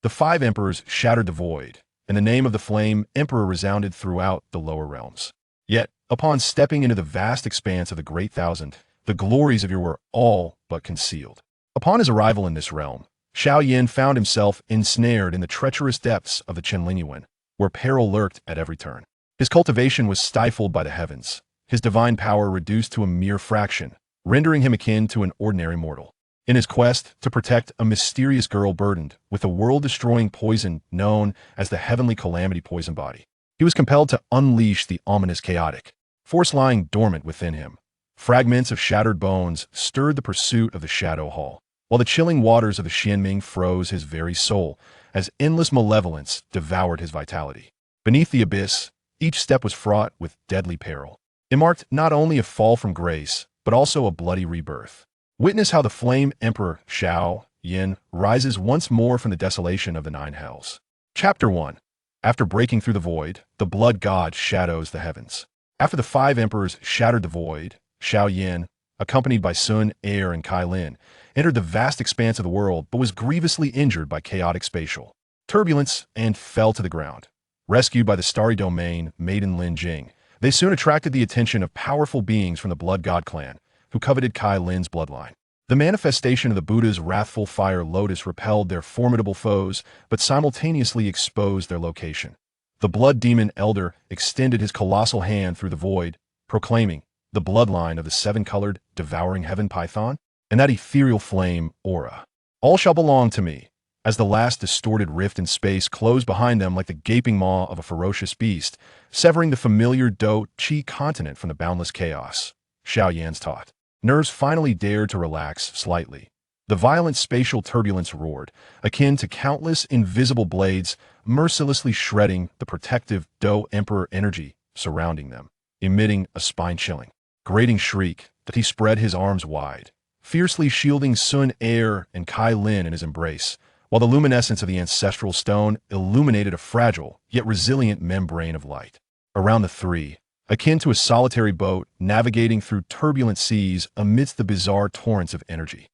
The five emperors shattered the void, and the name of the Flame Emperor resounded throughout the lower realms. Yet, upon stepping into the vast expanse of the Great Thousand, the glories of your were all but concealed. Upon his arrival in this realm, Xiao Yan found himself ensnared in the treacherous depths of the Chenlinyuan, where peril lurked at every turn. His cultivation was stifled by the heavens, his divine power reduced to a mere fraction, rendering him akin to an ordinary mortal. In his quest to protect a mysterious girl burdened with a world-destroying poison known as the Heavenly Calamity Poison Body, he was compelled to unleash the ominous chaotic force lying dormant within him. Fragments of shattered bones stirred the pursuit of the Shadow Hall, while the chilling waters of the Xianming froze his very soul as endless malevolence devoured his vitality. Beneath the abyss, each step was fraught with deadly peril. It marked not only a fall from grace, but also a bloody rebirth. Witness how the Flame Emperor Xiao Yan rises once more from the desolation of the Nine Hells. Chapter 1. After breaking through the void, the blood god shadows the heavens. After the five emperors shattered the void, Xiao Yan, accompanied by Sun, Er, and Kai Lin, entered the vast expanse of the world but was grievously injured by chaotic spatial turbulence and fell to the ground. Rescued by the starry domain Maiden Lin Jing, they soon attracted the attention of powerful beings from the Blood God clan, who coveted Kai Lin's bloodline. The manifestation of the Buddha's wrathful fire lotus repelled their formidable foes, but simultaneously exposed their location. The blood demon elder extended his colossal hand through the void, proclaiming, "The bloodline of the seven-colored, devouring heaven python, and that ethereal flame, aura. All shall belong to me." As the last distorted rift in space closed behind them like the gaping maw of a ferocious beast, severing the familiar Do Chi continent from the boundless chaos, Xiao Yan's taught nerves finally dared to relax slightly. The violent spatial turbulence roared, akin to countless invisible blades mercilessly shredding the protective Do Emperor energy surrounding them, emitting a spine-chilling, grating shriek that he spread his arms wide, fiercely shielding Sun Er and Kai Lin in his embrace, while the luminescence of the ancestral stone illuminated a fragile yet resilient membrane of light. Around the three, akin to a solitary boat navigating through turbulent seas amidst the bizarre torrents of energy.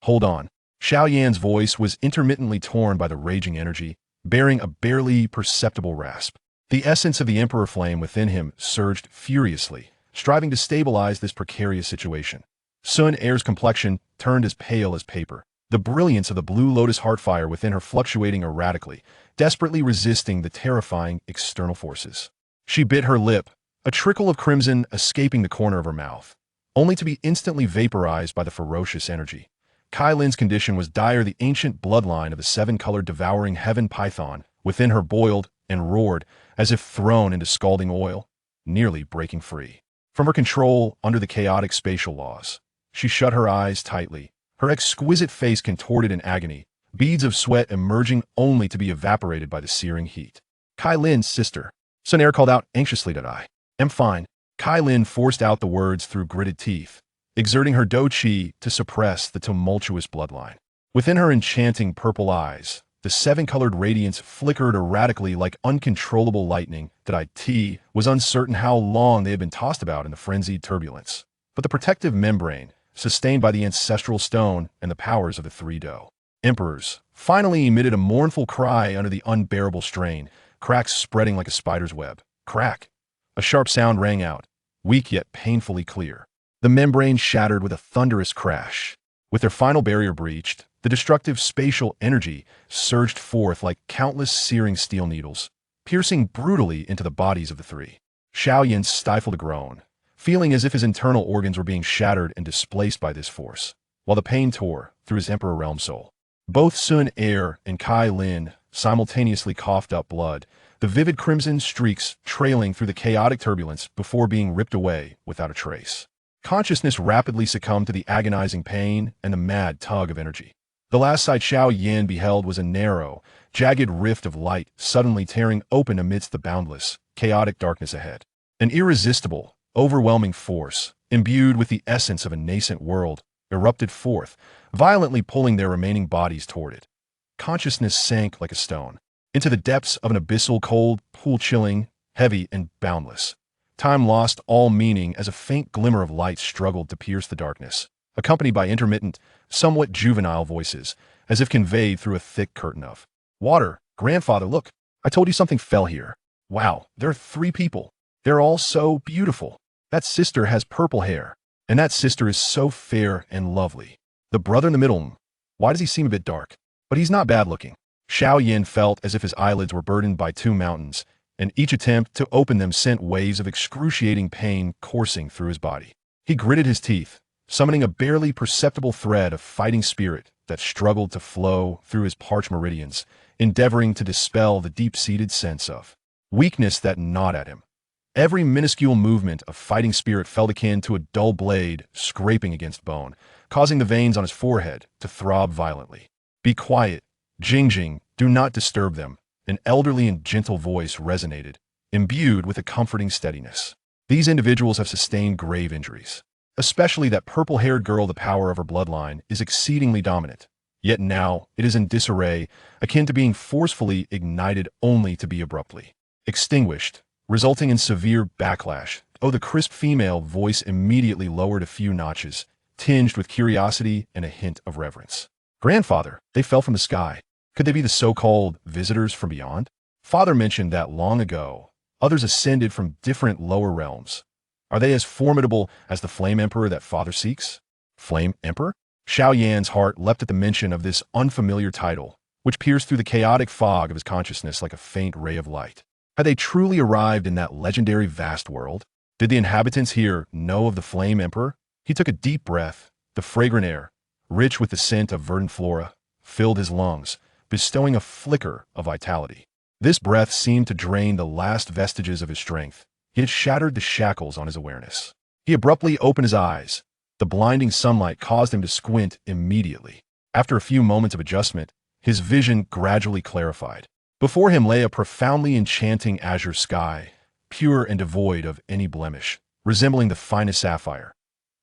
Hold on. Xiao Yan's voice was intermittently torn by the raging energy, bearing a barely perceptible rasp. The essence of the Emperor Flame within him surged furiously, striving to stabilize this precarious situation. Sun Er's complexion turned as pale as paper, the brilliance of the blue lotus heartfire within her fluctuating erratically, desperately resisting the terrifying external forces. She bit her lip, a trickle of crimson escaping the corner of her mouth, only to be instantly vaporized by the ferocious energy. Kai Lin's condition was dire. The ancient bloodline of the seven-colored devouring heaven python within her boiled and roared as if thrown into scalding oil, nearly breaking free from her control under the chaotic spatial laws. She shut her eyes tightly, her exquisite face contorted in agony, beads of sweat emerging only to be evaporated by the searing heat. "Kai Lin's sister," Sun Er called out anxiously. "That I am fine." Kai Lin forced out the words through gritted teeth, exerting her Do Chi to suppress the tumultuous bloodline. Within her enchanting purple eyes, the seven-colored radiance flickered erratically like uncontrollable lightning. That it was uncertain how long they had been tossed about in the frenzied turbulence. But the protective membrane, sustained by the ancestral stone and the powers of the three Do Emperors, finally emitted a mournful cry under the unbearable strain, cracks spreading like a spider's web. Crack! A sharp sound rang out, weak yet painfully clear. The membrane shattered with a thunderous crash. With their final barrier breached, the destructive spatial energy surged forth like countless searing steel needles, piercing brutally into the bodies of the three. Xiao Yan stifled a groan, feeling as if his internal organs were being shattered and displaced by this force, while the pain tore through his Emperor Realm soul. Both Sun Er and Kai Lin simultaneously coughed up blood, the vivid crimson streaks trailing through the chaotic turbulence before being ripped away without a trace. Consciousness rapidly succumbed to the agonizing pain and the mad tug of energy. The last sight Xiao Yan beheld was a narrow, jagged rift of light suddenly tearing open amidst the boundless, chaotic darkness ahead. An irresistible, overwhelming force, imbued with the essence of a nascent world, erupted forth, violently pulling their remaining bodies toward it. Consciousness sank like a stone into the depths of an abyssal cold pool, chilling, heavy, and boundless. Time lost all meaning as a faint glimmer of light struggled to pierce the darkness, accompanied by intermittent, somewhat juvenile voices, as if conveyed through a thick curtain of Water. Grandfather, look. I told you something fell here. Wow, there are 3 people. They're all so beautiful. That sister has purple hair. And that sister is so fair and lovely. The brother in the middle, why does he seem a bit dark? But he's not bad looking. Xiao Yan felt as if his eyelids were burdened by 2 mountains, and each attempt to open them sent waves of excruciating pain coursing through his body. He gritted his teeth, summoning a barely perceptible thread of fighting spirit that struggled to flow through his parched meridians, endeavoring to dispel the deep-seated sense of weakness that gnawed at him. Every minuscule movement of fighting spirit felt akin to a dull blade scraping against bone, causing the veins on his forehead to throb violently. Be quiet. Jing, do not disturb them. An elderly and gentle voice resonated, imbued with a comforting steadiness. These individuals have sustained grave injuries. Especially that purple-haired girl. The power of her bloodline is exceedingly dominant. Yet now it is in disarray, akin to being forcefully ignited only to be abruptly extinguished, resulting in severe backlash. Oh, the crisp female voice immediately lowered a few notches, tinged with curiosity and a hint of reverence. Grandfather, they fell from the sky. Could they be the so-called visitors from beyond? Father mentioned that long ago. Others ascended from different lower realms. Are they as formidable as the Flame Emperor that Father seeks? Flame Emperor? Xiao Yan's heart leapt at the mention of this unfamiliar title, which pierced through the chaotic fog of his consciousness like a faint ray of light. Had they truly arrived in that legendary vast world? Did the inhabitants here know of the Flame Emperor? He took a deep breath. The fragrant air, rich with the scent of verdant flora, filled his lungs, bestowing a flicker of vitality. This breath seemed to drain the last vestiges of his strength. It shattered the shackles on his awareness. He abruptly opened his eyes. The blinding sunlight caused him to squint immediately. After a few moments of adjustment, his vision gradually clarified. Before him lay a profoundly enchanting azure sky, pure and devoid of any blemish, resembling the finest sapphire.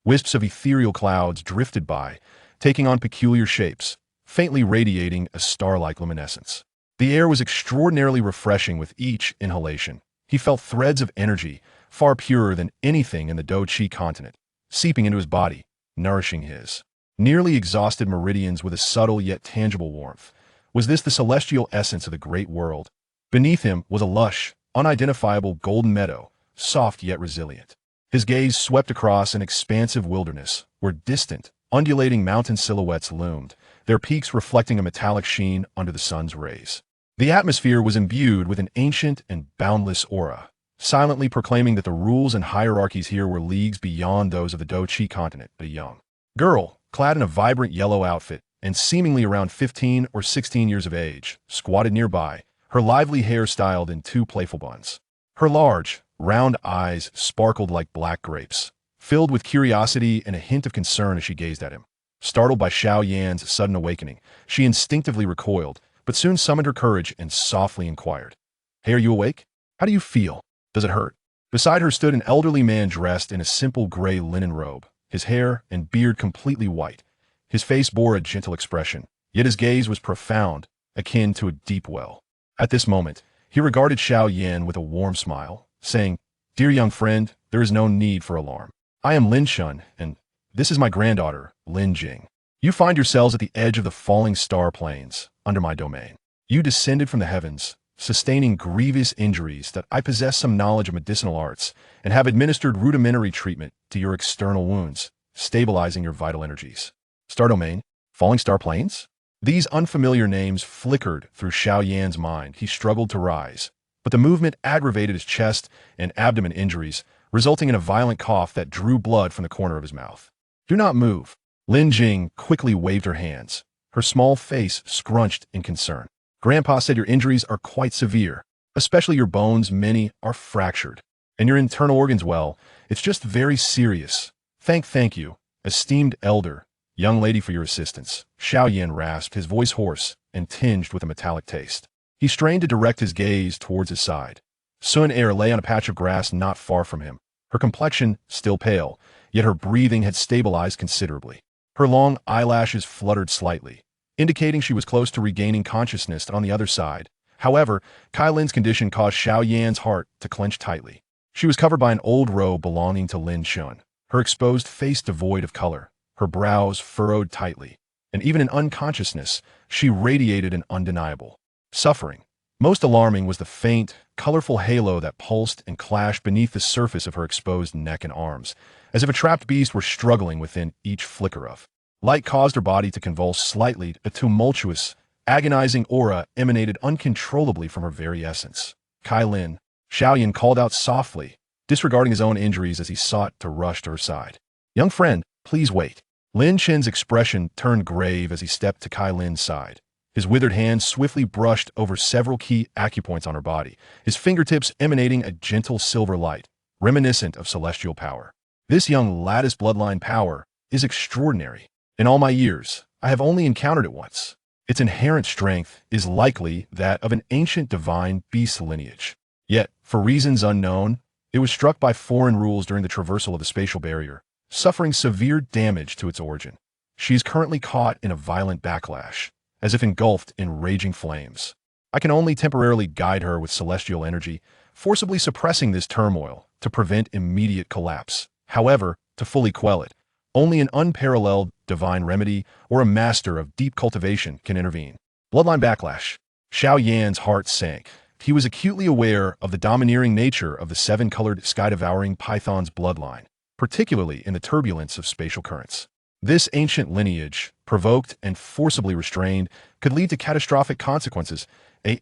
Wisps of ethereal clouds drifted by, taking on peculiar shapes, faintly radiating a star-like luminescence. The air was extraordinarily refreshing with each inhalation. He felt threads of energy, far purer than anything in the Do-Chi continent, seeping into his body, nourishing his nearly exhausted meridians with a subtle yet tangible warmth. Was this the celestial essence of the great world? Beneath him was a lush, unidentifiable golden meadow, soft yet resilient. His gaze swept across an expansive wilderness, where distant, undulating mountain silhouettes loomed, their peaks reflecting a metallic sheen under the sun's rays. The atmosphere was imbued with an ancient and boundless aura, silently proclaiming that the rules and hierarchies here were leagues beyond those of the Do-Chi continent. A young girl, clad in a vibrant yellow outfit and seemingly around 15 or 16 years of age, squatted nearby, her lively hair styled in 2 playful buns. Her large, round eyes sparkled like black grapes, filled with curiosity and a hint of concern as she gazed at him. Startled by Xiao Yan's sudden awakening, she instinctively recoiled, but soon summoned her courage and softly inquired, "Hey, are you awake? How do you feel? Does it hurt?" Beside her stood an elderly man dressed in a simple gray linen robe, his hair and beard completely white. His face bore a gentle expression, yet his gaze was profound, akin to a deep well. At this moment, he regarded Xiao Yan with a warm smile, saying, "Dear young friend, there is no need for alarm. I am Lin Shun, and this is my granddaughter, Lin Jing. You find yourselves at the edge of the falling star plains, under my domain. You descended from the heavens, sustaining grievous injuries that I possess some knowledge of medicinal arts, and have administered rudimentary treatment to your external wounds, stabilizing your vital energies. Star domain? Falling star plains?" These unfamiliar names flickered through Xiao Yan's mind. He struggled to rise, but the movement aggravated his chest and abdomen injuries, resulting in a violent cough that drew blood from the corner of his mouth. "Do not move." Lin Jing quickly waved her hands, her small face scrunched in concern. "Grandpa said your injuries are quite severe, especially your bones. Many are fractured. And your internal organs, well, it's just very serious. Thank you, esteemed elder, young lady, for your assistance." Xiao Yan rasped, his voice hoarse and tinged with a metallic taste. He strained to direct his gaze towards his side. Sun Er lay on a patch of grass not far from him, her complexion still pale, yet her breathing had stabilized considerably. Her long eyelashes fluttered slightly, indicating she was close to regaining consciousness on the other side. However, Kai Lin's condition caused Xiao Yan's heart to clench tightly. She was covered by an old robe belonging to Lin Shun, her exposed face devoid of color, her brows furrowed tightly, and even in unconsciousness, she radiated an undeniable suffering. Most alarming was the faint, colorful halo that pulsed and clashed beneath the surface of her exposed neck and arms, as if a trapped beast were struggling within each flicker of. Light caused her body to convulse slightly. A tumultuous, agonizing aura emanated uncontrollably from her very essence. Kai-Lin, Xiao Yan called out softly, disregarding his own injuries as he sought to rush to her side. Young friend, please wait. Lin Chen's expression turned grave as he stepped to Kai-Lin's side. His withered hand swiftly brushed over several key acupoints on her body, his fingertips emanating a gentle silver light, reminiscent of celestial power. This young lattice bloodline power is extraordinary. In all my years, I have only encountered it once. Its inherent strength is likely that of an ancient divine beast lineage. Yet, for reasons unknown, it was struck by foreign rules during the traversal of the spatial barrier, suffering severe damage to its origin. She is currently caught in a violent backlash, as if engulfed in raging flames. I can only temporarily guide her with celestial energy, forcibly suppressing this turmoil to prevent immediate collapse. However, to fully quell it, only an unparalleled divine remedy or a master of deep cultivation can intervene. Bloodline backlash. Xiao Yan's heart sank. He was acutely aware of the domineering nature of the seven-colored sky-devouring python's bloodline, particularly in the turbulence of spatial currents. This ancient lineage, provoked and forcibly restrained, could lead to catastrophic consequences,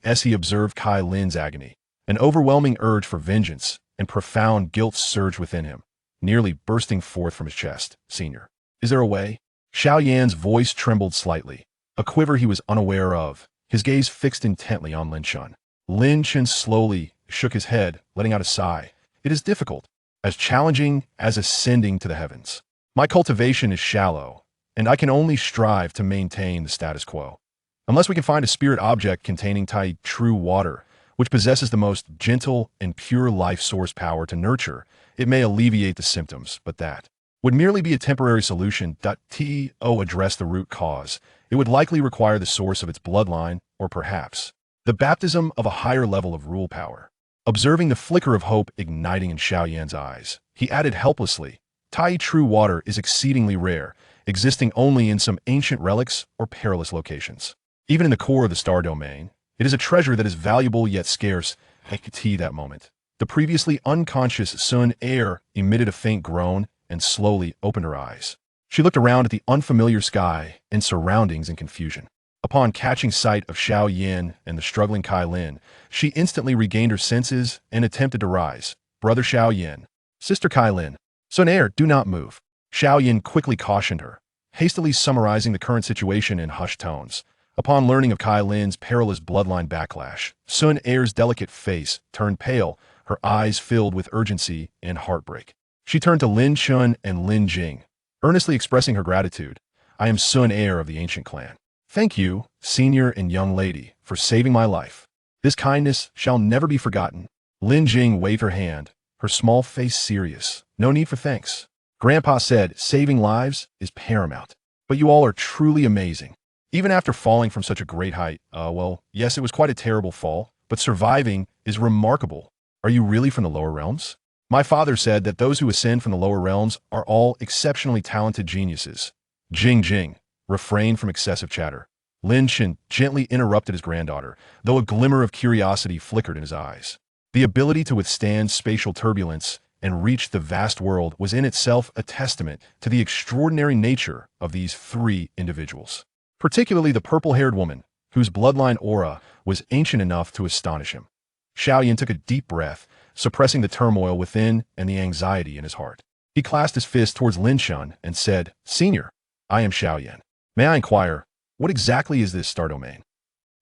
as he observed Kai-Lin's agony. An overwhelming urge for vengeance and profound guilt surged within him, nearly bursting forth from his chest. Senior, is there a way? Xiao Yan's voice trembled slightly, a quiver he was unaware of, his gaze fixed intently on Lin Chen. Lin Chen slowly shook his head, letting out a sigh. It is difficult, as challenging as ascending to the heavens. My cultivation is shallow, and I can only strive to maintain the status quo. Unless we can find a spirit object containing Tai true water, which possesses the most gentle and pure life source power to nurture, it may alleviate the symptoms, but that would merely be a temporary solution. To address the root cause, it would likely require the source of its bloodline, or perhaps the baptism of a higher level of rule power. Observing the flicker of hope igniting in Xiao Yan's eyes, he added helplessly, Tai true water is exceedingly rare, existing only in some ancient relics or perilous locations. Even in the core of the star domain, it is a treasure that is valuable yet scarce. At that moment, the previously unconscious Sun Air emitted a faint groan and slowly opened her eyes. She looked around at the unfamiliar sky and surroundings in confusion. Upon catching sight of Xiao Yan and the struggling Kai-Lin, she instantly regained her senses and attempted to rise. Brother Xiao Yan, Sister Kai-Lin, Sun Air, do not move. Xiao Yan quickly cautioned her, hastily summarizing the current situation in hushed tones. Upon learning of Kai-Lin's perilous bloodline backlash, Sun Air's delicate face turned pale, her eyes filled with urgency and heartbreak. She turned to Lin Chun and Lin Jing, earnestly expressing her gratitude. I am Sun Air of the ancient clan. Thank you, senior and young lady, for saving my life. This kindness shall never be forgotten. Lin Jing waved her hand, her small face serious. No need for thanks. Grandpa said saving lives is paramount. But you all are truly amazing. Even after falling from such a great height, well, yes, it was quite a terrible fall, but surviving is remarkable. Are you really from the lower realms? My father said that those who ascend from the lower realms are all exceptionally talented geniuses. Jing, refrained from excessive chatter. Lin Chen gently interrupted his granddaughter, though a glimmer of curiosity flickered in his eyes. The ability to withstand spatial turbulence and reach the vast world was in itself a testament to the extraordinary nature of these three individuals. Particularly the purple-haired woman, whose bloodline aura was ancient enough to astonish him. Xiao Yan took a deep breath, suppressing the turmoil within and the anxiety in his heart. He clasped his fist towards Lin Chun and said, Senior, I am Xiao Yan. May I inquire, what exactly is this star domain?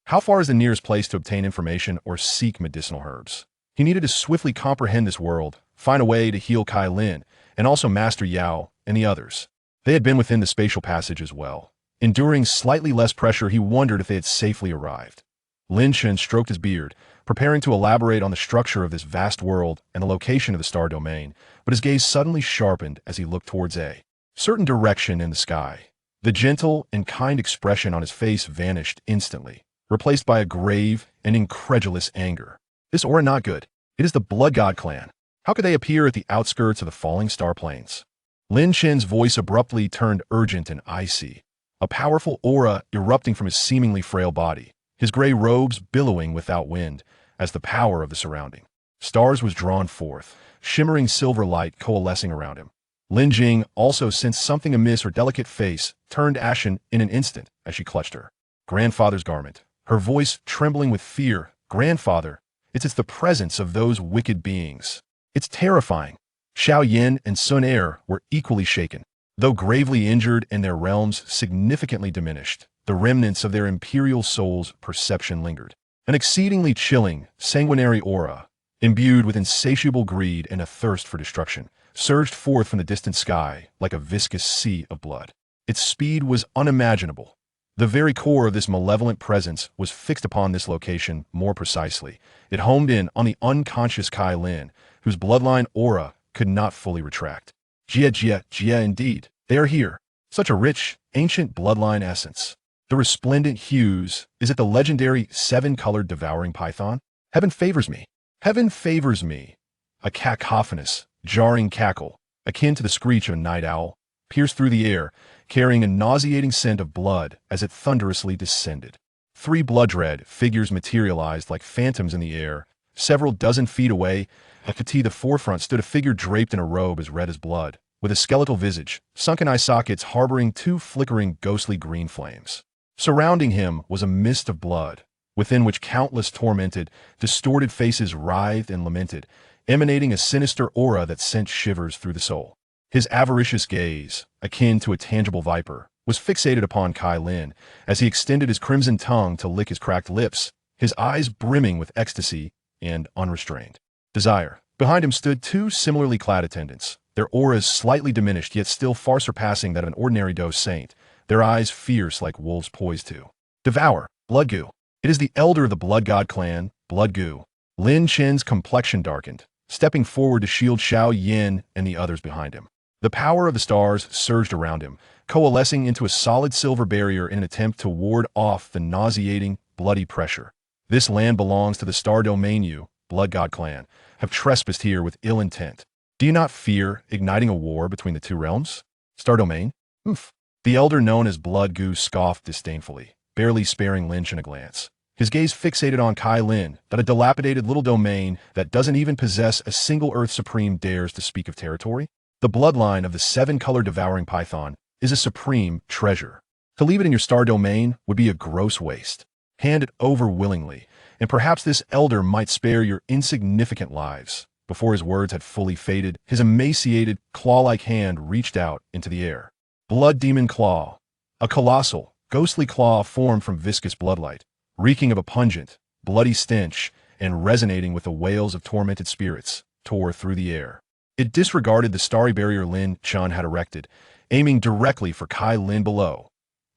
How far is the nearest place to obtain information or seek medicinal herbs? He needed to swiftly comprehend this world, find a way to heal Kai-Lin, and also Master Yao and the others. They had been within the spatial passage as well. Enduring slightly less pressure, he wondered if they had safely arrived. Lin Chen stroked his beard, preparing to elaborate on the structure of this vast world and the location of the star domain, but his gaze suddenly sharpened as he looked towards a certain direction in the sky. The gentle and kind expression on his face vanished instantly, replaced by a grave and incredulous anger. This aura not good. It is the Blood God clan. How could they appear at the outskirts of the falling star plains? Lin Chen's voice abruptly turned urgent and icy, a powerful aura erupting from his seemingly frail body. his gray robes billowing without wind, as the power of the surrounding stars was drawn forth, shimmering silver light coalescing around him. Lin Jing also sensed something amiss. Her delicate face turned ashen in an instant as she clutched her grandfather's garment, her voice trembling with fear. Grandfather, it's the presence of those wicked beings. It's terrifying. Xiao Yan and Sun Er were equally shaken. Though gravely injured and their realms significantly diminished, the remnants of their imperial soul's perception lingered. An exceedingly chilling, sanguinary aura, imbued with insatiable greed and a thirst for destruction, surged forth from the distant sky like a viscous sea of blood. Its speed was unimaginable. The very core of this malevolent presence was fixed upon this location more precisely. It homed in on the unconscious Kai Lin, whose bloodline aura could not fully retract. Jia indeed. They are here. Such a rich, ancient bloodline essence. The resplendent hues. Is it the legendary seven-colored devouring python? Heaven favors me. Heaven favors me. A cacophonous, jarring cackle, akin to the screech of a night owl, pierced through the air, carrying a nauseating scent of blood as it thunderously descended. 3 blood-red figures materialized like phantoms in the air. Several dozen feet away, at the forefront stood a figure draped in a robe as red as blood, with a skeletal visage, sunken eye sockets harboring 2 flickering ghostly green flames. Surrounding him was a mist of blood, within which countless tormented, distorted faces writhed and lamented, emanating a sinister aura that sent shivers through the soul. His avaricious gaze, akin to a tangible viper, was fixated upon Kai Lin as he extended his crimson tongue to lick his cracked lips, his eyes brimming with ecstasy and unrestrained desire. Behind him stood 2 similarly clad attendants, their auras slightly diminished yet still far surpassing that of an ordinary dose saint, their eyes fierce like wolves poised to devour. Blood Gu. It is the elder of the Blood God clan, Blood Gu. Lin Chen's complexion darkened, stepping forward to shield Xiao Yan and the others behind him. The power of the stars surged around him, coalescing into a solid silver barrier in an attempt to ward off the nauseating, bloody pressure. This land belongs to the star domain. You, Blood God clan, have trespassed here with ill intent. Do you not fear igniting a war between the 2 realms? Star domain? Oof. The elder known as Blood Gu scoffed disdainfully, barely sparing Lin Chen a glance. His gaze fixated on Kai Lin, that a dilapidated little domain that doesn't even possess a single Earth Supreme dares to speak of territory. The bloodline of the 7-colored devouring python is a supreme treasure. To leave it in your star domain would be a gross waste. Hand it over willingly, and perhaps this elder might spare your insignificant lives. Before his words had fully faded, his emaciated, claw-like hand reached out into the air. Blood Demon Claw. A colossal, ghostly claw formed from viscous bloodlight, reeking of a pungent, bloody stench and resonating with the wails of tormented spirits, tore through the air. It disregarded the starry barrier Lin Chen had erected, aiming directly for Kai Lin below.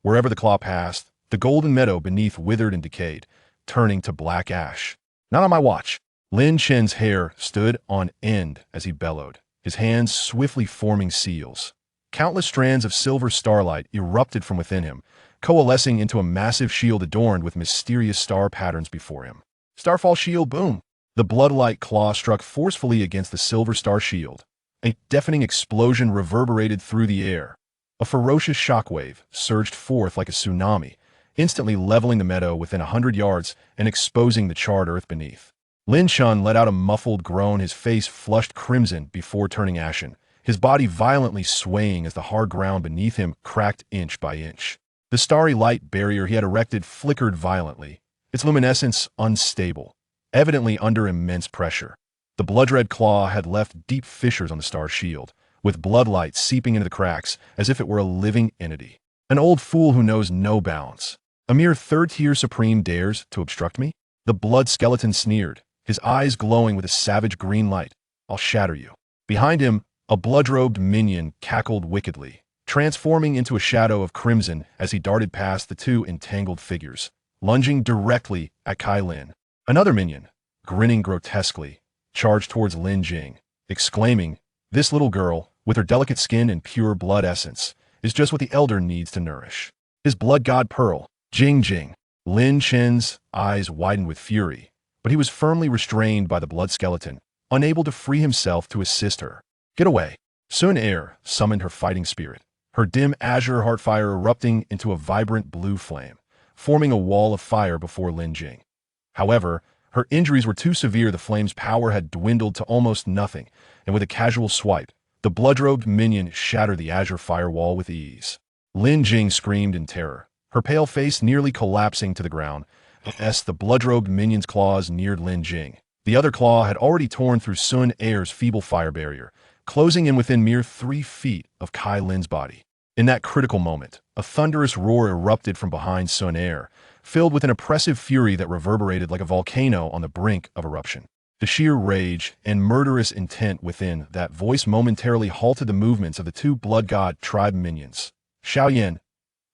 Wherever the claw passed, the golden meadow beneath withered and decayed, turning to black ash. Not on my watch. Lin Chen's hair stood on end as he bellowed, his hands swiftly forming seals. Countless strands of silver starlight erupted from within him, coalescing into a massive shield adorned with mysterious star patterns before him. Starfall shield, boom! The blood-like claw struck forcefully against the silver star shield. A deafening explosion reverberated through the air. A ferocious shockwave surged forth like a tsunami, instantly leveling the meadow within 100 yards and exposing the charred earth beneath. Lin Chen let out a muffled groan, his face flushed crimson before turning ashen, his body violently swaying as the hard ground beneath him cracked inch by inch. The starry light barrier he had erected flickered violently, its luminescence unstable, evidently under immense pressure. The blood-red claw had left deep fissures on the star's shield, with bloodlight seeping into the cracks as if it were a living entity. An old fool who knows no bounds. A mere 3rd-tier supreme dares to obstruct me? The blood skeleton sneered, his eyes glowing with a savage green light. I'll shatter you. Behind him, a blood-robed minion cackled wickedly, transforming into a shadow of crimson as he darted past the 2 entangled figures, lunging directly at Kai Lin. Another minion, grinning grotesquely, charged towards Lin Jing, exclaiming, "This little girl, with her delicate skin and pure blood essence, is just what the elder needs to nourish. His blood god pearl, Jing Jing." Lin Chen's eyes widened with fury, but he was firmly restrained by the blood skeleton, unable to free himself to assist her. Get away. Sun Er summoned her fighting spirit, her dim azure heartfire erupting into a vibrant blue flame, forming a wall of fire before Lin Jing. However, her injuries were too severe. The flame's power had dwindled to almost nothing, and with a casual swipe, the blood-robed minion shattered the azure firewall with ease. Lin Jing screamed in terror, her pale face nearly collapsing to the ground, as the blood-robed minion's claws neared Lin Jing. The other claw had already torn through Sun Er's feeble fire barrier, closing in within mere 3 feet of Kai Lin's body. In that critical moment, a thunderous roar erupted from behind Sun Er, filled with an oppressive fury that reverberated like a volcano on the brink of eruption. The sheer rage and murderous intent within that voice momentarily halted the movements of the 2 blood god tribe minions. Xiao Yan,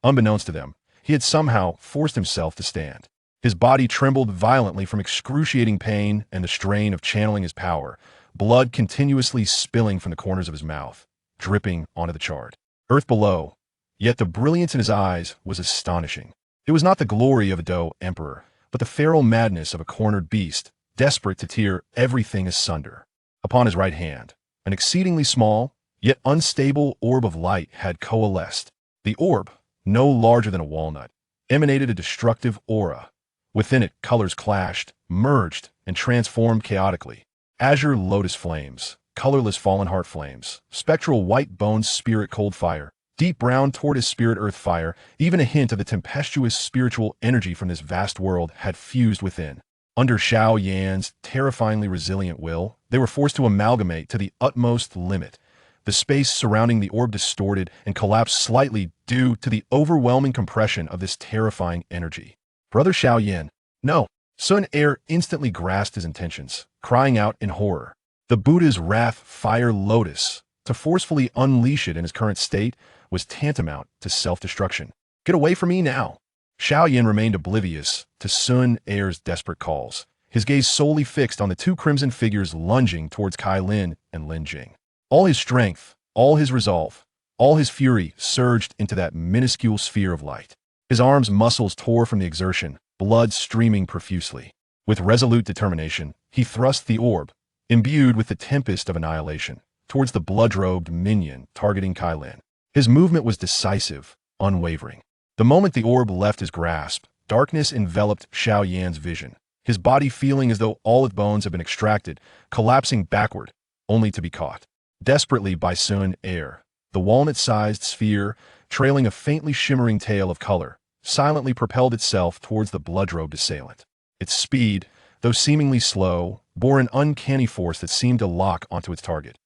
unbeknownst to them, he had somehow forced himself to stand. His body trembled violently from excruciating pain and the strain of channeling his power, blood continuously spilling from the corners of his mouth, dripping onto the charred earth below. Yet the brilliance in his eyes was astonishing. It was not the glory of a Dou emperor, but the feral madness of a cornered beast, desperate to tear everything asunder. Upon his right hand, an exceedingly small, yet unstable orb of light had coalesced. The orb, no larger than a walnut, emanated a destructive aura. Within it, colors clashed, merged, and transformed chaotically. Azure lotus flames, colorless fallen heart flames, spectral white bones spirit cold fire, deep brown tortoise spirit earth fire, even a hint of the tempestuous spiritual energy from this vast world had fused within. Under Xiao Yan's terrifyingly resilient will, they were forced to amalgamate to the utmost limit. The space surrounding the orb distorted and collapsed slightly due to the overwhelming compression of this terrifying energy. Brother Xiao Yan, no. Sun Er instantly grasped his intentions, crying out in horror. The Buddha's wrath fire lotus, to forcefully unleash it in his current state, was tantamount to self-destruction. Get away from me now. Xiao Yan remained oblivious to Sun Er's desperate calls, his gaze solely fixed on the 2 crimson figures lunging towards Kai Lin and Lin Jing. All his strength, all his resolve, all his fury surged into that minuscule sphere of light. His arms' muscles tore from the exertion, blood streaming profusely. With resolute determination, he thrust the orb, imbued with the tempest of annihilation, towards the blood-robed minion targeting Kai Lin. His movement was decisive, unwavering. The moment the orb left his grasp, darkness enveloped Xiao Yan's vision, his body feeling as though all its bones had been extracted, collapsing backward, only to be caught desperately by Sun Er. The walnut-sized sphere, trailing a faintly shimmering tail of color, silently propelled itself towards the blood-robed assailant. Its speed, though seemingly slow, bore an uncanny force that seemed to lock onto its target.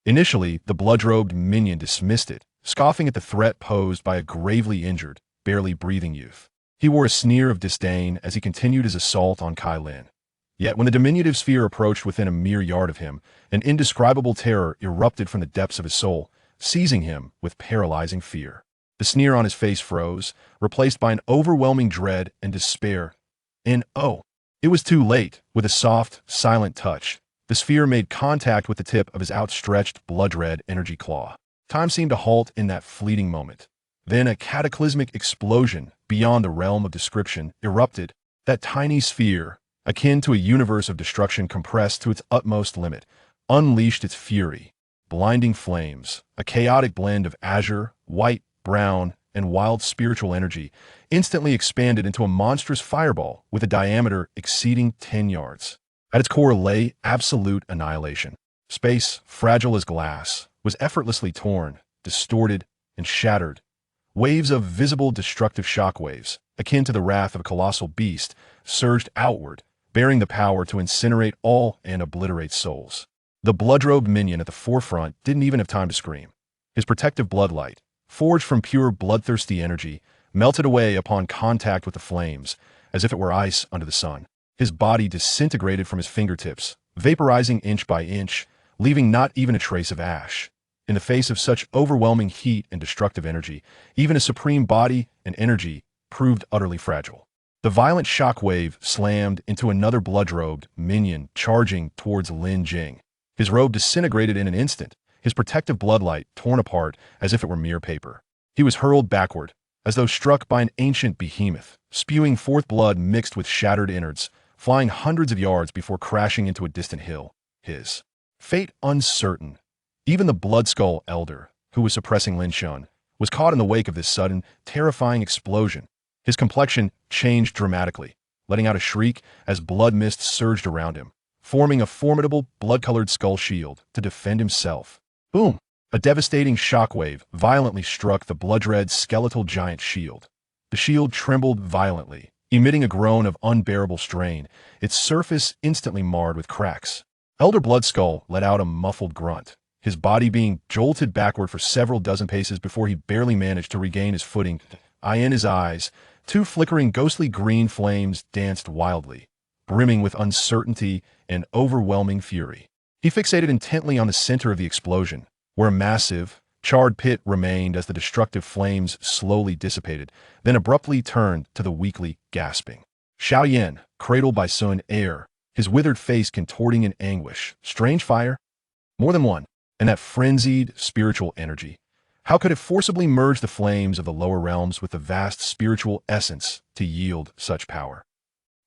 Initially, the blood-robed minion dismissed it, scoffing at the threat posed by a gravely injured, barely breathing youth. He wore a sneer of disdain as he continued his assault on Kai Lin. Yet when the diminutive sphere approached within a mere yard of him, an indescribable terror erupted from the depths of his soul, seizing him with paralyzing fear. The sneer on his face froze, replaced by an overwhelming dread and despair. And oh, it was too late. With a soft, silent touch, the sphere made contact with the tip of his outstretched, blood-red energy claw. Time seemed to halt in that fleeting moment. Then a cataclysmic explosion, beyond the realm of description, erupted. That tiny sphere, akin to a universe of destruction compressed to its utmost limit, unleashed its fury. Blinding flames, a chaotic blend of azure, white, brown, and wild spiritual energy, instantly expanded into a monstrous fireball with a diameter exceeding 10 yards. At its core lay absolute annihilation. Space, fragile as glass, was effortlessly torn, distorted, and shattered. Waves of visible destructive shockwaves, akin to the wrath of a colossal beast, surged outward, bearing the power to incinerate all and obliterate souls. The blood-robed minion at the forefront didn't even have time to scream. His protective bloodlight, forged from pure bloodthirsty energy, melted away upon contact with the flames, as if it were ice under the sun. His body disintegrated from his fingertips, vaporizing inch by inch, leaving not even a trace of ash. In the face of such overwhelming heat and destructive energy, even a supreme body and energy proved utterly fragile. The violent shockwave slammed into another blood-robed minion charging towards Lin Jing. His robe disintegrated in an instant, his protective bloodlight torn apart as if it were mere paper. He was hurled backward, as though struck by an ancient behemoth, spewing forth blood mixed with shattered innards, flying hundreds of yards before crashing into a distant hill. His fate uncertain. Even the Blood-Skull Elder, who was suppressing Lin Shun, was caught in the wake of this sudden, terrifying explosion. His complexion changed dramatically, letting out a shriek as blood mist surged around him, forming a formidable blood-colored skull shield to defend himself. Boom! A devastating shockwave violently struck the blood-red skeletal giant shield. The shield trembled violently, emitting a groan of unbearable strain, its surface instantly marred with cracks. Elder Bloodskull let out a muffled grunt, his body being jolted backward for several dozen paces before he barely managed to regain his footing. In his eyes, two flickering ghostly green flames danced wildly, brimming with uncertainty and overwhelming fury. He fixated intently on the center of the explosion, where a massive, charred pit remained as the destructive flames slowly dissipated, then abruptly turned to the weakly gasping Xiao Yan, cradled by sun air, his withered face contorting in anguish. Strange fire? More than one. And that frenzied spiritual energy. How could it forcibly merge the flames of the lower realms with the vast spiritual essence to yield such power?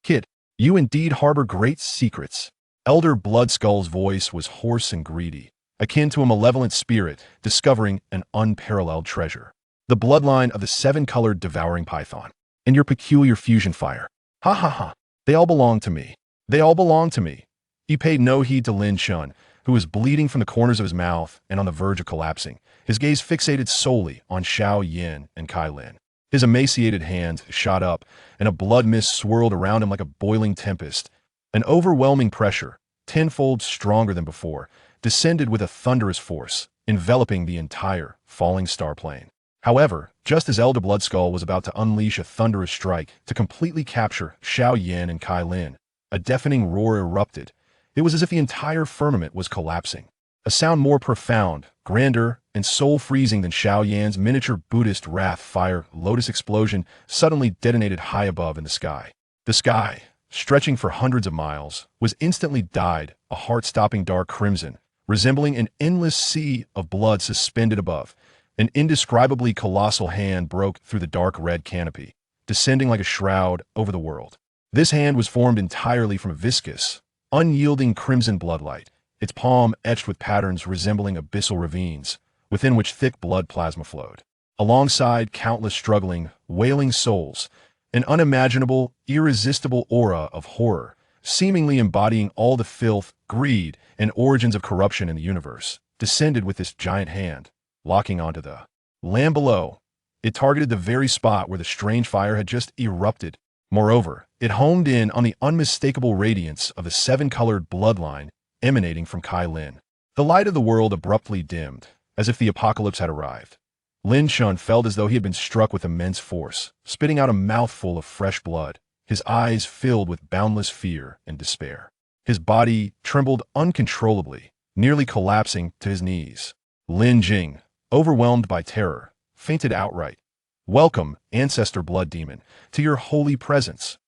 Kid, you indeed harbor great secrets. Elder Bloodskull's voice was hoarse and greedy, akin to a malevolent spirit discovering an unparalleled treasure. The bloodline of the seven-colored devouring python. And your peculiar fusion fire. Ha ha ha. They all belong to me. They all belong to me. He paid no heed to Lin Shun, who was bleeding from the corners of his mouth and on the verge of collapsing, his gaze fixated solely on Xiao Yan and Kai Lin. His emaciated hands shot up, and a blood mist swirled around him like a boiling tempest. An overwhelming pressure, tenfold stronger than before, descended with a thunderous force, enveloping the entire falling star plane. However, just as Elder Bloodskull was about to unleash a thunderous strike to completely capture Xiao Yan and Kai Lin, a deafening roar erupted. It was as if the entire firmament was collapsing. A sound more profound, grander, and soul-freezing than Xiao Yan's miniature Buddhist wrath fire lotus explosion suddenly detonated high above in the sky. The sky, stretching for hundreds of miles, was instantly dyed a heart-stopping dark crimson, resembling an endless sea of blood suspended above. An indescribably colossal hand broke through the dark red canopy, descending like a shroud over the world. This hand was formed entirely from viscous, unyielding crimson bloodlight, its palm etched with patterns resembling abyssal ravines, within which thick blood plasma flowed. Alongside countless struggling, wailing souls, an unimaginable, irresistible aura of horror, seemingly embodying all the filth, greed, and origins of corruption in the universe, descended with this giant hand, locking onto the land below. It targeted the very spot where the strange fire had just erupted. Moreover, it homed in on the unmistakable radiance of the seven-colored bloodline emanating from Kai Lin. The light of the world abruptly dimmed, as if the apocalypse had arrived. Lin Shun felt as though he had been struck with immense force, spitting out a mouthful of fresh blood, his eyes filled with boundless fear and despair. His body trembled uncontrollably, nearly collapsing to his knees. Lin Jing, overwhelmed by terror, fainted outright. Welcome, ancestor blood demon, to your holy presence.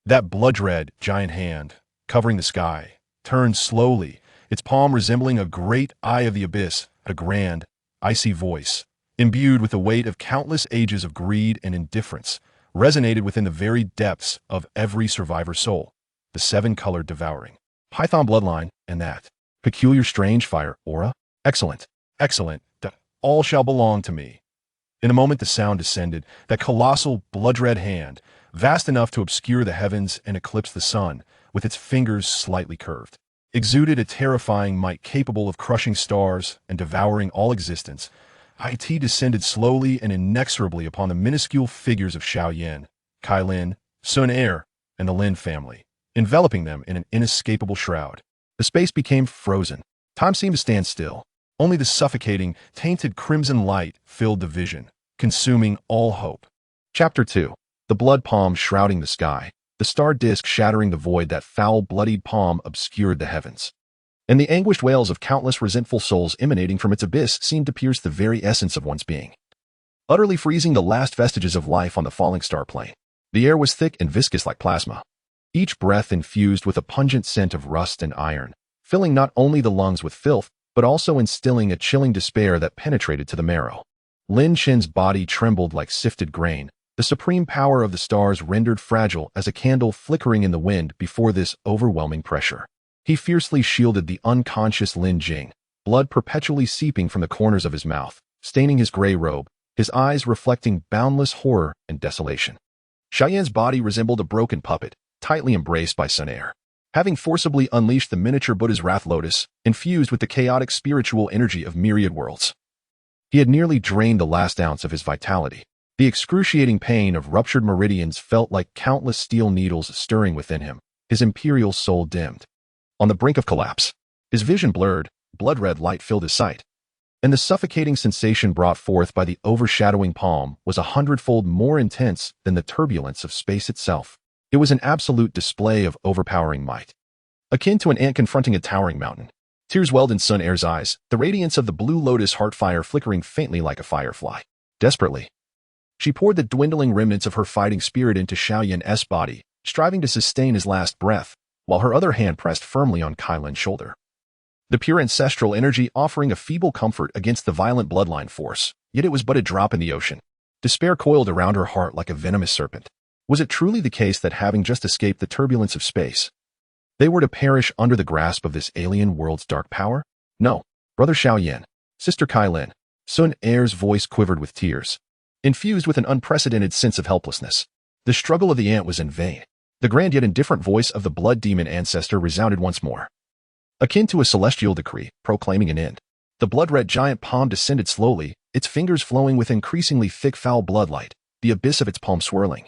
That blood-red giant hand, covering the sky, turned slowly, its palm resembling a great eye of the abyss, a grand, icy voice, imbued with the weight of countless ages of greed and indifference, resonated within the very depths of every survivor's soul. The seven-colored devouring python bloodline, and that peculiar strange fire aura. Excellent, excellent, all shall belong to me. In a moment the sound descended, that colossal blood-red hand, vast enough to obscure the heavens and eclipse the sun, with its fingers slightly curved, exuded a terrifying might capable of crushing stars and devouring all existence. It descended slowly and inexorably upon the minuscule figures of Xiao Yan, Kai Lin, Sun Er, and the Lin family, enveloping them in an inescapable shroud. The space became frozen. Time seemed to stand still. Only the suffocating, tainted crimson light filled the vision, consuming all hope. Chapter 2. The blood palm shrouding the sky, the star disk shattering the void. That foul, bloodied palm obscured the heavens, and the anguished wails of countless resentful souls emanating from its abyss seemed to pierce the very essence of one's being, utterly freezing the last vestiges of life on the falling star plane. The air was thick and viscous like plasma, each breath infused with a pungent scent of rust and iron, filling not only the lungs with filth, but also instilling a chilling despair that penetrated to the marrow. Lin Chen's body trembled like sifted grain, the supreme power of the stars rendered fragile as a candle flickering in the wind before this overwhelming pressure. He fiercely shielded the unconscious Lin Jing, blood perpetually seeping from the corners of his mouth, staining his gray robe, his eyes reflecting boundless horror and desolation. Xiao Yan's body resembled a broken puppet, tightly embraced by Sun Air. Having forcibly unleashed the miniature Buddha's Wrath Lotus, infused with the chaotic spiritual energy of myriad worlds. He had nearly drained the last ounce of his vitality. The excruciating pain of ruptured meridians felt like countless steel needles stirring within him, his imperial soul dimmed. On the brink of collapse, his vision blurred, blood-red light filled his sight. And the suffocating sensation brought forth by the overshadowing palm was 100-fold more intense than the turbulence of space itself. It was an absolute display of overpowering might, akin to an ant confronting a towering mountain. Tears welled in Sun Air's eyes, the radiance of the blue lotus heart fire flickering faintly like a firefly. Desperately, she poured the dwindling remnants of her fighting spirit into Xiao Yan's body, striving to sustain his last breath, while her other hand pressed firmly on Kai Lin's shoulder. The pure ancestral energy offering a feeble comfort against the violent bloodline force, yet it was but a drop in the ocean. Despair coiled around her heart like a venomous serpent. Was it truly the case that having just escaped the turbulence of space, they were to perish under the grasp of this alien world's dark power? No. Brother Xiao Yan, Sister Kai Lin, Sun Air's voice quivered with tears, infused with an unprecedented sense of helplessness. The struggle of the ant was in vain. The grand yet indifferent voice of the blood demon ancestor resounded once more, akin to a celestial decree, proclaiming an end. The blood-red giant palm descended slowly, its fingers flowing with increasingly thick foul bloodlight, the abyss of its palm swirling,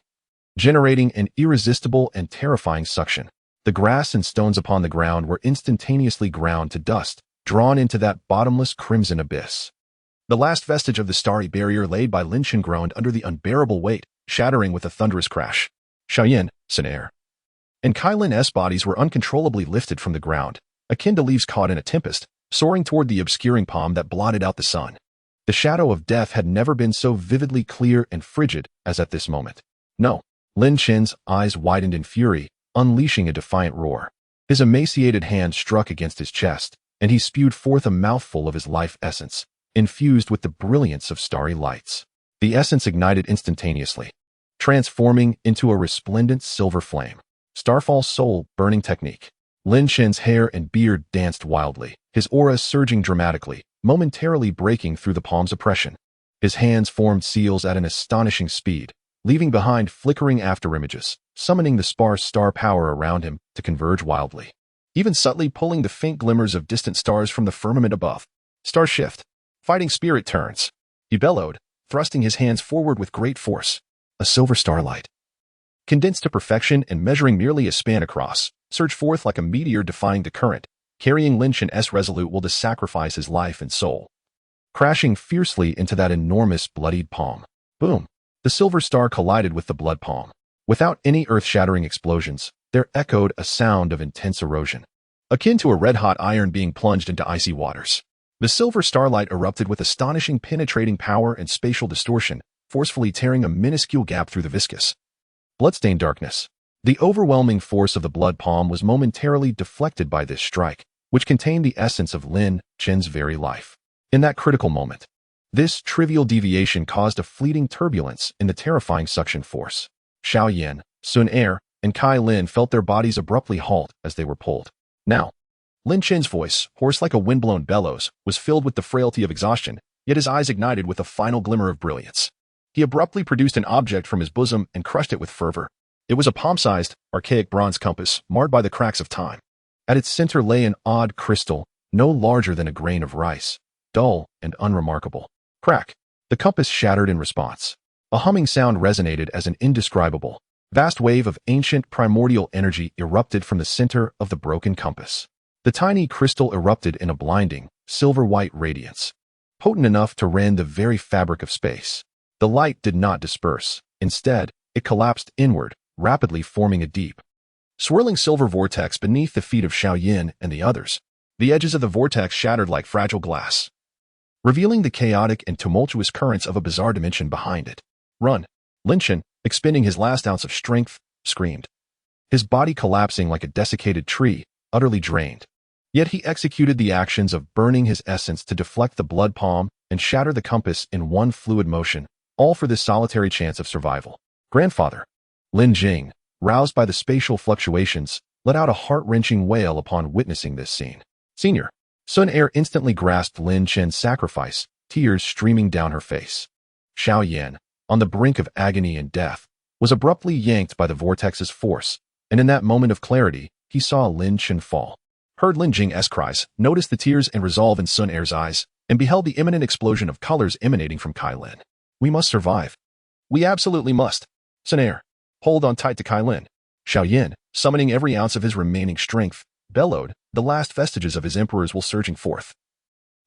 generating an irresistible and terrifying suction. The grass and stones upon the ground were instantaneously ground to dust, drawn into that bottomless crimson abyss. The last vestige of the starry barrier laid by Lin Chen groaned under the unbearable weight, shattering with a thunderous crash. Xiao Yan, Sun Air, and Kai Lin's bodies were uncontrollably lifted from the ground, akin to leaves caught in a tempest, soaring toward the obscuring palm that blotted out the sun. The shadow of death had never been so vividly clear and frigid as at this moment. No. Lin Chen's eyes widened in fury, unleashing a defiant roar. His emaciated hand struck against his chest, and he spewed forth a mouthful of his life essence, infused with the brilliance of starry lights. The essence ignited instantaneously, transforming into a resplendent silver flame. Starfall Soul Burning Technique. Lin Chen's hair and beard danced wildly, his aura surging dramatically, momentarily breaking through the palm's oppression. His hands formed seals at an astonishing speed, leaving behind flickering afterimages, summoning the sparse star power around him to converge wildly, even subtly pulling the faint glimmers of distant stars from the firmament above. Star shift. Fighting spirit turns. He bellowed, thrusting his hands forward with great force. A silver starlight, condensed to perfection and measuring merely a span across, surged forth like a meteor defying the current, carrying Lin Chen's resolute will to sacrifice his life and soul, crashing fiercely into that enormous bloodied palm. Boom! The silver star collided with the blood palm. Without any earth-shattering explosions, there echoed a sound of intense erosion, akin to a red-hot iron being plunged into icy waters. The silver starlight erupted with astonishing penetrating power and spatial distortion, forcefully tearing a minuscule gap through the viscous, bloodstained darkness. The overwhelming force of the blood palm was momentarily deflected by this strike, which contained the essence of Lin Chen's very life. In that critical moment, this trivial deviation caused a fleeting turbulence in the terrifying suction force. Xiao Yan, Sun Air, and Kai Lin felt their bodies abruptly halt as they were pulled. Now, Lin Chen's voice, hoarse like a windblown bellows, was filled with the frailty of exhaustion, yet his eyes ignited with a final glimmer of brilliance. He abruptly produced an object from his bosom and crushed it with fervor. It was a palm-sized, archaic bronze compass, marred by the cracks of time. At its center lay an odd crystal, no larger than a grain of rice, dull and unremarkable. Crack! The compass shattered in response. A humming sound resonated as an indescribable, vast wave of ancient primordial energy erupted from the center of the broken compass. The tiny crystal erupted in a blinding, silver-white radiance, potent enough to rend the very fabric of space. The light did not disperse. Instead, it collapsed inward, rapidly forming a deep, swirling silver vortex beneath the feet of Xiao Yan and the others. The edges of the vortex shattered like fragile glass, revealing the chaotic and tumultuous currents of a bizarre dimension behind it. Run! Lin Chen, expending his last ounce of strength, screamed, his body collapsing like a desiccated tree, utterly drained. Yet he executed the actions of burning his essence to deflect the blood palm and shatter the compass in one fluid motion, all for this solitary chance of survival. Grandfather! Lin Jing, roused by the spatial fluctuations, let out a heart-wrenching wail upon witnessing this scene. Senior! Sun Air instantly grasped Lin Chen's sacrifice, tears streaming down her face. Xiao Yan, on the brink of agony and death, was abruptly yanked by the vortex's force, and in that moment of clarity, he saw Lin Chen fall. Heard Lin Jing's cries, noticed the tears and resolve in Sun Er's eyes, and beheld the imminent explosion of colors emanating from Kai Lin. We must survive. We absolutely must. Sun Er, hold on tight to Kai Lin. Xiao Yan, summoning every ounce of his remaining strength, bellowed, the last vestiges of his emperor's will surging forth.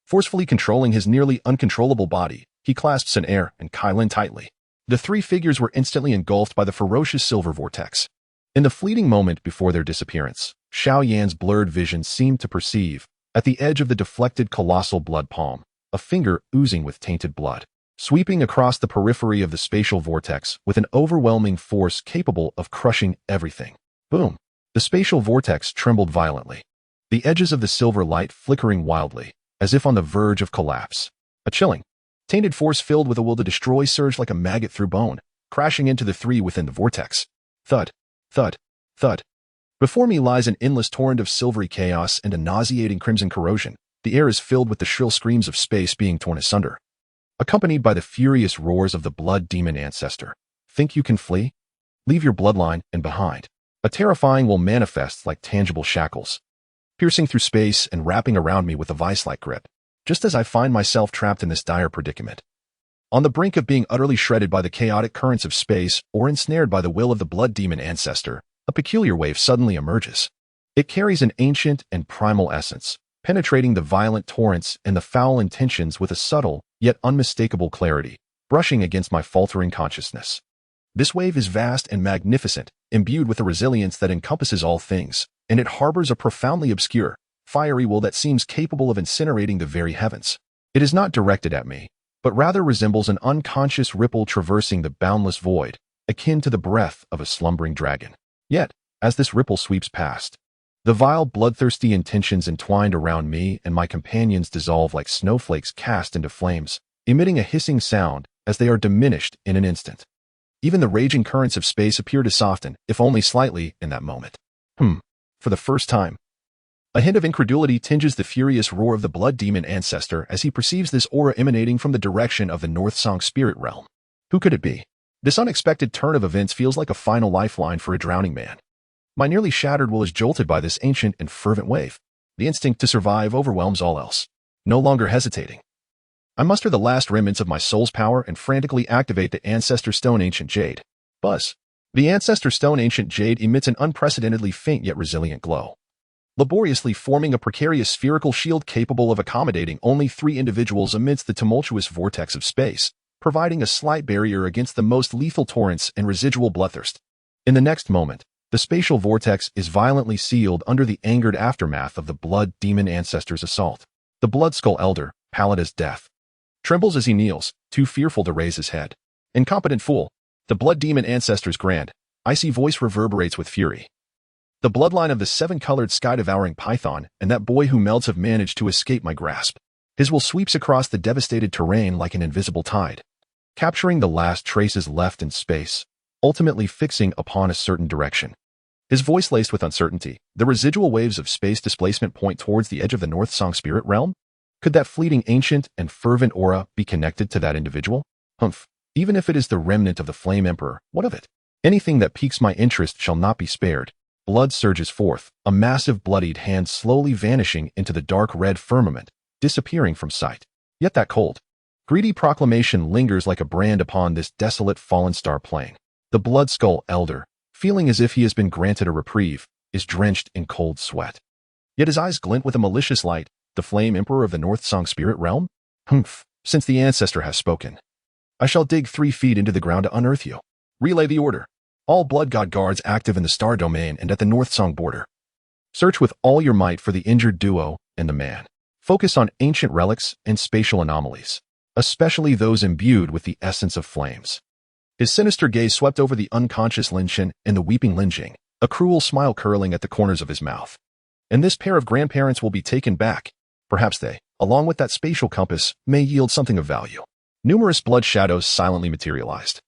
Forcefully controlling his nearly uncontrollable body, he clasped Sun Er and Kai Lin tightly. The three figures were instantly engulfed by the ferocious silver vortex. In the fleeting moment before their disappearance, Xiao Yan's blurred vision seemed to perceive, at the edge of the deflected colossal blood palm, a finger oozing with tainted blood, sweeping across the periphery of the spatial vortex with an overwhelming force capable of crushing everything. Boom! The spatial vortex trembled violently, the edges of the silver light flickering wildly, as if on the verge of collapse. A chilling, tainted force filled with a will to destroy surged like a maggot through bone, crashing into the three within the vortex. Thud, thud, thud. Before me lies an endless torrent of silvery chaos and a nauseating crimson corrosion. The air is filled with the shrill screams of space being torn asunder, accompanied by the furious roars of the blood demon ancestor. Think you can flee? Leave your bloodline and behind. A terrifying will manifests like tangible shackles, piercing through space and wrapping around me with a vice-like grip, just as I find myself trapped in this dire predicament. On the brink of being utterly shredded by the chaotic currents of space or ensnared by the will of the blood demon ancestor, a peculiar wave suddenly emerges. It carries an ancient and primal essence, penetrating the violent torrents and the foul intentions with a subtle, yet unmistakable clarity, brushing against my faltering consciousness. This wave is vast and magnificent, imbued with a resilience that encompasses all things, and it harbors a profoundly obscure, fiery will that seems capable of incinerating the very heavens. It is not directed at me, but rather resembles an unconscious ripple traversing the boundless void, akin to the breath of a slumbering dragon. Yet, as this ripple sweeps past, the vile, bloodthirsty intentions entwined around me and my companions dissolve like snowflakes cast into flames, emitting a hissing sound as they are diminished in an instant. Even the raging currents of space appear to soften, if only slightly, in that moment. For the first time. A hint of incredulity tinges the furious roar of the blood demon ancestor as he perceives this aura emanating from the direction of the North Song spirit realm. Who could it be? This unexpected turn of events feels like a final lifeline for a drowning man. My nearly shattered will is jolted by this ancient and fervent wave. The instinct to survive overwhelms all else. No longer hesitating, I muster the last remnants of my soul's power and frantically activate the Ancestor Stone Ancient Jade. Buzz. The Ancestor Stone Ancient Jade emits an unprecedentedly faint yet resilient glow, laboriously forming a precarious spherical shield capable of accommodating only 3 individuals amidst the tumultuous vortex of space, providing a slight barrier against the most lethal torrents and residual bloodthirst. In the next moment, the spatial vortex is violently sealed under the angered aftermath of the blood demon ancestor's assault. The Blood Skull Elder, pallid as death, trembles as he kneels, too fearful to raise his head. Incompetent fool! The blood demon ancestor's grand, icy voice reverberates with fury. The bloodline of the 7-colored sky-devouring python and that boy who melts have managed to escape my grasp. His will sweeps across the devastated terrain like an invisible tide, capturing the last traces left in space, ultimately fixing upon a certain direction. His voice laced with uncertainty, the residual waves of space displacement point towards the edge of the North Song spirit realm? Could that fleeting ancient and fervent aura be connected to that individual? Humph. Even if it is the remnant of the Flame Emperor, what of it? Anything that piques my interest shall not be spared. Blood surges forth, a massive bloodied hand slowly vanishing into the dark red firmament, disappearing from sight. Yet that cold, greedy proclamation lingers like a brand upon this desolate fallen star plain. The Blood Skull Elder, feeling as if he has been granted a reprieve, is drenched in cold sweat. Yet his eyes glint with a malicious light. The Flame Emperor of the North Song spirit realm? Humph. Since the Ancestor has spoken, I shall dig 3 feet into the ground to unearth you. Relay the order. All Blood God guards active in the Star Domain and at the North Song border. Search with all your might for the injured duo and the man. Focus on ancient relics and spatial anomalies, especially those imbued with the essence of flames. His sinister gaze swept over the unconscious Lin Chen and the weeping Lin Jing, a cruel smile curling at the corners of his mouth. And this pair of grandparents will be taken back. Perhaps they, along with that spatial compass, may yield something of value. Numerous blood shadows silently materialized,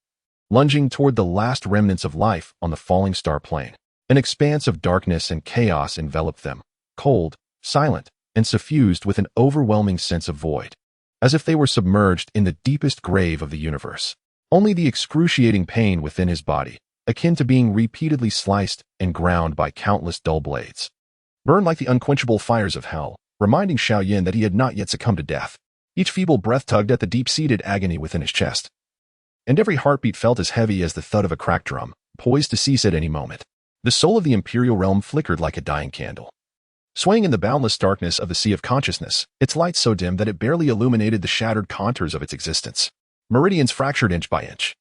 lunging toward the last remnants of life on the falling star plane. An expanse of darkness and chaos enveloped them, cold, silent, and suffused with an overwhelming sense of void, as if they were submerged in the deepest grave of the universe. Only the excruciating pain within his body, akin to being repeatedly sliced and ground by countless dull blades, burned like the unquenchable fires of hell, reminding Xiao Yan that he had not yet succumbed to death. Each feeble breath tugged at the deep-seated agony within his chest, and every heartbeat felt as heavy as the thud of a cracked drum, poised to cease at any moment. The soul of the imperial realm flickered like a dying candle, swaying in the boundless darkness of the sea of consciousness, its light so dim that it barely illuminated the shattered contours of its existence. Meridians fractured inch by inch.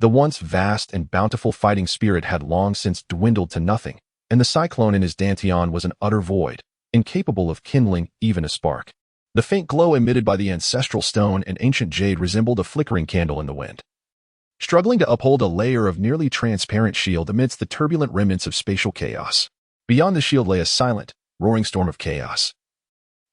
The once vast and bountiful fighting spirit had long since dwindled to nothing, and the cyclone in his dantian was an utter void, incapable of kindling even a spark. The faint glow emitted by the ancestral stone and ancient jade resembled a flickering candle in the wind, struggling to uphold a layer of nearly transparent shield amidst the turbulent remnants of spatial chaos. Beyond the shield lay a silent, roaring storm of chaos,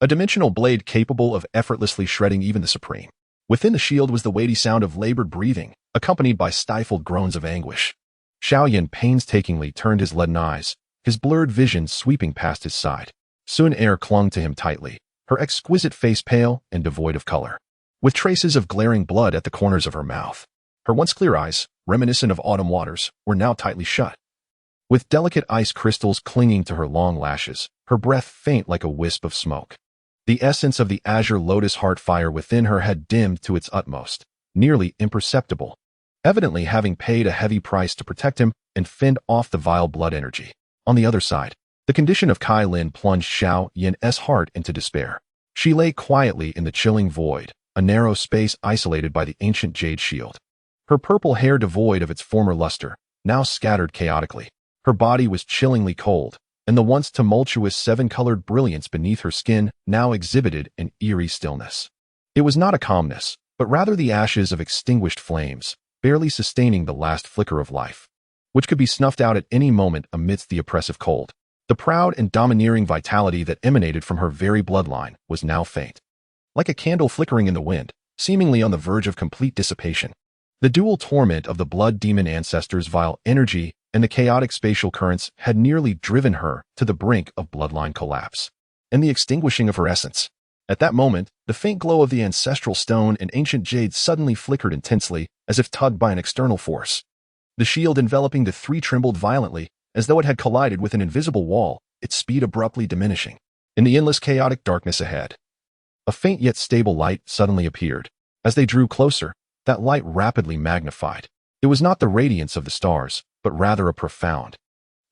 a dimensional blade capable of effortlessly shredding even the supreme. Within the shield was the weighty sound of labored breathing, accompanied by stifled groans of anguish. Xiao Yan painstakingly turned his leaden eyes, his blurred vision sweeping past his side. Sun Air clung to him tightly, her exquisite face pale and devoid of color, with traces of glaring blood at the corners of her mouth. Her once clear eyes, reminiscent of autumn waters, were now tightly shut, with delicate ice crystals clinging to her long lashes, her breath faint like a wisp of smoke. The essence of the azure lotus heart fire within her had dimmed to its utmost, nearly imperceptible, evidently having paid a heavy price to protect him and fend off the vile blood energy. On the other side, the condition of Kai Lin plunged Xiao Yan's heart into despair. She lay quietly in the chilling void, a narrow space isolated by the ancient jade shield. Her purple hair devoid of its former luster, now scattered chaotically. Her body was chillingly cold, and the once tumultuous seven-colored brilliance beneath her skin now exhibited an eerie stillness. It was not a calmness, but rather the ashes of extinguished flames, barely sustaining the last flicker of life, which could be snuffed out at any moment amidst the oppressive cold. The proud and domineering vitality that emanated from her very bloodline was now faint, like a candle flickering in the wind, seemingly on the verge of complete dissipation. The dual torment of the blood demon ancestors' vile energy and the chaotic spatial currents had nearly driven her to the brink of bloodline collapse and the extinguishing of her essence. At that moment, the faint glow of the ancestral stone and ancient jade suddenly flickered intensely, as if tugged by an external force. The shield enveloping the three trembled violently, as though it had collided with an invisible wall, its speed abruptly diminishing. In the endless chaotic darkness ahead, a faint yet stable light suddenly appeared. As they drew closer, that light rapidly magnified. It was not the radiance of the stars, but rather a profound,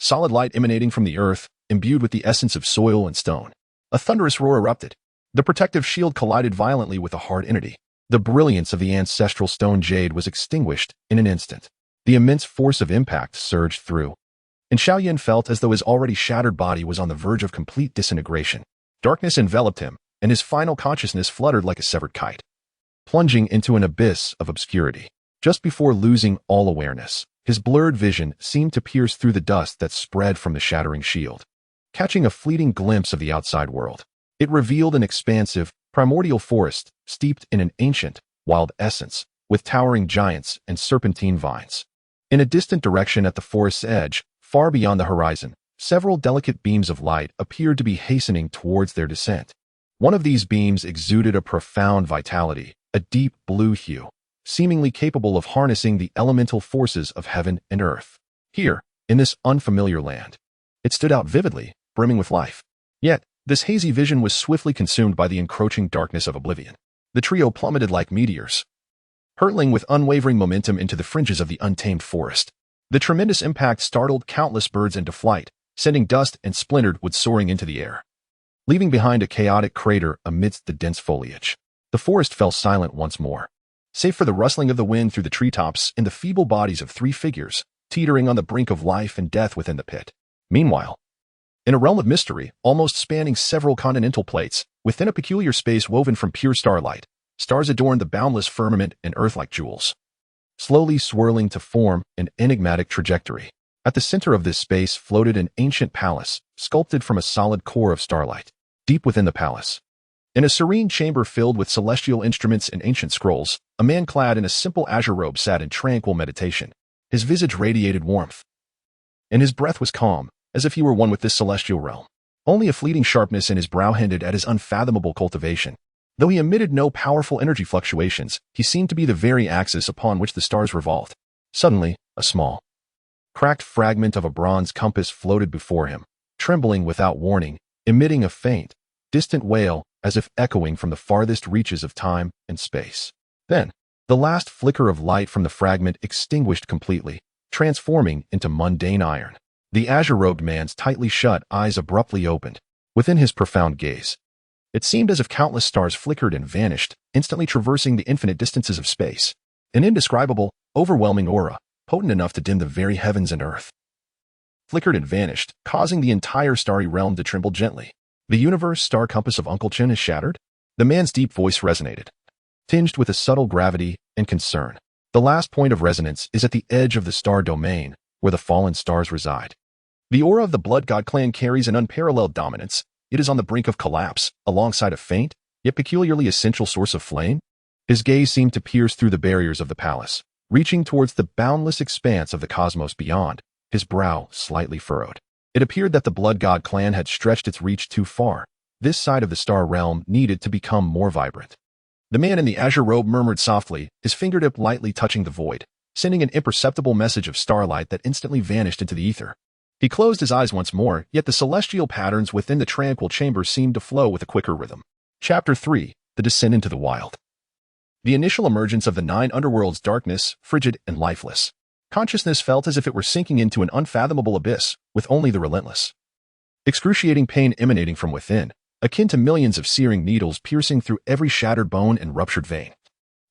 solid light emanating from the earth, imbued with the essence of soil and stone. A thunderous roar erupted. The protective shield collided violently with a hard entity. The brilliance of the ancestral stone jade was extinguished in an instant. The immense force of impact surged through, and Xiao Yan felt as though his already shattered body was on the verge of complete disintegration. Darkness enveloped him, and his final consciousness fluttered like a severed kite, plunging into an abyss of obscurity. Just before losing all awareness, his blurred vision seemed to pierce through the dust that spread from the shattering shield, catching a fleeting glimpse of the outside world. It revealed an expansive, primordial forest steeped in an ancient, wild essence, with towering giants and serpentine vines. In a distant direction at the forest's edge, far beyond the horizon, several delicate beams of light appeared to be hastening towards their descent. One of these beams exuded a profound vitality, a deep blue hue, seemingly capable of harnessing the elemental forces of heaven and earth. Here, in this unfamiliar land, it stood out vividly, brimming with life. Yet, this hazy vision was swiftly consumed by the encroaching darkness of oblivion. The trio plummeted like meteors, hurtling with unwavering momentum into the fringes of the untamed forest. The tremendous impact startled countless birds into flight, sending dust and splintered wood soaring into the air, leaving behind a chaotic crater amidst the dense foliage. The forest fell silent once more, save for the rustling of the wind through the treetops and the feeble bodies of three figures, teetering on the brink of life and death within the pit. Meanwhile, in a realm of mystery, almost spanning several continental plates, within a peculiar space woven from pure starlight, stars adorned the boundless firmament and earth like jewels, slowly swirling to form an enigmatic trajectory. At the center of this space floated an ancient palace, sculpted from a solid core of starlight. Deep within the palace, in a serene chamber filled with celestial instruments and ancient scrolls, a man clad in a simple azure robe sat in tranquil meditation. His visage radiated warmth, and his breath was calm, as if he were one with this celestial realm. Only a fleeting sharpness in his brow hinted at his unfathomable cultivation. Though he emitted no powerful energy fluctuations, he seemed to be the very axis upon which the stars revolved. Suddenly, a small, cracked fragment of a bronze compass floated before him, trembling without warning, emitting a faint, distant wail as if echoing from the farthest reaches of time and space. Then, the last flicker of light from the fragment extinguished completely, transforming into mundane iron. The azure-robed man's tightly shut eyes abruptly opened. Within his profound gaze, it seemed as if countless stars flickered and vanished, instantly traversing the infinite distances of space. An indescribable, overwhelming aura, potent enough to dim the very heavens and earth, flickered and vanished, causing the entire starry realm to tremble gently. The universe star compass of Uncle Chen is shattered? The man's deep voice resonated, tinged with a subtle gravity and concern. The last point of resonance is at the edge of the star domain, where the fallen stars reside. The aura of the Blood God clan carries an unparalleled dominance. It is on the brink of collapse, alongside a faint, yet peculiarly essential source of flame. His gaze seemed to pierce through the barriers of the palace, reaching towards the boundless expanse of the cosmos beyond, his brow slightly furrowed. It appeared that the Blood God clan had stretched its reach too far. This side of the star realm needed to become more vibrant. The man in the azure robe murmured softly, his fingertip lightly touching the void, sending an imperceptible message of starlight that instantly vanished into the ether. He closed his eyes once more, yet the celestial patterns within the tranquil chamber seemed to flow with a quicker rhythm. Chapter 3. The Descent into the Wild. The initial emergence of the 9 underworlds, darkness, frigid and lifeless. Consciousness felt as if it were sinking into an unfathomable abyss, with only the relentless, excruciating pain emanating from within, akin to millions of searing needles piercing through every shattered bone and ruptured vein,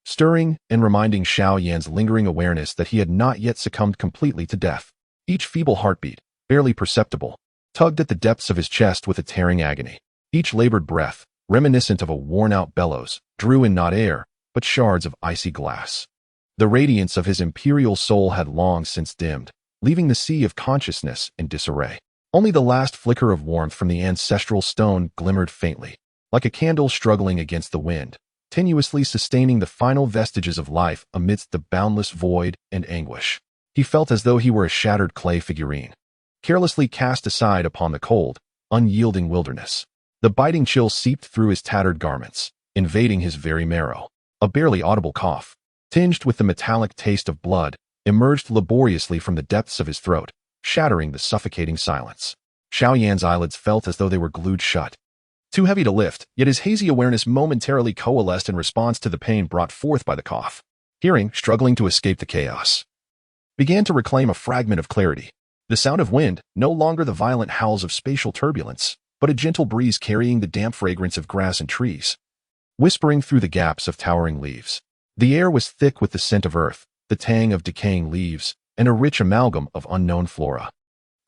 stirring and reminding Xiao Yan's lingering awareness that he had not yet succumbed completely to death. Each feeble heartbeat, barely perceptible, tugged at the depths of his chest with a tearing agony. Each labored breath, reminiscent of a worn-out bellows, drew in not air, but shards of icy glass. The radiance of his imperial soul had long since dimmed, leaving the sea of consciousness in disarray. Only the last flicker of warmth from the ancestral stone glimmered faintly, like a candle struggling against the wind, tenuously sustaining the final vestiges of life amidst the boundless void and anguish. He felt as though he were a shattered clay figurine, carelessly cast aside upon the cold, unyielding wilderness. The biting chill seeped through his tattered garments, invading his very marrow. A barely audible cough, tinged with the metallic taste of blood, emerged laboriously from the depths of his throat, shattering the suffocating silence. Xiao Yan's eyelids felt as though they were glued shut. Too heavy to lift, yet his hazy awareness momentarily coalesced in response to the pain brought forth by the cough. Hearing, struggling to escape the chaos, began to reclaim a fragment of clarity. The sound of wind, no longer the violent howls of spatial turbulence, but a gentle breeze carrying the damp fragrance of grass and trees, whispering through the gaps of towering leaves. The air was thick with the scent of earth, the tang of decaying leaves, and a rich amalgam of unknown flora.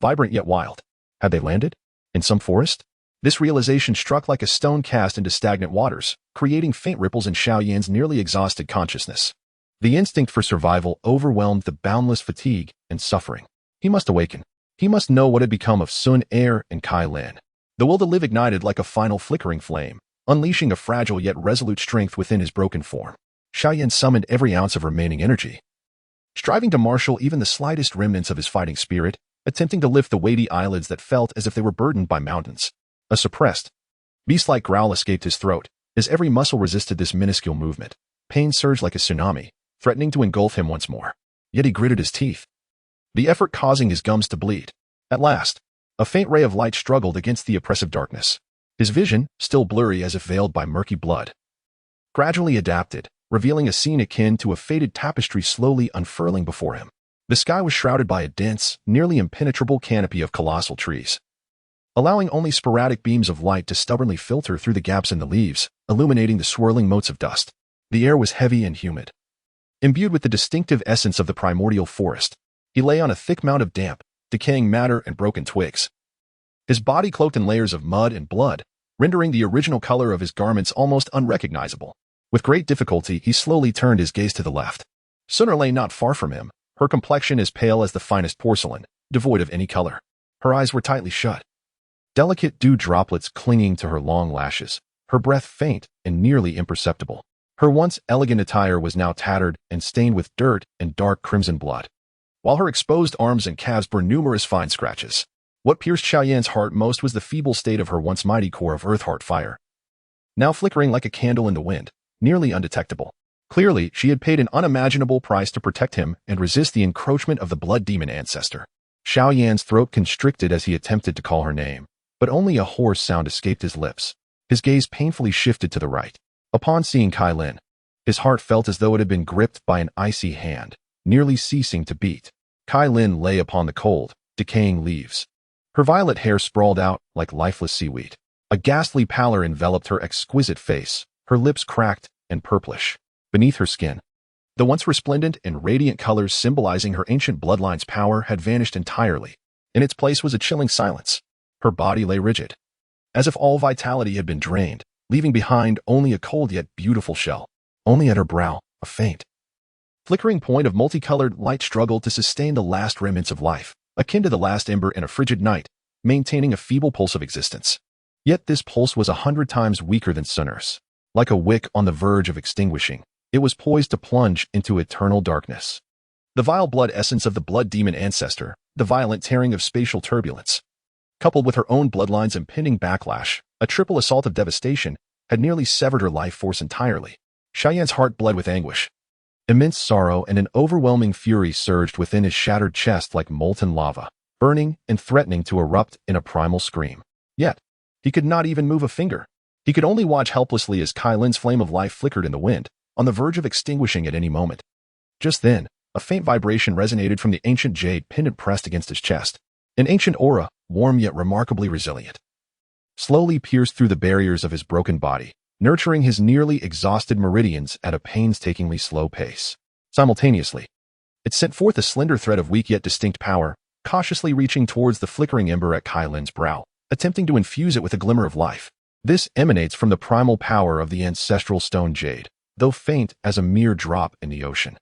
Vibrant yet wild. Had they landed? In some forest? This realization struck like a stone cast into stagnant waters, creating faint ripples in Xiao Yan's nearly exhausted consciousness. The instinct for survival overwhelmed the boundless fatigue and suffering. He must awaken. He must know what had become of Sun Er and Kai Lan. The will to live ignited like a final flickering flame, unleashing a fragile yet resolute strength within his broken form. Xiao Yan summoned every ounce of remaining energy, striving to marshal even the slightest remnants of his fighting spirit, attempting to lift the weighty eyelids that felt as if they were burdened by mountains. A suppressed, beast-like growl escaped his throat, as every muscle resisted this minuscule movement. Pain surged like a tsunami, threatening to engulf him once more. Yet he gritted his teeth, the effort causing his gums to bleed. At last, a faint ray of light struggled against the oppressive darkness. His vision, still blurry as if veiled by murky blood, gradually adapted, revealing a scene akin to a faded tapestry slowly unfurling before him. The sky was shrouded by a dense, nearly impenetrable canopy of colossal trees, allowing only sporadic beams of light to stubbornly filter through the gaps in the leaves, illuminating the swirling motes of dust. The air was heavy and humid, imbued with the distinctive essence of the primordial forest. He lay on a thick mound of damp, decaying matter and broken twigs, his body cloaked in layers of mud and blood, rendering the original color of his garments almost unrecognizable. With great difficulty, he slowly turned his gaze to the left. Sun Er lay not far from him, her complexion as pale as the finest porcelain, devoid of any color. Her eyes were tightly shut, delicate dew droplets clinging to her long lashes, her breath faint and nearly imperceptible. Her once elegant attire was now tattered and stained with dirt and dark crimson blood, while her exposed arms and calves bore numerous fine scratches. What pierced Xiao Yan's heart most was the feeble state of her once mighty core of earth-heart fire. now flickering like a candle in the wind, nearly undetectable. Clearly, she had paid an unimaginable price to protect him and resist the encroachment of the blood demon ancestor. Xiao Yan's throat constricted as he attempted to call her name, but only a hoarse sound escaped his lips. His gaze painfully shifted to the right. Upon seeing Kai Lin, his heart felt as though it had been gripped by an icy hand, nearly ceasing to beat. Kai Lin lay upon the cold, decaying leaves. Her violet hair sprawled out like lifeless seaweed. A ghastly pallor enveloped her exquisite face, her lips cracked and purplish. Beneath her skin, the once resplendent and radiant colors symbolizing her ancient bloodline's power had vanished entirely. In its place was a chilling silence. Her body lay rigid, as if all vitality had been drained, leaving behind only a cold yet beautiful shell. Only at her brow, a faint, flickering point of multicolored light struggled to sustain the last remnants of life, akin to the last ember in a frigid night, maintaining a feeble pulse of existence. Yet this pulse was 100 times weaker than Sunner's. Like a wick on the verge of extinguishing, it was poised to plunge into eternal darkness. The vile blood essence of the blood demon ancestor, the violent tearing of spatial turbulence, coupled with her own bloodline's impending backlash, a triple assault of devastation, had nearly severed her life force entirely. Xiao Yan's heart bled with anguish. Immense sorrow and an overwhelming fury surged within his shattered chest like molten lava, burning and threatening to erupt in a primal scream. Yet, he could not even move a finger. He could only watch helplessly as Kai Lin's flame of life flickered in the wind, on the verge of extinguishing at any moment. Just then, a faint vibration resonated from the ancient jade pendant pressed against his chest. An ancient aura, warm yet remarkably resilient, slowly pierced through the barriers of his broken body, nurturing his nearly exhausted meridians at a painstakingly slow pace. Simultaneously, it sent forth a slender thread of weak yet distinct power, cautiously reaching towards the flickering ember at Kai Lin's brow, attempting to infuse it with a glimmer of life. This emanates from the primal power of the ancestral stone jade, though faint as a mere drop in the ocean.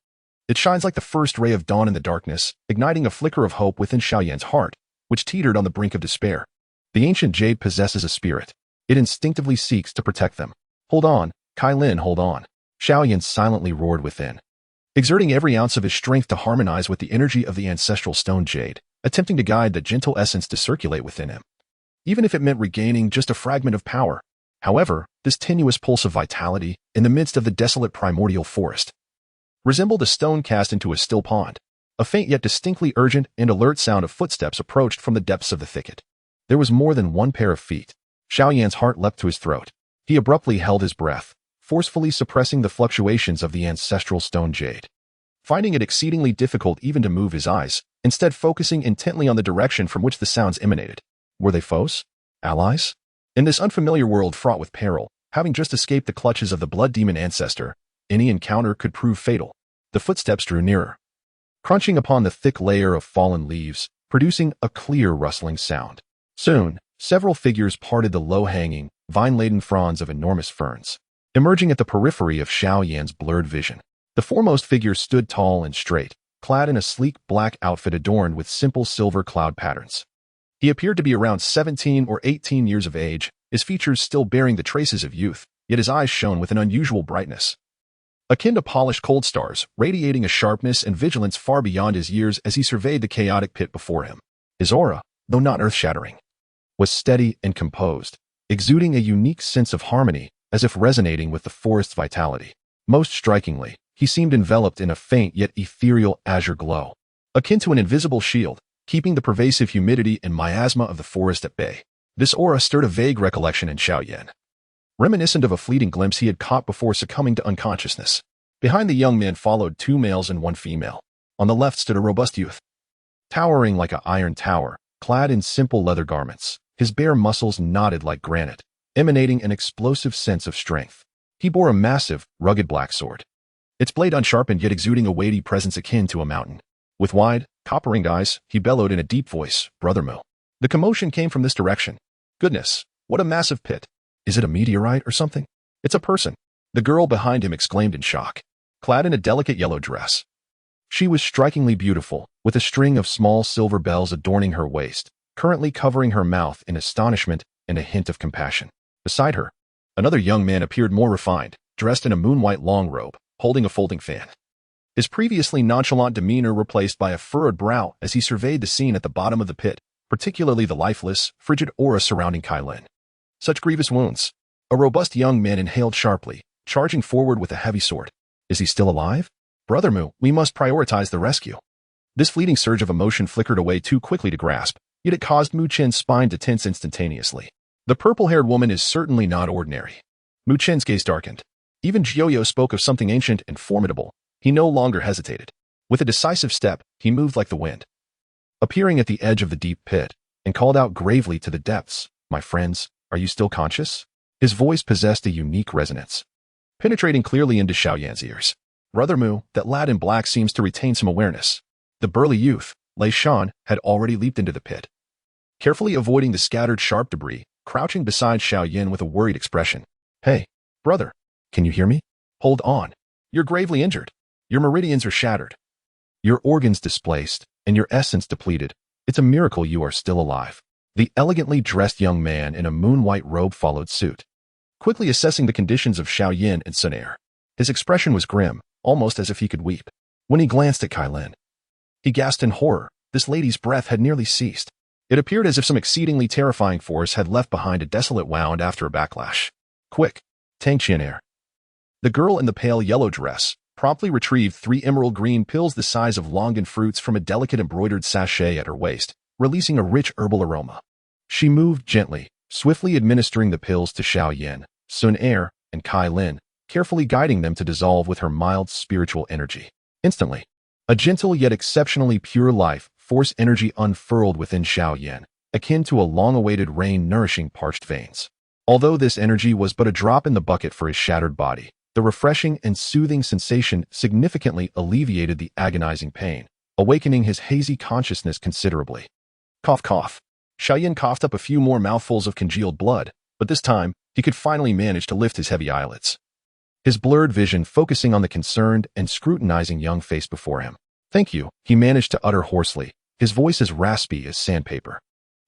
It shines like the first ray of dawn in the darkness, igniting a flicker of hope within Xiao Yan's heart, which teetered on the brink of despair. The ancient jade possesses a spirit. It instinctively seeks to protect them. Hold on, Kai Lin, hold on. Xiao Yan silently roared within, exerting every ounce of his strength to harmonize with the energy of the ancestral stone jade, attempting to guide the gentle essence to circulate within him, even if it meant regaining just a fragment of power. However, this tenuous pulse of vitality, in the midst of the desolate primordial forest, resembled a stone cast into a still pond. A faint yet distinctly urgent and alert sound of footsteps approached from the depths of the thicket. There was more than one pair of feet. Xiao Yan's heart leapt to his throat. He abruptly held his breath, forcefully suppressing the fluctuations of the ancestral stone jade. Finding it exceedingly difficult even to move his eyes, instead focusing intently on the direction from which the sounds emanated. Were they foes? Allies? In this unfamiliar world fraught with peril, having just escaped the clutches of the blood demon ancestor, any encounter could prove fatal. The footsteps drew nearer, crunching upon the thick layer of fallen leaves, producing a clear rustling sound. Soon, several figures parted the low-hanging, vine-laden fronds of enormous ferns, emerging at the periphery of Xiao Yan's blurred vision. The foremost figure stood tall and straight, clad in a sleek black outfit adorned with simple silver cloud patterns. He appeared to be around 17 or 18 years of age, his features still bearing the traces of youth, yet his eyes shone with an unusual brightness, akin to polished cold stars, radiating a sharpness and vigilance far beyond his years as he surveyed the chaotic pit before him. His aura, though not earth-shattering, was steady and composed, exuding a unique sense of harmony, as if resonating with the forest's vitality. Most strikingly, he seemed enveloped in a faint yet ethereal azure glow, akin to an invisible shield, keeping the pervasive humidity and miasma of the forest at bay. This aura stirred a vague recollection in Xiao Yan, reminiscent of a fleeting glimpse he had caught before succumbing to unconsciousness. Behind the young man followed 2 males and 1 female. On the left stood a robust youth, towering like an iron tower, clad in simple leather garments. His bare muscles knotted like granite, emanating an explosive sense of strength. He bore a massive, rugged black sword, its blade unsharpened yet exuding a weighty presence akin to a mountain. With wide, copper-ringed eyes, he bellowed in a deep voice, "Brother Mu." The commotion came from this direction. Goodness, what a massive pit. Is it a meteorite or something? It's a person. The girl behind him exclaimed in shock, clad in a delicate yellow dress. She was strikingly beautiful, with a string of small silver bells adorning her waist, currently covering her mouth in astonishment and a hint of compassion. Beside her, another young man appeared more refined, dressed in a moon-white long robe, holding a folding fan. His previously nonchalant demeanor replaced by a furrowed brow as he surveyed the scene at the bottom of the pit, particularly the lifeless, frigid aura surrounding Kai Lin. Such grievous wounds. A robust young man inhaled sharply, charging forward with a heavy sword. Is he still alive? Brother Mu, we must prioritize the rescue. This fleeting surge of emotion flickered away too quickly to grasp, yet it caused Mu Chen's spine to tense instantaneously. The purple-haired woman is certainly not ordinary. Mu Chen's gaze darkened. Even Jiuyo spoke of something ancient and formidable. He no longer hesitated. With a decisive step, he moved like the wind, appearing at the edge of the deep pit, and called out gravely to the depths, "My friends, are you still conscious?" His voice possessed a unique resonance, penetrating clearly into Xiao Yan's ears. Brother Mu, that lad in black seems to retain some awareness. The burly youth, Lei Shan, had already leaped into the pit, carefully avoiding the scattered sharp debris, crouching beside Xiao Yan with a worried expression. "Hey, brother, can you hear me? Hold on. You're gravely injured. Your meridians are shattered. Your organs displaced, and your essence depleted. It's a miracle you are still alive." The elegantly dressed young man in a moon-white robe followed suit, quickly assessing the conditions of Xiao Yan and Sun Er. His expression was grim, almost as if he could weep. When he glanced at Kai Lin, he gasped in horror. This lady's breath had nearly ceased. It appeared as if some exceedingly terrifying force had left behind a desolate wound after a backlash. Quick, Tang Qianer. The girl in the pale yellow dress promptly retrieved 3 emerald green pills the size of longan fruits from a delicate embroidered sachet at her waist, releasing a rich herbal aroma. She moved gently, swiftly administering the pills to Xiao Yan, Sun Er, and Kai Lin, carefully guiding them to dissolve with her mild spiritual energy. Instantly, a gentle yet exceptionally pure life force energy unfurled within Xiao Yan, akin to a long-awaited rain nourishing parched veins. Although this energy was but a drop in the bucket for his shattered body, the refreshing and soothing sensation significantly alleviated the agonizing pain, awakening his hazy consciousness considerably. Cough, cough. Xiao Yan coughed up a few more mouthfuls of congealed blood, but this time, he could finally manage to lift his heavy eyelids, his blurred vision focusing on the concerned and scrutinizing young face before him. "Thank you," he managed to utter hoarsely, his voice as raspy as sandpaper.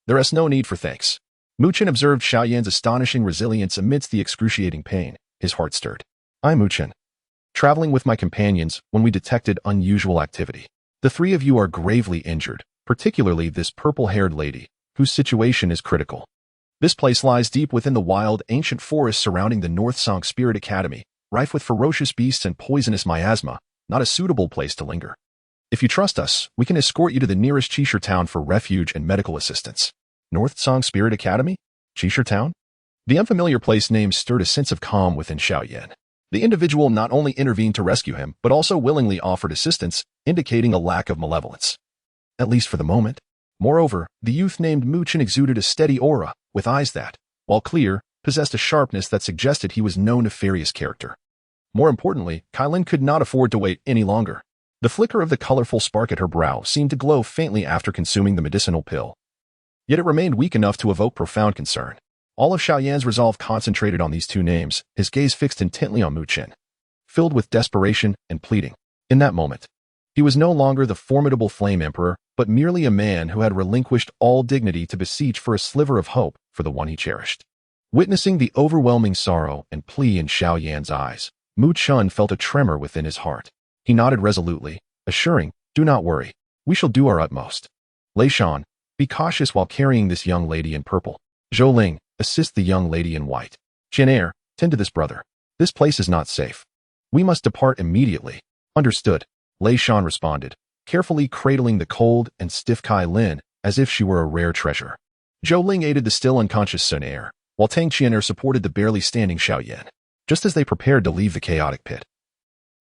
"There is no need for thanks." Mu Chen observed Xiao Yan's astonishing resilience amidst the excruciating pain. His heart stirred. "I'm Mu Chen, traveling with my companions when we detected unusual activity. The 3 of you are gravely injured, particularly this purple-haired lady, whose situation is critical. This place lies deep within the wild, ancient forest surrounding the North Song Spirit Academy, rife with ferocious beasts and poisonous miasma, not a suitable place to linger. If you trust us, we can escort you to the nearest Qishir town for refuge and medical assistance." North Song Spirit Academy? Qishir town? The unfamiliar place name stirred a sense of calm within Xiao Yan. The individual not only intervened to rescue him, but also willingly offered assistance, indicating a lack of malevolence. At least for the moment. Moreover, the youth named Mu Chen exuded a steady aura, with eyes that, while clear, possessed a sharpness that suggested he was no nefarious character. More importantly, Kai Lin could not afford to wait any longer. The flicker of the colorful spark at her brow seemed to glow faintly after consuming the medicinal pill. Yet it remained weak enough to evoke profound concern. All of Xiao Yan's resolve concentrated on these 2 names, his gaze fixed intently on Mu Chen, filled with desperation and pleading. In that moment, he was no longer the formidable Flame Emperor, but merely a man who had relinquished all dignity to beseech for a sliver of hope for the one he cherished. Witnessing the overwhelming sorrow and plea in Xiao Yan's eyes, Mu Chen felt a tremor within his heart. He nodded resolutely, assuring, "Do not worry. We shall do our utmost. Lei Shan, be cautious while carrying this young lady in purple. Zhou Ling, assist the young lady in white. Qianer, tend to this brother. This place is not safe. We must depart immediately." "Understood," Lei Shan responded, carefully cradling the cold and stiff Kai Lin as if she were a rare treasure. Zhou Ling aided the still unconscious Sun Er, while Tang Qianer supported the barely standing Xiao Yan. Just as they prepared to leave the chaotic pit,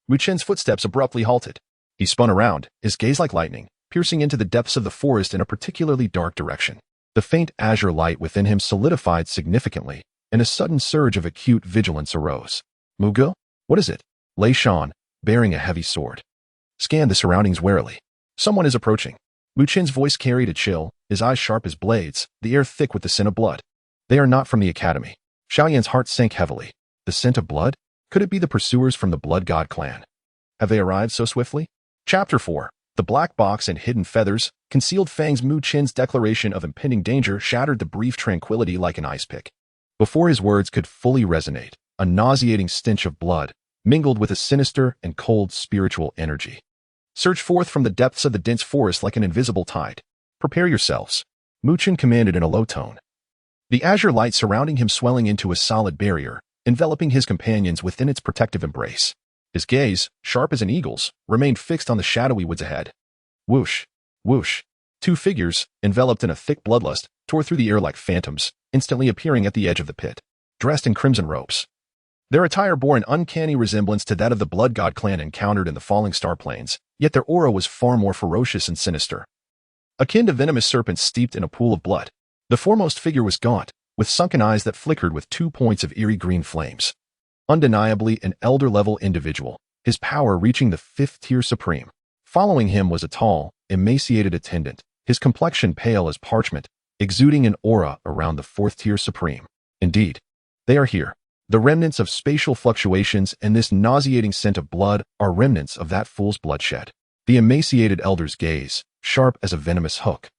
Mu Chen's footsteps abruptly halted. He spun around, his gaze like lightning, piercing into the depths of the forest in a particularly dark direction. The faint azure light within him solidified significantly, and a sudden surge of acute vigilance arose. "Mugu? What is it?" Lei Shan, bearing a heavy sword, scanned the surroundings warily. "Someone is approaching." Mu Chen's voice carried a chill, his eyes sharp as blades, the air thick with the scent of blood. "They are not from the academy." Xiao Yan's heart sank heavily. The scent of blood? Could it be the pursuers from the Blood God clan? Have they arrived so swiftly? Chapter 4. The Black Box and Hidden Feathers. Concealed Fang's Mu Chen's declaration of impending danger shattered the brief tranquility like an ice pick. Before his words could fully resonate, a nauseating stench of blood mingled with a sinister and cold spiritual energy surged forth from the depths of the dense forest like an invisible tide. "Prepare yourselves," Mu Chen commanded in a low tone. the azure light surrounding him swelling into a solid barrier, enveloping his companions within its protective embrace. His gaze, sharp as an eagle's, remained fixed on the shadowy woods ahead. Whoosh, whoosh. Two figures, enveloped in a thick bloodlust, tore through the air like phantoms, instantly appearing at the edge of the pit, dressed in crimson robes. Their attire bore an uncanny resemblance to that of the blood god clan encountered in the falling star plains, yet their aura was far more ferocious and sinister. Akin to venomous serpents steeped in a pool of blood, the foremost figure was gaunt, with sunken eyes that flickered with 2 points of eerie green flames. Undeniably an elder-level individual, his power reaching the 5th tier supreme. Following him was a tall, emaciated attendant, his complexion pale as parchment, exuding an aura around the 4th tier supreme. Indeed, they are here. The remnants of spatial fluctuations and this nauseating scent of blood are remnants of that fool's bloodshed. The emaciated elder's gaze, sharp as a venomous hook,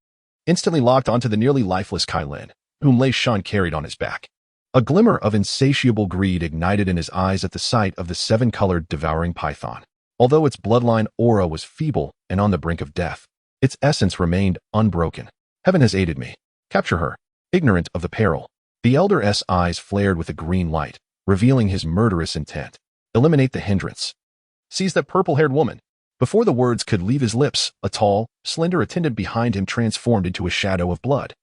instantly locked onto the nearly lifeless Kai Lin, whom Lei Shan carried on his back. A glimmer of insatiable greed ignited in his eyes at the sight of the 7-colored devouring python. Although its bloodline aura was feeble and on the brink of death, its essence remained unbroken. Heaven has aided me. Capture her. Ignorant of the peril, the elder's eyes flared with a green light, revealing his murderous intent. Eliminate the hindrance. Seize that purple-haired woman. Before the words could leave his lips, a tall, slender attendant behind him transformed into a shadow of blood,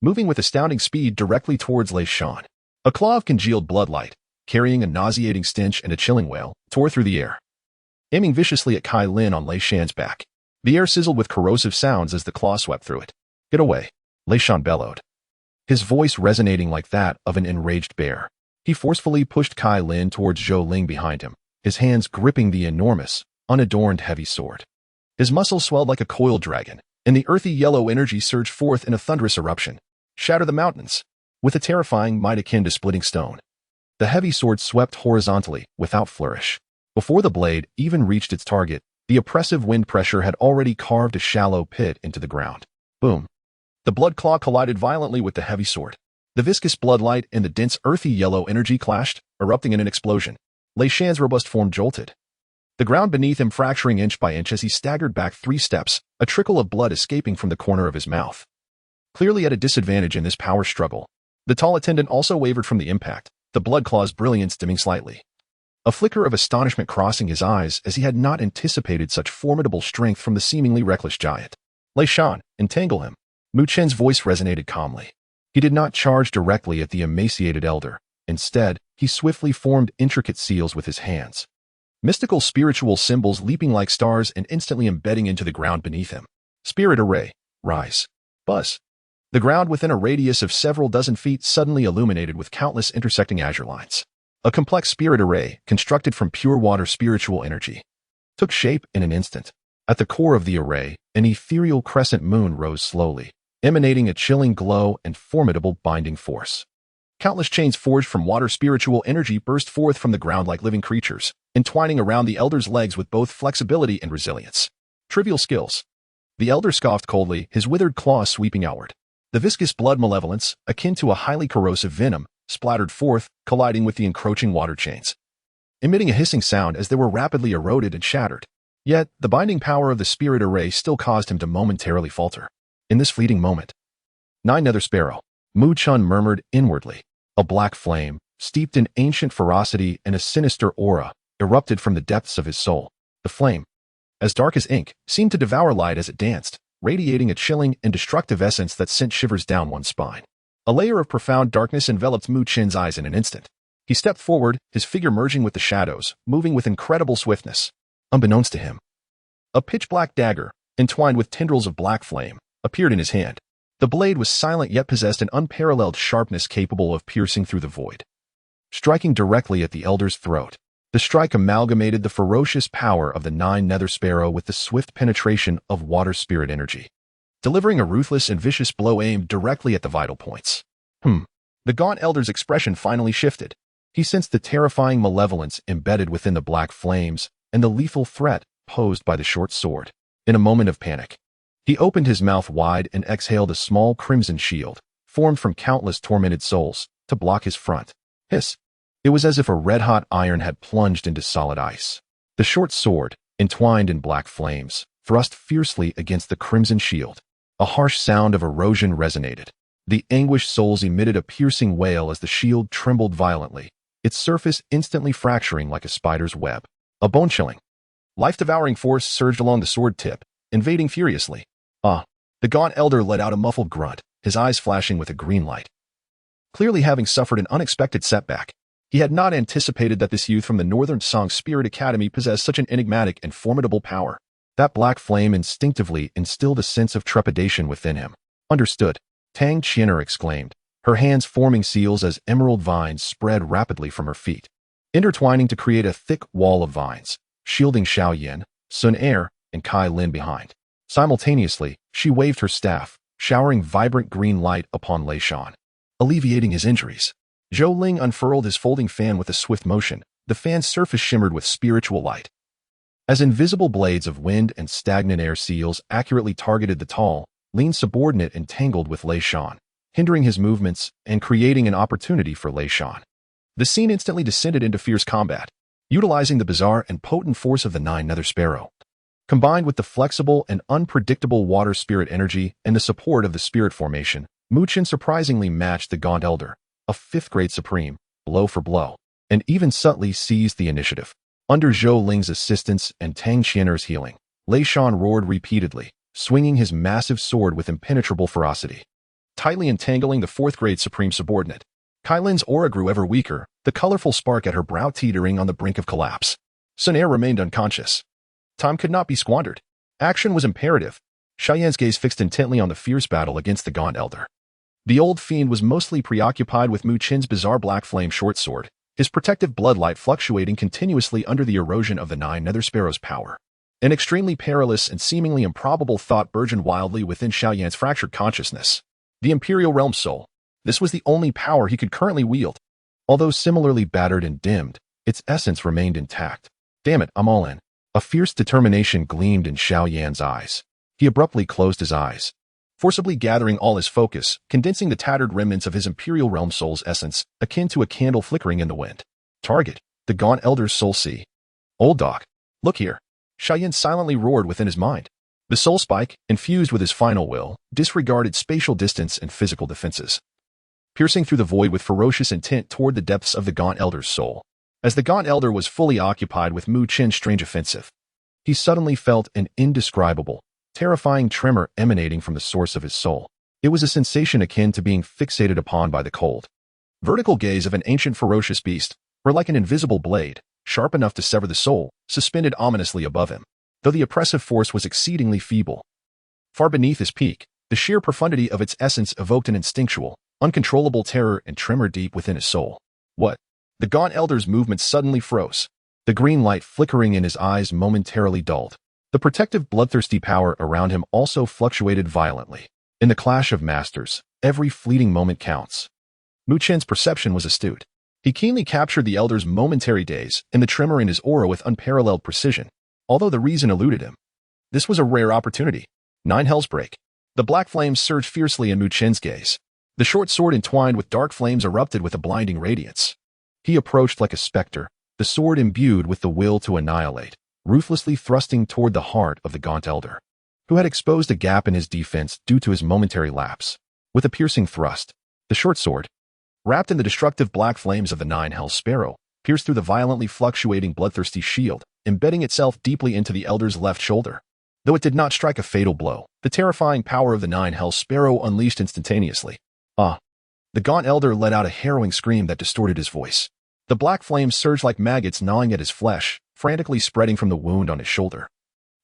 moving with astounding speed directly towards Lei Shan. A claw of congealed bloodlight, carrying a nauseating stench and a chilling wail, tore through the air, aiming viciously at Kai Lin on Lei Shan's back. The air sizzled with corrosive sounds as the claw swept through it. Get away, Lei Shan bellowed, his voice resonating like that of an enraged bear. He forcefully pushed Kai Lin towards Zhou Ling behind him, his hands gripping the enormous, unadorned heavy sword. His muscles swelled like a coiled dragon, and the earthy yellow energy surged forth in a thunderous eruption. Shatter the mountains, with a terrifying might akin to splitting stone. The heavy sword swept horizontally, without flourish. Before the blade even reached its target, the oppressive wind pressure had already carved a shallow pit into the ground. Boom. The blood claw collided violently with the heavy sword. The viscous bloodlight and the dense earthy yellow energy clashed, erupting in an explosion. Lei Shan's robust form jolted, the ground beneath him fracturing inch by inch as he staggered back 3 steps, a trickle of blood escaping from the corner of his mouth. Clearly at a disadvantage in this power struggle, the tall attendant also wavered from the impact, the blood claw's brilliance dimming slightly. A flicker of astonishment crossing his eyes as he had not anticipated such formidable strength from the seemingly reckless giant. Lei Shan, entangle him. Mu Chen's voice resonated calmly. He did not charge directly at the emaciated elder. Instead, he swiftly formed intricate seals with his hands, mystical spiritual symbols leaping like stars and instantly embedding into the ground beneath him. Spirit array, rise. Buzz. The ground within a radius of several dozen feet suddenly illuminated with countless intersecting azure lines. A complex spirit array, constructed from pure water spiritual energy, took shape in an instant. At the core of the array, an ethereal crescent moon rose slowly, emanating a chilling glow and formidable binding force. Countless chains forged from water spiritual energy burst forth from the ground like living creatures, entwining around the elder's legs with both flexibility and resilience. Trivial skills. The elder scoffed coldly, his withered claws sweeping outward. The viscous blood malevolence, akin to a highly corrosive venom, splattered forth, colliding with the encroaching water chains, emitting a hissing sound as they were rapidly eroded and shattered. Yet, the binding power of the spirit array still caused him to momentarily falter. In this fleeting moment, 9 Nether Sparrow, Mu Chun murmured inwardly. A black flame, steeped in ancient ferocity and a sinister aura, erupted from the depths of his soul. The flame, as dark as ink, seemed to devour light as it danced, radiating a chilling and destructive essence that sent shivers down one's spine. A layer of profound darkness enveloped Mu Chen's eyes in an instant. He stepped forward, his figure merging with the shadows, moving with incredible swiftness. Unbeknownst to him, a pitch-black dagger, entwined with tendrils of black flame, appeared in his hand. The blade was silent yet possessed an unparalleled sharpness capable of piercing through the void, striking directly at the elder's throat. The strike amalgamated the ferocious power of the 9 Nether Sparrow with the swift penetration of water spirit energy, delivering a ruthless and vicious blow aimed directly at the vital points. The gaunt elder's expression finally shifted. He sensed the terrifying malevolence embedded within the black flames and the lethal threat posed by the short sword. In a moment of panic, he opened his mouth wide and exhaled a small crimson shield, formed from countless tormented souls, to block his front. Hiss! It was as if a red-hot iron had plunged into solid ice. The short sword, entwined in black flames, thrust fiercely against the crimson shield. A harsh sound of erosion resonated, The anguished souls emitted a piercing wail as the shield trembled violently, its surface instantly fracturing like a spider's web. A bone-chilling, life-devouring force surged along the sword tip, invading furiously. The gaunt elder let out a muffled grunt, his eyes flashing with a green light. Clearly having suffered an unexpected setback, he had not anticipated that this youth from the Northern Song Spirit Academy possessed such an enigmatic and formidable power. That black flame instinctively instilled a sense of trepidation within him. Understood, Tang Qian'er exclaimed, her hands forming seals as emerald vines spread rapidly from her feet, intertwining to create a thick wall of vines, shielding Xiao Yan, Sun Er, and Kai Lin behind. Simultaneously, she waved her staff, showering vibrant green light upon Lei Shan, alleviating his injuries. Zhou Ling unfurled his folding fan with a swift motion. The fan's surface shimmered with spiritual light. As invisible blades of wind and stagnant air seals accurately targeted the tall, lean subordinate entangled with Lei Shan, hindering his movements and creating an opportunity for Lei Shan. The scene instantly descended into fierce combat, utilizing the bizarre and potent force of the Nine Nether Sparrow, combined with the flexible and unpredictable water spirit energy and the support of the spirit formation. Mu Chen surprisingly matched the Gaunt Elder, a 5th grade supreme, blow for blow, and even subtly seized the initiative. Under Zhou Ling's assistance and Tang Qian'er's healing, Lei Shan roared repeatedly, swinging his massive sword with impenetrable ferocity, tightly entangling the 4th grade supreme subordinate. Kai Lin's aura grew ever weaker, the colorful spark at her brow teetering on the brink of collapse. Sun Er remained unconscious. Time could not be squandered. Action was imperative. Xiao Yan's gaze fixed intently on the fierce battle against the Gaunt Elder. The old fiend was mostly preoccupied with Mu Chen's bizarre black flame short sword, his protective bloodlight fluctuating continuously under the erosion of the Nine Nether Sparrow's power. An extremely perilous and seemingly improbable thought burgeoned wildly within Xiao Yan's fractured consciousness. The Imperial Realm Soul. This was the only power he could currently wield. Although similarly battered and dimmed, its essence remained intact. Damn it, I'm all in. A fierce determination gleamed in Xiao Yan's eyes. He abruptly closed his eyes, forcibly gathering all his focus, condensing the tattered remnants of his Imperial Realm Soul's essence, akin to a candle flickering in the wind. Target, the Gaunt Elder's Soul Sea. Old dog, look here. Xiao Yan silently roared within his mind. The Soul Spike, infused with his final will, disregarded spatial distance and physical defenses, piercing through the void with ferocious intent toward the depths of the Gaunt Elder's soul. As the Gaunt Elder was fully occupied with Mu Chen's strange offensive, he suddenly felt an indescribable, terrifying tremor emanating from the source of his soul. It was a sensation akin to being fixated upon by the cold, vertical gaze of an ancient ferocious beast, or like an invisible blade, sharp enough to sever the soul, suspended ominously above him, though the oppressive force was exceedingly feeble. Far beneath his peak, the sheer profundity of its essence evoked an instinctual, uncontrollable terror and tremor deep within his soul. What? The Gaunt Elder's movements suddenly froze, the green light flickering in his eyes momentarily dulled. The protective bloodthirsty power around him also fluctuated violently. In the clash of masters, every fleeting moment counts. Mu Chen's perception was astute. He keenly captured the Elder's momentary daze and the tremor in his aura with unparalleled precision, although the reason eluded him. This was a rare opportunity. 9 hells break. The black flames surged fiercely in Mu Chen's gaze. The short sword entwined with dark flames erupted with a blinding radiance. He approached like a specter, the sword imbued with the will to annihilate, ruthlessly thrusting toward the heart of the Gaunt Elder, who had exposed a gap in his defense due to his momentary lapse. With a piercing thrust, the short sword, wrapped in the destructive black flames of the 9 Hell Sparrow, pierced through the violently fluctuating bloodthirsty shield, embedding itself deeply into the Elder's left shoulder. Though it did not strike a fatal blow, the terrifying power of the 9 Hell Sparrow unleashed instantaneously. The Gaunt Elder let out a harrowing scream that distorted his voice. The black flames surged like maggots gnawing at his flesh, frantically spreading from the wound on his shoulder.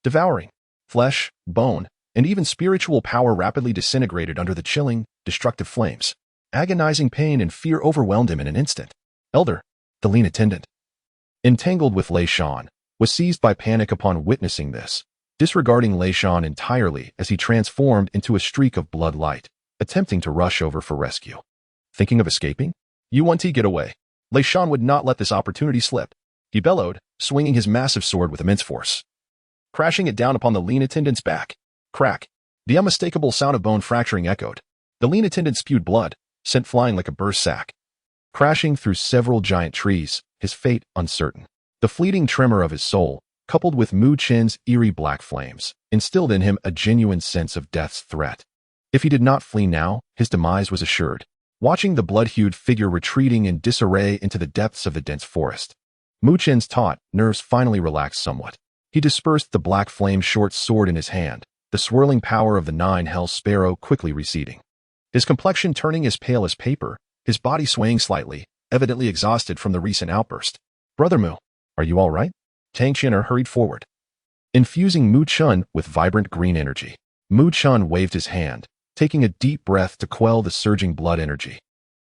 Devouring. Flesh, bone, and even spiritual power rapidly disintegrated under the chilling, destructive flames. Agonizing pain and fear overwhelmed him in an instant. Elder, the lean attendant, entangled with Lei Shan, was seized by panic upon witnessing this, disregarding Lei Shan entirely as he transformed into a streak of blood light, attempting to rush over for rescue. Thinking of escaping? Yuan-Ti, get away. Lei Shan would not let this opportunity slip. He bellowed, swinging his massive sword with immense force, crashing it down upon the lean attendant's back. Crack. The unmistakable sound of bone fracturing echoed. The lean attendant spewed blood, sent flying like a burst sack, crashing through several giant trees, his fate uncertain. The fleeting tremor of his soul, coupled with Mu Chen's eerie black flames, instilled in him a genuine sense of death's threat. If he did not flee now, his demise was assured. Watching the blood-hued figure retreating in disarray into the depths of the dense forest, Mu Chen's taut nerves finally relaxed somewhat. He dispersed the black flame short sword in his hand, the swirling power of the nine hell sparrow quickly receding. His complexion turning as pale as paper, his body swaying slightly, evidently exhausted from the recent outburst. "Brother Mu, are you all right?" Tang Qian'er hurried forward, infusing Mu Chun with vibrant green energy. Mu Chun waved his hand, taking a deep breath to quell the surging blood energy.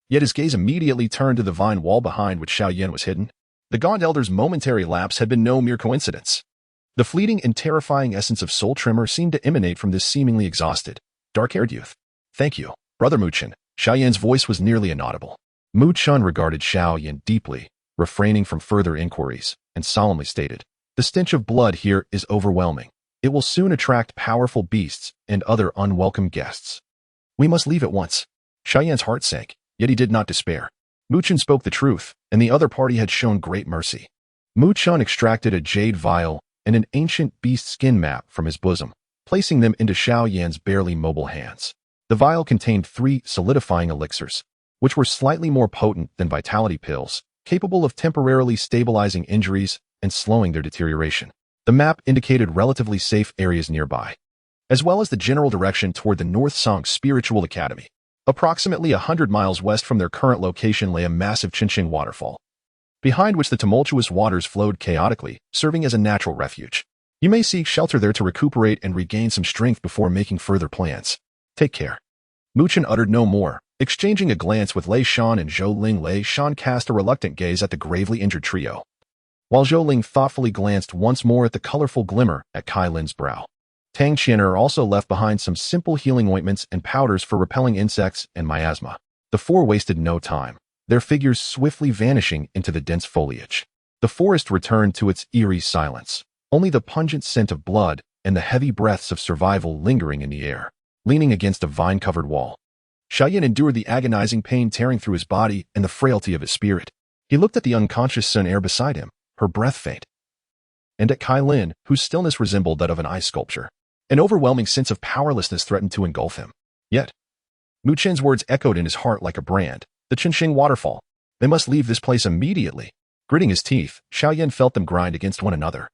Yet his gaze immediately turned to the vine wall behind which Xiao Yan was hidden. The Gaunt Elder's momentary lapse had been no mere coincidence. The fleeting and terrifying essence of soul tremor seemed to emanate from this seemingly exhausted, dark-haired youth. "Thank you, Brother Mu Chun." Xiao Yan's voice was nearly inaudible. Mu Chun regarded Xiao Yan deeply, refraining from further inquiries, and solemnly stated, "The stench of blood here is overwhelming. It will soon attract powerful beasts and other unwelcome guests. We must leave at once." Xiao Yan's heart sank, yet he did not despair. Mu Chun spoke the truth, and the other party had shown great mercy. Mu Chun extracted a jade vial and an ancient beast skin map from his bosom, placing them into Xiao Yan's barely mobile hands. The vial contained 3 solidifying elixirs, which were slightly more potent than vitality pills, capable of temporarily stabilizing injuries and slowing their deterioration. The map indicated relatively safe areas nearby, as well as the general direction toward the North Song Spiritual Academy. Approximately 100 miles west from their current location lay a massive Qinqing waterfall, behind which the tumultuous waters flowed chaotically, serving as a natural refuge. You may seek shelter there to recuperate and regain some strength before making further plans. Take care. Mu Chun uttered no more. Exchanging a glance with Lei Shan and Zhou Ling, Lei Shan cast a reluctant gaze at the gravely injured trio, while Zhou Ling thoughtfully glanced once more at the colorful glimmer at Kai Lin's brow. Tang Qian'er also left behind some simple healing ointments and powders for repelling insects and miasma. The 4 wasted no time, their figures swiftly vanishing into the dense foliage. The forest returned to its eerie silence, only the pungent scent of blood and the heavy breaths of survival lingering in the air. Leaning against a vine-covered wall, Xiao Yan endured the agonizing pain tearing through his body and the frailty of his spirit. He looked at the unconscious Sun Air beside him, her breath faint, and at Kai Lin, whose stillness resembled that of an ice sculpture. An overwhelming sense of powerlessness threatened to engulf him. Yet, Mu Chen's words echoed in his heart like a brand. The Qinqing waterfall. They must leave this place immediately. Gritting his teeth, Xiao Yan felt them grind against one another.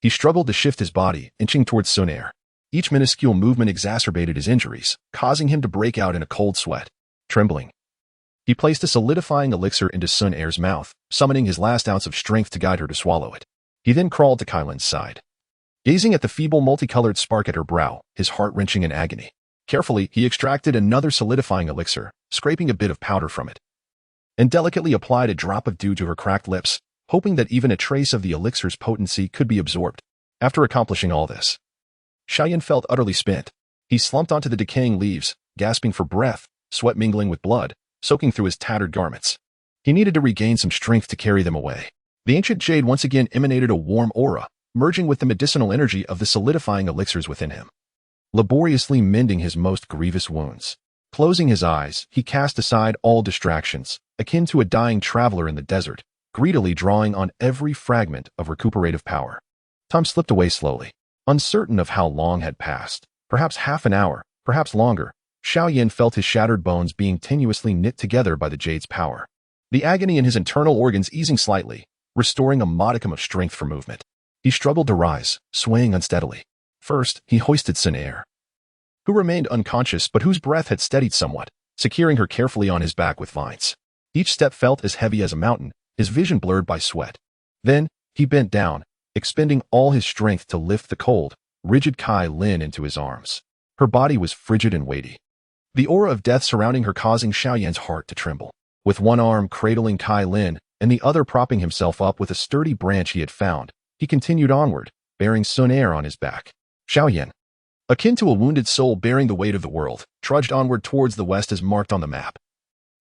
He struggled to shift his body, inching towards Sun Air. Each minuscule movement exacerbated his injuries, causing him to break out in a cold sweat. Trembling, he placed a solidifying elixir into Sun Air's mouth, summoning his last ounce of strength to guide her to swallow it. He then crawled to Kai Lin's side, gazing at the feeble multicolored spark at her brow, his heart wrenching in agony. Carefully, he extracted another solidifying elixir, scraping a bit of powder from it, and delicately applied a drop of dew to her cracked lips, hoping that even a trace of the elixir's potency could be absorbed. After accomplishing all this, Xiao Yan felt utterly spent. He slumped onto the decaying leaves, gasping for breath, sweat mingling with blood, soaking through his tattered garments. He needed to regain some strength to carry them away. The ancient jade once again emanated a warm aura, merging with the medicinal energy of the solidifying elixirs within him, laboriously mending his most grievous wounds. Closing his eyes, he cast aside all distractions, akin to a dying traveler in the desert, greedily drawing on every fragment of recuperative power. Time slipped away slowly. Uncertain of how long had passed, perhaps half an hour, perhaps longer, Xiao Yan felt his shattered bones being tenuously knit together by the jade's power. The agony in his internal organs easing slightly, restoring a modicum of strength for movement. He struggled to rise, swaying unsteadily. First, he hoisted Sun Air, who remained unconscious but whose breath had steadied somewhat, securing her carefully on his back with vines. Each step felt as heavy as a mountain, his vision blurred by sweat. Then, he bent down, expending all his strength to lift the cold, rigid Kai Lin into his arms. Her body was frigid and weighty, the aura of death surrounding her causing Xiao Yan's heart to tremble. With one arm cradling Kai Lin and the other propping himself up with a sturdy branch he had found, he continued onward, bearing Sun Air on his back. Xiao Yan, akin to a wounded soul bearing the weight of the world, trudged onward towards the west as marked on the map,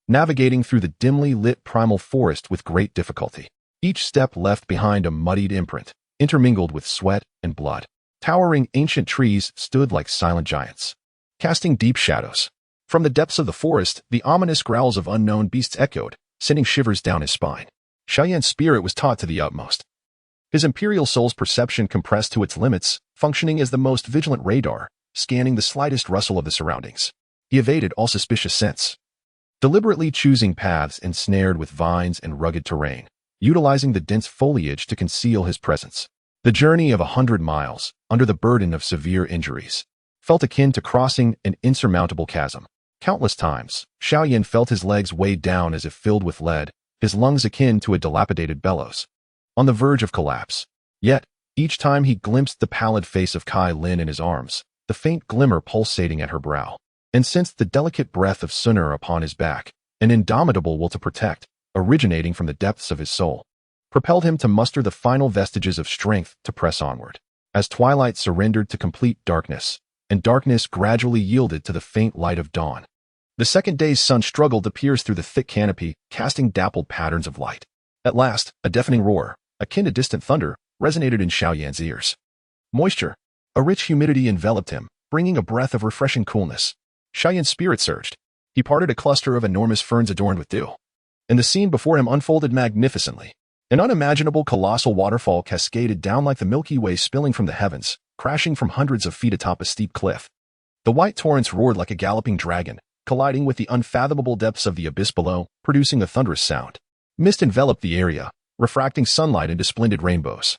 navigating through the dimly lit primal forest with great difficulty. Each step left behind a muddied imprint, intermingled with sweat and blood. Towering ancient trees stood like silent giants, casting deep shadows. From the depths of the forest, the ominous growls of unknown beasts echoed, sending shivers down his spine. Xiao Yan's spirit was taut to the utmost. His imperial soul's perception compressed to its limits, functioning as the most vigilant radar, scanning the slightest rustle of the surroundings. He evaded all suspicious scents, deliberately choosing paths ensnared with vines and rugged terrain, utilizing the dense foliage to conceal his presence. The journey of 100 miles, under the burden of severe injuries, felt akin to crossing an insurmountable chasm. Countless times, Xiao Yan felt his legs weighed down as if filled with lead, his lungs akin to a dilapidated bellows, on the verge of collapse. Yet, each time he glimpsed the pallid face of Kai Lin in his arms, the faint glimmer pulsating at her brow, and sensed the delicate breath of Sun'er upon his back, an indomitable will to protect, originating from the depths of his soul, propelled him to muster the final vestiges of strength to press onward. As twilight surrendered to complete darkness, and darkness gradually yielded to the faint light of dawn, the second day's sun struggled to pierce through the thick canopy, casting dappled patterns of light. At last, a deafening roar, akin to distant thunder, resonated in Xiao Yan's ears. Moisture, a rich humidity enveloped him, bringing a breath of refreshing coolness. Xiao Yan's spirit surged. He parted a cluster of enormous ferns adorned with dew, and the scene before him unfolded magnificently. An unimaginable colossal waterfall cascaded down like the Milky Way spilling from the heavens, crashing from hundreds of feet atop a steep cliff. The white torrents roared like a galloping dragon, colliding with the unfathomable depths of the abyss below, producing a thunderous sound. Mist enveloped the area, refracting sunlight into splendid rainbows.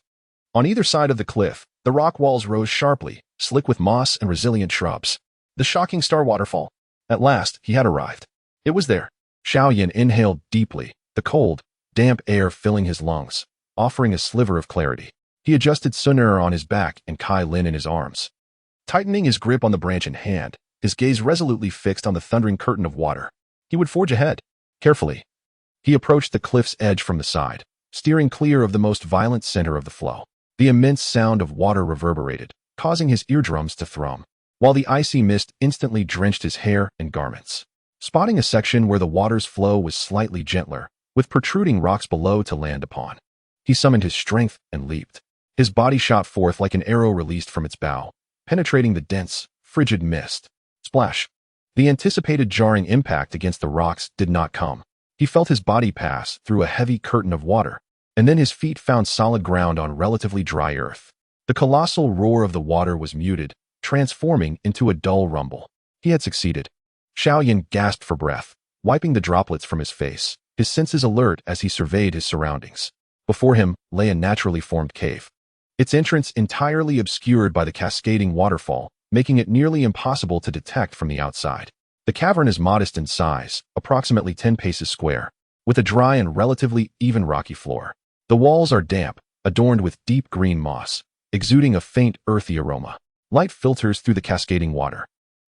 On either side of the cliff, the rock walls rose sharply, slick with moss and resilient shrubs. The shocking star waterfall. At last, he had arrived. It was there. Xiao Yan inhaled deeply, the cold, damp air filling his lungs, offering a sliver of clarity. He adjusted Sun'er on his back and Kai Lin in his arms. Tightening his grip on the branch in hand, his gaze resolutely fixed on the thundering curtain of water. He would forge ahead. Carefully, he approached the cliff's edge from the side, steering clear of the most violent center of the flow. The immense sound of water reverberated, causing his eardrums to thrum, while the icy mist instantly drenched his hair and garments. Spotting a section where the water's flow was slightly gentler, with protruding rocks below to land upon, he summoned his strength and leaped. His body shot forth like an arrow released from its bow, penetrating the dense, frigid mist. Splash! The anticipated jarring impact against the rocks did not come. He felt his body pass through a heavy curtain of water, and then his feet found solid ground on relatively dry earth. The colossal roar of the water was muted, transforming into a dull rumble. He had succeeded. Xiao Yan gasped for breath, wiping the droplets from his face, his senses alert as he surveyed his surroundings. Before him lay a naturally formed cave, its entrance entirely obscured by the cascading waterfall, making it nearly impossible to detect from the outside. The cavern is modest in size, approximately 10 paces square, with a dry and relatively even rocky floor. The walls are damp, adorned with deep green moss, exuding a faint earthy aroma. Light filters through the cascading water,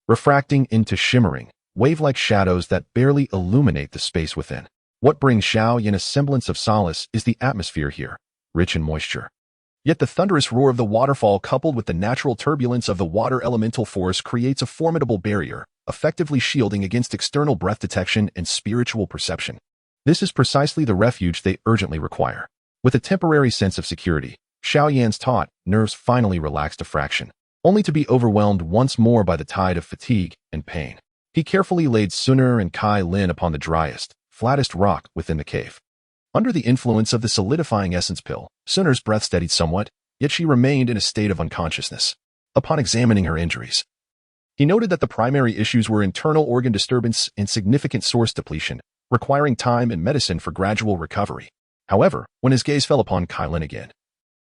refracting into shimmering, wave-like shadows that barely illuminate the space within. What brings Xiao Yan a semblance of solace is the atmosphere here, rich in moisture. Yet the thunderous roar of the waterfall coupled with the natural turbulence of the water elemental force creates a formidable barrier, effectively shielding against external breath detection and spiritual perception. This is precisely the refuge they urgently require. With a temporary sense of security, Xiao Yan's taut nerves finally relaxed a fraction, only to be overwhelmed once more by the tide of fatigue and pain. He carefully laid Sun'er and Kai Lin upon the driest, flattest rock within the cave. Under the influence of the solidifying essence pill, Sun'er's breath steadied somewhat, yet she remained in a state of unconsciousness. Upon examining her injuries, he noted that the primary issues were internal organ disturbance and significant source depletion, requiring time and medicine for gradual recovery. However, when his gaze fell upon Kai Lin again,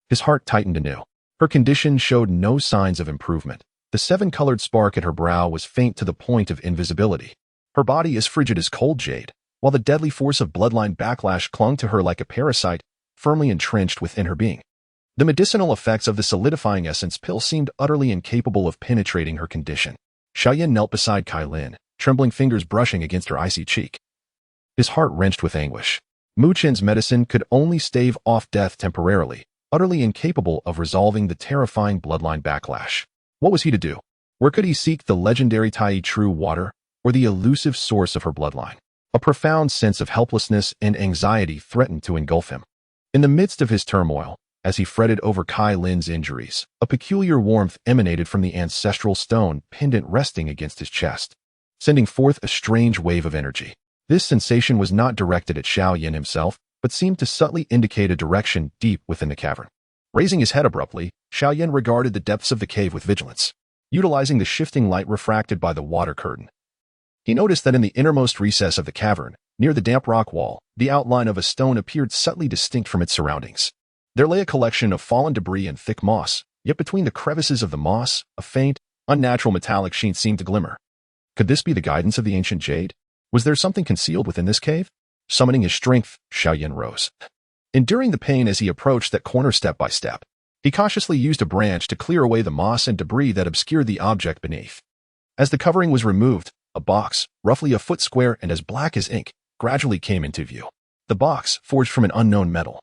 his heart tightened anew. Her condition showed no signs of improvement. The seven-colored spark at her brow was faint to the point of invisibility. Her body as frigid as cold jade, while the deadly force of bloodline backlash clung to her like a parasite, firmly entrenched within her being. The medicinal effects of the solidifying essence pill seemed utterly incapable of penetrating her condition. Xiao Yan knelt beside Kai Lin, trembling fingers brushing against her icy cheek. His heart wrenched with anguish. Mu Chen's medicine could only stave off death temporarily, utterly incapable of resolving the terrifying bloodline backlash. What was he to do? Where could he seek the legendary Tai True water, or the elusive source of her bloodline? A profound sense of helplessness and anxiety threatened to engulf him. In the midst of his turmoil, as he fretted over Kai Lin's injuries, a peculiar warmth emanated from the ancestral stone pendant resting against his chest, sending forth a strange wave of energy. This sensation was not directed at Xiao Yan himself, but seemed to subtly indicate a direction deep within the cavern. Raising his head abruptly, Xiao Yan regarded the depths of the cave with vigilance. Utilizing the shifting light refracted by the water curtain, He noticed that in the innermost recess of the cavern, near the damp rock wall, the outline of a stone appeared subtly distinct from its surroundings. There lay a collection of fallen debris and thick moss, yet between the crevices of the moss, a faint, unnatural metallic sheen seemed to glimmer. Could this be the guidance of the ancient jade? Was there something concealed within this cave? Summoning his strength, Xiao Yan rose. Enduring the pain as he approached that corner step by step, he cautiously used a branch to clear away the moss and debris that obscured the object beneath. As the covering was removed, a box, roughly a foot square and as black as ink, gradually came into view. The box, forged from an unknown metal,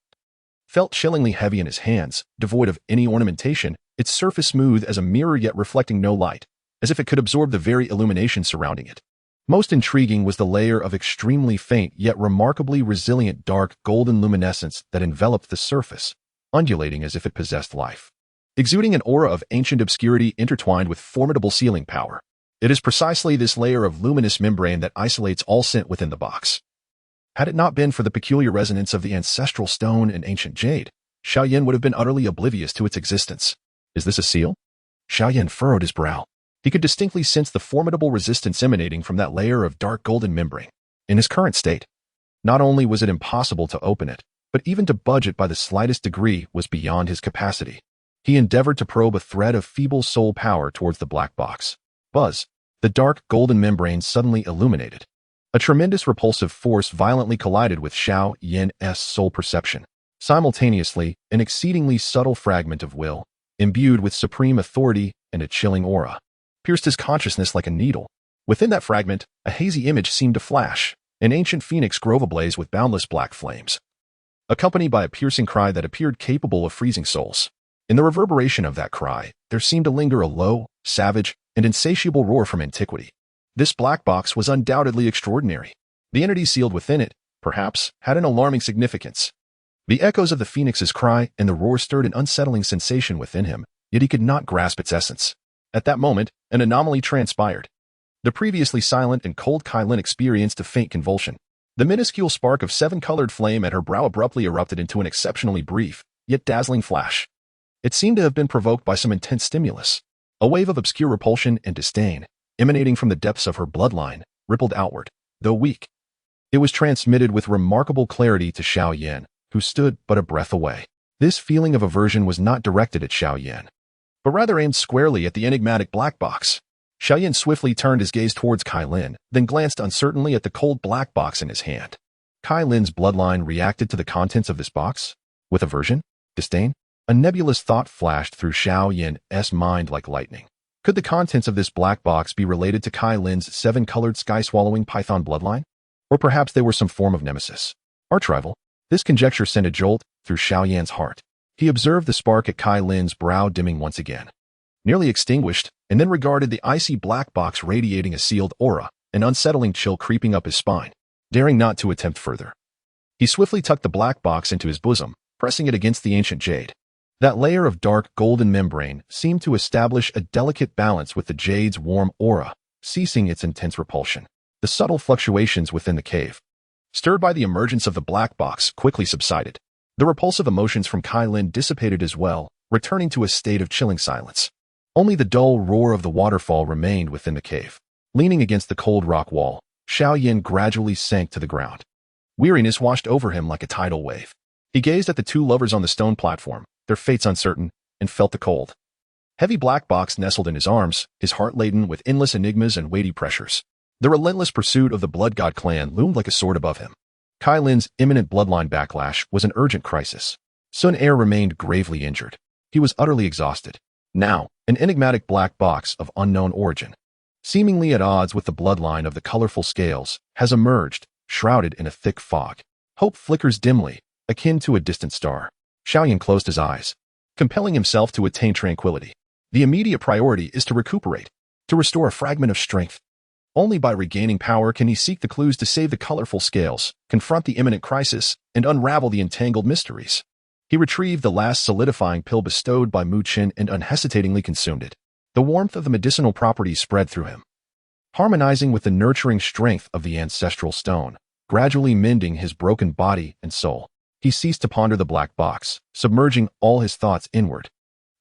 felt chillingly heavy in his hands, devoid of any ornamentation, its surface smooth as a mirror yet reflecting no light, as if it could absorb the very illumination surrounding it. Most intriguing was the layer of extremely faint yet remarkably resilient dark golden luminescence that enveloped the surface, undulating as if it possessed life, exuding an aura of ancient obscurity intertwined with formidable sealing power. It is precisely this layer of luminous membrane that isolates all scent within the box. Had it not been for the peculiar resonance of the ancestral stone and ancient jade, Xiao Yan would have been utterly oblivious to its existence. Is this a seal? Xiao Yan furrowed his brow. He could distinctly sense the formidable resistance emanating from that layer of dark golden membrane. In his current state, not only was it impossible to open it, but even to budge it by the slightest degree was beyond his capacity. He endeavored to probe a thread of feeble soul power towards the black box. Buzz! The dark golden membrane suddenly illuminated. A tremendous repulsive force violently collided with Xiao Yan's soul perception. Simultaneously, an exceedingly subtle fragment of will, imbued with supreme authority and a chilling aura, pierced his consciousness like a needle. Within that fragment, a hazy image seemed to flash, an ancient phoenix grove ablaze with boundless black flames, accompanied by a piercing cry that appeared capable of freezing souls. In the reverberation of that cry, there seemed to linger a low, savage, and insatiable roar from antiquity. This black box was undoubtedly extraordinary. The entity sealed within it, perhaps, had an alarming significance. The echoes of the phoenix's cry and the roar stirred an unsettling sensation within him, yet he could not grasp its essence. At that moment, an anomaly transpired. The previously silent and cold Kailin experienced a faint convulsion. The minuscule spark of seven-colored flame at her brow abruptly erupted into an exceptionally brief, yet dazzling flash. It seemed to have been provoked by some intense stimulus. A wave of obscure repulsion and disdain, emanating from the depths of her bloodline, rippled outward, though weak. It was transmitted with remarkable clarity to Xiao Yan, who stood but a breath away. This feeling of aversion was not directed at Xiao Yan, but rather aimed squarely at the enigmatic black box. Xiao Yan swiftly turned his gaze towards Kailin, then glanced uncertainly at the cold black box in his hand. Kailin's bloodline reacted to the contents of this box? With aversion? Disdain? A nebulous thought flashed through Xiao Yan's mind like lightning. Could the contents of this black box be related to Kailin's seven-colored sky-swallowing python bloodline? Or perhaps they were some form of nemesis? Arch-rival? This conjecture sent a jolt through Xiao Yan's heart. He observed the spark at Kailin's brow dimming once again, nearly extinguished, and then regarded the icy black box radiating a sealed aura, an unsettling chill creeping up his spine. Daring not to attempt further, he swiftly tucked the black box into his bosom, pressing it against the ancient jade. That layer of dark golden membrane seemed to establish a delicate balance with the jade's warm aura, ceasing its intense repulsion. The subtle fluctuations within the cave, stirred by the emergence of the black box, quickly subsided. The repulsive emotions from Kailin dissipated as well, returning to a state of chilling silence. Only the dull roar of the waterfall remained within the cave. Leaning against the cold rock wall, Xiao Yan gradually sank to the ground. Weariness washed over him like a tidal wave. He gazed at the two lovers on the stone platform, their fates uncertain, and felt the cold, heavy black box nestled in his arms, his heart laden with endless enigmas and weighty pressures. The relentless pursuit of the Blood God clan loomed like a sword above him. Kailin's imminent bloodline backlash was an urgent crisis. Sun Air remained gravely injured. He was utterly exhausted. Now, an enigmatic black box of unknown origin, seemingly at odds with the bloodline of the colorful scales, has emerged, shrouded in a thick fog. Hope flickers dimly, akin to a distant star. Xiao Yan closed his eyes, compelling himself to attain tranquility. The immediate priority is to recuperate, to restore a fragment of strength. Only by regaining power can he seek the clues to save the colorful scales, confront the imminent crisis, and unravel the entangled mysteries. He retrieved the last solidifying pill bestowed by Mu Qin and unhesitatingly consumed it. The warmth of the medicinal properties spread through him, harmonizing with the nurturing strength of the ancestral stone, gradually mending his broken body and soul. He ceased to ponder the black box, submerging all his thoughts inward,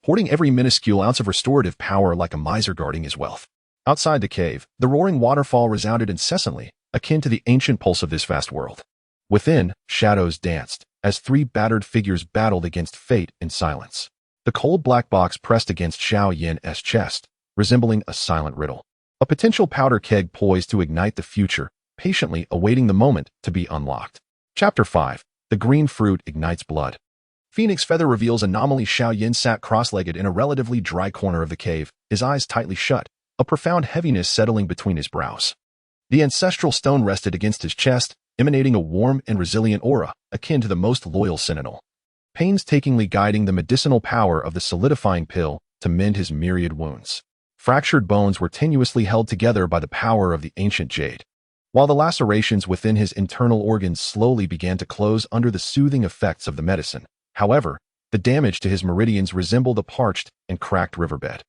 hoarding every minuscule ounce of restorative power like a miser guarding his wealth. Outside the cave, the roaring waterfall resounded incessantly, akin to the ancient pulse of this vast world. Within, shadows danced, as three battered figures battled against fate in silence. The cold black box pressed against Xiao Yan's chest, resembling a silent riddle. A potential powder keg poised to ignite the future, patiently awaiting the moment to be unlocked. Chapter 5. The Green Fruit Ignites Blood. Phoenix Feather reveals anomaly. Xiao Yan sat cross-legged in a relatively dry corner of the cave, his eyes tightly shut, a profound heaviness settling between his brows. The ancestral stone rested against his chest, emanating a warm and resilient aura, akin to the most loyal sentinel, painstakingly guiding the medicinal power of the solidifying pill to mend his myriad wounds. Fractured bones were tenuously held together by the power of the ancient jade, while the lacerations within his internal organs slowly began to close under the soothing effects of the medicine. However, the damage to his meridians resembled a parched and cracked riverbed,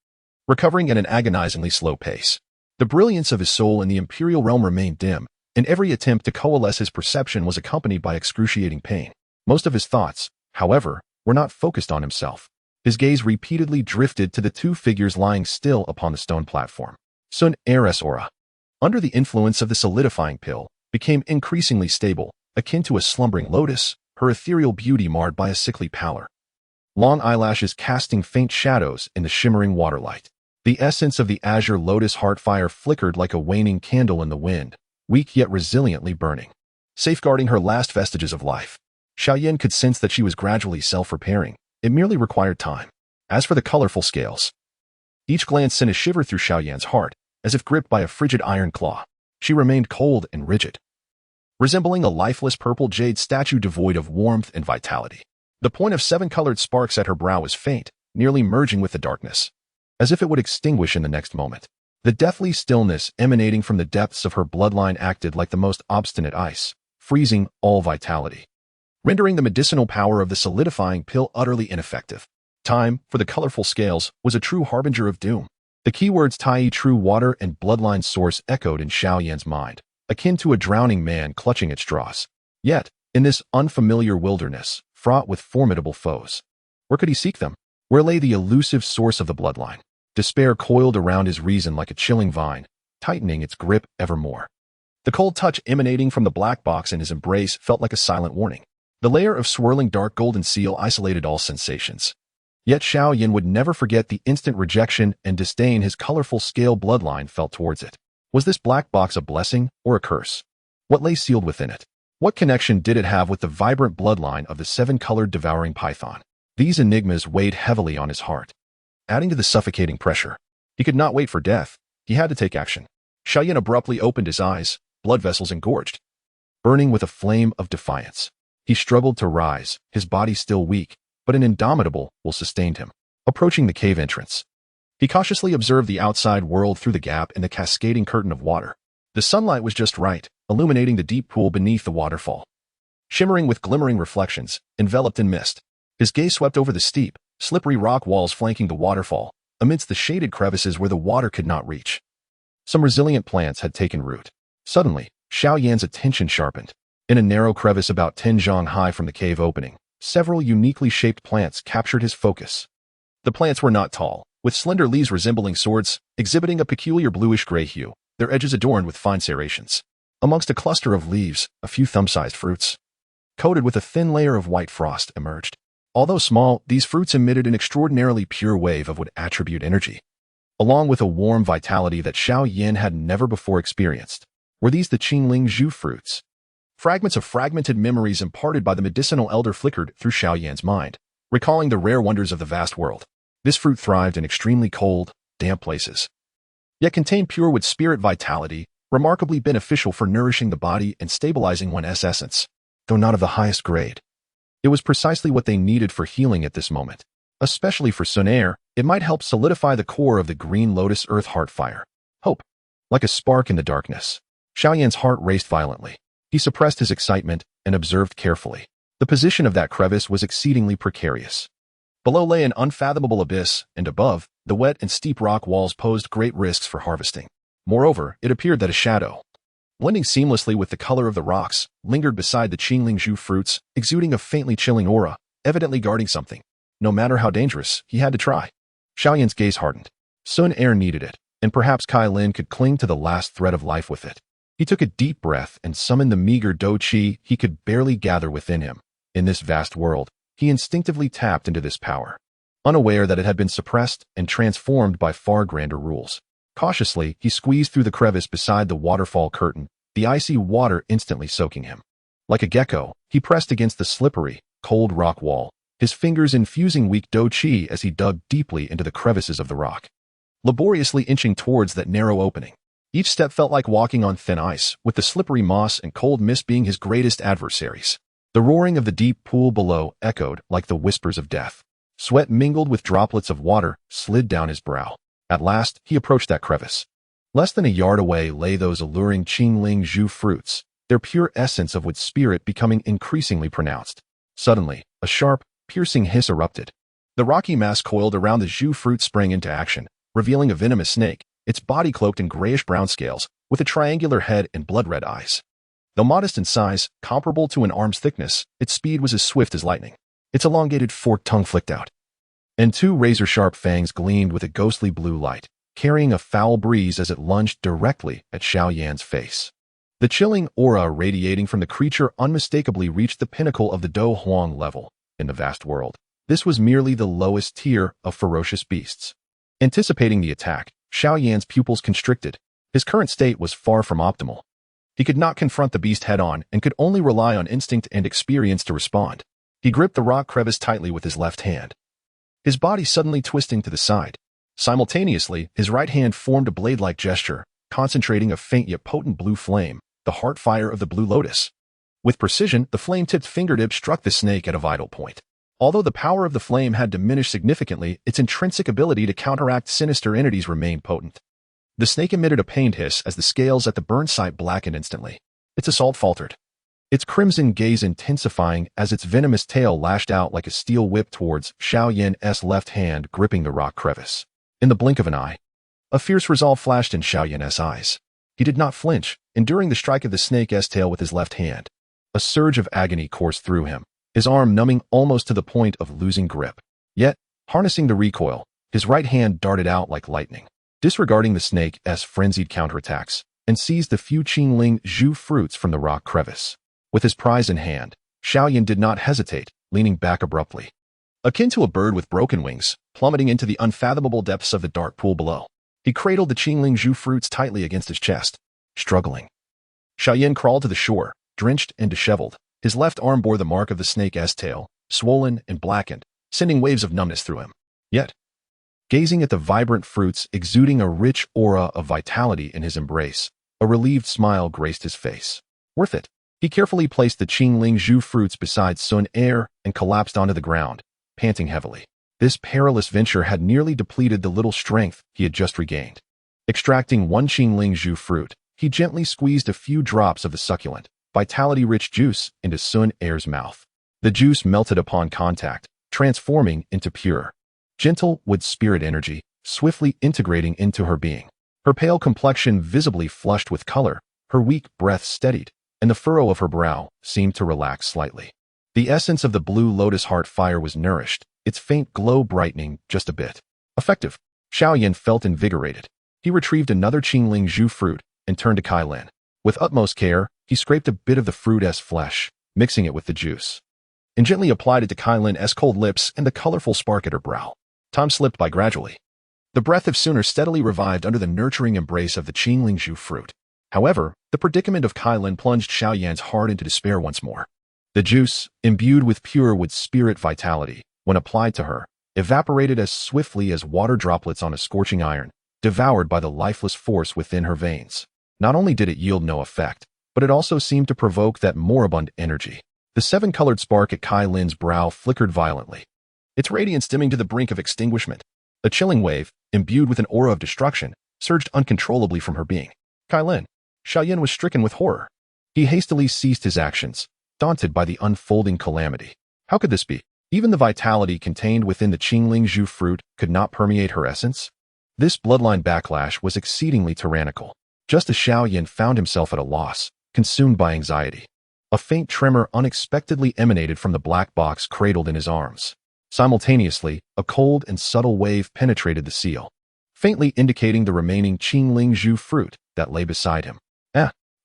recovering at an agonizingly slow pace. The brilliance of his soul in the imperial realm remained dim, and every attempt to coalesce his perception was accompanied by excruciating pain. Most of his thoughts, however, were not focused on himself. His gaze repeatedly drifted to the two figures lying still upon the stone platform. Sun Er's aura, under the influence of the solidifying pill, became increasingly stable, akin to a slumbering lotus, her ethereal beauty marred by a sickly pallor. Long eyelashes casting faint shadows in the shimmering waterlight. The essence of the azure lotus heart fire flickered like a waning candle in the wind, weak yet resiliently burning, safeguarding her last vestiges of life. Xiao Yan could sense that she was gradually self-repairing. It merely required time. As for the colorful scales, each glance sent a shiver through Xiao Yan's heart, as if gripped by a frigid iron claw. She remained cold and rigid, resembling a lifeless purple jade statue devoid of warmth and vitality. The point of 7-colored sparks at her brow was faint, nearly merging with the darkness, as if it would extinguish in the next moment. The deathly stillness emanating from the depths of her bloodline acted like the most obstinate ice, freezing all vitality, rendering the medicinal power of the solidifying pill utterly ineffective. Time, for the colorful scales, was a true harbinger of doom. The keywords Tai, true water, and bloodline source echoed in Xiao Yan's mind, akin to a drowning man clutching at straws. Yet, in this unfamiliar wilderness, fraught with formidable foes, where could he seek them? Where lay the elusive source of the bloodline? Despair coiled around his reason like a chilling vine, tightening its grip evermore. The cold touch emanating from the black box in his embrace felt like a silent warning. The layer of swirling dark golden seal isolated all sensations. Yet Xiao Yan would never forget the instant rejection and disdain his colorful scale bloodline felt towards it. Was this black box a blessing or a curse? What lay sealed within it? What connection did it have with the vibrant bloodline of the 7-colored devouring python? These enigmas weighed heavily on his heart, adding to the suffocating pressure. He could not wait for death. He had to take action. Xiao Yan abruptly opened his eyes, blood vessels engorged, burning with a flame of defiance. He struggled to rise, his body still weak, but an indomitable will sustained him. Approaching the cave entrance, he cautiously observed the outside world through the gap in the cascading curtain of water. The sunlight was just right, illuminating the deep pool beneath the waterfall, shimmering with glimmering reflections, enveloped in mist. His gaze swept over the steep, slippery rock walls flanking the waterfall, amidst the shaded crevices where the water could not reach. Some resilient plants had taken root. Suddenly, Xiao Yan's attention sharpened. In a narrow crevice about 10 zhang high from the cave opening, several uniquely shaped plants captured his focus. The plants were not tall, with slender leaves resembling swords, exhibiting a peculiar bluish-gray hue, their edges adorned with fine serrations. Amongst a cluster of leaves, a few thumb-sized fruits, coated with a thin layer of white frost, emerged. Although small, these fruits emitted an extraordinarily pure wave of what attribute energy, along with a warm vitality that Xiao Yan had never before experienced. Were these the Qingling Zhu fruits? Fragments of fragmented memories imparted by the medicinal elder flickered through Xiao Yan's mind, recalling the rare wonders of the vast world. This fruit thrived in extremely cold, damp places, yet contained pure wood spirit vitality, remarkably beneficial for nourishing the body and stabilizing one's essence, though not of the highest grade. It was precisely what they needed for healing at this moment. Especially for Sun Er, it might help solidify the core of the green lotus earth heart fire. Hope, like a spark in the darkness. Xiao Yan's heart raced violently. He suppressed his excitement and observed carefully. The position of that crevice was exceedingly precarious. Below lay an unfathomable abyss, and above, the wet and steep rock walls posed great risks for harvesting. Moreover, it appeared that a shadow, blending seamlessly with the color of the rocks, lingered beside the Qingling Zhu fruits, exuding a faintly chilling aura, evidently guarding something. No matter how dangerous, he had to try. Xiao Yan's gaze hardened. Sun Er needed it. and perhaps Kai Lin could cling to the last thread of life with it. He took a deep breath and summoned the meager do qi he could barely gather within him. In this vast world, he instinctively tapped into this power, unaware that it had been suppressed and transformed by far grander rules. Cautiously, he squeezed through the crevice beside the waterfall curtain, the icy water instantly soaking him. Like a gecko, he pressed against the slippery, cold rock wall, his fingers infusing weak do qi as he dug deeply into the crevices of the rock, laboriously inching towards that narrow opening. Each step felt like walking on thin ice, with the slippery moss and cold mist being his greatest adversaries. The roaring of the deep pool below echoed like the whispers of death. Sweat mingled with droplets of water slid down his brow. At last, he approached that crevice. Less than a yard away lay those alluring Qingling Zhu fruits, their pure essence of wood spirit becoming increasingly pronounced. Suddenly, a sharp, piercing hiss erupted. The rocky mass coiled around the Zhu fruit sprang into action, revealing a venomous snake, its body cloaked in grayish-brown scales, with a triangular head and blood-red eyes. Though modest in size, comparable to an arm's thickness, its speed was as swift as lightning. Its elongated forked tongue flicked out, and two razor-sharp fangs gleamed with a ghostly blue light, carrying a foul breeze as it lunged directly at Xiao Yan's face. The chilling aura radiating from the creature unmistakably reached the pinnacle of the Do Huang level. In the vast world, this was merely the lowest tier of ferocious beasts. Anticipating the attack, Xiao Yan's pupils constricted. His current state was far from optimal. He could not confront the beast head-on and could only rely on instinct and experience to respond. He gripped the rock crevice tightly with his left hand, his body suddenly twisting to the side. Simultaneously, his right hand formed a blade-like gesture, concentrating a faint yet potent blue flame, the heart fire of the blue lotus. With precision, the flame-tipped fingertip struck the snake at a vital point. Although the power of the flame had diminished significantly, its intrinsic ability to counteract sinister entities remained potent. The snake emitted a pained hiss as the scales at the burn site blackened instantly. Its assault faltered, its crimson gaze intensifying as its venomous tail lashed out like a steel whip towards Xiao Yan's left hand gripping the rock crevice. In the blink of an eye, a fierce resolve flashed in Xiao Yan's eyes. He did not flinch, enduring the strike of the snake's tail with his left hand. A surge of agony coursed through him, his arm numbing almost to the point of losing grip. Yet, harnessing the recoil, his right hand darted out like lightning, disregarding the snake's frenzied counterattacks, and seized the few Qingling Zhu fruits from the rock crevice. With his prize in hand, Xiao Yan did not hesitate, leaning back abruptly, akin to a bird with broken wings, plummeting into the unfathomable depths of the dark pool below. He cradled the Qingling Zhu fruits tightly against his chest, struggling. Xiao Yan crawled to the shore, drenched and disheveled. His left arm bore the mark of the snake's tail, swollen and blackened, sending waves of numbness through him. Yet, gazing at the vibrant fruits exuding a rich aura of vitality in his embrace, a relieved smile graced his face. Worth it. He carefully placed the Qingling Zhu fruits beside Sun Er and collapsed onto the ground, panting heavily. This perilous venture had nearly depleted the little strength he had just regained. Extracting one Qingling Zhu fruit, he gently squeezed a few drops of the succulent, vitality-rich juice into Sun Er's mouth. The juice melted upon contact, transforming into pure, gentle wood spirit energy, swiftly integrating into her being. Her pale complexion visibly flushed with color, her weak breath steadied, and the furrow of her brow seemed to relax slightly. The essence of the blue lotus heart fire was nourished, its faint glow brightening just a bit. Effective. Xiao Yan felt invigorated. He retrieved another Qingling Zhu fruit and turned to Kai Lin. With utmost care, he scraped a bit of the fruit's flesh, mixing it with the juice, and gently applied it to Kai Lin's cold lips and the colorful spark at her brow. Time slipped by gradually. The breath of Sooner steadily revived under the nurturing embrace of the Qingling Zhu fruit. However, the predicament of Kai Lin plunged Xiao Yan's heart into despair once more. The juice, imbued with pure wood spirit vitality, when applied to her, evaporated as swiftly as water droplets on a scorching iron, devoured by the lifeless force within her veins. Not only did it yield no effect, but it also seemed to provoke that moribund energy. The seven-colored spark at Kai Lin's brow flickered violently, its radiance dimming to the brink of extinguishment. A chilling wave, imbued with an aura of destruction, surged uncontrollably from her being. Kai Lin. Xiao Yan was stricken with horror. He hastily ceased his actions, daunted by the unfolding calamity. How could this be? Even the vitality contained within the Qingling Zhu fruit could not permeate her essence? This bloodline backlash was exceedingly tyrannical. Just as Xiao Yan found himself at a loss, consumed by anxiety, a faint tremor unexpectedly emanated from the black box cradled in his arms. Simultaneously, a cold and subtle wave penetrated the seal, faintly indicating the remaining Qingling Zhu fruit that lay beside him.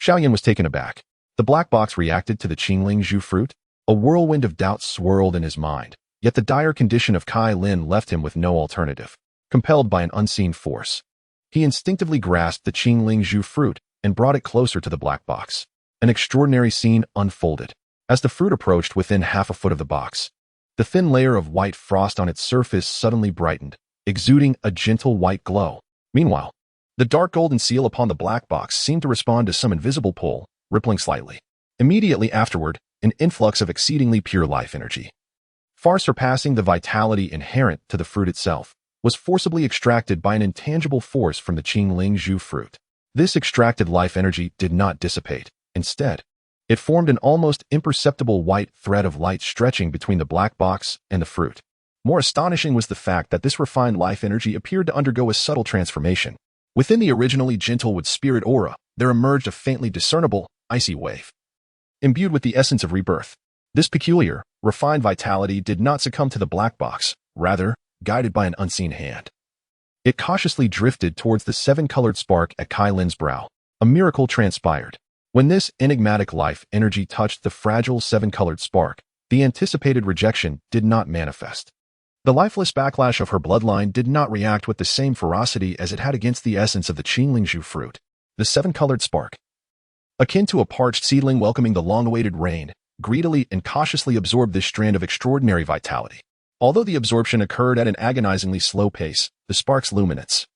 Xiao Yan was taken aback. The black box reacted to the Qingling Zhu fruit. A whirlwind of doubt swirled in his mind, yet the dire condition of Kai Lin left him with no alternative. Compelled by an unseen force, he instinctively grasped the Qingling Zhu fruit and brought it closer to the black box. An extraordinary scene unfolded. As the fruit approached within half a foot of the box, the thin layer of white frost on its surface suddenly brightened, exuding a gentle white glow. Meanwhile, the dark golden seal upon the black box seemed to respond to some invisible pull, rippling slightly. Immediately afterward, an influx of exceedingly pure life energy, far surpassing the vitality inherent to the fruit itself, was forcibly extracted by an intangible force from the Qingling Zhu fruit. This extracted life energy did not dissipate. Instead, it formed an almost imperceptible white thread of light stretching between the black box and the fruit. More astonishing was the fact that this refined life energy appeared to undergo a subtle transformation. Within the originally gentle wood spirit aura, there emerged a faintly discernible, icy wave, imbued with the essence of rebirth. This peculiar, refined vitality did not succumb to the black box. Rather, guided by an unseen hand, it cautiously drifted towards the seven-colored spark at Kai Lin's brow. A miracle transpired. When this enigmatic life energy touched the fragile seven-colored spark, the anticipated rejection did not manifest. The lifeless backlash of her bloodline did not react with the same ferocity as it had against the essence of the Qingling Zhu fruit. The seven-colored spark, akin to a parched seedling welcoming the long-awaited rain, greedily and cautiously absorbed this strand of extraordinary vitality. Although the absorption occurred at an agonizingly slow pace, the spark's luminance,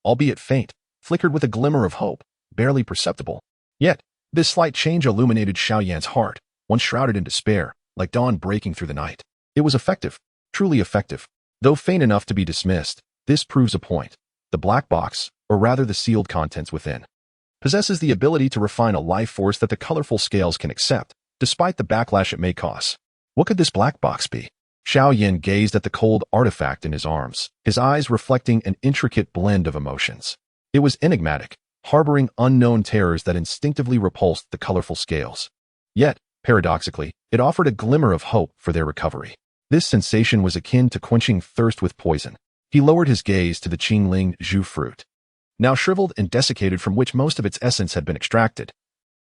albeit faint, flickered with a glimmer of hope, barely perceptible. Yet, this slight change illuminated Xiao Yan's heart, once shrouded in despair, like dawn breaking through the night. It was effective, truly effective. Though faint enough to be dismissed, this proves a point. The black box, or rather the sealed contents within, possesses the ability to refine a life force that the colorful scales can accept, despite the backlash it may cause. What could this black box be? Xiao Yan gazed at the cold artifact in his arms, his eyes reflecting an intricate blend of emotions. It was enigmatic, harboring unknown terrors that instinctively repulsed the colorful scales. Yet, paradoxically, it offered a glimmer of hope for their recovery. This sensation was akin to quenching thirst with poison. He lowered his gaze to the Qingling Zhu fruit, now shriveled and desiccated, from which most of its essence had been extracted,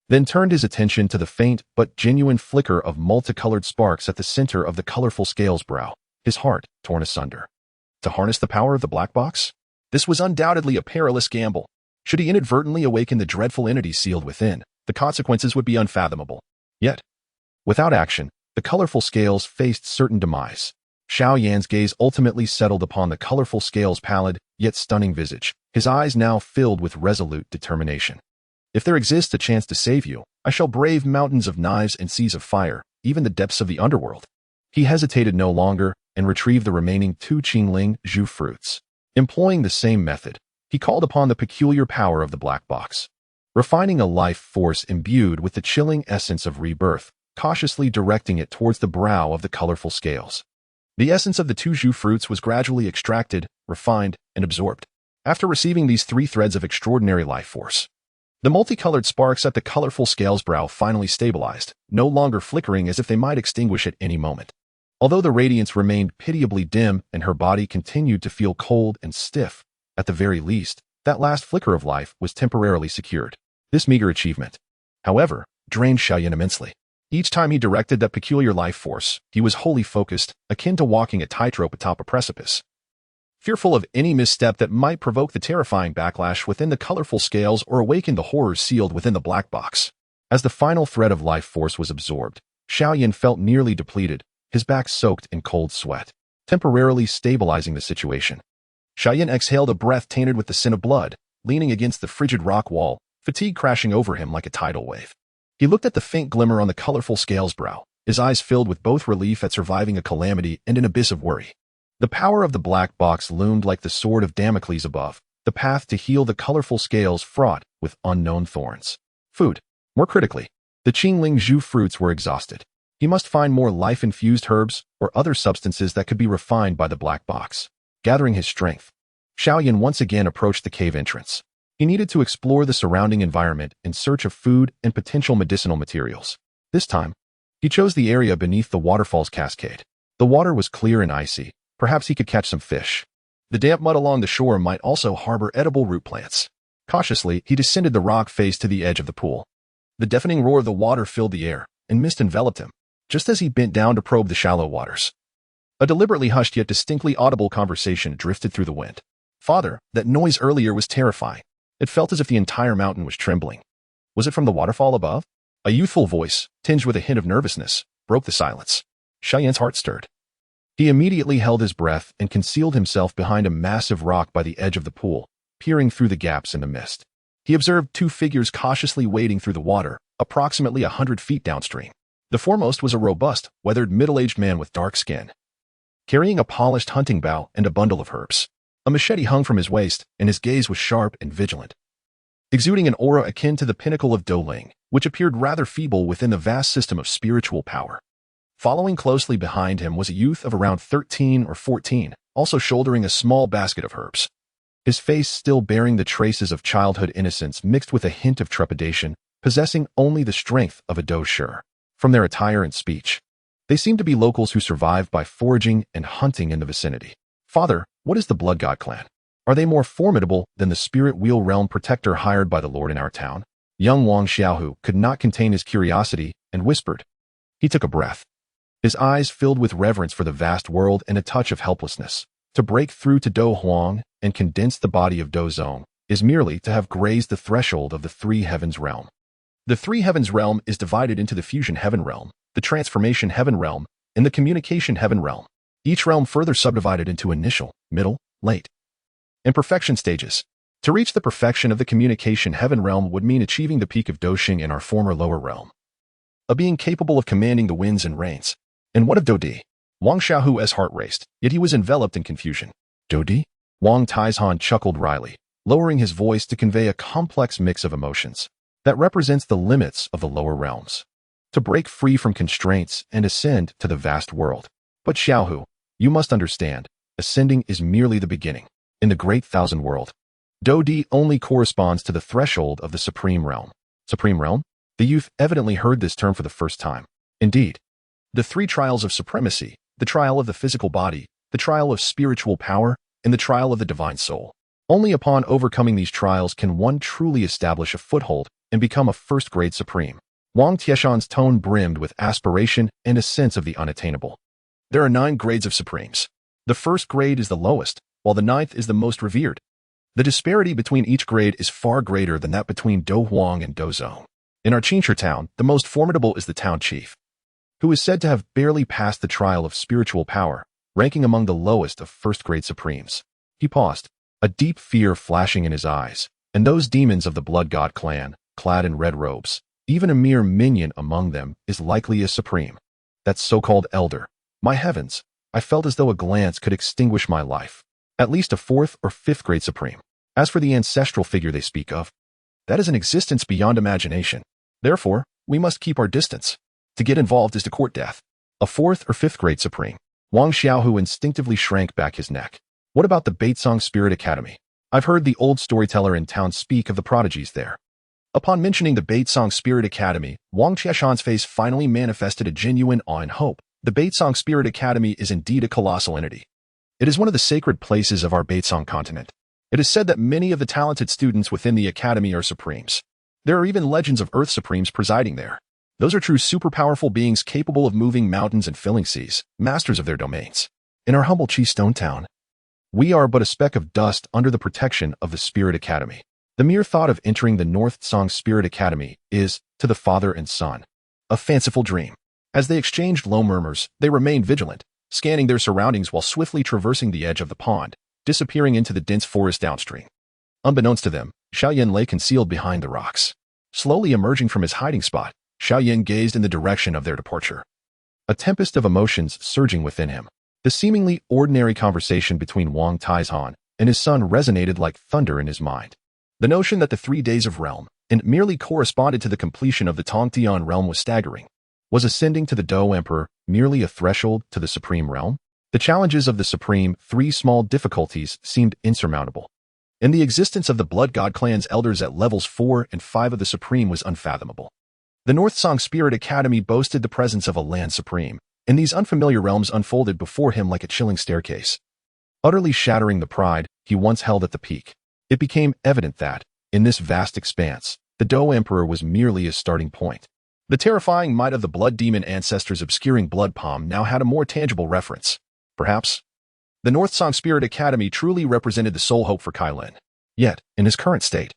then turned his attention to the faint but genuine flicker of multicolored sparks at the center of the colorful scale's brow, his heart torn asunder. To harness the power of the black box? This was undoubtedly a perilous gamble. Should he inadvertently awaken the dreadful entity sealed within, the consequences would be unfathomable. Yet, without action, the colorful scales faced certain demise. Xiao Yan's gaze ultimately settled upon the colorful scale's pallid, yet stunning visage, his eyes now filled with resolute determination. If there exists a chance to save you, I shall brave mountains of knives and seas of fire, even the depths of the underworld. He hesitated no longer and retrieved the remaining two Qingling Zhu fruits. Employing the same method, he called upon the peculiar power of the black box, refining a life force imbued with the chilling essence of rebirth, cautiously directing it towards the brow of the colorful scales. The essence of the two Zhu fruits was gradually extracted, refined, and absorbed. After receiving these three threads of extraordinary life force, the multicolored sparks at the colorful scale's brow finally stabilized, no longer flickering as if they might extinguish at any moment. Although the radiance remained pitiably dim and her body continued to feel cold and stiff, at the very least, that last flicker of life was temporarily secured. This meager achievement, however, drained Xiao Yan immensely. Each time he directed that peculiar life force, he was wholly focused, akin to walking a tightrope atop a precipice, fearful of any misstep that might provoke the terrifying backlash within the colorful scales or awaken the horrors sealed within the black box. As the final thread of life force was absorbed, Xiao Yan felt nearly depleted, his back soaked in cold sweat, temporarily stabilizing the situation. Xiao Yan exhaled a breath tainted with the sin of blood, leaning against the frigid rock wall, fatigue crashing over him like a tidal wave. He looked at the faint glimmer on the colorful scale's brow, his eyes filled with both relief at surviving a calamity and an abyss of worry. The power of the black box loomed like the sword of Damocles above, the path to heal the colorful scales fraught with unknown thorns. Food. More critically, the Qingling Zhu fruits were exhausted. He must find more life-infused herbs or other substances that could be refined by the black box. Gathering his strength, Xiao Yan once again approached the cave entrance. He needed to explore the surrounding environment in search of food and potential medicinal materials. This time, he chose the area beneath the waterfall's cascade. The water was clear and icy. Perhaps he could catch some fish. The damp mud along the shore might also harbor edible root plants. Cautiously, he descended the rock face to the edge of the pool. The deafening roar of the water filled the air, and mist enveloped him, just as he bent down to probe the shallow waters. A deliberately hushed yet distinctly audible conversation drifted through the wind. "Father, that noise earlier was terrifying. It felt as if the entire mountain was trembling. Was it from the waterfall above?" A youthful voice, tinged with a hint of nervousness, broke the silence. Xiao Yan's heart stirred. He immediately held his breath and concealed himself behind a massive rock by the edge of the pool, peering through the gaps in the mist. He observed two figures cautiously wading through the water, approximately 100 feet downstream. The foremost was a robust, weathered middle-aged man with dark skin, carrying a polished hunting bow and a bundle of herbs. A machete hung from his waist, and his gaze was sharp and vigilant, exuding an aura akin to the pinnacle of Doling, which appeared rather feeble within the vast system of spiritual power. Following closely behind him was a youth of around 13 or 14, also shouldering a small basket of herbs. His face still bearing the traces of childhood innocence mixed with a hint of trepidation, possessing only the strength of a dozhir. From their attire and speech, they seemed to be locals who survived by foraging and hunting in the vicinity. "Father, what is the Blood God clan? Are they more formidable than the Spirit Wheel Realm protector hired by the Lord in our town?" Young Wang Xiaohu could not contain his curiosity and whispered. He took a breath, his eyes filled with reverence for the vast world and a touch of helplessness. To break through to Do Huang and condense the body of Do Zong is merely to have grazed the threshold of the Three Heavens realm. The Three Heavens realm is divided into the Fusion Heaven realm, the Transformation Heaven realm, and the Communication Heaven realm. Each realm further subdivided into initial, middle, late, and perfection stages. To reach the perfection of the Communication Heaven realm would mean achieving the peak of Doxing in our former lower realm, a being capable of commanding the winds and rains. And what of Dodi? Wang Xiaohu's heart raced, yet he was enveloped in confusion. Dodi? Wang Taizhan chuckled wryly, lowering his voice to convey a complex mix of emotions. That represents the limits of the lower realms. To break free from constraints and ascend to the vast world. But Xiaohu, you must understand, ascending is merely the beginning. In the Great Thousand World, Dodi only corresponds to the threshold of the Supreme Realm. Supreme Realm? The youth evidently heard this term for the first time. Indeed, the three trials of supremacy, the trial of the physical body, the trial of spiritual power, and the trial of the divine soul. Only upon overcoming these trials can one truly establish a foothold and become a first-grade supreme. Wang Tieshan's tone brimmed with aspiration and a sense of the unattainable. There are 9 grades of supremes. The first grade is the lowest, while the 9th is the most revered. The disparity between each grade is far greater than that between Do Huang and Do Zong. In our Qingshi town, the most formidable is the town chief, who is said to have barely passed the trial of spiritual power, ranking among the lowest of first-grade supremes. He paused, a deep fear flashing in his eyes, and those demons of the Blood God clan, clad in red robes, even a mere minion among them is likely a supreme. That so-called elder. My heavens, I felt as though a glance could extinguish my life. At least a 4th or 5th grade supreme. As for the ancestral figure they speak of, that is an existence beyond imagination. Therefore, we must keep our distance. To get involved is to court death. A 4th or 5th grade supreme. Wang Xiaohu instinctively shrank back his neck. What about the Beitsong Spirit Academy? I've heard the old storyteller in town speak of the prodigies there. Upon mentioning the Beitsong Spirit Academy, Wang Tieshan's face finally manifested a genuine awe and hope. The Beitsong Spirit Academy is indeed a colossal entity. It is one of the sacred places of our Beitsong continent. It is said that many of the talented students within the academy are supremes. There are even legends of Earth Supremes presiding there. Those are true super-powerful beings capable of moving mountains and filling seas, masters of their domains. In our humble Qi Stone town, we are but a speck of dust under the protection of the Spirit Academy. The mere thought of entering the North Song Spirit Academy is, to the father and son, a fanciful dream. As they exchanged low murmurs, they remained vigilant, scanning their surroundings while swiftly traversing the edge of the pond, disappearing into the dense forest downstream. Unbeknownst to them, Xiao Yan lay concealed behind the rocks. Slowly emerging from his hiding spot, Xiao Yan gazed in the direction of their departure, a tempest of emotions surging within him. The seemingly ordinary conversation between Wang Taizhan and his son resonated like thunder in his mind. The notion that the 3 days of realm, and merely corresponded to the completion of the Tongtian realm was staggering. Was ascending to the Do Emperor merely a threshold to the Supreme Realm? The challenges of the Supreme 3 small difficulties seemed insurmountable. And the existence of the Blood God clan's elders at levels 4 and 5 of the Supreme was unfathomable. The North Song Spirit Academy boasted the presence of a land Supreme, and these unfamiliar realms unfolded before him like a chilling staircase. utterly shattering the pride he once held at the peak. It became evident that, in this vast expanse, the Do Emperor was merely a starting point. The terrifying might of the blood demon ancestors obscuring blood palm now had a more tangible reference. Perhaps, the North Song Spirit Academy truly represented the sole hope for Kai Lin. Yet, in his current state,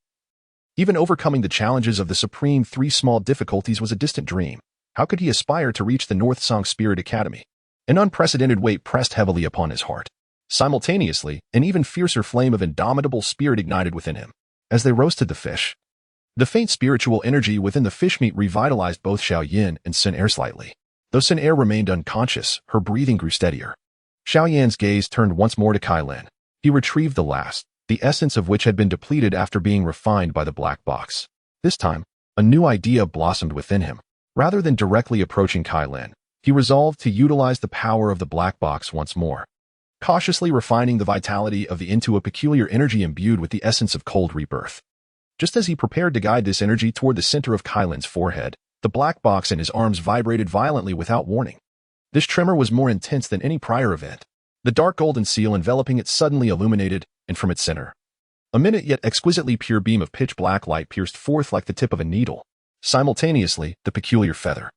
even overcoming the challenges of the supreme three small difficulties was a distant dream. How could he aspire to reach the North Song Spirit Academy? An unprecedented weight pressed heavily upon his heart. Simultaneously, an even fiercer flame of indomitable spirit ignited within him. As they roasted the fish, the faint spiritual energy within the fish meat revitalized both Xiao Yan and Sun Er slightly. Though Sun Er remained unconscious, her breathing grew steadier. Xiao Yan's gaze turned once more to Kai Lin. He retrieved the last, the essence of which had been depleted after being refined by the black box. This time, a new idea blossomed within him. Rather than directly approaching Kai Lin, he resolved to utilize the power of the black box once more, cautiously refining the vitality of the into a peculiar energy imbued with the essence of cold rebirth. Just as he prepared to guide this energy toward the center of Kai Lin's forehead, the black box in his arms vibrated violently without warning. This tremor was more intense than any prior event. The dark golden seal enveloping it suddenly illuminated, and from its center, a minute yet exquisitely pure beam of pitch black light pierced forth like the tip of a needle. Simultaneously, the peculiar feather,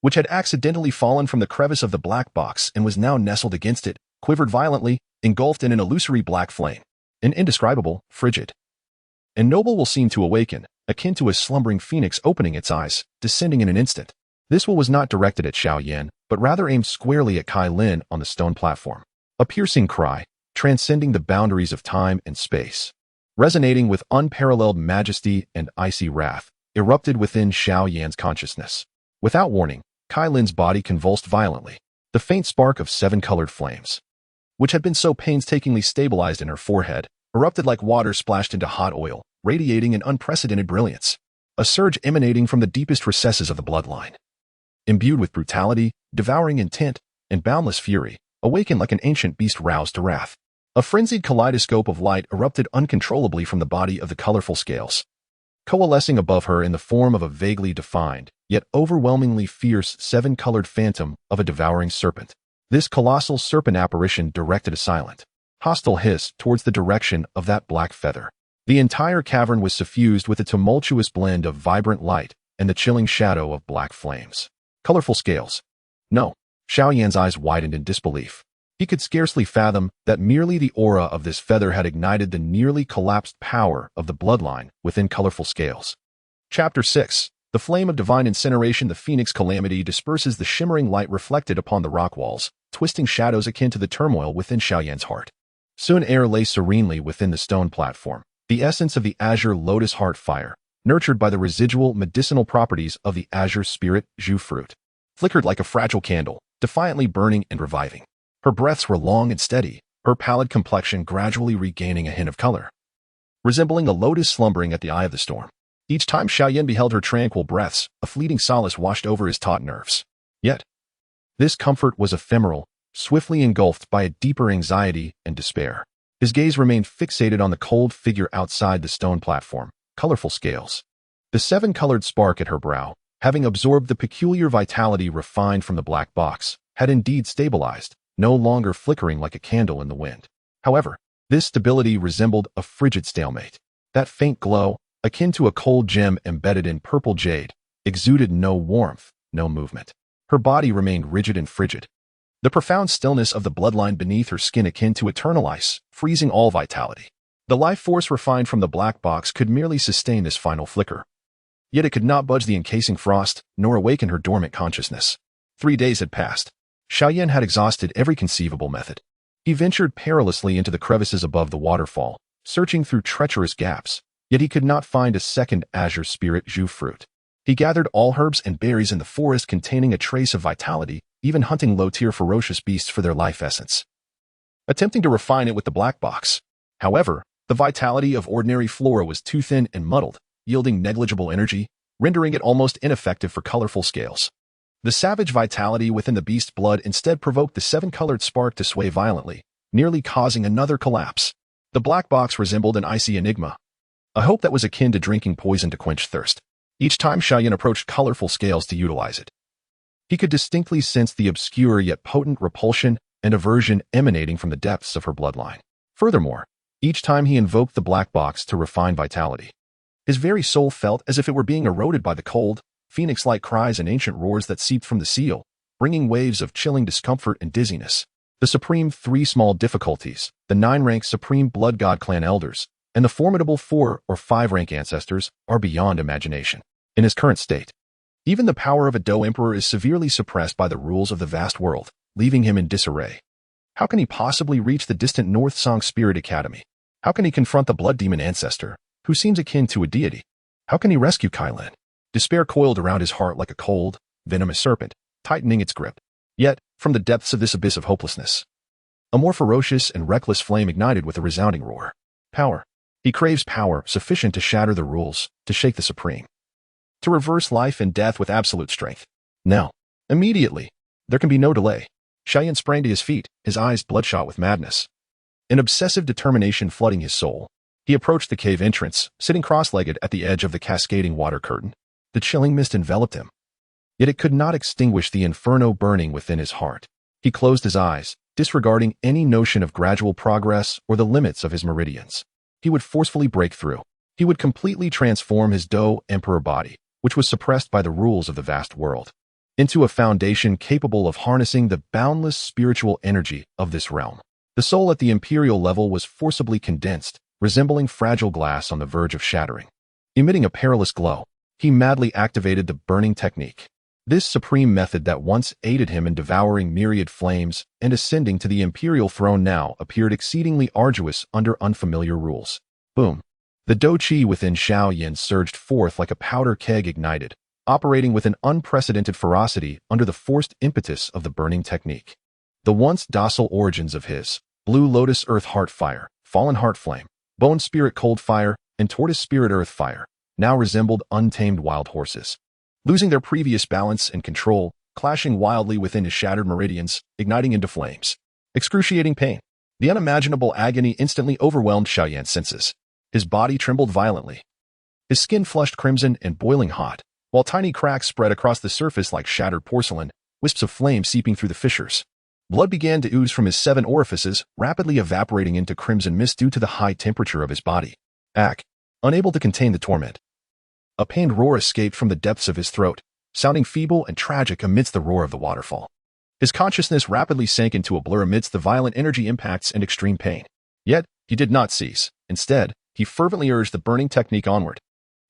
which had accidentally fallen from the crevice of the black box and was now nestled against it, quivered violently, engulfed in an illusory black flame. An indescribable, frigid, and noble will seemed to awaken, akin to a slumbering phoenix opening its eyes, descending in an instant. This will was not directed at Xiao Yan, but rather aimed squarely at Kai Lin on the stone platform. A piercing cry, transcending the boundaries of time and space, resonating with unparalleled majesty and icy wrath, erupted within Xiao Yan's consciousness. Without warning, Kai Lin's body convulsed violently. The faint spark of 7 colored flames, which had been so painstakingly stabilized in her forehead, erupted like water splashed into hot oil, radiating an unprecedented brilliance. A surge emanating from the deepest recesses of the bloodline, imbued with brutality, devouring intent, and boundless fury, awakened like an ancient beast roused to wrath. A frenzied kaleidoscope of light erupted uncontrollably from the body of the colorful scales, coalescing above her in the form of a vaguely defined, yet overwhelmingly fierce 7-colored phantom of a devouring serpent. This colossal serpent apparition directed a silent, hostile hiss towards the direction of that black feather. The entire cavern was suffused with a tumultuous blend of vibrant light and the chilling shadow of black flames. Colorful scales. No. Xiao Yan's eyes widened in disbelief. He could scarcely fathom that merely the aura of this feather had ignited the nearly collapsed power of the bloodline within colorful scales. Chapter 6. The flame of divine incineration. The phoenix calamity disperses the shimmering light reflected upon the rock walls, twisting shadows akin to the turmoil within Xiao Yan's heart. Sun Er lay serenely within the stone platform, the essence of the azure lotus heart fire, nurtured by the residual medicinal properties of the azure spirit Zhu fruit, flickered like a fragile candle, defiantly burning and reviving. Her breaths were long and steady, her pallid complexion gradually regaining a hint of color, resembling a lotus slumbering at the eye of the storm. Each time Xiao Yan beheld her tranquil breaths, a fleeting solace washed over his taut nerves. Yet, this comfort was ephemeral, swiftly engulfed by a deeper anxiety and despair. His gaze remained fixated on the cold figure outside the stone platform, colorful scales. The 7-colored spark at her brow, having absorbed the peculiar vitality refined from the black box, had indeed stabilized, no longer flickering like a candle in the wind. However, this stability resembled a frigid stalemate. That faint glow, akin to a cold gem embedded in purple jade, exuded no warmth, no movement. Her body remained rigid and frigid, the profound stillness of the bloodline beneath her skin akin to eternal ice, freezing all vitality. The life force refined from the black box could merely sustain this final flicker. Yet it could not budge the encasing frost, nor awaken her dormant consciousness. 3 days had passed. Xiao Yan had exhausted every conceivable method. He ventured perilously into the crevices above the waterfall, searching through treacherous gaps, yet he could not find a second azure spirit Zhu fruit. He gathered all herbs and berries in the forest containing a trace of vitality, even hunting low-tier ferocious beasts for their life essence, attempting to refine it with the black box. However, the vitality of ordinary flora was too thin and muddled, yielding negligible energy, rendering it almost ineffective for colorful scales. The savage vitality within the beast's blood instead provoked the 7-colored spark to sway violently, nearly causing another collapse. The black box resembled an icy enigma, a hope that was akin to drinking poison to quench thirst. Each time Xiao Yan approached colorful scales to utilize it, he could distinctly sense the obscure yet potent repulsion and aversion emanating from the depths of her bloodline. Furthermore, each time he invoked the black box to refine vitality, his very soul felt as if it were being eroded by the cold, phoenix-like cries and ancient roars that seeped from the seal, bringing waves of chilling discomfort and dizziness. The supreme 3 small difficulties, the 9-rank Supreme Blood God clan elders, and the formidable 4 or 5-rank ancestors are beyond imagination. In his current state, even the power of a Do Emperor is severely suppressed by the rules of the vast world, leaving him in disarray. How can he possibly reach the distant North Song Spirit Academy? How can he confront the Blood Demon ancestor, who seems akin to a deity? How can he rescue Kailan? Despair coiled around his heart like a cold, venomous serpent, tightening its grip. Yet, from the depths of this abyss of hopelessness, a more ferocious and reckless flame ignited with a resounding roar. Power. He craves power sufficient to shatter the rules, to shake the supreme, to reverse life and death with absolute strength. Now, immediately, there can be no delay. Xiao Yan sprang to his feet, his eyes bloodshot with madness. An obsessive determination flooding his soul. He approached the cave entrance, sitting cross-legged at the edge of the cascading water curtain. The chilling mist enveloped him, yet it could not extinguish the inferno burning within his heart. He closed his eyes, disregarding any notion of gradual progress or the limits of his meridians. He would forcefully break through. He would completely transform his Do Emperor body, which was suppressed by the rules of the vast world, into a foundation capable of harnessing the boundless spiritual energy of this realm. The soul at the imperial level was forcibly condensed, resembling fragile glass on the verge of shattering. Emitting a perilous glow, he madly activated the burning technique. This supreme method that once aided him in devouring myriad flames and ascending to the imperial throne now appeared exceedingly arduous under unfamiliar rules. Boom. The Do Chi within Xiao Yan surged forth like a powder keg ignited, operating with an unprecedented ferocity under the forced impetus of the burning technique. The once docile origins of his Blue Lotus Earth Heart Fire, Fallen Heart Flame, Bone Spirit Cold Fire, and Tortoise Spirit Earth Fire now resembled untamed wild horses, losing their previous balance and control, clashing wildly within his shattered meridians, igniting into flames. Excruciating pain. The unimaginable agony instantly overwhelmed Xiao Yan's senses. His body trembled violently. His skin flushed crimson and boiling hot, while tiny cracks spread across the surface like shattered porcelain, wisps of flame seeping through the fissures. Blood began to ooze from his 7 orifices, rapidly evaporating into crimson mist due to the high temperature of his body. Unable to contain the torment, a pained roar escaped from the depths of his throat, sounding feeble and tragic amidst the roar of the waterfall. His consciousness rapidly sank into a blur amidst the violent energy impacts and extreme pain. Yet, he did not cease. Instead, he fervently urged the burning technique onward.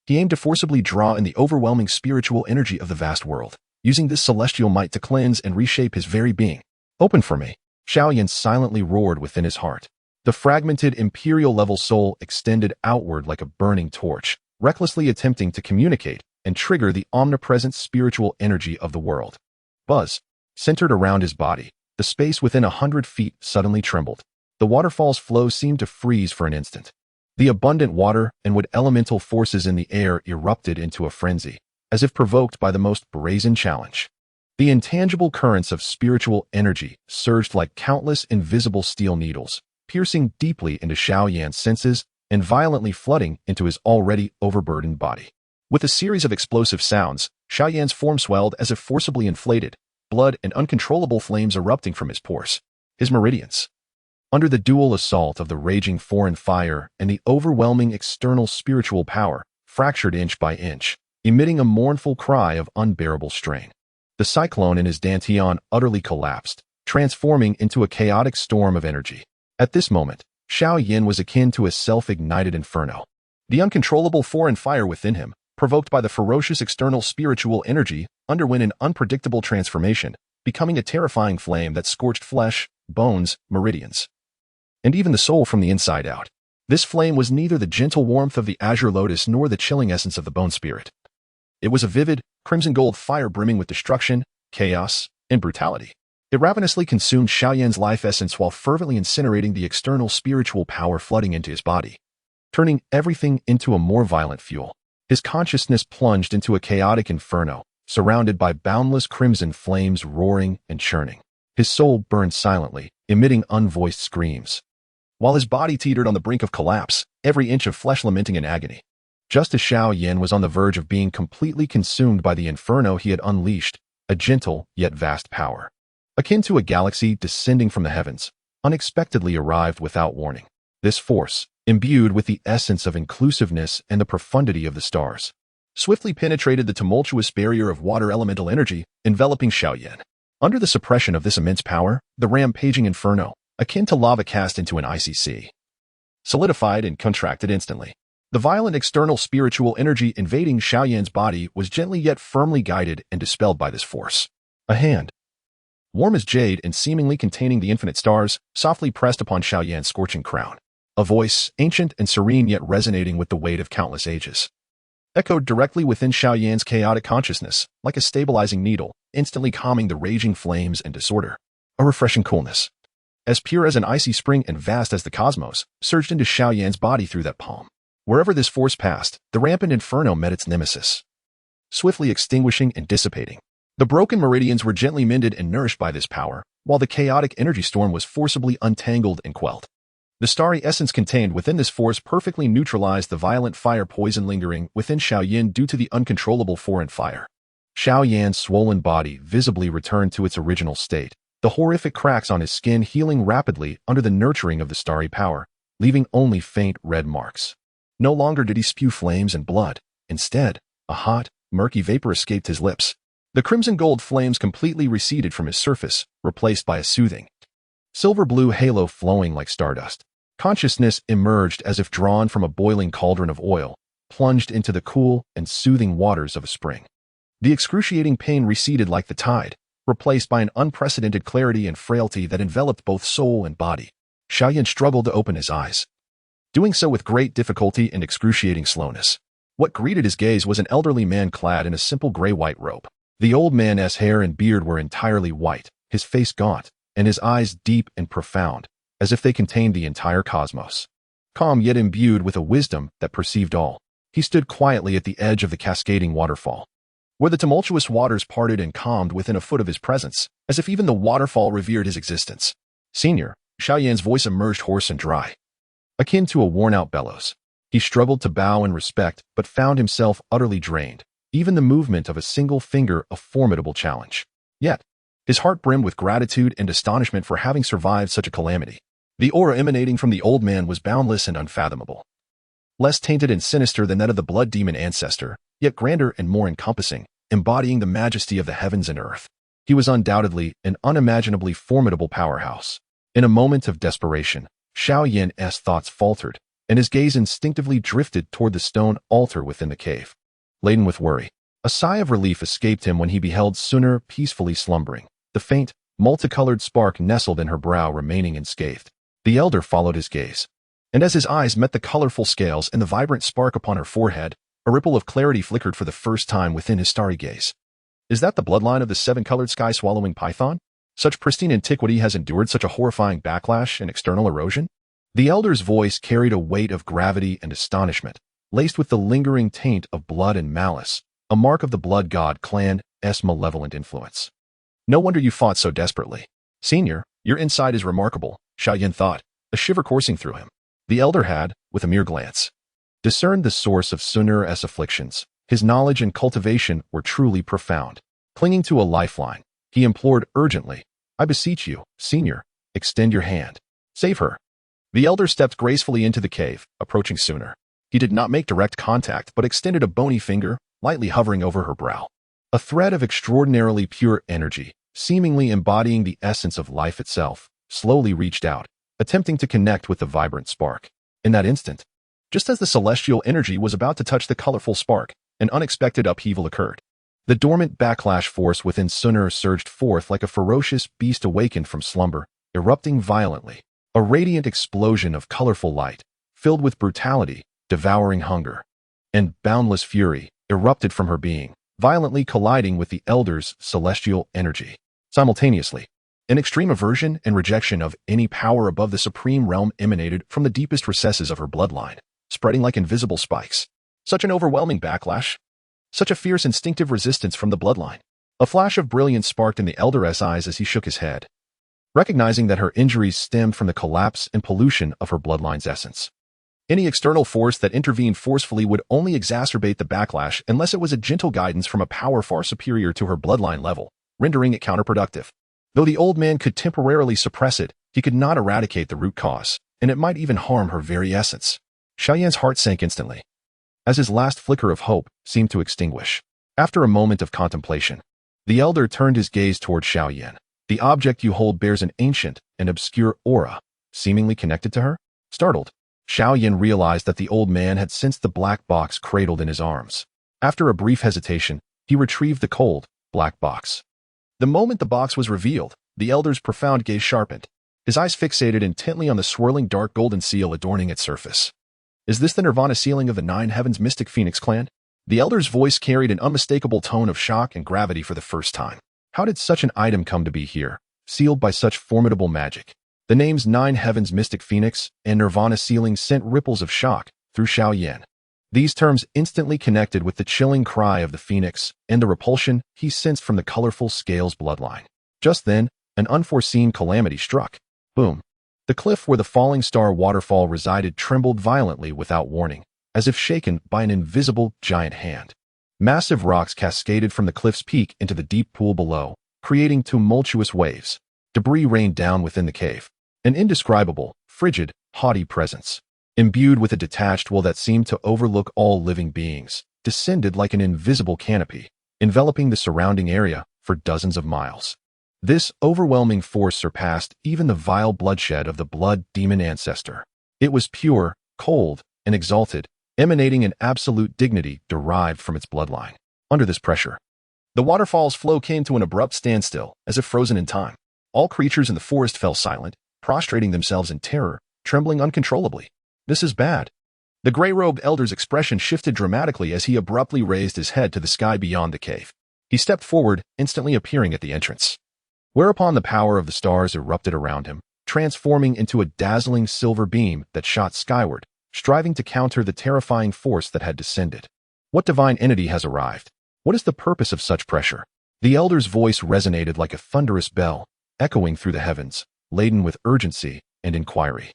He aimed to forcibly draw in the overwhelming spiritual energy of the vast world, using this celestial might to cleanse and reshape his very being. Open for me, Xiao Yan silently roared within his heart. The fragmented imperial-level soul extended outward like a burning torch, recklessly attempting to communicate and trigger the omnipresent spiritual energy of the world. Buzz, centered around his body, the space within 100 feet suddenly trembled. The waterfall's flow seemed to freeze for an instant. The abundant water and wood elemental forces in the air erupted into a frenzy, as if provoked by the most brazen challenge. The intangible currents of spiritual energy surged like countless invisible steel needles, piercing deeply into Xiao Yan's senses and violently flooding into his already overburdened body. With a series of explosive sounds, Xiao Yan's form swelled as if forcibly inflated, blood and uncontrollable flames erupting from his pores. His meridians, under the dual assault of the raging foreign fire and the overwhelming external spiritual power, fractured inch by inch, emitting a mournful cry of unbearable strain. The cyclone in his dantian utterly collapsed, transforming into a chaotic storm of energy. At this moment, Xiao Yan was akin to a self-ignited inferno. The uncontrollable foreign fire within him, provoked by the ferocious external spiritual energy, underwent an unpredictable transformation, becoming a terrifying flame that scorched flesh, bones, meridians, and even the soul from the inside out. This flame was neither the gentle warmth of the azure lotus nor the chilling essence of the bone spirit. It was a vivid, crimson gold fire brimming with destruction, chaos, and brutality. It ravenously consumed Xiao Yan's life essence while fervently incinerating the external spiritual power flooding into his body, turning everything into a more violent fuel. His consciousness plunged into a chaotic inferno, surrounded by boundless crimson flames roaring and churning. His soul burned silently, emitting unvoiced screams, while his body teetered on the brink of collapse, every inch of flesh lamenting in agony. Just as Xiao Yan was on the verge of being completely consumed by the inferno he had unleashed, a gentle yet vast power, akin to a galaxy descending from the heavens, unexpectedly arrived without warning. This force, imbued with the essence of inclusiveness and the profundity of the stars, swiftly penetrated the tumultuous barrier of water elemental energy enveloping Xiao Yan. Under the suppression of this immense power, the rampaging inferno, akin to lava cast into an icy sea, solidified and contracted instantly. The violent external spiritual energy invading Xiao Yan's body was gently yet firmly guided and dispelled by this force. A hand, warm as jade and seemingly containing the infinite stars, softly pressed upon Xiao Yan's scorching crown. A voice, ancient and serene yet resonating with the weight of countless ages, echoed directly within Xiao Yan's chaotic consciousness, like a stabilizing needle, instantly calming the raging flames and disorder. A refreshing coolness, as pure as an icy spring and vast as the cosmos, surged into Xiao Yan's body through that palm. Wherever this force passed, the rampant inferno met its nemesis, swiftly extinguishing and dissipating. The broken meridians were gently mended and nourished by this power, while the chaotic energy storm was forcibly untangled and quelled. The starry essence contained within this force perfectly neutralized the violent fire poison lingering within Xiao Yan due to the uncontrollable foreign fire. Xiao Yan's swollen body visibly returned to its original state, the horrific cracks on his skin healing rapidly under the nurturing of the starry power, leaving only faint red marks. No longer did he spew flames and blood. Instead, a hot, murky vapor escaped his lips. The crimson-gold flames completely receded from his surface, replaced by a soothing, silver-blue halo flowing like stardust. Consciousness emerged as if drawn from a boiling cauldron of oil, plunged into the cool and soothing waters of a spring. The excruciating pain receded like the tide, replaced by an unprecedented clarity and frailty that enveloped both soul and body. Xiao Yan struggled to open his eyes, doing so with great difficulty and excruciating slowness. What greeted his gaze was an elderly man clad in a simple gray-white robe. The old man's hair and beard were entirely white, his face gaunt, and his eyes deep and profound, as if they contained the entire cosmos. Calm yet imbued with a wisdom that perceived all, he stood quietly at the edge of the cascading waterfall, where the tumultuous waters parted and calmed within a foot of his presence, as if even the waterfall revered his existence. Senior, Xiao Yan's voice emerged hoarse and dry, akin to a worn-out bellows. He struggled to bow in respect, but found himself utterly drained, even the movement of a single finger a formidable challenge. Yet, his heart brimmed with gratitude and astonishment for having survived such a calamity. The aura emanating from the old man was boundless and unfathomable, less tainted and sinister than that of the blood demon ancestor, yet grander and more encompassing, embodying the majesty of the heavens and earth. He was undoubtedly an unimaginably formidable powerhouse. In a moment of desperation, Xiao Yan's thoughts faltered, and his gaze instinctively drifted toward the stone altar within the cave. Laden with worry, a sigh of relief escaped him when he beheld Sooner peacefully slumbering, the faint, multicolored spark nestled in her brow remaining unscathed. The elder followed his gaze, and as his eyes met the colorful scales and the vibrant spark upon her forehead, a ripple of clarity flickered for the first time within his starry gaze. Is that the bloodline of the seven-colored sky-swallowing python? Such pristine antiquity has endured such a horrifying backlash and external erosion? The elder's voice carried a weight of gravity and astonishment, laced with the lingering taint of blood and malice, a mark of the blood god clan's malevolent influence. No wonder you fought so desperately. Senior, your insight is remarkable, Xiao Yan thought, a shiver coursing through him. The elder had, with a mere glance, discerned the source of Sooner's afflictions. His knowledge and cultivation were truly profound. Clinging to a lifeline, he implored urgently, I beseech you, Senior, extend your hand. Save her. The elder stepped gracefully into the cave, approaching Sooner. He did not make direct contact but extended a bony finger, lightly hovering over her brow. A thread of extraordinarily pure energy, seemingly embodying the essence of life itself, slowly reached out, attempting to connect with the vibrant spark. In that instant, just as the celestial energy was about to touch the colorful spark, an unexpected upheaval occurred. The dormant backlash force within Sooner surged forth like a ferocious beast awakened from slumber, erupting violently. A radiant explosion of colorful light, filled with brutality, devouring hunger, and boundless fury, erupted from her being, violently colliding with the elder's celestial energy. Simultaneously, an extreme aversion and rejection of any power above the supreme realm emanated from the deepest recesses of her bloodline, spreading like invisible spikes. Such an overwhelming backlash, such a fierce instinctive resistance from the bloodline. A flash of brilliance sparked in the elder's eyes as he shook his head, recognizing that her injuries stemmed from the collapse and pollution of her bloodline's essence. Any external force that intervened forcefully would only exacerbate the backlash unless it was a gentle guidance from a power far superior to her bloodline level, rendering it counterproductive. Though the old man could temporarily suppress it, he could not eradicate the root cause, and it might even harm her very essence. Xiao Yan's heart sank instantly, as his last flicker of hope seemed to extinguish. After a moment of contemplation, the elder turned his gaze toward Xiao Yan. The object you hold bears an ancient and obscure aura, seemingly connected to her? Startled, Xiao Yan realized that the old man had sensed the black box cradled in his arms. After a brief hesitation, he retrieved the cold, black box. The moment the box was revealed, the elder's profound gaze sharpened. His eyes fixated intently on the swirling dark golden seal adorning its surface. Is this the Nirvana sealing of the Nine Heavens mystic Phoenix clan? The elder's voice carried an unmistakable tone of shock and gravity for the first time. How did such an item come to be here, sealed by such formidable magic? The names Nine Heavens Mystic Phoenix and Nirvana sealing sent ripples of shock through Xiao Yan. These terms instantly connected with the chilling cry of the phoenix and the repulsion he sensed from the colorful scales bloodline. Just then, an unforeseen calamity struck. Boom. The cliff where the falling star waterfall resided trembled violently without warning, as if shaken by an invisible giant hand. Massive rocks cascaded from the cliff's peak into the deep pool below, creating tumultuous waves. Debris rained down within the cave. An indescribable, frigid, haughty presence, imbued with a detached will that seemed to overlook all living beings, descended like an invisible canopy, enveloping the surrounding area for dozens of miles. This overwhelming force surpassed even the vile bloodshed of the blood demon ancestor. It was pure, cold, and exalted, emanating an absolute dignity derived from its bloodline. Under this pressure, the waterfall's flow came to an abrupt standstill, as if frozen in time. All creatures in the forest fell silent, prostrating themselves in terror, trembling uncontrollably. This is bad. The gray-robed elder's expression shifted dramatically as he abruptly raised his head to the sky beyond the cave. He stepped forward, instantly appearing at the entrance. Whereupon the power of the stars erupted around him, transforming into a dazzling silver beam that shot skyward, striving to counter the terrifying force that had descended. What divine entity has arrived? What is the purpose of such pressure? The elder's voice resonated like a thunderous bell, echoing through the heavens, laden with urgency and inquiry.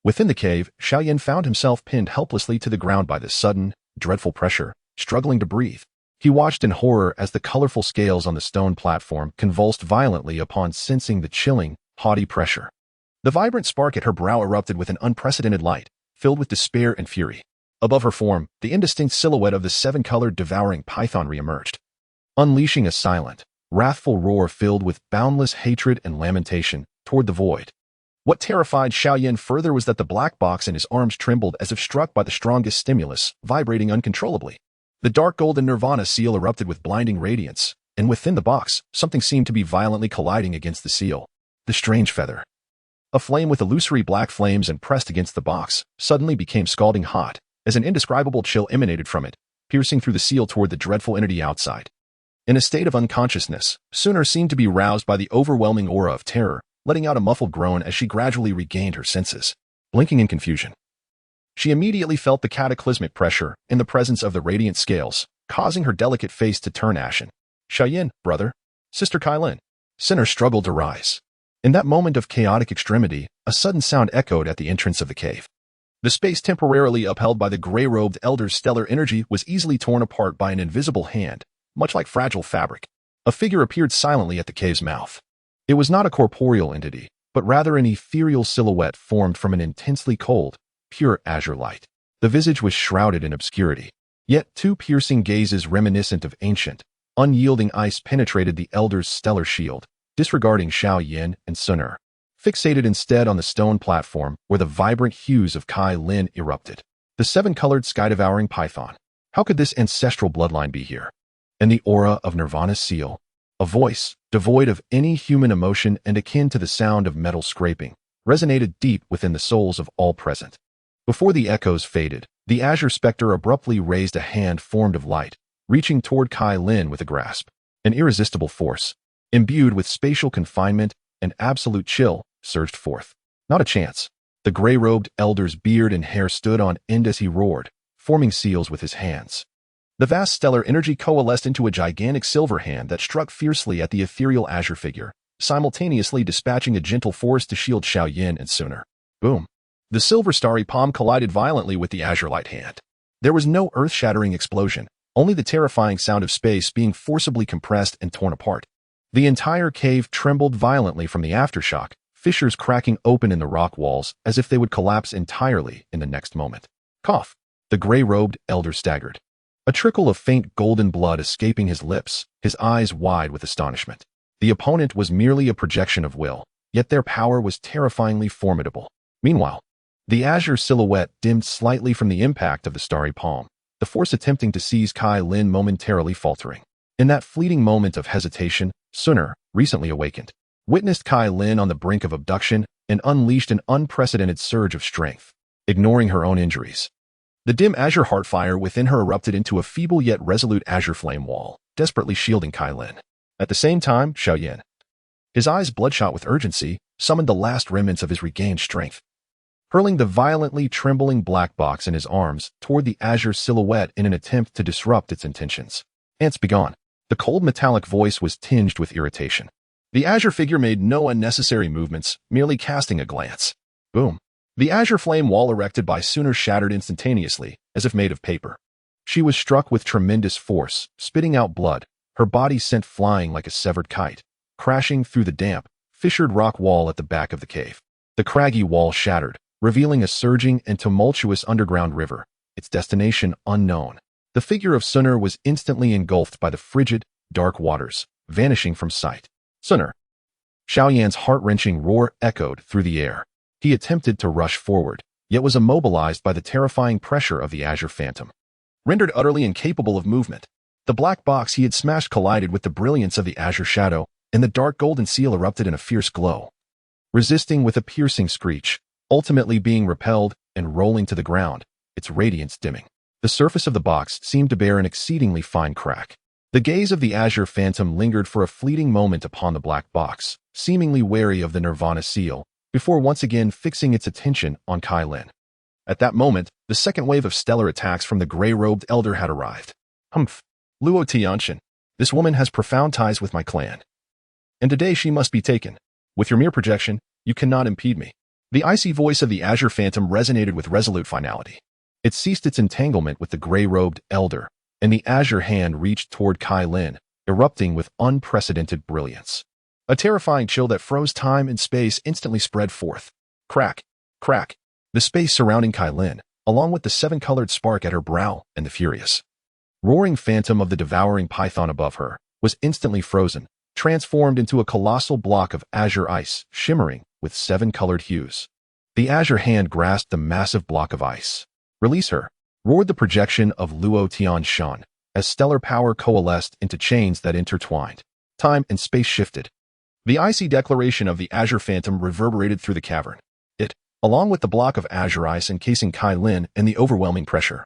Within the cave, Xiao Yan found himself pinned helplessly to the ground by this sudden, dreadful pressure, struggling to breathe. He watched in horror as the colorful scales on the stone platform convulsed violently upon sensing the chilling, haughty pressure. The vibrant spark at her brow erupted with an unprecedented light, filled with despair and fury. Above her form, the indistinct silhouette of the seven-colored devouring python reemerged, unleashing a silent, wrathful roar filled with boundless hatred and lamentation toward the void. What terrified Xiao Yan further was that the black box in his arms trembled as if struck by the strongest stimulus, vibrating uncontrollably. The dark golden Nirvana seal erupted with blinding radiance, and within the box, something seemed to be violently colliding against the seal. The strange feather, a flame with illusory black flames and pressed against the box, suddenly became scalding hot, as an indescribable chill emanated from it, piercing through the seal toward the dreadful entity outside. In a state of unconsciousness, Suner seemed to be roused by the overwhelming aura of terror, letting out a muffled groan as she gradually regained her senses. Blinking in confusion, she immediately felt the cataclysmic pressure in the presence of the radiant scales, causing her delicate face to turn ashen. Xiao Yan, brother. Sister Kailin. Suner struggled to rise. In that moment of chaotic extremity, a sudden sound echoed at the entrance of the cave. The space temporarily upheld by the gray-robed elder's stellar energy was easily torn apart by an invisible hand, much like fragile fabric. A figure appeared silently at the cave's mouth. It was not a corporeal entity, but rather an ethereal silhouette formed from an intensely cold, pure azure light. The visage was shrouded in obscurity, yet two piercing gazes reminiscent of ancient, unyielding ice penetrated the elder's stellar shield, disregarding Xiao Yan and Suner, fixated instead on the stone platform where the vibrant hues of Kai Lin erupted. The seven-colored sky-devouring python. How could this ancestral bloodline be here? And the aura of Nirvana's seal, a voice, devoid of any human emotion and akin to the sound of metal scraping, resonated deep within the souls of all present. Before the echoes faded, the azure specter abruptly raised a hand formed of light, reaching toward Kai Lin with a grasp. An irresistible force, imbued with spatial confinement and absolute chill, surged forth. Not a chance. The gray-robed elder's beard and hair stood on end as he roared, forming seals with his hands. The vast stellar energy coalesced into a gigantic silver hand that struck fiercely at the ethereal azure figure, simultaneously dispatching a gentle force to shield Xiao Yan and Suner. Boom. The silver starry palm collided violently with the azure light hand. There was no earth-shattering explosion, only the terrifying sound of space being forcibly compressed and torn apart. The entire cave trembled violently from the aftershock, fissures cracking open in the rock walls as if they would collapse entirely in the next moment. Cough. The gray-robed elder staggered. A trickle of faint golden blood escaping his lips, his eyes wide with astonishment. The opponent was merely a projection of will, yet their power was terrifyingly formidable. Meanwhile, the azure silhouette dimmed slightly from the impact of the starry palm, the force attempting to seize Kai Lin momentarily faltering. In that fleeting moment of hesitation, Suner, recently awakened, witnessed Kai Lin on the brink of abduction and unleashed an unprecedented surge of strength, ignoring her own injuries. The dim azure heartfire within her erupted into a feeble yet resolute azure flame wall, desperately shielding Kai Lin. At the same time, Xiao Yan, his eyes bloodshot with urgency, summoned the last remnants of his regained strength. Hurling the violently trembling black box in his arms toward the azure silhouette in an attempt to disrupt its intentions. "Ants begone." The cold metallic voice was tinged with irritation. The azure figure made no unnecessary movements, merely casting a glance. Boom. The azure flame wall erected by Suner shattered instantaneously, as if made of paper. She was struck with tremendous force, spitting out blood, her body sent flying like a severed kite, crashing through the damp, fissured rock wall at the back of the cave. The craggy wall shattered, revealing a surging and tumultuous underground river, its destination unknown. The figure of Suner was instantly engulfed by the frigid, dark waters, vanishing from sight. Suner! Xiao Yan's heart-wrenching roar echoed through the air. He attempted to rush forward, yet was immobilized by the terrifying pressure of the azure phantom. Rendered utterly incapable of movement, the black box he had smashed collided with the brilliance of the azure shadow, and the dark golden seal erupted in a fierce glow. Resisting with a piercing screech, ultimately being repelled and rolling to the ground, its radiance dimming. The surface of the box seemed to bear an exceedingly fine crack. The gaze of the azure phantom lingered for a fleeting moment upon the black box, seemingly wary of the nirvana seal, before once again fixing its attention on Kai Lin. At that moment, the second wave of stellar attacks from the gray-robed elder had arrived. Humph! Luo Tianxian, this woman has profound ties with my clan. And today she must be taken. With your mere projection, you cannot impede me. The icy voice of the azure phantom resonated with resolute finality. It ceased its entanglement with the gray-robed elder, and the azure hand reached toward Kai Lin, erupting with unprecedented brilliance. A terrifying chill that froze time and space instantly spread forth. Crack, crack. The space surrounding Kai Lin, along with the seven-colored spark at her brow and the furious, roaring phantom of the devouring python above her, was instantly frozen, transformed into a colossal block of azure ice, shimmering with seven-colored hues. The azure hand grasped the massive block of ice. "Release her," roared the projection of Luo Tianxian, as stellar power coalesced into chains that intertwined. Time and space shifted. The icy declaration of the azure phantom reverberated through the cavern. It, along with the block of azure ice encasing Kai Lin and the overwhelming pressure,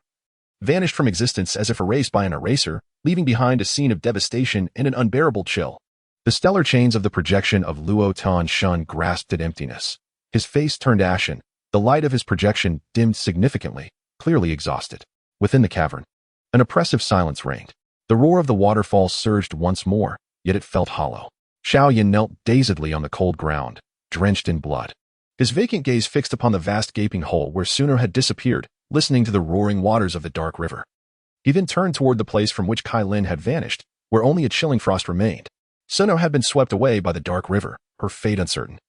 vanished from existence as if erased by an eraser, leaving behind a scene of devastation and an unbearable chill. The stellar chains of the projection of Luo Tianxian grasped at emptiness. His face turned ashen, the light of his projection dimmed significantly, clearly exhausted. Within the cavern, an oppressive silence reigned. The roar of the waterfall surged once more, yet it felt hollow. Xiao Yan knelt dazedly on the cold ground, drenched in blood. His vacant gaze fixed upon the vast gaping hole where Suner had disappeared, listening to the roaring waters of the dark river. He then turned toward the place from which Kai Lin had vanished, where only a chilling frost remained. Suner had been swept away by the dark river, her fate uncertain.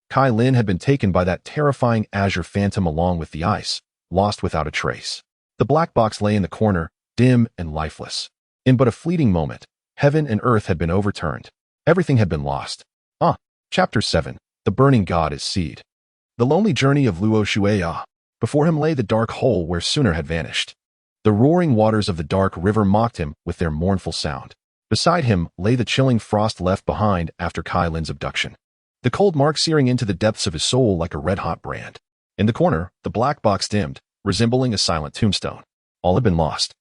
Kai Lin had been taken by that terrifying azure phantom along with the ice, lost without a trace. The black box lay in the corner, dim and lifeless. In but a fleeting moment, heaven and earth had been overturned. Everything had been lost. Chapter 7. The Burning God is Seed. The lonely journey of Luo Shueya. Before him lay the dark hole where Suner had vanished. The roaring waters of the dark river mocked him with their mournful sound. Beside him lay the chilling frost left behind after Kai Lin's abduction. The cold mark searing into the depths of his soul like a red-hot brand. In the corner, the black box dimmed, resembling a silent tombstone. All had been lost.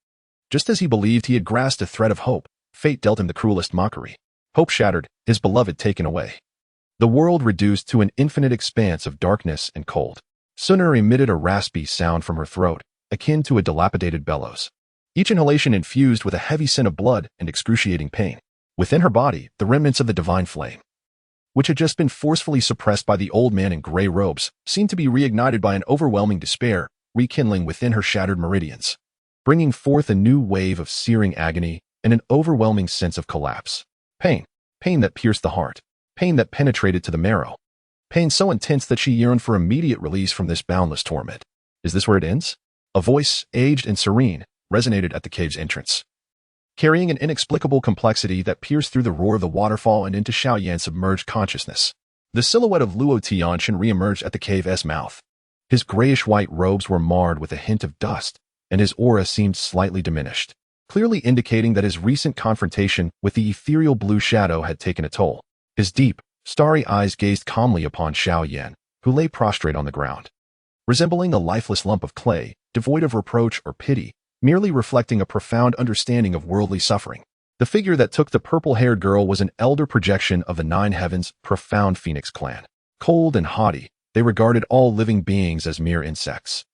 Just as he believed he had grasped a thread of hope, fate dealt him the cruelest mockery. Hope shattered, his beloved taken away. The world reduced to an infinite expanse of darkness and cold. Suner emitted a raspy sound from her throat, akin to a dilapidated bellows. Each inhalation infused with a heavy scent of blood and excruciating pain. Within her body, the remnants of the divine flame, which had just been forcefully suppressed by the old man in gray robes, seemed to be reignited by an overwhelming despair, rekindling within her shattered meridians, bringing forth a new wave of searing agony and an overwhelming sense of collapse. Pain. pain that pierced the heart, pain that penetrated to the marrow, pain so intense that she yearned for immediate release from this boundless torment. Is this where it ends? A voice, aged and serene, resonated at the cave's entrance, carrying an inexplicable complexity that pierced through the roar of the waterfall and into Xiao Yan's submerged consciousness. The silhouette of Luo Tianxin re-emerged at the cave's mouth. His grayish-white robes were marred with a hint of dust, and his aura seemed slightly diminished, clearly indicating that his recent confrontation with the ethereal blue shadow had taken a toll. His deep, starry eyes gazed calmly upon Xiao Yan, who lay prostrate on the ground, resembling a lifeless lump of clay, devoid of reproach or pity, merely reflecting a profound understanding of worldly suffering. The figure that took the purple-haired girl was an elder projection of the Nine Heavens' profound Phoenix clan. Cold and haughty, they regarded all living beings as mere insects.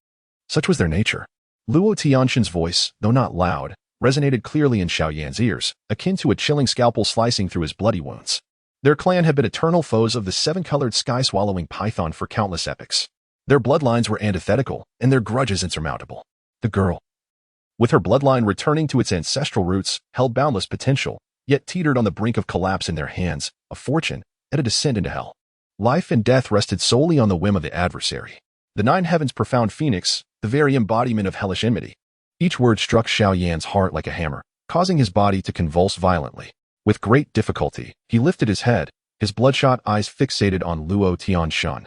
Such was their nature. Luo Tianxin's voice, though not loud, resonated clearly in Xiao Yan's ears, akin to a chilling scalpel slicing through his bloody wounds. Their clan had been eternal foes of the seven-colored sky-swallowing python for countless epochs. Their bloodlines were antithetical, and their grudges insurmountable. The girl, with her bloodline returning to its ancestral roots, held boundless potential, yet teetered on the brink of collapse in their hands, a fortune, and a descent into hell. Life and death rested solely on the whim of the adversary. The Nine Heavens' profound Phoenix, the very embodiment of hellish enmity. Each word struck Xiao Yan's heart like a hammer, causing his body to convulse violently. With great difficulty, he lifted his head, his bloodshot eyes fixated on Luo Tianxin,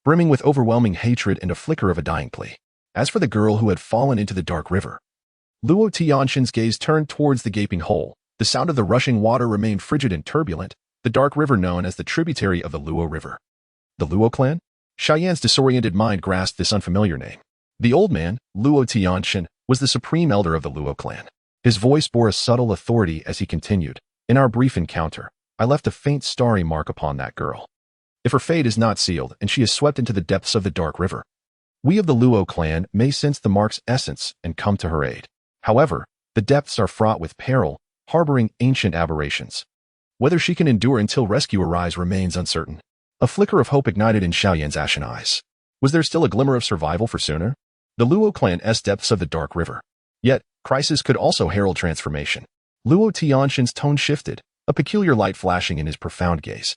brimming with overwhelming hatred and a flicker of a dying plea. As for the girl who had fallen into the dark river, Luo Tianxin's gaze turned towards the gaping hole. The sound of the rushing water remained frigid and turbulent, the dark river known as the tributary of the Luo River. The Luo clan? Xiao Yan's disoriented mind grasped this unfamiliar name. The old man, Luo Tianxin, was the supreme elder of the Luo clan. His voice bore a subtle authority as he continued. In our brief encounter, I left a faint starry mark upon that girl. If her fate is not sealed and she is swept into the depths of the dark river, we of the Luo clan may sense the mark's essence and come to her aid. However, the depths are fraught with peril, harboring ancient aberrations. Whether she can endure until rescue arrives remains uncertain. A flicker of hope ignited in Xiao Yan's ashen eyes. Was there still a glimmer of survival for sooner? The Luo clan's depths of the dark river. Yet, crisis could also herald transformation. Luo Tianxin's tone shifted, a peculiar light flashing in his profound gaze.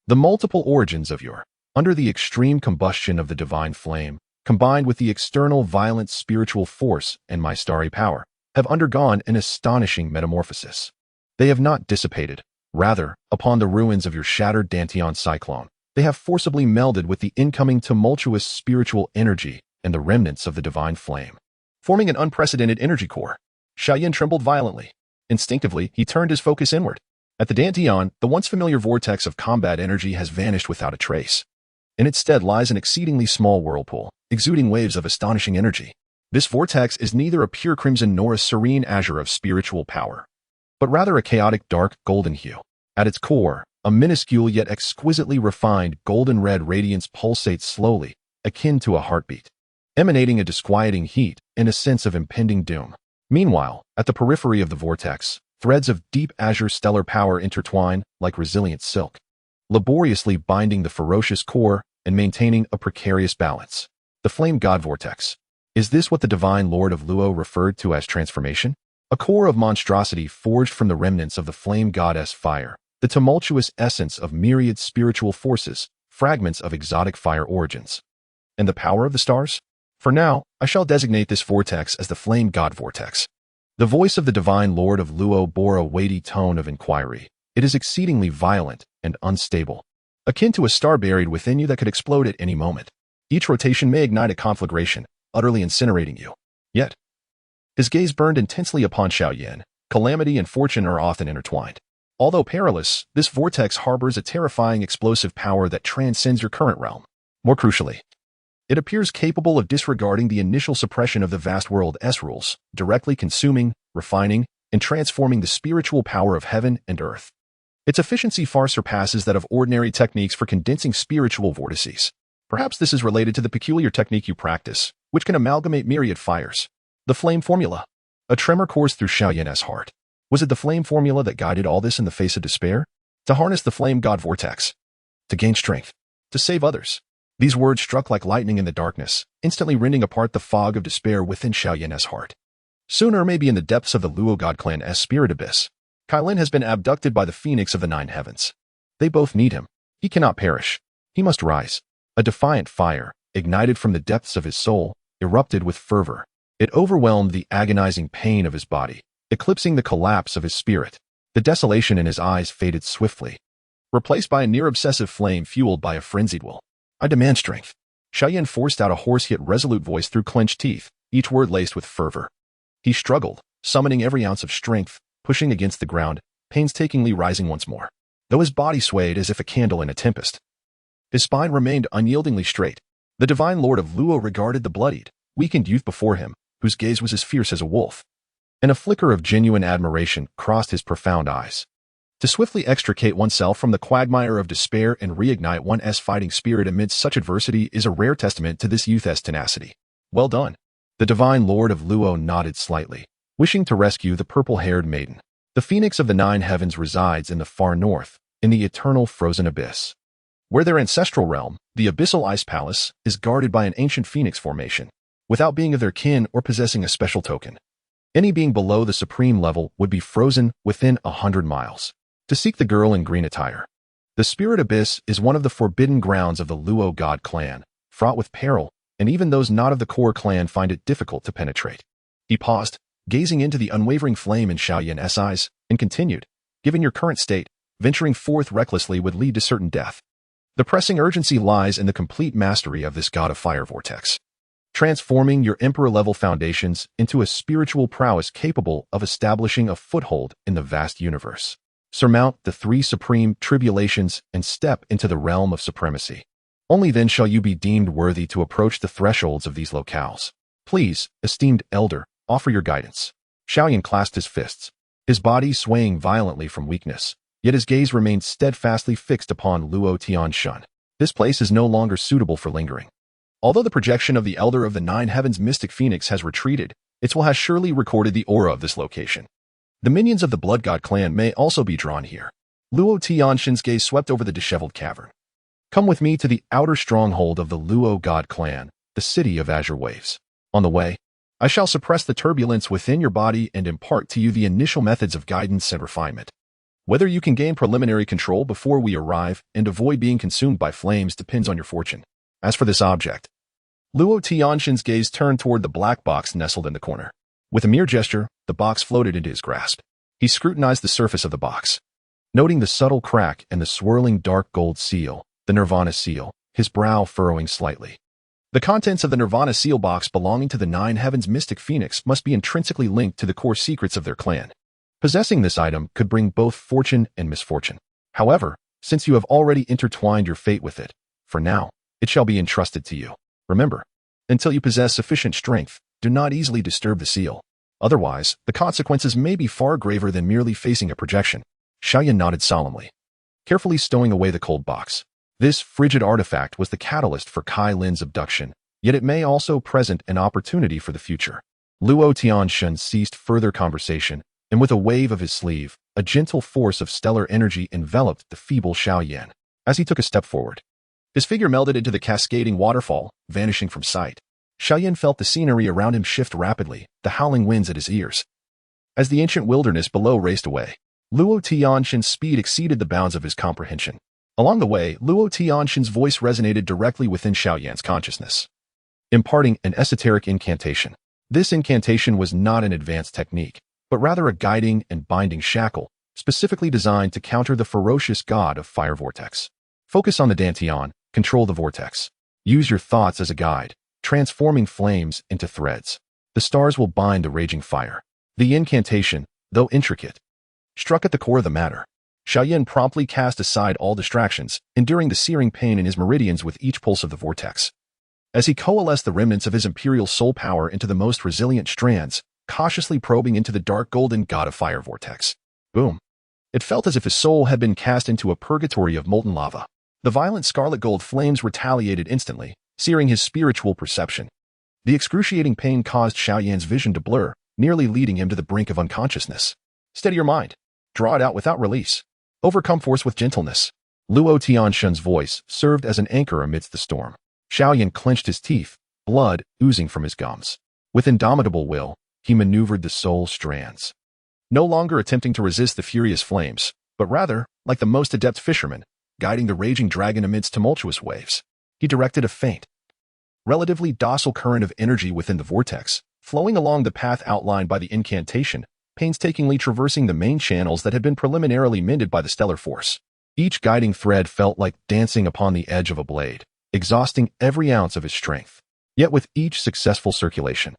The multiple origins of your, under the extreme combustion of the divine flame, combined with the external violent spiritual force and my starry power, have undergone an astonishing metamorphosis. They have not dissipated. Rather, upon the ruins of your shattered Dantian cyclone, they have forcibly melded with the incoming tumultuous spiritual energy and the remnants of the divine flame, forming an unprecedented energy core. Xiao Yan trembled violently. Instinctively, he turned his focus inward. At the Dantian, the once familiar vortex of combat energy has vanished without a trace. In its stead lies an exceedingly small whirlpool, exuding waves of astonishing energy. This vortex is neither a pure crimson nor a serene azure of spiritual power, but rather a chaotic dark golden hue. At its core, a minuscule yet exquisitely refined golden red radiance pulsates slowly, akin to a heartbeat, emanating a disquieting heat and a sense of impending doom. Meanwhile, at the periphery of the vortex, threads of deep azure stellar power intertwine like resilient silk, laboriously binding the ferocious core and maintaining a precarious balance. The flame god vortex. Is this what the divine lord of Luo referred to as transformation? A core of monstrosity forged from the remnants of the flame goddess fire, the tumultuous essence of myriad spiritual forces, fragments of exotic fire origins. And the power of the stars? For now, I shall designate this vortex as the flame god vortex. The voice of the divine lord of Luo bore a weighty tone of inquiry. It is exceedingly violent and unstable, akin to a star buried within you that could explode at any moment. Each rotation may ignite a conflagration, utterly incinerating you. Yet, his gaze burned intensely upon Xiao Yan. Calamity and fortune are often intertwined. Although perilous, this vortex harbors a terrifying explosive power that transcends your current realm. More crucially, it appears capable of disregarding the initial suppression of the vast world's rules, directly consuming, refining, and transforming the spiritual power of heaven and earth. Its efficiency far surpasses that of ordinary techniques for condensing spiritual vortices. Perhaps this is related to the peculiar technique you practice, which can amalgamate myriad fires. The flame formula. A tremor coursed through Xiao Yan's heart. Was it the flame formula that guided all this in the face of despair? To harness the flame god vortex. To gain strength. To save others. These words struck like lightning in the darkness, instantly rending apart the fog of despair within Xiao Yan's heart. Sooner, maybe in the depths of the Luo god clan's spirit abyss, Lin has been abducted by the Phoenix of the Nine Heavens. They both need him. He cannot perish. He must rise. A defiant fire, ignited from the depths of his soul, erupted with fervor. It overwhelmed the agonizing pain of his body, eclipsing the collapse of his spirit. The desolation in his eyes faded swiftly, replaced by a near-obsessive flame fueled by a frenzied will. I demand strength. Xiao Yan forced out a hoarse yet resolute voice through clenched teeth, each word laced with fervor. He struggled, summoning every ounce of strength, pushing against the ground, painstakingly rising once more. Though his body swayed as if a candle in a tempest, his spine remained unyieldingly straight. The divine lord of Luo regarded the bloodied, weakened youth before him, whose gaze was as fierce as a wolf. And a flicker of genuine admiration crossed his profound eyes. To swiftly extricate oneself from the quagmire of despair and reignite one's fighting spirit amidst such adversity is a rare testament to this youth's tenacity. Well done. The divine lord of Luo nodded slightly, wishing to rescue the purple-haired maiden. The Phoenix of the Nine Heavens resides in the far north, in the eternal frozen abyss, where their ancestral realm, the Abyssal Ice Palace, is guarded by an ancient phoenix formation. Without being of their kin or possessing a special token, any being below the supreme level would be frozen within 100 miles. To seek the girl in green attire. The Spirit Abyss is one of the forbidden grounds of the Luo god clan, fraught with peril, and even those not of the core clan find it difficult to penetrate. He paused, gazing into the unwavering flame in Xiao Yan's eyes, and continued, given your current state, venturing forth recklessly would lead to certain death. The pressing urgency lies in the complete mastery of this god of fire vortex, transforming your emperor-level foundations into a spiritual prowess capable of establishing a foothold in the vast universe. Surmount the 3 supreme tribulations and step into the realm of supremacy. Only then shall you be deemed worthy to approach the thresholds of these locales. Please, esteemed elder, offer your guidance. Xiao Yan clasped his fists, his body swaying violently from weakness, yet his gaze remained steadfastly fixed upon Luo Tianshan. This place is no longer suitable for lingering. Although the projection of the Elder of the Nine Heavens mystic phoenix has retreated, its will has surely recorded the aura of this location. The minions of the Blood God clan may also be drawn here. Luo Tianshan's gaze swept over the disheveled cavern. Come with me to the outer stronghold of the Luo God clan, the city of azure waves. On the way, I shall suppress the turbulence within your body and impart to you the initial methods of guidance and refinement. Whether you can gain preliminary control before we arrive and avoid being consumed by flames depends on your fortune. As for this object, Luo Tianshan's gaze turned toward the black box nestled in the corner. With a mere gesture, the box floated into his grasp. He scrutinized the surface of the box, noting the subtle crack and the swirling dark gold seal, the Nirvana seal, his brow furrowing slightly. The contents of the Nirvana seal box belonging to the Nine Heavens mystic phoenix must be intrinsically linked to the core secrets of their clan. Possessing this item could bring both fortune and misfortune. However, since you have already intertwined your fate with it, for now, it shall be entrusted to you. Remember, until you possess sufficient strength, do not easily disturb the seal. Otherwise, the consequences may be far graver than merely facing a projection. Xiao Yan nodded solemnly, carefully stowing away the cold box. This frigid artifact was the catalyst for Kai Lin's abduction, yet it may also present an opportunity for the future. Luo Tianshan ceased further conversation, and with a wave of his sleeve, a gentle force of stellar energy enveloped the feeble Xiao Yan. As he took a step forward, his figure melded into the cascading waterfall, vanishing from sight. Xiao Yan felt the scenery around him shift rapidly, the howling winds at his ears. As the ancient wilderness below raced away, Luo Tianshan's speed exceeded the bounds of his comprehension. Along the way, Luo Tianshan's voice resonated directly within Xiao Yan's consciousness, imparting an esoteric incantation. This incantation was not an advanced technique, but rather a guiding and binding shackle, specifically designed to counter the ferocious god of fire vortex. Focus on the Dantian, control the vortex. Use your thoughts as a guide, transforming flames into threads. The stars will bind the raging fire. The incantation, though intricate, struck at the core of the matter. Xiao Yan promptly cast aside all distractions, enduring the searing pain in his meridians with each pulse of the vortex. As he coalesced the remnants of his imperial soul power into the most resilient strands, cautiously probing into the dark golden god of fire vortex. Boom. It felt as if his soul had been cast into a purgatory of molten lava. The violent scarlet gold flames retaliated instantly, searing his spiritual perception. The excruciating pain caused Xiao Yan's vision to blur, nearly leading him to the brink of unconsciousness. Steady your mind. Draw it out without release. Overcome force with gentleness. Luo Tianshan's voice served as an anchor amidst the storm. Xiao Yan clenched his teeth, blood oozing from his gums. With indomitable will, he maneuvered the soul strands, no longer attempting to resist the furious flames, but rather, like the most adept fisherman, guiding the raging dragon amidst tumultuous waves. He directed a faint, relatively docile current of energy within the vortex, flowing along the path outlined by the incantation, painstakingly traversing the main channels that had been preliminarily mended by the stellar force. Each guiding thread felt like dancing upon the edge of a blade, exhausting every ounce of his strength. Yet with each successful circulation,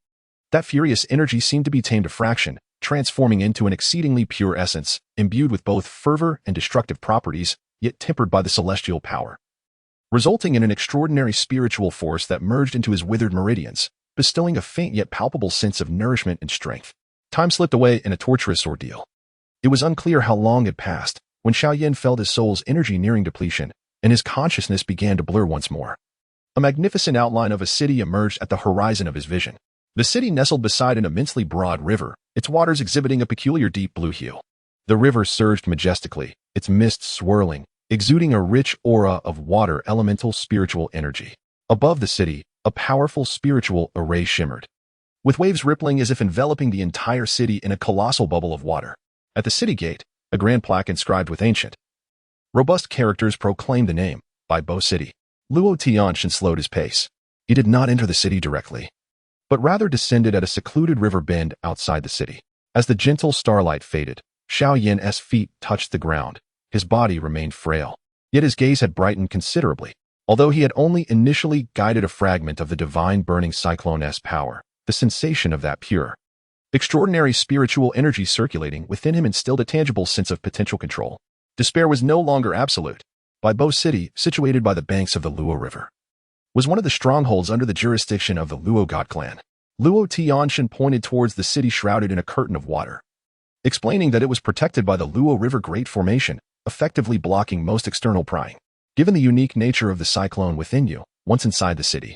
that furious energy seemed to be tamed a fraction, transforming into an exceedingly pure essence, imbued with both fervor and destructive properties, yet tempered by the celestial power, resulting in an extraordinary spiritual force that merged into his withered meridians, bestowing a faint yet palpable sense of nourishment and strength. Time slipped away in a torturous ordeal. It was unclear how long had passed when Xiao Yan felt his soul's energy nearing depletion, and his consciousness began to blur once more. A magnificent outline of a city emerged at the horizon of his vision. The city nestled beside an immensely broad river, its waters exhibiting a peculiar deep blue hue. The river surged majestically, its mists swirling, exuding a rich aura of water elemental spiritual energy. Above the city, a powerful spiritual array shimmered, with waves rippling as if enveloping the entire city in a colossal bubble of water. At the city gate, a grand plaque inscribed with ancient, robust characters proclaimed the name, Bai Bo City. Luo Tianxian slowed his pace. He did not enter the city directly, but rather descended at a secluded river bend outside the city. As the gentle starlight faded, Xiao Yan's feet touched the ground. His body remained frail, yet his gaze had brightened considerably. Although he had only initially guided a fragment of the divine burning cyclone's power, the sensation of that pure, extraordinary spiritual energy circulating within him instilled a tangible sense of potential control. Despair was no longer absolute. Bai Bo City, situated by the banks of the Luo River, was one of the strongholds under the jurisdiction of the Luo god clan. Luo Tianxian pointed towards the city shrouded in a curtain of water, explaining that it was protected by the Luo River Great Formation, effectively blocking most external prying. Given the unique nature of the cyclone within you, once inside the city,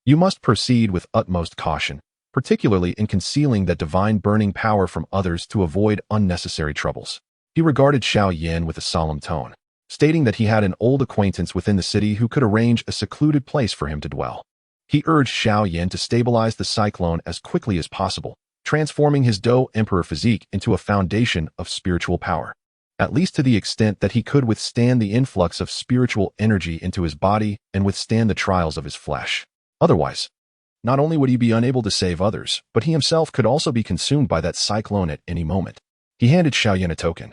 you must proceed with utmost caution, particularly in concealing that divine burning power from others to avoid unnecessary troubles. He regarded Xiao Yan with a solemn tone, stating that he had an old acquaintance within the city who could arrange a secluded place for him to dwell. He urged Xiao Yan to stabilize the cyclone as quickly as possible, transforming his Do Emperor physique into a foundation of spiritual power, at least to the extent that he could withstand the influx of spiritual energy into his body and withstand the trials of his flesh. Otherwise, not only would he be unable to save others, but he himself could also be consumed by that cyclone at any moment. He handed Xiao Yan a token,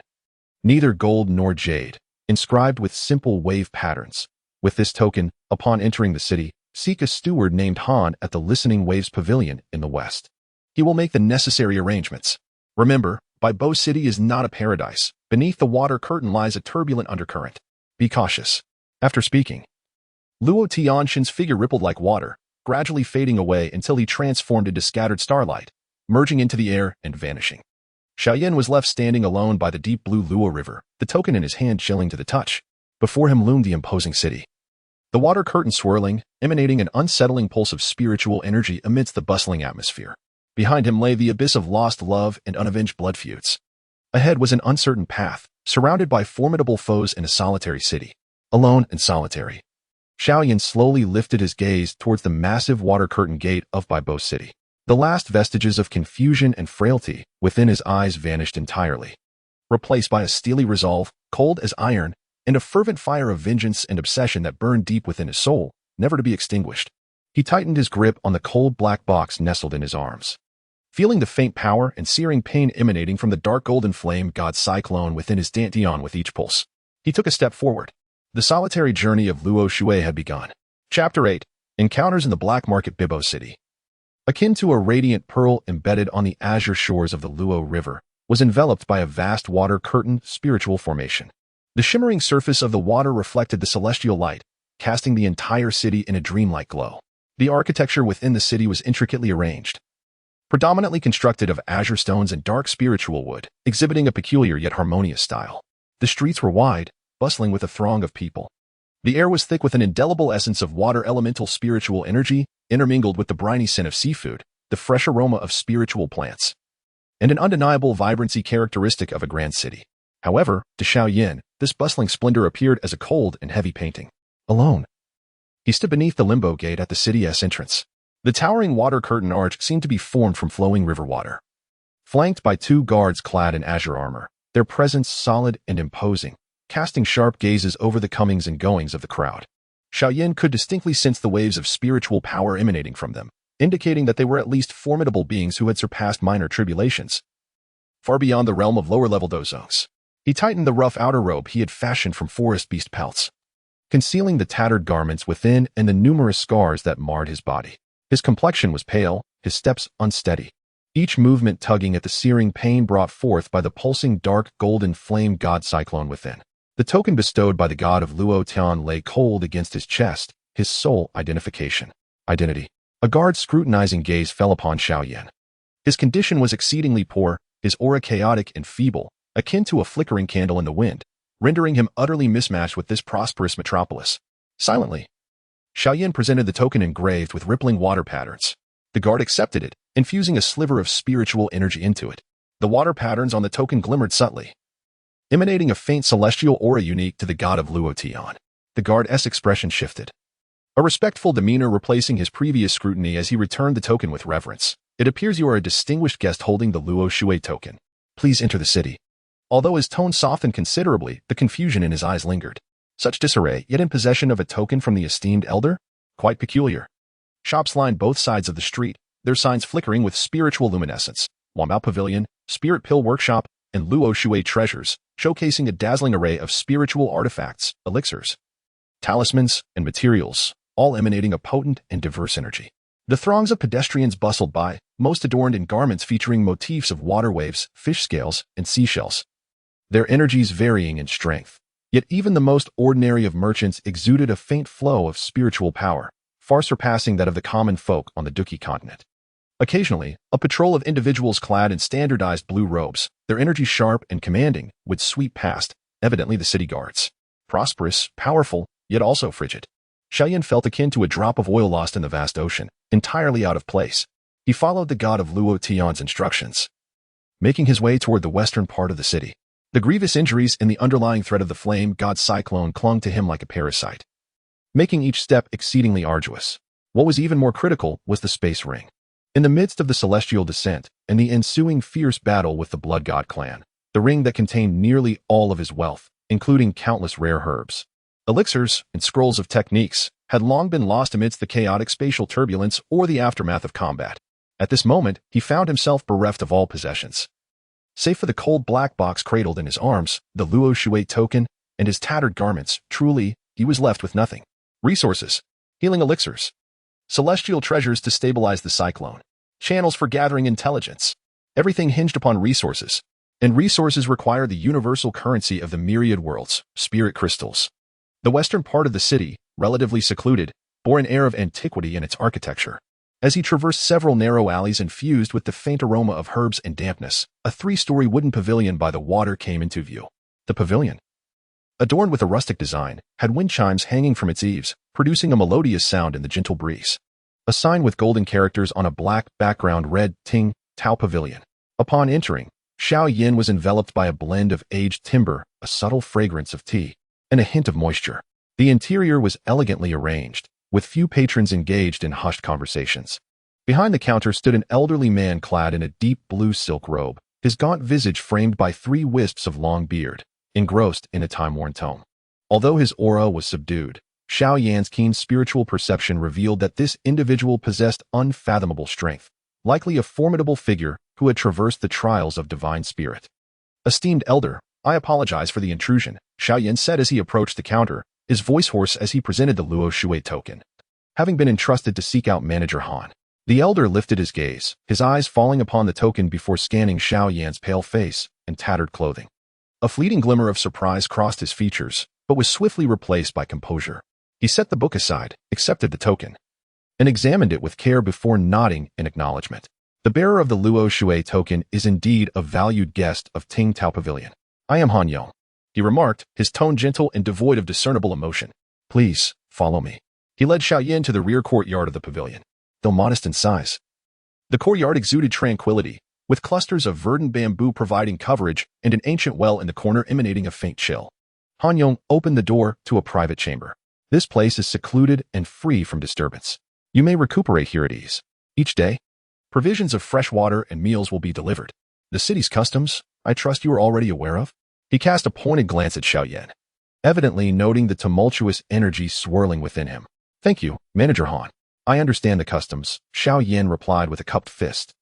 neither gold nor jade, inscribed with simple wave patterns. With this token, upon entering the city, seek a steward named Han at the Listening Waves Pavilion in the west. He will make the necessary arrangements. Remember, Bai Bo City is not a paradise. Beneath the water curtain lies a turbulent undercurrent. Be cautious. After speaking, Luo Tianxian's figure rippled like water, gradually fading away until he transformed into scattered starlight, merging into the air and vanishing. Xiao Yan was left standing alone by the deep blue Luo River, the token in his hand chilling to the touch. Before him loomed the imposing city, the water curtain swirling, emanating an unsettling pulse of spiritual energy amidst the bustling atmosphere. Behind him lay the abyss of lost love and unavenged blood feuds. Ahead was an uncertain path, surrounded by formidable foes in a solitary city. Alone and solitary, Xiao Yan slowly lifted his gaze towards the massive water curtain gate of Bai Bo City. The last vestiges of confusion and frailty within his eyes vanished entirely, replaced by a steely resolve, cold as iron, and a fervent fire of vengeance and obsession that burned deep within his soul, never to be extinguished. He tightened his grip on the cold black box nestled in his arms, feeling the faint power and searing pain emanating from the dark golden flame god cyclone within his dantian with each pulse. He took a step forward. The solitary journey of Luo Shui had begun. Chapter 8. Encounters in the Black Market Bai Bo City. Akin to a radiant pearl embedded on the azure shores of the Luo River, was enveloped by a vast water curtain spiritual formation. The shimmering surface of the water reflected the celestial light, casting the entire city in a dreamlike glow. The architecture within the city was intricately arranged, predominantly constructed of azure stones and dark spiritual wood, exhibiting a peculiar yet harmonious style. The streets were wide, bustling with a throng of people. The air was thick with an indelible essence of water elemental spiritual energy, intermingled with the briny scent of seafood, the fresh aroma of spiritual plants, and an undeniable vibrancy characteristic of a grand city. However, to Xiao Yan, this bustling splendor appeared as a cold and heavy painting. Alone, he stood beneath the limbo gate at the city's entrance. The towering water curtain arch seemed to be formed from flowing river water, flanked by 2 guards clad in azure armor, their presence solid and imposing, casting sharp gazes over the comings and goings of the crowd. Xiao Yan could distinctly sense the waves of spiritual power emanating from them, indicating that they were at least formidable beings who had surpassed minor tribulations, far beyond the realm of lower-level dozongs. He tightened the rough outer robe he had fashioned from forest beast pelts, concealing the tattered garments within and the numerous scars that marred his body. His complexion was pale, his steps unsteady, each movement tugging at the searing pain brought forth by the pulsing dark golden flame god cyclone within. The token bestowed by the god of Luo Tian lay cold against his chest, his sole identity. A guard's scrutinizing gaze fell upon Xiao Yan. His condition was exceedingly poor, his aura chaotic and feeble, akin to a flickering candle in the wind, rendering him utterly mismatched with this prosperous metropolis. Silently, Xiao Yan presented the token engraved with rippling water patterns. The guard accepted it, infusing a sliver of spiritual energy into it. The water patterns on the token glimmered subtly, emanating a faint celestial aura unique to the god of Luo Tian. The guard's expression shifted, a respectful demeanor replacing his previous scrutiny as he returned the token with reverence. It appears you are a distinguished guest holding the Luo Shui token. Please enter the city. Although his tone softened considerably, the confusion in his eyes lingered. Such disarray, yet in possession of a token from the esteemed elder? Quite peculiar. Shops lined both sides of the street, their signs flickering with spiritual luminescence. Wambao Pavilion, Spirit Pill Workshop, and Luo Shui Treasures, showcasing a dazzling array of spiritual artifacts, elixirs, talismans, and materials, all emanating a potent and diverse energy. The throngs of pedestrians bustled by, most adorned in garments featuring motifs of water waves, fish scales, and seashells, their energies varying in strength. Yet even the most ordinary of merchants exuded a faint flow of spiritual power, far surpassing that of the common folk on the Duki continent. Occasionally, a patrol of individuals clad in standardized blue robes, their energy sharp and commanding, would sweep past, evidently the city guards. Prosperous, powerful, yet also frigid. Xiao Yan felt akin to a drop of oil lost in the vast ocean, entirely out of place. He followed the god of Luo Tian's instructions, making his way toward the western part of the city. The grievous injuries in the underlying thread of the flame god cyclone clung to him like a parasite, making each step exceedingly arduous. What was even more critical was the space ring. In the midst of the celestial descent and the ensuing fierce battle with the blood god clan, the ring that contained nearly all of his wealth, including countless rare herbs, elixirs, and scrolls of techniques, had long been lost amidst the chaotic spatial turbulence or the aftermath of combat. At this moment, he found himself bereft of all possessions. Save for the cold black box cradled in his arms, the Luo Shui token, and his tattered garments, truly, he was left with nothing. Resources, healing elixirs, celestial treasures to stabilize the cyclone, channels for gathering intelligence. Everything hinged upon resources, and resources require the universal currency of the myriad worlds, spirit crystals. The western part of the city, relatively secluded, bore an air of antiquity in its architecture. As he traversed several narrow alleys infused with the faint aroma of herbs and dampness, a 3-story wooden pavilion by the water came into view. The pavilion, adorned with a rustic design, had wind chimes hanging from its eaves, producing a melodious sound in the gentle breeze. A sign with golden characters on a black background read, Ting, Tao Pavilion. Upon entering, Xiao Yan was enveloped by a blend of aged timber, a subtle fragrance of tea, and a hint of moisture. The interior was elegantly arranged, with few patrons engaged in hushed conversations. Behind the counter stood an elderly man clad in a deep blue silk robe, his gaunt visage framed by 3 wisps of long beard, engrossed in a time-worn tome. Although his aura was subdued, Xiao Yan's keen spiritual perception revealed that this individual possessed unfathomable strength, likely a formidable figure who had traversed the trials of divine spirit. Esteemed elder, I apologize for the intrusion, Xiao Yan said as he approached the counter, his voice hoarse as he presented the Luo Shui token. Having been entrusted to seek out Manager Han, the elder lifted his gaze, his eyes falling upon the token before scanning Xiao Yan's pale face and tattered clothing. A fleeting glimmer of surprise crossed his features, but was swiftly replaced by composure. He set the book aside, accepted the token, and examined it with care before nodding in acknowledgement. The bearer of the Luo Shui token is indeed a valued guest of Ting Tao Pavilion. I am Han Yong, he remarked, his tone gentle and devoid of discernible emotion. Please, follow me. He led Xiao Yan to the rear courtyard of the pavilion. Though modest in size, the courtyard exuded tranquility, with clusters of verdant bamboo providing coverage and an ancient well in the corner emanating a faint chill. Han Yong opened the door to a private chamber. This place is secluded and free from disturbance. You may recuperate here at ease. Each day, provisions of fresh water and meals will be delivered. The city's customs, I trust you are already aware of? He cast a pointed glance at Xiao Yan, evidently noting the tumultuous energy swirling within him. Thank you, Manager Han. I understand the customs, Xiao Yan replied with a cupped fist,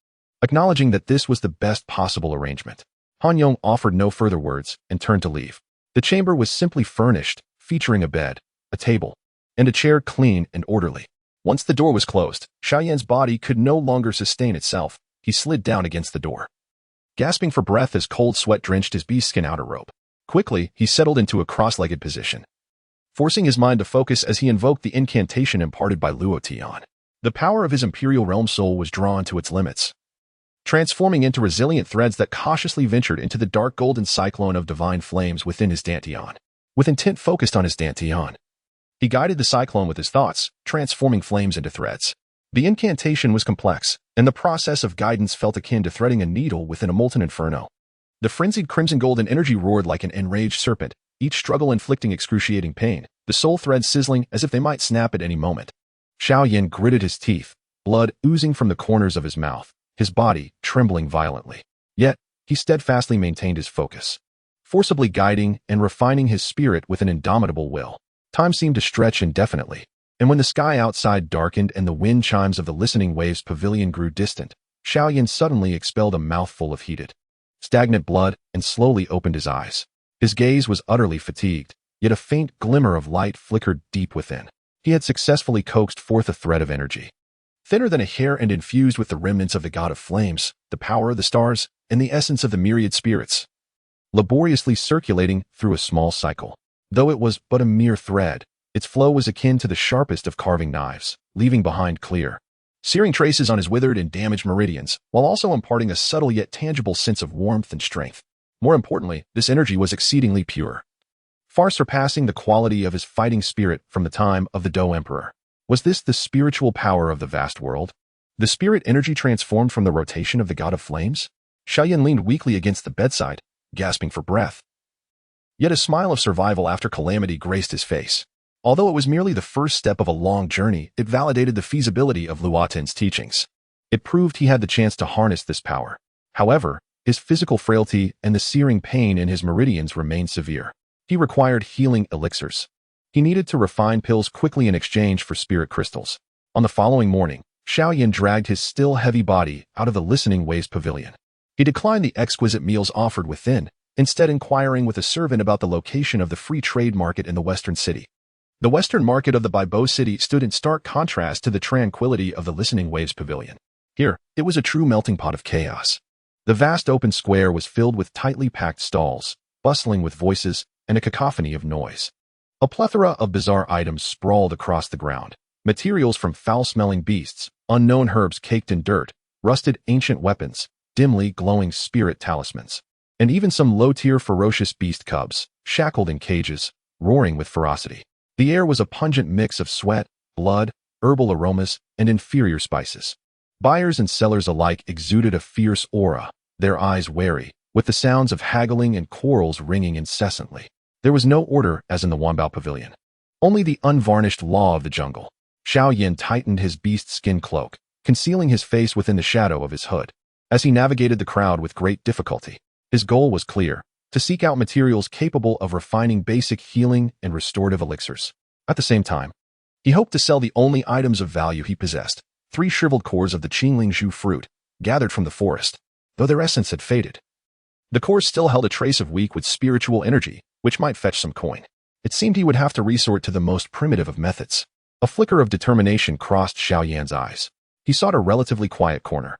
acknowledging that this was the best possible arrangement. Han Yong offered no further words and turned to leave. The chamber was simply furnished, featuring a bed, a table, and a chair clean and orderly. Once the door was closed, Xiao Yan's body could no longer sustain itself. He slid down against the door, gasping for breath as cold sweat drenched his beast-skin outer robe. Quickly, he settled into a cross-legged position, forcing his mind to focus as he invoked the incantation imparted by Luo Tian. The power of his imperial realm soul was drawn to its limits, transforming into resilient threads that cautiously ventured into the dark golden cyclone of divine flames within his dantian. With intent focused on his dantian, he guided the cyclone with his thoughts, transforming flames into threads. The incantation was complex, and the process of guidance felt akin to threading a needle within a molten inferno. The frenzied crimson golden energy roared like an enraged serpent, each struggle inflicting excruciating pain, the soul threads sizzling as if they might snap at any moment. Xiao Yan gritted his teeth, blood oozing from the corners of his mouth, his body trembling violently. Yet, he steadfastly maintained his focus, forcibly guiding and refining his spirit with an indomitable will. Time seemed to stretch indefinitely, and when the sky outside darkened and the wind chimes of the listening waves pavilion grew distant, Xiao Yan suddenly expelled a mouthful of heated, stagnant blood and slowly opened his eyes. His gaze was utterly fatigued, yet a faint glimmer of light flickered deep within. He had successfully coaxed forth a thread of energy, thinner than a hair and infused with the remnants of the god of flames, the power of the stars, and the essence of the myriad spirits, laboriously circulating through a small cycle. Though it was but a mere thread, its flow was akin to the sharpest of carving knives, leaving behind clear, searing traces on his withered and damaged meridians, while also imparting a subtle yet tangible sense of warmth and strength. More importantly, this energy was exceedingly pure, far surpassing the quality of his fighting spirit from the time of the Do Emperor. Was this the spiritual power of the vast world? The spirit energy transformed from the rotation of the god of flames? Xiao Yan leaned weakly against the bedside, gasping for breath. Yet a smile of survival after calamity graced his face. Although it was merely the first step of a long journey, it validated the feasibility of Luotin's teachings. It proved he had the chance to harness this power. However, his physical frailty and the searing pain in his meridians remained severe. He required healing elixirs. He needed to refine pills quickly in exchange for spirit crystals. On the following morning, Xiao Yan dragged his still heavy body out of the listening waves pavilion. He declined the exquisite meals offered within, instead inquiring with a servant about the location of the free trade market in the western city. The western market of the Baibo city stood in stark contrast to the tranquility of the listening waves pavilion. Here, it was a true melting pot of chaos. The vast open square was filled with tightly packed stalls, bustling with voices and a cacophony of noise. A plethora of bizarre items sprawled across the ground. Materials from foul-smelling beasts, unknown herbs caked in dirt, rusted ancient weapons, dimly glowing spirit talismans, and even some low-tier ferocious beast cubs, shackled in cages, roaring with ferocity. The air was a pungent mix of sweat, blood, herbal aromas, and inferior spices. Buyers and sellers alike exuded a fierce aura, their eyes wary, with the sounds of haggling and quarrels ringing incessantly. There was no order as in the Wanbao Pavilion, only the unvarnished law of the jungle. Xiao Yan tightened his beast skin cloak, concealing his face within the shadow of his hood. As he navigated the crowd with great difficulty, his goal was clear: to seek out materials capable of refining basic healing and restorative elixirs. At the same time, he hoped to sell the only items of value he possessed: 3 shriveled cores of the Qingling fruit, gathered from the forest, though their essence had faded. The cores still held a trace of weak with spiritual energy, which might fetch some coin. It seemed he would have to resort to the most primitive of methods. A flicker of determination crossed Xiao Yan's eyes. He sought a relatively quiet corner,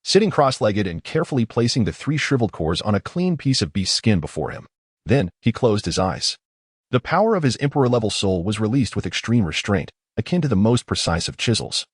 sitting cross-legged and carefully placing the 3 shriveled cores on a clean piece of beast skin before him. Then, he closed his eyes. The power of his emperor-level soul was released with extreme restraint, akin to the most precise of chisels.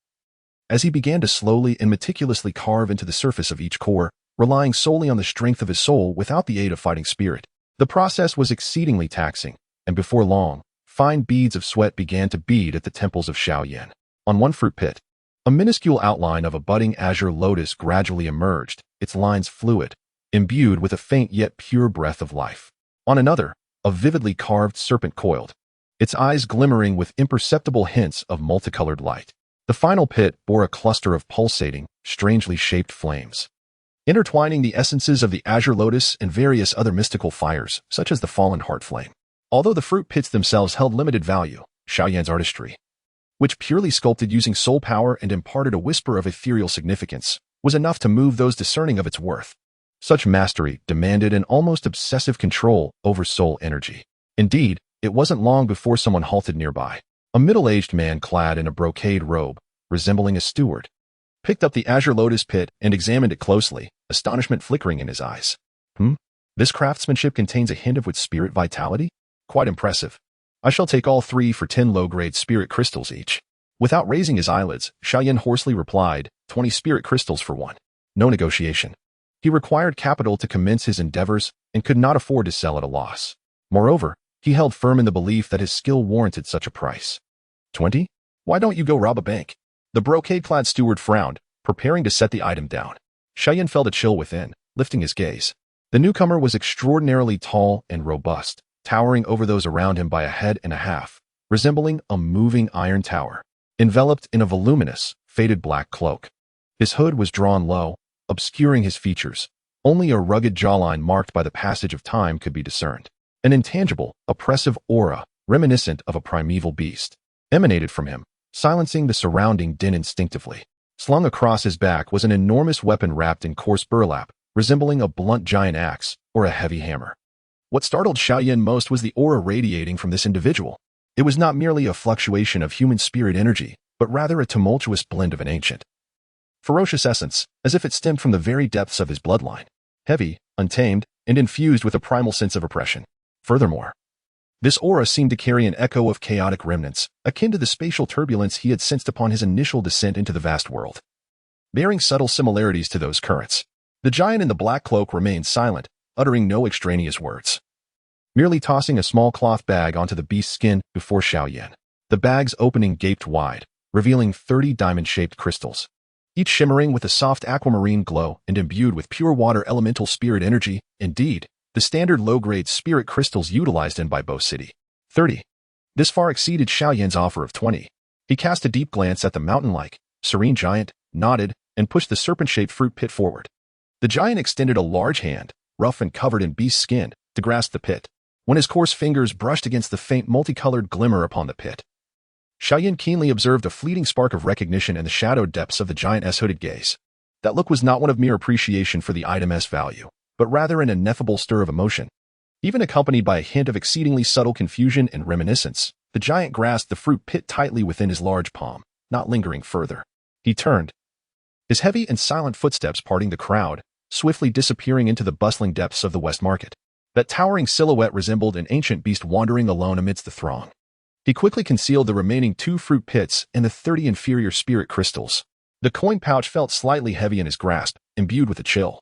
As he began to slowly and meticulously carve into the surface of each core, relying solely on the strength of his soul without the aid of fighting spirit, the process was exceedingly taxing, and before long, fine beads of sweat began to bead at the temples of Xiao Yan. On one fruit pit, a minuscule outline of a budding azure lotus gradually emerged, its lines fluid, imbued with a faint yet pure breath of life. On another, a vividly carved serpent coiled, its eyes glimmering with imperceptible hints of multicolored light. The final pit bore a cluster of pulsating, strangely shaped flames, intertwining the essences of the azure lotus and various other mystical fires, such as the fallen heart flame. Although the fruit pits themselves held limited value, Xiao Yan's artistry, which purely sculpted using soul power and imparted a whisper of ethereal significance, was enough to move those discerning of its worth. Such mastery demanded an almost obsessive control over soul energy. Indeed, it wasn't long before someone halted nearby. A middle-aged man clad in a brocade robe, resembling a steward, picked up the azure lotus pit and examined it closely, astonishment flickering in his eyes. This craftsmanship contains a hint of its spirit vitality? Quite impressive. I shall take all 3 for 10 low-grade spirit crystals each. Without raising his eyelids, Xiao Yan hoarsely replied, 20 spirit crystals for 1. No negotiation. He required capital to commence his endeavors and could not afford to sell at a loss. Moreover, he held firm in the belief that his skill warranted such a price. 20? Why don't you go rob a bank? The brocade-clad steward frowned, preparing to set the item down. Xiao Yan felt a chill within, lifting his gaze. The newcomer was extraordinarily tall and robust, towering over those around him by a head and a half, resembling a moving iron tower, enveloped in a voluminous, faded black cloak. His hood was drawn low, obscuring his features. Only a rugged jawline marked by the passage of time could be discerned. An intangible, oppressive aura, reminiscent of a primeval beast, emanated from him, silencing the surrounding din instinctively. Slung across his back was an enormous weapon wrapped in coarse burlap, resembling a blunt giant axe or a heavy hammer. What startled Xiao Yan most was the aura radiating from this individual. It was not merely a fluctuation of human spirit energy, but rather a tumultuous blend of an ancient, ferocious essence, as if it stemmed from the very depths of his bloodline. Heavy, untamed, and infused with a primal sense of oppression. Furthermore, this aura seemed to carry an echo of chaotic remnants, akin to the spatial turbulence he had sensed upon his initial descent into the vast world. Bearing subtle similarities to those currents, the giant in the black cloak remained silent, uttering no extraneous words, merely tossing a small cloth bag onto the beast's skin before Xiao Yan. The bag's opening gaped wide, revealing 30 diamond-shaped crystals, each shimmering with a soft aquamarine glow and imbued with pure water elemental spirit energy. Indeed, the standard low-grade spirit crystals utilized in Baibo City. 30. This far exceeded Xiao Yan's offer of 20. He cast a deep glance at the mountain-like, serene giant, nodded, and pushed the serpent-shaped fruit pit forward. The giant extended a large hand, rough and covered in beast skin, to grasp the pit, when his coarse fingers brushed against the faint multicolored glimmer upon the pit. Xiao Yan keenly observed a fleeting spark of recognition in the shadowed depths of the giant's hooded gaze. That look was not one of mere appreciation for the item's value, but rather an ineffable stir of emotion. Even accompanied by a hint of exceedingly subtle confusion and reminiscence, the giant grasped the fruit pit tightly within his large palm, not lingering further. He turned, his heavy and silent footsteps parting the crowd, swiftly disappearing into the bustling depths of the West Market. That towering silhouette resembled an ancient beast wandering alone amidst the throng. He quickly concealed the remaining 2 fruit pits and the 30 inferior spirit crystals. The coin pouch felt slightly heavy in his grasp, imbued with a chill.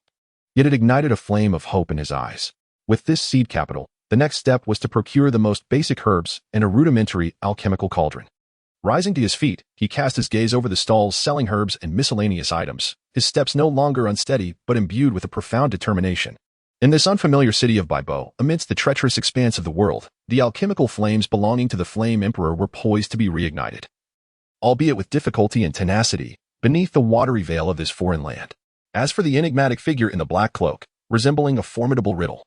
Yet it ignited a flame of hope in his eyes. With this seed capital, the next step was to procure the most basic herbs and a rudimentary alchemical cauldron. Rising to his feet, he cast his gaze over the stalls selling herbs and miscellaneous items, his steps no longer unsteady but imbued with a profound determination. In this unfamiliar city of Baibo, amidst the treacherous expanse of the world, the alchemical flames belonging to the Flame Emperor were poised to be reignited. Albeit with difficulty and tenacity, beneath the watery veil of this foreign land. As for the enigmatic figure in the black cloak, resembling a formidable riddle,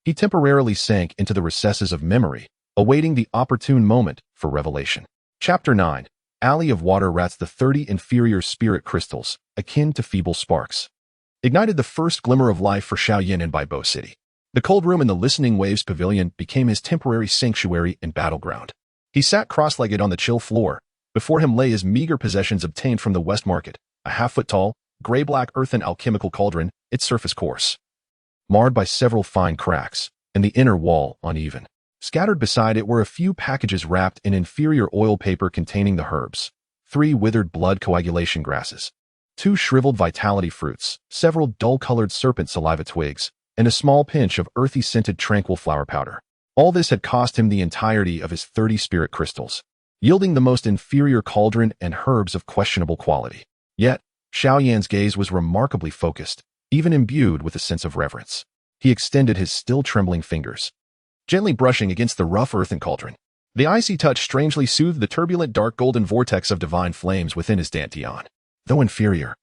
he temporarily sank into the recesses of memory, awaiting the opportune moment for revelation. Chapter 9. Alley of Water Rats. The 30 inferior spirit crystals, akin to feeble sparks, ignited the first glimmer of life for Xiao Yan in Baibo City. The cold room in the Listening Waves Pavilion became his temporary sanctuary and battleground. He sat cross-legged on the chill floor. Before him lay his meager possessions obtained from the West Market, a half-foot-tall, gray-black earthen alchemical cauldron, its surface coarse, marred by several fine cracks, and the inner wall uneven. Scattered beside it were a few packages wrapped in inferior oil paper containing the herbs, 3 withered blood coagulation grasses, 2 shriveled vitality fruits, several dull-colored serpent saliva twigs, and a small pinch of earthy scented tranquil flower powder. All this had cost him the entirety of his 30 spirit crystals, yielding the most inferior cauldron and herbs of questionable quality. Yet, Xiao Yan's gaze was remarkably focused, even imbued with a sense of reverence. He extended his still trembling fingers, gently brushing against the rough earthen cauldron. The icy touch strangely soothed the turbulent dark golden vortex of divine flames within his dantian. Though inferior,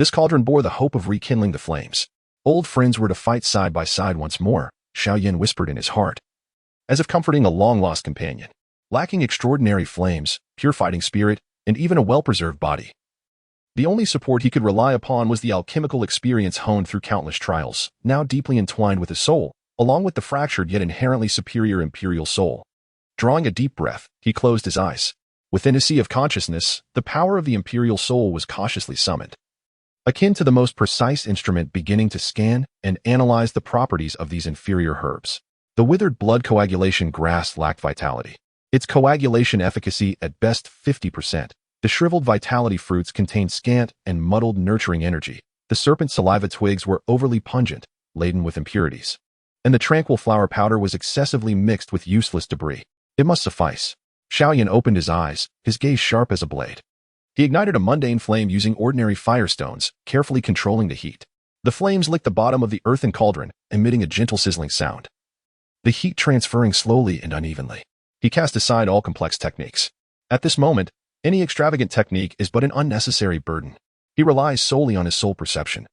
This cauldron bore the hope of rekindling the flames. Old friends were to fight side by side once more, Xiao Yan whispered in his heart, as if comforting a long-lost companion. Lacking extraordinary flames, pure fighting spirit, and even a well-preserved body, the only support he could rely upon was the alchemical experience honed through countless trials, now deeply entwined with his soul, along with the fractured yet inherently superior imperial soul. Drawing a deep breath, he closed his eyes. Within his sea of consciousness, the power of the imperial soul was cautiously summoned, akin to the most precise instrument beginning to scan and analyze the properties of these inferior herbs. The withered blood coagulation grass lacked vitality. Its coagulation efficacy at best 50%. The shriveled vitality fruits contained scant and muddled nurturing energy. The serpent saliva twigs were overly pungent, laden with impurities. And the tranquil flower powder was excessively mixed with useless debris. It must suffice. Xiao Yan opened his eyes, his gaze sharp as a blade. He ignited a mundane flame using ordinary firestones, carefully controlling the heat. The flames licked the bottom of the earthen cauldron, emitting a gentle sizzling sound, the heat transferring slowly and unevenly. He cast aside all complex techniques. At this moment, any extravagant technique is but an unnecessary burden. He relies solely on his soul perception.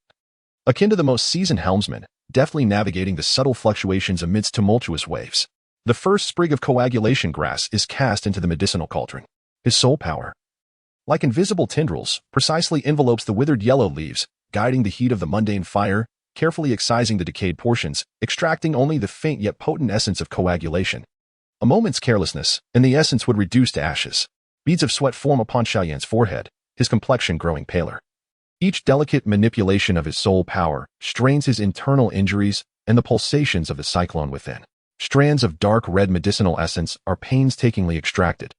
Akin to the most seasoned helmsman, deftly navigating the subtle fluctuations amidst tumultuous waves. The first sprig of coagulation grass is cast into the medicinal cauldron. His soul power, like invisible tendrils, precisely envelopes the withered yellow leaves, guiding the heat of the mundane fire, carefully excising the decayed portions, extracting only the faint yet potent essence of coagulation. A moment's carelessness, and the essence would reduce to ashes. Beads of sweat form upon Xiao Yan's forehead, his complexion growing paler. Each delicate manipulation of his soul power strains his internal injuries and the pulsations of the cyclone within. Strands of dark red medicinal essence are painstakingly extracted,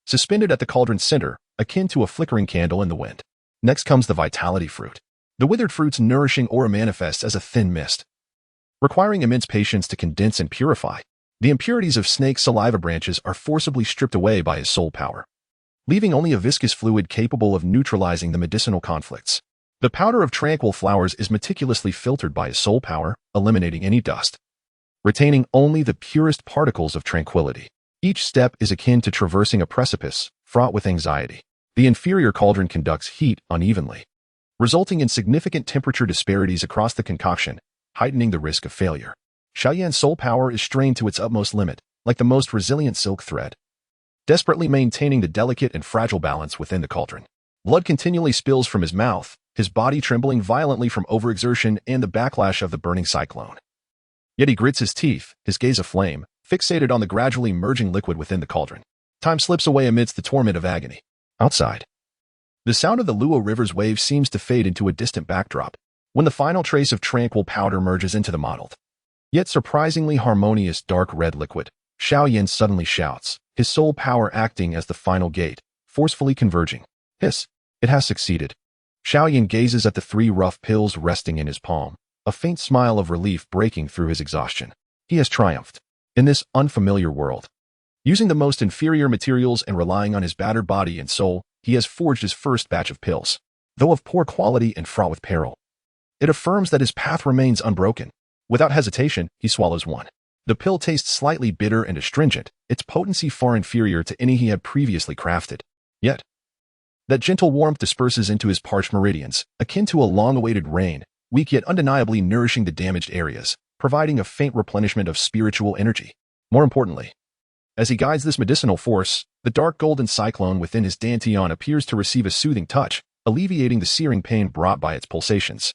suspended at the cauldron's center, akin to a flickering candle in the wind. Next comes the vitality fruit. The withered fruit's nourishing aura manifests as a thin mist, requiring immense patience to condense and purify. The impurities of snake saliva branches are forcibly stripped away by his soul power, leaving only a viscous fluid capable of neutralizing the medicinal conflicts. The powder of tranquil flowers is meticulously filtered by his soul power, eliminating any dust, retaining only the purest particles of tranquility. Each step is akin to traversing a precipice, fraught with anxiety. The inferior cauldron conducts heat unevenly, resulting in significant temperature disparities across the concoction, heightening the risk of failure. Xiao Yan's soul power is strained to its utmost limit, like the most resilient silk thread, desperately maintaining the delicate and fragile balance within the cauldron. Blood continually spills from his mouth, his body trembling violently from overexertion and the backlash of the burning cyclone. Yet he grits his teeth, his gaze aflame, fixated on the gradually merging liquid within the cauldron. Time slips away amidst the torment of agony. Outside, the sound of the Luo River's waves seems to fade into a distant backdrop, when the final trace of tranquil powder merges into the mottled, yet surprisingly harmonious dark red liquid. Xiao Yan suddenly shouts, his soul power acting as the final gate, forcefully converging. Hiss! It has succeeded. Xiao Yan gazes at the 3 rough pills resting in his palm, a faint smile of relief breaking through his exhaustion. He has triumphed. In this unfamiliar world, using the most inferior materials and relying on his battered body and soul, he has forged his first batch of pills. Though of poor quality and fraught with peril, it affirms that his path remains unbroken. Without hesitation, he swallows one. The pill tastes slightly bitter and astringent, its potency far inferior to any he had previously crafted. Yet, that gentle warmth disperses into his parched meridians, akin to a long-awaited rain, weak yet undeniably nourishing the damaged areas, providing a faint replenishment of spiritual energy. More importantly, as he guides this medicinal force, the dark golden cyclone within his dantian appears to receive a soothing touch, alleviating the searing pain brought by its pulsations.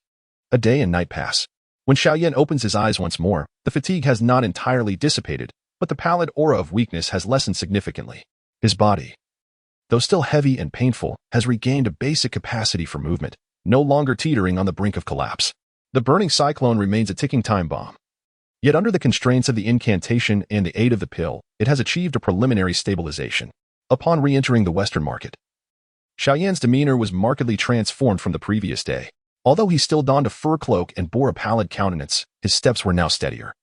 A day and night pass. When Xiao Yan opens his eyes once more, the fatigue has not entirely dissipated, but the pallid aura of weakness has lessened significantly. His body, though still heavy and painful, has regained a basic capacity for movement, no longer teetering on the brink of collapse. The burning cyclone remains a ticking time bomb. Yet under the constraints of the incantation and the aid of the pill, it has achieved a preliminary stabilization. Upon re-entering the Western market, Xiao Yan's demeanor was markedly transformed from the previous day. Although he still donned a fur cloak and bore a pallid countenance, his steps were now steadier,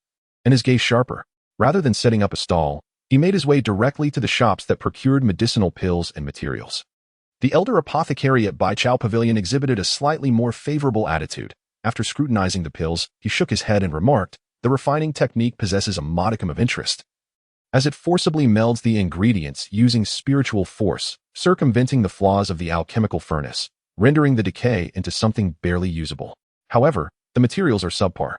and his gaze sharper. Rather than setting up a stall, he made his way directly to the shops that procured medicinal pills and materials. The elder apothecary at Baichao Pavilion exhibited a slightly more favorable attitude. After scrutinizing the pills, he shook his head and remarked, "The refining technique possesses a modicum of interest, as it forcibly melds the ingredients using spiritual force, circumventing the flaws of the alchemical furnace. rendering the decay into something barely usable. However, the materials are subpar,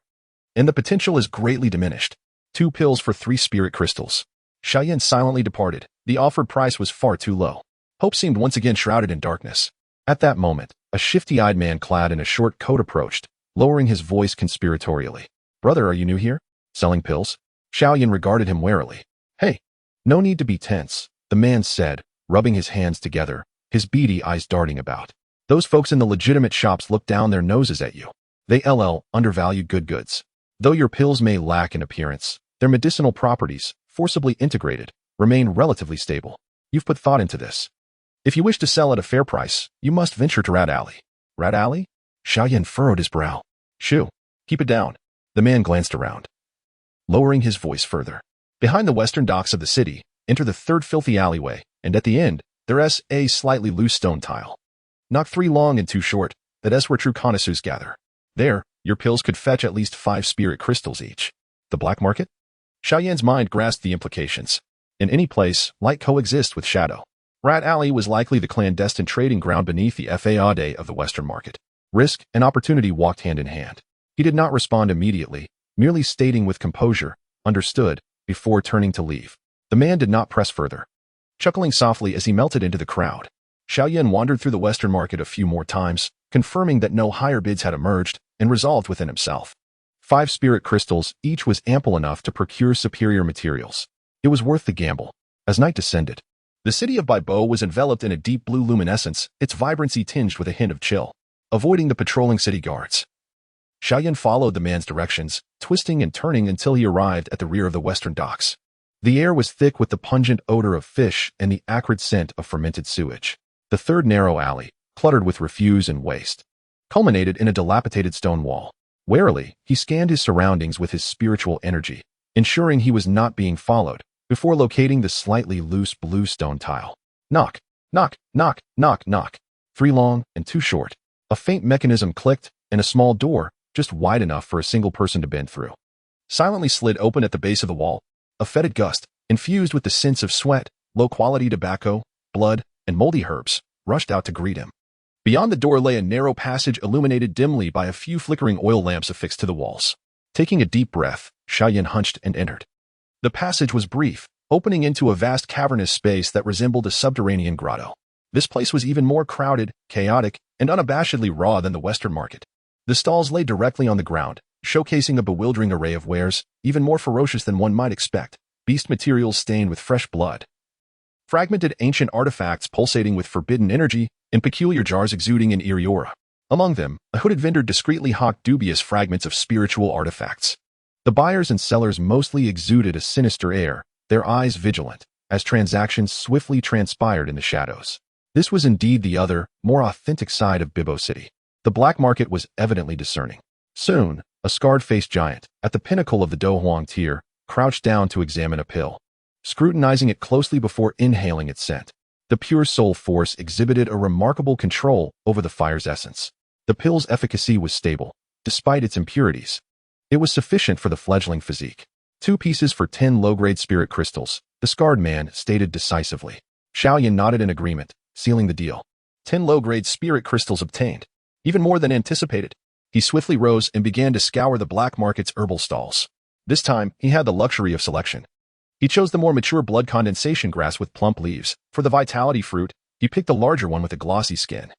and the potential is greatly diminished. 2 pills for 3 spirit crystals. Xiao Yan silently departed. The offered price was far too low. Hope seemed once again shrouded in darkness. At that moment, a shifty-eyed man clad in a short coat approached, lowering his voice conspiratorially. "Brother, are you new here? Selling pills?" Xiao Yan regarded him warily. "Hey, no need to be tense," the man said, rubbing his hands together, his beady eyes darting about. "Those folks in the legitimate shops look down their noses at you. They undervalue good goods. Though your pills may lack in appearance, their medicinal properties, forcibly integrated, remain relatively stable. You've put thought into this. If you wish to sell at a fair price, you must venture to Rat Alley." "Rat Alley?" Xiao Yan furrowed his brow. "Shoo, keep it down." The man glanced around, lowering his voice further. Behind the western docks of the city, enter the third filthy alleyway, and at the end, there's a slightly loose stone tile. Knock 3 long and 2 short, that's where true connoisseurs gather. There, your pills could fetch at least 5 spirit crystals each. The black market? Xiao Yan's mind grasped the implications. In any place, light coexists with shadow. Rat Alley was likely the clandestine trading ground beneath the facade of the western market. Risk and opportunity walked hand in hand. He did not respond immediately, merely stating with composure, "Understood," before turning to leave. The man did not press further. Chuckling softly as he melted into the crowd, Xiao Yan wandered through the western market a few more times, confirming that no higher bids had emerged, and resolved within himself. 5 spirit crystals each was ample enough to procure superior materials. It was worth the gamble. As night descended, the city of Baibo was enveloped in a deep blue luminescence, its vibrancy tinged with a hint of chill. Avoiding the patrolling city guards, Xiao Yan followed the man's directions, twisting and turning until he arrived at the rear of the western docks. The air was thick with the pungent odor of fish and the acrid scent of fermented sewage. The third narrow alley, cluttered with refuse and waste, culminated in a dilapidated stone wall. Warily, he scanned his surroundings with his spiritual energy, ensuring he was not being followed, before locating the slightly loose blue stone tile. Knock, knock, knock, knock, knock. 3 long and 2 short. A faint mechanism clicked, and a small door, just wide enough for a single person to bend through, silently slid open at the base of the wall. A fetid gust, infused with the scents of sweat, low-quality tobacco, blood, and moldy herbs, rushed out to greet him. Beyond the door lay a narrow passage illuminated dimly by a few flickering oil lamps affixed to the walls. Taking a deep breath, Xiao Yan hunched and entered. The passage was brief, opening into a vast cavernous space that resembled a subterranean grotto. This place was even more crowded, chaotic, and unabashedly raw than the western market. The stalls lay directly on the ground, showcasing a bewildering array of wares, even more ferocious than one might expect, beast materials stained with fresh blood, fragmented ancient artifacts pulsating with forbidden energy, and peculiar jars exuding an eerie aura. Among them, a hooded vendor discreetly hawked dubious fragments of spiritual artifacts. The buyers and sellers mostly exuded a sinister air, their eyes vigilant, as transactions swiftly transpired in the shadows. This was indeed the other, more authentic side of Bibo City. The black market was evidently discerning. Soon, a scarred-faced giant, at the pinnacle of the Dohuang tier, crouched down to examine a pill, scrutinizing it closely before inhaling its scent. The pure soul force exhibited a remarkable control over the fire's essence. The pill's efficacy was stable, despite its impurities. It was sufficient for the fledgling physique. 2 pieces for 10 low-grade spirit crystals, the scarred man stated decisively. Xiao Yan nodded in agreement, sealing the deal. 10 low-grade spirit crystals obtained. Even more than anticipated. He swiftly rose and began to scour the black market's herbal stalls. This time, he had the luxury of selection. He chose the more mature blood condensation grass with plump leaves. For the vitality fruit, he picked the larger one with a glossy skin.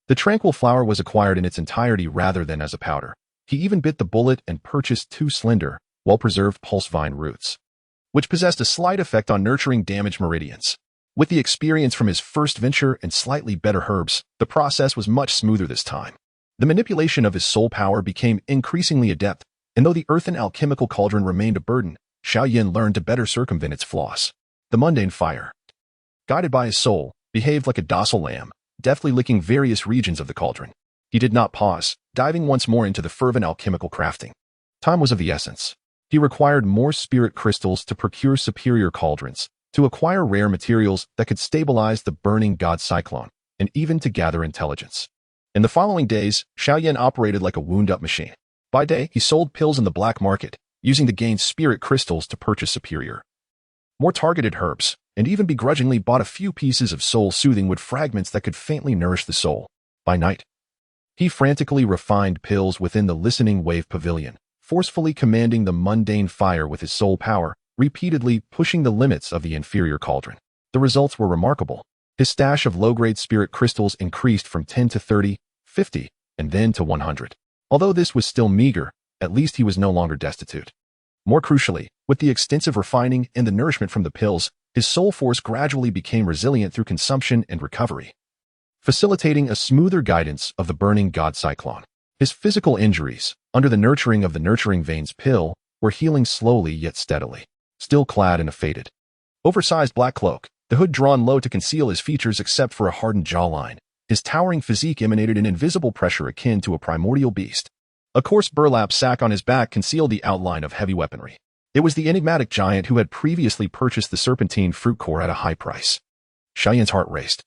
The tranquil flower was acquired in its entirety rather than as a powder. He even bit the bullet and purchased 2 slender, well-preserved pulse vine roots, which possessed a slight effect on nurturing damaged meridians. With the experience from his first venture and slightly better herbs, the process was much smoother this time. The manipulation of his soul power became increasingly adept, and though the earthen alchemical cauldron remained a burden, Xiao Yan learned to better circumvent its flaws. The mundane fire, guided by his soul, behaved like a docile lamb, deftly licking various regions of the cauldron. He did not pause, diving once more into the fervent alchemical crafting. Time was of the essence. He required more spirit crystals to procure superior cauldrons, to acquire rare materials that could stabilize the burning god cyclone, and even to gather intelligence. In the following days, Xiao Yan operated like a wound-up machine. By day, he sold pills in the black market, using to gain spirit crystals to purchase superior, more targeted herbs, and even begrudgingly bought a few pieces of soul-soothing wood fragments that could faintly nourish the soul. By night, he frantically refined pills within the listening wave pavilion, forcefully commanding the mundane fire with his soul power, repeatedly pushing the limits of the inferior cauldron. The results were remarkable. His stash of low-grade spirit crystals increased from 10 to 30, 50, and then to 100. Although this was still meager, at least he was no longer destitute. More crucially, with the extensive refining and the nourishment from the pills, his soul force gradually became resilient through consumption and recovery, facilitating a smoother guidance of the burning god cyclone. His physical injuries, under the nurturing of the nurturing veins pill, were healing slowly yet steadily. Still clad in a faded, oversized black cloak, the hood drawn low to conceal his features except for a hardened jawline, his towering physique emanated an invisible pressure akin to a primordial beast. A coarse burlap sack on his back concealed the outline of heavy weaponry. It was the enigmatic giant who had previously purchased the serpentine fruit core at a high price. Xiao Yan's heart raced.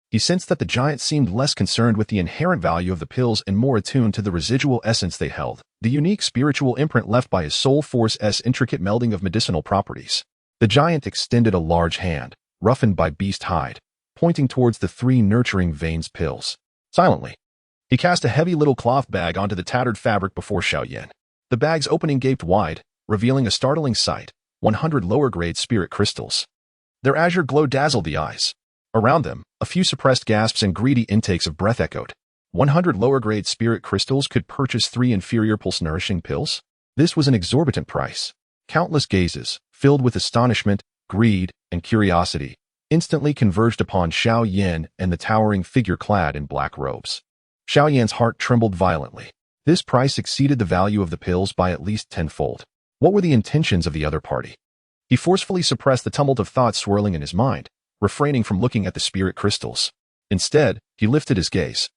He sensed that the giant seemed less concerned with the inherent value of the pills and more attuned to the residual essence they held, the unique spiritual imprint left by his soul force's intricate melding of medicinal properties. The giant extended a large hand, roughened by beast hide, pointing towards the 3 nurturing veins pills. Silently, he cast a heavy little cloth bag onto the tattered fabric before Xiao Yan. The bag's opening gaped wide, revealing a startling sight: 100 lower-grade spirit crystals. Their azure glow dazzled the eyes. Around them, a few suppressed gasps and greedy intakes of breath echoed. 100 lower-grade spirit crystals could purchase 3 inferior pulse-nourishing pills? This was an exorbitant price. Countless gazes, filled with astonishment, greed, and curiosity, instantly converged upon Xiao Yan and the towering figure clad in black robes. Xiao Yan's heart trembled violently. This price exceeded the value of the pills by at least tenfold. What were the intentions of the other party? He forcefully suppressed the tumult of thoughts swirling in his mind, refraining from looking at the spirit crystals. Instead, he lifted his gaze,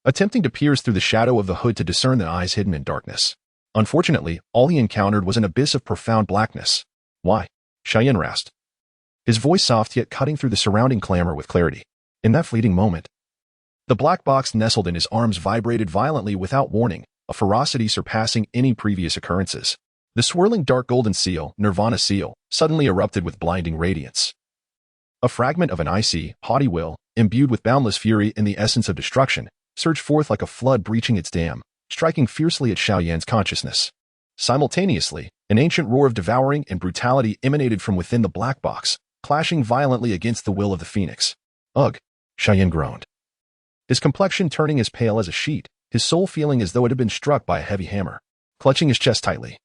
attempting to pierce through the shadow of the hood to discern the eyes hidden in darkness. Unfortunately, all he encountered was an abyss of profound blackness. Why? Xiao Yan rasped, his voice soft yet cutting through the surrounding clamor with clarity. In that fleeting moment, the black box nestled in his arms vibrated violently without warning, a ferocity surpassing any previous occurrences. The swirling dark golden seal, Nirvana seal, suddenly erupted with blinding radiance. A fragment of an icy, haughty will, imbued with boundless fury and the essence of destruction, surged forth like a flood breaching its dam, striking fiercely at Xiao Yan's consciousness. Simultaneously, an ancient roar of devouring and brutality emanated from within the black box, clashing violently against the will of the phoenix. Ugh! Xiao Yan groaned, his complexion turning as pale as a sheet, his soul feeling as though it had been struck by a heavy hammer. Clutching his chest tightly,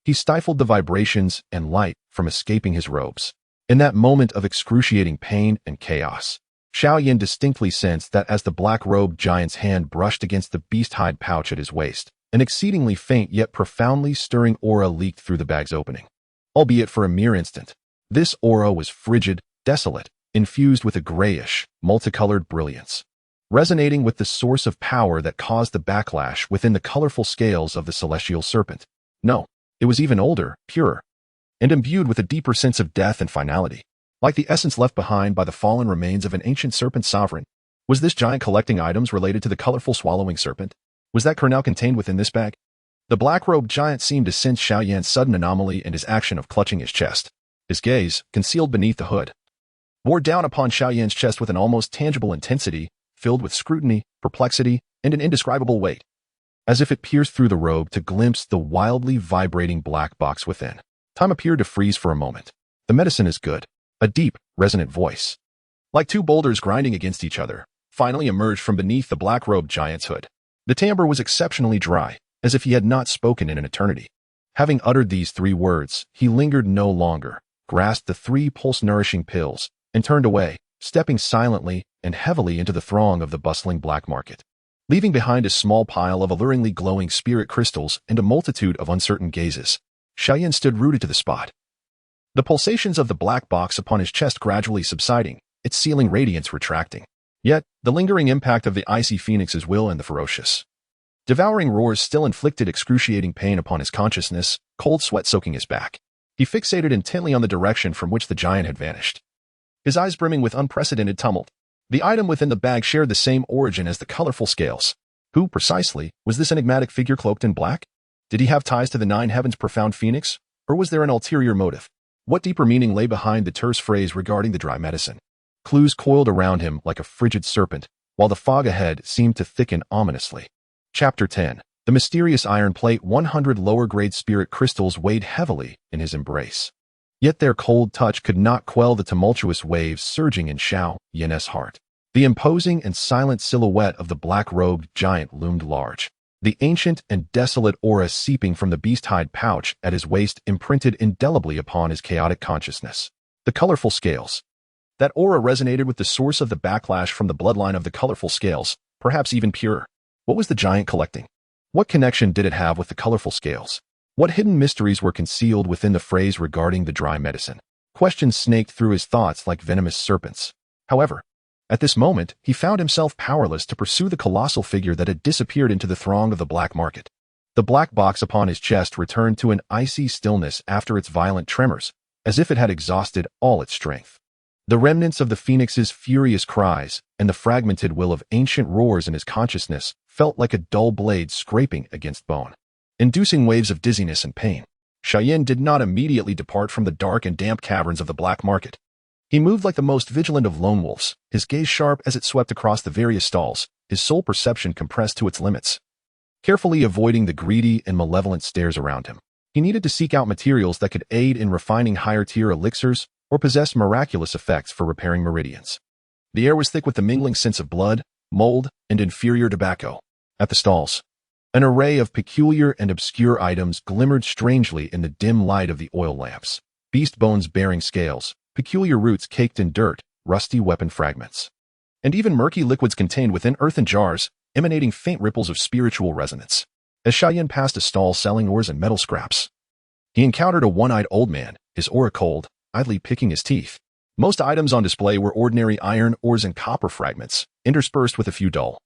he stifled the vibrations and light from escaping his robes. In that moment of excruciating pain and chaos, Xiao Yan distinctly sensed that as the black-robed giant's hand brushed against the beast-hide pouch at his waist, an exceedingly faint yet profoundly stirring aura leaked through the bag's opening. Albeit for a mere instant, this aura was frigid, desolate, infused with a grayish, multicolored brilliance, resonating with the source of power that caused the backlash within the colorful scales of the celestial serpent. No, it was even older, purer, and imbued with a deeper sense of death and finality, like the essence left behind by the fallen remains of an ancient serpent sovereign. Was this giant collecting items related to the colorful swallowing serpent? Was that kernel contained within this bag? The black-robed giant seemed to sense Xiao Yan's sudden anomaly and his action of clutching his chest. His gaze, concealed beneath the hood, bore down upon Xiao Yan's chest with an almost tangible intensity, filled with scrutiny, perplexity, and an indescribable weight, as if it pierced through the robe to glimpse the wildly vibrating black box within. Time appeared to freeze for a moment. The medicine is good. A deep, resonant voice, like 2 boulders grinding against each other, finally emerged from beneath the black-robed giant's hood. The timbre was exceptionally dry, as if he had not spoken in an eternity. Having uttered these 3 words, he lingered no longer, grasped the 3 pulse-nourishing pills, and turned away, stepping silently and heavily into the throng of the bustling black market, leaving behind a small pile of alluringly glowing spirit crystals and a multitude of uncertain gazes. Xiao Yan stood rooted to the spot, the pulsations of the black box upon his chest gradually subsiding, its sealing radiance retracting. Yet, the lingering impact of the icy phoenix's will and the ferocious, devouring roars still inflicted excruciating pain upon his consciousness, cold sweat soaking his back. He fixated intently on the direction from which the giant had vanished, his eyes brimming with unprecedented tumult. The item within the bag shared the same origin as the colorful scales. Who, precisely, was this enigmatic figure cloaked in black? Did he have ties to the 9 heavens' profound phoenix, or was there an ulterior motive? What deeper meaning lay behind the terse phrase regarding the dry medicine? Clues coiled around him like a frigid serpent, while the fog ahead seemed to thicken ominously. Chapter 10. The mysterious iron plate 100 lower-grade spirit crystals weighed heavily in his embrace. Yet their cold touch could not quell the tumultuous waves surging in Xiao Yan's heart. The imposing and silent silhouette of the black-robed giant loomed large. The ancient and desolate aura seeping from the beast-hide pouch at his waist imprinted indelibly upon his chaotic consciousness. The colorful scales. That aura resonated with the source of the backlash from the bloodline of the colorful scales, perhaps even purer. What was the giant collecting? What connection did it have with the colorful scales? What hidden mysteries were concealed within the phrase regarding the dry medicine? Questions snaked through his thoughts like venomous serpents. However, at this moment, he found himself powerless to pursue the colossal figure that had disappeared into the throng of the black market. The black box upon his chest returned to an icy stillness after its violent tremors, as if it had exhausted all its strength. The remnants of the phoenix's furious cries and the fragmented will of ancient roars in his consciousness felt like a dull blade scraping against bone, inducing waves of dizziness and pain. Xiao Yan did not immediately depart from the dark and damp caverns of the black market. He moved like the most vigilant of lone wolves, his gaze sharp as it swept across the various stalls, his sole perception compressed to its limits. Carefully avoiding the greedy and malevolent stares around him, he needed to seek out materials that could aid in refining higher-tier elixirs or possess miraculous effects for repairing meridians. The air was thick with the mingling scents of blood, mold, and inferior tobacco. At the stalls, an array of peculiar and obscure items glimmered strangely in the dim light of the oil lamps. Beast bones bearing scales, peculiar roots caked in dirt, rusty weapon fragments, and even murky liquids contained within earthen jars, emanating faint ripples of spiritual resonance. As Xiao Yan passed a stall selling ores and metal scraps, he encountered a one-eyed old man, his aura cold, idly picking his teeth. Most items on display were ordinary iron ores and copper fragments, interspersed with a few dull,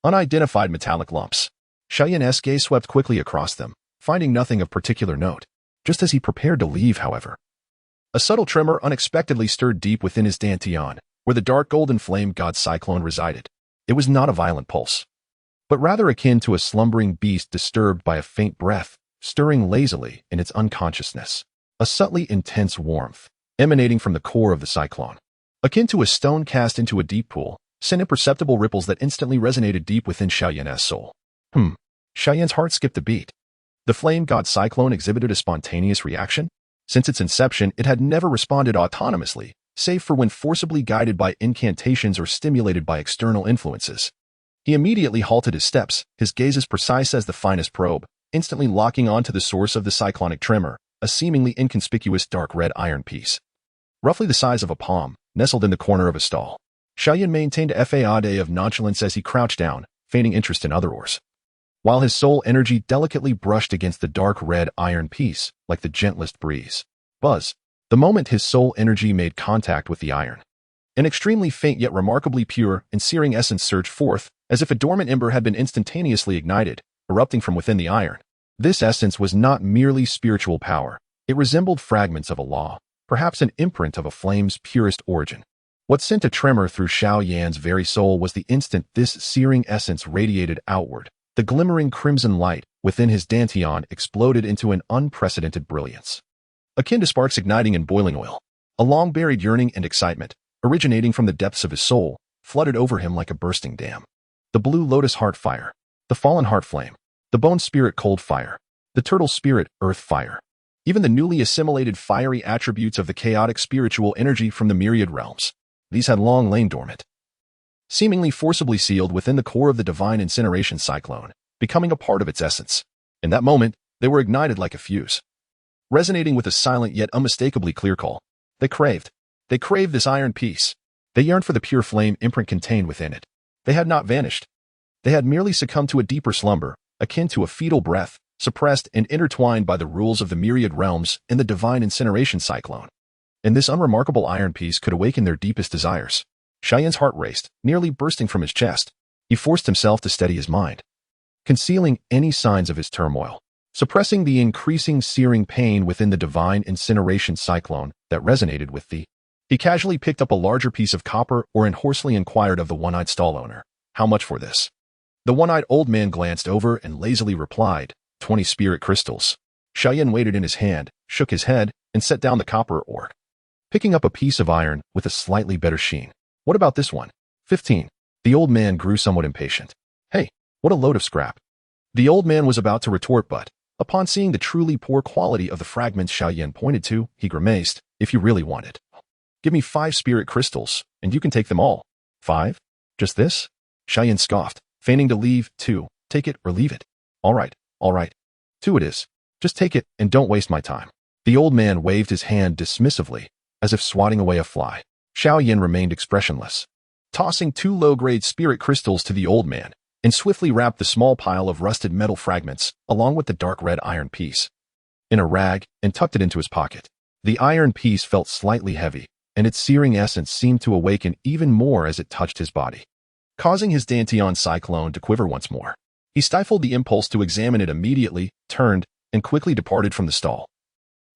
unidentified metallic lumps. Xiao Yan's gaze swept quickly across them, finding nothing of particular note. Just as he prepared to leave, however, a subtle tremor unexpectedly stirred deep within his dantian, where the dark golden flame god cyclone resided. It was not a violent pulse, but rather akin to a slumbering beast disturbed by a faint breath, stirring lazily in its unconsciousness. A subtly intense warmth, emanating from the core of the cyclone, akin to a stone cast into a deep pool, sent imperceptible ripples that instantly resonated deep within Xiao Yan's soul. Xiao Yan's heart skipped a beat. The flame god cyclone exhibited a spontaneous reaction. Since its inception, it had never responded autonomously, save for when forcibly guided by incantations or stimulated by external influences. He immediately halted his steps, his gaze as precise as the finest probe, instantly locking onto the source of the cyclonic tremor, a seemingly inconspicuous dark red iron piece, roughly the size of a palm, nestled in the corner of a stall. Xiao Yan maintained a facade of nonchalance as he crouched down, feigning interest in other ores, while his soul energy delicately brushed against the dark red iron piece like the gentlest breeze. Buzz. The moment his soul energy made contact with the iron, an extremely faint yet remarkably pure and searing essence surged forth, as if a dormant ember had been instantaneously ignited, erupting from within the iron. This essence was not merely spiritual power. It resembled fragments of a law, perhaps an imprint of a flame's purest origin. What sent a tremor through Xiao Yan's very soul was the instant this searing essence radiated outward. The glimmering crimson light within his dantian exploded into an unprecedented brilliance, akin to sparks igniting in boiling oil. A long-buried yearning and excitement, originating from the depths of his soul, flooded over him like a bursting dam. The blue lotus heart fire, the fallen heart flame, the bone spirit cold fire, the turtle spirit earth fire, even the newly assimilated fiery attributes of the chaotic spiritual energy from the myriad realms. These had long lain dormant, seemingly forcibly sealed within the core of the divine incineration cyclone, becoming a part of its essence. In that moment, they were ignited like a fuse, resonating with a silent yet unmistakably clear call. They craved this iron piece. They yearned for the pure flame imprint contained within it. They had not vanished. They had merely succumbed to a deeper slumber, akin to a fetal breath, suppressed and intertwined by the rules of the myriad realms in the divine incineration cyclone. And this unremarkable iron piece could awaken their deepest desires. Xiao Yan's heart raced, nearly bursting from his chest. He forced himself to steady his mind, concealing any signs of his turmoil, suppressing the increasing searing pain within the divine incineration cyclone that resonated with the. He casually picked up a larger piece of copper ore and hoarsely inquired of the one-eyed stall owner, "How much for this?" The one-eyed old man glanced over and lazily replied, 20 spirit crystals. Xiao Yan weighed it in his hand, shook his head, and set down the copper ore, picking up a piece of iron with a slightly better sheen. "What about this one?" 15. The old man grew somewhat impatient. Hey, what a load of scrap. The old man was about to retort, but upon seeing the truly poor quality of the fragments Xiao Yan pointed to, he grimaced. If you really want it, give me 5 spirit crystals, and you can take them all. 5? Just this? Xiao Yan scoffed, feigning to leave. 2, take it or leave it. All right. 2 it is. Just take it and don't waste my time. The old man waved his hand dismissively, as if swatting away a fly. Xiao Yan remained expressionless, tossing 2 low-grade spirit crystals to the old man, and swiftly wrapped the small pile of rusted metal fragments along with the dark red iron piece in a rag and tucked it into his pocket. The iron piece felt slightly heavy, and its searing essence seemed to awaken even more as it touched his body, causing his Dantian cyclone to quiver once more. He stifled the impulse to examine it immediately, turned, and quickly departed from the stall,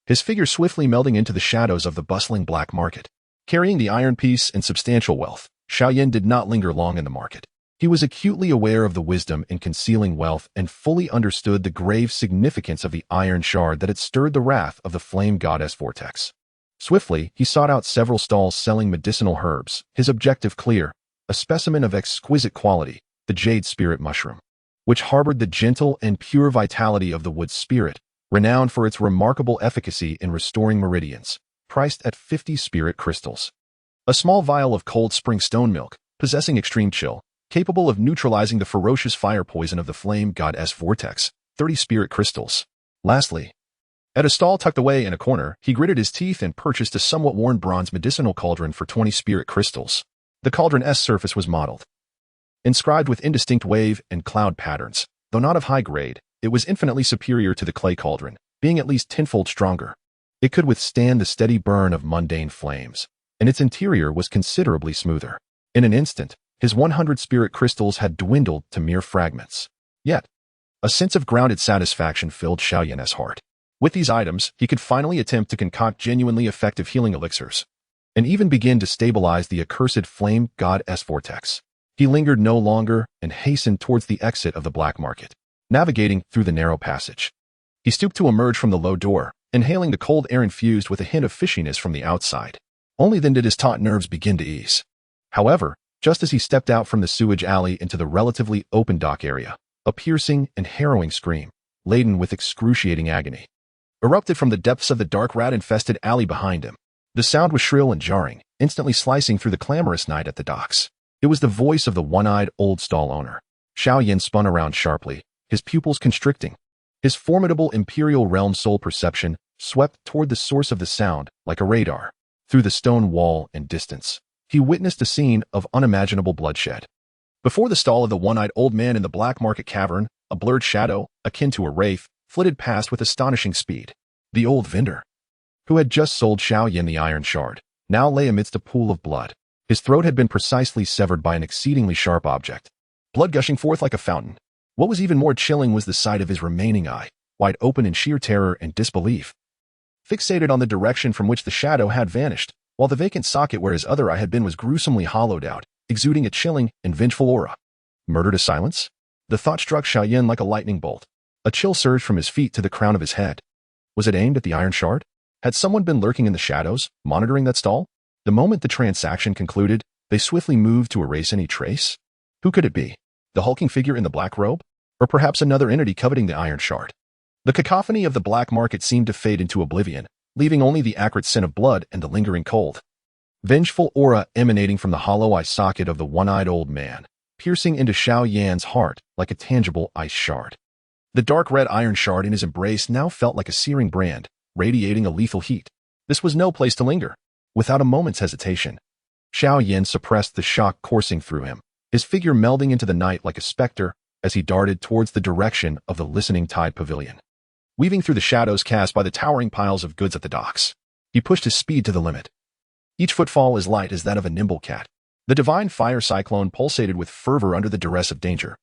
his figure swiftly melding into the shadows of the bustling black market. Carrying the iron piece and substantial wealth, Xiao Yan did not linger long in the market. He was acutely aware of the wisdom in concealing wealth and fully understood the grave significance of the iron shard that had stirred the wrath of the flame goddess vortex. Swiftly, he sought out several stalls selling medicinal herbs, his objective clear, a specimen of exquisite quality, the jade spirit mushroom, which harbored the gentle and pure vitality of the wood spirit, renowned for its remarkable efficacy in restoring meridians, priced at 50 spirit crystals. A small vial of cold spring stone milk, possessing extreme chill, capable of neutralizing the ferocious fire poison of the flame goddess vortex, 30 spirit crystals. Lastly, at a stall tucked away in a corner, he gritted his teeth and purchased a somewhat worn bronze medicinal cauldron for 20 spirit crystals. The cauldron's surface was mottled, inscribed with indistinct wave and cloud patterns. Though not of high grade, it was infinitely superior to the clay cauldron, being at least tenfold stronger. It could withstand the steady burn of mundane flames, and its interior was considerably smoother. In an instant, his 100 spirit crystals had dwindled to mere fragments. Yet, a sense of grounded satisfaction filled Xiao Yan's heart. With these items, he could finally attempt to concoct genuinely effective healing elixirs, and even begin to stabilize the accursed flame goddess vortex. He lingered no longer and hastened towards the exit of the black market, navigating through the narrow passage. He stooped to emerge from the low door, inhaling the cold air infused with a hint of fishiness from the outside. Only then did his taut nerves begin to ease. However, just as he stepped out from the sewage alley into the relatively open dock area, a piercing and harrowing scream, laden with excruciating agony, erupted from the depths of the dark rat-infested alley behind him. The sound was shrill and jarring, instantly slicing through the clamorous night at the docks. It was the voice of the one-eyed old stall owner. Xiao Yan spun around sharply, his pupils constricting. His formidable imperial realm soul perception swept toward the source of the sound like a radar. Through the stone wall and distance, he witnessed a scene of unimaginable bloodshed. Before the stall of the one-eyed old man in the black market cavern, a blurred shadow, akin to a wraith, flitted past with astonishing speed. The old vendor, who had just sold Xiao Yan the iron shard, now lay amidst a pool of blood. His throat had been precisely severed by an exceedingly sharp object, blood gushing forth like a fountain. What was even more chilling was the sight of his remaining eye, wide open in sheer terror and disbelief, fixated on the direction from which the shadow had vanished, while the vacant socket where his other eye had been was gruesomely hollowed out, exuding a chilling and vengeful aura. Murder to silence? The thought struck Xiao Yan like a lightning bolt. A chill surged from his feet to the crown of his head. Was it aimed at the iron shard? Had someone been lurking in the shadows, monitoring that stall? The moment the transaction concluded, they swiftly moved to erase any trace. Who could it be? The hulking figure in the black robe? Or perhaps another entity coveting the iron shard? The cacophony of the black market seemed to fade into oblivion, leaving only the acrid scent of blood and the lingering cold, vengeful aura emanating from the hollow eye socket of the one-eyed old man, piercing into Xiao Yan's heart like a tangible ice shard. The dark red iron shard in his embrace now felt like a searing brand, radiating a lethal heat. This was no place to linger. Without a moment's hesitation, Xiao Yan suppressed the shock coursing through him, his figure melding into the night like a specter as he darted towards the direction of the listening tide pavilion. Weaving through the shadows cast by the towering piles of goods at the docks, he pushed his speed to the limit. Each footfall as light as that of a nimble cat. The divine fire cyclone pulsated with fervor under the duress of danger,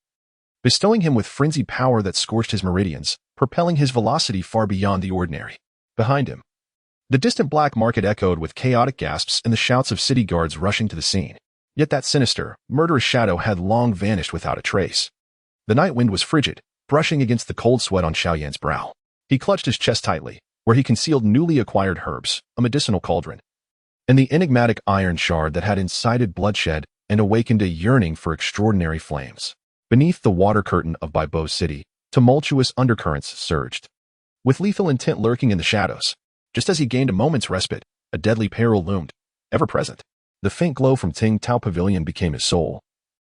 bestowing him with frenzied power that scorched his meridians, propelling his velocity far beyond the ordinary. Behind him, the distant black market echoed with chaotic gasps and the shouts of city guards rushing to the scene. Yet that sinister, murderous shadow had long vanished without a trace. The night wind was frigid, brushing against the cold sweat on Xiao Yan's brow. He clutched his chest tightly, where he concealed newly acquired herbs, a medicinal cauldron, and the enigmatic iron shard that had incited bloodshed and awakened a yearning for extraordinary flames. Beneath the water curtain of Baibo City, tumultuous undercurrents surged, with lethal intent lurking in the shadows. Just as he gained a moment's respite, a deadly peril loomed, ever present. The faint glow from Ting Tao Pavilion became his soul.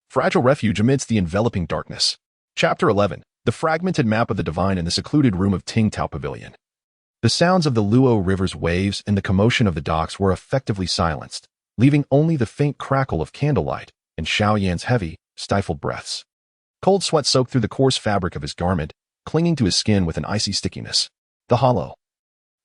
Fragile refuge amidst the enveloping darkness. Chapter 11. The fragmented map of the divine in the secluded room of Ting Tao Pavilion. The sounds of the Luo River's waves and the commotion of the docks were effectively silenced, leaving only the faint crackle of candlelight and Xiao Yan's heavy, stifled breaths. Cold sweat soaked through the coarse fabric of his garment, clinging to his skin with an icy stickiness. The hollow,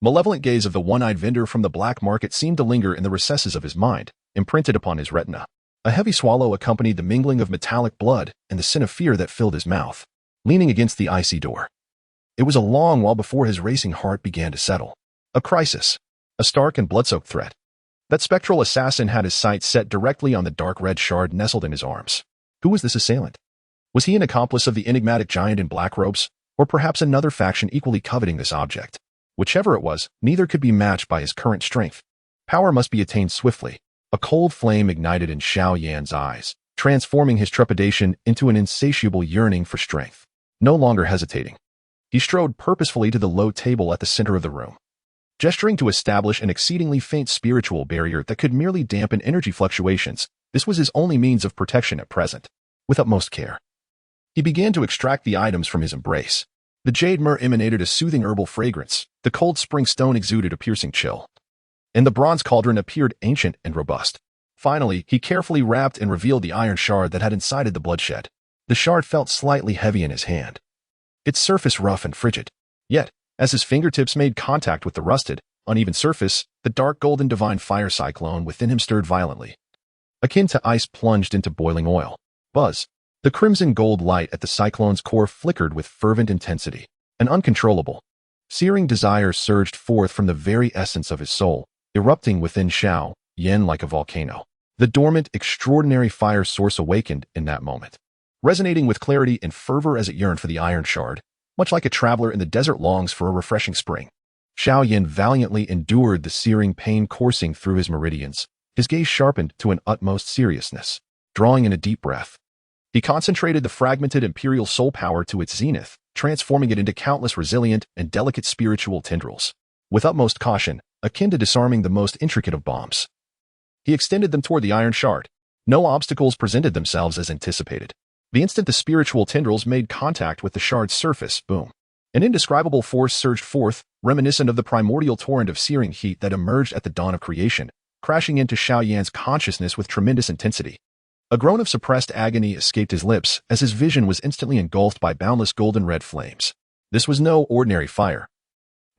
malevolent gaze of the one-eyed vendor from the black market seemed to linger in the recesses of his mind, imprinted upon his retina. A heavy swallow accompanied the mingling of metallic blood and the sin of fear that filled his mouth, leaning against the icy door. It was a long while before his racing heart began to settle. A crisis. A stark and blood-soaked threat. That spectral assassin had his sights set directly on the dark red shard nestled in his arms. Who was this assailant? Was he an accomplice of the enigmatic giant in black robes, or perhaps another faction equally coveting this object? Whichever it was, neither could be matched by his current strength. Power must be attained swiftly. A cold flame ignited in Xiao Yan's eyes, transforming his trepidation into an insatiable yearning for strength. No longer hesitating, he strode purposefully to the low table at the center of the room, gesturing to establish an exceedingly faint spiritual barrier that could merely dampen energy fluctuations. This was his only means of protection at present. With utmost care, he began to extract the items from his embrace. The jade myrrh emanated a soothing herbal fragrance, the cold spring stone exuded a piercing chill, and the bronze cauldron appeared ancient and robust. Finally, he carefully wrapped and revealed the iron shard that had incited the bloodshed. The shard felt slightly heavy in his hand, its surface rough and frigid. Yet, as his fingertips made contact with the rusted, uneven surface, the dark golden divine fire cyclone within him stirred violently. Akin to ice plunged into boiling oil. Buzz. The crimson gold light at the cyclone's core flickered with fervent intensity. An uncontrollable, searing desire surged forth from the very essence of his soul, erupting within Xiao Yan like a volcano. The dormant, extraordinary fire source awakened in that moment, resonating with clarity and fervor as it yearned for the iron shard, much like a traveler in the desert longs for a refreshing spring. Xiao Yan valiantly endured the searing pain coursing through his meridians, his gaze sharpened to an utmost seriousness. Drawing in a deep breath, he concentrated the fragmented imperial soul power to its zenith, transforming it into countless resilient and delicate spiritual tendrils. With utmost caution, akin to disarming the most intricate of bombs, he extended them toward the iron shard. No obstacles presented themselves as anticipated. The instant the spiritual tendrils made contact with the shard's surface, boom, an indescribable force surged forth, reminiscent of the primordial torrent of searing heat that emerged at the dawn of creation, crashing into Xiao Yan's consciousness with tremendous intensity. A groan of suppressed agony escaped his lips as his vision was instantly engulfed by boundless golden-red flames. This was no ordinary fire,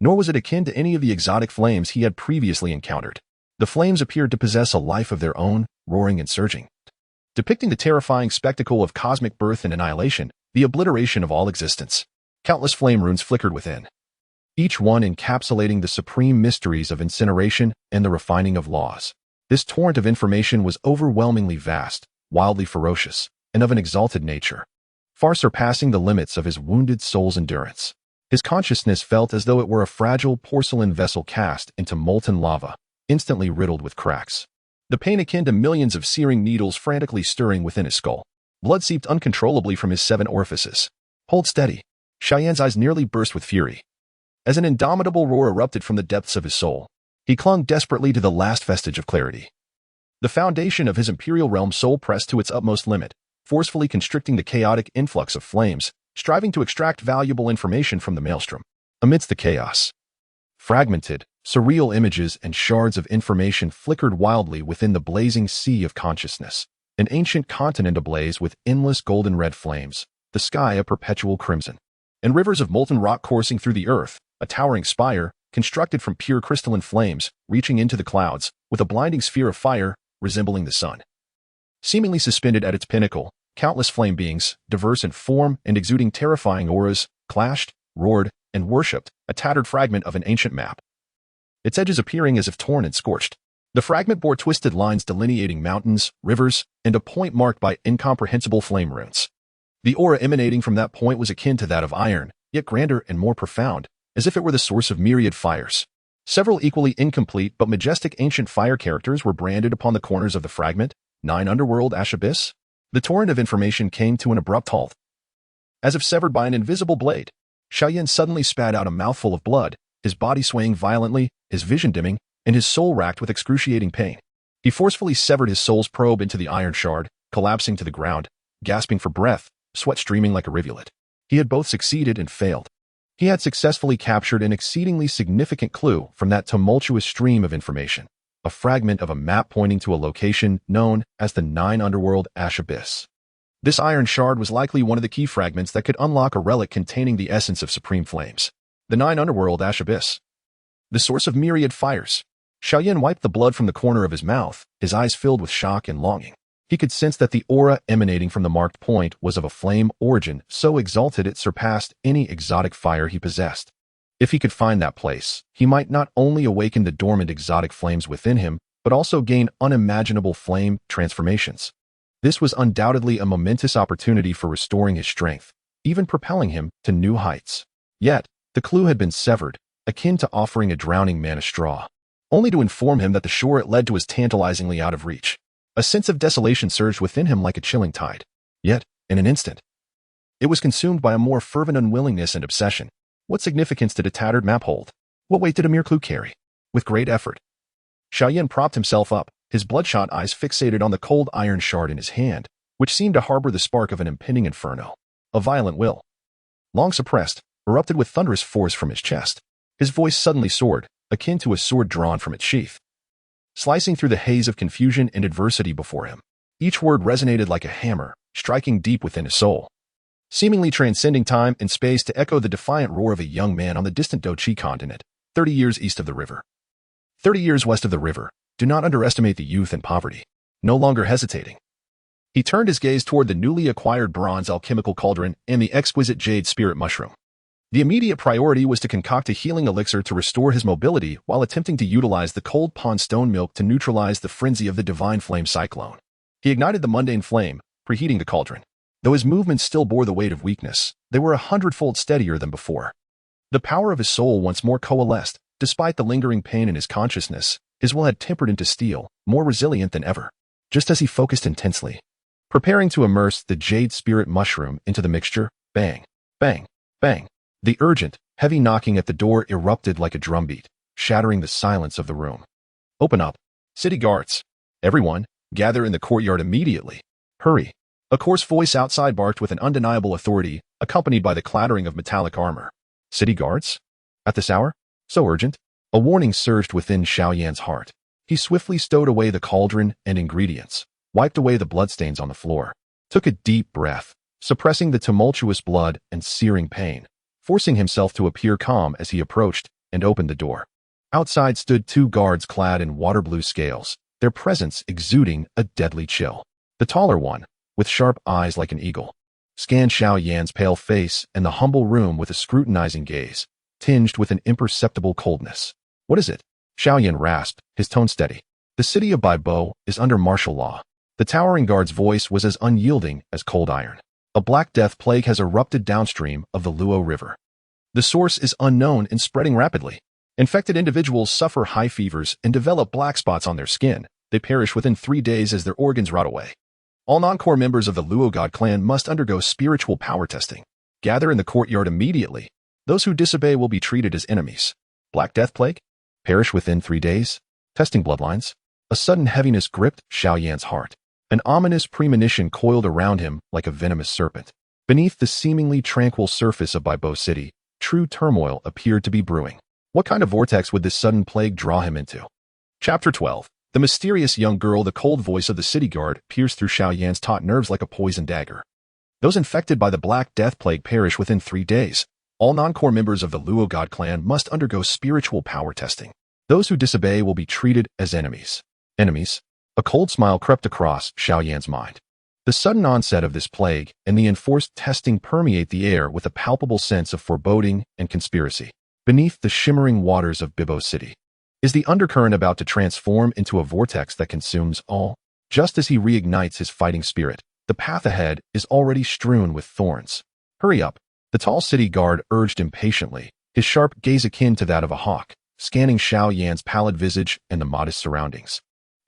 nor was it akin to any of the exotic flames he had previously encountered. The flames appeared to possess a life of their own, roaring and surging, depicting the terrifying spectacle of cosmic birth and annihilation, the obliteration of all existence. Countless flame runes flickered within, each one encapsulating the supreme mysteries of incineration and the refining of laws. This torrent of information was overwhelmingly vast, wildly ferocious, and of an exalted nature, far surpassing the limits of his wounded soul's endurance. His consciousness felt as though it were a fragile porcelain vessel cast into molten lava, instantly riddled with cracks. The pain akin to millions of searing needles frantically stirring within his skull. Blood seeped uncontrollably from his 7 orifices. Hold steady. Xiao Yan's eyes nearly burst with fury, as an indomitable roar erupted from the depths of his soul. He clung desperately to the last vestige of clarity. The foundation of his imperial realm soul pressed to its utmost limit, forcefully constricting the chaotic influx of flames, striving to extract valuable information from the maelstrom. Amidst the chaos, fragmented, surreal images and shards of information flickered wildly within the blazing sea of consciousness. An ancient continent ablaze with endless golden red flames, the sky a perpetual crimson, and rivers of molten rock coursing through the earth, a towering spire, constructed from pure crystalline flames, reaching into the clouds, with a blinding sphere of fire, resembling the sun. Seemingly suspended at its pinnacle, countless flame beings, diverse in form and exuding terrifying auras, clashed, roared, and worshipped, a tattered fragment of an ancient map, its edges appearing as if torn and scorched. The fragment bore twisted lines delineating mountains, rivers, and a point marked by incomprehensible flame runes. The aura emanating from that point was akin to that of iron, yet grander and more profound, as if it were the source of myriad fires. Several equally incomplete but majestic ancient fire characters were branded upon the corners of the fragment, 9 underworld ash abyss? The torrent of information came to an abrupt halt. As if severed by an invisible blade, Xiao Yan suddenly spat out a mouthful of blood, his body swaying violently, his vision dimming, and his soul racked with excruciating pain. He forcefully severed his soul's probe into the iron shard, collapsing to the ground, gasping for breath, sweat streaming like a rivulet. He had both succeeded and failed. He had successfully captured an exceedingly significant clue from that tumultuous stream of information, a fragment of a map pointing to a location known as the 9 underworld ash abyss. This iron shard was likely one of the key fragments that could unlock a relic containing the essence of supreme flames. The 9 underworld ash abyss. The source of myriad fires. Xiao Yan wiped the blood from the corner of his mouth, his eyes filled with shock and longing. He could sense that the aura emanating from the marked point was of a flame origin so exalted it surpassed any exotic fire he possessed. If he could find that place, he might not only awaken the dormant exotic flames within him, but also gain unimaginable flame transformations. This was undoubtedly a momentous opportunity for restoring his strength, even propelling him to new heights. Yet, the clue had been severed, akin to offering a drowning man a straw, only to inform him that the shore it led to was tantalizingly out of reach. A sense of desolation surged within him like a chilling tide. Yet, in an instant, it was consumed by a more fervent unwillingness and obsession. What significance did a tattered map hold? What weight did a mere clue carry? With great effort, Xiao Yan propped himself up, his bloodshot eyes fixated on the cold iron shard in his hand, which seemed to harbor the spark of an impending inferno. A violent will, long suppressed, erupted with thunderous force from his chest. His voice suddenly soared, akin to a sword drawn from its sheath, slicing through the haze of confusion and adversity before him. Each word resonated like a hammer, striking deep within his soul, seemingly transcending time and space to echo the defiant roar of a young man on the distant Dochi continent, 30 years east of the river. 30 years west of the river. Do not underestimate the youth and poverty. No longer hesitating, he turned his gaze toward the newly acquired bronze alchemical cauldron and the exquisite jade spirit mushroom. The immediate priority was to concoct a healing elixir to restore his mobility while attempting to utilize the cold pond stone milk to neutralize the frenzy of the divine flame cyclone. He ignited the mundane flame, preheating the cauldron. Though his movements still bore the weight of weakness, they were 100-fold steadier than before. The power of his soul once more coalesced. Despite the lingering pain in his consciousness, his will had tempered into steel, more resilient than ever. Just as he focused intensely, preparing to immerse the jade spirit mushroom into the mixture, bang, bang, bang. The urgent, heavy knocking at the door erupted like a drumbeat, shattering the silence of the room. Open up. City guards. Everyone, gather in the courtyard immediately. Hurry. A coarse voice outside barked with an undeniable authority, accompanied by the clattering of metallic armor. City guards? At this hour? So urgent? A warning surged within Xiao Yan's heart. He swiftly stowed away the cauldron and ingredients, wiped away the bloodstains on the floor, took a deep breath, suppressing the tumultuous blood and searing pain, forcing himself to appear calm as he approached and opened the door. Outside stood 2 guards clad in water blue scales, their presence exuding a deadly chill. The taller one, with sharp eyes like an eagle, scanned Xiao Yan's pale face and the humble room with a scrutinizing gaze, tinged with an imperceptible coldness. What is it? Xiao Yan rasped, his tone steady. The city of Baibo is under martial law. The towering guard's voice was as unyielding as cold iron. A black death plague has erupted downstream of the Luo River. The source is unknown and spreading rapidly. Infected individuals suffer high fevers and develop black spots on their skin. They perish within 3 days as their organs rot away. All non-core members of the Luo God clan must undergo spiritual power testing. Gather in the courtyard immediately. Those who disobey will be treated as enemies. Black death plague? Perish within 3 days? Testing bloodlines? A sudden heaviness gripped Xiao Yan's heart. An ominous premonition coiled around him like a venomous serpent. Beneath the seemingly tranquil surface of Baibo City, true turmoil appeared to be brewing. What kind of vortex would this sudden plague draw him into? Chapter 12. The mysterious young girl. The cold voice of the city guard pierced through Xiao Yan's taut nerves like a poisoned dagger. Those infected by the Black Death Plague perish within 3 days. All non-core members of the Luo God clan must undergo spiritual power testing. Those who disobey will be treated as enemies. Enemies? A cold smile crept across Xiao Yan's mind. The sudden onset of this plague and the enforced testing permeate the air with a palpable sense of foreboding and conspiracy. Beneath the shimmering waters of Baibo City, is the undercurrent about to transform into a vortex that consumes all? Just as he reignites his fighting spirit, the path ahead is already strewn with thorns. Hurry up, the tall city guard urged impatiently, his sharp gaze akin to that of a hawk, scanning Xiao Yan's pallid visage and the modest surroundings.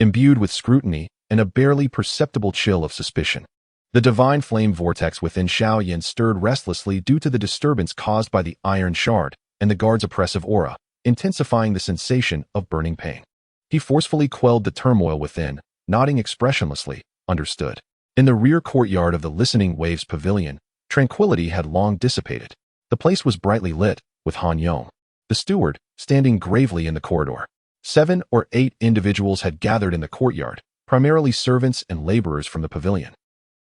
Imbued with scrutiny, and a barely perceptible chill of suspicion. The divine flame vortex within Xiao Yan stirred restlessly due to the disturbance caused by the iron shard and the guard's oppressive aura, intensifying the sensation of burning pain. He forcefully quelled the turmoil within, nodding expressionlessly, understood. In the rear courtyard of the Listening Waves Pavilion, tranquility had long dissipated. The place was brightly lit, with Han Yong, the steward, standing gravely in the corridor. 7 or 8 individuals had gathered in the courtyard, primarily servants and laborers from the pavilion,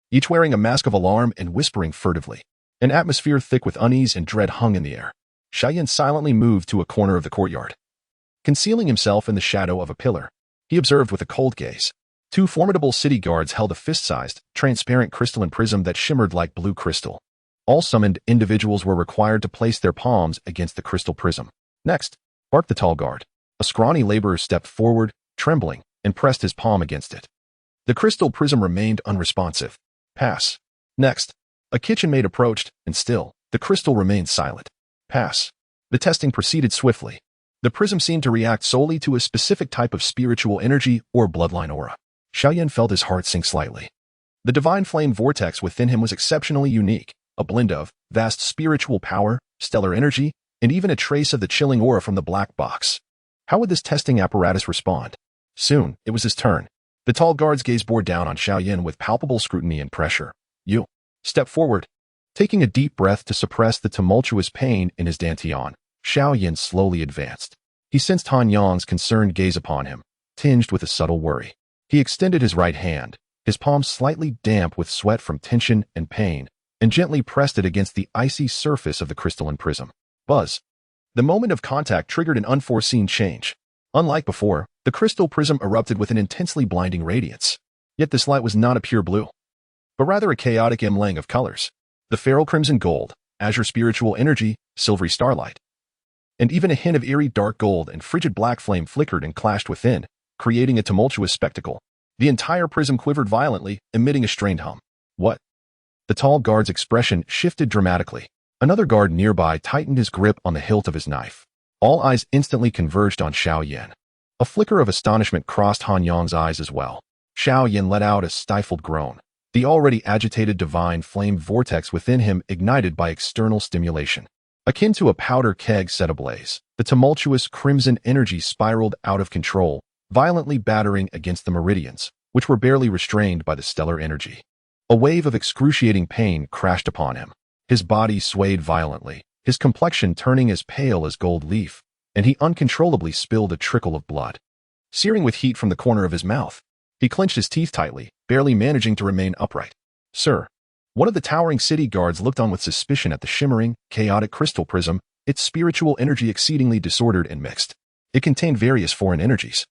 each wearing a mask of alarm and whispering furtively. An atmosphere thick with unease and dread hung in the air. Xiao Yan silently moved to a corner of the courtyard. Concealing himself in the shadow of a pillar, he observed with a cold gaze. 2 formidable city guards held a fist-sized, transparent crystalline prism that shimmered like blue crystal. All summoned individuals were required to place their palms against the crystal prism. Next, barked the tall guard. A scrawny laborer stepped forward, trembling, and pressed his palm against it. The crystal prism remained unresponsive. Pass. Next, a kitchen maid approached, and still, the crystal remained silent. Pass. The testing proceeded swiftly. The prism seemed to react solely to a specific type of spiritual energy or bloodline aura. Xiao Yan felt his heart sink slightly. The divine flame vortex within him was exceptionally unique, a blend of vast spiritual power, stellar energy, and even a trace of the chilling aura from the black box. How would this testing apparatus respond? Soon, it was his turn. The tall guard's gaze bore down on Xiao Yan with palpable scrutiny and pressure. You. Step forward. Taking a deep breath to suppress the tumultuous pain in his dantian, Xiao Yan slowly advanced. He sensed Han Yong's concerned gaze upon him, tinged with a subtle worry. He extended his right hand, his palm slightly damp with sweat from tension and pain, and gently pressed it against the icy surface of the crystalline prism. Buzz. The moment of contact triggered an unforeseen change. Unlike before, the crystal prism erupted with an intensely blinding radiance. Yet this light was not a pure blue, but rather a chaotic emlaying of colors. The feral crimson gold, azure spiritual energy, silvery starlight, and even a hint of eerie dark gold and frigid black flame flickered and clashed within, creating a tumultuous spectacle. The entire prism quivered violently, emitting a strained hum. What? The tall guard's expression shifted dramatically. Another guard nearby tightened his grip on the hilt of his knife. All eyes instantly converged on Xiao Yan. A flicker of astonishment crossed Han Yong's eyes as well. Xiao Yan let out a stifled groan. The already agitated divine flame vortex within him ignited by external stimulation. Akin to a powder keg set ablaze, the tumultuous crimson energy spiraled out of control, violently battering against the meridians, which were barely restrained by the stellar energy. A wave of excruciating pain crashed upon him. His body swayed violently, his complexion turning as pale as gold leaf, and he uncontrollably spilled a trickle of blood. Searing with heat from the corner of his mouth, he clenched his teeth tightly, barely managing to remain upright. Sir. One of the towering city guards looked on with suspicion at the shimmering, chaotic crystal prism, its spiritual energy exceedingly disordered and mixed. It contained various foreign energies,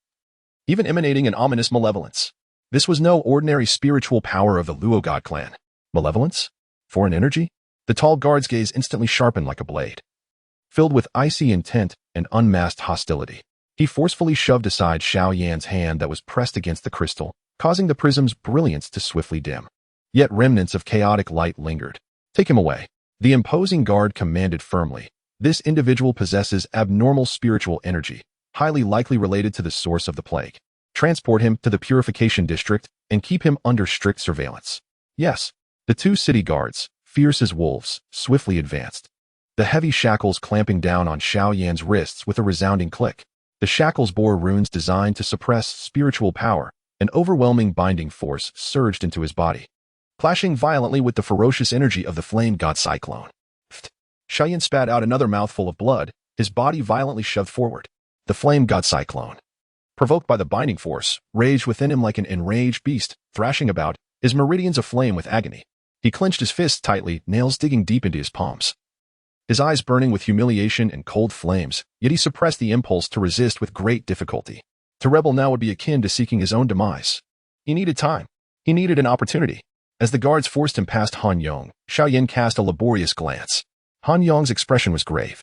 even emanating an ominous malevolence. This was no ordinary spiritual power of the Luo god clan. Malevolence? Foreign energy? The tall guard's gaze instantly sharpened like a blade. Filled with icy intent and unmasked hostility, he forcefully shoved aside Xiao Yan's hand that was pressed against the crystal, causing the prism's brilliance to swiftly dim. Yet remnants of chaotic light lingered. Take him away. The imposing guard commanded firmly. This individual possesses abnormal spiritual energy, highly likely related to the source of the plague. Transport him to the Purification District and keep him under strict surveillance. Yes, the 2 city guards, fierce as wolves, swiftly advanced. The heavy shackles clamping down on Xiao Yan's wrists with a resounding click. The shackles bore runes designed to suppress spiritual power. An overwhelming binding force surged into his body, clashing violently with the ferocious energy of the flame god cyclone. Xiao Yan spat out another mouthful of blood, his body violently shoved forward. The flame god cyclone, provoked by the binding force, raged within him like an enraged beast, thrashing about, his meridians aflame with agony. He clenched his fists tightly, nails digging deep into his palms. His eyes burning with humiliation and cold flames, yet he suppressed the impulse to resist with great difficulty. To rebel now would be akin to seeking his own demise. He needed time. He needed an opportunity. As the guards forced him past Han Yong, Xiao Yan cast a laborious glance. Han Yong's expression was grave.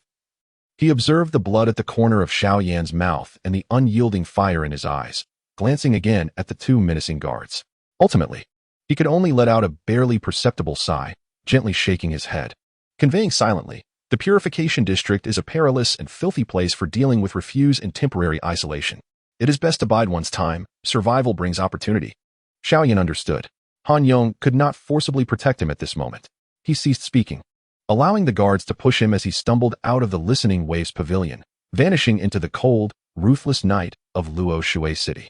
He observed the blood at the corner of Xiao Yan's mouth and the unyielding fire in his eyes, glancing again at the 2 menacing guards. Ultimately, he could only let out a barely perceptible sigh, gently shaking his head, conveying silently, the Purification District is a perilous and filthy place for dealing with refuse and temporary isolation. It is best to bide one's time. Survival brings opportunity. Xiao Yan understood. Han Yong could not forcibly protect him at this moment. He ceased speaking, allowing the guards to push him as he stumbled out of the Listening Waves pavilion, vanishing into the cold, ruthless night of Luo Shui City.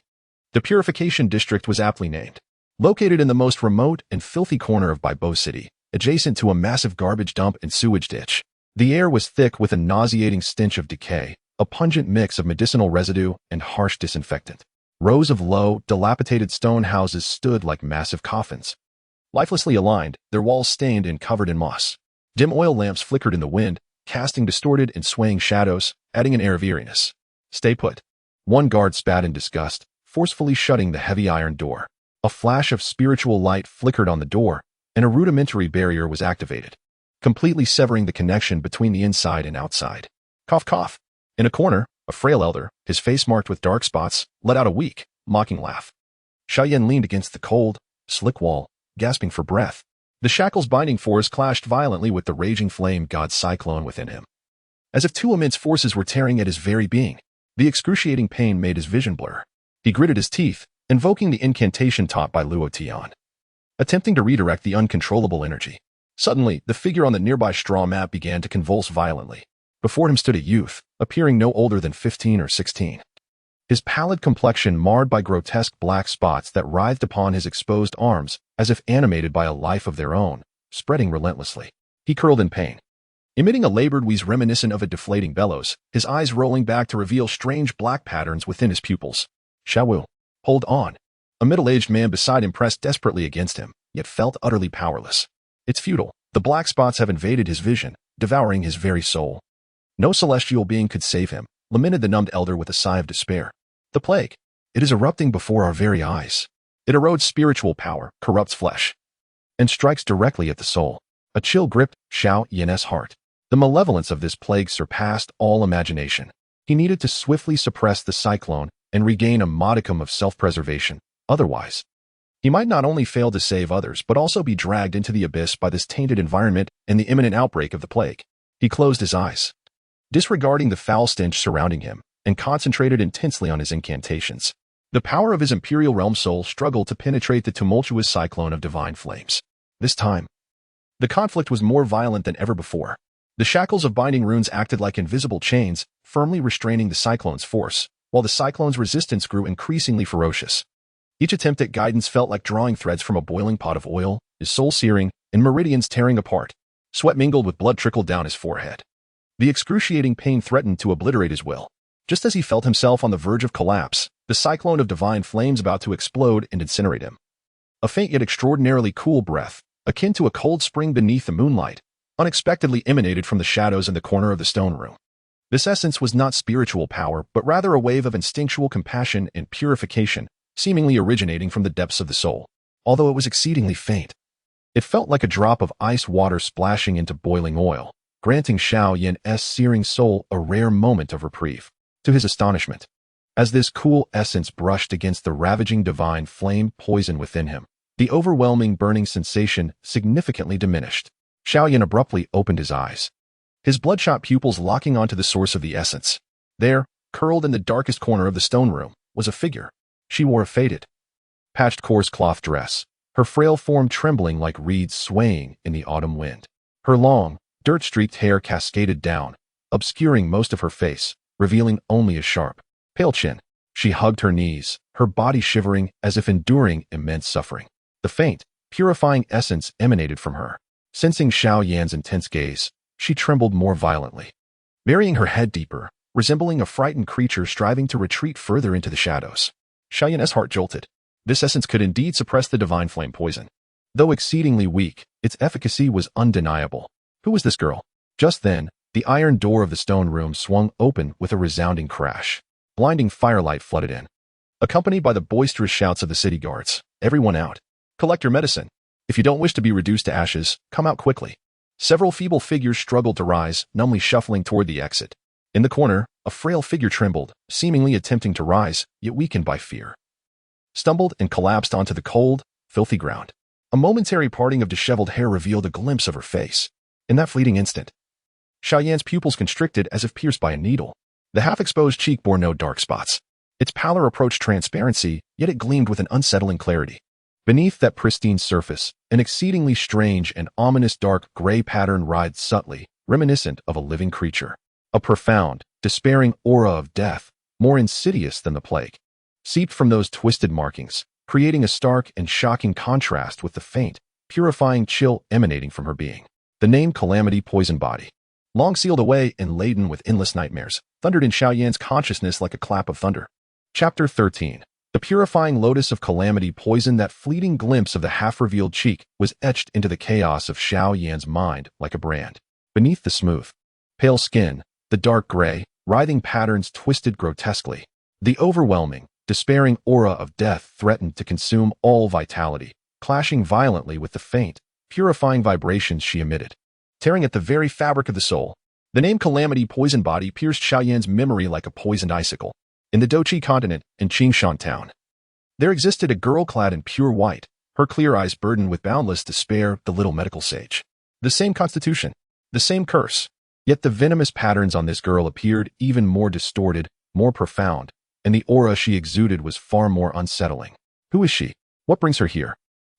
The Purification District was aptly named. Located in the most remote and filthy corner of Baibo City, adjacent to a massive garbage dump and sewage ditch, the air was thick with a nauseating stench of decay, a pungent mix of medicinal residue and harsh disinfectant. Rows of low, dilapidated stone houses stood like massive coffins. Lifelessly aligned, their walls stained and covered in moss. Dim oil lamps flickered in the wind, casting distorted and swaying shadows, adding an air of eeriness. Stay put. One guard spat in disgust, forcefully shutting the heavy iron door. A flash of spiritual light flickered on the door, and a rudimentary barrier was activated, completely severing the connection between the inside and outside. Cough, cough. In a corner, a frail elder, his face marked with dark spots, let out a weak, mocking laugh. Xiao Yan leaned against the cold, slick wall, gasping for breath. The shackles binding force clashed violently with the raging flame god cyclone within him. As if two immense forces were tearing at his very being, the excruciating pain made his vision blur. He gritted his teeth, invoking the incantation taught by Luo Tian, attempting to redirect the uncontrollable energy. Suddenly, the figure on the nearby straw mat began to convulse violently. Before him stood a youth, appearing no older than 15 or 16. His pallid complexion marred by grotesque black spots that writhed upon his exposed arms as if animated by a life of their own, spreading relentlessly. He curled in pain, emitting a labored wheeze reminiscent of a deflating bellows, his eyes rolling back to reveal strange black patterns within his pupils. Xiao, hold on. A middle-aged man beside him pressed desperately against him, yet felt utterly powerless. It's futile. The black spots have invaded his vision, devouring his very soul. No celestial being could save him, lamented the numbed elder with a sigh of despair. The plague. It is erupting before our very eyes. It erodes spiritual power, corrupts flesh, and strikes directly at the soul. A chill gripped Xiao Yan's heart. The malevolence of this plague surpassed all imagination. He needed to swiftly suppress the cyclone and regain a modicum of self-preservation. Otherwise, he might not only fail to save others but also be dragged into the abyss by this tainted environment and the imminent outbreak of the plague. He closed his eyes, disregarding the foul stench surrounding him, and concentrated intensely on his incantations. The power of his imperial realm soul struggled to penetrate the tumultuous cyclone of divine flames. This time, the conflict was more violent than ever before. The shackles of binding runes acted like invisible chains, firmly restraining the cyclone's force, while the cyclone's resistance grew increasingly ferocious. Each attempt at guidance felt like drawing threads from a boiling pot of oil, his soul searing, and meridians tearing apart. Sweat mingled with blood trickled down his forehead. The excruciating pain threatened to obliterate his will. Just as he felt himself on the verge of collapse, the cyclone of divine flames about to explode and incinerate him. A faint yet extraordinarily cool breath, akin to a cold spring beneath the moonlight, unexpectedly emanated from the shadows in the corner of the stone room. This essence was not spiritual power, but rather a wave of instinctual compassion and purification, seemingly originating from the depths of the soul. Although it was exceedingly faint, it felt like a drop of ice water splashing into boiling oil, granting Xiao Yan's searing soul a rare moment of reprieve. To his astonishment, as this cool essence brushed against the ravaging divine flame poison within him, the overwhelming burning sensation significantly diminished. Xiao Yan abruptly opened his eyes, his bloodshot pupils locking onto the source of the essence. There, curled in the darkest corner of the stone room, was a figure. She wore a faded, patched coarse cloth dress, her frail form trembling like reeds swaying in the autumn wind. Her long, dirt-streaked hair cascaded down, obscuring most of her face, revealing only a sharp, pale chin. She hugged her knees, her body shivering as if enduring immense suffering. The faint, purifying essence emanated from her. Sensing Xiao Yan's intense gaze, she trembled more violently, burying her head deeper, resembling a frightened creature striving to retreat further into the shadows. Xiao Yan's heart jolted. This essence could indeed suppress the divine flame poison. Though exceedingly weak, its efficacy was undeniable. Who was this girl? Just then, the iron door of the stone room swung open with a resounding crash. Blinding firelight flooded in, accompanied by the boisterous shouts of the city guards. Everyone out. Collect your medicine. If you don't wish to be reduced to ashes, come out quickly. Several feeble figures struggled to rise, numbly shuffling toward the exit. In the corner, a frail figure trembled, seemingly attempting to rise, yet weakened by fear. Stumbled and collapsed onto the cold, filthy ground. A momentary parting of disheveled hair revealed a glimpse of her face. In that fleeting instant, Xiao Yan's pupils constricted as if pierced by a needle. The half-exposed cheek bore no dark spots. Its pallor approached transparency, yet it gleamed with an unsettling clarity. Beneath that pristine surface, an exceedingly strange and ominous dark gray pattern writhed subtly, reminiscent of a living creature. A profound, despairing aura of death, more insidious than the plague, seeped from those twisted markings, creating a stark and shocking contrast with the faint, purifying chill emanating from her being. The name Calamity Poison Body, long sealed away and laden with endless nightmares, thundered in Xiao Yan's consciousness like a clap of thunder. Chapter 13. The purifying lotus of calamity poison. That fleeting glimpse of the half-revealed cheek was etched into the chaos of Xiao Yan's mind like a brand. Beneath the smooth, pale skin, the dark gray, writhing patterns twisted grotesquely. The overwhelming, despairing aura of death threatened to consume all vitality, clashing violently with the faint, purifying vibrations she emitted. Tearing at the very fabric of the soul, the name Calamity Poison Body pierced Xiao Yan's memory like a poisoned icicle. In the Doqi continent, in Qingshan town, there existed a girl clad in pure white, her clear eyes burdened with boundless despair, the little medical sage. The same constitution, the same curse, yet the venomous patterns on this girl appeared even more distorted, more profound, and the aura she exuded was far more unsettling. Who is she? What brings her here?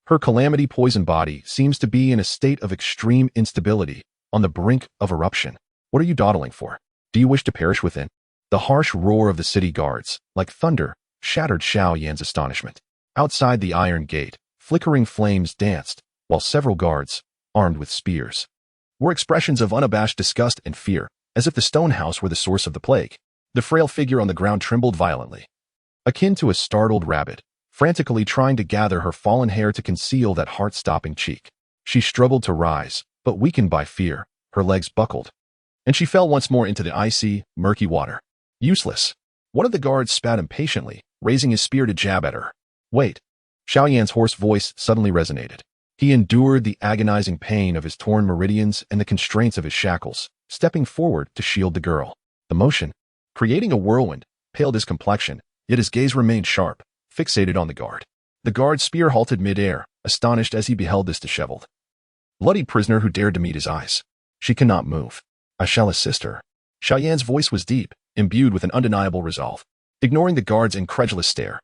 Her Calamity Poison Body seems to be in a state of extreme instability, on the brink of eruption. What are you dawdling for? Do you wish to perish within? The harsh roar of the city guards, like thunder, shattered Xiao Yan's astonishment. Outside the iron gate, flickering flames danced, while several guards, armed with spears, wore expressions of unabashed disgust and fear, as if the stone house were the source of the plague. The frail figure on the ground trembled violently, akin to a startled rabbit, frantically trying to gather her fallen hair to conceal that heart-stopping cheek. She struggled to rise, but weakened by fear, her legs buckled, and she fell once more into the icy, murky water. Useless. One of the guards spat impatiently, raising his spear to jab at her. Wait. Xiao Yan's hoarse voice suddenly resonated. He endured the agonizing pain of his torn meridians and the constraints of his shackles, stepping forward to shield the girl. The motion, creating a whirlwind, paled his complexion, yet his gaze remained sharp, fixated on the guard. The guard's spear halted mid-air, astonished as he beheld this disheveled, bloodied prisoner who dared to meet his eyes. She cannot move. I shall assist her. Xiao Yan's voice was deep, imbued with an undeniable resolve. Ignoring the guard's incredulous stare,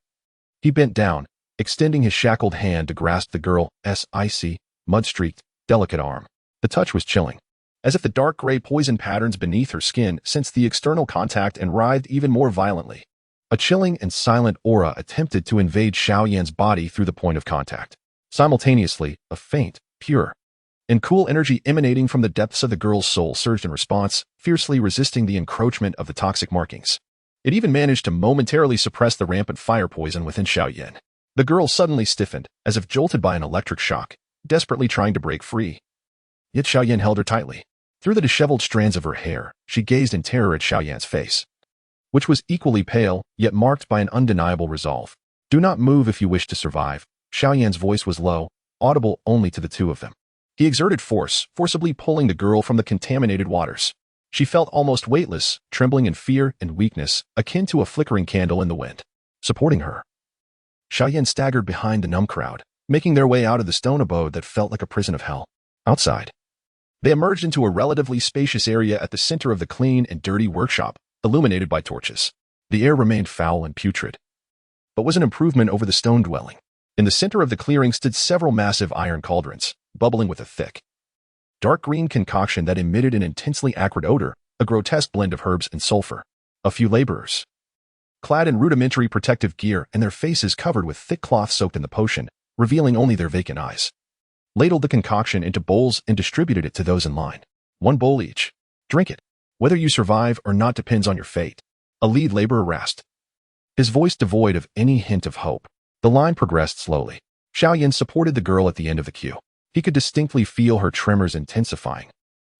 he bent down, extending his shackled hand to grasp the girl's icy, mud-streaked, delicate arm. The touch was chilling, as if the dark gray poison patterns beneath her skin sensed the external contact and writhed even more violently. A chilling and silent aura attempted to invade Xiao Yan's body through the point of contact. Simultaneously, a faint, pure, and cool energy emanating from the depths of the girl's soul surged in response, fiercely resisting the encroachment of the toxic markings. It even managed to momentarily suppress the rampant fire poison within Xiao Yan. The girl suddenly stiffened, as if jolted by an electric shock, desperately trying to break free. Yet Xiao Yan held her tightly. Through the disheveled strands of her hair, she gazed in terror at Xiao Yan's face, which was equally pale, yet marked by an undeniable resolve. Do not move if you wish to survive. Xiao Yan's voice was low, audible only to the two of them. He exerted force, forcibly pulling the girl from the contaminated waters. She felt almost weightless, trembling in fear and weakness, akin to a flickering candle in the wind. Supporting her, Xiao Yan staggered behind the numb crowd, making their way out of the stone abode that felt like a prison of hell. Outside, they emerged into a relatively spacious area at the center of the clean and dirty workshop, illuminated by torches. The air remained foul and putrid, but was an improvement over the stone dwelling. In the center of the clearing stood several massive iron cauldrons, bubbling with a thick, dark green concoction that emitted an intensely acrid odor, a grotesque blend of herbs and sulfur. A few laborers, clad in rudimentary protective gear and their faces covered with thick cloth soaked in the potion, revealing only their vacant eyes, ladled the concoction into bowls and distributed it to those in line. One bowl each. Drink it. Whether you survive or not depends on your fate. A lead laborer rasped, his voice devoid of any hint of hope. The line progressed slowly. Xiao Yan supported the girl at the end of the queue. He could distinctly feel her tremors intensifying,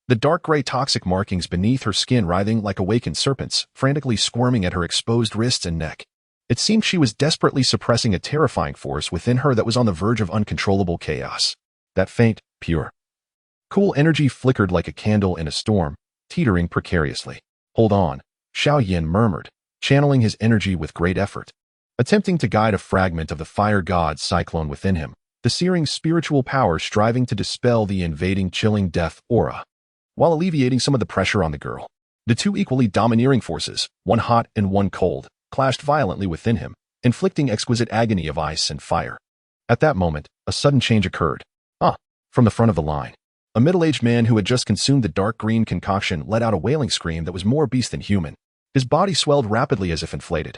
the dark gray toxic markings beneath her skin writhing like awakened serpents, frantically squirming at her exposed wrists and neck. It seemed she was desperately suppressing a terrifying force within her that was on the verge of uncontrollable chaos. That faint, pure, cool energy flickered like a candle in a storm, teetering precariously. Hold on, Xiao Yan murmured, channeling his energy with great effort, attempting to guide a fragment of the fire god's cyclone within him, the searing spiritual power striving to dispel the invading chilling death aura, while alleviating some of the pressure on the girl. The two equally domineering forces, one hot and one cold, clashed violently within him, inflicting exquisite agony of ice and fire. At that moment, a sudden change occurred. From the front of the line. A middle-aged man who had just consumed the dark green concoction let out a wailing scream that was more beast than human. His body swelled rapidly as if inflated.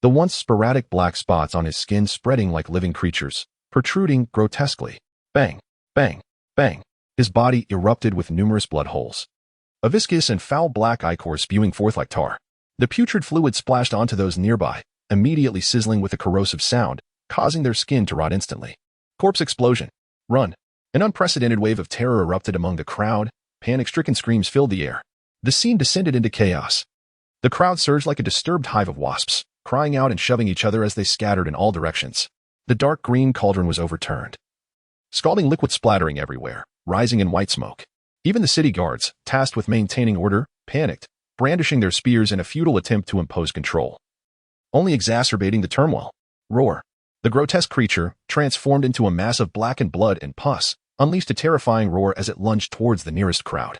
The once sporadic black spots on his skin spreading like living creatures, protruding grotesquely. Bang, bang, bang. His body erupted with numerous blood holes. A viscous and foul black ichor spewing forth like tar. The putrid fluid splashed onto those nearby, immediately sizzling with a corrosive sound, causing their skin to rot instantly. Corpse explosion. Run. An unprecedented wave of terror erupted among the crowd. Panic-stricken screams filled the air. The scene descended into chaos. The crowd surged like a disturbed hive of wasps, crying out and shoving each other as they scattered in all directions. The dark green cauldron was overturned. Scalding liquid splattering everywhere, rising in white smoke. Even the city guards, tasked with maintaining order, panicked, brandishing their spears in a futile attempt to impose control. Only exacerbating the turmoil. Roar. The grotesque creature, transformed into a mass of blackened blood and pus, unleashed a terrifying roar as it lunged towards the nearest crowd.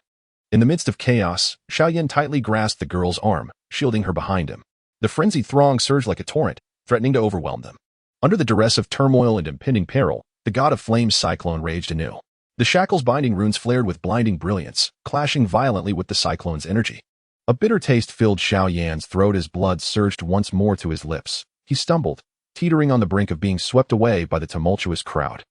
In the midst of chaos, Xiao Yan tightly grasped the girl's arm, shielding her behind him. The frenzied throng surged like a torrent, threatening to overwhelm them. Under the duress of turmoil and impending peril, the god of flame's cyclone raged anew. The shackles binding runes flared with blinding brilliance, clashing violently with the cyclone's energy. A bitter taste filled Xiao Yan's throat as blood surged once more to his lips. He stumbled, teetering on the brink of being swept away by the tumultuous crowd.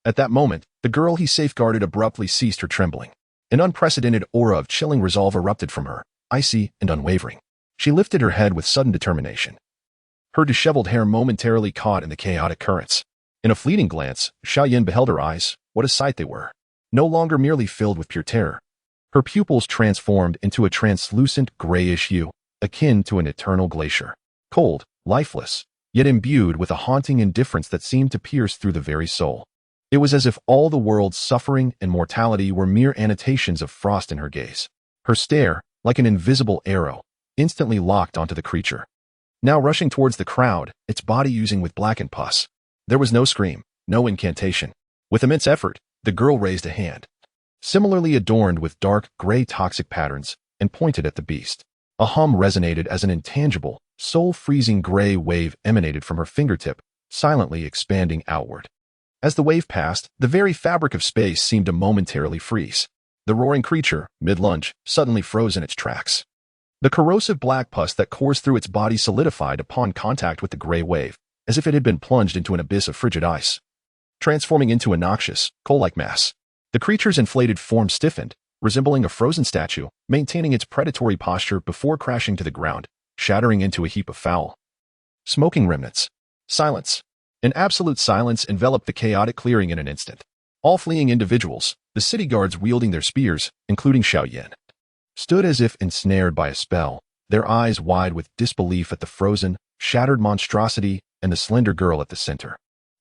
At that moment, the girl he safeguarded abruptly ceased her trembling. An unprecedented aura of chilling resolve erupted from her, icy and unwavering. She lifted her head with sudden determination. Her disheveled hair momentarily caught in the chaotic currents. In a fleeting glance, Xiao Yan beheld her eyes. What a sight they were. No longer merely filled with pure terror. Her pupils transformed into a translucent grayish hue, akin to an eternal glacier. Cold, lifeless, yet imbued with a haunting indifference that seemed to pierce through the very soul. It was as if all the world's suffering and mortality were mere annotations of frost in her gaze. Her stare, like an invisible arrow, instantly locked onto the creature. Now rushing towards the crowd, its body oozing with blackened pus. There was no scream, no incantation. With immense effort, the girl raised a hand, similarly adorned with dark, gray toxic patterns, and pointed at the beast. A hum resonated as an intangible, soul-freezing gray wave emanated from her fingertip, silently expanding outward. As the wave passed, the very fabric of space seemed to momentarily freeze. The roaring creature, mid-lunge, suddenly froze in its tracks. The corrosive black pus that coursed through its body solidified upon contact with the gray wave, as if it had been plunged into an abyss of frigid ice, transforming into a noxious, coal-like mass. The creature's inflated form stiffened, resembling a frozen statue, maintaining its predatory posture before crashing to the ground, shattering into a heap of foul, smoking remnants. Silence. An absolute silence enveloped the chaotic clearing in an instant. All fleeing individuals, the city guards wielding their spears, including Xiao Yan, stood as if ensnared by a spell, their eyes wide with disbelief at the frozen, shattered monstrosity and the slender girl at the center.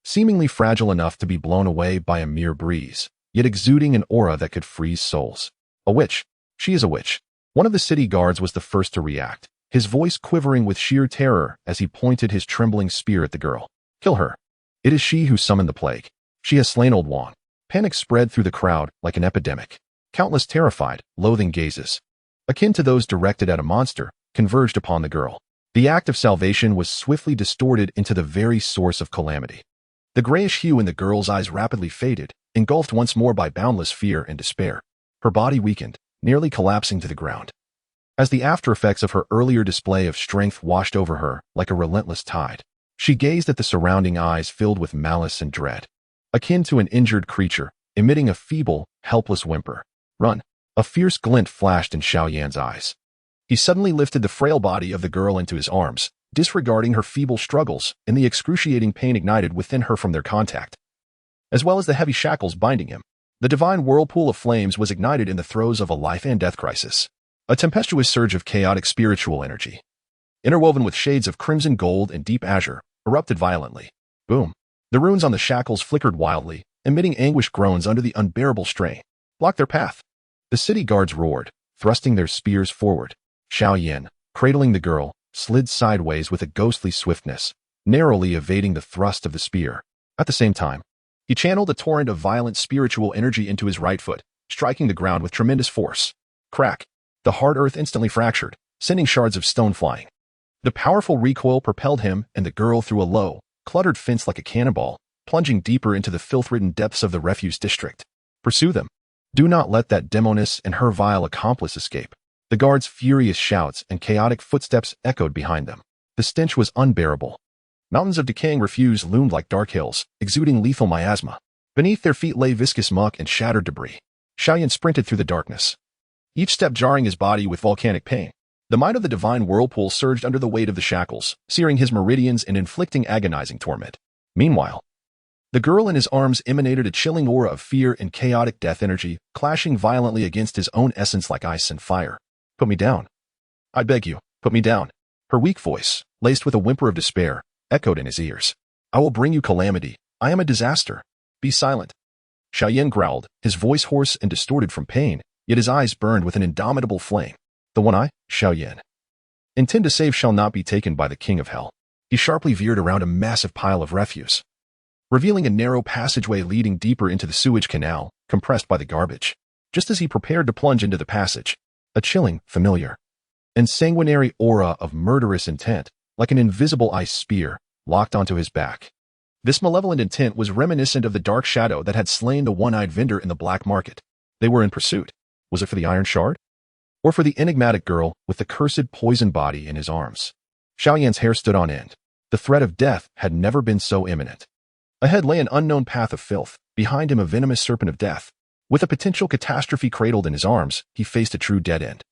Seemingly fragile enough to be blown away by a mere breeze, yet exuding an aura that could freeze souls. A witch. She is a witch. One of the city guards was the first to react, his voice quivering with sheer terror as he pointed his trembling spear at the girl. Kill her. It is she who summoned the plague. She has slain old Wang. Panic spread through the crowd like an epidemic. Countless terrified, loathing gazes, akin to those directed at a monster, converged upon the girl. The act of salvation was swiftly distorted into the very source of calamity. The grayish hue in the girl's eyes rapidly faded, engulfed once more by boundless fear and despair. Her body weakened, nearly collapsing to the ground. As the after-effects of her earlier display of strength washed over her like a relentless tide, she gazed at the surrounding eyes filled with malice and dread, akin to an injured creature, emitting a feeble, helpless whimper. Run. A fierce glint flashed in Xiao Yan's eyes. He suddenly lifted the frail body of the girl into his arms, disregarding her feeble struggles and the excruciating pain ignited within her from their contact, as well as the heavy shackles binding him. The divine whirlpool of flames was ignited in the throes of a life and death crisis. A tempestuous surge of chaotic spiritual energy, interwoven with shades of crimson gold and deep azure, erupted violently. Boom. The runes on the shackles flickered wildly, emitting anguished groans under the unbearable strain. Block their path. The city guards roared, thrusting their spears forward. Xiao Yan, cradling the girl, slid sideways with a ghostly swiftness, narrowly evading the thrust of the spear. At the same time, he channeled a torrent of violent spiritual energy into his right foot, striking the ground with tremendous force. Crack. The hard earth instantly fractured, sending shards of stone flying. The powerful recoil propelled him and the girl through a low, cluttered fence like a cannonball, plunging deeper into the filth-ridden depths of the refuse district. Pursue them. Do not let that demoness and her vile accomplice escape. The guards' furious shouts and chaotic footsteps echoed behind them. The stench was unbearable. Mountains of decaying refuse loomed like dark hills, exuding lethal miasma. Beneath their feet lay viscous muck and shattered debris. Xiao Yan sprinted through the darkness, each step jarring his body with volcanic pain. The might of the divine whirlpool surged under the weight of the shackles, searing his meridians and inflicting agonizing torment. Meanwhile, the girl in his arms emanated a chilling aura of fear and chaotic death energy, clashing violently against his own essence like ice and fire. Put me down. I beg you, put me down. Her weak voice, laced with a whimper of despair, echoed in his ears. I will bring you calamity. I am a disaster. Be silent. Xiao Yan growled, his voice hoarse and distorted from pain, yet his eyes burned with an indomitable flame. The one I, Xiao Yan, intend to save shall not be taken by the king of hell. He sharply veered around a massive pile of refuse, revealing a narrow passageway leading deeper into the sewage canal, compressed by the garbage. Just as he prepared to plunge into the passage, a chilling, familiar, and sanguinary aura of murderous intent, like an invisible ice spear, locked onto his back. This malevolent intent was reminiscent of the dark shadow that had slain the one-eyed vendor in the black market. They were in pursuit. Was it for the iron shard? Or for the enigmatic girl with the cursed poison body in his arms? Xiao Yan's hair stood on end. The threat of death had never been so imminent. Ahead lay an unknown path of filth, behind him a venomous serpent of death. With a potential catastrophe cradled in his arms, he faced a true dead end.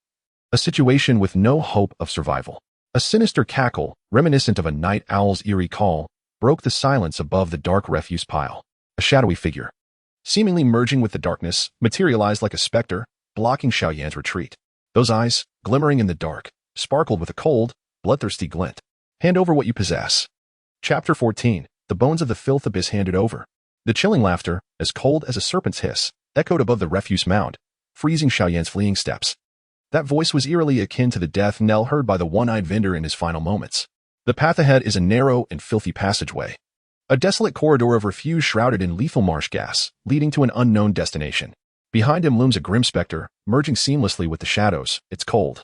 A situation with no hope of survival. A sinister cackle, reminiscent of a night owl's eerie call, broke the silence above the dark refuse pile. A shadowy figure, seemingly merging with the darkness, materialized like a specter, blocking Xiao Yan's retreat. Those eyes, glimmering in the dark, sparkled with a cold, bloodthirsty glint. Hand over what you possess. Chapter 14. The bones of the filth abyss handed over. The chilling laughter, as cold as a serpent's hiss, echoed above the refuse mound, freezing Xiao Yan's fleeing steps. That voice was eerily akin to the death knell heard by the one-eyed vendor in his final moments. The path ahead is a narrow and filthy passageway. A desolate corridor of refuse shrouded in lethal marsh gas, leading to an unknown destination. Behind him looms a grim specter, merging seamlessly with the shadows, its cold,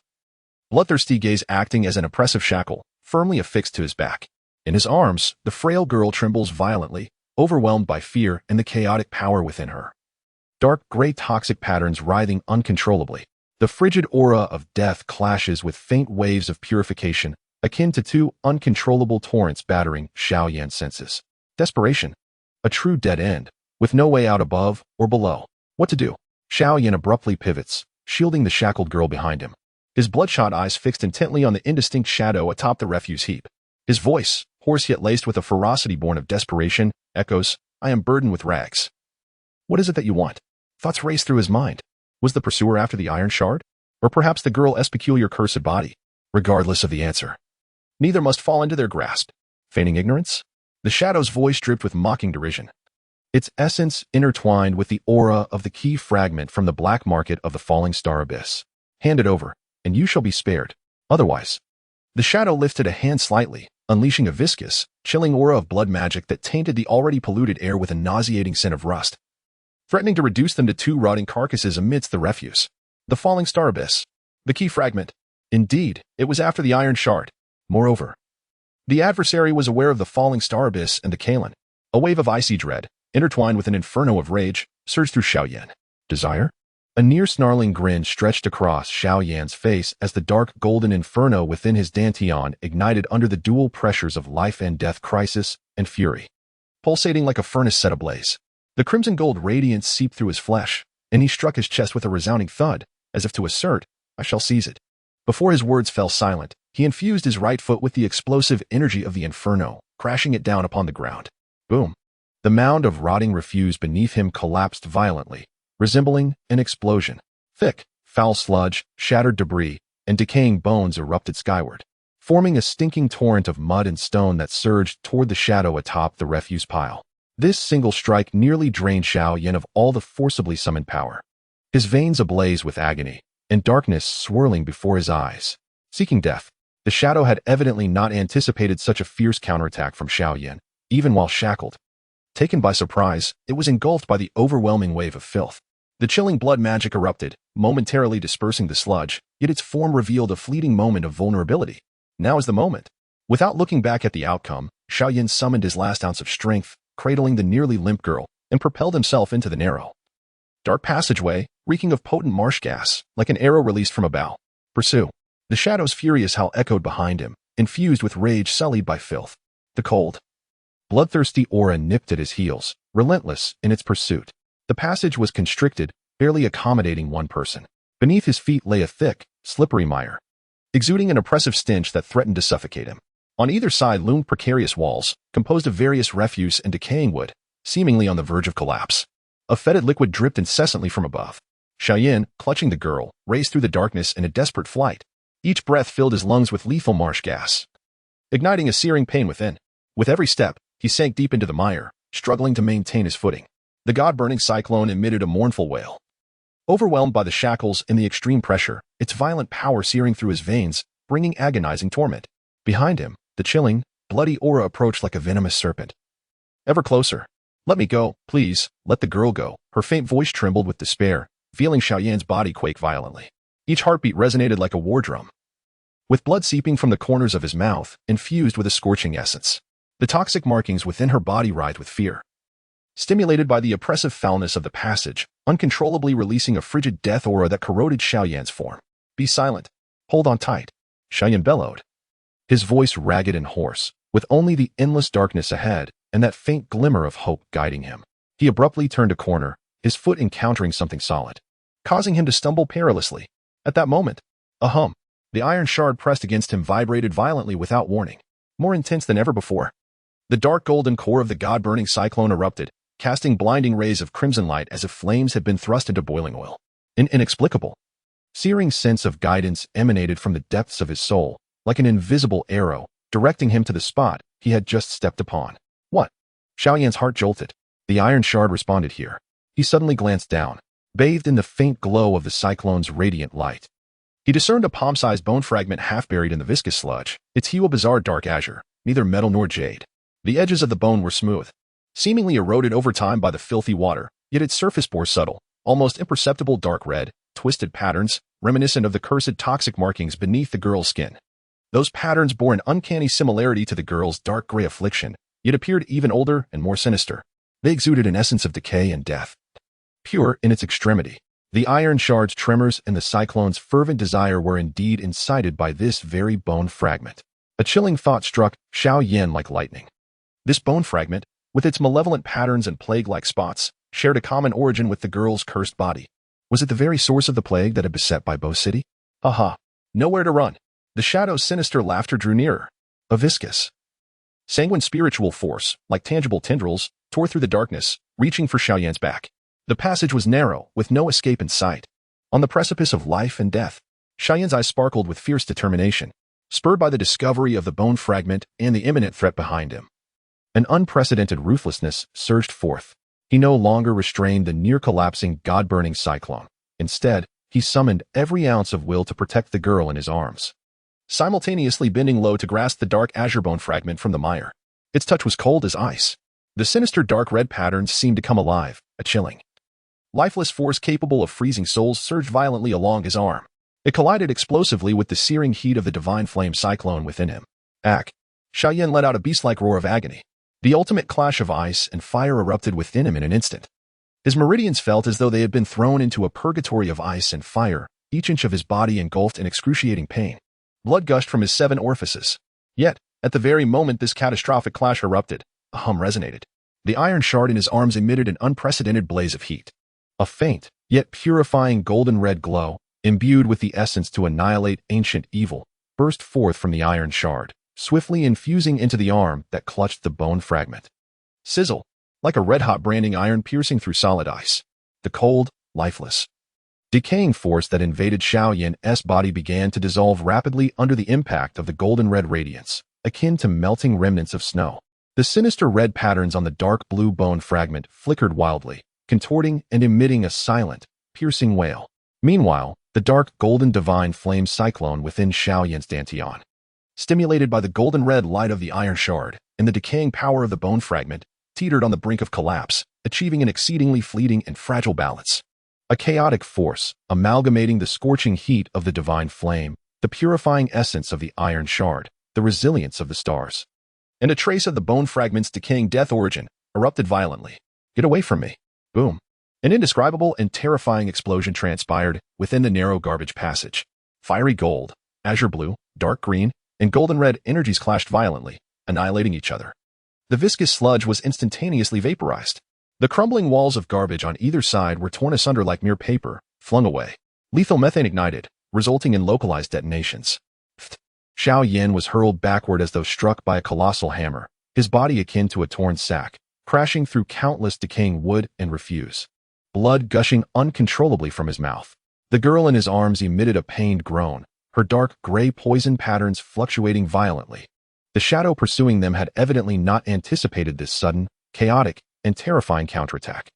bloodthirsty gaze acting as an oppressive shackle, firmly affixed to his back. In his arms, the frail girl trembles violently, overwhelmed by fear and the chaotic power within her. Dark gray toxic patterns writhing uncontrollably. The frigid aura of death clashes with faint waves of purification, akin to two uncontrollable torrents battering Xiao Yan's senses. Desperation. A true dead end, with no way out above or below. What to do? Xiao Yan abruptly pivots, shielding the shackled girl behind him. His bloodshot eyes fixed intently on the indistinct shadow atop the refuse heap. His voice, hoarse yet laced with a ferocity born of desperation, echoes, I am burdened with rags. What is it that you want? Thoughts raced through his mind. Was the pursuer after the iron shard? Or perhaps the girl's peculiar cursed body? Regardless of the answer, neither must fall into their grasp. Feigning ignorance? The shadow's voice dripped with mocking derision, its essence intertwined with the aura of the key fragment from the black market of the falling star abyss. Hand it over, and you shall be spared. Otherwise. The shadow lifted a hand slightly, unleashing a viscous, chilling aura of blood magic that tainted the already polluted air with a nauseating scent of rust, threatening to reduce them to two rotting carcasses amidst the refuse. The falling star abyss. The key fragment. Indeed, it was after the iron shard. Moreover, the adversary was aware of the falling star abyss and the Kalan. A wave of icy dread, intertwined with an inferno of rage, surged through Xiao Yan. Desire? A near-snarling grin stretched across Xiao Yan's face as the dark golden inferno within his dantian ignited under the dual pressures of life and death crisis and fury. Pulsating like a furnace set ablaze, the crimson gold radiance seeped through his flesh, and he struck his chest with a resounding thud, as if to assert, I shall seize it. Before his words fell silent, he infused his right foot with the explosive energy of the inferno, crashing it down upon the ground. Boom. The mound of rotting refuse beneath him collapsed violently, resembling an explosion. Thick, foul sludge, shattered debris, and decaying bones erupted skyward, forming a stinking torrent of mud and stone that surged toward the shadow atop the refuse pile. This single strike nearly drained Xiao Yan of all the forcibly summoned power. His veins ablaze with agony, and darkness swirling before his eyes. Seeking death, the shadow had evidently not anticipated such a fierce counterattack from Xiao Yan, even while shackled. Taken by surprise, it was engulfed by the overwhelming wave of filth. The chilling blood magic erupted, momentarily dispersing the sludge, yet its form revealed a fleeting moment of vulnerability. Now is the moment. Without looking back at the outcome, Xiao Yan summoned his last ounce of strength, cradling the nearly limp girl, and propelled himself into the narrow, dark passageway, reeking of potent marsh gas, like an arrow released from a bow. Pursue. The shadow's furious howl echoed behind him, infused with rage sullied by filth. The cold, bloodthirsty aura nipped at his heels, relentless in its pursuit. The passage was constricted, barely accommodating one person. Beneath his feet lay a thick, slippery mire, exuding an oppressive stench that threatened to suffocate him. On either side loomed precarious walls, composed of various refuse and decaying wood, seemingly on the verge of collapse. A fetid liquid dripped incessantly from above. Xiao Yan, clutching the girl, raced through the darkness in a desperate flight. Each breath filled his lungs with lethal marsh gas, igniting a searing pain within. With every step, he sank deep into the mire, struggling to maintain his footing. The god-burning cyclone emitted a mournful wail. Overwhelmed by the shackles and the extreme pressure, its violent power searing through his veins, bringing agonizing torment. Behind him, the chilling, bloody aura approached like a venomous serpent. Ever closer. Let me go, please, let the girl go. Her faint voice trembled with despair, feeling Xiao Yan's body quake violently. Each heartbeat resonated like a war drum, with blood seeping from the corners of his mouth, infused with a scorching essence. The toxic markings within her body writhed with fear, stimulated by the oppressive foulness of the passage, uncontrollably releasing a frigid death aura that corroded Xiao Yan's form. Be silent. Hold on tight. Xiao Yan bellowed, his voice ragged and hoarse, with only the endless darkness ahead and that faint glimmer of hope guiding him. He abruptly turned a corner, his foot encountering something solid, causing him to stumble perilously. At that moment, a hum. The iron shard pressed against him vibrated violently without warning, more intense than ever before. The dark golden core of the god-burning cyclone erupted, casting blinding rays of crimson light as if flames had been thrust into boiling oil. An inexplicable, searing sense of guidance emanated from the depths of his soul, like an invisible arrow, directing him to the spot he had just stepped upon. What? Xiao Yan's heart jolted. The iron shard responded here. He suddenly glanced down, bathed in the faint glow of the cyclone's radiant light. He discerned a palm-sized bone fragment half buried in the viscous sludge, its hue a bizarre dark azure, neither metal nor jade. The edges of the bone were smooth, seemingly eroded over time by the filthy water, yet its surface bore subtle, almost imperceptible dark red, twisted patterns, reminiscent of the cursed toxic markings beneath the girl's skin. Those patterns bore an uncanny similarity to the girl's dark gray affliction, yet appeared even older and more sinister. They exuded an essence of decay and death, pure in its extremity. The iron shard's tremors and the cyclone's fervent desire were indeed incited by this very bone fragment. A chilling thought struck Xiao Yan like lightning. This bone fragment, with its malevolent patterns and plague-like spots, shared a common origin with the girl's cursed body. Was it the very source of the plague that had beset Bai Bo City? Aha! Nowhere to run. The shadow's sinister laughter drew nearer. A viscous, sanguine spiritual force, like tangible tendrils, tore through the darkness, reaching for Xiao Yan's back. The passage was narrow, with no escape in sight. On the precipice of life and death, Xiao Yan's eyes sparkled with fierce determination, spurred by the discovery of the bone fragment and the imminent threat behind him. An unprecedented ruthlessness surged forth. He no longer restrained the near-collapsing, god-burning cyclone. Instead, he summoned every ounce of will to protect the girl in his arms, simultaneously bending low to grasp the dark azure bone fragment from the mire. Its touch was cold as ice. The sinister dark red patterns seemed to come alive, a chilling, lifeless force capable of freezing souls surged violently along his arm. It collided explosively with the searing heat of the divine flame cyclone within him. Ack! Xiao Yan let out a beast-like roar of agony. The ultimate clash of ice and fire erupted within him in an instant. His meridians felt as though they had been thrown into a purgatory of ice and fire, each inch of his body engulfed in excruciating pain. Blood gushed from his 7 orifices. Yet, at the very moment this catastrophic clash erupted, a hum resonated. The iron shard in his arms emitted an unprecedented blaze of heat. A faint, yet purifying golden red glow, imbued with the essence to annihilate ancient evil, burst forth from the iron shard, swiftly infusing into the arm that clutched the bone fragment. Sizzle, like a red-hot branding iron piercing through solid ice. The cold, lifeless, decaying force that invaded Xiao Yan's body began to dissolve rapidly under the impact of the golden red radiance, akin to melting remnants of snow. The sinister red patterns on the dark blue bone fragment flickered wildly, contorting and emitting a silent, piercing wail. Meanwhile, the dark golden divine flame cyclone within Xiao Yan's dantian, stimulated by the golden red light of the iron shard and the decaying power of the bone fragment, teetered on the brink of collapse, achieving an exceedingly fleeting and fragile balance. A chaotic force, amalgamating the scorching heat of the divine flame, the purifying essence of the iron shard, the resilience of the stars, and a trace of the bone fragment's decaying death origin, erupted violently. "Get away from me." Boom. An indescribable and terrifying explosion transpired within the narrow garbage passage. Fiery gold, azure blue, dark green, and golden red energies clashed violently, annihilating each other. The viscous sludge was instantaneously vaporized. The crumbling walls of garbage on either side were torn asunder like mere paper, flung away. Lethal methane ignited, resulting in localized detonations. Xiao Yan was hurled backward as though struck by a colossal hammer, his body akin to a torn sack, crashing through countless decaying wood and refuse. Blood gushing uncontrollably from his mouth. The girl in his arms emitted a pained groan, her dark gray poison patterns fluctuating violently. The shadow pursuing them had evidently not anticipated this sudden, chaotic, and terrifying counterattack.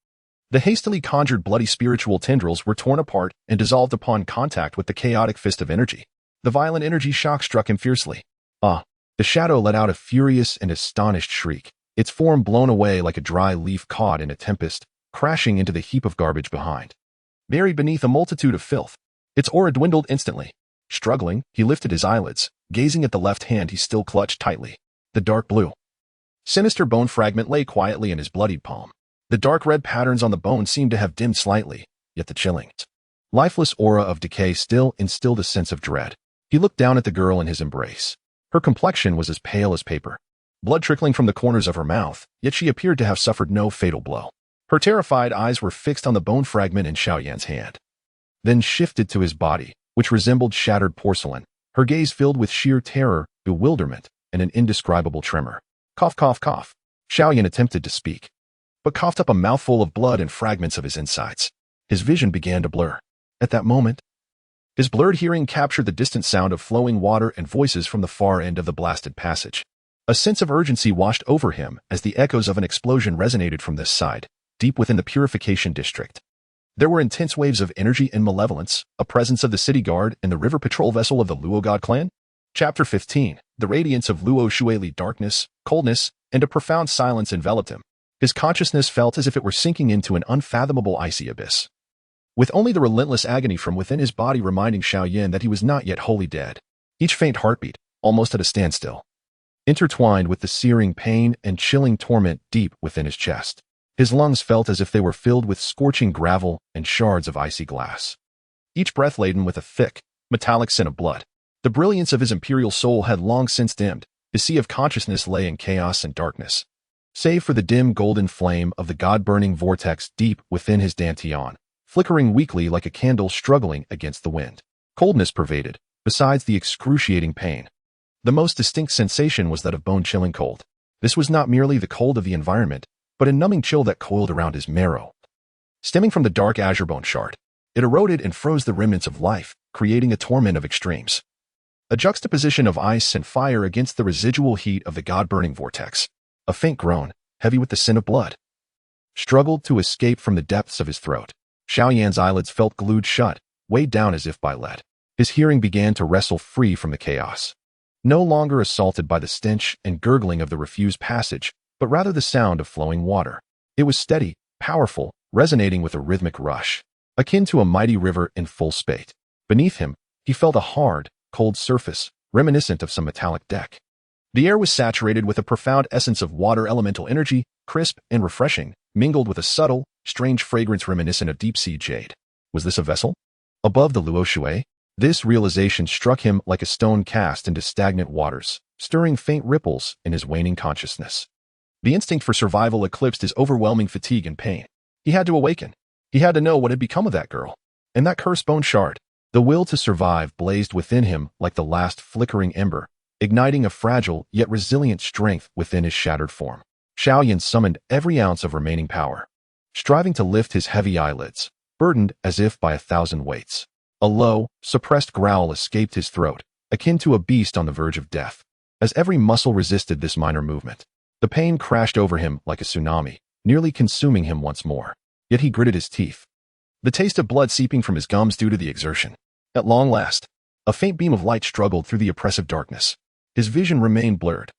The hastily conjured bloody spiritual tendrils were torn apart and dissolved upon contact with the chaotic fist of energy. The violent energy shock struck him fiercely. The shadow let out a furious and astonished shriek, its form blown away like a dry leaf caught in a tempest, crashing into the heap of garbage behind. Buried beneath a multitude of filth, its aura dwindled instantly. Struggling, he lifted his eyelids, gazing at the left hand he still clutched tightly. The dark blue, sinister bone fragment lay quietly in his bloodied palm. The dark red patterns on the bone seemed to have dimmed slightly, yet the chilling, lifeless aura of decay still instilled a sense of dread. He looked down at the girl in his embrace. Her complexion was as pale as paper, blood trickling from the corners of her mouth, yet she appeared to have suffered no fatal blow. Her terrified eyes were fixed on the bone fragment in Xiao Yan's hand, then shifted to his body, which resembled shattered porcelain, her gaze filled with sheer terror, bewilderment, and an indescribable tremor. Cough, cough, cough. Xiao Yan attempted to speak, but coughed up a mouthful of blood and fragments of his insides. His vision began to blur. At that moment, his blurred hearing captured the distant sound of flowing water and voices from the far end of the blasted passage. A sense of urgency washed over him as the echoes of an explosion resonated from this side, deep within the purification district. There were intense waves of energy and malevolence, a presence of the city guard and the river patrol vessel of the Luo God clan. Chapter 15. The radiance of Luo Shuili darkness, coldness, and a profound silence enveloped him. His consciousness felt as if it were sinking into an unfathomable icy abyss, with only the relentless agony from within his body reminding Xiao Yan that he was not yet wholly dead. Each faint heartbeat, almost at a standstill, intertwined with the searing pain and chilling torment deep within his chest. His lungs felt as if they were filled with scorching gravel and shards of icy glass, each breath laden with a thick, metallic scent of blood. The brilliance of his imperial soul had long since dimmed. His sea of consciousness lay in chaos and darkness, save for the dim golden flame of the god-burning vortex deep within his dantian, flickering weakly like a candle struggling against the wind. Coldness pervaded, besides the excruciating pain. The most distinct sensation was that of bone-chilling cold. This was not merely the cold of the environment, but a numbing chill that coiled around his marrow. Stemming from the dark azure bone shard, it eroded and froze the remnants of life, creating a torment of extremes. A juxtaposition of ice and fire against the residual heat of the god-burning vortex. A faint groan, heavy with the scent of blood, struggled to escape from the depths of his throat. Xiao Yan's eyelids felt glued shut, weighed down as if by lead. His hearing began to wrestle free from the chaos, no longer assaulted by the stench and gurgling of the refuse passage, but rather the sound of flowing water. It was steady, powerful, resonating with a rhythmic rush, akin to a mighty river in full spate. Beneath him, he felt a hard, cold surface, reminiscent of some metallic deck. The air was saturated with a profound essence of water elemental energy, crisp and refreshing, mingled with a subtle, strange fragrance reminiscent of deep-sea jade. Was this a vessel? Above the Luo Shui? This realization struck him like a stone cast into stagnant waters, stirring faint ripples in his waning consciousness. The instinct for survival eclipsed his overwhelming fatigue and pain. He had to awaken. He had to know what had become of that girl. And that cursed bone shard. The will to survive blazed within him like the last flickering ember, igniting a fragile yet resilient strength within his shattered form. Xiao Yan summoned every ounce of remaining power, striving to lift his heavy eyelids, burdened as if by 1,000 weights. A low, suppressed growl escaped his throat, akin to a beast on the verge of death. As every muscle resisted this minor movement, the pain crashed over him like a tsunami, nearly consuming him once more. Yet he gritted his teeth, the taste of blood seeping from his gums due to the exertion. At long last, a faint beam of light struggled through the oppressive darkness. His vision remained blurred,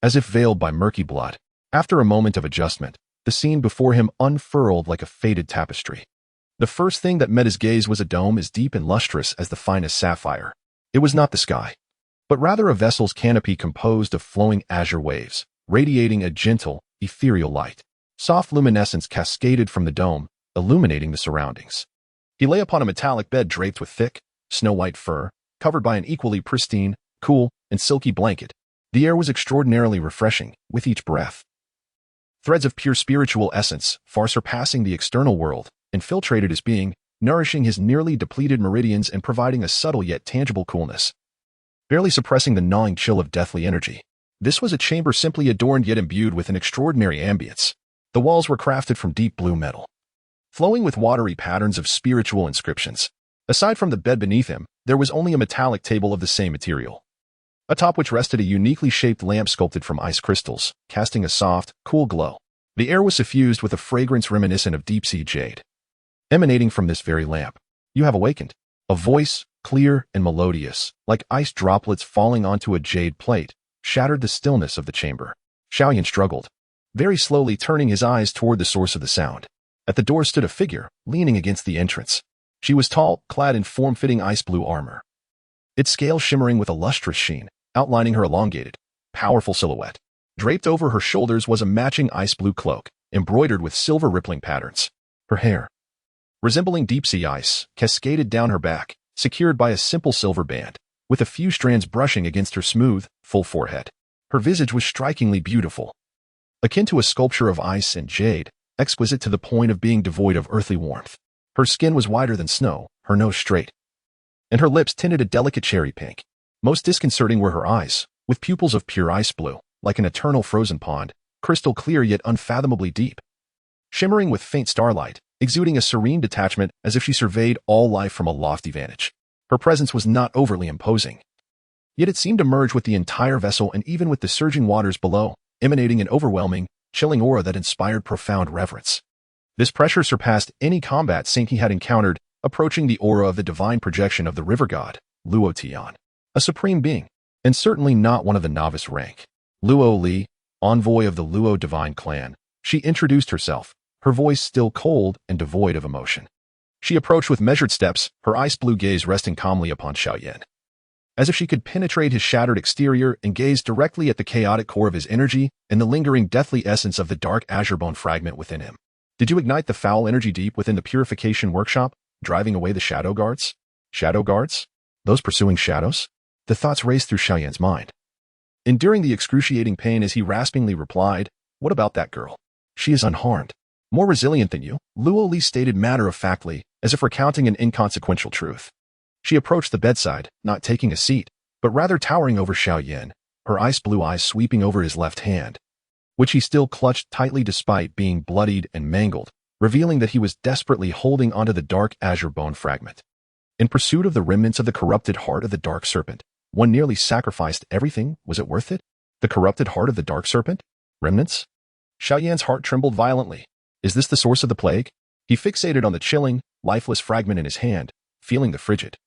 as if veiled by murky blood. After a moment of adjustment, the scene before him unfurled like a faded tapestry. The first thing that met his gaze was a dome as deep and lustrous as the finest sapphire. It was not the sky, but rather a vessel's canopy composed of flowing azure waves, radiating a gentle, ethereal light. Soft luminescence cascaded from the dome, illuminating the surroundings. He lay upon a metallic bed draped with thick, snow-white fur, covered by an equally pristine, cool, and silky blanket. The air was extraordinarily refreshing with each breath. Threads of pure spiritual essence, far surpassing the external world, infiltrated his being, nourishing his nearly depleted meridians and providing a subtle yet tangible coolness, barely suppressing the gnawing chill of deathly energy. This was a chamber simply adorned yet imbued with an extraordinary ambience. The walls were crafted from deep blue metal, flowing with watery patterns of spiritual inscriptions. Aside from the bed beneath him, there was only a metallic table of the same material, atop which rested a uniquely shaped lamp sculpted from ice crystals, casting a soft, cool glow. The air was suffused with a fragrance reminiscent of deep-sea jade. Emanating from this very lamp, "You have awakened." A voice, clear and melodious, like ice droplets falling onto a jade plate, shattered the stillness of the chamber. Xiao Yan struggled, very slowly turning his eyes toward the source of the sound. At the door stood a figure, leaning against the entrance. She was tall, clad in form-fitting ice-blue armor, its scales shimmering with a lustrous sheen, outlining her elongated, powerful silhouette. Draped over her shoulders was a matching ice-blue cloak, embroidered with silver rippling patterns. Her hair, resembling deep-sea ice, cascaded down her back, secured by a simple silver band, with a few strands brushing against her smooth, full forehead. Her visage was strikingly beautiful, akin to a sculpture of ice and jade, exquisite to the point of being devoid of earthly warmth. Her skin was whiter than snow, her nose straight, and her lips tinted a delicate cherry pink. Most disconcerting were her eyes, with pupils of pure ice blue, like an eternal frozen pond, crystal clear yet unfathomably deep. Shimmering with faint starlight, exuding a serene detachment as if she surveyed all life from a lofty vantage. Her presence was not overly imposing, yet it seemed to merge with the entire vessel and even with the surging waters below, emanating an overwhelming, chilling aura that inspired profound reverence. This pressure surpassed any combat saint he had encountered, approaching the aura of the divine projection of the river god, Luo Tian, a supreme being, and certainly not one of the novice rank. Luo Li, envoy of the Luo divine clan, she introduced herself, her voice still cold and devoid of emotion. She approached with measured steps, her ice-blue gaze resting calmly upon Xiao Yan, as if she could penetrate his shattered exterior and gaze directly at the chaotic core of his energy and the lingering deathly essence of the dark azure bone fragment within him. "Did you ignite the foul energy deep within the purification workshop, driving away the shadow guards?" Shadow guards? Those pursuing shadows? The thoughts raced through Xiao Yan's mind, enduring the excruciating pain as he raspingly replied, "What about that girl? She is unharmed, more resilient than you," Luo Li stated matter-of-factly, as if recounting an inconsequential truth. She approached the bedside, not taking a seat, but rather towering over Xiao Yan, her ice-blue eyes sweeping over his left hand, which he still clutched tightly despite being bloodied and mangled, revealing that he was desperately holding onto the dark azure bone fragment. In pursuit of the remnants of the corrupted heart of the dark serpent, one nearly sacrificed everything. Was it worth it? The corrupted heart of the dark serpent? Remnants? Xiao Yan's heart trembled violently. Is this the source of the plague? He fixated on the chilling, lifeless fragment in his hand, feeling the frigid,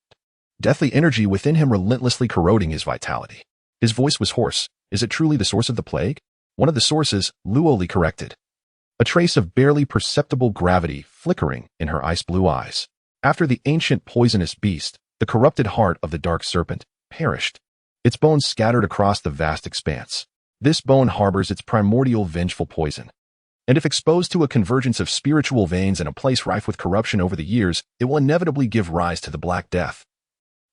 deathly energy within him relentlessly corroding his vitality. His voice was hoarse. Is it truly the source of the plague? One of the sources, Luo Li corrected, a trace of barely perceptible gravity flickering in her ice-blue eyes. After the ancient poisonous beast, the corrupted heart of the dark serpent, perished, its bones scattered across the vast expanse. This bone harbors its primordial vengeful poison, and if exposed to a convergence of spiritual veins in a place rife with corruption over the years, it will inevitably give rise to the Black Death,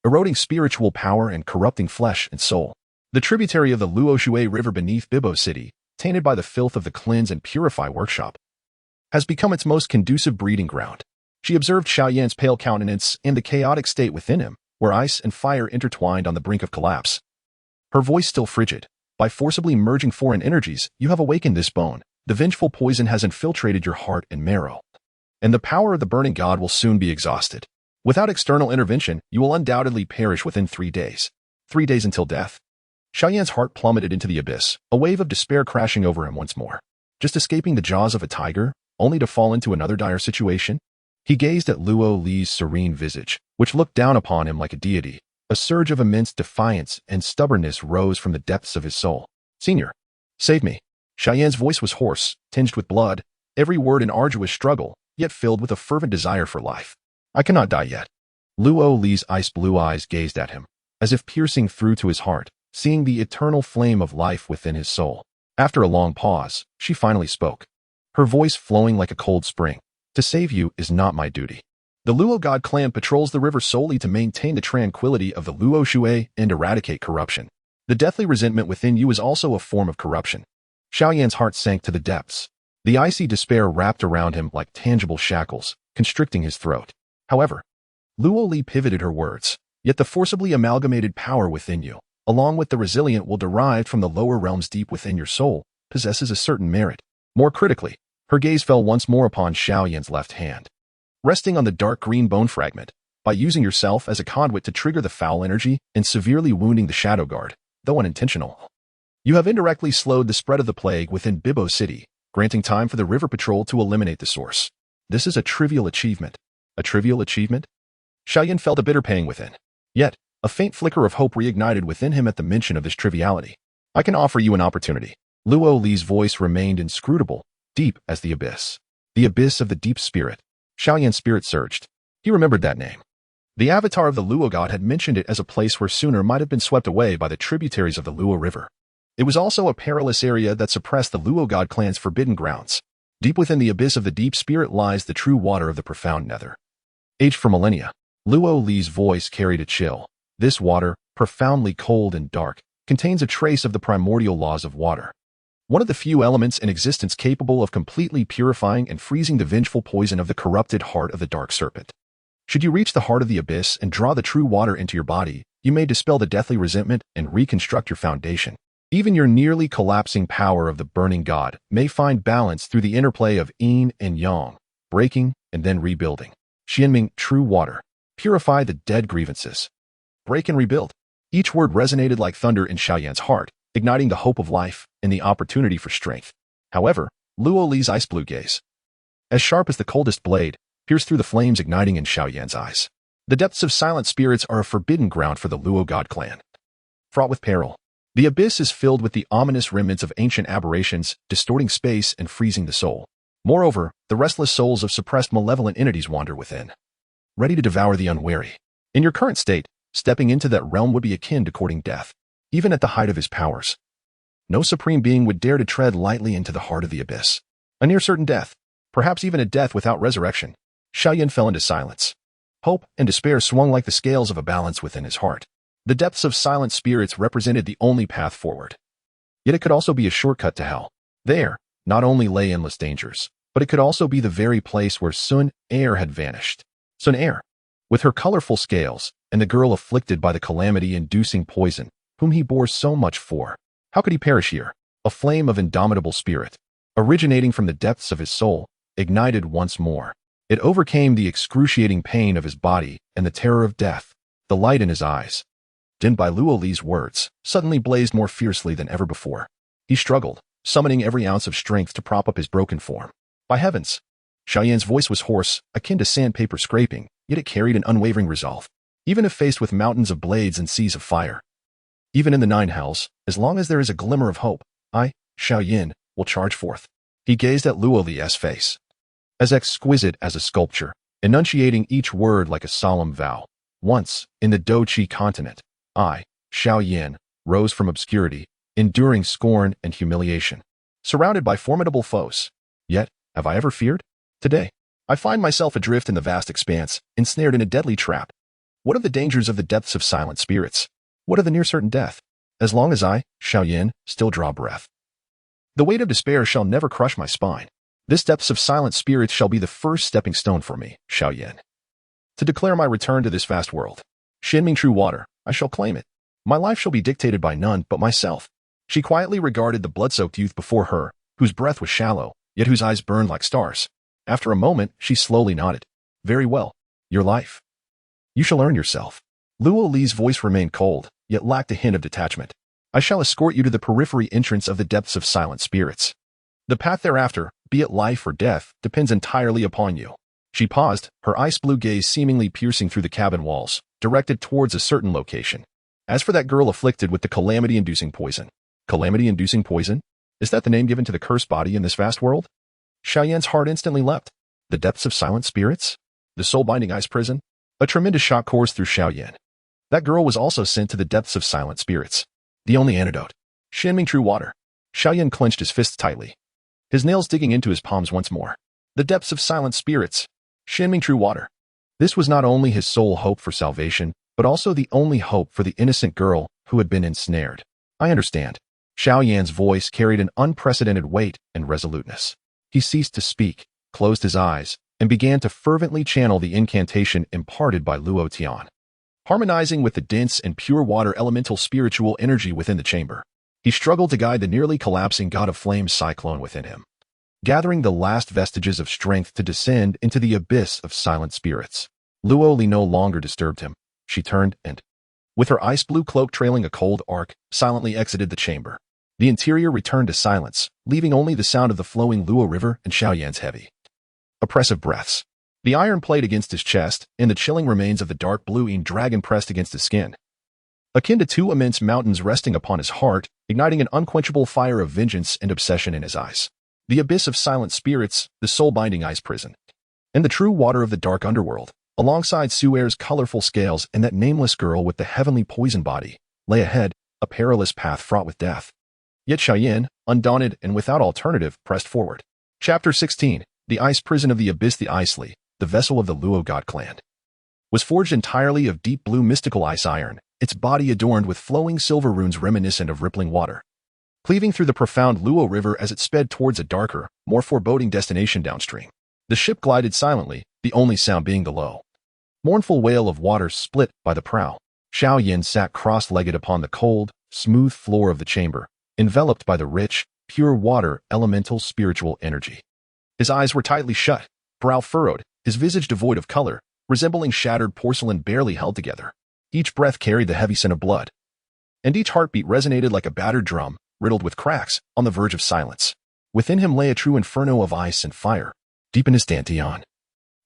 eroding spiritual power and corrupting flesh and soul. The tributary of the Luo Shui River beneath Bibo City, tainted by the filth of the Cleanse and Purify workshop, has become its most conducive breeding ground. She observed Xiao Yan's pale countenance and the chaotic state within him, where ice and fire intertwined on the brink of collapse. Her voice still frigid. By forcibly merging foreign energies, you have awakened this bone. The vengeful poison has infiltrated your heart and marrow, and the power of the burning god will soon be exhausted. Without external intervention, you will undoubtedly perish within 3 days. 3 days until death. Xiao Yan's heart plummeted into the abyss, a wave of despair crashing over him once more. Just escaping the jaws of a tiger, only to fall into another dire situation? He gazed at Luo Li's serene visage, which looked down upon him like a deity. A surge of immense defiance and stubbornness rose from the depths of his soul. "Senior, save me." Xiao Yan's voice was hoarse, tinged with blood, every word an arduous struggle, yet filled with a fervent desire for life. "I cannot die yet." Luo Li's ice-blue eyes gazed at him, as if piercing through to his heart, seeing the eternal flame of life within his soul. After a long pause, she finally spoke. her voice flowing like a cold spring. To save you is not my duty. The Luo God clan patrols the river solely to maintain the tranquility of the Luo Shui and eradicate corruption. The deathly resentment within you is also a form of corruption. Xiao Yan's heart sank to the depths. The icy despair wrapped around him like tangible shackles, constricting his throat. However, Luo Li pivoted her words. Yet the forcibly amalgamated power within you, along with the resilient will derived from the lower realms deep within your soul, possesses a certain merit. More critically, her gaze fell once more upon Xiao Yan's left hand. Resting on the dark green bone fragment, by using yourself as a conduit to trigger the foul energy and severely wounding the Shadow Guard, though unintentional, you have indirectly slowed the spread of the plague within Bibo City, granting time for the river patrol to eliminate the source. This is a trivial achievement. A trivial achievement? Xiao Yan felt a bitter pang within. Yet, a faint flicker of hope reignited within him at the mention of this triviality. I can offer you an opportunity. Luo Li's voice remained inscrutable, deep as the abyss. The abyss of the deep spirit. Xiao Yan's spirit surged. He remembered that name. The avatar of the Luo god had mentioned it as a place where sooner might have been swept away by the tributaries of the Luo River. It was also a perilous area that suppressed the Luo god clan's forbidden grounds. Deep within the abyss of the deep spirit lies the true water of the profound nether. Aged for millennia, Luo Li's voice carried a chill. This water, profoundly cold and dark, contains a trace of the primordial laws of water. One of the few elements in existence capable of completely purifying and freezing the vengeful poison of the corrupted heart of the dark serpent. Should you reach the heart of the abyss and draw the true water into your body, you may dispel the deathly resentment and reconstruct your foundation. Even your nearly collapsing power of the burning god may find balance through the interplay of yin and yang, breaking and then rebuilding. Xianming, true water. Purify the dead grievances. Break and rebuild. Each word resonated like thunder in Xiao Yan's heart, igniting the hope of life and the opportunity for strength. However, Luo Li's ice blue gaze, as sharp as the coldest blade, pierced through the flames igniting in Xiao Yan's eyes. The depths of silent spirits are a forbidden ground for the Luo god clan. Fraught with peril. The abyss is filled with the ominous remnants of ancient aberrations, distorting space and freezing the soul. Moreover, the restless souls of suppressed malevolent entities wander within, ready to devour the unwary. In your current state, stepping into that realm would be akin to courting death, even at the height of his powers. No supreme being would dare to tread lightly into the heart of the abyss. A near certain death, perhaps even a death without resurrection. Xiao Yan fell into silence. Hope and despair swung like the scales of a balance within his heart. The depths of silent spirits represented the only path forward. Yet it could also be a shortcut to hell. There, not only lay endless dangers, but it could also be the very place where Sun Er had vanished. Sun Er, with her colorful scales, and the girl afflicted by the calamity-inducing poison, whom he bore so much for. How could he perish here? A flame of indomitable spirit, originating from the depths of his soul, ignited once more. It overcame the excruciating pain of his body and the terror of death. The light in his eyes, dimmed by Luo Li's words, suddenly blazed more fiercely than ever before. He struggled, summoning every ounce of strength to prop up his broken form. By heavens! Xiao Yan's voice was hoarse, akin to sandpaper scraping, yet it carried an unwavering resolve. Even if faced with mountains of blades and seas of fire, even in the nine hells, as long as there is a glimmer of hope, I, Xiao Yan, will charge forth. He gazed at Luo Li's face, as exquisite as a sculpture, enunciating each word like a solemn vow. Once, in the Doqi continent, I, Xiao Yan, rose from obscurity, enduring scorn and humiliation, surrounded by formidable foes. Yet, have I ever feared? Today, I find myself adrift in the vast expanse, ensnared in a deadly trap. What of the dangers of the depths of silent spirits? What of the near-certain death? As long as I, Xiao Yan, still draw breath, the weight of despair shall never crush my spine. This depths of silent spirits shall be the first stepping stone for me, Xiao Yan, to declare my return to this vast world. Xianming true water, I shall claim it. My life shall be dictated by none but myself. She quietly regarded the blood-soaked youth before her, whose breath was shallow, yet whose eyes burned like stars. After a moment, she slowly nodded. Very well. Your life. You shall earn yourself. Luo Li's voice remained cold, yet lacked a hint of detachment. I shall escort you to the periphery entrance of the depths of silent spirits. The path thereafter, be it life or death, depends entirely upon you. She paused, her ice-blue gaze seemingly piercing through the cabin walls, directed towards a certain location. As for that girl afflicted with the calamity-inducing poison. Calamity-inducing poison? Is that the name given to the cursed body in this vast world? Xiao Yan's heart instantly leapt. The depths of silent spirits? The soul-binding ice prison? A tremendous shock coursed through Xiao Yan. That girl was also sent to the depths of silent spirits. The only antidote. Xianming true water. Xiao Yan clenched his fists tightly. his nails digging into his palms once more. The depths of silent spirits, shimmering true water. This was not only his sole hope for salvation, but also the only hope for the innocent girl who had been ensnared. I understand. Xiao Yan's voice carried an unprecedented weight and resoluteness. He ceased to speak, closed his eyes, and began to fervently channel the incantation imparted by Luo Tian. Harmonizing with the dense and pure water elemental spiritual energy within the chamber, he struggled to guide the nearly collapsing god of flames cyclone within him, gathering the last vestiges of strength to descend into the abyss of silent spirits. Luo Li no longer disturbed him. She turned and, with her ice-blue cloak trailing a cold arc, silently exited the chamber. The interior returned to silence, leaving only the sound of the flowing Luo River and Xiao Yan's heavy, oppressive breaths. The iron plate against his chest, and the chilling remains of the dark blue-ine dragon pressed against his skin, akin to two immense mountains resting upon his heart, igniting an unquenchable fire of vengeance and obsession in his eyes. The abyss of silent spirits, the soul-binding ice prison, and the true water of the dark underworld, alongside Suer's colorful scales and that nameless girl with the heavenly poison body, lay ahead, a perilous path fraught with death. Yet Xiao Yan, undaunted and without alternative, pressed forward. Chapter 16. The Ice Prison of the Abyss. The Icely, the vessel of the Luo god clan, was forged entirely of deep blue mystical ice iron, its body adorned with flowing silver runes reminiscent of rippling water, cleaving through the profound Luo River as it sped towards a darker, more foreboding destination downstream. The ship glided silently, the only sound being the low, mournful wail of water split by the prow. Xiao Yan sat cross-legged upon the cold, smooth floor of the chamber, enveloped by the rich, pure water elemental spiritual energy. His eyes were tightly shut, brow furrowed, his visage devoid of color, resembling shattered porcelain barely held together. Each breath carried the heavy scent of blood, and each heartbeat resonated like a battered drum, riddled with cracks, on the verge of silence. Within him lay a true inferno of ice and fire, deep in his dantian.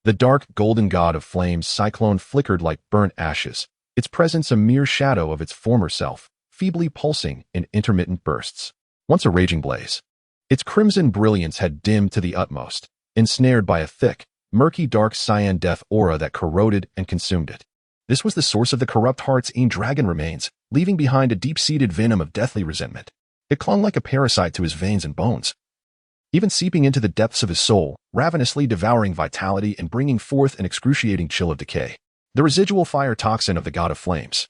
The dark, golden god of flames cyclone flickered like burnt ashes, its presence a mere shadow of its former self, feebly pulsing in intermittent bursts. Once a raging blaze, its crimson brilliance had dimmed to the utmost, ensnared by a thick, murky dark cyan death aura that corroded and consumed it. This was the source of the corrupt heart's dragon remains, leaving behind a deep-seated venom of deathly resentment. It clung like a parasite to his veins and bones, even seeping into the depths of his soul, ravenously devouring vitality and bringing forth an excruciating chill of decay. The residual fire toxin of the god of flames,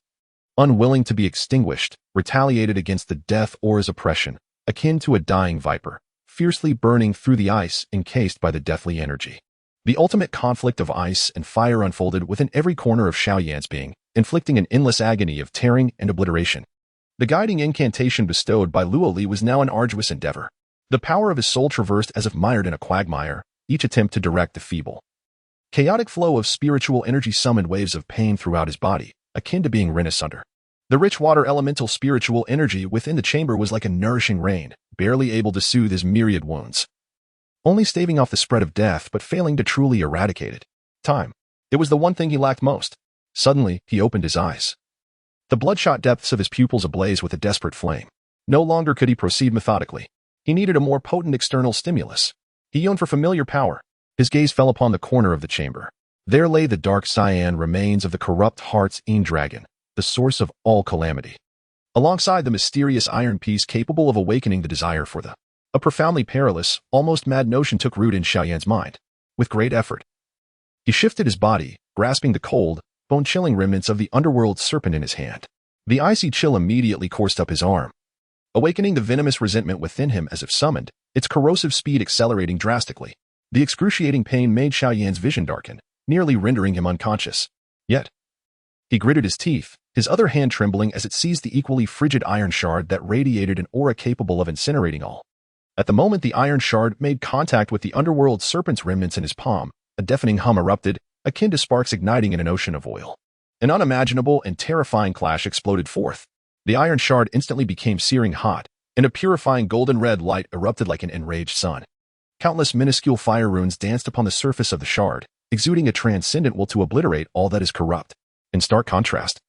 unwilling to be extinguished, retaliated against the death aura's oppression, akin to a dying viper, fiercely burning through the ice encased by the deathly energy. The ultimate conflict of ice and fire unfolded within every corner of Xiao Yan's being, inflicting an endless agony of tearing and obliteration. The guiding incantation bestowed by Luo Li was now an arduous endeavor. The power of his soul traversed as if mired in a quagmire, each attempt to direct the feeble, chaotic flow of spiritual energy summoned waves of pain throughout his body, akin to being rent asunder. The rich water elemental spiritual energy within the chamber was like a nourishing rain, barely able to soothe his myriad wounds, only staving off the spread of death but failing to truly eradicate it. Time. It was the one thing he lacked most. Suddenly, he opened his eyes, the bloodshot depths of his pupils ablaze with a desperate flame. No longer could he proceed methodically. He needed a more potent external stimulus. He yearned for familiar power. His gaze fell upon the corner of the chamber. There lay the dark cyan remains of the corrupt heart's dragon, the source of all calamity, alongside the mysterious iron piece capable of awakening the desire for the. A profoundly perilous, almost mad notion took root in Xiao Yan's mind. With great effort, he shifted his body, grasping the cold, bone-chilling remnants of the underworld serpent in his hand. The icy chill immediately coursed up his arm, awakening the venomous resentment within him as if summoned, its corrosive speed accelerating drastically. The excruciating pain made Xiao Yan's vision darken, nearly rendering him unconscious. Yet, he gritted his teeth, his other hand trembling as it seized the equally frigid iron shard that radiated an aura capable of incinerating all. At the moment the iron shard made contact with the underworld serpent's remnants in his palm, a deafening hum erupted, akin to sparks igniting in an ocean of oil. An unimaginable and terrifying clash exploded forth. The iron shard instantly became searing hot, and a purifying golden red light erupted like an enraged sun. Countless minuscule fire runes danced upon the surface of the shard, exuding a transcendent will to obliterate all that is corrupt. In stark contrast,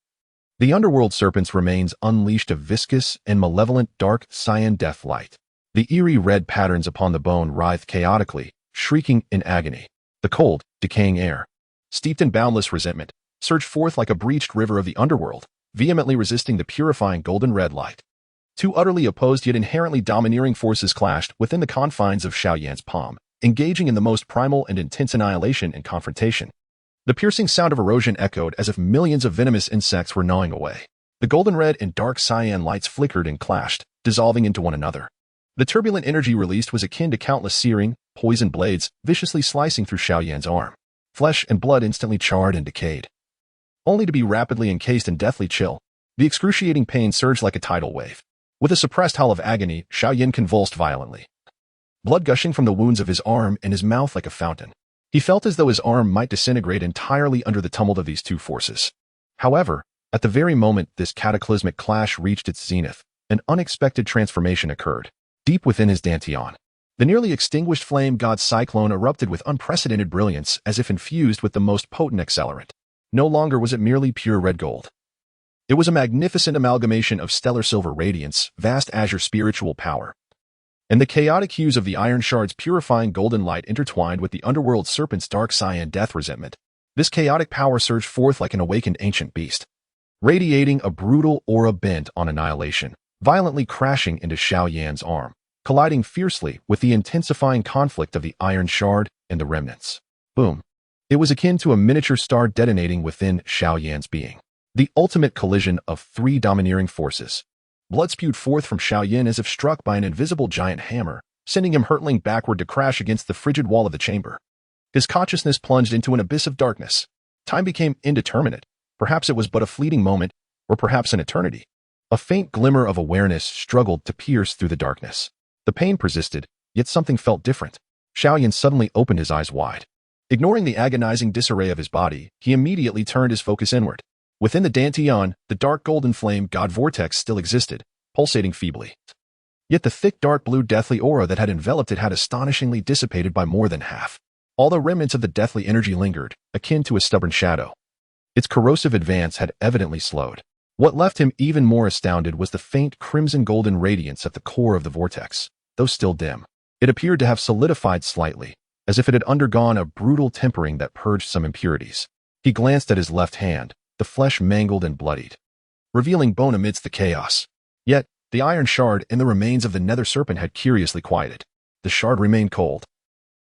the underworld serpent's remains unleashed a viscous and malevolent dark cyan death light. The eerie red patterns upon the bone writhed chaotically, shrieking in agony. The cold, decaying air, steeped in boundless resentment, surged forth like a breached river of the underworld, vehemently resisting the purifying golden red light. Two utterly opposed yet inherently domineering forces clashed within the confines of Xiao Yan's palm, engaging in the most primal and intense annihilation and confrontation. The piercing sound of erosion echoed as if millions of venomous insects were gnawing away. The golden red and dark cyan lights flickered and clashed, dissolving into one another. The turbulent energy released was akin to countless searing, poisoned blades viciously slicing through Xiao Yan's arm. Flesh and blood instantly charred and decayed, only to be rapidly encased in deathly chill. The excruciating pain surged like a tidal wave. With a suppressed howl of agony, Xiao Yan convulsed violently, blood gushing from the wounds of his arm and his mouth like a fountain. He felt as though his arm might disintegrate entirely under the tumult of these two forces. However, at the very moment this cataclysmic clash reached its zenith, an unexpected transformation occurred. Deep within his dantian, the nearly extinguished flame god cyclone erupted with unprecedented brilliance as if infused with the most potent accelerant. No longer was it merely pure red gold. It was a magnificent amalgamation of stellar silver radiance, vast azure spiritual power, and the chaotic hues of the iron shard's purifying golden light intertwined with the underworld serpent's dark cyan death resentment. This chaotic power surged forth like an awakened ancient beast, radiating a brutal aura bent on annihilation, violently crashing into Xiao Yan's arm, colliding fiercely with the intensifying conflict of the iron shard and the remnants. Boom. It was akin to a miniature star detonating within Xiao Yan's being. The ultimate collision of three domineering forces. Blood spewed forth from Xiao Yan as if struck by an invisible giant hammer, sending him hurtling backward to crash against the frigid wall of the chamber. His consciousness plunged into an abyss of darkness. Time became indeterminate. Perhaps it was but a fleeting moment, or perhaps an eternity. A faint glimmer of awareness struggled to pierce through the darkness. The pain persisted, yet something felt different. Xiao Yan suddenly opened his eyes wide. Ignoring the agonizing disarray of his body, he immediately turned his focus inward. Within the dantian, the dark golden flame god vortex still existed, pulsating feebly. Yet the thick dark blue deathly aura that had enveloped it had astonishingly dissipated by more than half. All the remnants of the deathly energy lingered, akin to a stubborn shadow. Its corrosive advance had evidently slowed. What left him even more astounded was the faint crimson-golden radiance at the core of the vortex. Though still dim, it appeared to have solidified slightly, as if it had undergone a brutal tempering that purged some impurities. He glanced at his left hand, the flesh mangled and bloodied, revealing bone amidst the chaos. Yet, the iron shard and the remains of the nether serpent had curiously quieted. The shard remained cold,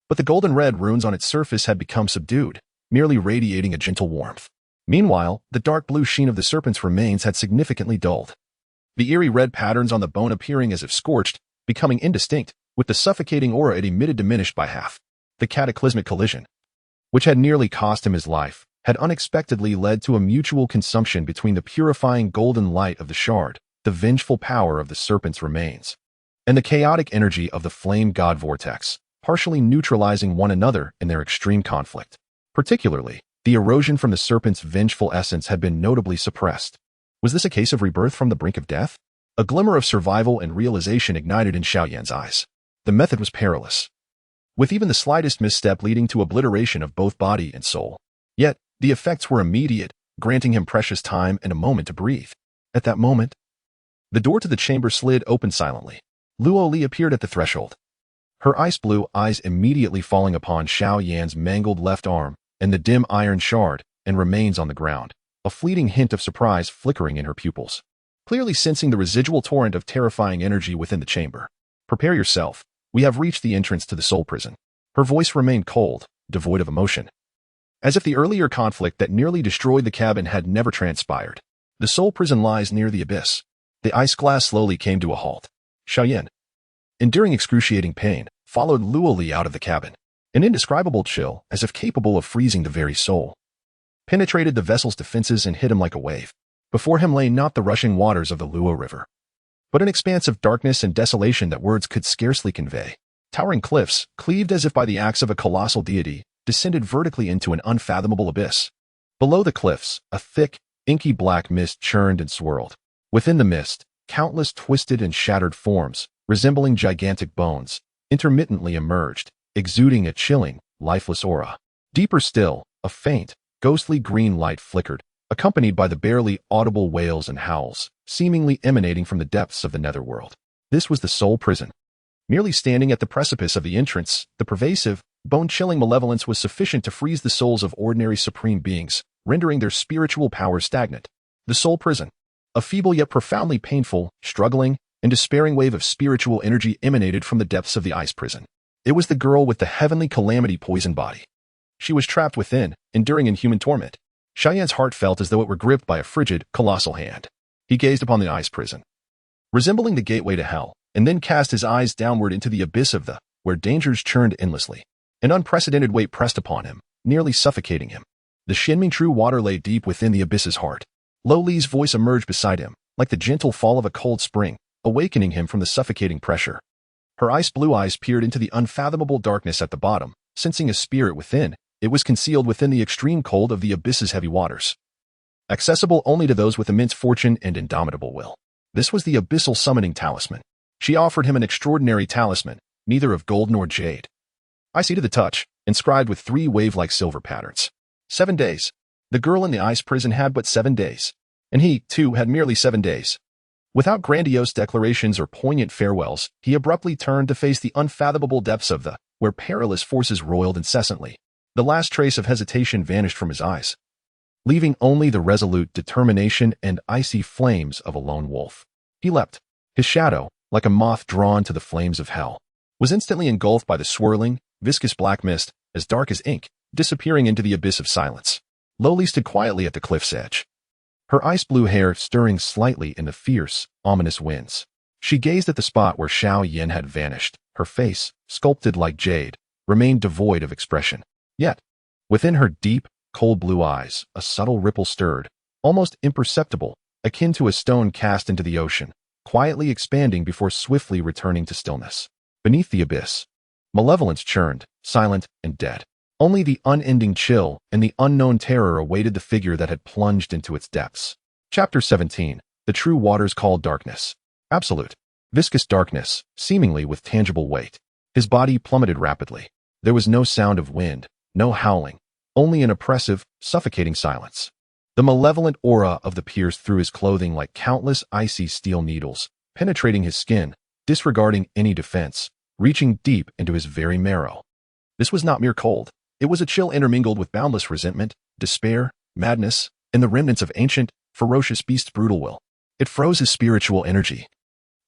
but the golden red runes on its surface had become subdued, merely radiating a gentle warmth. Meanwhile, the dark blue sheen of the serpent's remains had significantly dulled, the eerie red patterns on the bone appearing as if scorched, becoming indistinct, with the suffocating aura it emitted diminished by half. The cataclysmic collision, which had nearly cost him his life, had unexpectedly led to a mutual consumption between the purifying golden light of the shard, the vengeful power of the serpent's remains, and the chaotic energy of the flame god vortex, partially neutralizing one another in their extreme conflict. Particularly, the erosion from the serpent's vengeful essence had been notably suppressed. Was this a case of rebirth from the brink of death? A glimmer of survival and realization ignited in Xiao Yan's eyes. The method was perilous, with even the slightest misstep leading to obliteration of both body and soul. Yet, the effects were immediate, granting him precious time and a moment to breathe. At that moment, the door to the chamber slid open silently. Luo Li appeared at the threshold, her ice blue eyes immediately falling upon Xiao Yan's mangled left arm and the dim iron shard and remains on the ground, a fleeting hint of surprise flickering in her pupils. Clearly sensing the residual torrent of terrifying energy within the chamber. Prepare yourself. We have reached the entrance to the soul prison. Her voice remained cold, devoid of emotion, as if the earlier conflict that nearly destroyed the cabin had never transpired. The soul prison lies near the abyss. The ice glass slowly came to a halt. Xiao Yan, enduring excruciating pain, followed Luo Li out of the cabin. An indescribable chill, as if capable of freezing the very soul, penetrated the vessel's defenses and hit him like a wave. Before him lay not the rushing waters of the Luo River, but an expanse of darkness and desolation that words could scarcely convey. Towering cliffs, cleaved as if by the axe of a colossal deity, descended vertically into an unfathomable abyss. Below the cliffs, a thick, inky black mist churned and swirled. Within the mist, countless twisted and shattered forms, resembling gigantic bones, intermittently emerged, exuding a chilling, lifeless aura. Deeper still, a faint, ghostly green light flickered, accompanied by the barely audible wails and howls, seemingly emanating from the depths of the netherworld. This was the soul prison. Merely standing at the precipice of the entrance, the pervasive, bone-chilling malevolence was sufficient to freeze the souls of ordinary supreme beings, rendering their spiritual powers stagnant. The soul prison. A feeble yet profoundly painful, struggling, and despairing wave of spiritual energy emanated from the depths of the ice prison. It was the girl with the heavenly calamity poisoned body. She was trapped within, enduring inhuman torment. Xiao Yan's heart felt as though it were gripped by a frigid, colossal hand. He gazed upon the ice prison, resembling the gateway to hell, and then cast his eyes downward into the abyss of the, where dangers churned endlessly. An unprecedented weight pressed upon him, nearly suffocating him. The Shinming true water lay deep within the abyss's heart. Lo Li's voice emerged beside him, like the gentle fall of a cold spring, awakening him from the suffocating pressure. Her ice-blue eyes peered into the unfathomable darkness at the bottom, sensing a spirit within. It was concealed within the extreme cold of the abyss's heavy waters, accessible only to those with immense fortune and indomitable will. This was the abyssal summoning talisman. She offered him an extraordinary talisman, neither of gold nor jade. Icy to the touch, inscribed with 3 wave-like silver patterns. 7 days. The girl in the ice prison had but 7 days. And he, too, had merely 7 days. Without grandiose declarations or poignant farewells, he abruptly turned to face the unfathomable depths of the, where perilous forces roiled incessantly. The last trace of hesitation vanished from his eyes, leaving only the resolute determination and icy flames of a lone wolf. He leapt. His shadow, like a moth drawn to the flames of hell, was instantly engulfed by the swirling, viscous black mist, as dark as ink, disappearing into the abyss of silence. Lo Li stood quietly at the cliff's edge, her ice-blue hair stirring slightly in the fierce, ominous winds. She gazed at the spot where Xiao Yan had vanished. Her face, sculpted like jade, remained devoid of expression. Yet, within her deep, cold blue eyes, a subtle ripple stirred, almost imperceptible, akin to a stone cast into the ocean, quietly expanding before swiftly returning to stillness. Beneath the abyss, malevolence churned, silent and dead. Only the unending chill and the unknown terror awaited the figure that had plunged into its depths. Chapter 17. The true waters called darkness. Absolute, viscous darkness, seemingly with tangible weight. His body plummeted rapidly. There was no sound of wind, no howling, only an oppressive, suffocating silence. The malevolent aura of the pierced through his clothing like countless icy steel needles, penetrating his skin, disregarding any defense, reaching deep into his very marrow. This was not mere cold. It was a chill intermingled with boundless resentment, despair, madness, and the remnants of ancient, ferocious beast's brutal will. It froze his spiritual energy,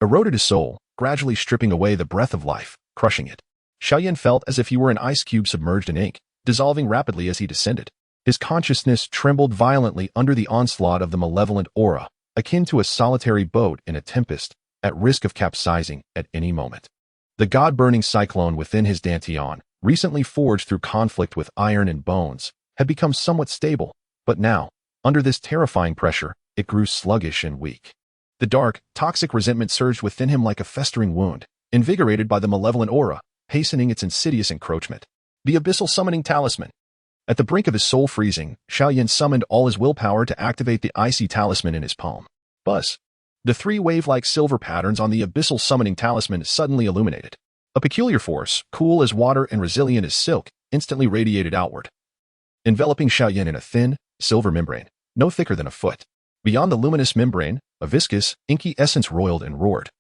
eroded his soul, gradually stripping away the breath of life, crushing it. Xiao Yan felt as if he were an ice cube submerged in ink, dissolving rapidly as he descended. His consciousness trembled violently under the onslaught of the malevolent aura, akin to a solitary boat in a tempest, at risk of capsizing at any moment. The god-burning cyclone within his dantian, recently forged through conflict with iron and bones, had become somewhat stable, but now, under this terrifying pressure, it grew sluggish and weak. The dark, toxic resentment surged within him like a festering wound, invigorated by the malevolent aura, hastening its insidious encroachment. The abyssal summoning talisman. At the brink of his soul freezing, Xiao Yan summoned all his willpower to activate the icy talisman in his palm. Buzz. The 3 wave-like silver patterns on the abyssal summoning talisman suddenly illuminated. A peculiar force, cool as water and resilient as silk, instantly radiated outward, enveloping Xiao Yan in a thin, silver membrane, no thicker than a foot. Beyond the luminous membrane, a viscous, inky essence roiled and roared,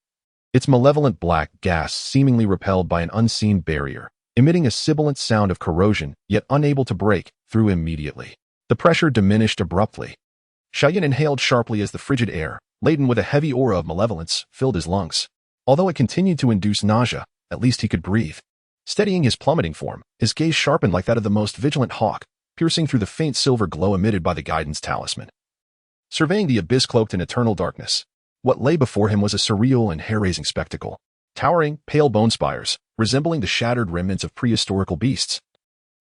its malevolent black gas seemingly repelled by an unseen barrier, emitting a sibilant sound of corrosion, yet unable to break through immediately. The pressure diminished abruptly. Xiao Yan inhaled sharply as the frigid air, laden with a heavy aura of malevolence, filled his lungs. Although it continued to induce nausea, at least he could breathe. Steadying his plummeting form, his gaze sharpened like that of the most vigilant hawk, piercing through the faint silver glow emitted by the guidance talisman. Surveying the abyss cloaked in eternal darkness, what lay before him was a surreal and hair-raising spectacle. Towering, pale bone spires, resembling the shattered remnants of prehistorical beasts,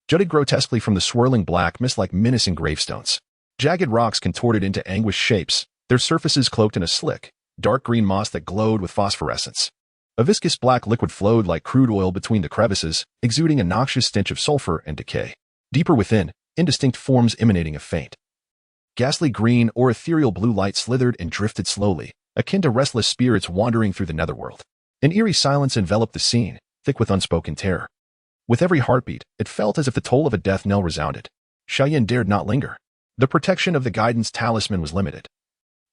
jutted grotesquely from the swirling black mist like menacing gravestones. Jagged rocks contorted into anguished shapes, their surfaces cloaked in a slick, dark green moss that glowed with phosphorescence. A viscous black liquid flowed like crude oil between the crevices, exuding a noxious stench of sulfur and decay. Deeper within, indistinct forms emanating a faint, ghastly green or ethereal blue light slithered and drifted slowly, akin to restless spirits wandering through the netherworld. An eerie silence enveloped the scene, thick with unspoken terror. With every heartbeat, it felt as if the toll of a death knell resounded. Xiao Yan dared not linger. The protection of the guidance talisman was limited.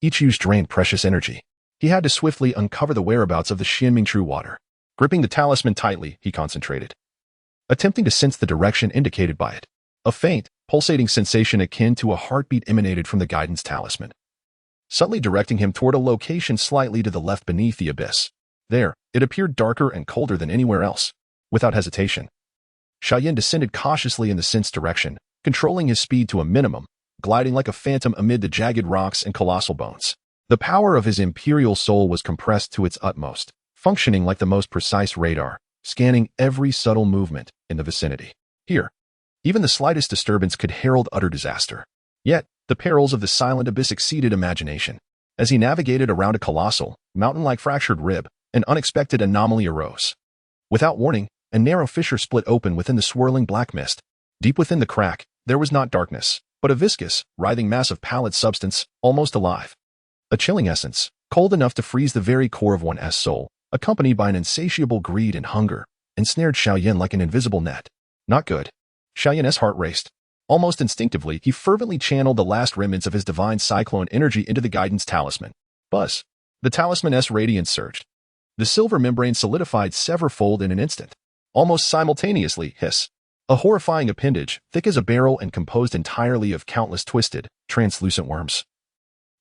Each use drained precious energy. He had to swiftly uncover the whereabouts of the Shinming true water. Gripping the talisman tightly, he concentrated, attempting to sense the direction indicated by it. A faint, pulsating sensation akin to a heartbeat emanated from the guidance talisman. subtly directing him toward a location slightly to the left beneath the abyss. There, it appeared darker and colder than anywhere else. Without hesitation, Xiao Yan descended cautiously in the synth's direction, controlling his speed to a minimum, gliding like a phantom amid the jagged rocks and colossal bones. The power of his imperial soul was compressed to its utmost, functioning like the most precise radar, scanning every subtle movement in the vicinity. Here, even the slightest disturbance could herald utter disaster. Yet, the perils of the silent abyss exceeded imagination. As he navigated around a colossal, mountain-like fractured rib, an unexpected anomaly arose. Without warning, a narrow fissure split open within the swirling black mist. Deep within the crack, there was not darkness, but a viscous, writhing mass of pallid substance, almost alive. A chilling essence, cold enough to freeze the very core of one's soul, accompanied by an insatiable greed and hunger, ensnared Xiao Yan like an invisible net. Not good. Xiao Yan's heart raced. Almost instinctively, he fervently channeled the last remnants of his divine cyclone energy into the guidance talisman. Buzz. The talisman's radiance surged. The silver membrane solidified severfold in an instant. Almost simultaneously, hiss. A horrifying appendage, thick as a barrel and composed entirely of countless twisted, translucent worms,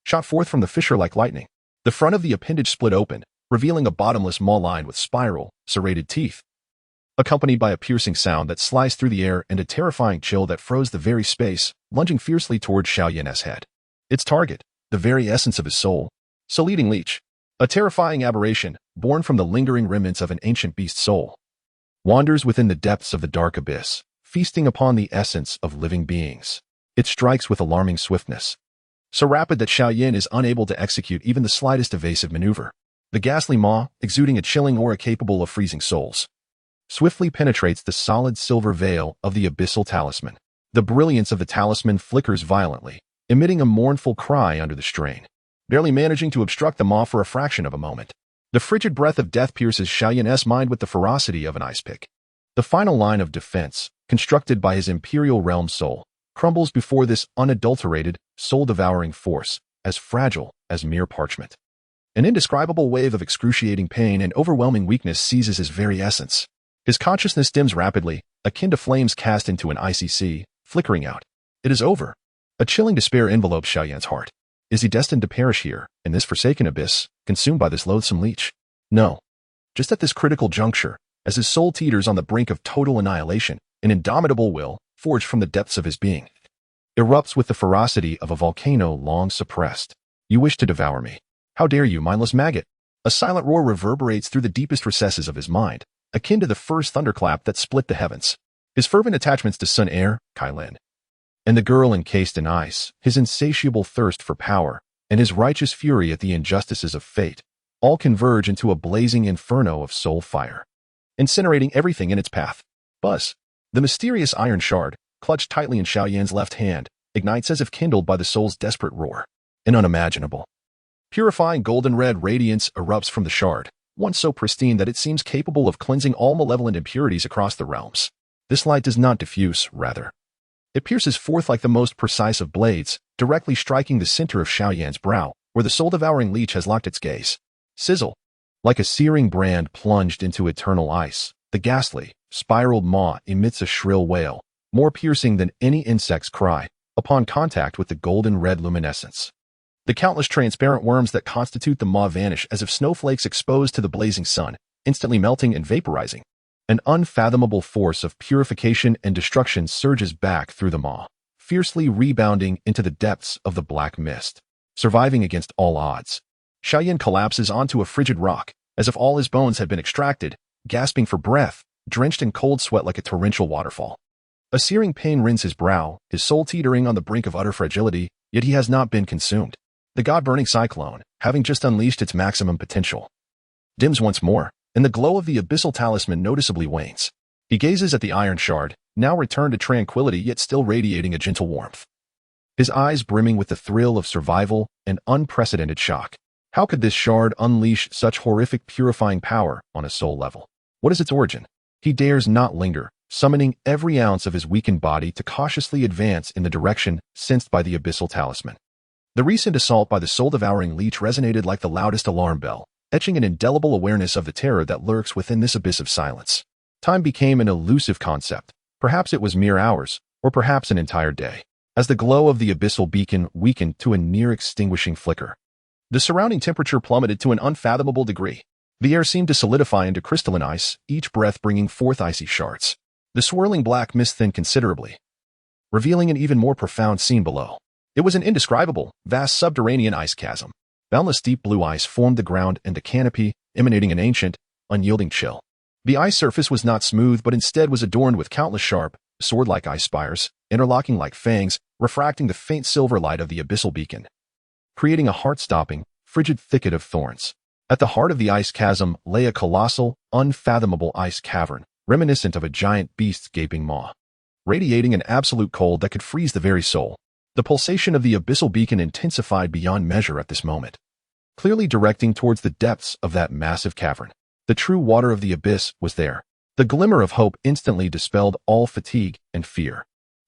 shot forth from the fissure like lightning. The front of the appendage split open, revealing a bottomless maw lined with spiral, serrated teeth, accompanied by a piercing sound that sliced through the air and a terrifying chill that froze the very space, lunging fiercely toward Xiao Yan's head. Its target, the very essence of his soul, Soul-eating leech, a terrifying aberration born from the lingering remnants of an ancient beast soul, wanders within the depths of the dark abyss, feasting upon the essence of living beings. It strikes with alarming swiftness, so rapid that Xiao Yan is unable to execute even the slightest evasive maneuver. The ghastly maw, exuding a chilling aura capable of freezing souls, swiftly penetrates the solid silver veil of the abyssal talisman. The brilliance of the talisman flickers violently, emitting a mournful cry under the strain, barely managing to obstruct the maw for a fraction of a moment. The frigid breath of death pierces Xiao Yan's mind with the ferocity of an ice pick. The final line of defense, constructed by his imperial realm soul, crumbles before this unadulterated, soul-devouring force, as fragile as mere parchment. An indescribable wave of excruciating pain and overwhelming weakness seizes his very essence. His consciousness dims rapidly, akin to flames cast into an icy sea, flickering out. It is over. A chilling despair envelopes Xiao Yan's heart. Is he destined to perish here, in this forsaken abyss, consumed by this loathsome leech? No. Just at this critical juncture, as his soul teeters on the brink of total annihilation, an indomitable will, forged from the depths of his being, erupts with the ferocity of a volcano long suppressed. You wish to devour me. How dare you, mindless maggot? A silent roar reverberates through the deepest recesses of his mind, akin to the first thunderclap that split the heavens. His fervent attachments to Sun Air, Kai Lin, and the girl encased in ice, his insatiable thirst for power, and his righteous fury at the injustices of fate, all converge into a blazing inferno of soul fire, incinerating everything in its path. Buzz. The mysterious iron shard, clutched tightly in Xiao Yan's left hand, ignites as if kindled by the soul's desperate roar. An unimaginable, purifying golden-red radiance erupts from the shard, once so pristine that it seems capable of cleansing all malevolent impurities across the realms. This light does not diffuse, rather. It pierces forth like the most precise of blades, directly striking the center of Xiao Yan's brow, where the soul-devouring leech has locked its gaze. Sizzle. Like a searing brand plunged into eternal ice, the ghastly, spiraled maw emits a shrill wail, more piercing than any insect's cry, upon contact with the golden-red luminescence. The countless transparent worms that constitute the maw vanish as if snowflakes exposed to the blazing sun, instantly melting and vaporizing. An unfathomable force of purification and destruction surges back through the maw, fiercely rebounding into the depths of the black mist, surviving against all odds. Xiao Yan collapses onto a frigid rock, as if all his bones had been extracted, gasping for breath, drenched in cold sweat like a torrential waterfall. A searing pain rends his brow, his soul teetering on the brink of utter fragility, yet he has not been consumed. The god-burning cyclone, having just unleashed its maximum potential, dims once more, and the glow of the abyssal talisman noticeably wanes. He gazes at the iron shard, now returned to tranquility yet still radiating a gentle warmth, his eyes brimming with the thrill of survival and unprecedented shock. How could this shard unleash such horrific purifying power on a soul level? What is its origin? He dares not linger, summoning every ounce of his weakened body to cautiously advance in the direction sensed by the abyssal talisman. The recent assault by the soul-devouring leech resonated like the loudest alarm bell, etching an indelible awareness of the terror that lurks within this abyss of silence. Time became an elusive concept. Perhaps it was mere hours, or perhaps an entire day. as the glow of the abyssal beacon weakened to a near-extinguishing flicker. The surrounding temperature plummeted to an unfathomable degree. The air seemed to solidify into crystalline ice, each breath bringing forth icy shards. The swirling black mist thinned considerably, revealing an even more profound scene below. It was an indescribable, vast subterranean ice chasm. Boundless deep blue ice formed the ground and a canopy, emanating an ancient, unyielding chill. The ice surface was not smooth but instead was adorned with countless sharp, sword-like ice spires, interlocking like fangs, refracting the faint silver light of the abyssal beacon, creating a heart-stopping, frigid thicket of thorns. At the heart of the ice chasm lay a colossal, unfathomable ice cavern, reminiscent of a giant beast's gaping maw, radiating an absolute cold that could freeze the very soul. The pulsation of the abyssal beacon intensified beyond measure at this moment, clearly directing towards the depths of that massive cavern. The true water of the abyss was there. The glimmer of hope instantly dispelled all fatigue and fear.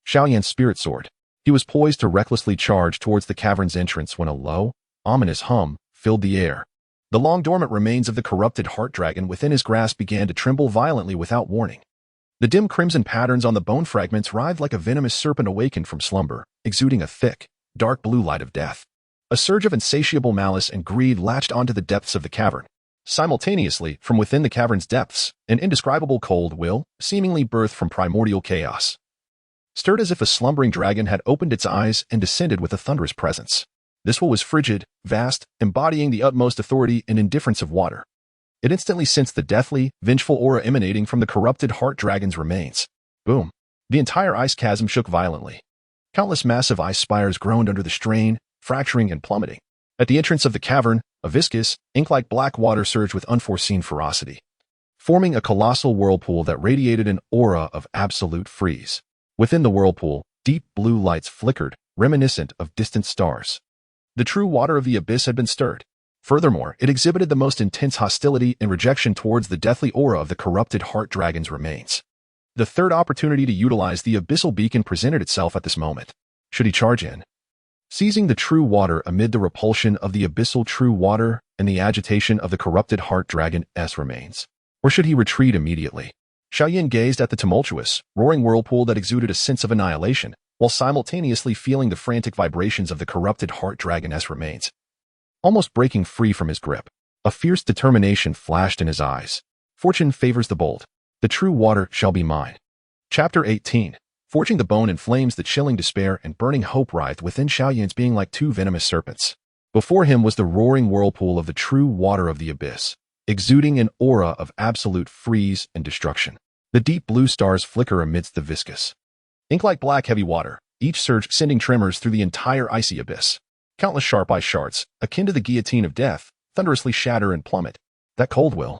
Xiao Yan's spirit soared. He was poised to recklessly charge towards the cavern's entrance when a low, ominous hum filled the air. The long-dormant remains of the corrupted heart dragon within his grasp began to tremble violently without warning. The dim crimson patterns on the bone fragments writhed like a venomous serpent awakened from slumber, exuding a thick, dark blue light of death. A surge of insatiable malice and greed latched onto the depths of the cavern. Simultaneously, from within the cavern's depths, an indescribable cold will, seemingly birthed from primordial chaos, stirred as if a slumbering dragon had opened its eyes and descended with a thunderous presence. This will was frigid, vast, embodying the utmost authority and indifference of water. It instantly sensed the deathly, vengeful aura emanating from the corrupted heart dragon's remains. Boom! The entire ice chasm shook violently. Countless massive ice spires groaned under the strain, fracturing and plummeting. At the entrance of the cavern, a viscous, ink-like black water surged with unforeseen ferocity, forming a colossal whirlpool that radiated an aura of absolute freeze. Within the whirlpool, deep blue lights flickered, reminiscent of distant stars. The true water of the abyss had been stirred. Furthermore, it exhibited the most intense hostility and rejection towards the deathly aura of the corrupted heart dragon's remains. The third opportunity to utilize the abyssal beacon presented itself at this moment. Should he charge in, seizing the true water amid the repulsion of the abyssal true water and the agitation of the corrupted heart dragon's remains? Or should he retreat immediately? Xiao Yan gazed at the tumultuous, roaring whirlpool that exuded a sense of annihilation, while simultaneously feeling the frantic vibrations of the corrupted heart dragon's remains. Almost breaking free from his grip, a fierce determination flashed in his eyes. Fortune favors the bold. The true water shall be mine. Chapter 18. Forging the bone in flames, the chilling despair and burning hope writhed within Xiao Yan's being like two venomous serpents. Before him was the roaring whirlpool of the true water of the abyss, exuding an aura of absolute freeze and destruction. The deep blue stars flicker amidst the viscous, ink-like black heavy water, each surge sending tremors through the entire icy abyss. Countless sharp ice shards, akin to the guillotine of death, thunderously shatter and plummet. That cold will,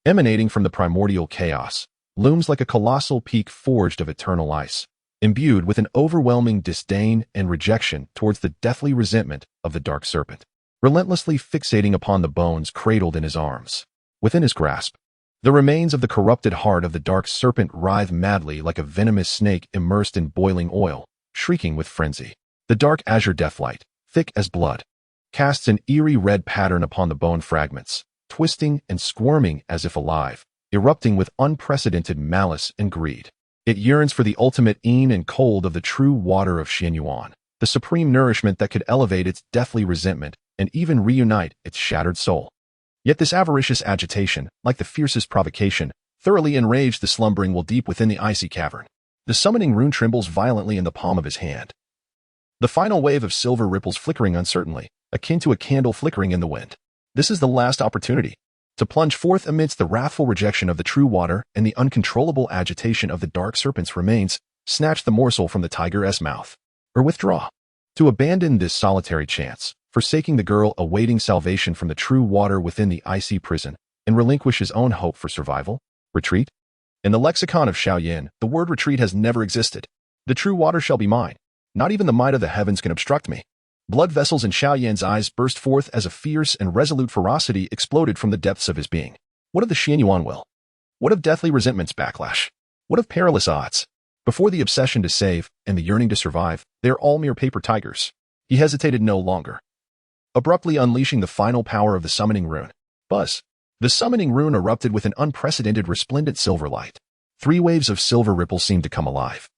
emanating from the primordial chaos, looms like a colossal peak forged of eternal ice, imbued with an overwhelming disdain and rejection towards the deathly resentment of the dark serpent, relentlessly fixating upon the bones cradled in his arms. Within his grasp, the remains of the corrupted heart of the dark serpent writhed madly like a venomous snake immersed in boiling oil, shrieking with frenzy. The dark azure deathlight, thick as blood, casts an eerie red pattern upon the bone fragments, twisting and squirming as if alive, erupting with unprecedented malice and greed. It yearns for the ultimate een and cold of the true water of Xianyuan, the supreme nourishment that could elevate its deathly resentment and even reunite its shattered soul. Yet this avaricious agitation, like the fiercest provocation, thoroughly enraged the slumbering will deep within the icy cavern. The summoning rune trembles violently in the palm of his hand. The final wave of silver ripples flickering uncertainly, akin to a candle flickering in the wind. This is the last opportunity to plunge forth amidst the wrathful rejection of the true water and the uncontrollable agitation of the dark serpent's remains, snatch the morsel from the tiger's mouth, or withdraw. To abandon this solitary chance, forsaking the girl awaiting salvation from the true water within the icy prison, and relinquish his own hope for survival? Retreat? In the lexicon of Xiao Yan, the word retreat has never existed. The true water shall be mine. Not even the might of the heavens can obstruct me. Blood vessels in Xiao Yan's eyes burst forth as a fierce and resolute ferocity exploded from the depths of his being. What of the Xianyuan will? What of deathly resentment's backlash? What of perilous odds? Before the obsession to save and the yearning to survive, they are all mere paper tigers. He hesitated no longer, abruptly unleashing the final power of the summoning rune. Buzz. The summoning rune erupted with an unprecedented resplendent silver light. 3 waves of silver ripples seemed to come alive,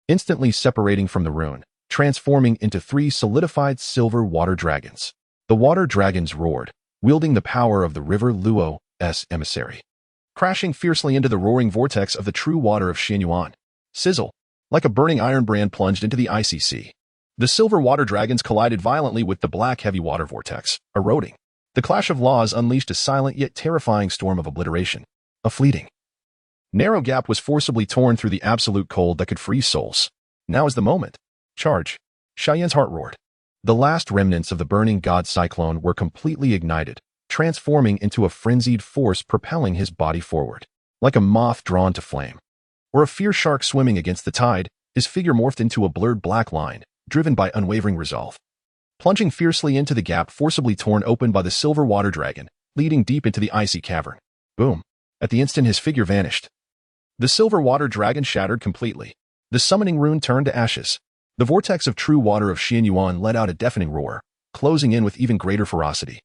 instantly separating from the rune, transforming into 3 solidified silver water dragons. The water dragons roared, wielding the power of the river Luo's emissary, crashing fiercely into the roaring vortex of the true water of Xianyuan. Sizzle! Like a burning iron brand plunged into the icy sea. The silver water dragons collided violently with the black heavy water vortex, eroding. The clash of laws unleashed a silent yet terrifying storm of obliteration. A fleeting, narrow gap was forcibly torn through the absolute cold that could freeze souls. Now is the moment. Charge! Xiao Yan's heart roared. The last remnants of the burning god cyclone were completely ignited, transforming into a frenzied force propelling his body forward. Like a moth drawn to flame, or a fierce shark swimming against the tide, his figure morphed into a blurred black line, driven by unwavering resolve. Plunging fiercely into the gap forcibly torn open by the silver water dragon, leading deep into the icy cavern. Boom! At the instant his figure vanished. The silver water dragon shattered completely. The summoning rune turned to ashes. The vortex of true water of Xianyuan let out a deafening roar, closing in with even greater ferocity.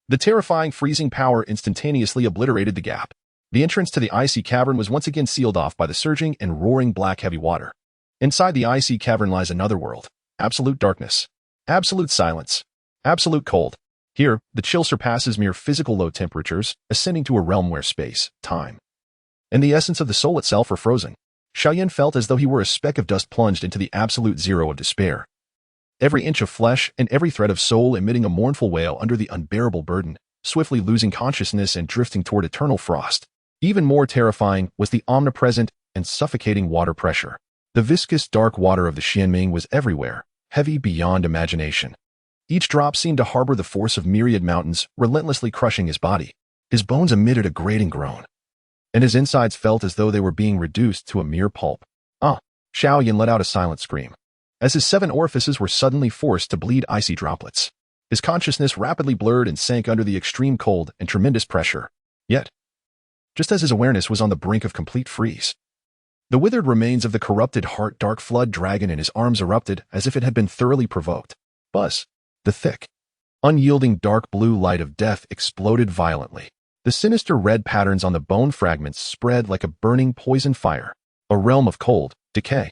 The terrifying freezing power instantaneously obliterated the gap. The entrance to the icy cavern was once again sealed off by the surging and roaring black heavy water. Inside the icy cavern lies another world. Absolute darkness. Absolute silence. Absolute cold. Here, the chill surpasses mere physical low temperatures, ascending to a realm where space, time, and the essence of the soul itself are frozen. Xiao Yan felt as though he were a speck of dust plunged into the absolute zero of despair. Every inch of flesh and every thread of soul emitting a mournful wail under the unbearable burden, swiftly losing consciousness and drifting toward eternal frost. Even more terrifying was the omnipresent and suffocating water pressure. The viscous dark water of the Xianming was everywhere, heavy beyond imagination. Each drop seemed to harbor the force of myriad mountains, relentlessly crushing his body. His bones emitted a grating groan, and his insides felt as though they were being reduced to a mere pulp. Xiao Yan let out a silent scream, as his 7 orifices were suddenly forced to bleed icy droplets. His consciousness rapidly blurred and sank under the extreme cold and tremendous pressure. Yet, just as his awareness was on the brink of complete freeze, the withered remains of the corrupted heart dark flood dragon in his arms erupted as if it had been thoroughly provoked. Buzz! The thick, unyielding dark blue light of death exploded violently. The sinister red patterns on the bone fragments spread like a burning poison fire. A realm of cold, decay,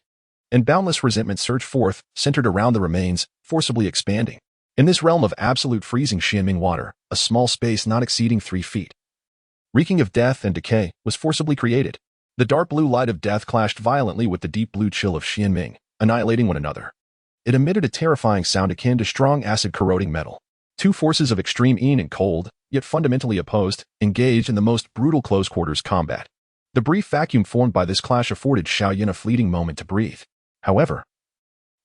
and boundless resentment surged forth, centered around the remains, forcibly expanding. In this realm of absolute freezing Xianming water, a small space not exceeding 3 feet, reeking of death and decay, was forcibly created. The dark blue light of death clashed violently with the deep blue chill of Xianming, annihilating one another. It emitted a terrifying sound akin to strong acid corroding metal. 2 forces of extreme yin and cold, yet fundamentally opposed, engaged in the most brutal close-quarters combat. The brief vacuum formed by this clash afforded Xiao Yan a fleeting moment to breathe. However,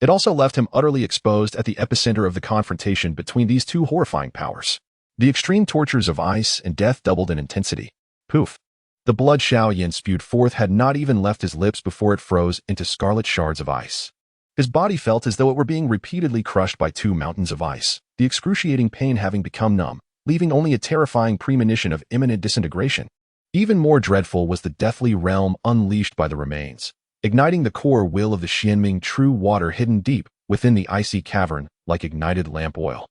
it also left him utterly exposed at the epicenter of the confrontation between these 2 horrifying powers. The extreme tortures of ice and death doubled in intensity. Poof! The blood Xiao Yan spewed forth had not even left his lips before it froze into scarlet shards of ice. His body felt as though it were being repeatedly crushed by 2 mountains of ice, the excruciating pain having become numb, leaving only a terrifying premonition of imminent disintegration. Even more dreadful was the deathly realm unleashed by the remains, igniting the core will of the Xianming true water hidden deep within the icy cavern like ignited lamp oil.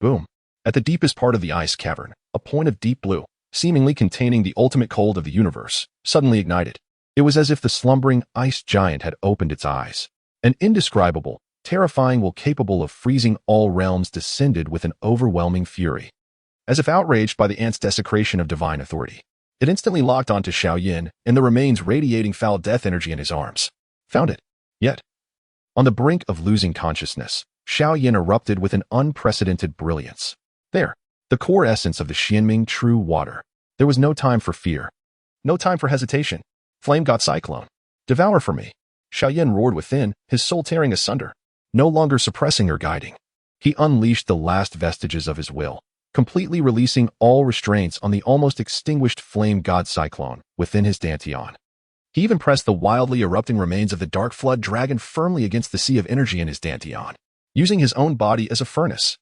Boom! At the deepest part of the ice cavern, a point of deep blue, seemingly containing the ultimate cold of the universe, suddenly ignited. It was as if the slumbering ice giant had opened its eyes. An indescribable, terrifying will capable of freezing all realms descended with an overwhelming fury. As if outraged by the ant's desecration of divine authority, it instantly locked onto Xiao Yan and the remains radiating foul death energy in his arms. Found it. Yet, on the brink of losing consciousness, Xiao Yan erupted with an unprecedented brilliance. There, the core essence of the Xianming true water. There was no time for fear. No time for hesitation. Flame god cyclone. Devour for me. Xiao Yan roared within, his soul tearing asunder, no longer suppressing or guiding. He unleashed the last vestiges of his will, completely releasing all restraints on the almost extinguished flame god cyclone within his dantian. He even pressed the wildly erupting remains of the dark flood dragon firmly against the sea of energy in his dantian, using his own body as a furnace,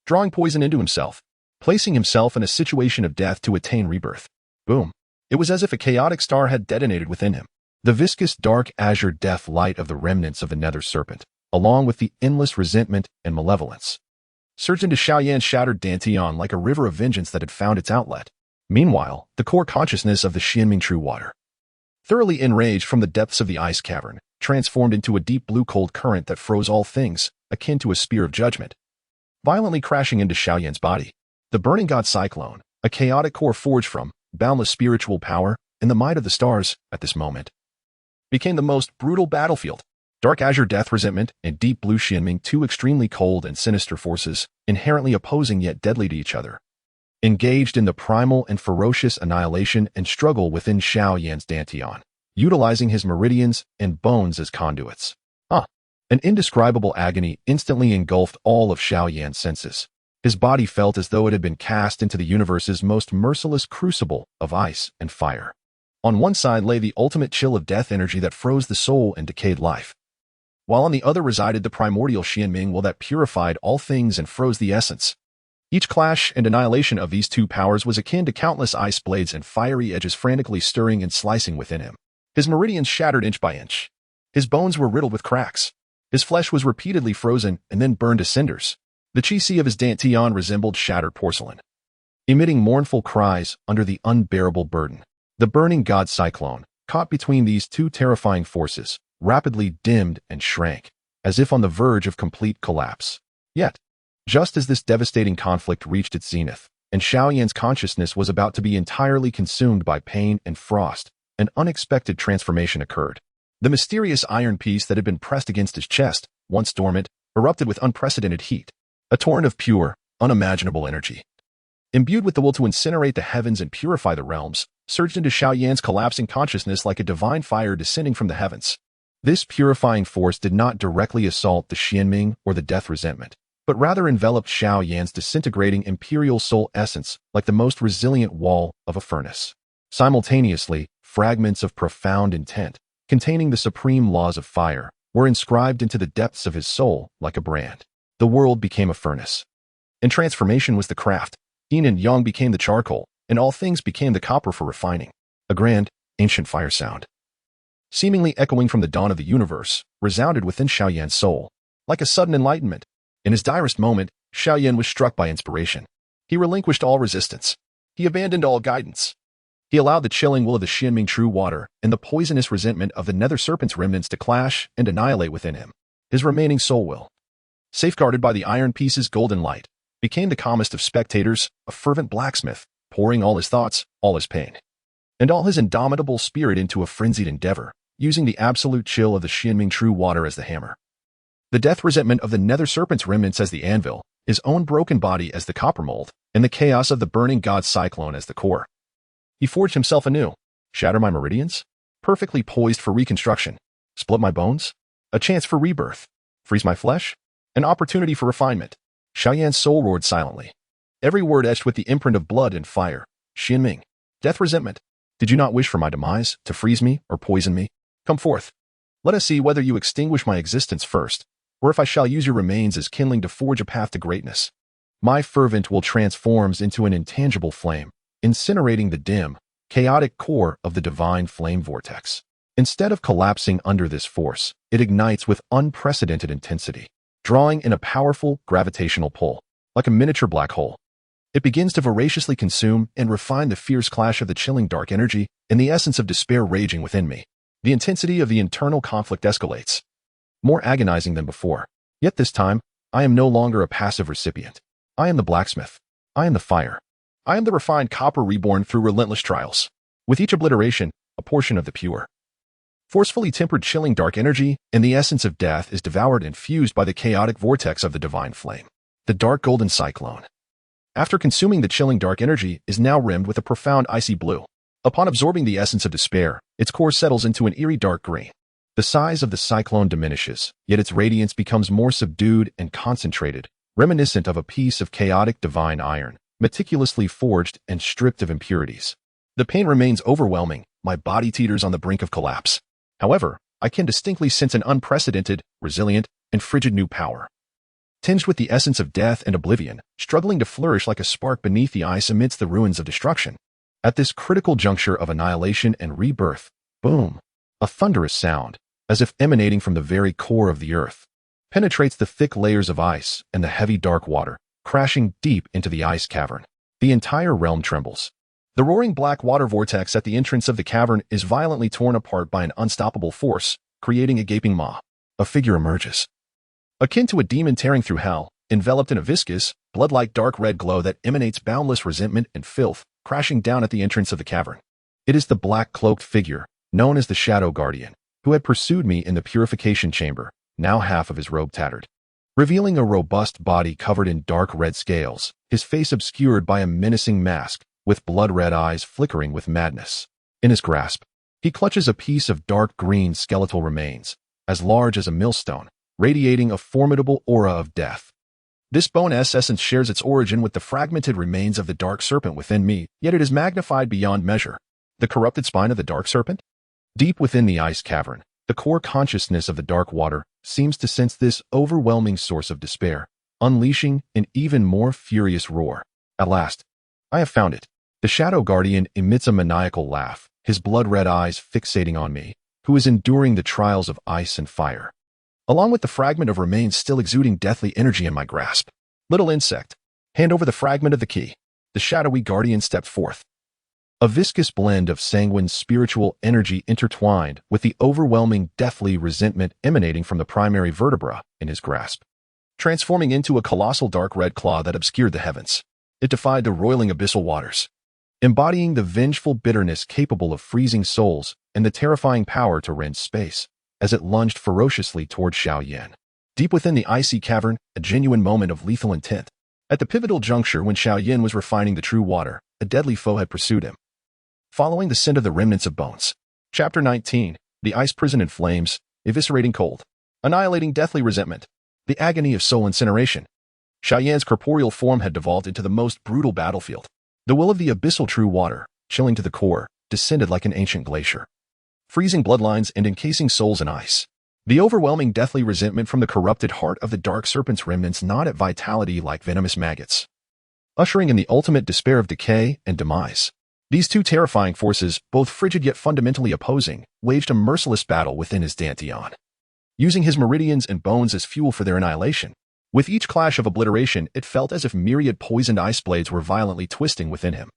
drawing poison into himself, placing himself in a situation of death to attain rebirth. Boom! It was as if a chaotic star had detonated within him. The viscous dark azure death light of the remnants of the nether serpent, along with the endless resentment and malevolence, surged into Xiao Yan's shattered dantian like a river of vengeance that had found its outlet. Meanwhile, the core consciousness of the Xianming true water, thoroughly enraged from the depths of the ice cavern, transformed into a deep blue cold current that froze all things, akin to a spear of judgment, violently crashing into Xiao Yan's body. The burning god cyclone, a chaotic core forged from boundless spiritual power and the might of the stars at this moment, became the most brutal battlefield. Dark azure death resentment and deep blue Xianming, two extremely cold and sinister forces, inherently opposing yet deadly to each other, engaged in the primal and ferocious annihilation and struggle within Xiao Yan's dantian, utilizing his meridians and bones as conduits. An indescribable agony instantly engulfed all of Xiao Yan's senses. His body felt as though it had been cast into the universe's most merciless crucible of ice and fire. On one side lay the ultimate chill of death energy that froze the soul and decayed life, while on the other resided the primordial Xianming will that purified all things and froze the essence. Each clash and annihilation of these two powers was akin to countless ice blades and fiery edges frantically stirring and slicing within him. His meridians shattered inch by inch. His bones were riddled with cracks. His flesh was repeatedly frozen and then burned to cinders. The chi-si of his dantian resembled shattered porcelain, emitting mournful cries under the unbearable burden. The burning god cyclone, caught between these two terrifying forces, rapidly dimmed and shrank, as if on the verge of complete collapse. Yet, just as this devastating conflict reached its zenith, and Xiao Yan's consciousness was about to be entirely consumed by pain and frost, an unexpected transformation occurred. The mysterious iron piece that had been pressed against his chest, once dormant, erupted with unprecedented heat. A torrent of pure, unimaginable energy, imbued with the will to incinerate the heavens and purify the realms, surged into Xiao Yan's collapsing consciousness like a divine fire descending from the heavens. This purifying force did not directly assault the Xianming or the death resentment, but rather enveloped Xiao Yan's disintegrating imperial soul essence like the most resilient wall of a furnace. Simultaneously, fragments of profound intent, containing the supreme laws of fire, were inscribed into the depths of his soul like a brand. The world became a furnace, and transformation was the craft. Yin and yang became the charcoal, and all things became the copper for refining. A grand, ancient fire sound, seemingly echoing from the dawn of the universe, resounded within Xiao Yan's soul, like a sudden enlightenment. In his direst moment, Xiao Yan was struck by inspiration. He relinquished all resistance. He abandoned all guidance. He allowed the chilling will of the Xianming true water and the poisonous resentment of the nether serpent's remnants to clash and annihilate within him. His remaining soul will, safeguarded by the iron piece's golden light, became the calmest of spectators, a fervent blacksmith, pouring all his thoughts, all his pain, and all his indomitable spirit into a frenzied endeavor, using the absolute chill of the Xianming true water as the hammer, the death resentment of the nether serpent's remnants as the anvil, his own broken body as the copper mold, and the chaos of the burning god cyclone as the core. He forged himself anew. Shatter my meridians? Perfectly poised for reconstruction. Split my bones? A chance for rebirth. Freeze my flesh? An opportunity for refinement. Xiao Yan's soul roared silently, every word etched with the imprint of blood and fire. Xianming, death resentment, did you not wish for my demise, to freeze me or poison me? Come forth. Let us see whether you extinguish my existence first, or if I shall use your remains as kindling to forge a path to greatness. My fervent will transforms into an intangible flame, incinerating the dim, chaotic core of the divine flame vortex. Instead of collapsing under this force, it ignites with unprecedented intensity, drawing in a powerful gravitational pull, like a miniature black hole. It begins to voraciously consume and refine the fierce clash of the chilling dark energy and the essence of despair raging within me. The intensity of the internal conflict escalates, more agonizing than before. Yet this time, I am no longer a passive recipient. I am the blacksmith. I am the fire. I am the refined copper reborn through relentless trials. With each obliteration, a portion of the pure, forcefully tempered chilling dark energy and the essence of death is devoured and fused by the chaotic vortex of the divine flame. The dark golden cyclone, after consuming the chilling dark energy, is now rimmed with a profound icy blue. Upon absorbing the essence of despair, its core settles into an eerie dark green. The size of the cyclone diminishes, yet its radiance becomes more subdued and concentrated, reminiscent of a piece of chaotic divine iron, meticulously forged and stripped of impurities. The pain remains overwhelming, my body teeters on the brink of collapse. However, I can distinctly sense an unprecedented, resilient, and frigid new power, tinged with the essence of death and oblivion, struggling to flourish like a spark beneath the ice amidst the ruins of destruction. At this critical juncture of annihilation and rebirth, boom, a thunderous sound, as if emanating from the very core of the earth, penetrates the thick layers of ice and the heavy dark water, crashing deep into the ice cavern. The entire realm trembles. The roaring black water vortex at the entrance of the cavern is violently torn apart by an unstoppable force, creating a gaping maw. A figure emerges, akin to a demon tearing through hell, enveloped in a viscous, blood-like dark red glow that emanates boundless resentment and filth, crashing down at the entrance of the cavern. It is the black-cloaked figure, known as the Shadow Guardian, who had pursued me in the purification chamber, now half of his robe tattered. Revealing a robust body covered in dark red scales, his face obscured by a menacing mask, with blood-red eyes flickering with madness. In his grasp, he clutches a piece of dark green skeletal remains, as large as a millstone, radiating a formidable aura of death. This bone-s essence shares its origin with the fragmented remains of the dark serpent within me, yet it is magnified beyond measure. The corrupted spine of the dark serpent? Deep within the ice cavern, the core consciousness of the dark water seems to sense this overwhelming source of despair, unleashing an even more furious roar. At last, I have found it. The Shadow Guardian emits a maniacal laugh, his blood-red eyes fixating on me, who is enduring the trials of ice and fire. Along with the fragment of remains still exuding deathly energy in my grasp. Little insect, hand over the fragment of the key. The shadowy guardian stepped forth. A viscous blend of sanguine spiritual energy intertwined with the overwhelming deathly resentment emanating from the primary vertebra in his grasp, transforming into a colossal dark red claw that obscured the heavens. It defied the roiling abyssal waters, embodying the vengeful bitterness capable of freezing souls and the terrifying power to rend space, as it lunged ferociously toward Xiao Yan. Deep within the icy cavern, a genuine moment of lethal intent. At the pivotal juncture when Xiao Yan was refining the true water, a deadly foe had pursued him. Following the scent of the remnants of bones. Chapter 19, the ice prison in flames, eviscerating cold, annihilating deathly resentment, the agony of soul incineration. Xiao Yan's corporeal form had devolved into the most brutal battlefield. The will of the abyssal true water, chilling to the core, descended like an ancient glacier, freezing bloodlines and encasing souls in ice. The overwhelming deathly resentment from the corrupted heart of the dark serpent's remnants gnawed at vitality like venomous maggots, ushering in the ultimate despair of decay and demise. These two terrifying forces, both frigid yet fundamentally opposing, waged a merciless battle within his Dantian, using his meridians and bones as fuel for their annihilation. With each clash of obliteration, it felt as if myriad poisoned ice blades were violently twisting within him.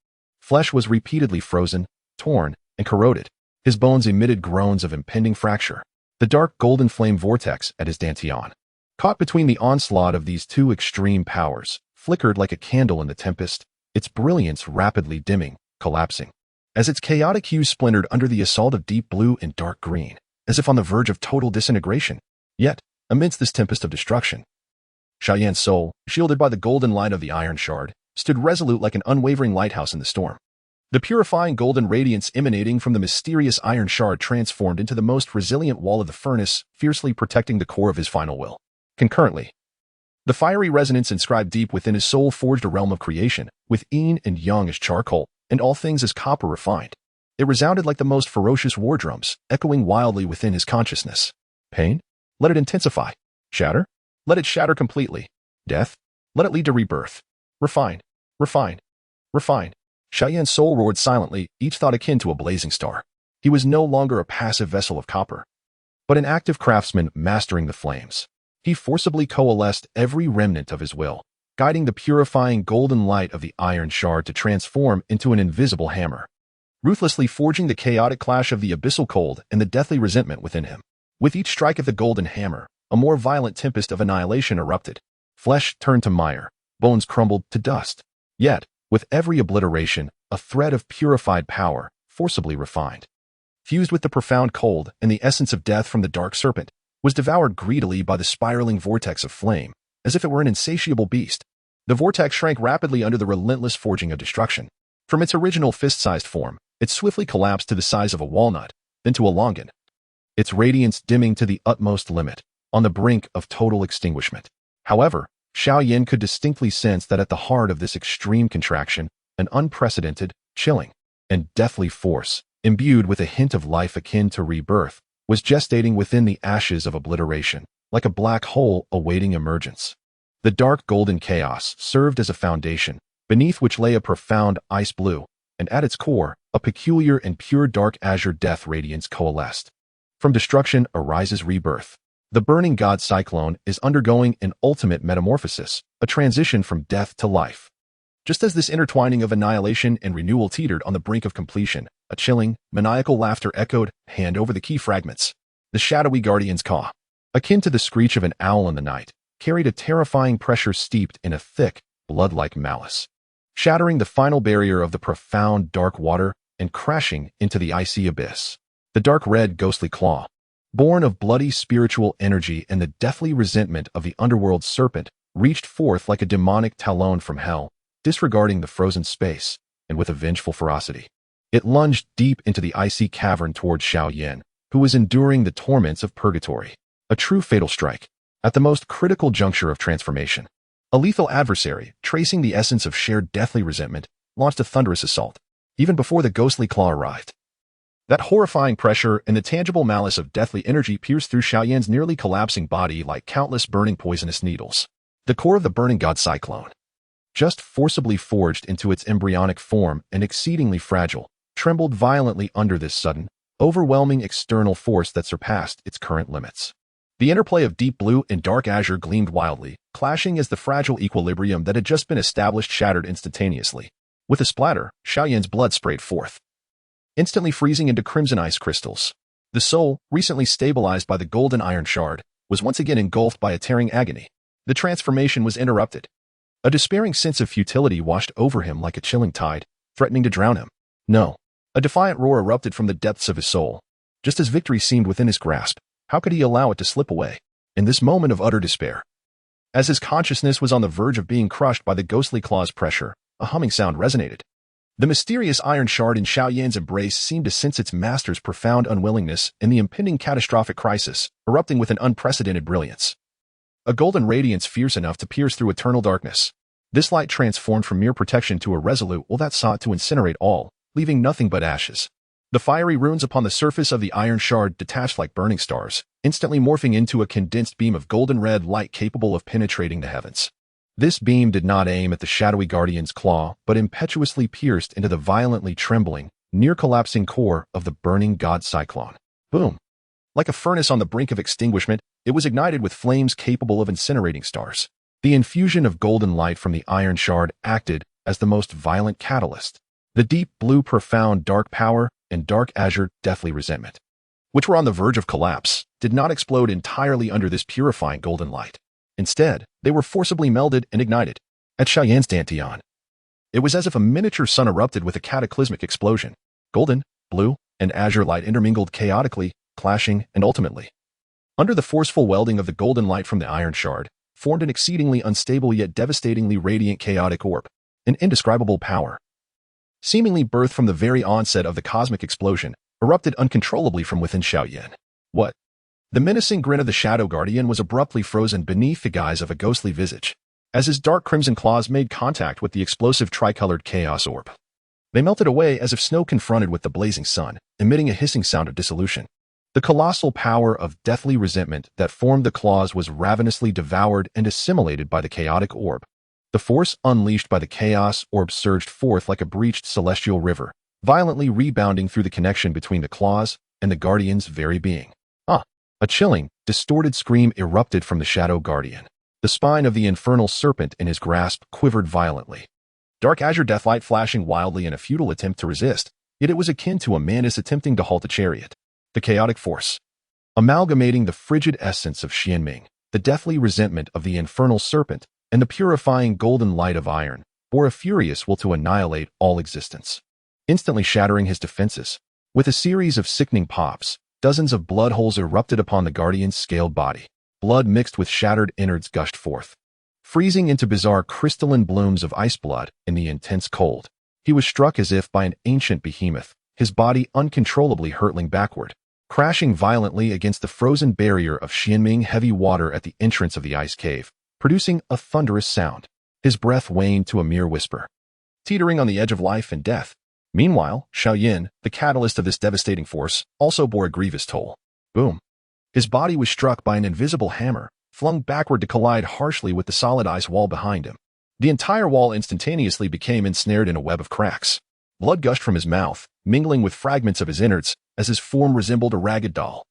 Flesh was repeatedly frozen, torn, and corroded. His bones emitted groans of impending fracture. The dark golden flame vortex at his Dantian, caught between the onslaught of these two extreme powers, flickered like a candle in the tempest, its brilliance rapidly dimming, collapsing, as its chaotic hues splintered under the assault of deep blue and dark green, as if on the verge of total disintegration. Yet, amidst this tempest of destruction, Xiao Yan's soul, shielded by the golden light of the iron shard, stood resolute like an unwavering lighthouse in the storm. The purifying golden radiance emanating from the mysterious iron shard transformed into the most resilient wall of the furnace, fiercely protecting the core of his final will. Concurrently, the fiery resonance inscribed deep within his soul forged a realm of creation, with yin and yang as charcoal, and all things as copper refined. It resounded like the most ferocious war drums, echoing wildly within his consciousness. Pain? Let it intensify. Shatter? Let it shatter completely. Death? Let it lead to rebirth. Refine. Refine. Refine. Xiao Yan's soul roared silently, each thought akin to a blazing star. He was no longer a passive vessel of copper, but an active craftsman mastering the flames. He forcibly coalesced every remnant of his will, guiding the purifying golden light of the iron shard to transform into an invisible hammer, ruthlessly forging the chaotic clash of the abyssal cold and the deathly resentment within him. With each strike of the golden hammer, a more violent tempest of annihilation erupted. Flesh turned to mire, bones crumbled to dust. Yet, with every obliteration, a thread of purified power, forcibly refined, fused with the profound cold and the essence of death from the dark serpent, was devoured greedily by the spiraling vortex of flame, as if it were an insatiable beast. The vortex shrank rapidly under the relentless forging of destruction. From its original fist-sized form, it swiftly collapsed to the size of a walnut, then to a longan, its radiance dimming to the utmost limit, on the brink of total extinguishment. However, Xiao Yan could distinctly sense that at the heart of this extreme contraction, an unprecedented, chilling, and deathly force, imbued with a hint of life akin to rebirth, was gestating within the ashes of obliteration, like a black hole awaiting emergence. The dark golden chaos served as a foundation, beneath which lay a profound ice blue, and at its core, a peculiar and pure dark azure death radiance coalesced. From destruction arises rebirth. The burning god cyclone is undergoing an ultimate metamorphosis, a transition from death to life. Just as this intertwining of annihilation and renewal teetered on the brink of completion, a chilling, maniacal laughter echoed, hand over the key fragments. The shadowy guardian's caw, akin to the screech of an owl in the night, carried a terrifying pressure steeped in a thick, blood-like malice, shattering the final barrier of the profound dark water and crashing into the icy abyss. The dark red ghostly claw, born of bloody spiritual energy and the deathly resentment of the underworld serpent, reached forth like a demonic talon from hell, disregarding the frozen space, and with a vengeful ferocity. It lunged deep into the icy cavern toward Xiao Yan, who was enduring the torments of purgatory. A true fatal strike, at the most critical juncture of transformation. A lethal adversary, tracing the essence of shared deathly resentment, launched a thunderous assault, even before the ghostly claw arrived. That horrifying pressure and the tangible malice of deathly energy pierced through Xiao Yan's nearly collapsing body like countless burning poisonous needles. The core of the burning god cyclone, just forcibly forged into its embryonic form and exceedingly fragile, trembled violently under this sudden, overwhelming external force that surpassed its current limits. The interplay of deep blue and dark azure gleamed wildly, clashing as the fragile equilibrium that had just been established shattered instantaneously. With a splatter, Xiao Yan's blood sprayed forth, instantly freezing into crimson ice crystals. The soul, recently stabilized by the golden iron shard, was once again engulfed by a tearing agony. The transformation was interrupted. A despairing sense of futility washed over him like a chilling tide, threatening to drown him. No. A defiant roar erupted from the depths of his soul. Just as victory seemed within his grasp, how could he allow it to slip away? In this moment of utter despair, as his consciousness was on the verge of being crushed by the ghostly claw's pressure, a humming sound resonated. The mysterious iron shard in Xiao Yan's embrace seemed to sense its master's profound unwillingness and the impending catastrophic crisis, erupting with an unprecedented brilliance. A golden radiance fierce enough to pierce through eternal darkness. This light transformed from mere protection to a resolute will that sought to incinerate all, leaving nothing but ashes. The fiery runes upon the surface of the iron shard detached like burning stars, instantly morphing into a condensed beam of golden red light capable of penetrating the heavens. This beam did not aim at the shadowy guardian's claw, but impetuously pierced into the violently trembling, near-collapsing core of the burning god cyclone. Boom! Like a furnace on the brink of extinguishment, it was ignited with flames capable of incinerating stars. The infusion of golden light from the iron shard acted as the most violent catalyst. The deep blue profound dark power and dark azure deathly resentment, which were on the verge of collapse, did not explode entirely under this purifying golden light. Instead, they were forcibly melded and ignited. At Xiao Yan's dantian, it was as if a miniature sun erupted with a cataclysmic explosion. Golden, blue, and azure light intermingled chaotically, clashing, and ultimately, under the forceful welding of the golden light from the iron shard, formed an exceedingly unstable yet devastatingly radiant chaotic orb, an indescribable power, seemingly birthed from the very onset of the cosmic explosion, erupted uncontrollably from within Xiao Yan. What? The menacing grin of the Shadow Guardian was abruptly frozen beneath the guise of a ghostly visage, as his dark crimson claws made contact with the explosive tricolored chaos orb. They melted away as if snow confronted with the blazing sun, emitting a hissing sound of dissolution. The colossal power of deathly resentment that formed the claws was ravenously devoured and assimilated by the chaotic orb. The force unleashed by the chaos orb surged forth like a breached celestial river, violently rebounding through the connection between the claws and the Guardian's very being. A chilling, distorted scream erupted from the Shadow Guardian. The spine of the infernal serpent in his grasp quivered violently. Dark azure deathlight flashing wildly in a futile attempt to resist, yet it was akin to a mantis attempting to halt a chariot. The chaotic force, amalgamating the frigid essence of Xianming, the deathly resentment of the infernal serpent, and the purifying golden light of iron, bore a furious will to annihilate all existence, instantly shattering his defenses. With a series of sickening pops, dozens of blood holes erupted upon the Guardian's scaled body. Blood mixed with shattered innards gushed forth, freezing into bizarre crystalline blooms of ice blood in the intense cold. He was struck as if by an ancient behemoth, his body uncontrollably hurtling backward, crashing violently against the frozen barrier of Xianming heavy water at the entrance of the ice cave, producing a thunderous sound. His breath waned to a mere whisper, teetering on the edge of life and death. Meanwhile, Xiao Yan, the catalyst of this devastating force, also bore a grievous toll. Boom. His body was struck by an invisible hammer, flung backward to collide harshly with the solid ice wall behind him. The entire wall instantaneously became ensnared in a web of cracks. Blood gushed from his mouth, mingling with fragments of his innards, as his form resembled a ragged doll,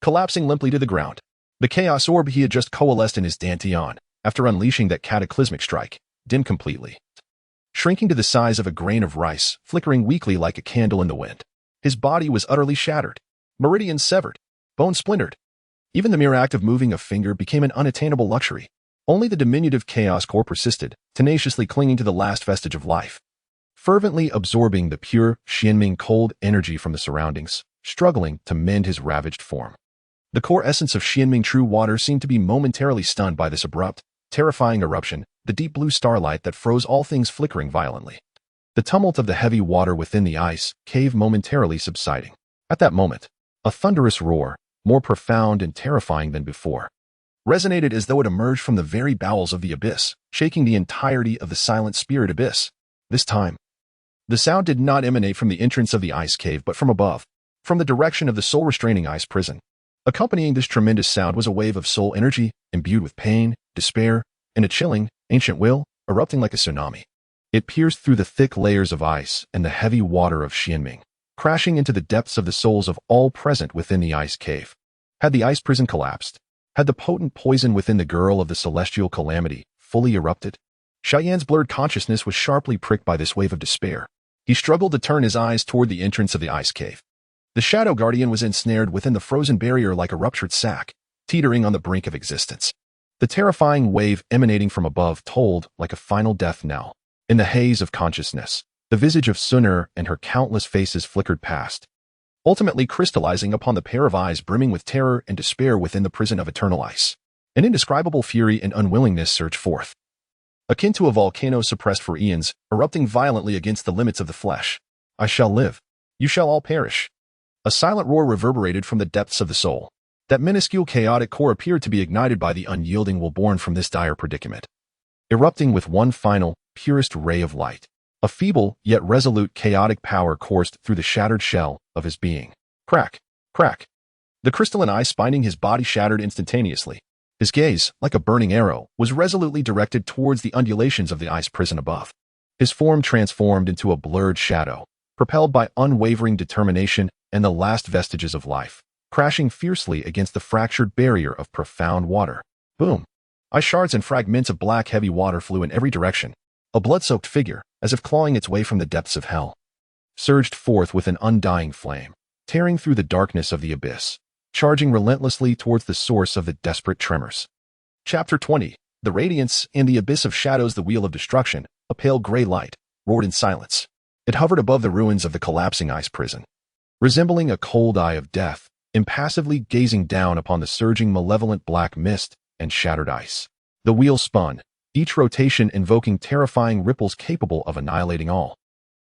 collapsing limply to the ground. The chaos orb he had just coalesced in his dantian, after unleashing that cataclysmic strike, dimmed completely, shrinking to the size of a grain of rice, flickering weakly like a candle in the wind. His body was utterly shattered, meridians severed, bone splintered. Even the mere act of moving a finger became an unattainable luxury. Only the diminutive chaos core persisted, tenaciously clinging to the last vestige of life, fervently absorbing the pure, Xianming cold energy from the surroundings, struggling to mend his ravaged form. The core essence of Xianming true water seemed to be momentarily stunned by this abrupt, terrifying eruption, the deep blue starlight that froze all things flickering violently. The tumult of the heavy water within the ice cave momentarily subsiding. At that moment, a thunderous roar, more profound and terrifying than before, resonated as though it emerged from the very bowels of the abyss, shaking the entirety of the silent spirit abyss. This time, the sound did not emanate from the entrance of the ice cave but from above, from the direction of the soul-restraining ice prison. Accompanying this tremendous sound was a wave of soul energy, imbued with pain, despair, and a chilling, ancient will, erupting like a tsunami. It pierced through the thick layers of ice and the heavy water of Xianming, crashing into the depths of the souls of all present within the ice cave. Had the ice prison collapsed? Had the potent poison within the girl of the celestial calamity fully erupted? Xiao Yan's blurred consciousness was sharply pricked by this wave of despair. He struggled to turn his eyes toward the entrance of the ice cave. The Shadow Guardian was ensnared within the frozen barrier like a ruptured sack, teetering on the brink of existence. The terrifying wave emanating from above tolled like a final death knell. In the haze of consciousness, the visage of Sun'er and her countless faces flickered past, ultimately crystallizing upon the pair of eyes brimming with terror and despair within the prison of eternal ice. An indescribable fury and unwillingness surged forth, akin to a volcano suppressed for eons, erupting violently against the limits of the flesh. I shall live. You shall all perish. A silent roar reverberated from the depths of the soul. That minuscule chaotic core appeared to be ignited by the unyielding will born from this dire predicament, erupting with one final, purest ray of light. A feeble, yet resolute chaotic power coursed through the shattered shell of his being. Crack, crack. The crystalline ice binding his body shattered instantaneously. His gaze, like a burning arrow, was resolutely directed towards the undulations of the ice prison above. His form transformed into a blurred shadow, propelled by unwavering determination and the last vestiges of life, crashing fiercely against the fractured barrier of profound water. Boom! Ice shards and fragments of black heavy water flew in every direction. A blood-soaked figure, as if clawing its way from the depths of hell, surged forth with an undying flame, tearing through the darkness of the abyss, charging relentlessly towards the source of the desperate tremors. Chapter 20. The Radiance in the Abyss of Shadows. The Wheel of Destruction, a pale gray light, roared in silence. It hovered above the ruins of the collapsing ice prison, resembling a cold eye of death, impassively gazing down upon the surging malevolent black mist and shattered ice. The wheel spun, each rotation invoking terrifying ripples capable of annihilating all.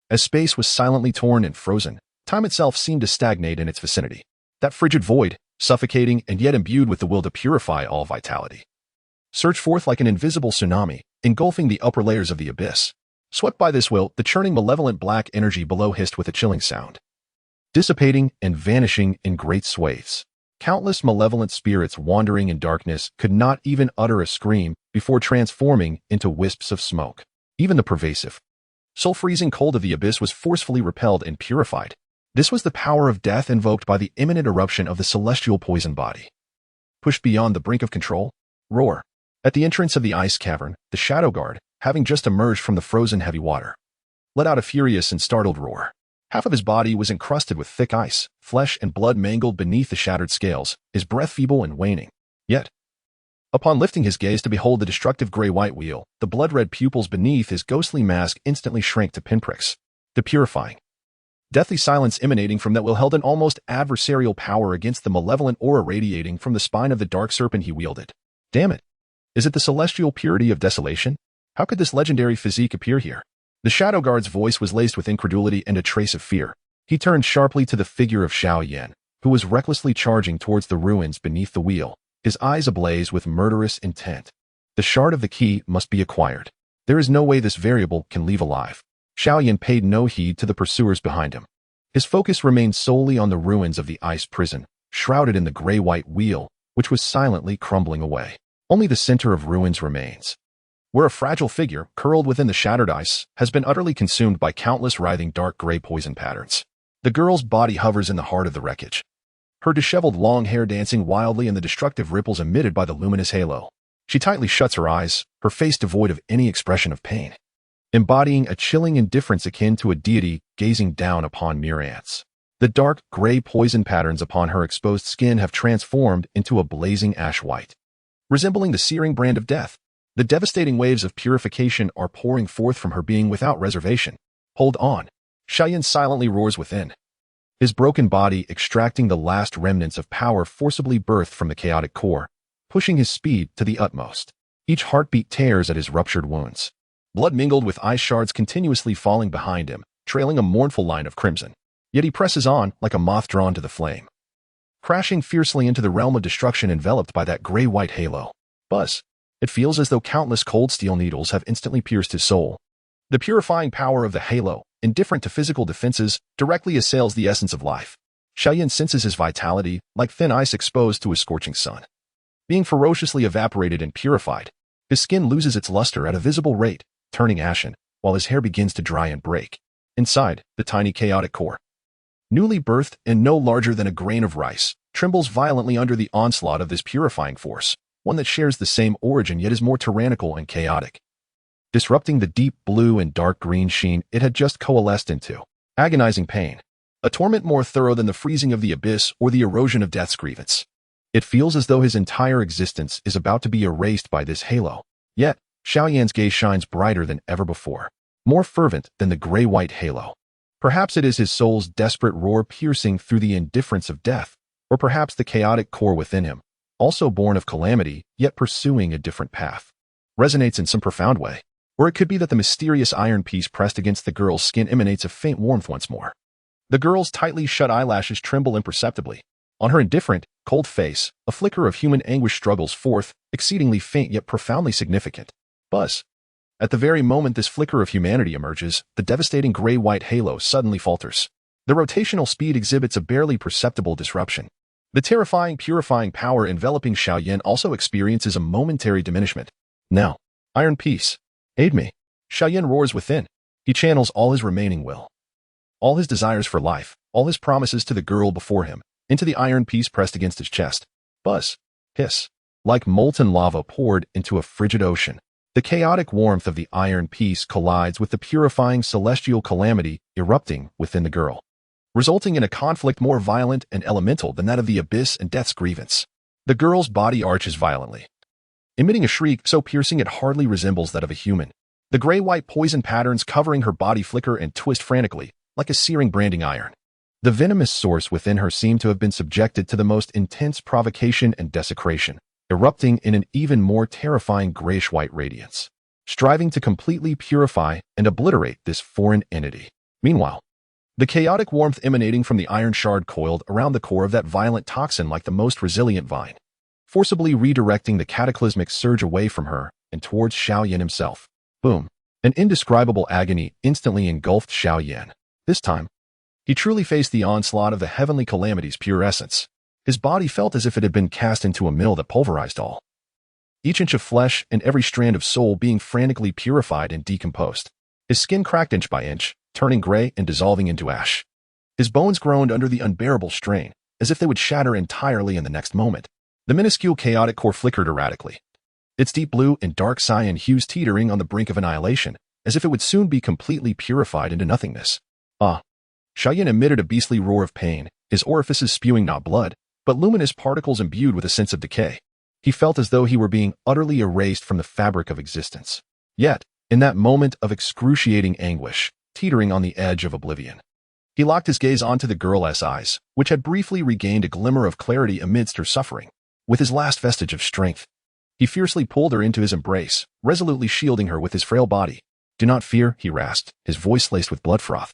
As space was silently torn and frozen, time itself seemed to stagnate in its vicinity. That frigid void, suffocating and yet imbued with the will to purify all vitality, surged forth like an invisible tsunami, engulfing the upper layers of the abyss. Swept by this will, the churning malevolent black energy below hissed with a chilling sound, dissipating and vanishing in great swathes. Countless malevolent spirits wandering in darkness could not even utter a scream before transforming into wisps of smoke. Even the pervasive, soul-freezing cold of the abyss was forcefully repelled and purified. This was the power of death invoked by the imminent eruption of the celestial poison body. Pushed beyond the brink of control, roar. At the entrance of the ice cavern, the Shadow Guard, having just emerged from the frozen heavy water, let out a furious and startled roar. Half of his body was encrusted with thick ice, flesh and blood mangled beneath the shattered scales, his breath feeble and waning. Yet, upon lifting his gaze to behold the destructive gray-white wheel, the blood-red pupils beneath his ghostly mask instantly shrank to pinpricks. The purifying, deathly silence emanating from that will held an almost adversarial power against the malevolent aura radiating from the spine of the dark serpent he wielded. Damn it! Is it the celestial purity of desolation? How could this legendary physique appear here? The Shadow Guard's voice was laced with incredulity and a trace of fear. He turned sharply to the figure of Xiao Yan, who was recklessly charging towards the ruins beneath the wheel, his eyes ablaze with murderous intent. The shard of the key must be acquired. There is no way this variable can leave alive. Xiao Yan paid no heed to the pursuers behind him. His focus remained solely on the ruins of the ice prison, shrouded in the gray-white wheel, which was silently crumbling away. Only the center of ruins remains, where a fragile figure, curled within the shattered ice, has been utterly consumed by countless writhing dark gray poison patterns. The girl's body hovers in the heart of the wreckage, her disheveled long hair dancing wildly in the destructive ripples emitted by the luminous halo. She tightly shuts her eyes, her face devoid of any expression of pain, embodying a chilling indifference akin to a deity gazing down upon mere ants. The dark, gray poison patterns upon her exposed skin have transformed into a blazing ash white. Resembling the searing brand of death, the devastating waves of purification are pouring forth from her being without reservation. Hold on. Xiao Yan silently roars within. His broken body extracting the last remnants of power forcibly birthed from the chaotic core, pushing his speed to the utmost. Each heartbeat tears at his ruptured wounds. Blood mingled with ice shards continuously falling behind him, trailing a mournful line of crimson. Yet he presses on like a moth drawn to the flame, crashing fiercely into the realm of destruction enveloped by that gray-white halo. Buzz. It feels as though countless cold steel needles have instantly pierced his soul. The purifying power of the halo, indifferent to physical defenses, directly assails the essence of life. Xiao Yan senses his vitality like thin ice exposed to a scorching sun. Being ferociously evaporated and purified, his skin loses its luster at a visible rate, turning ashen, while his hair begins to dry and break. Inside, the tiny chaotic core, newly birthed and no larger than a grain of rice, trembles violently under the onslaught of this purifying force, one that shares the same origin yet is more tyrannical and chaotic, disrupting the deep blue and dark green sheen it had just coalesced into. Agonizing pain, a torment more thorough than the freezing of the abyss or the erosion of death's grievance. It feels as though his entire existence is about to be erased by this halo. Yet, Xiao Yan's gaze shines brighter than ever before, more fervent than the gray-white halo. Perhaps it is his soul's desperate roar piercing through the indifference of death, or perhaps the chaotic core within him, also born of calamity, yet pursuing a different path, resonates in some profound way. Or it could be that the mysterious iron piece pressed against the girl's skin emanates a faint warmth once more. The girl's tightly shut eyelashes tremble imperceptibly. On her indifferent, cold face, a flicker of human anguish struggles forth, exceedingly faint yet profoundly significant. Buzz. At the very moment this flicker of humanity emerges, the devastating gray-white halo suddenly falters. The rotational speed exhibits a barely perceptible disruption. The terrifying, purifying power enveloping Xiao Yan also experiences a momentary diminishment. Now, iron piece, aid me. Xiao Yan roars within. He channels all his remaining will, all his desires for life, all his promises to the girl before him, into the iron piece pressed against his chest. Buzz. Hiss. Like molten lava poured into a frigid ocean, the chaotic warmth of the iron piece collides with the purifying celestial calamity erupting within the girl, resulting in a conflict more violent and elemental than that of the abyss and death's grievance. The girl's body arches violently, emitting a shriek so piercing it hardly resembles that of a human. The gray-white poison patterns covering her body flicker and twist frantically, like a searing branding iron. The venomous source within her seemed to have been subjected to the most intense provocation and desecration, erupting in an even more terrifying grayish-white radiance, striving to completely purify and obliterate this foreign entity. Meanwhile, the chaotic warmth emanating from the iron shard coiled around the core of that violent toxin like the most resilient vine, forcibly redirecting the cataclysmic surge away from her and towards Xiao Yan himself. Boom. An indescribable agony instantly engulfed Xiao Yan. This time, he truly faced the onslaught of the heavenly calamity's pure essence. His body felt as if it had been cast into a mill that pulverized all, each inch of flesh and every strand of soul being frantically purified and decomposed. His skin cracked inch by inch, turning gray and dissolving into ash. His bones groaned under the unbearable strain, as if they would shatter entirely in the next moment. The minuscule chaotic core flickered erratically, its deep blue and dark cyan hues teetering on the brink of annihilation, as if it would soon be completely purified into nothingness. Ah! Xiao Yan emitted a beastly roar of pain, his orifices spewing not blood, but luminous particles imbued with a sense of decay. He felt as though he were being utterly erased from the fabric of existence. Yet, in that moment of excruciating anguish, teetering on the edge of oblivion, he locked his gaze onto the girl's eyes, which had briefly regained a glimmer of clarity amidst her suffering. With his last vestige of strength, he fiercely pulled her into his embrace, resolutely shielding her with his frail body. "Do not fear," he rasped, his voice laced with blood froth,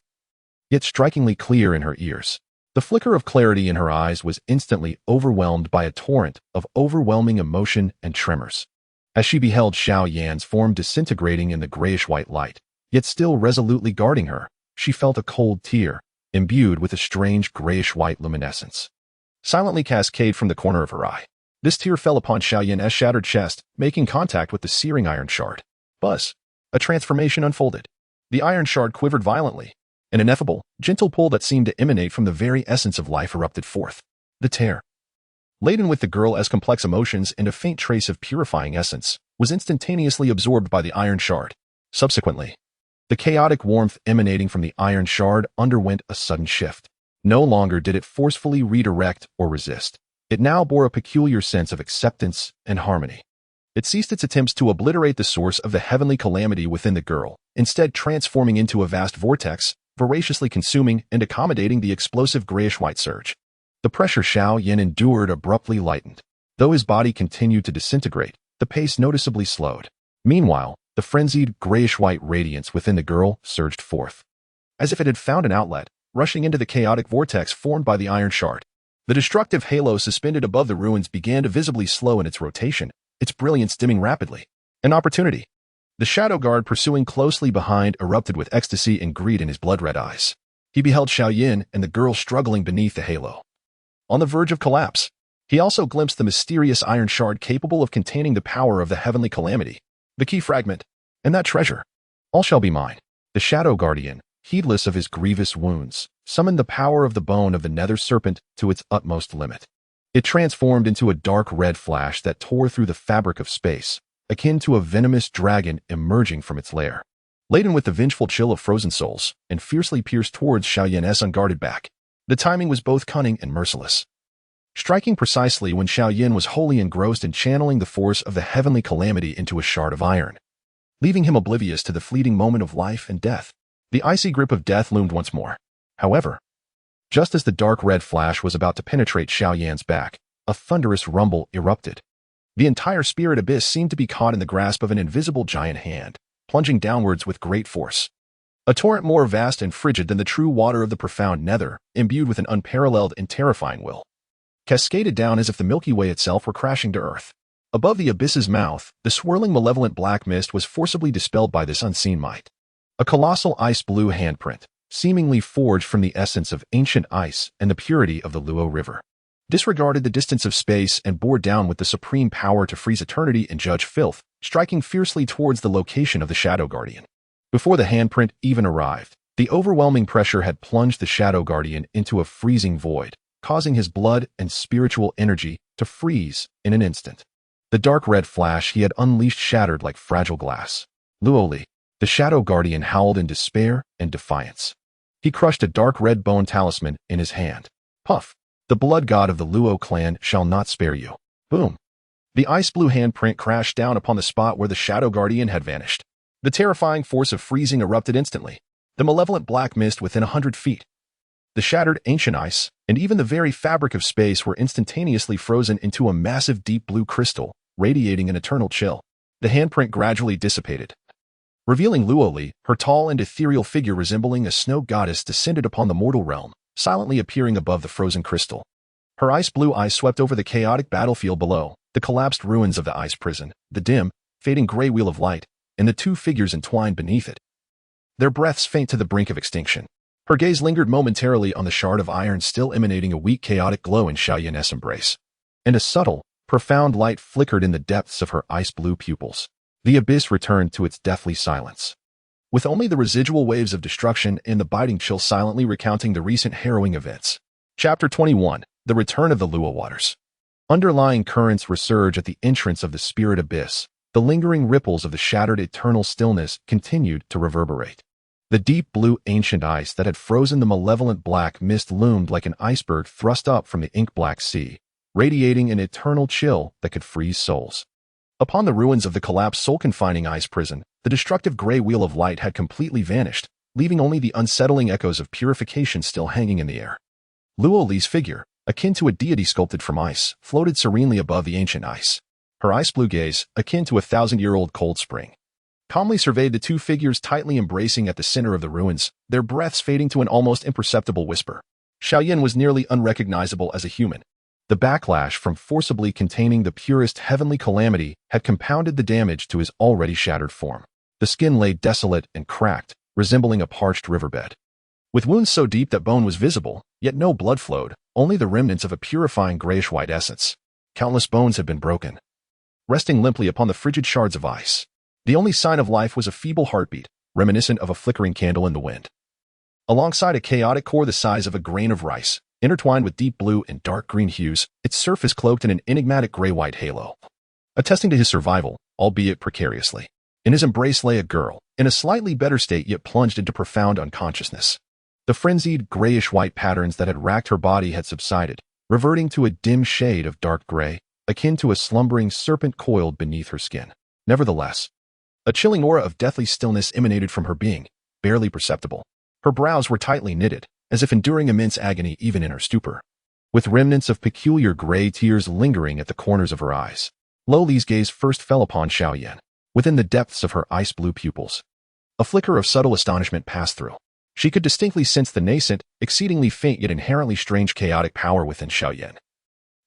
yet strikingly clear in her ears. The flicker of clarity in her eyes was instantly overwhelmed by a torrent of overwhelming emotion and tremors, as she beheld Xiao Yan's form disintegrating in the grayish-white light. Yet still resolutely guarding her, she felt a cold tear, imbued with a strange grayish-white luminescence, silently cascade from the corner of her eye. This tear fell upon Xiao Yan's shattered chest, making contact with the searing iron shard. Buzz. A transformation unfolded. The iron shard quivered violently. An ineffable, gentle pull that seemed to emanate from the very essence of life erupted forth. The tear, laden with the girl's complex emotions and a faint trace of purifying essence, was instantaneously absorbed by the iron shard. Subsequently, the chaotic warmth emanating from the iron shard underwent a sudden shift. No longer did it forcefully redirect or resist. It now bore a peculiar sense of acceptance and harmony. It ceased its attempts to obliterate the source of the heavenly calamity within the girl, instead transforming into a vast vortex, voraciously consuming and accommodating the explosive grayish-white surge. The pressure Xiao Yan endured abruptly lightened. Though his body continued to disintegrate, the pace noticeably slowed. Meanwhile, the frenzied grayish-white radiance within the girl surged forth. As if it had found an outlet, rushing into the chaotic vortex formed by the iron shard. The destructive halo suspended above the ruins began to visibly slow in its rotation, its brilliance dimming rapidly. An opportunity. The shadow guard pursuing closely behind erupted with ecstasy and greed in his blood-red eyes. He beheld Xiao Yan and the girl struggling beneath the halo. On the verge of collapse, he also glimpsed the mysterious iron shard capable of containing the power of the heavenly calamity, the key fragment, and that treasure. All shall be mine. The shadow guardian, heedless of his grievous wounds, summoned the power of the bone of the nether serpent to its utmost limit. It transformed into a dark red flash that tore through the fabric of space, akin to a venomous dragon emerging from its lair. Laden with the vengeful chill of frozen souls, and fiercely pierced towards Xiao Yan's unguarded back. The timing was both cunning and merciless. Striking precisely when Xiao Yan was wholly engrossed in channeling the force of the heavenly calamity into a shard of iron, leaving him oblivious to the fleeting moment of life and death. The icy grip of death loomed once more. However, just as the dark red flash was about to penetrate Xiao Yan's back, a thunderous rumble erupted. The entire spirit abyss seemed to be caught in the grasp of an invisible giant hand, plunging downwards with great force. A torrent more vast and frigid than the true water of the profound nether, imbued with an unparalleled and terrifying will, cascaded down as if the Milky Way itself were crashing to earth. Above the abyss's mouth, the swirling malevolent black mist was forcibly dispelled by this unseen might. A colossal ice-blue handprint, seemingly forged from the essence of ancient ice and the purity of the Luo River, disregarded the distance of space and bore down with the supreme power to freeze eternity and judge filth, striking fiercely towards the location of the Shadow Guardian. Before the handprint even arrived, the overwhelming pressure had plunged the Shadow Guardian into a freezing void, causing his blood and spiritual energy to freeze in an instant. The dark red flash he had unleashed shattered like fragile glass. Luoli, the Shadow Guardian, howled in despair and defiance. He crushed a dark red bone talisman in his hand. Puff! The blood god of the Luo clan shall not spare you. Boom! The ice-blue handprint crashed down upon the spot where the Shadow Guardian had vanished. The terrifying force of freezing erupted instantly. The malevolent black mist within 100 feet. The shattered ancient ice, and even the very fabric of space were instantaneously frozen into a massive deep blue crystal, radiating an eternal chill. The handprint gradually dissipated, revealing Luoli, her tall and ethereal figure resembling a snow goddess descended upon the mortal realm, silently appearing above the frozen crystal. Her ice-blue eyes swept over the chaotic battlefield below, the collapsed ruins of the ice prison, the dim, fading gray wheel of light, and the two figures entwined beneath it, their breaths faint to the brink of extinction. Her gaze lingered momentarily on the shard of iron still emanating a weak chaotic glow in Xiao Yan's embrace, and a subtle, profound light flickered in the depths of her ice-blue pupils. The abyss returned to its deathly silence, with only the residual waves of destruction and the biting chill silently recounting the recent harrowing events. Chapter 21. The Return of the Luo Waters. Underlying currents resurge at the entrance of the spirit abyss. The lingering ripples of the shattered eternal stillness continued to reverberate. The deep blue ancient ice that had frozen the malevolent black mist loomed like an iceberg thrust up from the ink-black sea, radiating an eternal chill that could freeze souls. Upon the ruins of the collapsed soul-confining ice prison, the destructive gray wheel of light had completely vanished, leaving only the unsettling echoes of purification still hanging in the air. Luo Li's figure, akin to a deity sculpted from ice, floated serenely above the ancient ice. Her ice-blue gaze, akin to a 1,000-year-old cold spring, calmly surveyed the two figures tightly embracing at the center of the ruins, their breaths fading to an almost imperceptible whisper. Xiao Yan was nearly unrecognizable as a human. The backlash from forcibly containing the purest heavenly calamity had compounded the damage to his already shattered form. The skin lay desolate and cracked, resembling a parched riverbed, with wounds so deep that bone was visible, yet no blood flowed, only the remnants of a purifying grayish-white essence. Countless bones had been broken, resting limply upon the frigid shards of ice. The only sign of life was a feeble heartbeat, reminiscent of a flickering candle in the wind. Alongside a chaotic core the size of a grain of rice, intertwined with deep blue and dark green hues, its surface cloaked in an enigmatic gray-white halo, attesting to his survival, albeit precariously. In his embrace lay a girl, in a slightly better state yet plunged into profound unconsciousness. The frenzied, grayish-white patterns that had racked her body had subsided, reverting to a dim shade of dark gray, akin to a slumbering serpent coiled beneath her skin. Nevertheless, a chilling aura of deathly stillness emanated from her being, barely perceptible. Her brows were tightly knitted, as if enduring immense agony even in her stupor, with remnants of peculiar gray tears lingering at the corners of her eyes. Lo Li's gaze first fell upon Xiao Yan, within the depths of her ice-blue pupils. A flicker of subtle astonishment passed through. She could distinctly sense the nascent, exceedingly faint yet inherently strange chaotic power within Xiao Yan.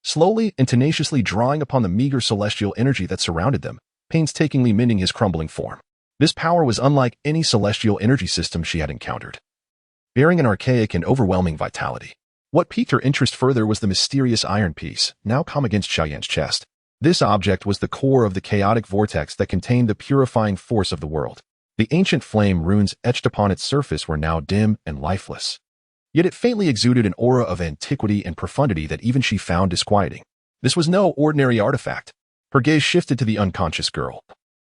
Slowly and tenaciously drawing upon the meager celestial energy that surrounded them, painstakingly mending his crumbling form. This power was unlike any celestial energy system she had encountered, bearing an archaic and overwhelming vitality. What piqued her interest further was the mysterious iron piece, now come against Xiao Yan's chest. This object was the core of the chaotic vortex that contained the purifying force of the world. The ancient flame runes etched upon its surface were now dim and lifeless. Yet it faintly exuded an aura of antiquity and profundity that even she found disquieting. This was no ordinary artifact. Her gaze shifted to the unconscious girl.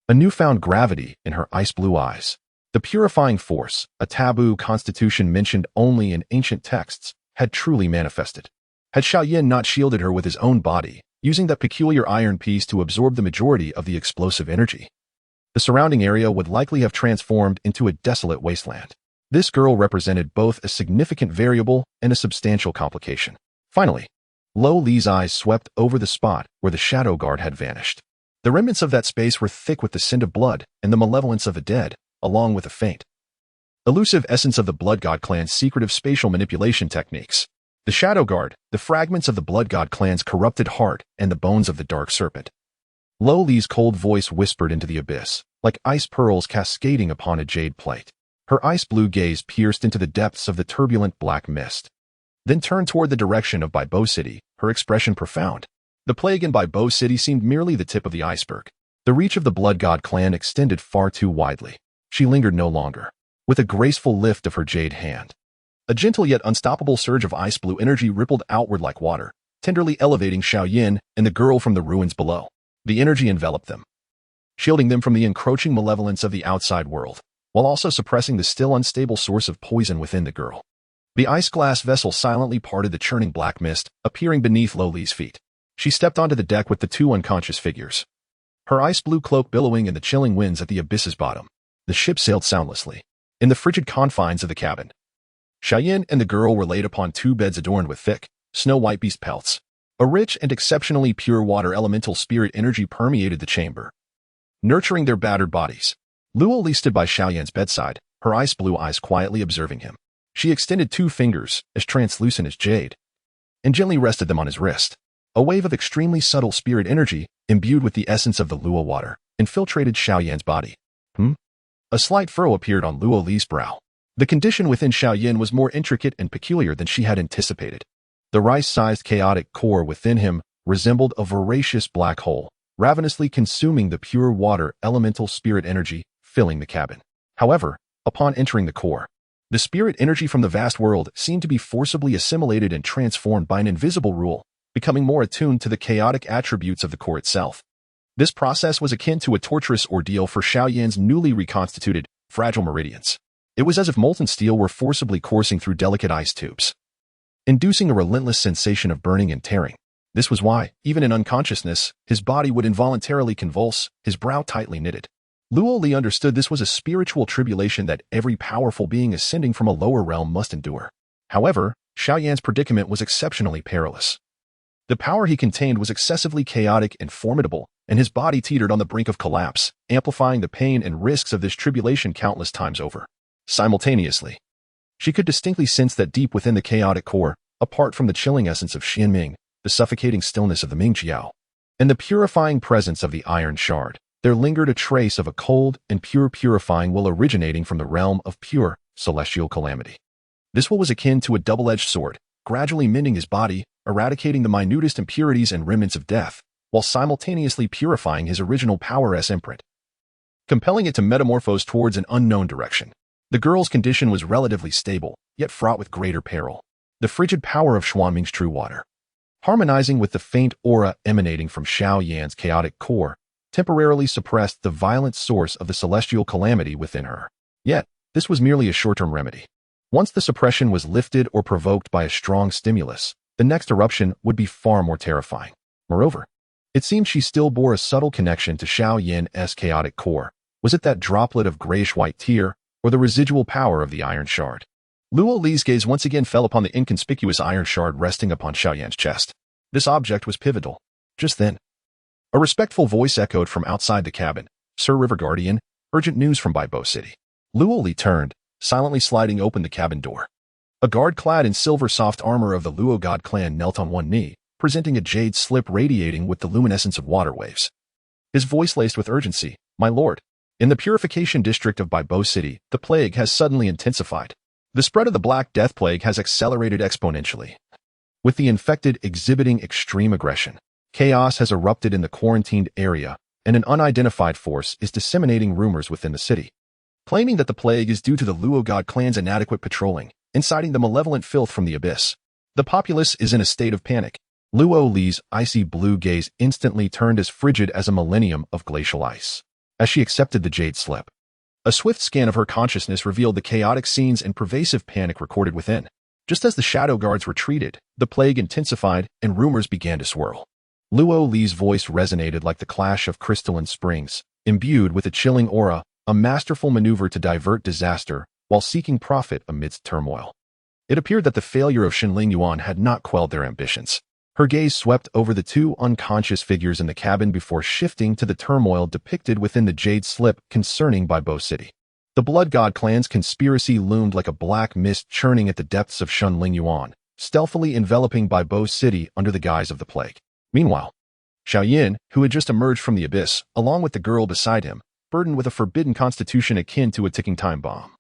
A newfound gravity in her ice-blue eyes. The purifying force, a taboo constitution mentioned only in ancient texts, had truly manifested. Had Xiao Yan not shielded her with his own body, using that peculiar iron piece to absorb the majority of the explosive energy, the surrounding area would likely have transformed into a desolate wasteland. This girl represented both a significant variable and a substantial complication. Finally, Lo Li's eyes swept over the spot where the shadow guard had vanished. The remnants of that space were thick with the scent of blood and the malevolence of the dead, along with a faint, elusive essence of the Blood God clan's secretive spatial manipulation techniques. The Shadow Guard, the fragments of the Blood God clan's corrupted heart, and the bones of the Dark Serpent. Lo Li's cold voice whispered into the abyss, like ice pearls cascading upon a jade plate. Her ice-blue gaze pierced into the depths of the turbulent black mist, then turned toward the direction of Baibo City, her expression profound. The plague in Baibo City seemed merely the tip of the iceberg. The reach of the Blood God clan extended far too widely. She lingered no longer. With a graceful lift of her jade hand, a gentle yet unstoppable surge of ice-blue energy rippled outward like water, tenderly elevating Xiao Yan and the girl from the ruins below. The energy enveloped them, shielding them from the encroaching malevolence of the outside world, while also suppressing the still unstable source of poison within the girl. The ice-glass vessel silently parted the churning black mist, appearing beneath Lo Li's feet. She stepped onto the deck with the two unconscious figures, her ice-blue cloak billowing in the chilling winds at the abyss's bottom. The ship sailed soundlessly. In the frigid confines of the cabin, Xiao Yan and the girl were laid upon two beds adorned with thick, snow-white beast pelts. A rich and exceptionally pure water elemental spirit energy permeated the chamber, nurturing their battered bodies. Luo Li stood by Xiao Yan's bedside, her ice-blue eyes quietly observing him. She extended two fingers, as translucent as jade, and gently rested them on his wrist. A wave of extremely subtle spirit energy, imbued with the essence of the Luo water, infiltrated Xiao Yan's body. A slight furrow appeared on Luo Li's brow. The condition within Xiao Yan was more intricate and peculiar than she had anticipated. The rice-sized chaotic core within him resembled a voracious black hole, ravenously consuming the pure water elemental spirit energy filling the cabin. However, upon entering the core, the spirit energy from the vast world seemed to be forcibly assimilated and transformed by an invisible rule, becoming more attuned to the chaotic attributes of the core itself. This process was akin to a torturous ordeal for Xiao Yan's newly reconstituted, fragile meridians. It was as if molten steel were forcibly coursing through delicate ice tubes, inducing a relentless sensation of burning and tearing. This was why, even in unconsciousness, his body would involuntarily convulse, his brow tightly knitted. Luo Li understood this was a spiritual tribulation that every powerful being ascending from a lower realm must endure. However, Xiao Yan's predicament was exceptionally perilous. The power he contained was excessively chaotic and formidable, and his body teetered on the brink of collapse, amplifying the pain and risks of this tribulation countless times over. Simultaneously, she could distinctly sense that deep within the chaotic core, apart from the chilling essence of Xianming, the suffocating stillness of the Mingjiao, and the purifying presence of the iron shard, there lingered a trace of a cold and pure purifying will originating from the realm of pure, celestial calamity. This will was akin to a double-edged sword, gradually mending his body, eradicating the minutest impurities and remnants of death, while simultaneously purifying his original power-S imprint, compelling it to metamorphose towards an unknown direction. The girl's condition was relatively stable, yet fraught with greater peril. The frigid power of Xuanming's true water, harmonizing with the faint aura emanating from Xiao Yan's chaotic core, temporarily suppressed the violent source of the celestial calamity within her. Yet, this was merely a short-term remedy. Once the suppression was lifted or provoked by a strong stimulus, the next eruption would be far more terrifying. Moreover, it seemed she still bore a subtle connection to Xiao Yan's chaotic core. Was it that droplet of grayish-white tear, or the residual power of the iron shard? Luo Li's gaze once again fell upon the inconspicuous iron shard resting upon Xiao Yan's chest. This object was pivotal. Just then, a respectful voice echoed from outside the cabin. "Sir River Guardian, urgent news from Baibo City." Luo Li turned, silently sliding open the cabin door. A guard clad in silver soft armor of the Luo god clan knelt on one knee, presenting a jade slip radiating with the luminescence of water waves. His voice laced with urgency. "My lord, in the purification district of Baibo City, the plague has suddenly intensified. The spread of the Black Death Plague has accelerated exponentially, with the infected exhibiting extreme aggression. Chaos has erupted in the quarantined area, and an unidentified force is disseminating rumors within the city, claiming that the plague is due to the Luo god clan's inadequate patrolling, inciting the malevolent filth from the abyss. The populace is in a state of panic." Luo Li's icy blue gaze instantly turned as frigid as a millennium of glacial ice, as she accepted the jade slip. A swift scan of her consciousness revealed the chaotic scenes and pervasive panic recorded within. Just as the shadow guards retreated, the plague intensified and rumors began to swirl. Luo Li's voice resonated like the clash of crystalline springs, imbued with a chilling aura, a masterful maneuver to divert disaster while seeking profit amidst turmoil. It appeared that the failure of Shenling Yuan had not quelled their ambitions. Her gaze swept over the two unconscious figures in the cabin before shifting to the turmoil depicted within the jade slip concerning Baibo City. The Blood God clan's conspiracy loomed like a black mist churning at the depths of Shenling Yuan, stealthily enveloping Baibo City under the guise of the plague. Meanwhile, Xiao Yan, who had just emerged from the abyss, along with the girl beside him, burdened with a forbidden constitution akin to a ticking time bomb,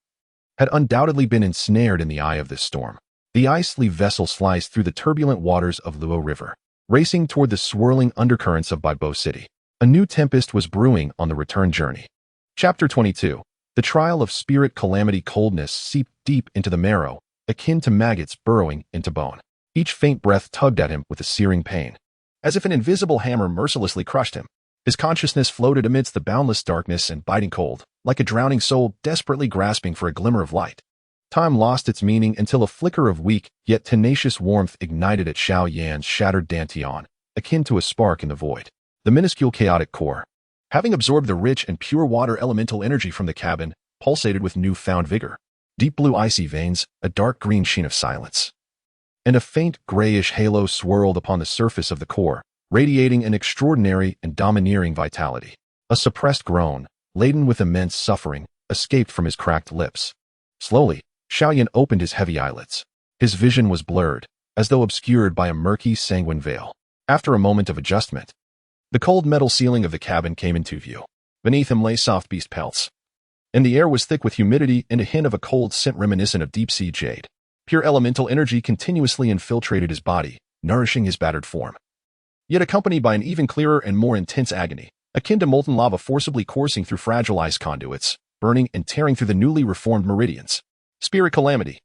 had undoubtedly been ensnared in the eye of this storm. The ice-sleeve vessel sliced through the turbulent waters of Luo River, racing toward the swirling undercurrents of Baibo City. A new tempest was brewing on the return journey. Chapter 22. The trial of spirit calamity. Coldness seeped deep into the marrow, akin to maggots burrowing into bone. Each faint breath tugged at him with a searing pain, as if an invisible hammer mercilessly crushed him. His consciousness floated amidst the boundless darkness and biting cold, like a drowning soul desperately grasping for a glimmer of light. Time lost its meaning until a flicker of weak, yet tenacious warmth ignited at Xiao Yan's shattered dantian, akin to a spark in the void. The minuscule chaotic core, having absorbed the rich and pure water elemental energy from the cabin, pulsated with newfound vigor. Deep blue icy veins, a dark green sheen of silence, and a faint grayish halo swirled upon the surface of the core, radiating an extraordinary and domineering vitality. A suppressed groan, laden with immense suffering, escaped from his cracked lips. Slowly, Xiao Yan opened his heavy eyelids. His vision was blurred, as though obscured by a murky sanguine veil. After a moment of adjustment, the cold metal ceiling of the cabin came into view. Beneath him lay soft beast pelts, and the air was thick with humidity and a hint of a cold scent reminiscent of deep-sea jade. Pure elemental energy continuously infiltrated his body, nourishing his battered form, yet accompanied by an even clearer and more intense agony, akin to molten lava forcibly coursing through fragile ice conduits, burning and tearing through the newly reformed meridians. Spirit calamity.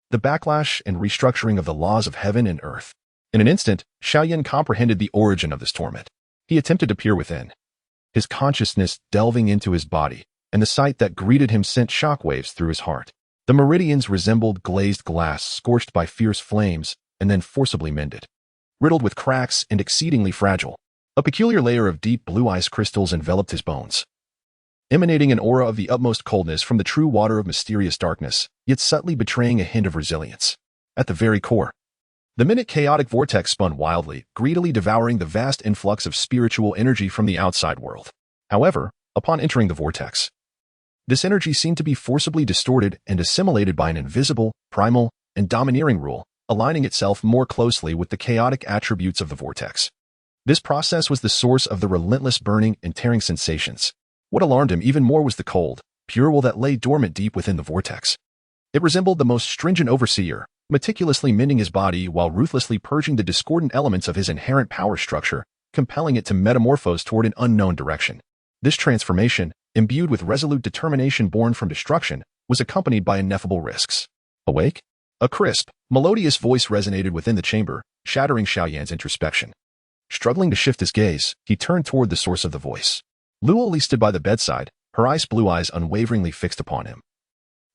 The backlash and restructuring of the laws of heaven and earth. In an instant, Xiao Yan comprehended the origin of this torment. He attempted to peer within, his consciousness delving into his body, and the sight that greeted him sent shockwaves through his heart. The meridians resembled glazed glass scorched by fierce flames and then forcibly mended. Riddled with cracks and exceedingly fragile, a peculiar layer of deep blue ice crystals enveloped his bones, emanating an aura of the utmost coldness from the true water of mysterious darkness, yet subtly betraying a hint of resilience. At the very core, the minute chaotic vortex spun wildly, greedily devouring the vast influx of spiritual energy from the outside world. However, upon entering the vortex, this energy seemed to be forcibly distorted and assimilated by an invisible, primal, and domineering rule, aligning itself more closely with the chaotic attributes of the vortex. This process was the source of the relentless burning and tearing sensations. What alarmed him even more was the cold, pure will that lay dormant deep within the vortex. It resembled the most stringent overseer, meticulously mending his body while ruthlessly purging the discordant elements of his inherent power structure, compelling it to metamorphose toward an unknown direction. This transformation, imbued with resolute determination born from destruction, was accompanied by ineffable risks. Awake? A crisp, melodious voice resonated within the chamber, shattering Xiao Yan's introspection. Struggling to shift his gaze, he turned toward the source of the voice. Luo Li stood by the bedside, her ice blue eyes unwaveringly fixed upon him.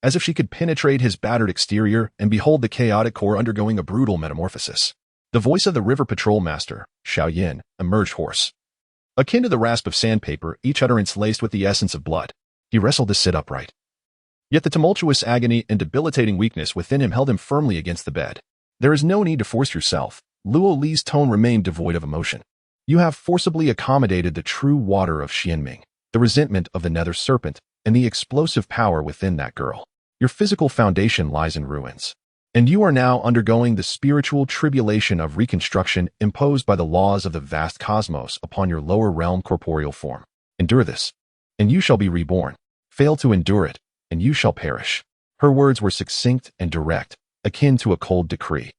as if she could penetrate his battered exterior and behold the chaotic core undergoing a brutal metamorphosis. The voice of the river patrol master, Xiao Yan, emerged hoarse. Akin to the rasp of sandpaper, each utterance laced with the essence of blood. He wrestled to sit upright. Yet the tumultuous agony and debilitating weakness within him held him firmly against the bed. There is no need to force yourself. Luo Li's tone remained devoid of emotion. You have forcibly accommodated the true water of Xianming, the resentment of the nether serpent, and the explosive power within that girl. Your physical foundation lies in ruins, and you are now undergoing the spiritual tribulation of reconstruction imposed by the laws of the vast cosmos upon your lower realm corporeal form. Endure this, and you shall be reborn. Fail to endure it, and you shall perish. Her words were succinct and direct, akin to a cold decree.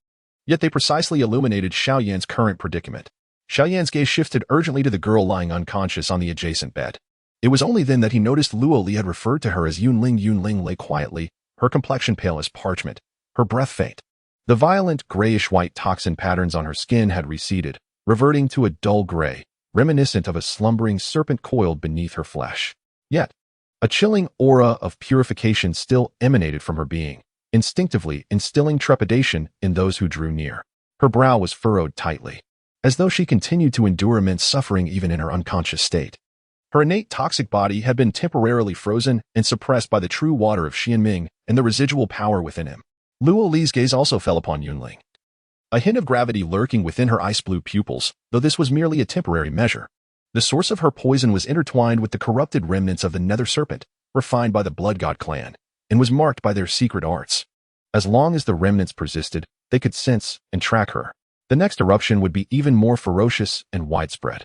Yet they precisely illuminated Xiao Yan's current predicament. Xiao Yan's gaze shifted urgently to the girl lying unconscious on the adjacent bed. It was only then that he noticed Luo Li had referred to her as Yunling. Yunling lay quietly, her complexion pale as parchment, her breath faint. The violent, grayish-white toxin patterns on her skin had receded, reverting to a dull gray, reminiscent of a slumbering serpent coiled beneath her flesh. Yet, a chilling aura of purification still emanated from her being, instinctively instilling trepidation in those who drew near. Her brow was furrowed tightly, as though she continued to endure immense suffering even in her unconscious state. Her innate toxic body had been temporarily frozen and suppressed by the true water of Xianming and the residual power within him. Luo Li's gaze also fell upon Yunling. A hint of gravity lurking within her ice-blue pupils, though this was merely a temporary measure. The source of her poison was intertwined with the corrupted remnants of the nether serpent, refined by the Blood God clan, and was marked by their secret arts. As long as the remnants persisted, they could sense and track her. The next eruption would be even more ferocious and widespread.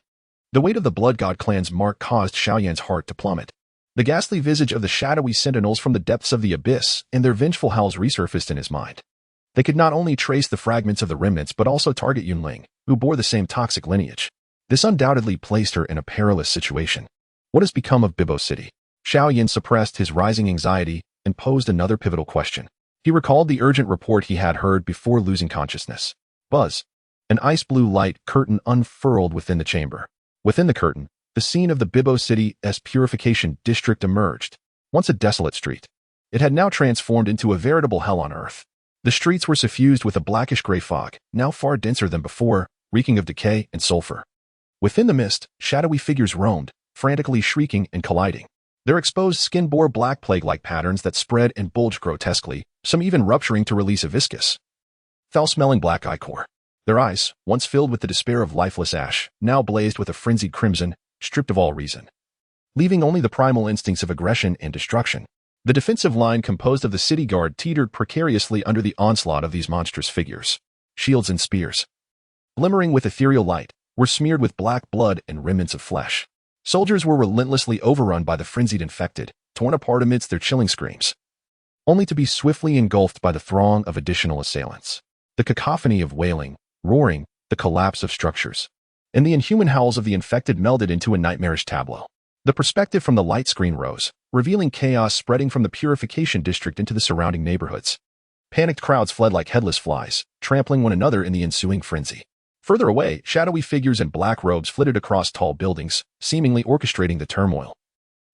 The weight of the Blood God clan's mark caused Xiao Yan's heart to plummet. The ghastly visage of the shadowy sentinels from the depths of the abyss and their vengeful howls resurfaced in his mind. They could not only trace the fragments of the remnants but also target Yunling, who bore the same toxic lineage. This undoubtedly placed her in a perilous situation. What has become of Bibo City? Xiao Yan suppressed his rising anxiety and posed another pivotal question. He recalled the urgent report he had heard before losing consciousness. Buzz. An ice-blue light curtain unfurled within the chamber. Within the curtain, the scene of the Bibo City's purification district emerged. Once a desolate street, it had now transformed into a veritable hell on earth. The streets were suffused with a blackish-gray fog, now far denser than before, reeking of decay and sulfur. Within the mist, shadowy figures roamed, frantically shrieking and colliding. Their exposed skin bore black plague-like patterns that spread and bulged grotesquely, some even rupturing to release a viscous, foul-smelling black ichor. Their eyes, once filled with the despair of lifeless ash, now blazed with a frenzied crimson, stripped of all reason, leaving only the primal instincts of aggression and destruction. The defensive line composed of the city guard teetered precariously under the onslaught of these monstrous figures. Shields and spears, glimmering with ethereal light, were smeared with black blood and remnants of flesh. Soldiers were relentlessly overrun by the frenzied infected, torn apart amidst their chilling screams, only to be swiftly engulfed by the throng of additional assailants. The cacophony of wailing, roaring, the collapse of structures, and the inhuman howls of the infected melded into a nightmarish tableau. The perspective from the light screen rose, revealing chaos spreading from the purification district into the surrounding neighborhoods. Panicked crowds fled like headless flies, trampling one another in the ensuing frenzy. Further away, shadowy figures in black robes flitted across tall buildings, seemingly orchestrating the turmoil,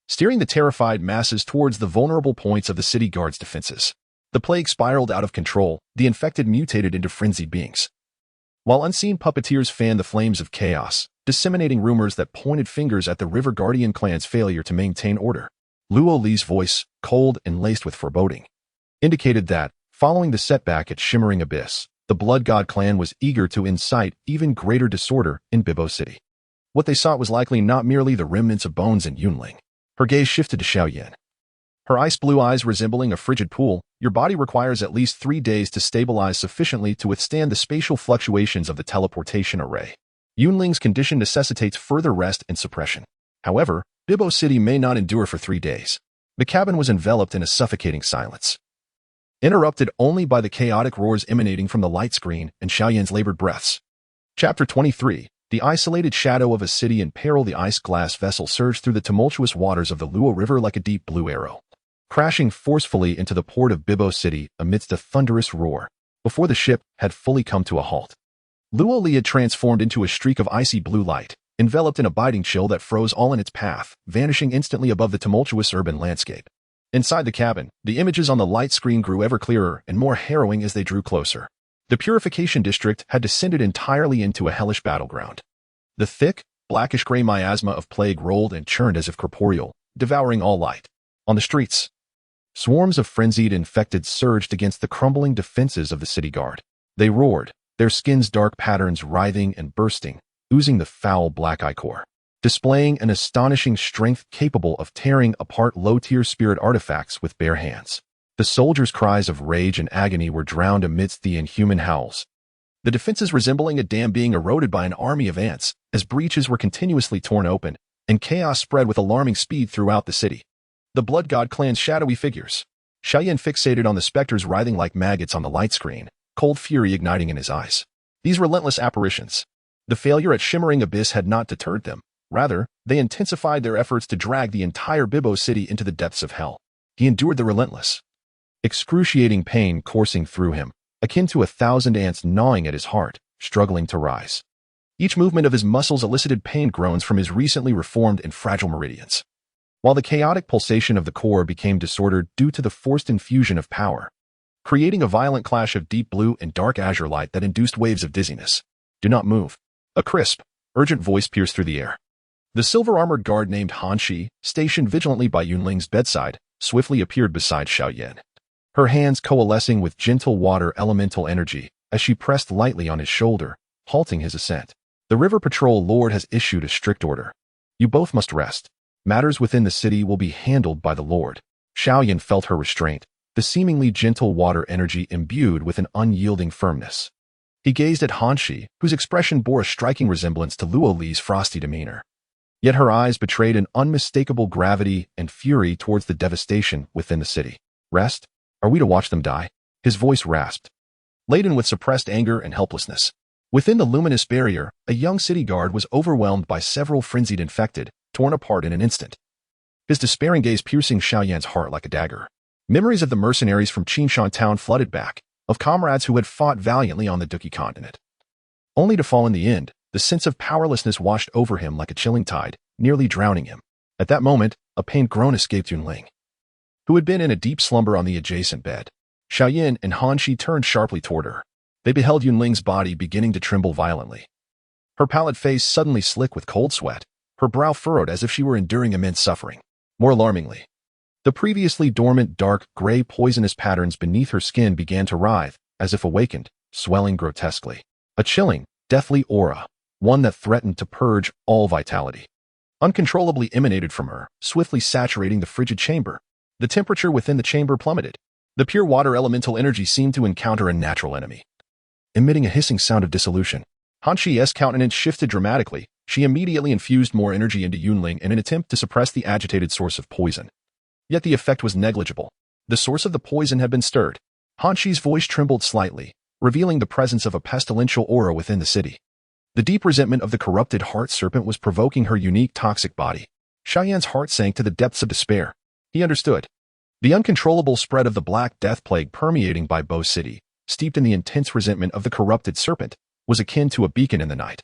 steering the terrified masses towards the vulnerable points of the city guard's defenses. The plague spiraled out of control, the infected mutated into frenzied beings, while unseen puppeteers fanned the flames of chaos, disseminating rumors that pointed fingers at the River Guardian clan's failure to maintain order. Luo Li's voice, cold and laced with foreboding, indicated that, following the setback at Shimmering Abyss, the Blood God clan was eager to incite even greater disorder in Bibo City. What they sought was likely not merely the remnants of bones in Yunling. Her gaze shifted to Xiao Yan. Her ice-blue eyes resembling a frigid pool, your body requires at least 3 days to stabilize sufficiently to withstand the spatial fluctuations of the teleportation array. Yunling's condition necessitates further rest and suppression. However, Bibo City may not endure for 3 days. The cabin was enveloped in a suffocating silence, interrupted only by the chaotic roars emanating from the light screen and Xiao Yan's labored breaths. Chapter 23. The isolated shadow of a city in peril. The ice-glass vessel surged through the tumultuous waters of the Luo River like a deep blue arrow, crashing forcefully into the port of Bibo City amidst a thunderous roar. Before the ship had fully come to a halt, Luo Li had transformed into a streak of icy blue light, enveloped in a biting chill that froze all in its path, vanishing instantly above the tumultuous urban landscape. Inside the cabin, the images on the light screen grew ever clearer and more harrowing as they drew closer. The Purification District had descended entirely into a hellish battleground. The thick, blackish-gray miasma of plague rolled and churned as if corporeal, devouring all light. On the streets, swarms of frenzied infected surged against the crumbling defenses of the city guard. They roared, their skins' dark patterns writhing and bursting, oozing the foul black ichor, displaying an astonishing strength capable of tearing apart low-tier spirit artifacts with bare hands. The soldiers' cries of rage and agony were drowned amidst the inhuman howls. The defenses resembling a dam being eroded by an army of ants, as breaches were continuously torn open, and chaos spread with alarming speed throughout the city. The Blood God clan's shadowy figures. Xiao Yan fixated on the specters writhing like maggots on the light screen, cold fury igniting in his eyes. These relentless apparitions. The failure at Shimmering Abyss had not deterred them. Rather, they intensified their efforts to drag the entire Bibbo city into the depths of hell. He endured the relentless, excruciating pain coursing through him, akin to 1,000 ants gnawing at his heart, struggling to rise. Each movement of his muscles elicited pain groans from his recently reformed and fragile meridians, while the chaotic pulsation of the core became disordered due to the forced infusion of power, creating a violent clash of deep blue and dark azure light that induced waves of dizziness. Do not move. A crisp, urgent voice pierced through the air. The silver-armored guard named Han Shi, stationed vigilantly by Yunling's bedside, swiftly appeared beside Xiao Yan, her hands coalescing with gentle water elemental energy as she pressed lightly on his shoulder, halting his ascent. The River Patrol Lord has issued a strict order. You both must rest. Matters within the city will be handled by the Lord. Xiao Yan felt her restraint, the seemingly gentle water energy imbued with an unyielding firmness. He gazed at Han Shi, whose expression bore a striking resemblance to Luo Li's frosty demeanor. Yet her eyes betrayed an unmistakable gravity and fury towards the devastation within the city. Rest? Are we to watch them die? His voice rasped, laden with suppressed anger and helplessness. Within the luminous barrier, a young city guard was overwhelmed by several frenzied infected, torn apart in an instant. His despairing gaze piercing Xiao Yan's heart like a dagger. Memories of the mercenaries from Qinshan town flooded back, of comrades who had fought valiantly on the Duki continent. Only to fall in the end, the sense of powerlessness washed over him like a chilling tide, nearly drowning him. At that moment, a pained groan escaped Yunling, who had been in a deep slumber on the adjacent bed. Xiao Yan and Han Shi turned sharply toward her. They beheld Yunling's body beginning to tremble violently. Her pallid face suddenly slick with cold sweat, her brow furrowed as if she were enduring immense suffering. More alarmingly, the previously dormant dark gray poisonous patterns beneath her skin began to writhe, as if awakened, swelling grotesquely. A chilling, deathly aura, one that threatened to purge all vitality, uncontrollably emanated from her, swiftly saturating the frigid chamber. The temperature within the chamber plummeted. The pure water elemental energy seemed to encounter a natural enemy, emitting a hissing sound of dissolution. Han Shi's countenance shifted dramatically. She immediately infused more energy into Yunling in an attempt to suppress the agitated source of poison. Yet the effect was negligible. The source of the poison had been stirred. Han Shi's voice trembled slightly, revealing the presence of a pestilential aura within the city. The deep resentment of the corrupted heart serpent was provoking her unique toxic body. Xiao Yan's heart sank to the depths of despair. He understood. The uncontrollable spread of the Black Death Plague permeating by Bo City, steeped in the intense resentment of the corrupted serpent, was akin to a beacon in the night,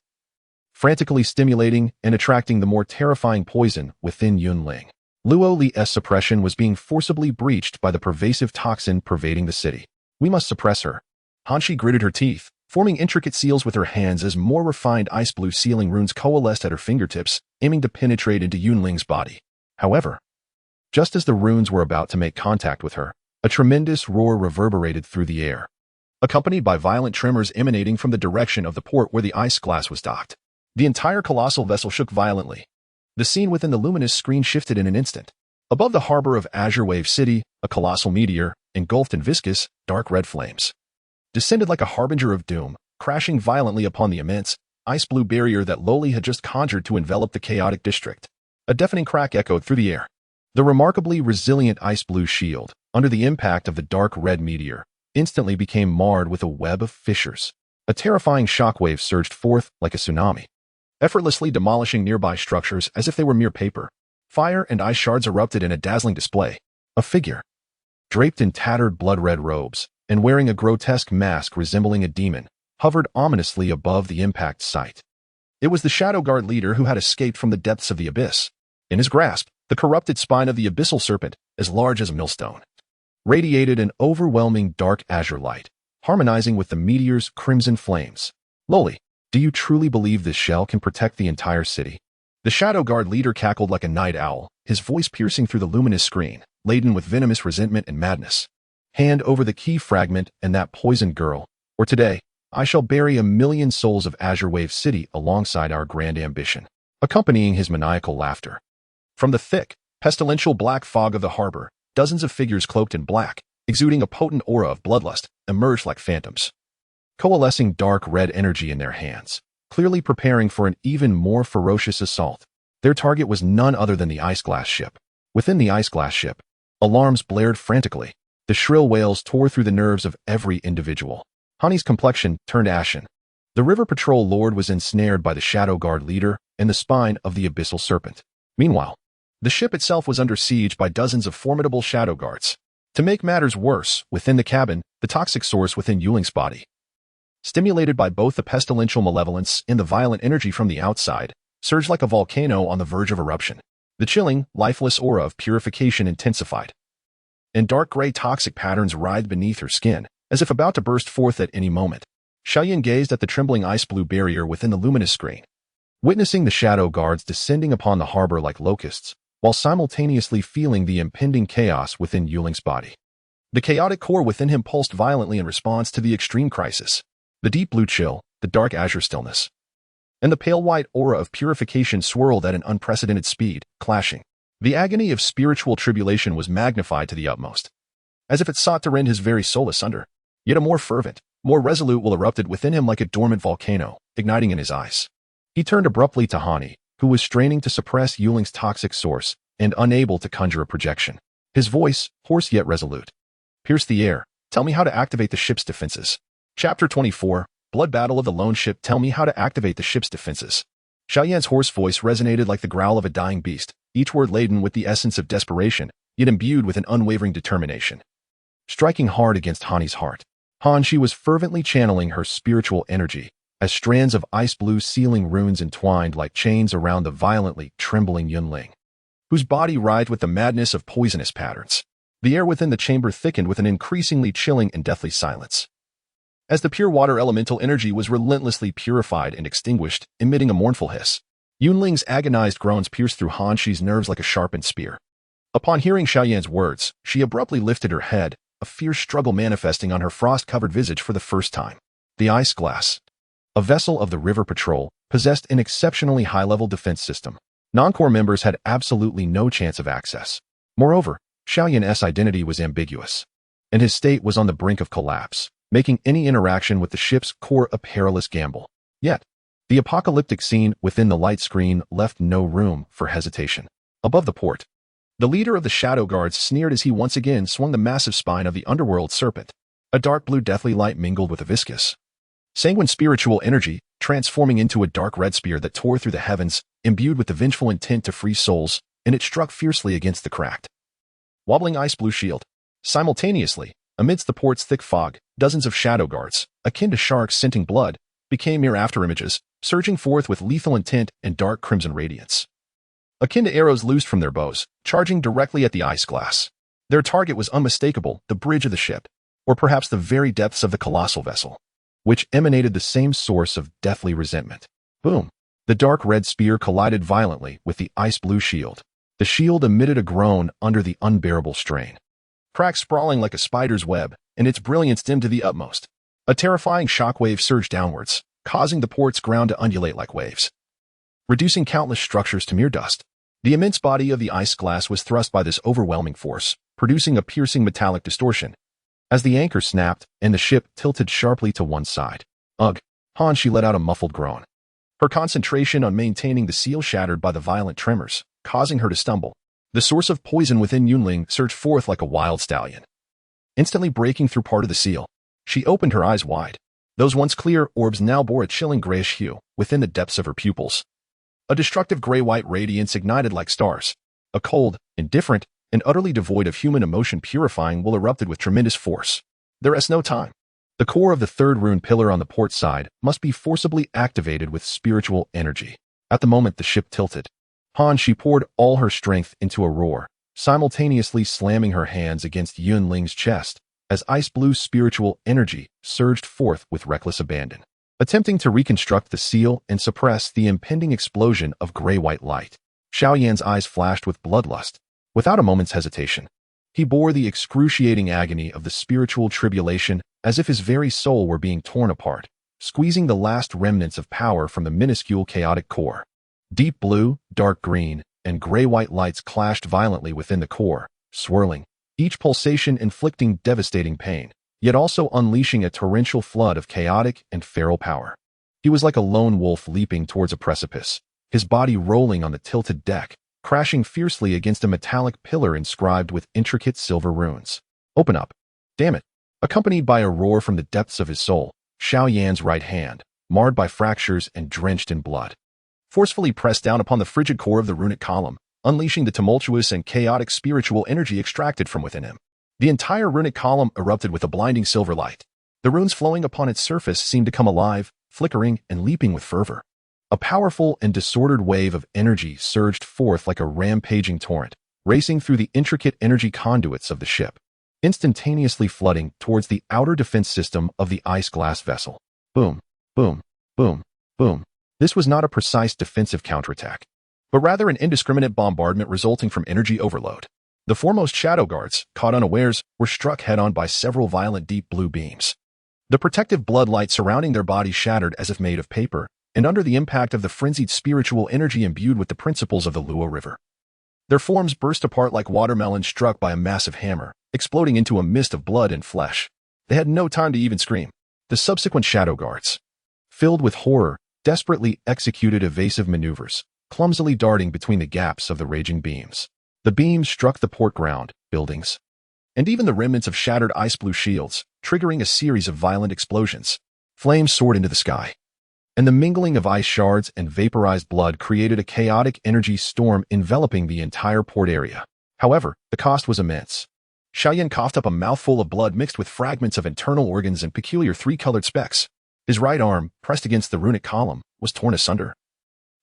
frantically stimulating and attracting the more terrifying poison within Yunling. Luo Li's suppression was being forcibly breached by the pervasive toxin pervading the city. We must suppress her. Han Shi gritted her teeth, forming intricate seals with her hands as more refined ice blue sealing runes coalesced at her fingertips, aiming to penetrate into Yunling's body. However, just as the runes were about to make contact with her, a tremendous roar reverberated through the air, accompanied by violent tremors emanating from the direction of the port where the ice glass was docked. The entire colossal vessel shook violently. The scene within the luminous screen shifted in an instant. Above the harbor of Azure Wave City, a colossal meteor, engulfed in viscous, dark red flames, descended like a harbinger of doom, crashing violently upon the immense, ice-blue barrier that Loli had just conjured to envelop the chaotic district. A deafening crack echoed through the air. The remarkably resilient ice-blue shield, under the impact of the dark red meteor, instantly became marred with a web of fissures. A terrifying shockwave surged forth like a tsunami, effortlessly demolishing nearby structures as if they were mere paper. Fire and ice shards erupted in a dazzling display. A figure, draped in tattered blood-red robes, and wearing a grotesque mask resembling a demon, hovered ominously above the impact site. It was the Shadow Guard leader who had escaped from the depths of the abyss. In his grasp, the corrupted spine of the abyssal serpent, as large as a millstone, radiated an overwhelming dark azure light, harmonizing with the meteor's crimson flames. Lowly, do you truly believe this shell can protect the entire city? The Shadow Guard leader cackled like a night owl, his voice piercing through the luminous screen, laden with venomous resentment and madness. Hand over the key fragment and that poisoned girl, or today, I shall bury 1,000,000 souls of Azure Wave City alongside our grand ambition. Accompanying his maniacal laughter. From the thick, pestilential black fog of the harbor, dozens of figures cloaked in black, exuding a potent aura of bloodlust, emerged like phantoms. Coalescing dark red energy in their hands, clearly preparing for an even more ferocious assault. Their target was none other than the ice glass ship. Within the ice glass ship, alarms blared frantically. The shrill wails tore through the nerves of every individual. Hani's complexion turned ashen. The River Patrol Lord was ensnared by the Shadow Guard leader and the spine of the Abyssal Serpent. Meanwhile, the ship itself was under siege by dozens of formidable Shadow Guards. To make matters worse, within the cabin, the toxic source within Yuling's body, stimulated by both the pestilential malevolence and the violent energy from the outside, surged like a volcano on the verge of eruption. The chilling, lifeless aura of purification intensified, and dark gray toxic patterns writhed beneath her skin, as if about to burst forth at any moment. Xiao Yan gazed at the trembling ice-blue barrier within the luminous screen, witnessing the Shadow Guards descending upon the harbor like locusts, while simultaneously feeling the impending chaos within Yuling's body. The chaotic core within him pulsed violently in response to the extreme crisis. The deep blue chill, the dark azure stillness, and the pale white aura of purification swirled at an unprecedented speed, clashing. The agony of spiritual tribulation was magnified to the utmost, as if it sought to rend his very soul asunder. Yet a more fervent, more resolute will erupted within him like a dormant volcano, igniting in his eyes. He turned abruptly to Hani, who was straining to suppress Yuling's toxic source and unable to conjure a projection. His voice, hoarse yet resolute, pierced the air. Tell me how to activate the ship's defenses. Chapter 24, Blood Battle of the Lone Ship. Tell me how to activate the ship's defenses. Xiao Yan's hoarse voice resonated like the growl of a dying beast, each word laden with the essence of desperation, yet imbued with an unwavering determination. Striking hard against Hani's heart, she was fervently channeling her spiritual energy, as strands of ice-blue sealing runes entwined like chains around the violently trembling Yunling, whose body writhed with the madness of poisonous patterns. The air within the chamber thickened with an increasingly chilling and deathly silence, as the pure water elemental energy was relentlessly purified and extinguished, emitting a mournful hiss. Yunling's agonized groans pierced through Han Shi's nerves like a sharpened spear. Upon hearing Xiao Yan's words, she abruptly lifted her head, a fierce struggle manifesting on her frost-covered visage for the first time. The ice glass, a vessel of the River Patrol, possessed an exceptionally high-level defense system. Non-core members had absolutely no chance of access. Moreover, Xiao Yan's identity was ambiguous, and his state was on the brink of collapse, making any interaction with the ship's core a perilous gamble. Yet, the apocalyptic scene within the light screen left no room for hesitation. Above the port, the leader of the Shadow Guards sneered as he once again swung the massive spine of the underworld serpent. A dark blue deathly light mingled with a viscous, sanguine spiritual energy, transforming into a dark red spear that tore through the heavens, imbued with the vengeful intent to free souls, and it struck fiercely against the cracked, wobbling ice-blue shield. Simultaneously, amidst the port's thick fog, dozens of Shadow Guards, akin to sharks scenting blood, became mere afterimages, surging forth with lethal intent and dark crimson radiance, akin to arrows loosed from their bows, charging directly at the ice glass. Their target was unmistakable, the bridge of the ship, or perhaps the very depths of the colossal vessel, which emanated the same source of deathly resentment. Boom! The dark red spear collided violently with the ice-blue shield. The shield emitted a groan under the unbearable strain, cracks sprawling like a spider's web, and its brilliance dimmed to the utmost. A terrifying shockwave surged downwards, causing the port's ground to undulate like waves, reducing countless structures to mere dust. The immense body of the ice glass was thrust by this overwhelming force, producing a piercing metallic distortion, as the anchor snapped and the ship tilted sharply to one side. Ugh! She let out a muffled groan. Her concentration on maintaining the seal shattered by the violent tremors, causing her to stumble. The source of poison within Yunling surged forth like a wild stallion, instantly breaking through part of the seal. She opened her eyes wide. Those once clear orbs now bore a chilling grayish hue within the depths of her pupils. A destructive gray-white radiance ignited like stars. A cold, indifferent, and utterly devoid of human emotion purifying will erupted with tremendous force. There is no time. The core of the third rune pillar on the port side must be forcibly activated with spiritual energy. At the moment the ship tilted, she poured all her strength into a roar, simultaneously slamming her hands against Yunling's chest as ice blue spiritual energy surged forth with reckless abandon, attempting to reconstruct the seal and suppress the impending explosion of gray-white light. Xiao Yan's eyes flashed with bloodlust. Without a moment's hesitation, he bore the excruciating agony of the spiritual tribulation as if his very soul were being torn apart, squeezing the last remnants of power from the minuscule chaotic core. Deep blue, dark green, and gray-white lights clashed violently within the core, swirling, each pulsation inflicting devastating pain, yet also unleashing a torrential flood of chaotic and feral power. He was like a lone wolf leaping towards a precipice, his body rolling on the tilted deck, crashing fiercely against a metallic pillar inscribed with intricate silver runes. "Open up! Damn it!" Accompanied by a roar from the depths of his soul, Xiao Yan's right hand, marred by fractures and drenched in blood, forcefully pressed down upon the frigid core of the runic column, unleashing the tumultuous and chaotic spiritual energy extracted from within him. The entire runic column erupted with a blinding silver light. The runes flowing upon its surface seemed to come alive, flickering and leaping with fervor. A powerful and disordered wave of energy surged forth like a rampaging torrent, racing through the intricate energy conduits of the ship, instantaneously flooding towards the outer defense system of the ice-glass vessel. Boom, boom, boom, boom. This was not a precise defensive counterattack, but rather an indiscriminate bombardment resulting from energy overload. The foremost shadow guards, caught unawares, were struck head-on by several violent deep blue beams. The protective blood light surrounding their bodies shattered as if made of paper, and under the impact of the frenzied spiritual energy imbued with the principles of the Luo River. Their forms burst apart like watermelons struck by a massive hammer, exploding into a mist of blood and flesh. They had no time to even scream. The subsequent shadow guards, filled with horror, desperately executed evasive maneuvers, clumsily darting between the gaps of the raging beams. The beams struck the port ground, buildings, and even the remnants of shattered ice-blue shields, triggering a series of violent explosions. Flames soared into the sky, and the mingling of ice shards and vaporized blood created a chaotic energy storm enveloping the entire port area. However, the cost was immense. Xiao Yan coughed up a mouthful of blood mixed with fragments of internal organs and peculiar three-colored specks. His right arm, pressed against the runic column, was torn asunder,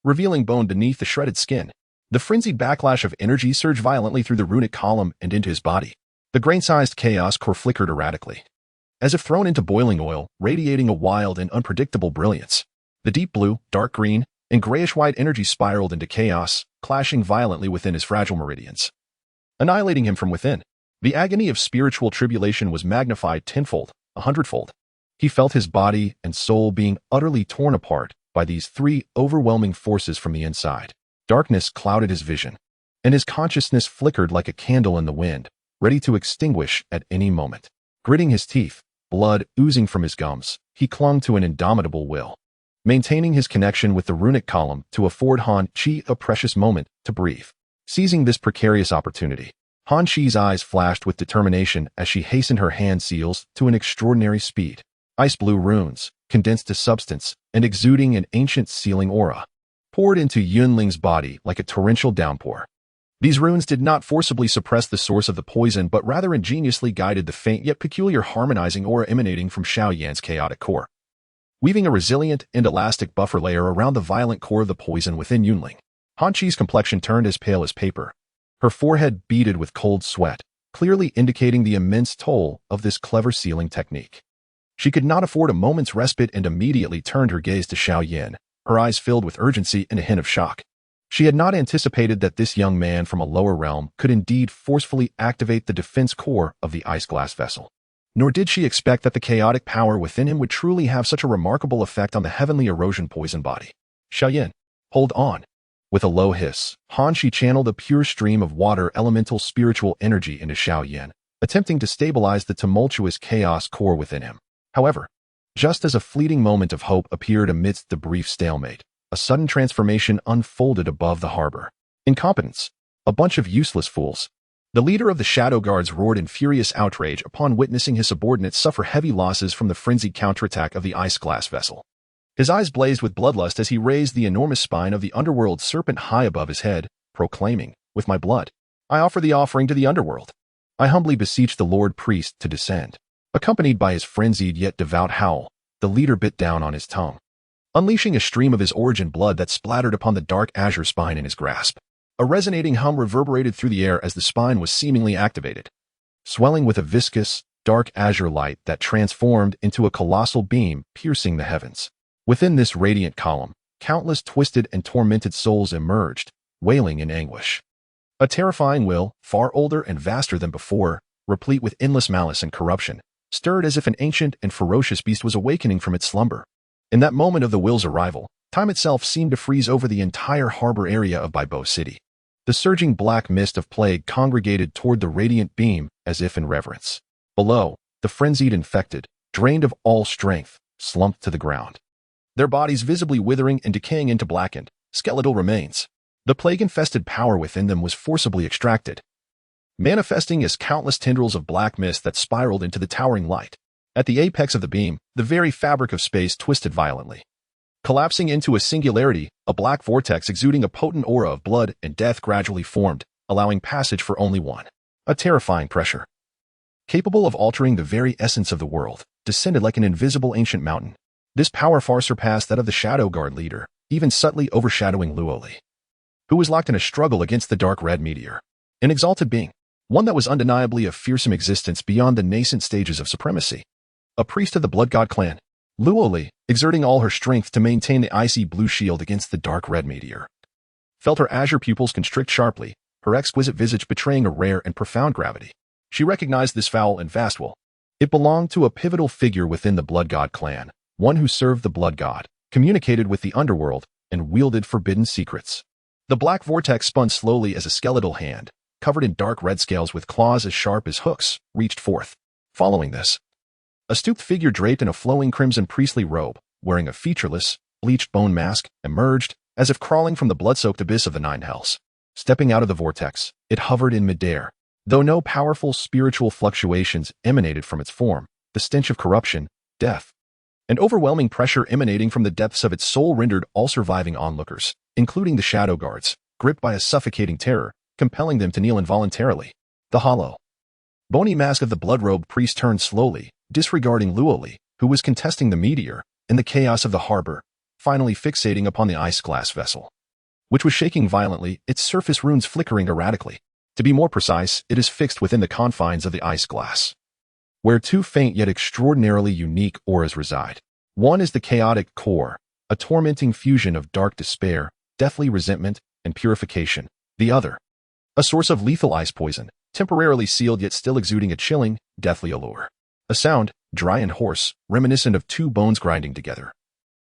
revealing bone beneath the shredded skin. The frenzied backlash of energy surged violently through the runic column and into his body. The grain-sized chaos core flickered erratically, as if thrown into boiling oil, radiating a wild and unpredictable brilliance. The deep blue, dark green, and grayish-white energy spiraled into chaos, clashing violently within his fragile meridians, annihilating him from within. The agony of spiritual tribulation was magnified tenfold, 100-fold. He felt his body and soul being utterly torn apart by these three overwhelming forces from the inside. Darkness clouded his vision, and his consciousness flickered like a candle in the wind, ready to extinguish at any moment. Gritting his teeth, blood oozing from his gums, he clung to an indomitable will, maintaining his connection with the runic column to afford Han Qi a precious moment to breathe. Seizing this precarious opportunity, Han Qi's eyes flashed with determination as she hastened her hand seals to an extraordinary speed. Ice blue runes, condensed to substance and exuding an ancient sealing aura, poured into Yunling's body like a torrential downpour. These runes did not forcibly suppress the source of the poison, but rather ingeniously guided the faint yet peculiar harmonizing aura emanating from Xiao Yan's chaotic core, weaving a resilient and elastic buffer layer around the violent core of the poison within Yunling. Han Qi's complexion turned as pale as paper, her forehead beaded with cold sweat, clearly indicating the immense toll of this clever sealing technique. She could not afford a moment's respite and immediately turned her gaze to Xiao Yan, her eyes filled with urgency and a hint of shock. She had not anticipated that this young man from a lower realm could indeed forcefully activate the defense core of the ice-glass vessel. Nor did she expect that the chaotic power within him would truly have such a remarkable effect on the heavenly erosion poison body. Xiao Yan, hold on. With a low hiss, Han Qi channeled a pure stream of water elemental spiritual energy into Xiao Yan, attempting to stabilize the tumultuous chaos core within him. However, just as a fleeting moment of hope appeared amidst the brief stalemate, a sudden transformation unfolded above the harbor. Incompetence. A bunch of useless fools. The leader of the Shadow Guards roared in furious outrage upon witnessing his subordinates suffer heavy losses from the frenzied counterattack of the ice-glass vessel. His eyes blazed with bloodlust as he raised the enormous spine of the underworld serpent high above his head, proclaiming, "With my blood, I offer the offering to the underworld. I humbly beseech the Lord Priest to descend." Accompanied by his frenzied yet devout howl, the leader bit down on his tongue, unleashing a stream of his origin blood that splattered upon the dark azure spine in his grasp. A resonating hum reverberated through the air as the spine was seemingly activated, swelling with a viscous, dark azure light that transformed into a colossal beam piercing the heavens. Within this radiant column, countless twisted and tormented souls emerged, wailing in anguish. A terrifying will, far older and vaster than before, replete with endless malice and corruption, stirred as if an ancient and ferocious beast was awakening from its slumber. In that moment of the will's arrival, time itself seemed to freeze over the entire harbor area of Baibo City. The surging black mist of plague congregated toward the radiant beam as if in reverence. Below, the frenzied infected, drained of all strength, slumped to the ground, their bodies visibly withering and decaying into blackened, skeletal remains. The plague-infested power within them was forcibly extracted, manifesting as countless tendrils of black mist that spiraled into the towering light. At the apex of the beam, the very fabric of space twisted violently. Collapsing into a singularity, a black vortex exuding a potent aura of blood and death gradually formed, allowing passage for only one. A terrifying pressure, capable of altering the very essence of the world, descended like an invisible ancient mountain. This power far surpassed that of the Shadow Guard leader, even subtly overshadowing Luoli, who was locked in a struggle against the dark red meteor. An exalted being, one that was undeniably of fearsome existence beyond the nascent stages of supremacy. A priest of the Blood God clan, Luoli, exerting all her strength to maintain the icy blue shield against the dark red meteor, felt her azure pupils constrict sharply, her exquisite visage betraying a rare and profound gravity. She recognized this foul and vast will. It belonged to a pivotal figure within the Blood God clan, one who served the Blood God, communicated with the underworld, and wielded forbidden secrets. The black vortex spun slowly as a skeletal hand, covered in dark red scales with claws as sharp as hooks, reached forth. Following this, a stooped figure draped in a flowing crimson priestly robe, wearing a featureless, bleached bone mask, emerged, as if crawling from the blood-soaked abyss of the Nine Hells. Stepping out of the vortex, it hovered in midair. Though no powerful spiritual fluctuations emanated from its form, the stench of corruption, death, and overwhelming pressure emanating from the depths of its soul rendered all surviving onlookers, including the Shadow Guards, gripped by a suffocating terror, compelling them to kneel involuntarily. The hollow, bony mask of the blood-robed priest turned slowly, disregarding Luoli, who was contesting the meteor, in the chaos of the harbor, finally fixating upon the ice-glass vessel, which was shaking violently, its surface runes flickering erratically. To be more precise, it is fixed within the confines of the ice glass, where two faint yet extraordinarily unique auras reside. One is the chaotic core, a tormenting fusion of dark despair, deathly resentment, and purification. The other, a source of lethal ice poison, temporarily sealed yet still exuding a chilling, deathly allure. A sound, dry and hoarse, reminiscent of two bones grinding together,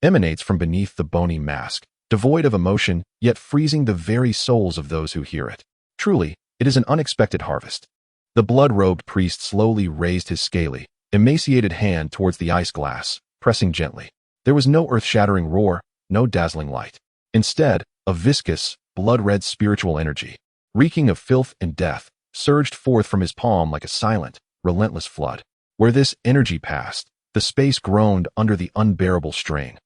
emanates from beneath the bony mask, devoid of emotion, yet freezing the very souls of those who hear it. Truly, it is an unexpected harvest. The blood-robed priest slowly raised his scaly, emaciated hand towards the ice glass, pressing gently. There was no earth-shattering roar, no dazzling light. Instead, a viscous, blood-red spiritual energy, reeking of filth and death, surged forth from his palm like a silent, relentless flood. Where this energy passed, the space groaned under the unbearable strain,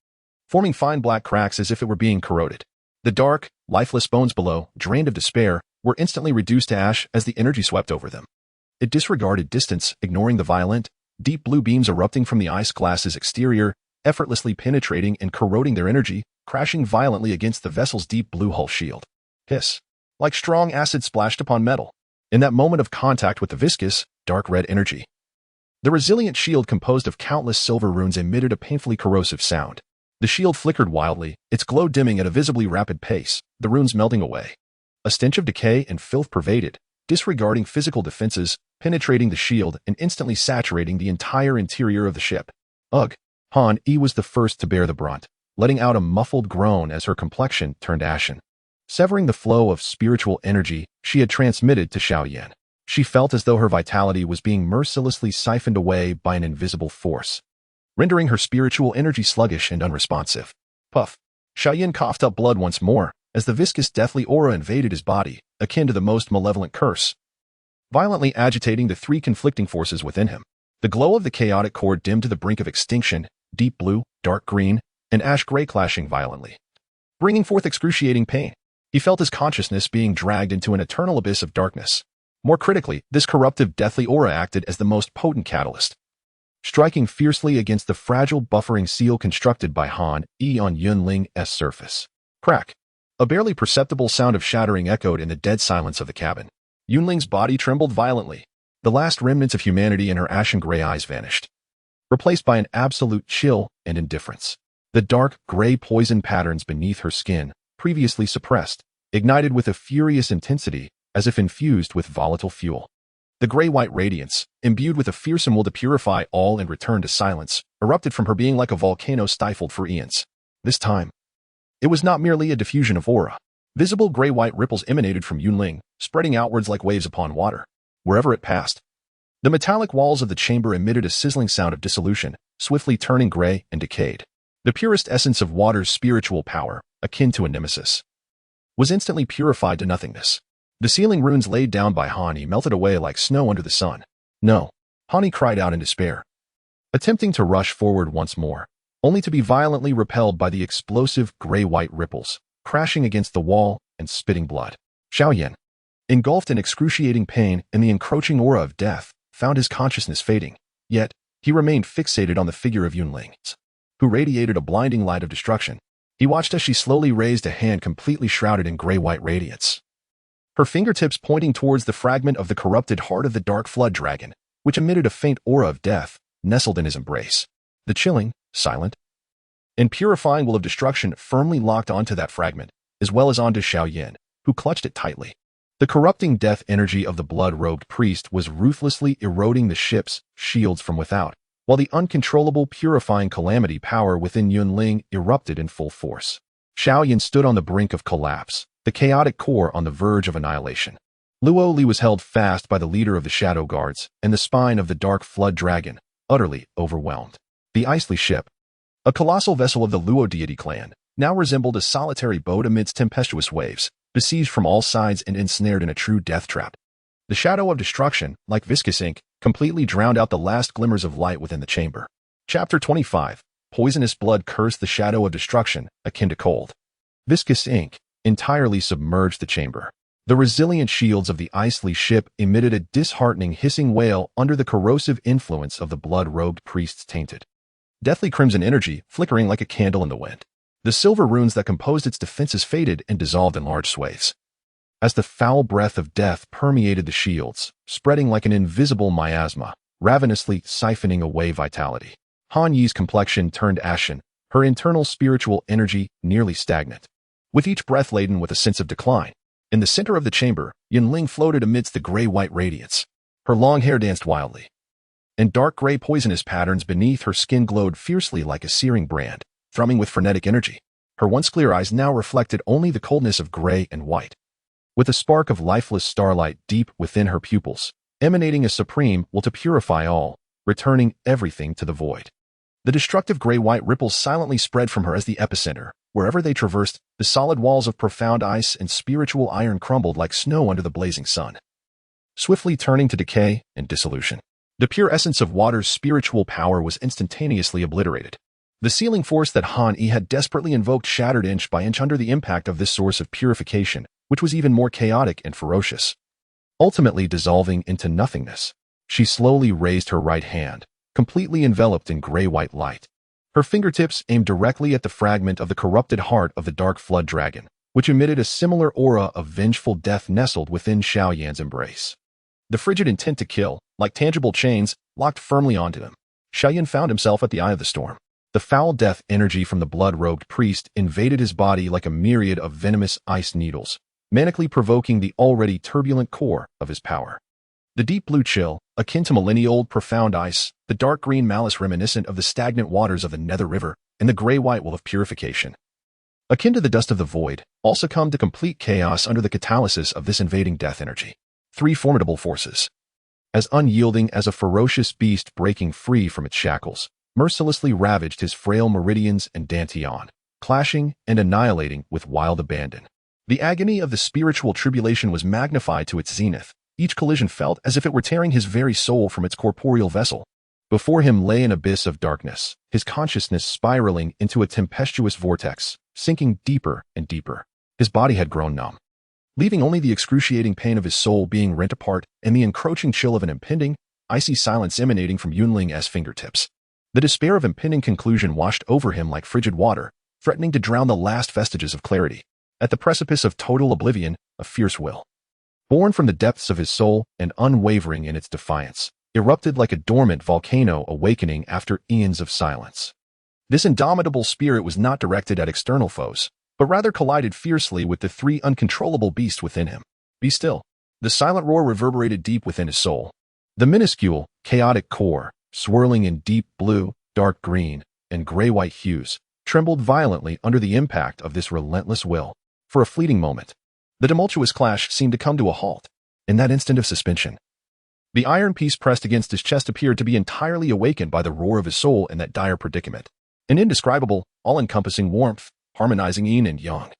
forming fine black cracks as if it were being corroded. The dark, lifeless bones below, drained of despair, were instantly reduced to ash as the energy swept over them. It disregarded distance, ignoring the violent, deep blue beams erupting from the ice glass's exterior, effortlessly penetrating and corroding their energy, crashing violently against the vessel's deep blue hull shield. Hiss, like strong acid splashed upon metal. In that moment of contact with the viscous, dark red energy, the resilient shield composed of countless silver runes emitted a painfully corrosive sound. The shield flickered wildly, its glow dimming at a visibly rapid pace, the runes melting away. A stench of decay and filth pervaded, disregarding physical defenses, penetrating the shield and instantly saturating the entire interior of the ship. Ugh! Han E was the first to bear the brunt, letting out a muffled groan as her complexion turned ashen. Severing the flow of spiritual energy she had transmitted to Xiao Yan, she felt as though her vitality was being mercilessly siphoned away by an invisible force, rendering her spiritual energy sluggish and unresponsive. Puff! Xiao Yan coughed up blood once more, as the viscous deathly aura invaded his body, akin to the most malevolent curse, violently agitating the three conflicting forces within him. The glow of the chaotic core dimmed to the brink of extinction, deep blue, dark green, and ash gray clashing violently, bringing forth excruciating pain. He felt his consciousness being dragged into an eternal abyss of darkness. More critically, this corruptive deathly aura acted as the most potent catalyst, striking fiercely against the fragile buffering seal constructed by Han E on Yunling's surface. Crack! A barely perceptible sound of shattering echoed in the dead silence of the cabin. Yunling's body trembled violently. The last remnants of humanity in her ashen gray eyes vanished, replaced by an absolute chill and indifference. The dark, gray poison patterns beneath her skin, previously suppressed, ignited with a furious intensity as if infused with volatile fuel. The gray-white radiance, imbued with a fearsome will to purify all and return to silence, erupted from her being like a volcano stifled for eons. This time, it was not merely a diffusion of aura. Visible gray-white ripples emanated from Yunling, spreading outwards like waves upon water. Wherever it passed, the metallic walls of the chamber emitted a sizzling sound of dissolution, swiftly turning gray and decayed. The purest essence of water's spiritual power, akin to a nemesis, was instantly purified to nothingness. The sealing runes laid down by Hani melted away like snow under the sun. No, Hani cried out in despair, attempting to rush forward once more, only to be violently repelled by the explosive gray-white ripples, crashing against the wall and spitting blood. Xiao Yan, engulfed in excruciating pain and the encroaching aura of death, found his consciousness fading, yet he remained fixated on the figure of Yunling, who radiated a blinding light of destruction. He watched as she slowly raised a hand completely shrouded in gray-white radiance, her fingertips pointing towards the fragment of the corrupted heart of the dark flood dragon, which emitted a faint aura of death, nestled in his embrace. The chilling, silent, and purifying will of destruction firmly locked onto that fragment, as well as onto Xiao Yan, who clutched it tightly. The corrupting death energy of the blood-robed priest was ruthlessly eroding the ship's shields from without, while the uncontrollable purifying calamity power within Yunling erupted in full force. Xiao Yan stood on the brink of collapse, the chaotic core on the verge of annihilation. Luo Li was held fast by the leader of the Shadow Guards and the spine of the dark flood dragon, utterly overwhelmed. The Icely ship, a colossal vessel of the Luo deity clan, now resembled a solitary boat amidst tempestuous waves, besieged from all sides and ensnared in a true death trap. The shadow of destruction, like viscous ink, completely drowned out the last glimmers of light within the chamber. Chapter 25. Poisonous blood cursed the shadow of destruction, akin to cold. Viscous ink entirely submerged the chamber. The resilient shields of the Icely ship emitted a disheartening hissing wail under the corrosive influence of the blood-robed priest's tainted, deathly crimson energy flickering like a candle in the wind. The silver runes that composed its defenses faded and dissolved in large swathes, as the foul breath of death permeated the shields, spreading like an invisible miasma, ravenously siphoning away vitality. Han Yi's complexion turned ashen, her internal spiritual energy nearly stagnant, with each breath laden with a sense of decline. In the center of the chamber, Yunling floated amidst the gray-white radiance. Her long hair danced wildly, and dark gray poisonous patterns beneath her skin glowed fiercely like a searing brand, thrumming with frenetic energy. Her once clear eyes now reflected only the coldness of gray and white, with a spark of lifeless starlight deep within her pupils, emanating a supreme will to purify all, returning everything to the void. The destructive gray-white ripples silently spread from her as the epicenter. Wherever they traversed, the solid walls of profound ice and spiritual iron crumbled like snow under the blazing sun, swiftly turning to decay and dissolution. The pure essence of water's spiritual power was instantaneously obliterated. The sealing force that Han Yi had desperately invoked shattered inch by inch under the impact of this source of purification, which was even more chaotic and ferocious, ultimately dissolving into nothingness. She slowly raised her right hand, completely enveloped in gray-white light. Her fingertips aimed directly at the fragment of the corrupted heart of the dark flood dragon, which emitted a similar aura of vengeful death nestled within Xiao Yan's embrace. The frigid intent to kill, like tangible chains, locked firmly onto him. Xiao Yan found himself at the eye of the storm. The foul death energy from the blood-robed priest invaded his body like a myriad of venomous ice needles, manically provoking the already turbulent core of his power. The deep blue chill, akin to millennia-old profound ice, the dark green malice reminiscent of the stagnant waters of the Nether River, and the gray-white wool of purification, akin to the dust of the void, all succumbed to complete chaos under the catalysis of this invading death energy. Three formidable forces, as unyielding as a ferocious beast breaking free from its shackles, mercilessly ravaged his frail meridians and dantian, clashing and annihilating with wild abandon. The agony of the spiritual tribulation was magnified to its zenith. Each collision felt as if it were tearing his very soul from its corporeal vessel. Before him lay an abyss of darkness, his consciousness spiraling into a tempestuous vortex, sinking deeper and deeper. His body had grown numb, leaving only the excruciating pain of his soul being rent apart and the encroaching chill of an impending, icy silence emanating from Yunling's fingertips. The despair of impending conclusion washed over him like frigid water, threatening to drown the last vestiges of clarity. At the precipice of total oblivion, a fierce will, born from the depths of his soul and unwavering in its defiance, erupted like a dormant volcano awakening after eons of silence. This indomitable spirit was not directed at external foes, but rather collided fiercely with the three uncontrollable beasts within him. Be still. The silent roar reverberated deep within his soul. The minuscule, chaotic core, swirling in deep blue, dark green, and gray-white hues, trembled violently under the impact of this relentless will. For a fleeting moment, the tumultuous clash seemed to come to a halt. In that instant of suspension, the iron piece pressed against his chest appeared to be entirely awakened by the roar of his soul in that dire predicament. An indescribable, all-encompassing warmth, harmonizing yin and yang,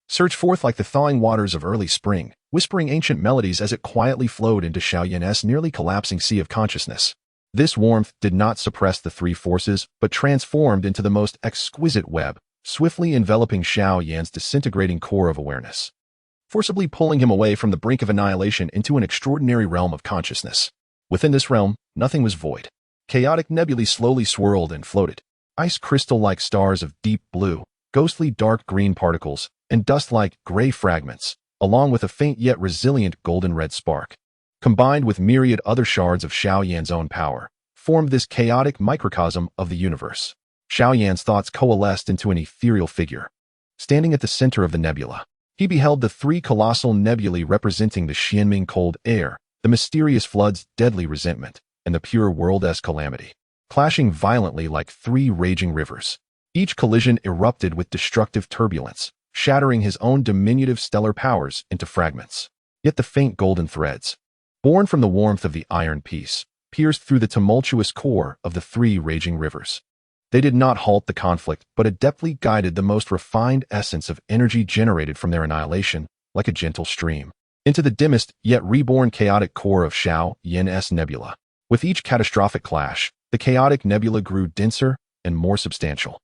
surged forth like the thawing waters of early spring, whispering ancient melodies as it quietly flowed into Xiao Yan's nearly collapsing sea of consciousness. This warmth did not suppress the three forces, but transformed into the most exquisite web, swiftly enveloping Xiao Yan's disintegrating core of awareness, forcibly pulling him away from the brink of annihilation into an extraordinary realm of consciousness. Within this realm, nothing was void. Chaotic nebulae slowly swirled and floated, ice crystal-like stars of deep blue, ghostly dark green particles, and dust-like gray fragments, along with a faint yet resilient golden-red spark, combined with myriad other shards of Xiao Yan's own power, formed this chaotic microcosm of the universe. Xiao Yan's thoughts coalesced into an ethereal figure. Standing at the center of the nebula, he beheld the three colossal nebulae representing the Xianming cold air, the mysterious flood's deadly resentment, and the pure world-esque calamity, clashing violently like three raging rivers. Each collision erupted with destructive turbulence, shattering his own diminutive stellar powers into fragments. Yet the faint golden threads, born from the warmth of the iron piece, pierced through the tumultuous core of the three raging rivers. They did not halt the conflict, but adeptly guided the most refined essence of energy generated from their annihilation, like a gentle stream, into the dimmest yet reborn chaotic core of Xiao Yan's nebula. With each catastrophic clash, the chaotic nebula grew denser and more substantial,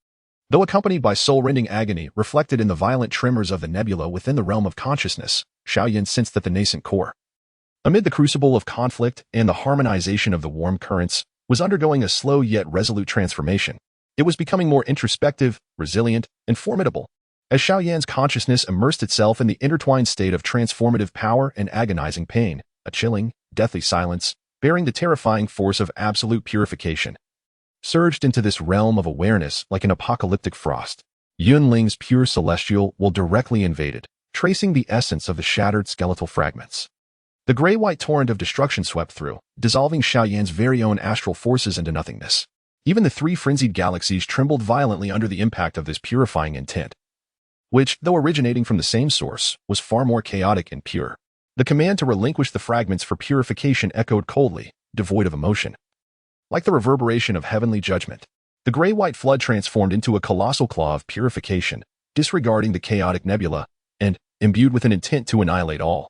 though accompanied by soul-rending agony reflected in the violent tremors of the nebula within the realm of consciousness. Xiao Yan sensed that the nascent core, amid the crucible of conflict and the harmonization of the warm currents, was undergoing a slow yet resolute transformation. It was becoming more introspective, resilient, and formidable. As Xiao Yan's consciousness immersed itself in the intertwined state of transformative power and agonizing pain, a chilling, deathly silence, bearing the terrifying force of absolute purification, surged into this realm of awareness like an apocalyptic frost. Yunling's pure celestial will directly invaded, tracing the essence of the shattered skeletal fragments. The gray-white torrent of destruction swept through, dissolving Xiao Yan's very own astral forces into nothingness. Even the three frenzied galaxies trembled violently under the impact of this purifying intent, which, though originating from the same source, was far more chaotic and pure. The command to relinquish the fragments for purification echoed coldly, devoid of emotion. Like the reverberation of heavenly judgment, the gray-white flood transformed into a colossal claw of purification, disregarding the chaotic nebula, and, imbued with an intent to annihilate all,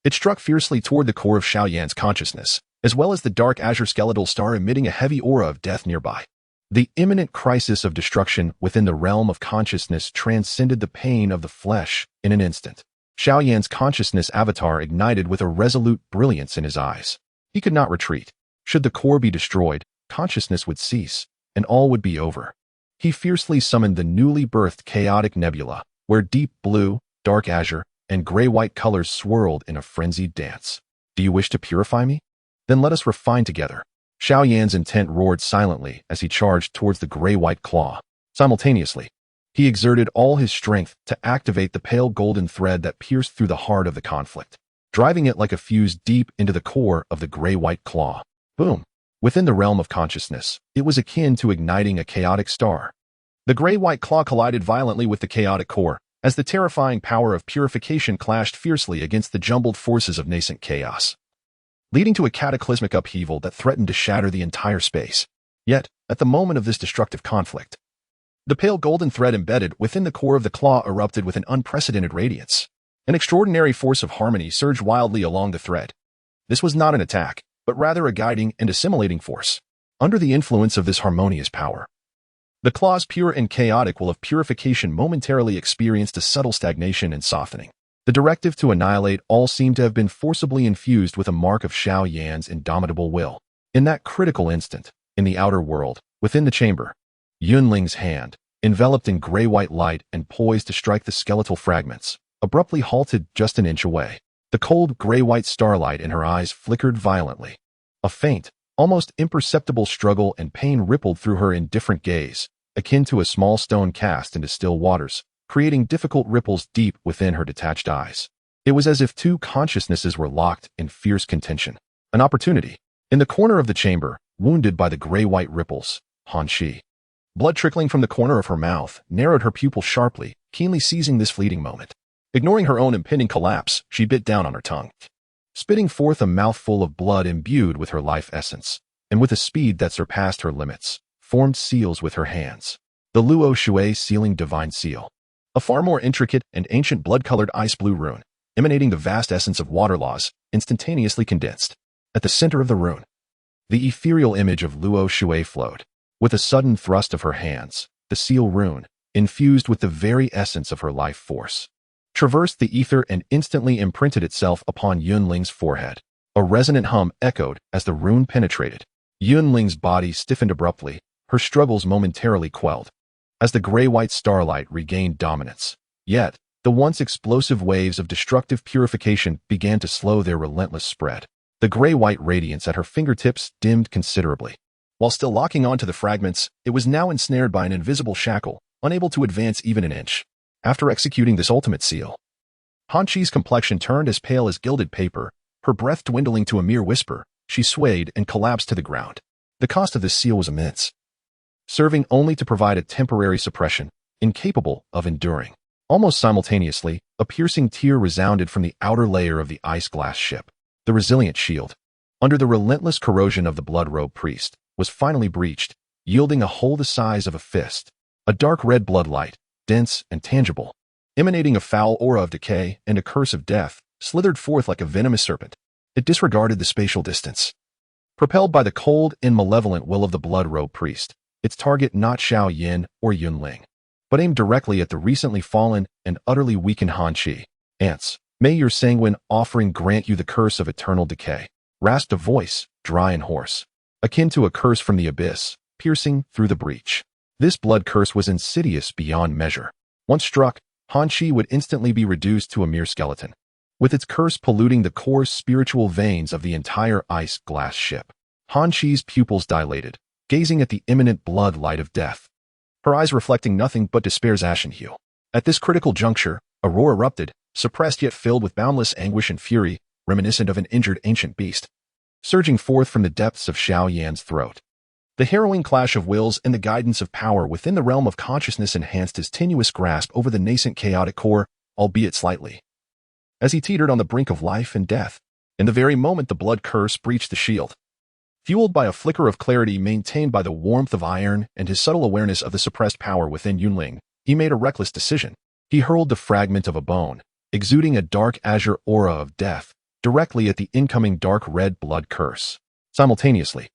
it struck fiercely toward the core of Xiao Yan's consciousness, as well as the dark azure skeletal star emitting a heavy aura of death nearby. The imminent crisis of destruction within the realm of consciousness transcended the pain of the flesh in an instant. Xiao Yan's consciousness avatar ignited with a resolute brilliance in his eyes. He could not retreat. Should the core be destroyed, consciousness would cease, and all would be over. He fiercely summoned the newly birthed chaotic nebula, where deep blue, dark azure, and gray-white colors swirled in a frenzied dance. Do you wish to purify me? Then let us refine together. Xiao Yan's intent roared silently as he charged towards the gray-white claw. Simultaneously, he exerted all his strength to activate the pale golden thread that pierced through the heart of the conflict, driving it like a fuse deep into the core of the gray-white claw. Boom! Within the realm of consciousness, it was akin to igniting a chaotic star. The gray-white claw collided violently with the chaotic core, as the terrifying power of purification clashed fiercely against the jumbled forces of nascent chaos, leading to a cataclysmic upheaval that threatened to shatter the entire space. Yet, at the moment of this destructive conflict, the pale golden thread embedded within the core of the claw erupted with an unprecedented radiance. An extraordinary force of harmony surged wildly along the thread. This was not an attack, but rather a guiding and assimilating force. Under the influence of this harmonious power, the claw's pure and chaotic will of purification momentarily experienced a subtle stagnation and softening. The directive to annihilate all seemed to have been forcibly infused with a mark of Xiao Yan's indomitable will. In that critical instant, in the outer world, within the chamber, Yunling's hand, enveloped in gray-white light and poised to strike the skeletal fragments, abruptly halted just an inch away. The cold gray-white starlight in her eyes flickered violently. A faint, almost imperceptible struggle and pain rippled through her indifferent gaze, akin to a small stone cast into still waters, creating difficult ripples deep within her detached eyes. It was as if two consciousnesses were locked in fierce contention. An opportunity. In the corner of the chamber, wounded by the gray-white ripples, Han Shi. Blood trickling from the corner of her mouth narrowed her pupil sharply, keenly seizing this fleeting moment. Ignoring her own impending collapse, she bit down on her tongue, spitting forth a mouthful of blood imbued with her life essence, and with a speed that surpassed her limits, formed seals with her hands. The Luo Shui Sealing Divine Seal. A far more intricate and ancient blood-colored ice-blue rune, emanating the vast essence of water laws, instantaneously condensed. At the center of the rune, the ethereal image of Luo Shui flowed. With a sudden thrust of her hands, the seal rune, infused with the very essence of her life force, traversed the ether and instantly imprinted itself upon Yunling's forehead. A resonant hum echoed as the rune penetrated. Yunling's body stiffened abruptly, her struggles momentarily quelled, as the gray-white starlight regained dominance. Yet, the once explosive waves of destructive purification began to slow their relentless spread. The gray-white radiance at her fingertips dimmed considerably. While still locking onto the fragments, it was now ensnared by an invisible shackle, unable to advance even an inch. After executing this ultimate seal, Han Chi's complexion turned as pale as gilded paper, her breath dwindling to a mere whisper. She swayed and collapsed to the ground. The cost of this seal was immense, serving only to provide a temporary suppression, incapable of enduring. Almost simultaneously, a piercing tear resounded from the outer layer of the ice-glass ship. The resilient shield, under the relentless corrosion of the blood-robed priest, was finally breached, yielding a hole the size of a fist. A dark red blood light, dense and tangible, emanating a foul aura of decay and a curse of death, slithered forth like a venomous serpent. It disregarded the spatial distance. Propelled by the cold and malevolent will of the blood-robed priest, its target not Xiao Yan or Yunling, but aimed directly at the recently fallen and utterly weakened Han Chi. Ants, may your sanguine offering grant you the curse of eternal decay, rasped a voice, dry and hoarse, akin to a curse from the abyss, piercing through the breach. This blood curse was insidious beyond measure. Once struck, Han Chi would instantly be reduced to a mere skeleton, with its curse polluting the core spiritual veins of the entire ice-glass ship. Han Chi's pupils dilated, gazing at the imminent blood light of death, her eyes reflecting nothing but despair's ashen hue. At this critical juncture, a roar erupted, suppressed yet filled with boundless anguish and fury, reminiscent of an injured ancient beast, surging forth from the depths of Xiao Yan's throat. The harrowing clash of wills and the guidance of power within the realm of consciousness enhanced his tenuous grasp over the nascent chaotic core, albeit slightly, as he teetered on the brink of life and death. In the very moment the blood curse breached the shield, fueled by a flicker of clarity maintained by the warmth of iron and his subtle awareness of the suppressed power within Yunling, he made a reckless decision. He hurled the fragment of a bone, exuding a dark azure aura of death, directly at the incoming dark red blood curse. Simultaneously,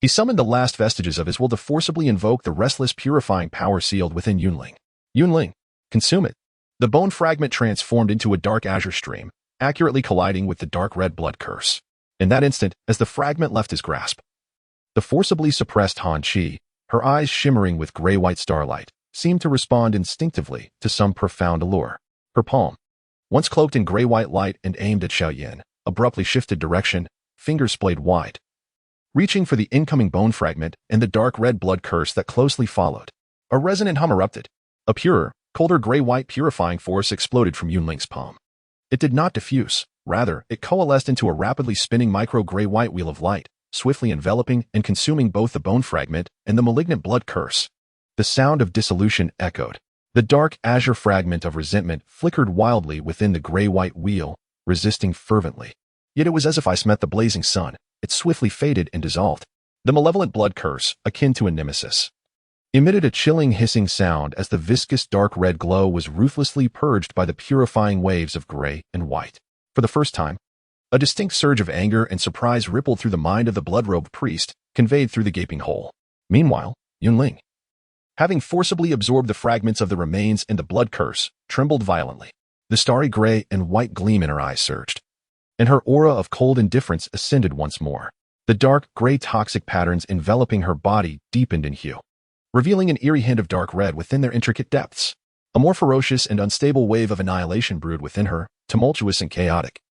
he summoned the last vestiges of his will to forcibly invoke the restless purifying power sealed within Yunling. Yunling, consume it. The bone fragment transformed into a dark azure stream, accurately colliding with the dark red blood curse. In that instant, as the fragment left his grasp, the forcibly suppressed Han Chi, her eyes shimmering with gray-white starlight, seemed to respond instinctively to some profound allure. Her palm, once cloaked in gray-white light and aimed at Xiao Yan, abruptly shifted direction, fingers splayed wide, reaching for the incoming bone fragment and the dark red blood curse that closely followed. A resonant hum erupted. A purer, colder gray-white purifying force exploded from Yunling's palm. It did not diffuse. Rather, it coalesced into a rapidly spinning micro-gray-white wheel of light, swiftly enveloping and consuming both the bone fragment and the malignant blood curse. The sound of dissolution echoed. The dark azure fragment of resentment flickered wildly within the gray-white wheel, resisting fervently. Yet it was as if ice met the blazing sun. It swiftly faded and dissolved. The malevolent blood curse, akin to a nemesis, emitted a chilling hissing sound as the viscous dark red glow was ruthlessly purged by the purifying waves of gray and white. For the first time, a distinct surge of anger and surprise rippled through the mind of the blood-robed priest, conveyed through the gaping hole. Meanwhile, Yunling, having forcibly absorbed the fragments of the remains and the blood curse, trembled violently. The starry gray and white gleam in her eyes surged, and her aura of cold indifference ascended once more. The dark gray toxic patterns enveloping her body deepened in hue, revealing an eerie hint of dark red within their intricate depths. A more ferocious and unstable wave of annihilation brewed within her, tumultuous and chaotic.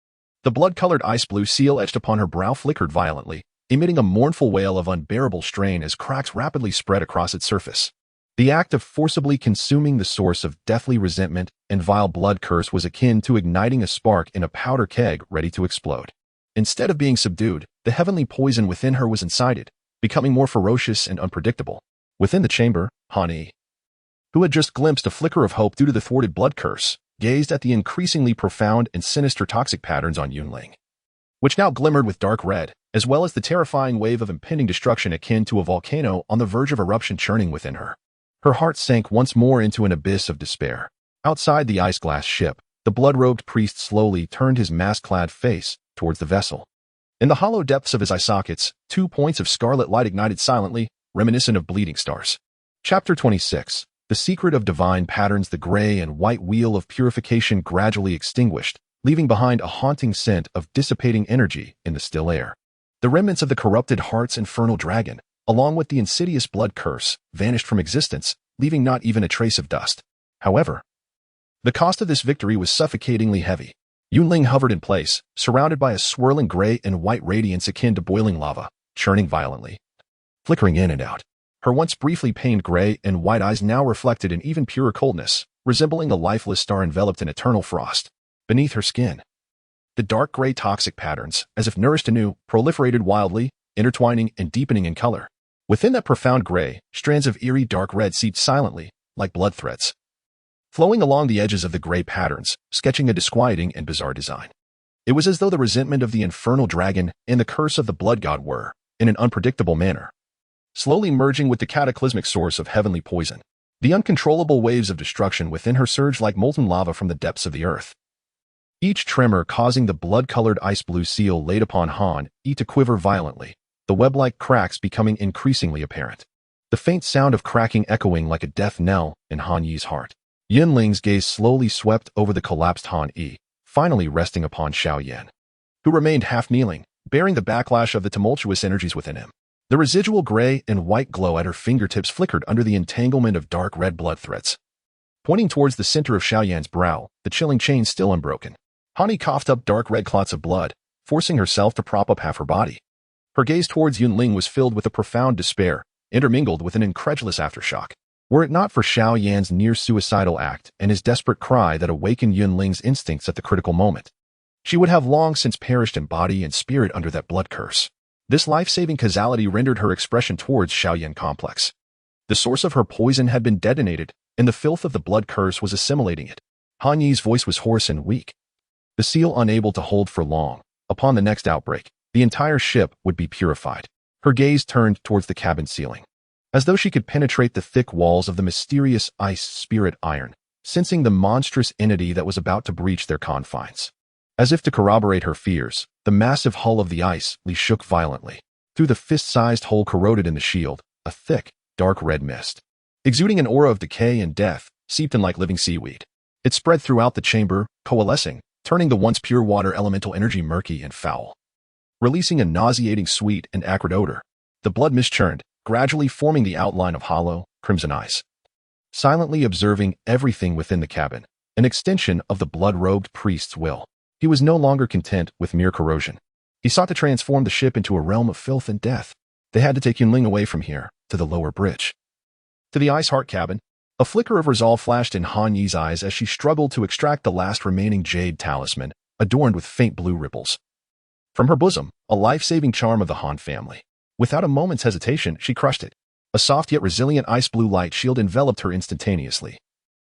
The blood-colored ice blue seal etched upon her brow flickered violently, emitting a mournful wail of unbearable strain as cracks rapidly spread across its surface. The act of forcibly consuming the source of deathly resentment and vile blood curse was akin to igniting a spark in a powder keg ready to explode. Instead of being subdued, the heavenly poison within her was incited, becoming more ferocious and unpredictable. Within the chamber, Han Yi, who had just glimpsed a flicker of hope due to the thwarted blood curse, gazed at the increasingly profound and sinister toxic patterns on Yunling, which now glimmered with dark red, as well as the terrifying wave of impending destruction akin to a volcano on the verge of eruption churning within her. Her heart sank once more into an abyss of despair. Outside the ice-glass ship, the blood-robed priest slowly turned his mask-clad face towards the vessel. In the hollow depths of his eye sockets, 2 points of scarlet light ignited silently, reminiscent of bleeding stars. Chapter 26. The secret of divine patterns. The gray and white wheel of purification gradually extinguished, leaving behind a haunting scent of dissipating energy in the still air. The remnants of the corrupted heart's infernal dragon, along with the insidious blood curse, vanished from existence, leaving not even a trace of dust. However, the cost of this victory was suffocatingly heavy. Yunling hovered in place, surrounded by a swirling gray and white radiance akin to boiling lava, churning violently, flickering in and out. Her once briefly pained gray and white eyes now reflected an even purer coldness, resembling a lifeless star enveloped in eternal frost. Beneath her skin, the dark gray toxic patterns, as if nourished anew, proliferated wildly, intertwining and deepening in color. Within that profound gray, strands of eerie dark red seeped silently, like blood threads, flowing along the edges of the gray patterns, sketching a disquieting and bizarre design. It was as though the resentment of the infernal dragon and the curse of the blood god were, in an unpredictable manner, slowly merging with the cataclysmic source of heavenly poison. The uncontrollable waves of destruction within her surged like molten lava from the depths of the earth, each tremor causing the blood-colored ice blue seal laid upon Han Yi to quiver violently, the web-like cracks becoming increasingly apparent. The faint sound of cracking echoing like a death knell in Han Yi's heart. Yunling's gaze slowly swept over the collapsed Han Yi, finally resting upon Xiao Yan, who remained half-kneeling, bearing the backlash of the tumultuous energies within him. The residual gray and white glow at her fingertips flickered under the entanglement of dark red blood threads. Pointing towards the center of Xiao Yan's brow, the chilling chain still unbroken, Han Yi coughed up dark red clots of blood, forcing herself to prop up half her body. Her gaze towards Yunling was filled with a profound despair, intermingled with an incredulous aftershock. Were it not for Xiao Yan's near-suicidal act and his desperate cry that awakened Yunling's instincts at the critical moment, she would have long since perished in body and spirit under that blood curse. This life-saving causality rendered her expression towards Xiao Yan complex. The source of her poison had been detonated, and the filth of the blood curse was assimilating it. Han Yi's voice was hoarse and weak. The seal unable to hold for long. Upon the next outbreak, the entire ship would be purified. Her gaze turned towards the cabin ceiling, as though she could penetrate the thick walls of the mysterious ice spirit iron, sensing the monstrous entity that was about to breach their confines. As if to corroborate her fears, the massive hull of the ice shook violently. Through the fist-sized hole corroded in the shield, a thick, dark red mist, exuding an aura of decay and death, seeped in like living seaweed. It spread throughout the chamber, coalescing, turning the once pure water elemental energy murky and foul. Releasing a nauseating sweet and acrid odor, the blood mist churned, gradually forming the outline of hollow, crimson eyes. Silently observing everything within the cabin, an extension of the blood-robed priest's will. He was no longer content with mere corrosion. He sought to transform the ship into a realm of filth and death. They had to take Yunling away from here, to the lower bridge. To the ice heart cabin, a flicker of resolve flashed in Han Yi's eyes as she struggled to extract the last remaining jade talisman, adorned with faint blue ripples. From her bosom, a life-saving charm of the Han family. Without a moment's hesitation, she crushed it. A soft yet resilient ice blue light shield enveloped her instantaneously.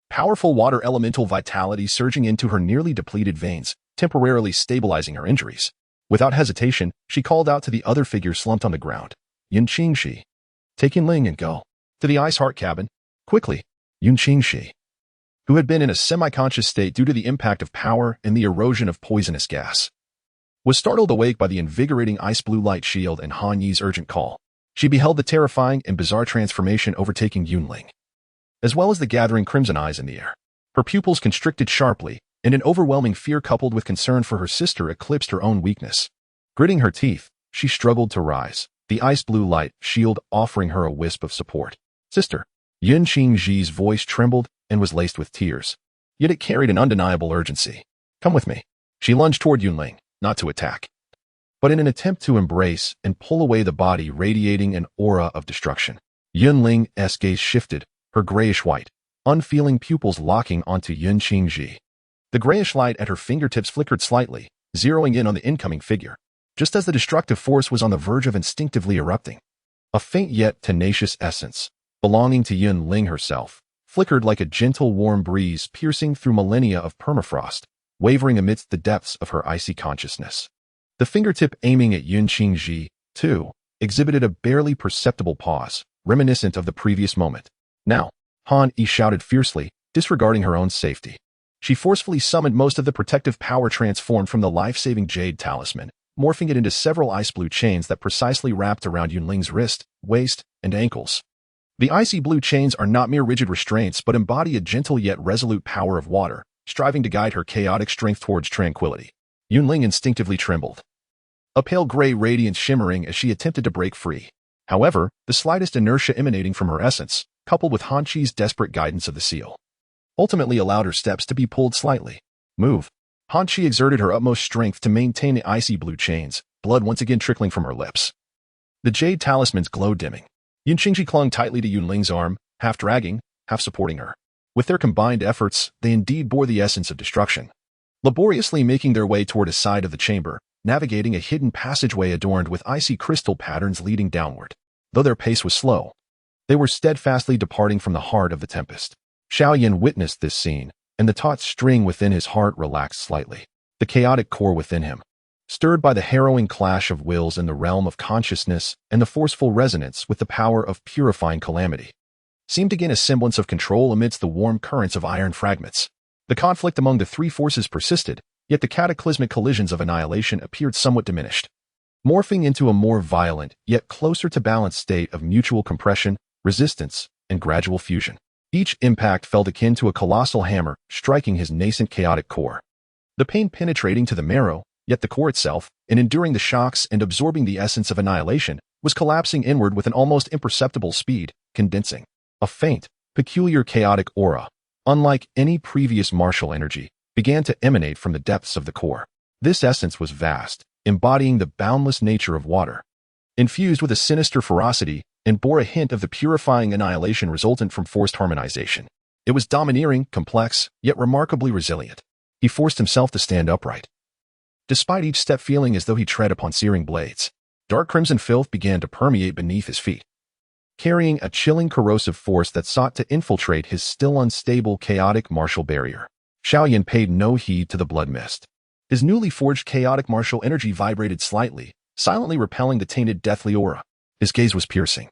Powerful water elemental vitality surging into her nearly depleted veins, temporarily stabilizing her injuries. Without hesitation, she called out to the other figure slumped on the ground. Yun Qingshi. Take Yunling and go. To the ice heart cabin. Quickly. Yun Qingshi, who had been in a semi-conscious state due to the impact of power and the erosion of poisonous gas, was startled awake by the invigorating ice blue light shield and Han Yi's urgent call. She beheld the terrifying and bizarre transformation overtaking Yunling, as well as the gathering crimson eyes in the air. Her pupils constricted sharply, and an overwhelming fear coupled with concern for her sister eclipsed her own weakness. Gritting her teeth, she struggled to rise, the ice blue light shield offering her a wisp of support. Sister. Yun Qingji's voice trembled and was laced with tears. Yet it carried an undeniable urgency. Come with me. She lunged toward Yunling, not to attack, but in an attempt to embrace and pull away the body radiating an aura of destruction. Yunling's gaze shifted, her grayish-white, unfeeling pupils locking onto Yun Qingji. The grayish light at her fingertips flickered slightly, zeroing in on the incoming figure, just as the destructive force was on the verge of instinctively erupting. A faint yet tenacious essence, belonging to Yunling herself, flickered like a gentle warm breeze piercing through millennia of permafrost, wavering amidst the depths of her icy consciousness. The fingertip aiming at Yun Qingji, too, exhibited a barely perceptible pause, reminiscent of the previous moment. Now, Han Yi shouted fiercely, disregarding her own safety. She forcefully summoned most of the protective power transformed from the life-saving jade talisman, morphing it into several ice blue chains that precisely wrapped around Yunling's wrist, waist, and ankles. The icy blue chains are not mere rigid restraints but embody a gentle yet resolute power of water, striving to guide her chaotic strength towards tranquility. Yunling instinctively trembled, a pale gray radiance shimmering as she attempted to break free. However, the slightest inertia emanating from her essence, coupled with Han Chi's desperate guidance of the seal, ultimately allowed her steps to be pulled slightly. Move. Han Chi exerted her utmost strength to maintain the icy blue chains, blood once again trickling from her lips. The jade talisman's glow dimming. Yun Qingji clung tightly to Yunling's arm, half dragging, half supporting her. With their combined efforts, they indeed bore the essence of destruction, laboriously making their way toward a side of the chamber, navigating a hidden passageway adorned with icy crystal patterns leading downward. Though their pace was slow, they were steadfastly departing from the heart of the tempest. Xiao Yan witnessed this scene, and the taut string within his heart relaxed slightly. The chaotic core within him, stirred by the harrowing clash of wills in the realm of consciousness and the forceful resonance with the power of purifying calamity, seemed to gain a semblance of control amidst the warm currents of iron fragments. The conflict among the three forces persisted, yet the cataclysmic collisions of annihilation appeared somewhat diminished, morphing into a more violent, yet closer to balanced state of mutual compression, resistance, and gradual fusion. Each impact felt akin to a colossal hammer striking his nascent chaotic core. The pain penetrating to the marrow, yet the core itself, in enduring the shocks and absorbing the essence of annihilation, was collapsing inward with an almost imperceptible speed, condensing. A faint, peculiar chaotic aura, unlike any previous martial energy, began to emanate from the depths of the core. This essence was vast, embodying the boundless nature of water, infused with a sinister ferocity, and bore a hint of the purifying annihilation resultant from forced harmonization. It was domineering, complex, yet remarkably resilient. He forced himself to stand upright, despite each step feeling as though he tread upon searing blades. Dark crimson filth began to permeate beneath his feet, carrying a chilling corrosive force that sought to infiltrate his still unstable chaotic martial barrier. Xiao Yan paid no heed to the blood mist. His newly forged chaotic martial energy vibrated slightly, silently repelling the tainted deathly aura. His gaze was piercing,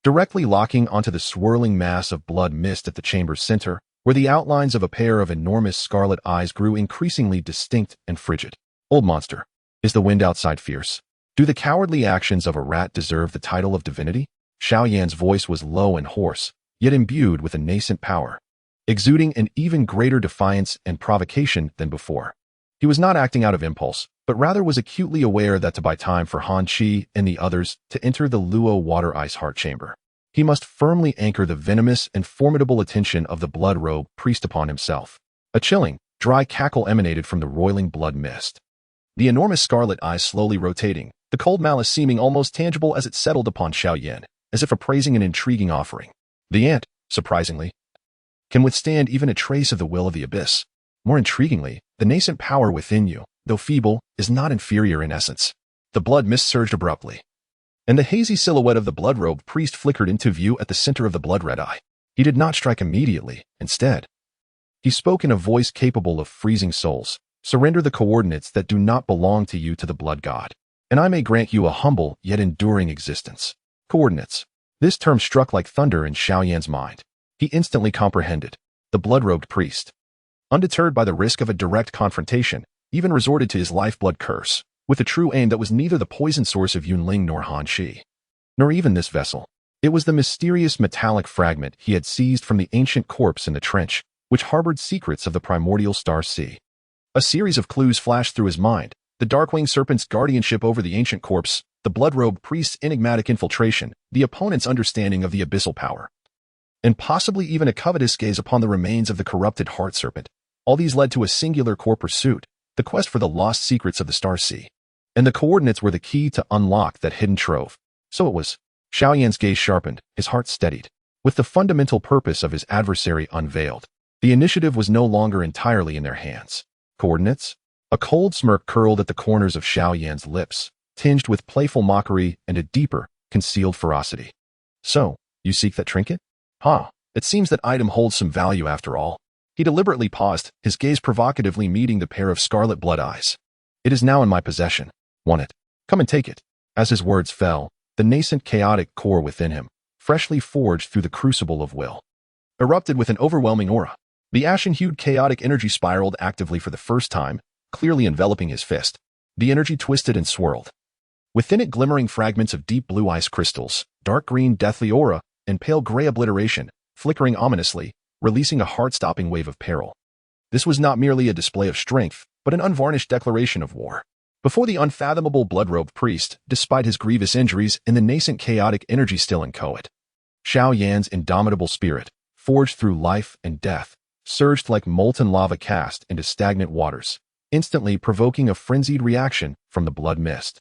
directly locking onto the swirling mass of blood mist at the chamber's center, where the outlines of a pair of enormous scarlet eyes grew increasingly distinct and frigid. Old monster, is the wind outside fierce? Do the cowardly actions of a rat deserve the title of divinity? Xiao Yan's voice was low and hoarse, yet imbued with a nascent power, exuding an even greater defiance and provocation than before. He was not acting out of impulse, but rather was acutely aware that to buy time for Han Chi and the others to enter the Luo water ice heart chamber, he must firmly anchor the venomous and formidable attention of the blood-robed priest upon himself. A chilling, dry cackle emanated from the roiling blood mist, the enormous scarlet eyes slowly rotating, the cold malice seeming almost tangible as it settled upon Xiao Yan, as if appraising an intriguing offering. The ant, surprisingly, can withstand even a trace of the will of the abyss. More intriguingly, the nascent power within you, though feeble, is not inferior in essence. The blood mist surged abruptly, and the hazy silhouette of the blood-robed priest flickered into view at the center of the blood-red eye. He did not strike immediately. Instead, he spoke in a voice capable of freezing souls. Surrender the coordinates that do not belong to you to the blood god, and I may grant you a humble yet enduring existence. Coordinates. This term struck like thunder in Xiao Yan's mind. He instantly comprehended. The blood-robed priest, undeterred by the risk of a direct confrontation, even resorted to his lifeblood curse, with a true aim that was neither the poison source of Yunling nor Han Chi, nor even this vessel. It was the mysterious metallic fragment he had seized from the ancient corpse in the trench, which harbored secrets of the primordial star sea. A series of clues flashed through his mind: the Darkwing Serpent's guardianship over the ancient corpse, the blood-robed priest's enigmatic infiltration, the opponent's understanding of the abyssal power. and possibly even a covetous gaze upon the remains of the corrupted heart serpent. All these led to a singular core pursuit, the quest for the lost secrets of the Star Sea. And the coordinates were the key to unlock that hidden trove. So it was. Xiao Yan's gaze sharpened, his heart steadied. With the fundamental purpose of his adversary unveiled, the initiative was no longer entirely in their hands. Coordinates? A cold smirk curled at the corners of Xiao Yan's lips, tinged with playful mockery and a deeper, concealed ferocity. So, you seek that trinket? It seems that item holds some value after all. He deliberately paused, his gaze provocatively meeting the pair of scarlet blood eyes. It is now in my possession. Want it? Come and take it. As his words fell, the nascent chaotic core within him, freshly forged through the crucible of will, erupted with an overwhelming aura. The ashen-hued chaotic energy spiraled actively for the first time, clearly enveloping his fist. The energy twisted and swirled. Within it glimmering fragments of deep blue ice crystals, dark green deathly aura, and pale gray obliteration, flickering ominously, releasing a heart-stopping wave of peril. This was not merely a display of strength, but an unvarnished declaration of war. Before the unfathomable blood-robed priest, despite his grievous injuries and the nascent chaotic energy still inchoate, Xiao Yan's indomitable spirit, forged through life and death, surged like molten lava cast into stagnant waters, instantly provoking a frenzied reaction from the blood mist.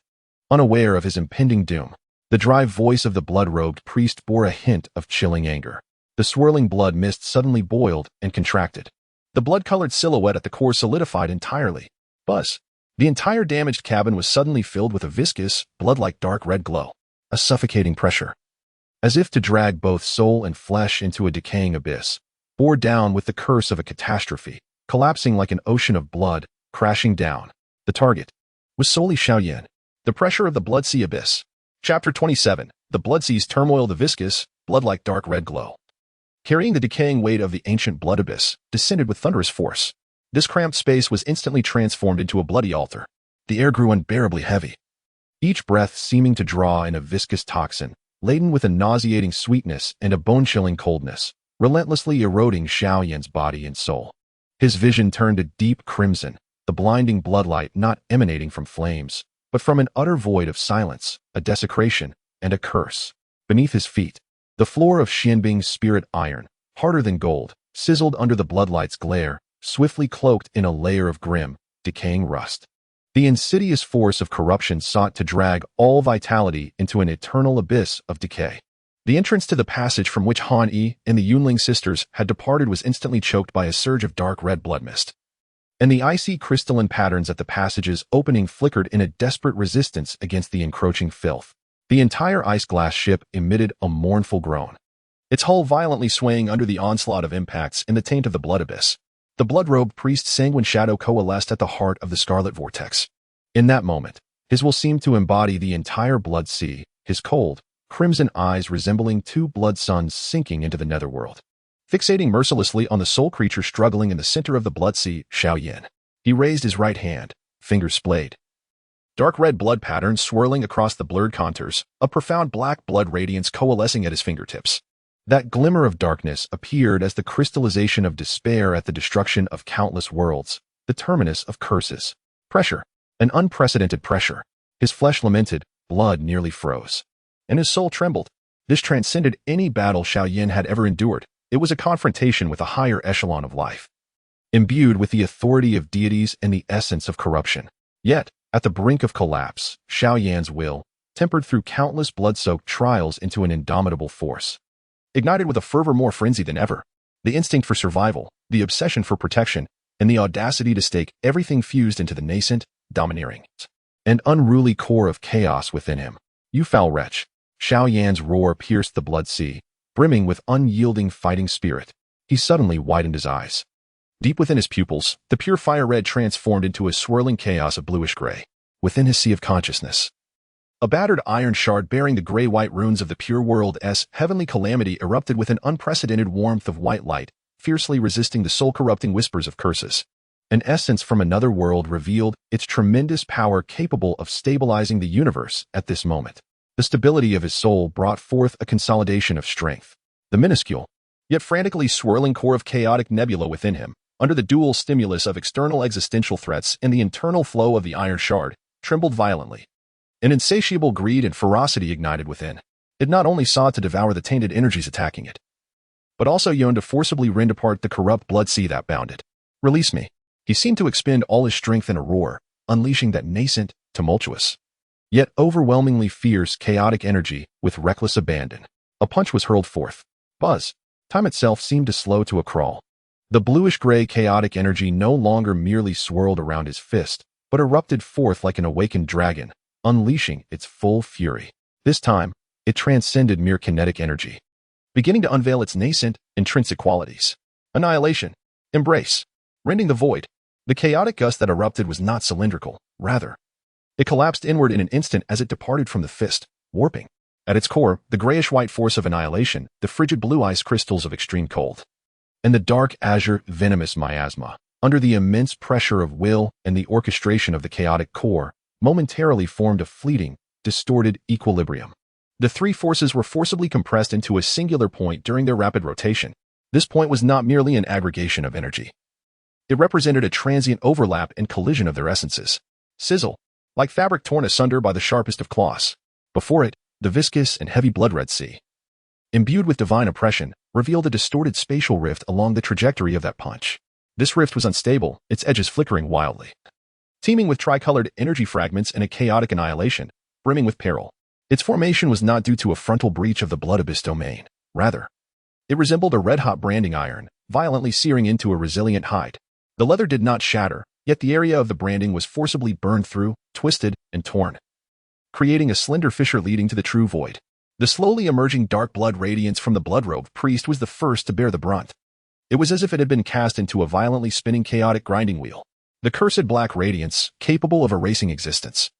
Unaware of his impending doom, the dry voice of the blood-robed priest bore a hint of chilling anger. The swirling blood mist suddenly boiled and contracted. The blood-colored silhouette at the core solidified entirely. Buzz. The entire damaged cabin was suddenly filled with a viscous, blood-like dark red glow, a suffocating pressure. As if to drag both soul and flesh into a decaying abyss, bore down with the curse of a catastrophe, collapsing like an ocean of blood, crashing down. The target was solely Xiao Yan. The pressure of the Blood Sea Abyss. Chapter 27. The Blood Sea's turmoil. The viscous, blood-like dark red glow, carrying the decaying weight of the ancient blood abyss, descended with thunderous force. This cramped space was instantly transformed into a bloody altar. The air grew unbearably heavy, each breath seeming to draw in a viscous toxin, laden with a nauseating sweetness and a bone-chilling coldness, relentlessly eroding Xiao Yan's body and soul. His vision turned a deep crimson, the blinding bloodlight not emanating from flames, but from an utter void of silence, a desecration, and a curse. Beneath his feet, the floor of Xianbing's spirit iron, harder than gold, sizzled under the bloodlight's glare, swiftly cloaked in a layer of grim, decaying rust. The insidious force of corruption sought to drag all vitality into an eternal abyss of decay. The entrance to the passage from which Han Yi and the Yunling sisters had departed was instantly choked by a surge of dark red blood mist. And the icy crystalline patterns at the passage's opening flickered in a desperate resistance against the encroaching filth. The entire ice-glass ship emitted a mournful groan, its hull violently swaying under the onslaught of impacts in the taint of the blood abyss. The blood-robed priest's sanguine shadow coalesced at the heart of the scarlet vortex. In that moment, his will seemed to embody the entire blood sea, his cold, crimson eyes resembling two blood suns sinking into the netherworld. Fixating mercilessly on the soul creature struggling in the center of the blood sea, Xiao Yan, he raised his right hand, fingers splayed. Dark red blood patterns swirling across the blurred contours, a profound black blood radiance coalescing at his fingertips. That glimmer of darkness appeared as the crystallization of despair at the destruction of countless worlds, the terminus of curses. Pressure. An unprecedented pressure. His flesh lamented, blood nearly froze. And his soul trembled. This transcended any battle Xiao Yan had ever endured. It was a confrontation with a higher echelon of life, imbued with the authority of deities and the essence of corruption. Yet, at the brink of collapse, Xiao Yan's will, tempered through countless blood-soaked trials into an indomitable force, ignited with a fervor more frenzied than ever. The instinct for survival, the obsession for protection, and the audacity to stake everything fused into the nascent, domineering, and unruly core of chaos within him. You foul wretch! Xiao Yan's roar pierced the blood sea, brimming with unyielding fighting spirit. He suddenly widened his eyes. Deep within his pupils, the pure fire red transformed into a swirling chaos of bluish gray. Within his sea of consciousness, a battered iron shard bearing the gray-white runes of the pure world's heavenly calamity erupted with an unprecedented warmth of white light, fiercely resisting the soul-corrupting whispers of curses. An essence from another world revealed its tremendous power capable of stabilizing the universe at this moment. The stability of his soul brought forth a consolidation of strength. The minuscule, yet frantically swirling core of chaotic nebula within him, under the dual stimulus of external existential threats and the internal flow of the iron shard, trembled violently. An insatiable greed and ferocity ignited within. It not only sought to devour the tainted energies attacking it, but also yearned to forcibly rend apart the corrupt blood sea that bounded. Release me. He seemed to expend all his strength in a roar, unleashing that nascent, tumultuous, yet overwhelmingly fierce, chaotic energy with reckless abandon. A punch was hurled forth. Buzz. Time itself seemed to slow to a crawl. The bluish-gray chaotic energy no longer merely swirled around his fist, but erupted forth like an awakened dragon, unleashing its full fury. This time, it transcended mere kinetic energy, beginning to unveil its nascent, intrinsic qualities. Annihilation. Embrace. Rending the void. The chaotic gust that erupted was not cylindrical, rather, it collapsed inward in an instant as it departed from the fist, warping. At its core, the grayish-white force of annihilation, the frigid blue ice crystals of extreme cold, and the dark azure, venomous miasma, under the immense pressure of will and the orchestration of the chaotic core, momentarily formed a fleeting, distorted equilibrium. The three forces were forcibly compressed into a singular point during their rapid rotation. This point was not merely an aggregation of energy. It represented a transient overlap and collision of their essences. Sizzle, like fabric torn asunder by the sharpest of claws. Before it, the viscous and heavy blood-red sea, imbued with divine oppression, revealed a distorted spatial rift along the trajectory of that punch. This rift was unstable, its edges flickering wildly, teeming with tricolored energy fragments and a chaotic annihilation, brimming with peril. Its formation was not due to a frontal breach of the blood abyss domain. Rather, it resembled a red-hot branding iron, violently searing into a resilient hide. The leather did not shatter, yet the area of the branding was forcibly burned through, twisted, and torn, creating a slender fissure leading to the true void. The slowly emerging dark blood radiance from the blood-robed priest was the first to bear the brunt. It was as if it had been cast into a violently spinning chaotic grinding wheel. The cursed black radiance, capable of erasing existence,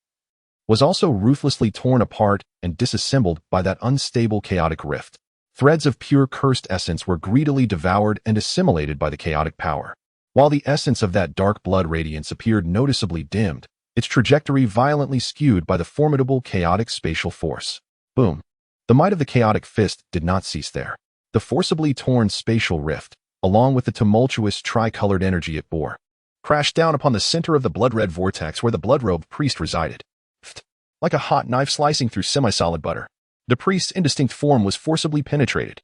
was also ruthlessly torn apart and disassembled by that unstable chaotic rift. Threads of pure cursed essence were greedily devoured and assimilated by the chaotic power. While the essence of that dark blood radiance appeared noticeably dimmed, its trajectory violently skewed by the formidable chaotic spatial force. Boom. The might of the chaotic fist did not cease there. The forcibly torn spatial rift, along with the tumultuous tricolored energy it bore, crashed down upon the center of the blood-red vortex where the blood-robed priest resided. Like a hot knife slicing through semi-solid butter, the priest's indistinct form was forcibly penetrated.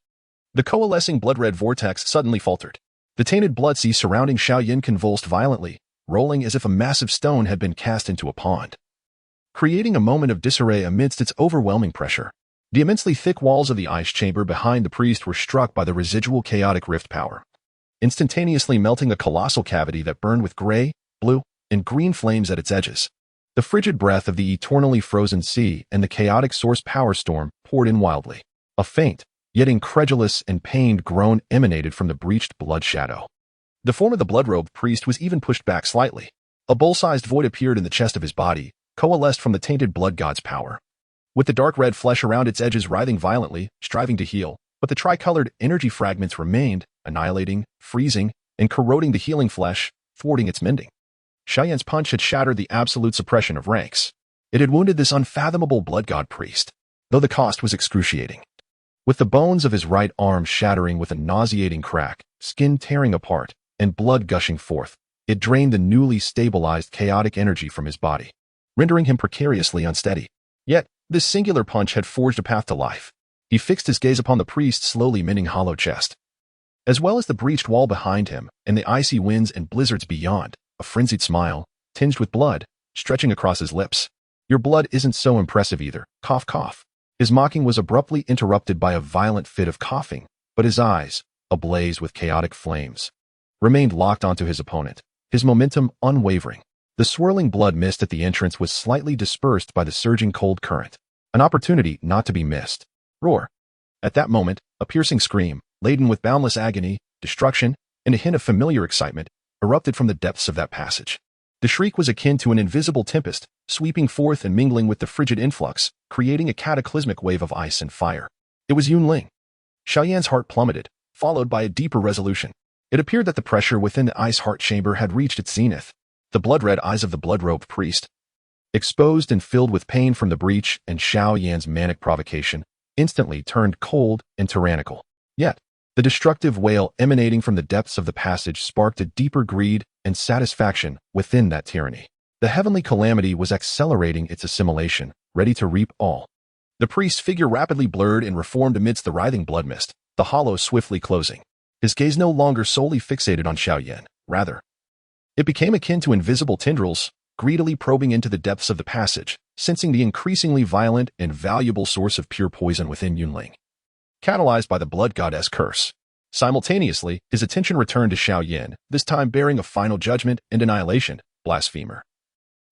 The coalescing blood-red vortex suddenly faltered. The tainted blood sea surrounding Xiao Yan convulsed violently, rolling as if a massive stone had been cast into a pond, creating a moment of disarray amidst its overwhelming pressure. The immensely thick walls of the ice chamber behind the priest were struck by the residual chaotic rift power, instantaneously melting a colossal cavity that burned with gray, blue, and green flames at its edges. The frigid breath of the eternally frozen sea and the chaotic source power storm poured in wildly. A faint, yet incredulous and pained groan emanated from the breached blood shadow. The form of the blood-robed priest was even pushed back slightly. A bowl-sized void appeared in the chest of his body, coalesced from the tainted blood god's power, with the dark red flesh around its edges writhing violently, striving to heal, but the tricolored energy fragments remained, annihilating, freezing, and corroding the healing flesh, thwarting its mending. Xiao Yan's punch had shattered the absolute suppression of ranks. It had wounded this unfathomable blood god priest, though the cost was excruciating. With the bones of his right arm shattering with a nauseating crack, skin tearing apart, and blood gushing forth, it drained the newly stabilized chaotic energy from his body, rendering him precariously unsteady. Yet, this singular punch had forged a path to life. He fixed his gaze upon the priest's slowly mending hollow chest, as well as the breached wall behind him and the icy winds and blizzards beyond. A frenzied smile, tinged with blood, stretching across his lips. Your blood isn't so impressive either. Cough, cough. His mocking was abruptly interrupted by a violent fit of coughing, but his eyes, ablaze with chaotic flames, remained locked onto his opponent, his momentum unwavering. The swirling blood mist at the entrance was slightly dispersed by the surging cold current, an opportunity not to be missed. Roar. At that moment, a piercing scream, laden with boundless agony, destruction, and a hint of familiar excitement, erupted from the depths of that passage. The shriek was akin to an invisible tempest, sweeping forth and mingling with the frigid influx, creating a cataclysmic wave of ice and fire. It was Yunling. Xiao Yan's heart plummeted, followed by a deeper resolution. It appeared that the pressure within the ice heart chamber had reached its zenith. The blood-red eyes of the blood-robed priest, exposed and filled with pain from the breach and Xiao Yan's manic provocation, instantly turned cold and tyrannical. Yet, the destructive wail emanating from the depths of the passage sparked a deeper greed and satisfaction within that tyranny. The heavenly calamity was accelerating its assimilation, ready to reap all. The priest's figure rapidly blurred and reformed amidst the writhing blood mist. the hollow swiftly closing. His gaze no longer solely fixated on Xiao Yan, rather, it became akin to invisible tendrils, greedily probing into the depths of the passage, sensing the increasingly violent and valuable source of pure poison within Yunling. Catalyzed by the blood goddess curse. Simultaneously, his attention returned to Xiao Yan, this time bearing a final judgment and annihilation, blasphemer.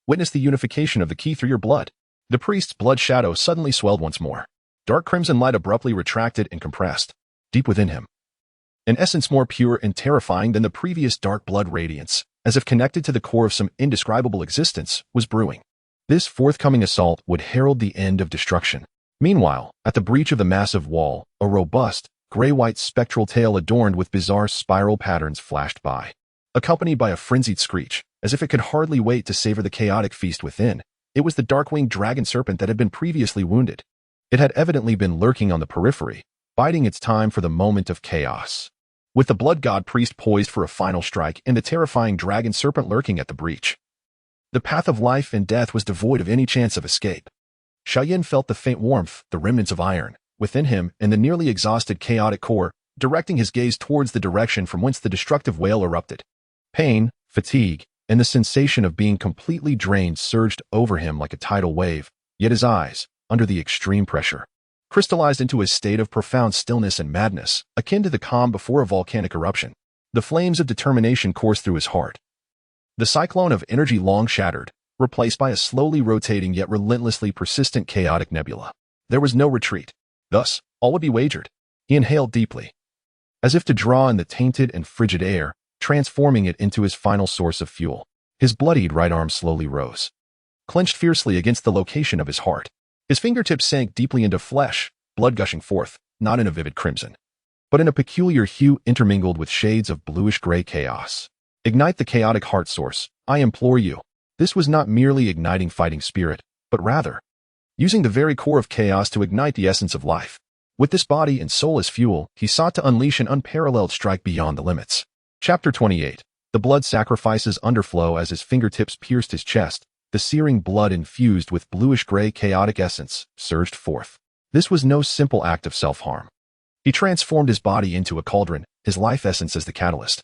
Witness the unification of the key through your blood. The priest's blood shadow suddenly swelled once more. Dark crimson light abruptly retracted and compressed, deep within him. An essence more pure and terrifying than the previous dark blood radiance, as if connected to the core of some indescribable existence, was brewing. This forthcoming assault would herald the end of destruction. Meanwhile, at the breach of the massive wall, a robust, gray-white spectral tail adorned with bizarre spiral patterns flashed by. Accompanied by a frenzied screech, as if it could hardly wait to savor the chaotic feast within, it was the dark-winged dragon serpent that had been previously wounded. It had evidently been lurking on the periphery, biding its time for the moment of chaos. With the blood god priest poised for a final strike and the terrifying dragon serpent lurking at the breach, the path of life and death was devoid of any chance of escape. Xiao Yan felt the faint warmth, the remnants of iron, within him and the nearly exhausted chaotic core, directing his gaze towards the direction from whence the destructive wail erupted. Pain, fatigue, and the sensation of being completely drained surged over him like a tidal wave, yet his eyes, under the extreme pressure, crystallized into a state of profound stillness and madness, akin to the calm before a volcanic eruption. The flames of determination coursed through his heart. The cyclone of energy long shattered, replaced by a slowly rotating yet relentlessly persistent chaotic nebula. There was no retreat. Thus, all would be wagered. He inhaled deeply, as if to draw in the tainted and frigid air, transforming it into his final source of fuel. His bloodied right arm slowly rose, clenched fiercely against the location of his heart. His fingertips sank deeply into flesh, blood gushing forth, not in a vivid crimson, but in a peculiar hue intermingled with shades of bluish-gray chaos. Ignite the chaotic heart source, I implore you. This was not merely igniting fighting spirit, but rather, using the very core of chaos to ignite the essence of life. With this body and soul as fuel, he sought to unleash an unparalleled strike beyond the limits. Chapter 28. The blood sacrifices underflow as his fingertips pierced his chest. The searing blood infused with bluish-gray chaotic essence surged forth. This was no simple act of self-harm. He transformed his body into a cauldron, his life essence as the catalyst.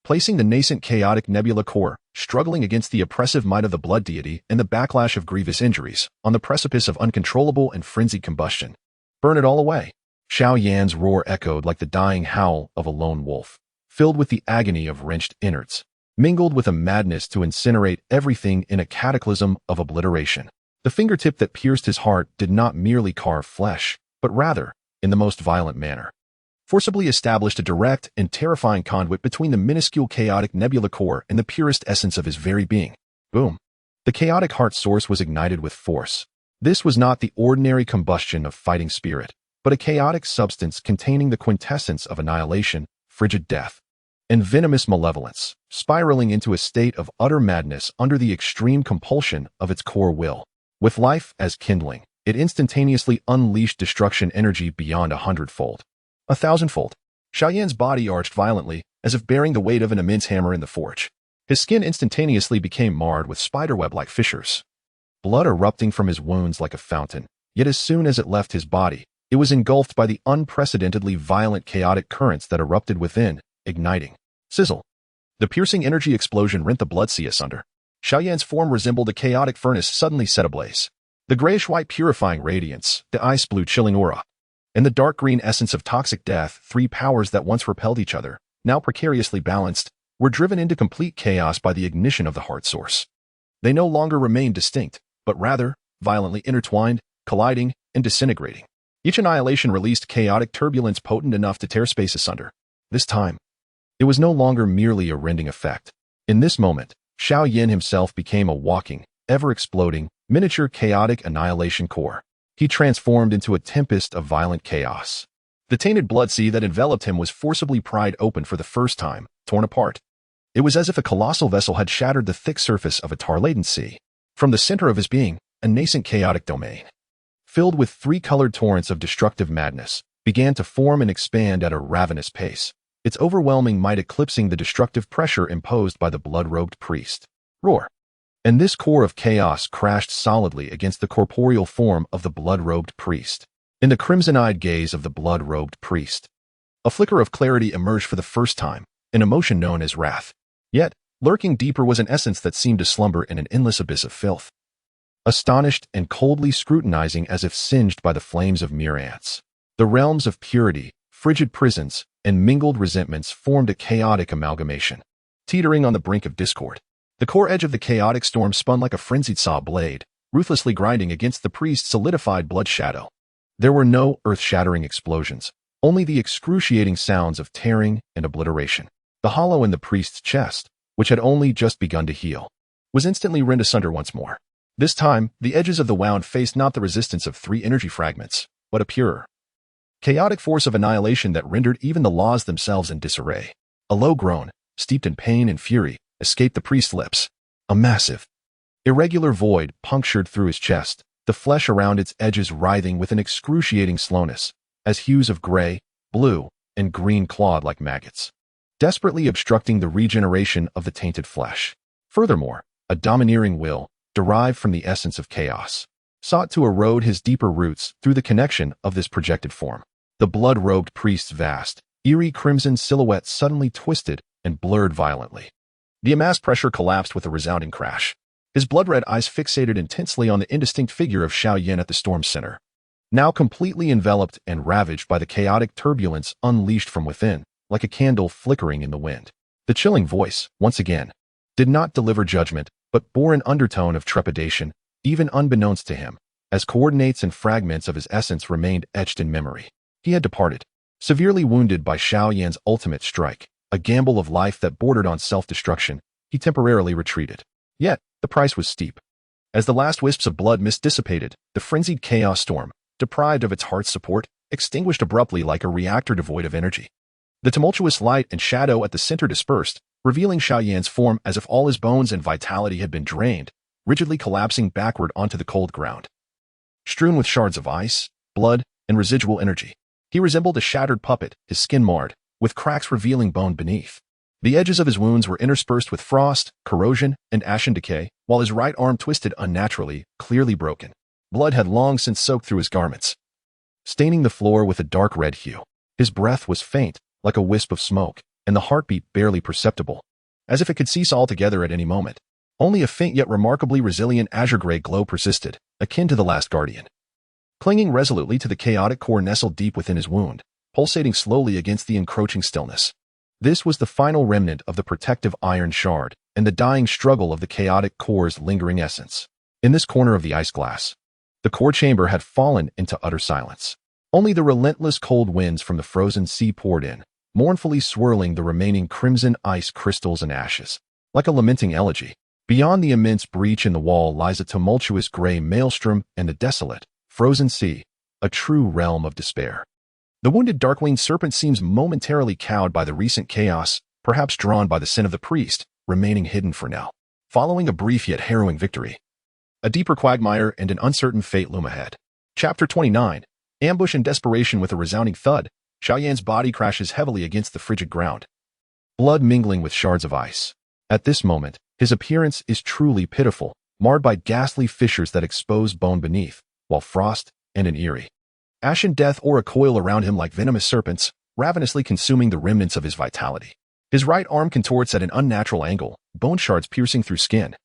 Placing the nascent chaotic nebula core, struggling against the oppressive might of the blood deity and the backlash of grievous injuries, on the precipice of uncontrollable and frenzied combustion. Burn it all away. Xiao Yan's roar echoed like the dying howl of a lone wolf, filled with the agony of wrenched innards, mingled with a madness to incinerate everything in a cataclysm of obliteration. The fingertip that pierced his heart did not merely carve flesh, but rather, in the most violent manner, forcibly established a direct and terrifying conduit between the minuscule chaotic nebula core and the purest essence of his very being. Boom. The chaotic heart source was ignited with force. This was not the ordinary combustion of fighting spirit, but a chaotic substance containing the quintessence of annihilation, frigid death, and venomous malevolence, spiraling into a state of utter madness under the extreme compulsion of its core will. With life as kindling, it instantaneously unleashed destruction energy beyond 100-fold. 1,000-fold. Xiao Yan's body arched violently, as if bearing the weight of an immense hammer in the forge. His skin instantaneously became marred with spiderweb-like fissures, blood erupting from his wounds like a fountain. Yet as soon as it left his body, it was engulfed by the unprecedentedly violent chaotic currents that erupted within, igniting. Sizzle. The piercing energy explosion rent the blood sea asunder. Xiao Yan's form resembled a chaotic furnace suddenly set ablaze. The grayish-white purifying radiance, the ice-blue chilling aura, and the dark-green essence of toxic death, three powers that once repelled each other, now precariously balanced, were driven into complete chaos by the ignition of the heart source. They no longer remained distinct, but rather, violently intertwined, colliding, and disintegrating. Each annihilation released chaotic turbulence potent enough to tear space asunder. This time, it was no longer merely a rending effect. In this moment, Xiao Yan himself became a walking, ever-exploding, miniature chaotic annihilation core. He transformed into a tempest of violent chaos. The tainted blood sea that enveloped him was forcibly pried open for the first time, torn apart. It was as if a colossal vessel had shattered the thick surface of a tar-laden sea. From the center of his being, a nascent chaotic domain, filled with three-colored torrents of destructive madness, began to form and expand at a ravenous pace, its overwhelming might eclipsing the destructive pressure imposed by the blood-robed priest. Roar. And this core of chaos crashed solidly against the corporeal form of the blood-robed priest. In the crimson-eyed gaze of the blood-robed priest, A flicker of clarity emerged for the first time, an emotion known as wrath. Yet, lurking deeper was an essence that seemed to slumber in an endless abyss of filth. Astonished and coldly scrutinizing as if singed by the flames of mere ants. The realms of purity, frigid prisons, and mingled resentments formed a chaotic amalgamation. Teetering on the brink of discord, the core edge of the chaotic storm spun like a frenzied saw blade, ruthlessly grinding against the priest's solidified blood shadow. There were no earth-shattering explosions, only the excruciating sounds of tearing and obliteration. The hollow in the priest's chest, which had only just begun to heal, was instantly rent asunder once more. This time, the edges of the wound faced not the resistance of 3 energy fragments, but a purer, chaotic force of annihilation that rendered even the laws themselves in disarray. A low groan, steeped in pain and fury, escaped the priest's lips. A massive, irregular void punctured through his chest, the flesh around its edges writhing with an excruciating slowness, as hues of gray, blue, and green clawed like maggots, desperately obstructing the regeneration of the tainted flesh. Furthermore, a domineering will, derived from the essence of chaos, sought to erode his deeper roots through the connection of this projected form. The blood-robed priest's vast, eerie crimson silhouette suddenly twisted and blurred violently. The amassed pressure collapsed with a resounding crash. His blood-red eyes fixated intensely on the indistinct figure of Xiao Yan at the storm's center, now completely enveloped and ravaged by the chaotic turbulence unleashed from within, like a candle flickering in the wind. The chilling voice, once again, did not deliver judgment, but bore an undertone of trepidation, even unbeknownst to him, as coordinates and fragments of his essence remained etched in memory. He had departed, severely wounded by Xiao Yan's ultimate strike, a gamble of life that bordered on self-destruction. He temporarily retreated. Yet, the price was steep. As the last wisps of blood mist dissipated, the frenzied chaos storm, deprived of its heart's support, extinguished abruptly like a reactor devoid of energy. The tumultuous light and shadow at the center dispersed, revealing Xiao Yan's form as if all his bones and vitality had been drained, rigidly collapsing backward onto the cold ground. Strewn with shards of ice, blood, and residual energy, he resembled a shattered puppet, his skin marred, with cracks revealing bone beneath. The edges of his wounds were interspersed with frost, corrosion, and ashen decay, while his right arm twisted unnaturally, clearly broken. Blood had long since soaked through his garments, staining the floor with a dark red hue. His breath was faint, like a wisp of smoke, and the heartbeat barely perceptible, as if it could cease altogether at any moment. Only a faint yet remarkably resilient azure-gray glow persisted, akin to the last guardian. Clinging resolutely to the chaotic core nestled deep within his wound, pulsating slowly against the encroaching stillness. This was the final remnant of the protective iron shard, and the dying struggle of the chaotic core's lingering essence. In this corner of the ice glass, the core chamber had fallen into utter silence. Only the relentless cold winds from the frozen sea poured in, mournfully swirling the remaining crimson ice crystals and ashes. Like a lamenting elegy, beyond the immense breach in the wall lies a tumultuous gray maelstrom and the desolate, frozen sea, a true realm of despair. The wounded dark-winged serpent seems momentarily cowed by the recent chaos, perhaps drawn by the sin of the priest, remaining hidden for now. Following a brief yet harrowing victory, a deeper quagmire and an uncertain fate loom ahead. Chapter 29. Ambush and desperation. With a resounding thud, Xiao Yan's body crashes heavily against the frigid ground, blood mingling with shards of ice. At this moment, his appearance is truly pitiful, marred by ghastly fissures that expose bone beneath, while frost and an eerie, ashen death aura coil around him like venomous serpents, ravenously consuming the remnants of his vitality. His right arm contorts at an unnatural angle, bone shards piercing through skin,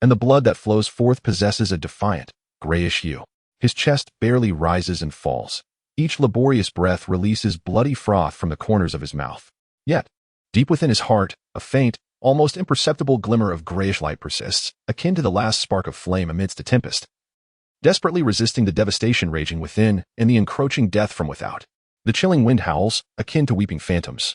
and the blood that flows forth possesses a defiant, grayish hue. His chest barely rises and falls. Each laborious breath releases bloody froth from the corners of his mouth. Yet, deep within his heart, a faint, almost imperceptible glimmer of grayish light persists, akin to the last spark of flame amidst a tempest, desperately resisting the devastation raging within and the encroaching death from without. The chilling wind howls, akin to weeping phantoms,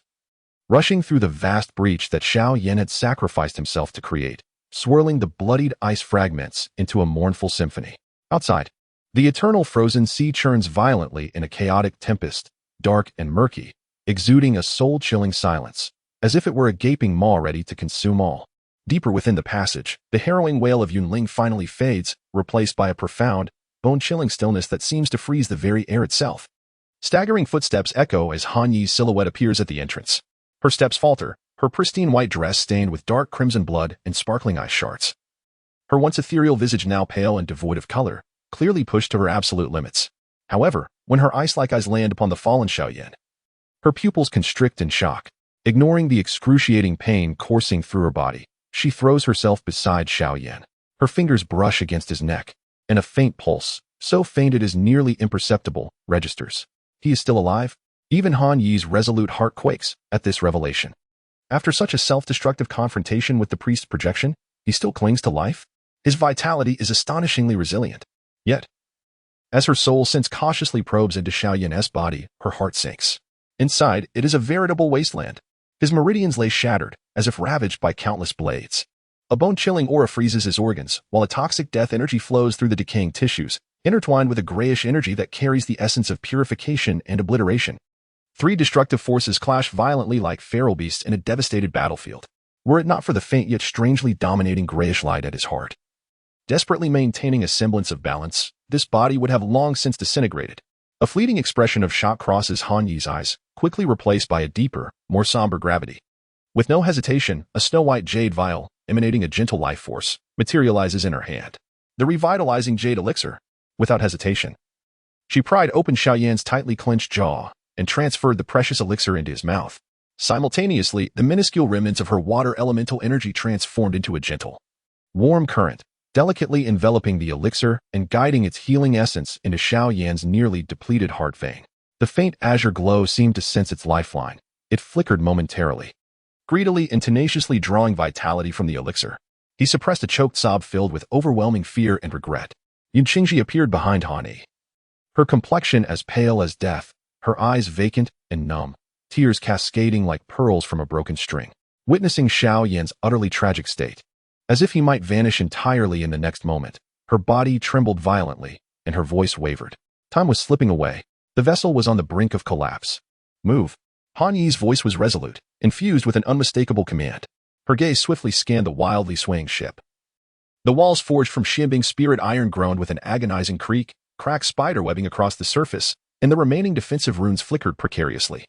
rushing through the vast breach that Xiao Yan had sacrificed himself to create, swirling the bloodied ice fragments into a mournful symphony. Outside, the eternal frozen sea churns violently in a chaotic tempest, dark and murky, exuding a soul-chilling silence, as if it were a gaping maw ready to consume all. Deeper within the passage, the harrowing wail of Yunling finally fades, replaced by a profound, bone-chilling stillness that seems to freeze the very air itself. Staggering footsteps echo as Han Yi's silhouette appears at the entrance. Her steps falter, her pristine white dress stained with dark crimson blood and sparkling ice shards. Her once ethereal visage now pale and devoid of color, clearly pushed to her absolute limits. However, when her ice-like eyes land upon the fallen Xiao Yan, Her pupils constrict in shock. Ignoring the excruciating pain coursing through her body, she throws herself beside Xiao Yan. Her fingers brush against his neck, and a faint pulse, so faint it is nearly imperceptible, registers. He is still alive? Even Han Yi's resolute heart quakes at this revelation. After such a self-destructive confrontation with the priest's projection, he still clings to life? His vitality is astonishingly resilient. Yet, as her soul since cautiously probes into Xiao Yan's body, her heart sinks. Inside, it is a veritable wasteland. His meridians lay shattered, as if ravaged by countless blades. A bone-chilling aura freezes his organs, while a toxic death energy flows through the decaying tissues, intertwined with a grayish energy that carries the essence of purification and obliteration. Three destructive forces clash violently like feral beasts in a devastated battlefield, were it not for the faint yet strangely dominating grayish light at his heart. Desperately maintaining a semblance of balance, this body would have long since disintegrated. A fleeting expression of shock crosses Han Yi's eyes, quickly replaced by a deeper, more somber gravity. With no hesitation, a snow-white jade vial, emanating a gentle life force, materializes in her hand. The revitalizing jade elixir. Without hesitation, she pried open Xiao Yan's tightly clenched jaw and transferred the precious elixir into his mouth. Simultaneously, the minuscule remnants of her water elemental energy transformed into a gentle, warm current, delicately enveloping the elixir and guiding its healing essence into Xiao Yan's nearly depleted heart vein. The faint azure glow seemed to sense its lifeline. It flickered momentarily, greedily and tenaciously drawing vitality from the elixir. He suppressed a choked sob filled with overwhelming fear and regret. Yunqingji appeared behind Han Yi. Her complexion as pale as death, her eyes vacant and numb, tears cascading like pearls from a broken string. Witnessing Xiao Yan's utterly tragic state, as if he might vanish entirely in the next moment, her body trembled violently, and her voice wavered. Time was slipping away. The vessel was on the brink of collapse. Move. Han Yi's voice was resolute, infused with an unmistakable command. Her gaze swiftly scanned the wildly swaying ship. The walls forged from Xianbing's spirit iron groaned with an agonizing creak, cracked spiderwebbing across the surface, and the remaining defensive runes flickered precariously,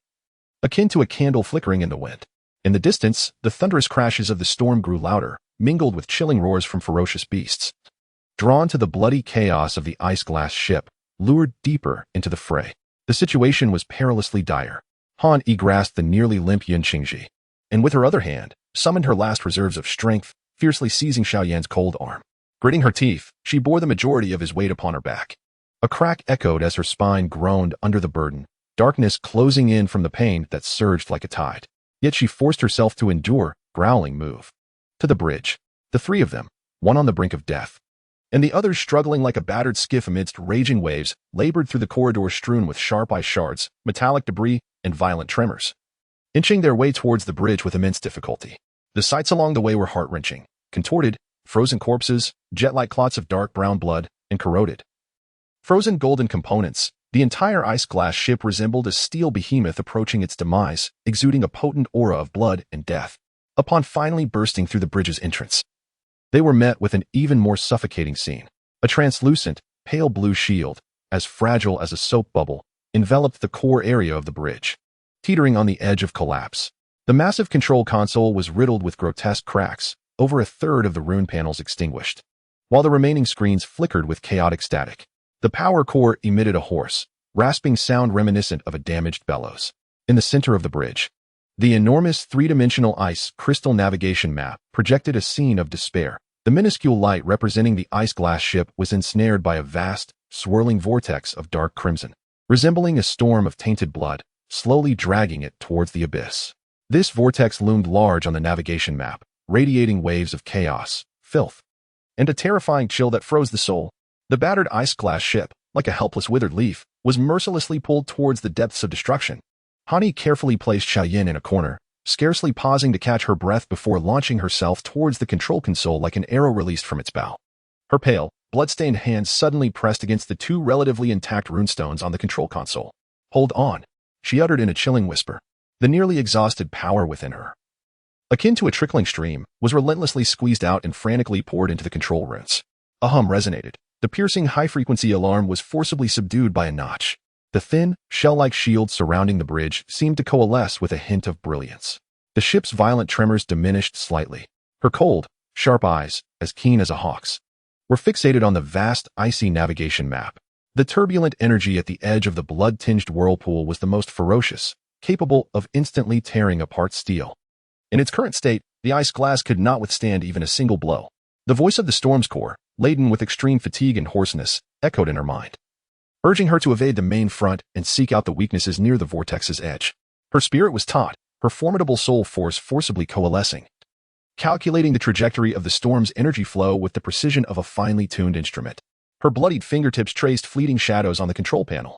akin to a candle flickering in the wind. In the distance, the thunderous crashes of the storm grew louder, mingled with chilling roars from ferocious beasts. Drawn to the bloody chaos of the ice-glass ship, lured deeper into the fray. The situation was perilously dire. Han Yi grasped the nearly limp Yunqingji, and with her other hand, summoned her last reserves of strength, fiercely seizing Xiao Yan's cold arm. Gritting her teeth, she bore the majority of his weight upon her back. A crack echoed as her spine groaned under the burden, darkness closing in from the pain that surged like a tide. Yet she forced herself to endure, growling move. To the bridge. The three of them, one on the brink of death, and the others struggling like a battered skiff amidst raging waves, labored through the corridor strewn with sharp ice shards, metallic debris, and violent tremors, inching their way towards the bridge with immense difficulty. The sights along the way were heart-wrenching, contorted, frozen corpses, jet-like clots of dark brown blood, and corroded, frozen golden components. The entire ice-glass ship resembled a steel behemoth approaching its demise, exuding a potent aura of blood and death. Upon finally bursting through the bridge's entrance, they were met with an even more suffocating scene. A translucent, pale blue shield, as fragile as a soap bubble, enveloped the core area of the bridge, teetering on the edge of collapse. The massive control console was riddled with grotesque cracks, over a third of the rune panels extinguished, while the remaining screens flickered with chaotic static. The power core emitted a hoarse, rasping sound reminiscent of a damaged bellows. In the center of the bridge, the enormous three-dimensional ice crystal navigation map projected a scene of despair. The minuscule light representing the ice-glass ship was ensnared by a vast, swirling vortex of dark crimson, resembling a storm of tainted blood, slowly dragging it towards the abyss. This vortex loomed large on the navigation map, radiating waves of chaos, filth, and a terrifying chill that froze the soul. The battered ice-glass ship, like a helpless withered leaf, was mercilessly pulled towards the depths of destruction. Han Yi carefully placed Xiao Yan in a corner, scarcely pausing to catch her breath before launching herself towards the control console like an arrow released from its bow. Her pale, blood-stained hands suddenly pressed against the two relatively intact runestones on the control console. "Hold on," she uttered in a chilling whisper. The nearly exhausted power within her, akin to a trickling stream, was relentlessly squeezed out and frantically poured into the control runes. A hum resonated. The piercing high-frequency alarm was forcibly subdued by a notch. The thin, shell-like shield surrounding the bridge seemed to coalesce with a hint of brilliance. The ship's violent tremors diminished slightly. Her cold, sharp eyes, as keen as a hawk's, were fixated on the vast, icy navigation map. The turbulent energy at the edge of the blood-tinged whirlpool was the most ferocious, capable of instantly tearing apart steel. In its current state, the ice glass could not withstand even a single blow. The voice of the storm's core, laden with extreme fatigue and hoarseness, echoed in her mind, urging her to evade the main front and seek out the weaknesses near the vortex's edge. Her spirit was taut, her formidable soul force forcibly coalescing, calculating the trajectory of the storm's energy flow with the precision of a finely tuned instrument. Her bloodied fingertips traced fleeting shadows on the control panel,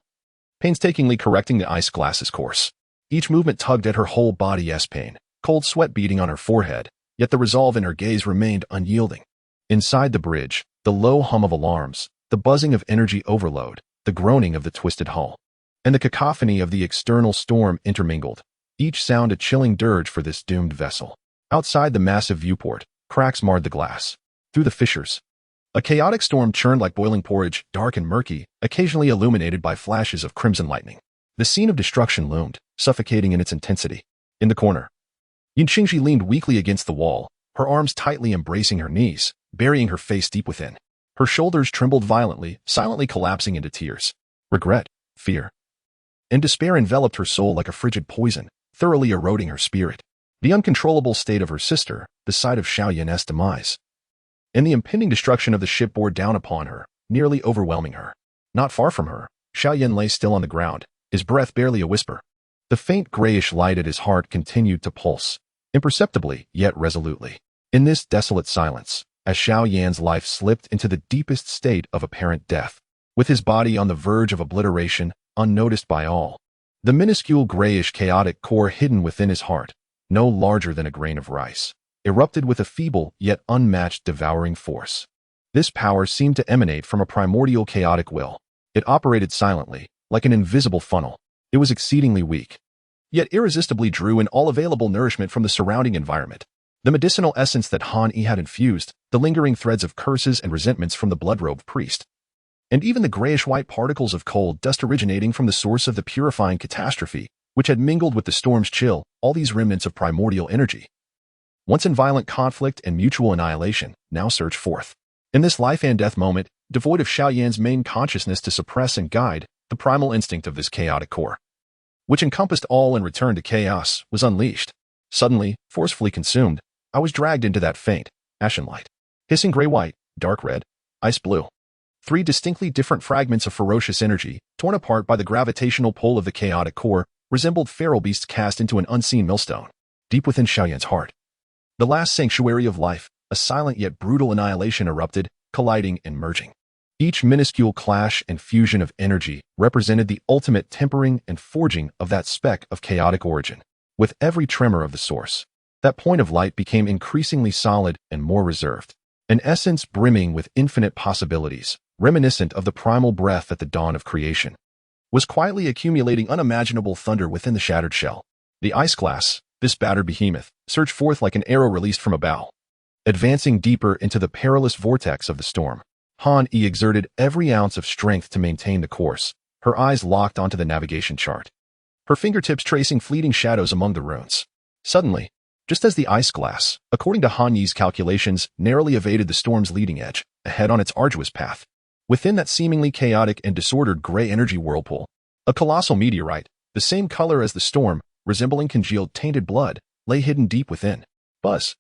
painstakingly correcting the ice glass's course. Each movement tugged at her whole body's pain, cold sweat beading on her forehead, yet the resolve in her gaze remained unyielding. Inside the bridge, the low hum of alarms, the buzzing of energy overload, the groaning of the twisted hull, and the cacophony of the external storm intermingled, each sound a chilling dirge for this doomed vessel. Outside the massive viewport, cracks marred the glass. Through the fissures, a chaotic storm churned like boiling porridge, dark and murky, occasionally illuminated by flashes of crimson lightning. The scene of destruction loomed, suffocating in its intensity. In the corner, Yinqingji leaned weakly against the wall, her arms tightly embracing her knees, burying her face deep within. Her shoulders trembled violently, silently collapsing into tears. Regret, fear, and despair enveloped her soul like a frigid poison, thoroughly eroding her spirit. The uncontrollable state of her sister, the sight of Xiao Yan's demise, and the impending destruction of the ship bore down upon her, nearly overwhelming her. Not far from her, Xiao Yan lay still on the ground, his breath barely a whisper. The faint grayish light at his heart continued to pulse, imperceptibly yet resolutely. In this desolate silence, as Xiao Yan's life slipped into the deepest state of apparent death, with his body on the verge of obliteration, unnoticed by all, the minuscule grayish chaotic core hidden within his heart, no larger than a grain of rice, erupted with a feeble yet unmatched devouring force. This power seemed to emanate from a primordial chaotic will. It operated silently, like an invisible funnel. It was exceedingly weak, yet irresistibly drew in all available nourishment from the surrounding environment. The medicinal essence that Han Yi had infused, the lingering threads of curses and resentments from the blood-robed priest, and even the grayish-white particles of cold dust originating from the source of the purifying catastrophe, which had mingled with the storm's chill, all these remnants of primordial energy, once in violent conflict and mutual annihilation, now surged forth. In this life and death moment, devoid of Xiao Yan's main consciousness to suppress and guide, the primal instinct of this chaotic core, which encompassed all and returned to chaos, was unleashed. Suddenly, forcefully consumed, I was dragged into that faint, ashen light. Hissing gray-white, dark red, ice blue. 3 distinctly different fragments of ferocious energy, torn apart by the gravitational pull of the chaotic core, resembled feral beasts cast into an unseen millstone. Deep within Xiao Yan's heart, the last sanctuary of life, a silent yet brutal annihilation erupted, colliding and merging. Each minuscule clash and fusion of energy represented the ultimate tempering and forging of that speck of chaotic origin. With every tremor of the source, that point of light became increasingly solid and more reserved, an essence brimming with infinite possibilities, reminiscent of the primal breath at the dawn of creation, was quietly accumulating unimaginable thunder within the shattered shell. The ice glass, this battered behemoth, surged forth like an arrow released from a bow, advancing deeper into the perilous vortex of the storm. Han Yi exerted every ounce of strength to maintain the course, her eyes locked onto the navigation chart, her fingertips tracing fleeting shadows among the runes. Suddenly, just as the ice glass, according to Han Yi's calculations, narrowly evaded the storm's leading edge, ahead on its arduous path, within that seemingly chaotic and disordered gray energy whirlpool, a colossal meteorite, the same color as the storm, resembling congealed tainted blood, lay hidden deep within. Buzz.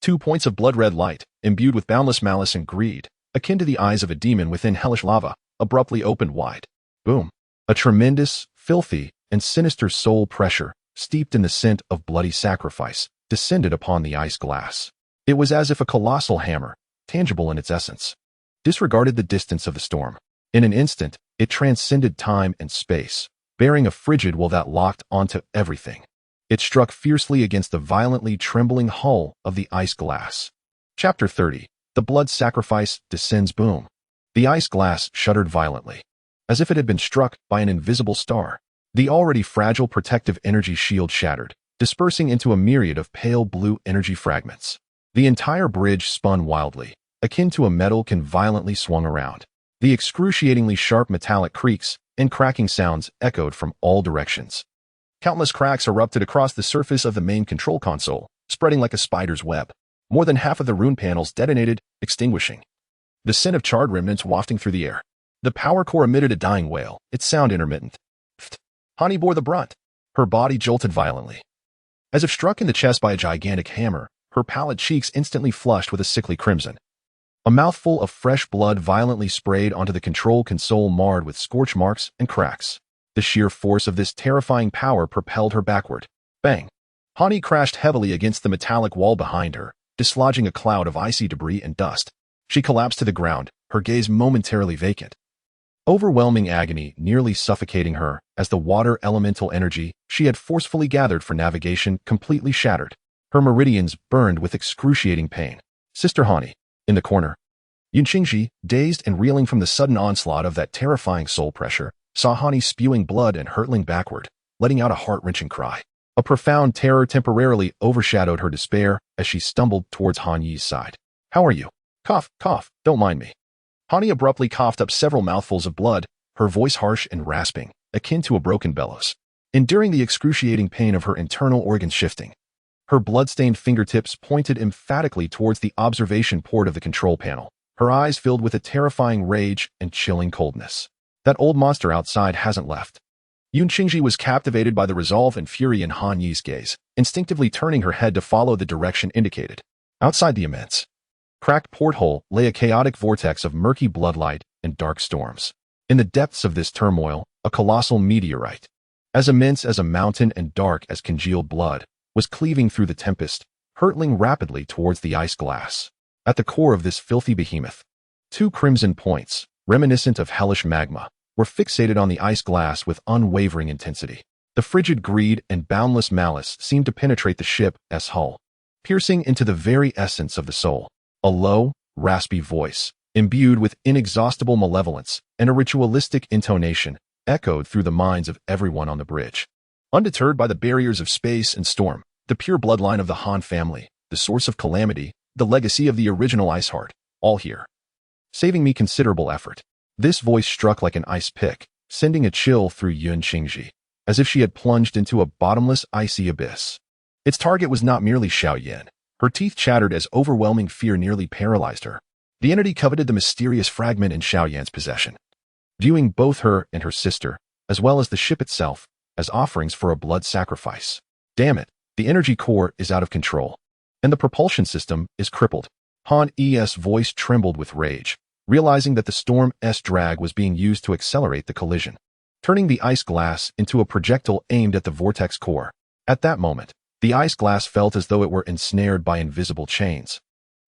2 points of blood-red light, imbued with boundless malice and greed, akin to the eyes of a demon within hellish lava, abruptly opened wide. Boom. A tremendous, filthy, and sinister soul pressure, steeped in the scent of bloody sacrifice, descended upon the ice glass. It was as if a colossal hammer, tangible in its essence, disregarded the distance of the storm. In an instant, it transcended time and space, bearing a frigid will that locked onto everything. It struck fiercely against the violently trembling hull of the ice glass. Chapter 30. The blood sacrifice descends. Boom. The ice glass shuddered violently, as if it had been struck by an invisible star. The already fragile protective energy shield shattered, dispersing into a myriad of pale blue energy fragments. The entire bridge spun wildly, akin to a metal can violently swung around. The excruciatingly sharp metallic creaks and cracking sounds echoed from all directions. Countless cracks erupted across the surface of the main control console, spreading like a spider's web. More than half of the rune panels detonated, extinguishing, the scent of charred remnants wafting through the air. The power core emitted a dying wail, its sound intermittent. Han Yi bore the brunt. Her body jolted violently. As if struck in the chest by a gigantic hammer, her pallid cheeks instantly flushed with a sickly crimson. A mouthful of fresh blood violently sprayed onto the control console, marred with scorch marks and cracks. The sheer force of this terrifying power propelled her backward. Bang! Hani crashed heavily against the metallic wall behind her, dislodging a cloud of icy debris and dust. She collapsed to the ground, her gaze momentarily vacant. Overwhelming agony nearly suffocating her as the water elemental energy she had forcefully gathered for navigation completely shattered. Her meridians burned with excruciating pain. Sister Hani, in the corner. Yunqingji, dazed and reeling from the sudden onslaught of that terrifying soul pressure, saw Hani spewing blood and hurtling backward, letting out a heart-wrenching cry. A profound terror temporarily overshadowed her despair as she stumbled towards Han Yi's side. How are you? Cough, cough, don't mind me. Hani abruptly coughed up several mouthfuls of blood, her voice harsh and rasping, akin to a broken bellows. Enduring the excruciating pain of her internal organs shifting, her blood-stained fingertips pointed emphatically towards the observation port of the control panel, her eyes filled with a terrifying rage and chilling coldness. That old monster outside hasn't left. Yunqingji was captivated by the resolve and fury in Han Yi's gaze, instinctively turning her head to follow the direction indicated. Outside the immense, cracked porthole lay a chaotic vortex of murky bloodlight and dark storms. In the depths of this turmoil, a colossal meteorite, as immense as a mountain and dark as congealed blood, was cleaving through the tempest, hurtling rapidly towards the ice glass. At the core of this filthy behemoth, two crimson points, reminiscent of hellish magma, were fixated on the ice glass with unwavering intensity. The frigid greed and boundless malice seemed to penetrate the ship's hull, piercing into the very essence of the soul. A low, raspy voice, imbued with inexhaustible malevolence and a ritualistic intonation, echoed through the minds of everyone on the bridge. Undeterred by the barriers of space and storm, the pure bloodline of the Han family, the source of calamity, the legacy of the original Iceheart, all here. Saving me considerable effort. This voice struck like an ice pick, sending a chill through Yunqingji, as if she had plunged into a bottomless, icy abyss. Its target was not merely Xiao Yan. Her teeth chattered as overwhelming fear nearly paralyzed her. The entity coveted the mysterious fragment in Xiao Yan's possession, viewing both her and her sister, as well as the ship itself, as offerings for a blood sacrifice. Damn it, the energy core is out of control, and the propulsion system is crippled. Han Yi's voice trembled with rage, realizing that the storm's drag was being used to accelerate the collision, turning the ice glass into a projectile aimed at the vortex core. At that moment, the ice glass felt as though it were ensnared by invisible chains,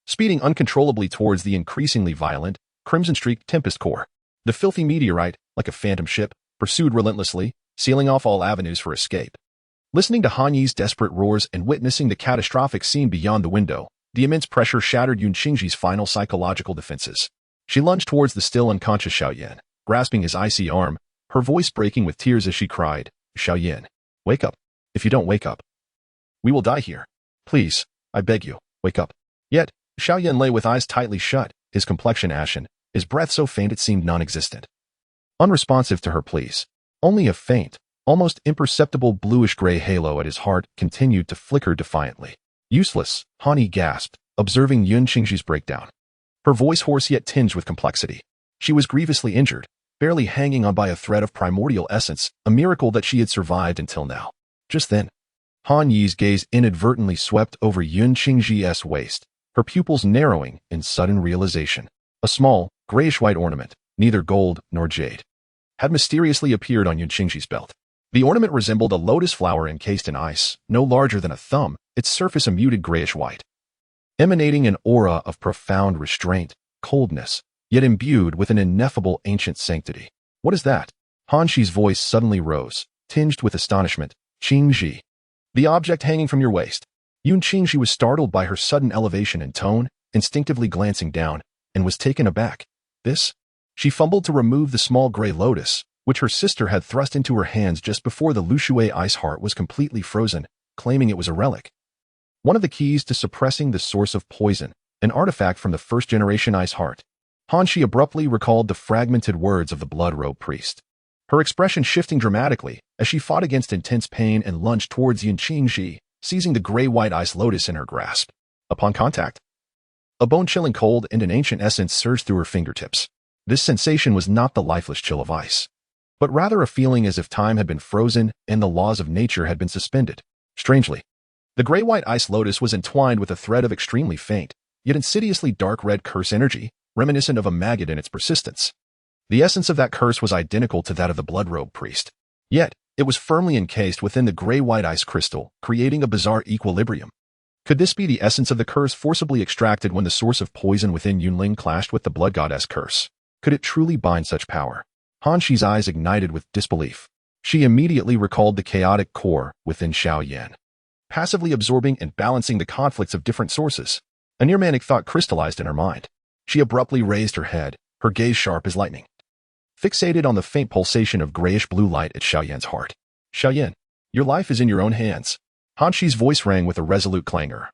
speeding uncontrollably towards the increasingly violent, crimson-streaked tempest core. The filthy meteorite, like a phantom ship, pursued relentlessly, sealing off all avenues for escape. Listening to Han Yi's desperate roars and witnessing the catastrophic scene beyond the window, the immense pressure shattered Yunqingji's final psychological defenses. She lunged towards the still unconscious Xiao Yan, grasping his icy arm, her voice breaking with tears as she cried, Xiao Yan, wake up. If you don't wake up, we will die here. Please, I beg you, wake up. Yet, Xiao Yan lay with eyes tightly shut, his complexion ashen, his breath so faint it seemed non-existent. Unresponsive to her pleas, only a faint, almost imperceptible bluish-gray halo at his heart continued to flicker defiantly. Useless, Hani gasped, observing Yunqingji's breakdown. Her voice hoarse yet tinged with complexity. She was grievously injured, barely hanging on by a thread of primordial essence, a miracle that she had survived until now. Just then, Han Yi's gaze inadvertently swept over Yunqingji's waist, her pupils narrowing in sudden realization. A small, grayish-white ornament, neither gold nor jade, had mysteriously appeared on Yunqingji's belt. The ornament resembled a lotus flower encased in ice, no larger than a thumb, its surface a muted grayish-white, emanating an aura of profound restraint, coldness, yet imbued with an ineffable ancient sanctity. What is that? Han Yi's voice suddenly rose, tinged with astonishment. Qingji. The object hanging from your waist. Yunqingji was startled by her sudden elevation in tone, instinctively glancing down, and was taken aback. This? She fumbled to remove the small gray lotus, which her sister had thrust into her hands just before the Lushui ice heart was completely frozen, claiming it was a relic. One of the keys to suppressing the source of poison, an artifact from the first-generation ice heart. Han Yi abruptly recalled the fragmented words of the blood-robed priest, her expression shifting dramatically as she fought against intense pain and lunged towards Yunqingji, seizing the gray-white ice lotus in her grasp. Upon contact, a bone-chilling cold and an ancient essence surged through her fingertips. This sensation was not the lifeless chill of ice, but rather a feeling as if time had been frozen and the laws of nature had been suspended. Strangely, the gray-white ice lotus was entwined with a thread of extremely faint, yet insidiously dark red curse energy, reminiscent of a maggot in its persistence. The essence of that curse was identical to that of the blood-robed priest. Yet, it was firmly encased within the gray-white ice crystal, creating a bizarre equilibrium. Could this be the essence of the curse forcibly extracted when the source of poison within Yunling clashed with the blood goddess curse? Could it truly bind such power? Han Shi's eyes ignited with disbelief. She immediately recalled the chaotic core within Xiao Yan, passively absorbing and balancing the conflicts of different sources. A near-manic thought crystallized in her mind. She abruptly raised her head, her gaze sharp as lightning, fixated on the faint pulsation of grayish-blue light at Xiao Yan's heart. Xiao Yan, your life is in your own hands. Han Shi's voice rang with a resolute clangor.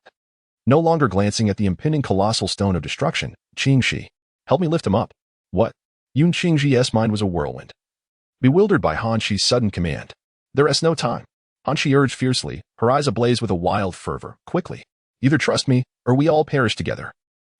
No longer glancing at the impending colossal stone of destruction, Qingxi, help me lift him up. What? Yun Qingxi's mind was a whirlwind. Bewildered by Han Shi's sudden command, there is no time. Han Shi urged fiercely, her eyes ablaze with a wild fervor. Quickly. Either trust me, or we all perish together.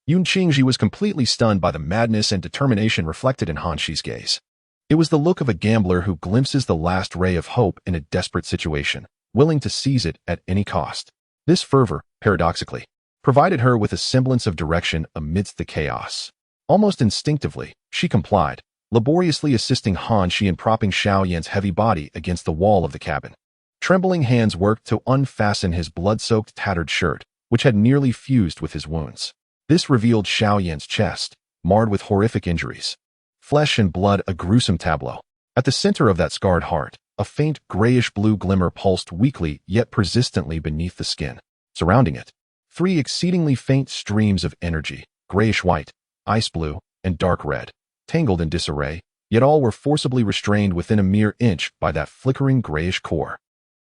Yun Qingxi was completely stunned by the madness and determination reflected in Han Shi's gaze. It was the look of a gambler who glimpses the last ray of hope in a desperate situation, willing to seize it at any cost. This fervor, paradoxically, provided her with a semblance of direction amidst the chaos. Almost instinctively, she complied, laboriously assisting Han Shi in propping Xiao Yan's heavy body against the wall of the cabin. Trembling hands worked to unfasten his blood-soaked tattered shirt, which had nearly fused with his wounds. This revealed Xiao Yan's chest, marred with horrific injuries. Flesh and blood, a gruesome tableau. At the center of that scarred heart, a faint grayish-blue glimmer pulsed weakly yet persistently beneath the skin. Surrounding it, 3 exceedingly faint streams of energy, grayish-white, ice-blue, and dark red, tangled in disarray, yet all were forcibly restrained within a mere inch by that flickering grayish core.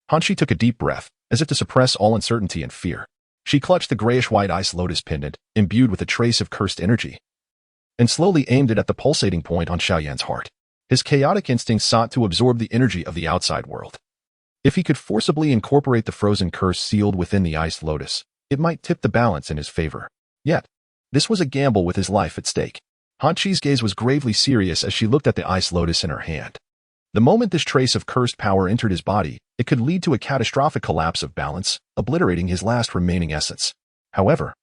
Han Shi took a deep breath, as if to suppress all uncertainty and fear. She clutched the grayish-white ice lotus pendant, imbued with a trace of cursed energy, and slowly aimed it at the pulsating point on Xiao Yan's heart. His chaotic instinct sought to absorb the energy of the outside world. If he could forcibly incorporate the frozen curse sealed within the ice lotus, it might tip the balance in his favor. Yet, this was a gamble with his life at stake. Han Shi's gaze was gravely serious as she looked at the ice lotus in her hand. The moment this trace of cursed power entered his body, it could lead to a catastrophic collapse of balance, obliterating his last remaining essence. However,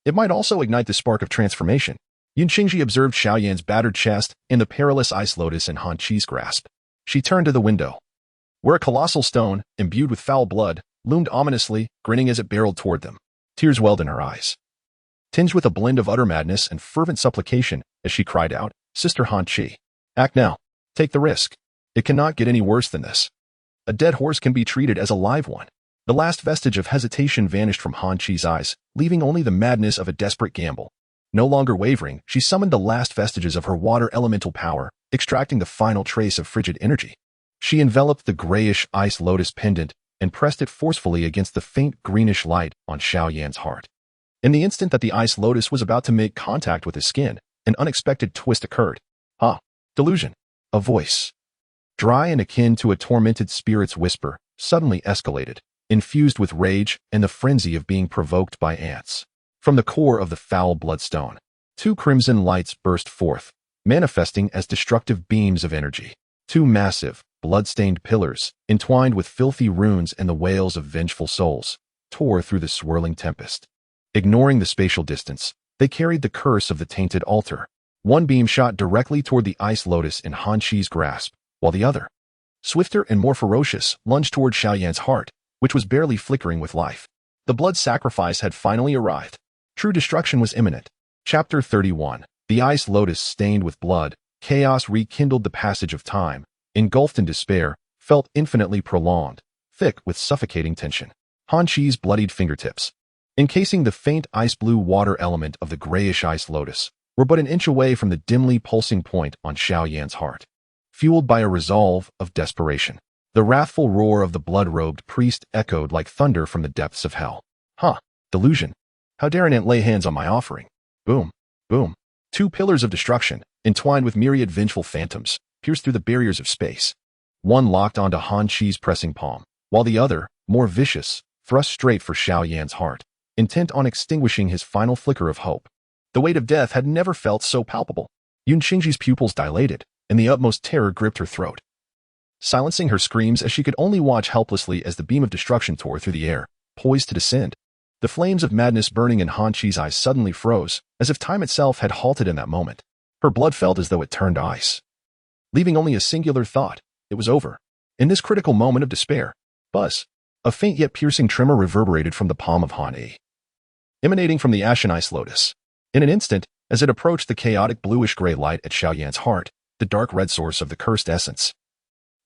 it might also ignite the spark of transformation. Yun Qingxi observed Xiao Yan's battered chest and the perilous ice lotus in Han Shi's grasp. She turned to the window, where a colossal stone, imbued with foul blood, loomed ominously, grinning as it barreled toward them. Tears welled in her eyes, tinged with a blend of utter madness and fervent supplication, as she cried out, "Sister Han Chi, act now. Take the risk. It cannot get any worse than this. A dead horse can be treated as a live one." The last vestige of hesitation vanished from Han Chi's eyes, leaving only the madness of a desperate gamble. No longer wavering, she summoned the last vestiges of her water elemental power, extracting the final trace of frigid energy. She enveloped the grayish ice lotus pendant and pressed it forcefully against the faint greenish light on Xiao Yan's heart. In the instant that the ice lotus was about to make contact with his skin, an unexpected twist occurred. Delusion. A voice, dry and akin to a tormented spirit's whisper, suddenly escalated, infused with rage and the frenzy of being provoked by ants. From the core of the foul bloodstone, 2 crimson lights burst forth, manifesting as destructive beams of energy. 2 massive, blood-stained pillars, entwined with filthy runes and the wails of vengeful souls, tore through the swirling tempest. Ignoring the spatial distance, they carried the curse of the tainted altar. One beam shot directly toward the ice lotus in Han Shi's grasp, while the other, swifter and more ferocious, lunged toward Xiao Yan's heart, which was barely flickering with life. The blood sacrifice had finally arrived. True destruction was imminent. Chapter 31. The ice lotus stained with blood, chaos rekindled the passage of time, engulfed in despair, felt infinitely prolonged, thick with suffocating tension. Han Shi's bloodied fingertips, encasing the faint ice-blue water element of the grayish ice lotus, were but an inch away from the dimly pulsing point on Xiao Yan's heart. Fueled by a resolve of desperation, the wrathful roar of the blood-robed priest echoed like thunder from the depths of hell. Delusion. How dare an ant lay hands on my offering? Boom, boom. 2 pillars of destruction, entwined with myriad vengeful phantoms, pierced through the barriers of space. One locked onto Han Shi's pressing palm, while the other, more vicious, thrust straight for Xiao Yan's heart, intent on extinguishing his final flicker of hope. The weight of death had never felt so palpable. Yun Qingxi's pupils dilated, and the utmost terror gripped her throat. silencing her screams as she could only watch helplessly as the beam of destruction tore through the air, poised to descend. The flames of madness burning in Han Chi's eyes suddenly froze, as if time itself had halted in that moment. Her blood felt as though it turned to ice. Leaving only a singular thought: it was over. In this critical moment of despair, buzz, a faint yet piercing tremor reverberated from the palm of Han Yi, emanating from the ashen ice lotus. In an instant, as it approached the chaotic bluish-gray light at Xiao Yan's heart, the dark red source of the cursed essence,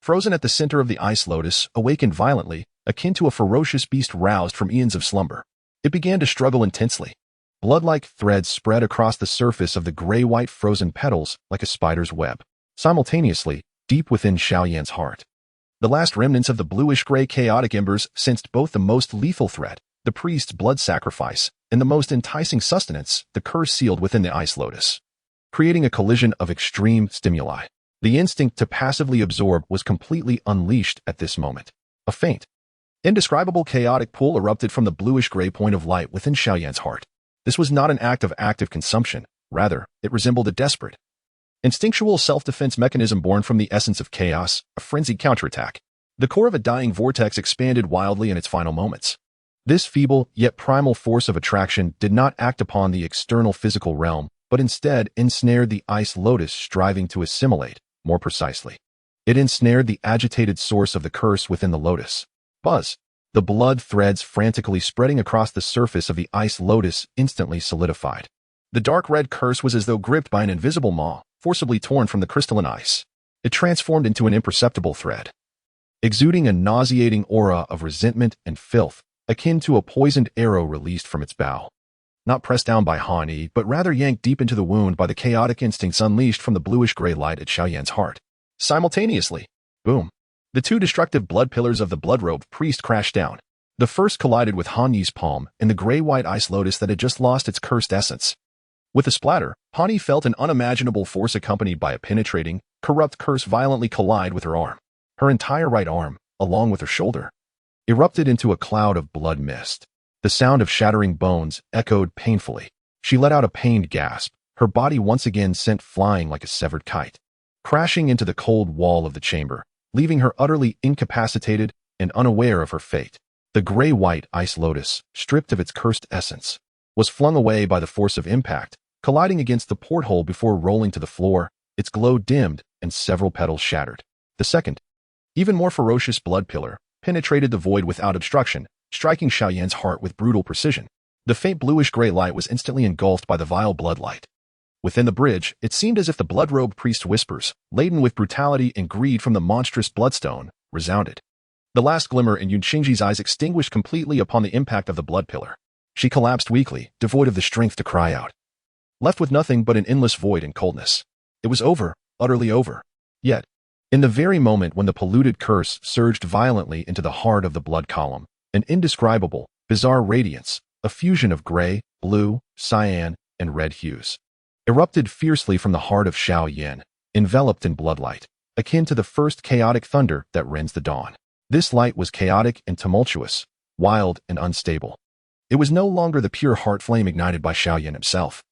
frozen at the center of the ice lotus, awakened violently, akin to a ferocious beast roused from eons of slumber. It began to struggle intensely. Blood-like threads spread across the surface of the gray-white frozen petals like a spider's web. Simultaneously, deep within Xiao Yan's heart, the last remnants of the bluish-gray chaotic embers sensed both the most lethal threat, the priest's blood sacrifice, and the most enticing sustenance, the curse sealed within the ice lotus, creating a collision of extreme stimuli. The instinct to passively absorb was completely unleashed at this moment. A faint, indescribable chaotic pull erupted from the bluish-gray point of light within Xiao Yan's heart. This was not an act of active consumption. Rather, it resembled a desperate, instinctual self-defense mechanism born from the essence of chaos, a frenzied counterattack. The core of a dying vortex expanded wildly in its final moments. This feeble, yet primal force of attraction did not act upon the external physical realm, but instead ensnared the ice lotus, striving to assimilate. More precisely, it ensnared the agitated source of the curse within the lotus. Buzz. The blood threads frantically spreading across the surface of the ice lotus instantly solidified. The dark red curse was as though gripped by an invisible maw, forcibly torn from the crystalline ice. It transformed into an imperceptible thread, exuding a nauseating aura of resentment and filth, akin to a poisoned arrow released from its bow. Not pressed down by Han Yi, but rather yanked deep into the wound by the chaotic instincts unleashed from the bluish-gray light at Xiao Yan's heart. Simultaneously, boom, the two destructive blood pillars of the blood-robed priest crashed down. The first collided with Han Yi's palm and the gray-white ice lotus that had just lost its cursed essence. With a splatter, Han Yi felt an unimaginable force accompanied by a penetrating, corrupt curse violently collide with her arm. Her entire right arm, along with her shoulder, erupted into a cloud of blood mist. The sound of shattering bones echoed painfully. She let out a pained gasp, her body once again sent flying like a severed kite, crashing into the cold wall of the chamber, leaving her utterly incapacitated and unaware of her fate. The gray-white ice lotus, stripped of its cursed essence, was flung away by the force of impact, colliding against the porthole before rolling to the floor, its glow dimmed and several petals shattered. The second, even more ferocious blood pillar, penetrated the void without obstruction, striking Xiao Yan's heart with brutal precision. The faint bluish-gray light was instantly engulfed by the vile blood light. Within the bridge, it seemed as if the blood-robed priest's whispers, laden with brutality and greed from the monstrous bloodstone, resounded. The last glimmer in Yunqingji's eyes extinguished completely upon the impact of the blood pillar. She collapsed weakly, devoid of the strength to cry out, left with nothing but an endless void and coldness. It was over, utterly over. Yet, in the very moment when the polluted curse surged violently into the heart of the blood column, an indescribable, bizarre radiance, a fusion of gray, blue, cyan, and red hues, erupted fiercely from the heart of Xiao Yan, enveloped in bloodlight, akin to the first chaotic thunder that rends the dawn. This light was chaotic and tumultuous, wild and unstable. It was no longer the pure heart flame ignited by Xiao Yan himself,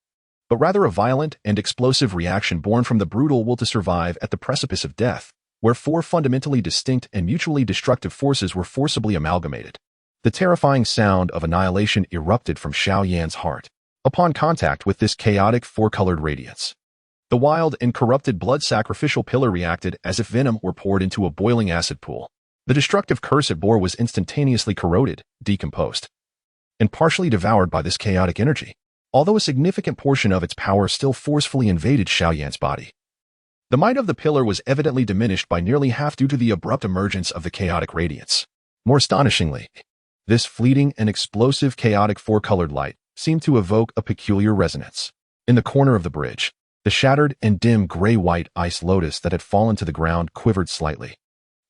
but rather a violent and explosive reaction born from the brutal will to survive at the precipice of death, where four fundamentally distinct and mutually destructive forces were forcibly amalgamated. The terrifying sound of annihilation erupted from Xiao Yan's heart upon contact with this chaotic four-colored radiance. The wild and corrupted blood sacrificial pillar reacted as if venom were poured into a boiling acid pool. The destructive curse it bore was instantaneously corroded, decomposed, and partially devoured by this chaotic energy, although a significant portion of its power still forcefully invaded Xiao Yan's body. The might of the pillar was evidently diminished by nearly half due to the abrupt emergence of the chaotic radiance. More astonishingly, this fleeting and explosive chaotic four-colored light seemed to evoke a peculiar resonance. In the corner of the bridge, the shattered and dim gray-white ice lotus that had fallen to the ground quivered slightly,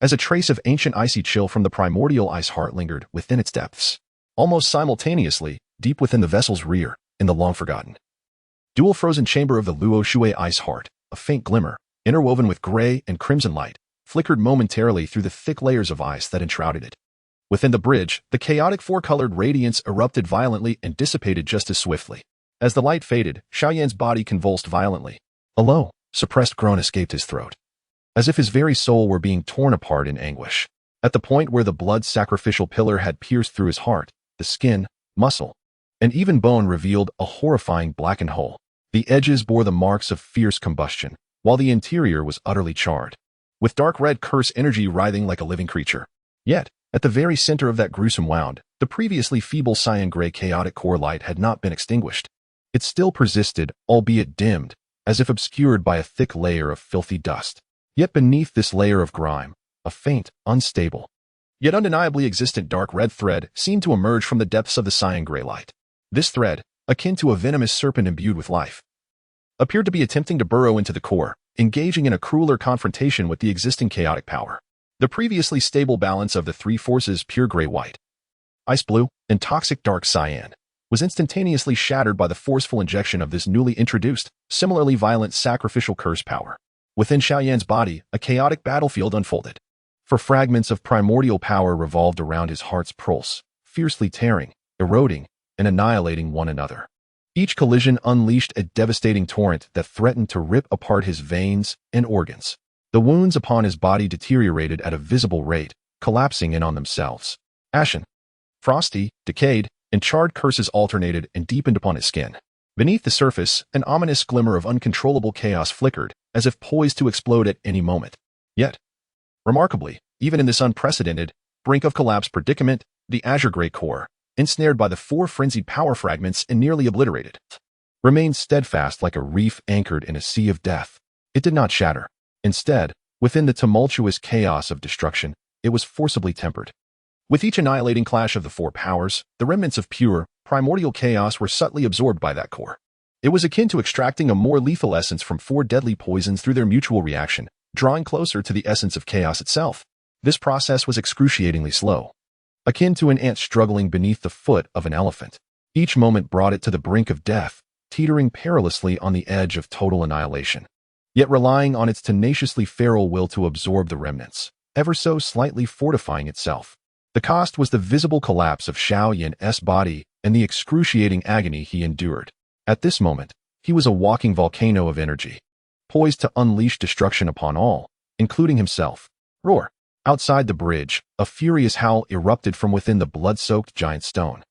as a trace of ancient icy chill from the primordial ice heart lingered within its depths. Almost simultaneously, deep within the vessel's rear, in the long-forgotten dual frozen chamber of the Luo Shui ice heart, a faint glimmer, interwoven with gray and crimson light, flickered momentarily through the thick layers of ice that enshrouded it. Within the bridge, the chaotic four-colored radiance erupted violently and dissipated just as swiftly. As the light faded, Xiao Yan's body convulsed violently. A low, suppressed groan escaped his throat. as if his very soul were being torn apart in anguish. At the point where the blood sacrificial pillar had pierced through his heart, the skin, muscle, and even bone revealed a horrifying blackened hole. The edges bore the marks of fierce combustion, while the interior was utterly charred, with dark red curse energy writhing like a living creature. Yet, at the very center of that gruesome wound, the previously feeble cyan-gray chaotic core light had not been extinguished. It still persisted, albeit dimmed, as if obscured by a thick layer of filthy dust. Yet beneath this layer of grime, a faint, unstable, yet undeniably existent dark red thread seemed to emerge from the depths of the cyan-gray light. This thread, akin to a venomous serpent imbued with life, appeared to be attempting to burrow into the core, engaging in a crueler confrontation with the existing chaotic power. The previously stable balance of the three forces, pure gray-white, ice blue, and toxic dark cyan, was instantaneously shattered by the forceful injection of this newly introduced, similarly violent sacrificial curse power. Within Xiao Yan's body, a chaotic battlefield unfolded. For fragments of primordial power revolved around his heart's pulse, fiercely tearing, eroding, and annihilating one another. Each collision unleashed a devastating torrent that threatened to rip apart his veins and organs. The wounds upon his body deteriorated at a visible rate, collapsing in on themselves. Ashen, frosty, decayed, and charred curses alternated and deepened upon his skin. Beneath the surface, an ominous glimmer of uncontrollable chaos flickered, as if poised to explode at any moment. Yet, remarkably, even in this unprecedented, brink of collapse predicament, the azure gray core, ensnared by the four frenzied power fragments and nearly obliterated, remained steadfast like a reef anchored in a sea of death. It did not shatter. Instead, within the tumultuous chaos of destruction, it was forcibly tempered. With each annihilating clash of the four powers, the remnants of pure, primordial chaos were subtly absorbed by that core. It was akin to extracting a more lethal essence from four deadly poisons through their mutual reaction, drawing closer to the essence of chaos itself. This process was excruciatingly slow, akin to an ant struggling beneath the foot of an elephant. Each moment brought it to the brink of death, teetering perilously on the edge of total annihilation, yet relying on its tenaciously feral will to absorb the remnants, ever so slightly fortifying itself. The cost was the visible collapse of Xiao Yan's body and the excruciating agony he endured. At this moment, he was a walking volcano of energy, poised to unleash destruction upon all, including himself. Roar! Outside the bridge, a furious howl erupted from within the blood-soaked giant stone.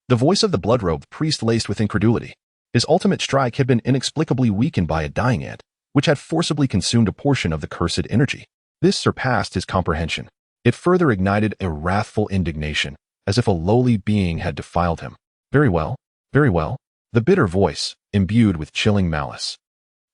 The voice of the blood-robed priest laced with incredulity. His ultimate strike had been inexplicably weakened by a dying ant, which had forcibly consumed a portion of the cursed energy. This surpassed his comprehension. It further ignited a wrathful indignation, as if a lowly being had defiled him. Very well, very well. The bitter voice, imbued with chilling malice,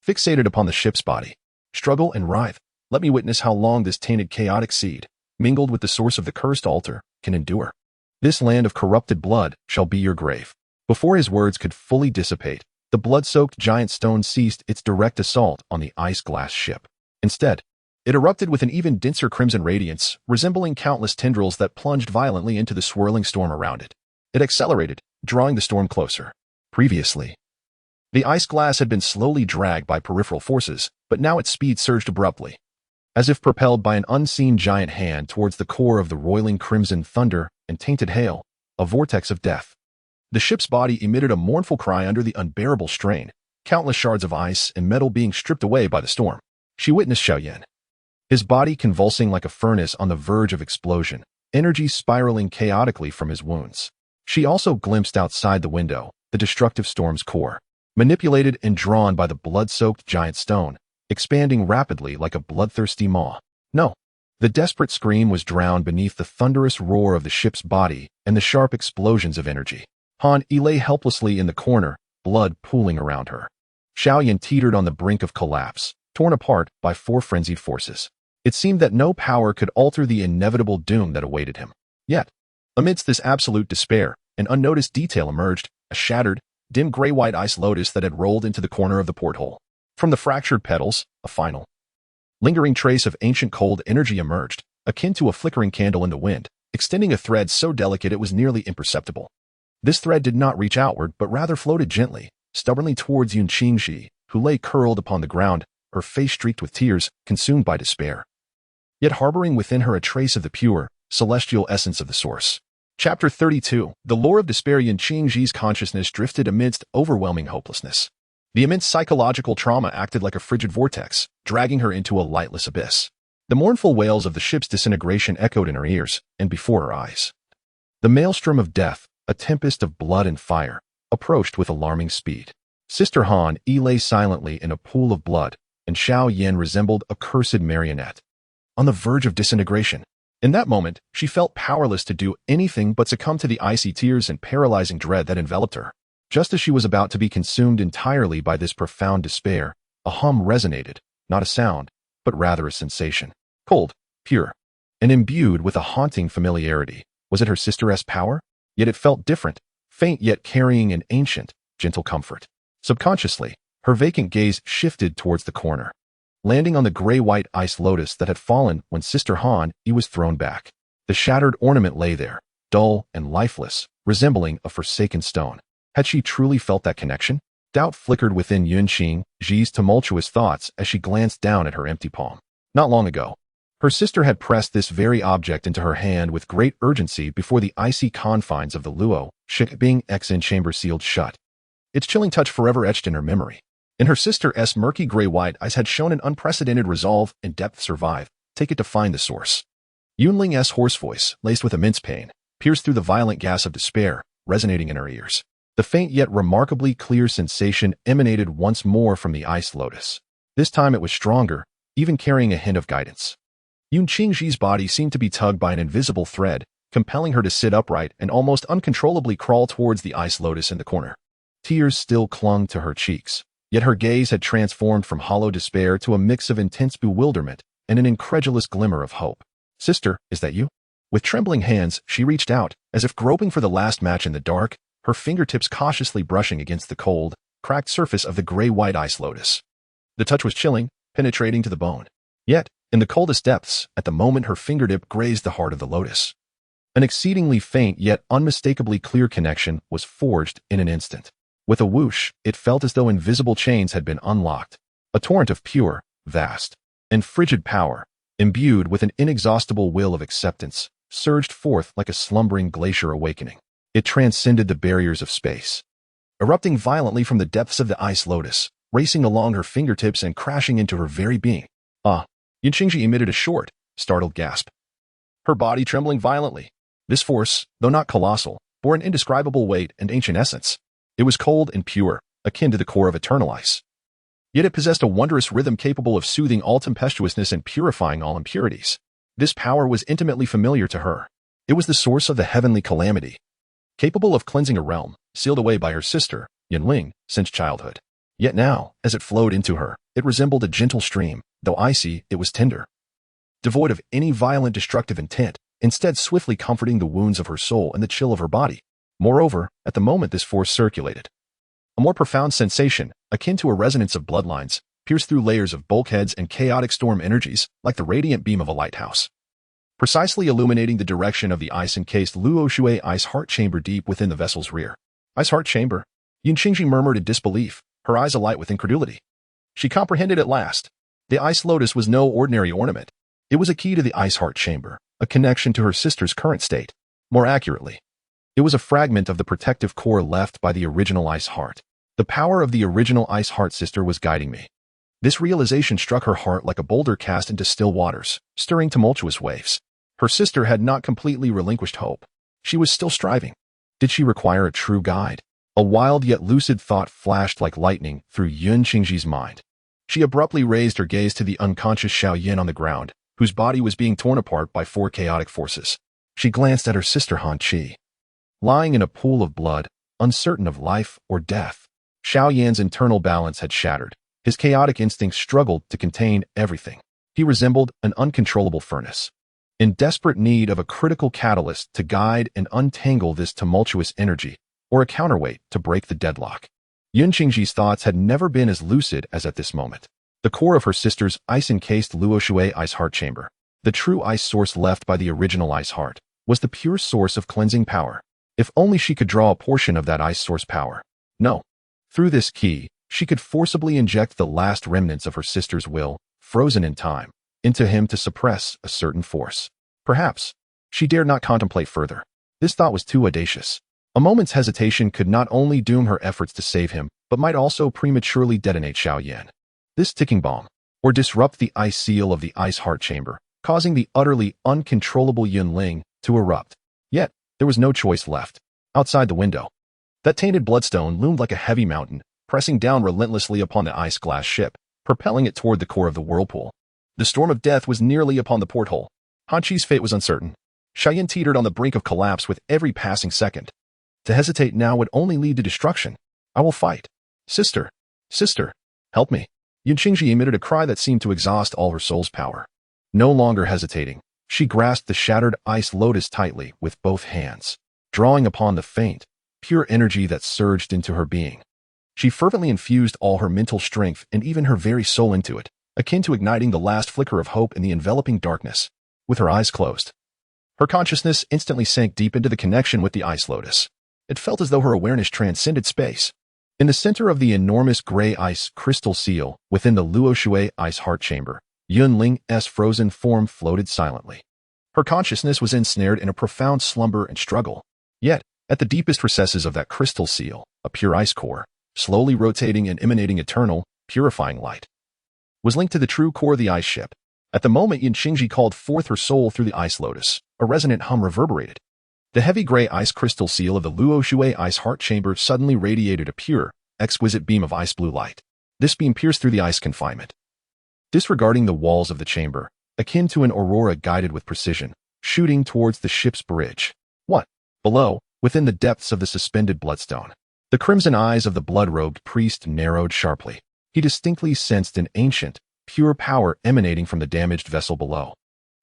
fixated upon the ship's body. Struggle and writhe. Let me witness how long this tainted chaotic seed, mingled with the source of the cursed altar, can endure. This land of corrupted blood shall be your grave. Before his words could fully dissipate, the blood-soaked giant stone ceased its direct assault on the ice-glass ship. Instead, it erupted with an even denser crimson radiance, resembling countless tendrils that plunged violently into the swirling storm around it. It accelerated, drawing the storm closer. Previously, the ice glass had been slowly dragged by peripheral forces, but now its speed surged abruptly, as if propelled by an unseen giant hand towards the core of the roiling crimson thunder and tainted hail, a vortex of death. The ship's body emitted a mournful cry under the unbearable strain, countless shards of ice and metal being stripped away by the storm. She witnessed Xiao Yan, his body convulsing like a furnace on the verge of explosion, energy spiraling chaotically from his wounds. She also glimpsed outside the window, the destructive storm's core, manipulated and drawn by the blood-soaked giant stone, expanding rapidly like a bloodthirsty maw. No. The desperate scream was drowned beneath the thunderous roar of the ship's body and the sharp explosions of energy. Han Yi lay helplessly in the corner, blood pooling around her. Xiao Yan teetered on the brink of collapse, torn apart by four frenzied forces. It seemed that no power could alter the inevitable doom that awaited him. Yet, amidst this absolute despair, an unnoticed detail emerged, a shattered, dim gray-white ice lotus that had rolled into the corner of the porthole. From the fractured petals, a final, lingering trace of ancient cold energy emerged, akin to a flickering candle in the wind, extending a thread so delicate it was nearly imperceptible. This thread did not reach outward, but rather floated gently, stubbornly towards Yun Qingji, who lay curled upon the ground, her face streaked with tears, consumed by despair, yet harboring within her a trace of the pure, celestial essence of the source. Chapter 32. The lore of despair. Yun Qingji's consciousness drifted amidst overwhelming hopelessness. The immense psychological trauma acted like a frigid vortex, dragging her into a lightless abyss. The mournful wails of the ship's disintegration echoed in her ears and before her eyes. The maelstrom of death, a tempest of blood and fire, approached with alarming speed. Sister Han lay silently in a pool of blood, and Xiao Yan resembled a cursed marionette, on the verge of disintegration. In that moment, she felt powerless to do anything but succumb to the icy tears and paralyzing dread that enveloped her. Just as she was about to be consumed entirely by this profound despair, a hum resonated, not a sound, but rather a sensation. Cold, pure, and imbued with a haunting familiarity. Was it her sister's power? Yet it felt different, faint yet carrying an ancient, gentle comfort. Subconsciously, her vacant gaze shifted towards the corner, landing on the gray-white ice lotus that had fallen when Sister Han was thrown back. The shattered ornament lay there, dull and lifeless, resembling a forsaken stone. Had she truly felt that connection? Doubt flickered within Yunqing's tumultuous thoughts as she glanced down at her empty palm. Not long ago, her sister had pressed this very object into her hand with great urgency before the icy confines of the Luo Shikbing chamber sealed shut. Its chilling touch forever etched in her memory. And her sister's murky gray-white eyes had shown an unprecedented resolve and depth. Survive, take it to find the source. Yunling's hoarse voice, laced with immense pain, pierced through the violent gas of despair, resonating in her ears. The faint yet remarkably clear sensation emanated once more from the ice lotus. This time it was stronger, even carrying a hint of guidance. Yunqing's body seemed to be tugged by an invisible thread, compelling her to sit upright and almost uncontrollably crawl towards the ice lotus in the corner. Tears still clung to her cheeks, yet her gaze had transformed from hollow despair to a mix of intense bewilderment and an incredulous glimmer of hope. "Sister, is that you?" With trembling hands, she reached out, as if groping for the last match in the dark, her fingertips cautiously brushing against the cold, cracked surface of the gray-white ice lotus. The touch was chilling, penetrating to the bone. Yet, in the coldest depths, at the moment her fingertip grazed the heart of the lotus, an exceedingly faint yet unmistakably clear connection was forged in an instant. With a whoosh, it felt as though invisible chains had been unlocked. A torrent of pure, vast, and frigid power, imbued with an inexhaustible will of acceptance, surged forth like a slumbering glacier awakening. It transcended the barriers of space, erupting violently from the depths of the ice lotus, racing along her fingertips and crashing into her very being. "Ah!" Yunqing emitted a short, startled gasp, her body trembling violently. This force, though not colossal, bore an indescribable weight and ancient essence. It was cold and pure, akin to the core of eternal ice. Yet it possessed a wondrous rhythm capable of soothing all tempestuousness and purifying all impurities. This power was intimately familiar to her. It was the source of the heavenly calamity, capable of cleansing a realm, sealed away by her sister, Yunling, since childhood. Yet now, as it flowed into her, it resembled a gentle stream. Though icy, it was tender, devoid of any violent destructive intent, instead swiftly comforting the wounds of her soul and the chill of her body. Moreover, at the moment this force circulated, a more profound sensation, akin to a resonance of bloodlines, pierced through layers of bulkheads and chaotic storm energies, like the radiant beam of a lighthouse, precisely illuminating the direction of the ice-encased Luo Shui ice heart chamber deep within the vessel's rear. "Ice heart chamber?" Yunqing murmured in disbelief, her eyes alight with incredulity. She comprehended at last. The ice lotus was no ordinary ornament. It was a key to the ice heart chamber, a connection to her sister's current state. More accurately, it was a fragment of the protective core left by the original ice heart. The power of the original ice heart sister was guiding me. This realization struck her heart like a boulder cast into still waters, stirring tumultuous waves. Her sister had not completely relinquished hope. She was still striving. Did she require a true guide? A wild yet lucid thought flashed like lightning through Yunqing's mind. She abruptly raised her gaze to the unconscious Xiao Yan on the ground, whose body was being torn apart by 4 chaotic forces. She glanced at her sister Han Qi, lying in a pool of blood, uncertain of life or death. Xiao Yan's internal balance had shattered. His chaotic instincts struggled to contain everything. He resembled an uncontrollable furnace, in desperate need of a critical catalyst to guide and untangle this tumultuous energy, or a counterweight to break the deadlock. Yunqing's thoughts had never been as lucid as at this moment. The core of her sister's ice-encased Luo Shui ice heart chamber, the true ice source left by the original ice heart, was the pure source of cleansing power. If only she could draw a portion of that ice source power. No. Through this key, she could forcibly inject the last remnants of her sister's will, frozen in time, into him to suppress a certain force. Perhaps. She dared not contemplate further. This thought was too audacious. A moment's hesitation could not only doom her efforts to save him, but might also prematurely detonate Xiao Yan. This ticking bomb, or disrupt the ice seal of the ice heart chamber, causing the utterly uncontrollable Yunling to erupt. Yet, there was no choice left. Outside the window, that tainted bloodstone loomed like a heavy mountain, pressing down relentlessly upon the ice-glass ship, propelling it toward the core of the whirlpool. The storm of death was nearly upon the porthole. Han Chi's fate was uncertain. Xiao Yan teetered on the brink of collapse with every passing second. To hesitate now would only lead to destruction. I will fight. Sister, sister, help me. Yun Qingji emitted a cry that seemed to exhaust all her soul's power. No longer hesitating, she grasped the shattered ice lotus tightly with both hands, drawing upon the faint, pure energy that surged into her being. She fervently infused all her mental strength and even her very soul into it, akin to igniting the last flicker of hope in the enveloping darkness. With her eyes closed, her consciousness instantly sank deep into the connection with the ice lotus. It felt as though her awareness transcended space. In the center of the enormous gray ice crystal seal within the Luo Shui ice heart chamber, Yunling's frozen form floated silently. Her consciousness was ensnared in a profound slumber and struggle. Yet, at the deepest recesses of that crystal seal, a pure ice core, slowly rotating and emanating eternal, purifying light, was linked to the true core of the ice ship. At the moment Yun Qingji called forth her soul through the ice lotus, a resonant hum reverberated. The heavy gray ice crystal seal of the Luo Shui ice heart chamber suddenly radiated a pure, exquisite beam of ice blue light. This beam pierced through the ice confinement, disregarding the walls of the chamber, akin to an aurora guided with precision, shooting towards the ship's bridge. What? Below, within the depths of the suspended bloodstone, the crimson eyes of the blood-robed priest narrowed sharply. He distinctly sensed an ancient, pure power emanating from the damaged vessel below.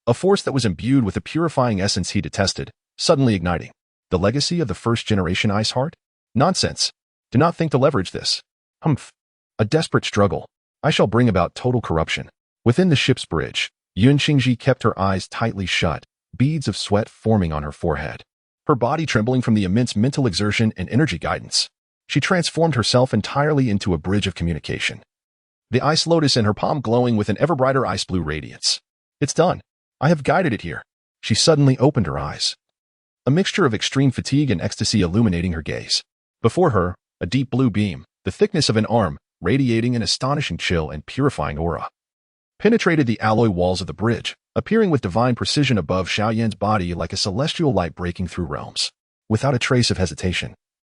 A force that was imbued with the purifying essence he detested, suddenly igniting. The legacy of the first-generation ice heart? Nonsense. Do not think to leverage this. Humph. A desperate struggle. I shall bring about total corruption. Within the ship's bridge, Yun Qingji kept her eyes tightly shut, beads of sweat forming on her forehead. Her body trembling from the immense mental exertion and energy guidance. She transformed herself entirely into a bridge of communication. The ice lotus in her palm glowing with an ever brighter ice blue radiance. It's done. I have guided it here. She suddenly opened her eyes. A mixture of extreme fatigue and ecstasy illuminating her gaze. Before her, a deep blue beam, the thickness of an arm, radiating an astonishing chill and purifying aura, penetrated the alloy walls of the bridge, appearing with divine precision above Xiao Yan's body like a celestial light breaking through realms. Without a trace of hesitation,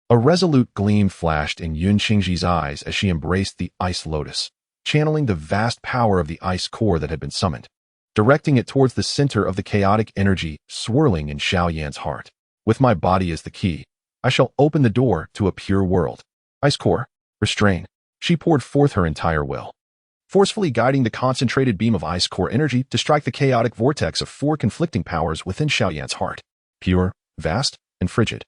a resolute gleam flashed in Yun Qingji's eyes as she embraced the ice lotus, channeling the vast power of the ice core that had been summoned, directing it towards the center of the chaotic energy swirling in Xiao Yan's heart. With my body as the key, I shall open the door to a pure world. Ice core, restrain. She poured forth her entire will, forcefully guiding the concentrated beam of ice core energy to strike the chaotic vortex of four conflicting powers within Xiao Yan's heart. Pure, vast, and frigid.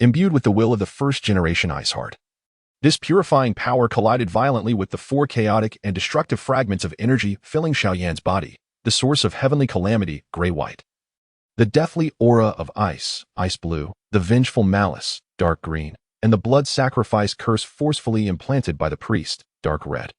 Imbued with the will of the first-generation ice heart. This purifying power collided violently with the four chaotic and destructive fragments of energy filling Xiao Yan's body, the source of heavenly calamity, gray-white. The deathly aura of ice, ice blue, the vengeful malice, dark green, and the blood sacrifice curse forcefully implanted by the priest, dark red.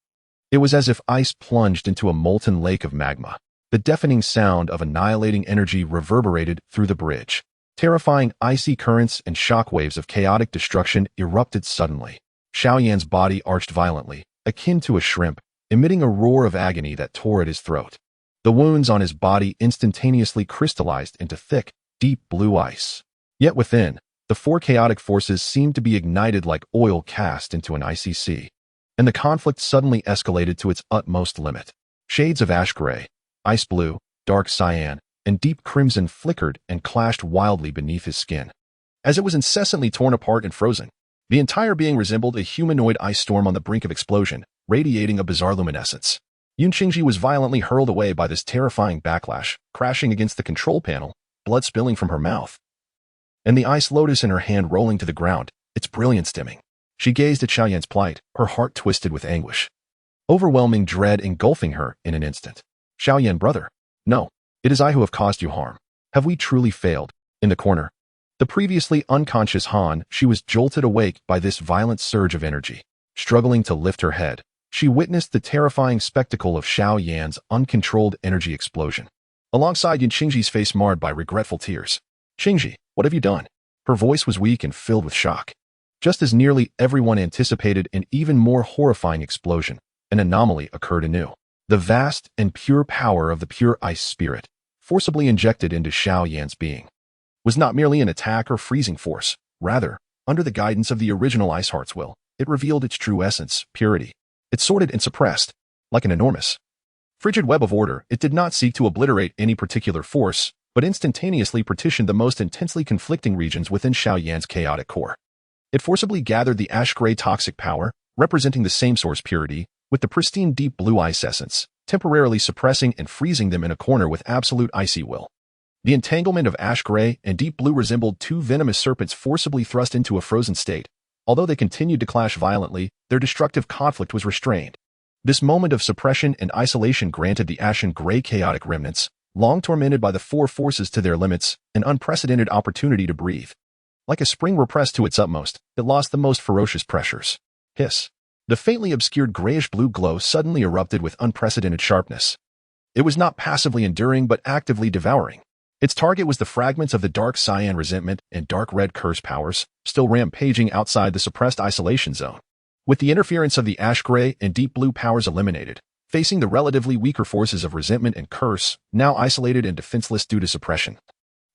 It was as if ice plunged into a molten lake of magma. The deafening sound of annihilating energy reverberated through the bridge. Terrifying icy currents and shockwaves of chaotic destruction erupted suddenly. Xiao Yan's body arched violently, akin to a shrimp, emitting a roar of agony that tore at his throat. The wounds on his body instantaneously crystallized into thick, deep blue ice. Yet within, the four chaotic forces seemed to be ignited like oil cast into an icy sea. And the conflict suddenly escalated to its utmost limit. Shades of ash gray, ice blue, dark cyan, and deep crimson flickered and clashed wildly beneath his skin. As it was incessantly torn apart and frozen, the entire being resembled a humanoid ice storm on the brink of explosion, radiating a bizarre luminescence. Yun Qingji was violently hurled away by this terrifying backlash, crashing against the control panel, blood spilling from her mouth, and the ice lotus in her hand rolling to the ground, its brilliance dimming. She gazed at Xiao Yan's plight, her heart twisted with anguish. Overwhelming dread engulfing her in an instant. Xiao Yan, brother. No, it is I who have caused you harm. Have we truly failed? In the corner, the previously unconscious Han, she was jolted awake by this violent surge of energy. Struggling to lift her head, she witnessed the terrifying spectacle of Xiao Yan's uncontrolled energy explosion. Alongside Yun Qingji's face marred by regretful tears. Qingji, what have you done? Her voice was weak and filled with shock. Just as nearly everyone anticipated an even more horrifying explosion, an anomaly occurred anew. The vast and pure power of the pure ice spirit, forcibly injected into Xiao Yan's being, was not merely an attack or freezing force. Rather, under the guidance of the original Ice Heart's will, it revealed its true essence, purity. It sorted and suppressed, like an enormous, frigid web of order. It did not seek to obliterate any particular force, but instantaneously partitioned the most intensely conflicting regions within Xiao Yan's chaotic core. It forcibly gathered the ash-gray toxic power, representing the same source purity, with the pristine deep blue ice essence, temporarily suppressing and freezing them in a corner with absolute icy will. The entanglement of ash-gray and deep blue resembled two venomous serpents forcibly thrust into a frozen state. Although they continued to clash violently, their destructive conflict was restrained. This moment of suppression and isolation granted the ashen-gray chaotic remnants, long tormented by the four forces to their limits, an unprecedented opportunity to breathe. Like a spring repressed to its utmost, it lost the most ferocious pressures. Hiss. The faintly obscured grayish-blue glow suddenly erupted with unprecedented sharpness. It was not passively enduring but actively devouring. Its target was the fragments of the dark cyan resentment and dark red curse powers, still rampaging outside the suppressed isolation zone. With the interference of the ash-gray and deep blue powers eliminated, facing the relatively weaker forces of resentment and curse, now isolated and defenseless due to suppression,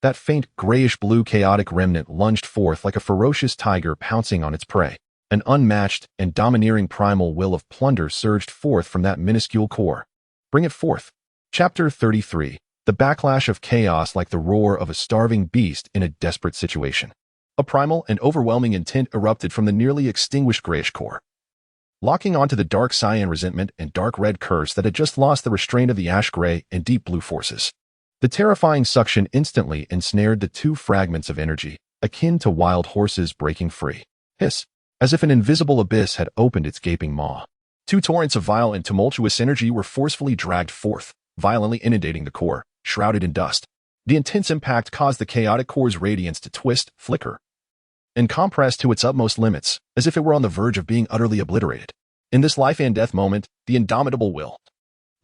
that faint grayish-blue chaotic remnant lunged forth like a ferocious tiger pouncing on its prey. An unmatched and domineering primal will of plunder surged forth from that minuscule core. Bring it forth. Chapter 33. The backlash of chaos like the roar of a starving beast in a desperate situation. A primal and overwhelming intent erupted from the nearly extinguished grayish core, locking onto the dark cyan resentment and dark red curse that had just lost the restraint of the ash-gray and deep blue forces. The terrifying suction instantly ensnared the two fragments of energy, akin to wild horses breaking free. Hiss. As if an invisible abyss had opened its gaping maw. Two torrents of vile and tumultuous energy were forcefully dragged forth, violently inundating the core, shrouded in dust. The intense impact caused the chaotic core's radiance to twist, flicker, and compress to its utmost limits, as if it were on the verge of being utterly obliterated. In this life and death moment, the indomitable will,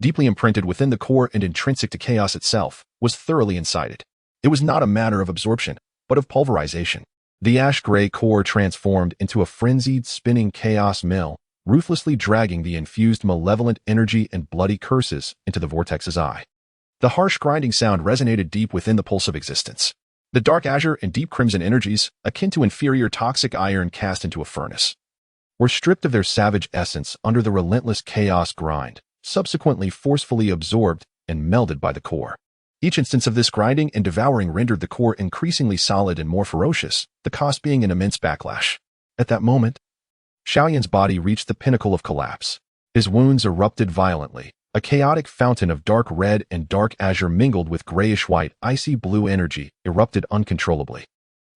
deeply imprinted within the core and intrinsic to chaos itself, was thoroughly incited. It was not a matter of absorption, but of pulverization. The ash-gray core transformed into a frenzied, spinning chaos mill, ruthlessly dragging the infused malevolent energy and bloody curses into the vortex's eye. The harsh grinding sound resonated deep within the pulse of existence. The dark azure and deep crimson energies, akin to inferior toxic iron cast into a furnace, were stripped of their savage essence under the relentless chaos grind, subsequently forcefully absorbed and melded by the core. Each instance of this grinding and devouring rendered the core increasingly solid and more ferocious, the cost being an immense backlash. At that moment, Xiao Yan's body reached the pinnacle of collapse. His wounds erupted violently. A chaotic fountain of dark red and dark azure mingled with grayish-white, icy blue energy erupted uncontrollably.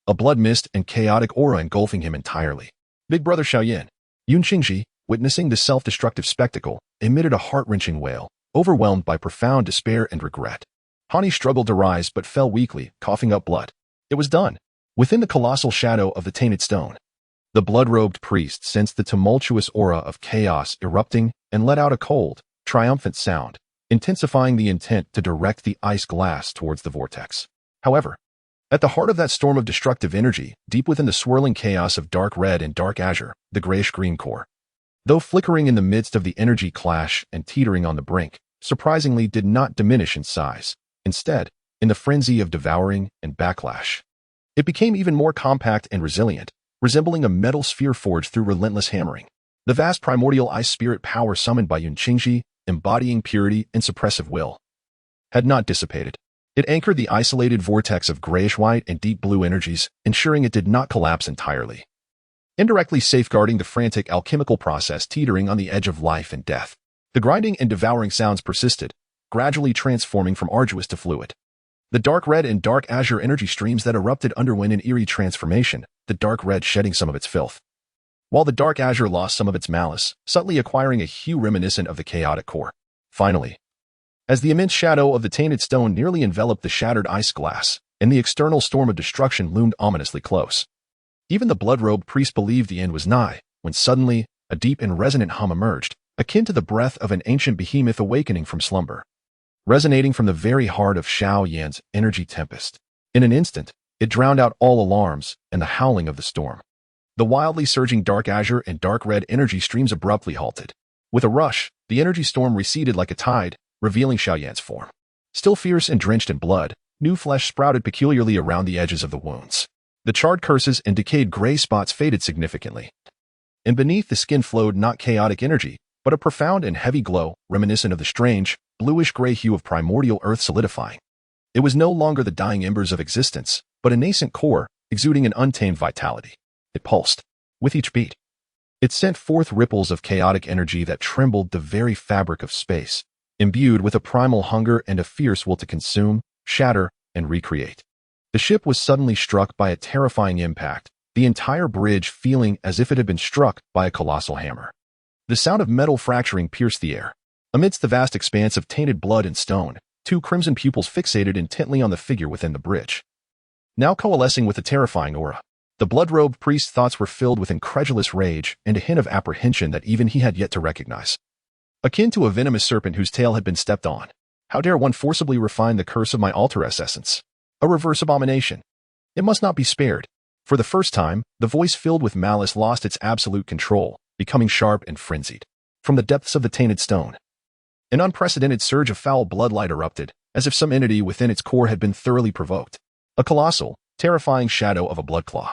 A blood mist and chaotic aura engulfing him entirely. Big Brother Xiao Yan, Yun Qingji, witnessing the self-destructive spectacle, emitted a heart-wrenching wail, overwhelmed by profound despair and regret. Hani struggled to rise but fell weakly, coughing up blood. It was done. Within the colossal shadow of the tainted stone, the blood-robed priest sensed the tumultuous aura of chaos erupting and let out a cold, triumphant sound, intensifying the intent to direct the ice glass towards the vortex. However, at the heart of that storm of destructive energy, deep within the swirling chaos of dark red and dark azure, the grayish-green core, though flickering in the midst of the energy clash and teetering on the brink, surprisingly did not diminish in size. Instead, in the frenzy of devouring and backlash, it became even more compact and resilient, resembling a metal sphere forged through relentless hammering. The vast primordial ice spirit power summoned by Yun Qingji, embodying purity and suppressive will, had not dissipated. It anchored the isolated vortex of grayish-white and deep blue energies, ensuring it did not collapse entirely, indirectly safeguarding the frantic alchemical process teetering on the edge of life and death. The grinding and devouring sounds persisted, gradually transforming from arduous to fluid. The dark red and dark azure energy streams that erupted underwent an eerie transformation, the dark red shedding some of its filth, while the dark azure lost some of its malice, subtly acquiring a hue reminiscent of the chaotic core. Finally, as the immense shadow of the tainted stone nearly enveloped the shattered ice glass, and the external storm of destruction loomed ominously close, even the blood-robed priest believed the end was nigh, when suddenly, a deep and resonant hum emerged, akin to the breath of an ancient behemoth awakening from slumber, resonating from the very heart of Xiao Yan's energy tempest. In an instant, it drowned out all alarms and the howling of the storm. The wildly surging dark azure and dark red energy streams abruptly halted. With a rush, the energy storm receded like a tide, revealing Xiao Yan's form. Still fierce and drenched in blood, new flesh sprouted peculiarly around the edges of the wounds. The charred curses and decayed gray spots faded significantly. And beneath the skin flowed not chaotic energy, but a profound and heavy glow, reminiscent of the strange, bluish-gray hue of primordial earth solidifying. It was no longer the dying embers of existence, but a nascent core, exuding an untamed vitality. It pulsed. With each beat, it sent forth ripples of chaotic energy that trembled the very fabric of space, imbued with a primal hunger and a fierce will to consume, shatter, and recreate. The ship was suddenly struck by a terrifying impact, the entire bridge feeling as if it had been struck by a colossal hammer. The sound of metal fracturing pierced the air. Amidst the vast expanse of tainted blood and stone, two crimson pupils fixated intently on the figure within the bridge. Now coalescing with a terrifying aura, the blood-robed priest's thoughts were filled with incredulous rage and a hint of apprehension that even he had yet to recognize. Akin to a venomous serpent whose tail had been stepped on, how dare one forcibly refine the curse of my altaress essence? A reverse abomination. It must not be spared. For the first time, the voice filled with malice lost its absolute control, becoming sharp and frenzied. From the depths of the tainted stone, an unprecedented surge of foul bloodlight erupted, as if some entity within its core had been thoroughly provoked. A colossal, terrifying shadow of a bloodclaw,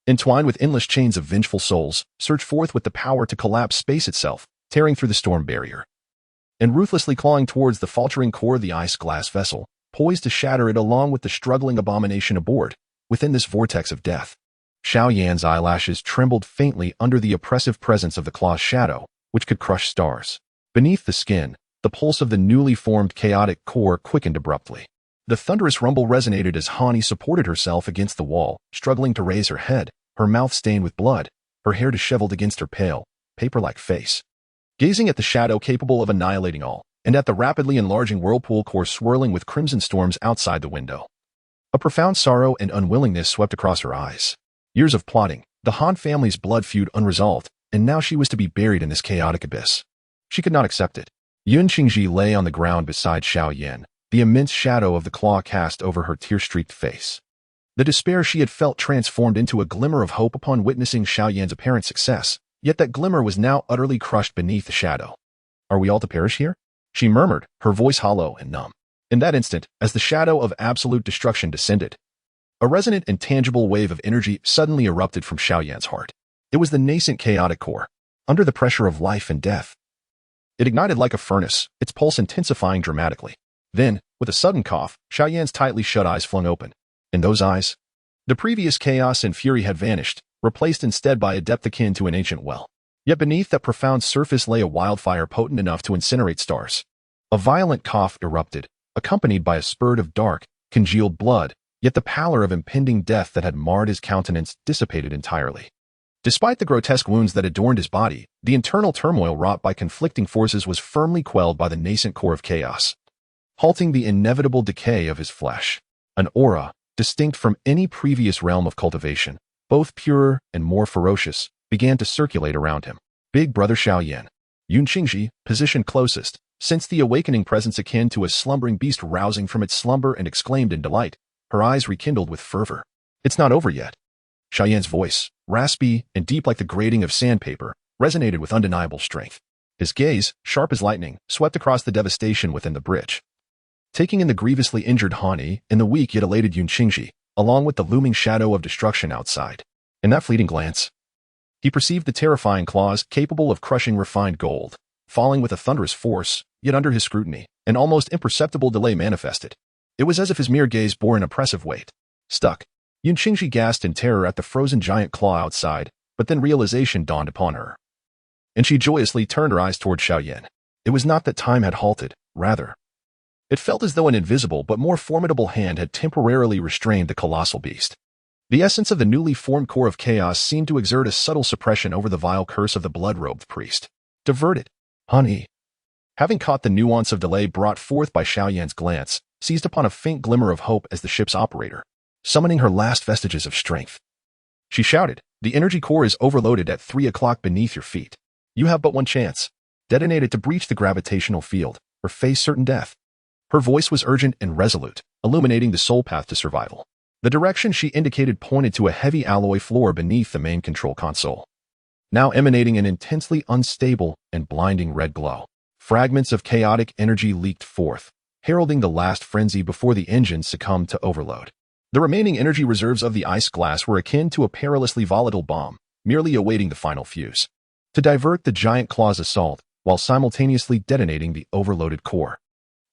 entwined with endless chains of vengeful souls, surged forth with the power to collapse space itself, tearing through the storm barrier, and ruthlessly clawing towards the faltering core of the ice-glass vessel, poised to shatter it along with the struggling abomination aboard, within this vortex of death. Xiao Yan's eyelashes trembled faintly under the oppressive presence of the claw's shadow, which could crush stars. Beneath the skin, the pulse of the newly formed chaotic core quickened abruptly. The thunderous rumble resonated as Hani supported herself against the wall, struggling to raise her head, her mouth stained with blood, her hair disheveled against her pale, paper-like face. Gazing at the shadow capable of annihilating all, and at the rapidly enlarging whirlpool core swirling with crimson storms outside the window. A profound sorrow and unwillingness swept across her eyes. Years of plotting, the Han family's blood feud unresolved, and now she was to be buried in this chaotic abyss. She could not accept it. Yun Qingji lay on the ground beside Xiao Yan, the immense shadow of the claw cast over her tear-streaked face. The despair she had felt transformed into a glimmer of hope upon witnessing Xiao Yan's apparent success, yet that glimmer was now utterly crushed beneath the shadow. "Are we all to perish here?" she murmured, her voice hollow and numb. In that instant, as the shadow of absolute destruction descended, a resonant and tangible wave of energy suddenly erupted from Xiao Yan's heart. It was the nascent chaotic core, under the pressure of life and death. It ignited like a furnace, its pulse intensifying dramatically. Then, with a sudden cough, Xiao Yan's tightly shut eyes flung open. In those eyes, the previous chaos and fury had vanished, replaced instead by a depth akin to an ancient well. Yet beneath that profound surface lay a wildfire potent enough to incinerate stars. A violent cough erupted, accompanied by a spurt of dark, congealed blood, yet the pallor of impending death that had marred his countenance dissipated entirely. Despite the grotesque wounds that adorned his body, the internal turmoil wrought by conflicting forces was firmly quelled by the nascent core of chaos, halting the inevitable decay of his flesh. An aura, distinct from any previous realm of cultivation, both purer and more ferocious, began to circulate around him. Big Brother Xiao Yan, Yun Qingji, positioned closest, sensed the awakening presence akin to a slumbering beast rousing from its slumber and exclaimed in delight, her eyes rekindled with fervor. "It's not over yet." Xiao Yan's voice, raspy and deep like the grating of sandpaper, resonated with undeniable strength. His gaze, sharp as lightning, swept across the devastation within the bridge, taking in the grievously injured Hani and the weak yet elated Yun Qingji, along with the looming shadow of destruction outside. In that fleeting glance, he perceived the terrifying claws capable of crushing refined gold, falling with a thunderous force, yet under his scrutiny, an almost imperceptible delay manifested. It was as if his mere gaze bore an oppressive weight. Stuck, Yun Qingji gasped in terror at the frozen giant claw outside, but then realization dawned upon her, and she joyously turned her eyes toward Xiao Yan. It was not that time had halted, rather, it felt as though an invisible but more formidable hand had temporarily restrained the colossal beast. The essence of the newly formed core of chaos seemed to exert a subtle suppression over the vile curse of the blood-robed priest. Diverted, Hani, having caught the nuance of delay brought forth by Xiao Yan's glance, seized upon a faint glimmer of hope as the ship's operator, summoning her last vestiges of strength. She shouted, "The energy core is overloaded at 3 o'clock beneath your feet. You have but one chance. Detonate it to breach the gravitational field, or face certain death." Her voice was urgent and resolute, illuminating the sole path to survival. The direction she indicated pointed to a heavy alloy floor beneath the main control console. now emanating an intensely unstable and blinding red glow. Fragments of chaotic energy leaked forth, heralding the last frenzy before the engine succumbed to overload. The remaining energy reserves of the ice glass were akin to a perilously volatile bomb, merely awaiting the final fuse to divert the giant claw's assault while simultaneously detonating the overloaded core.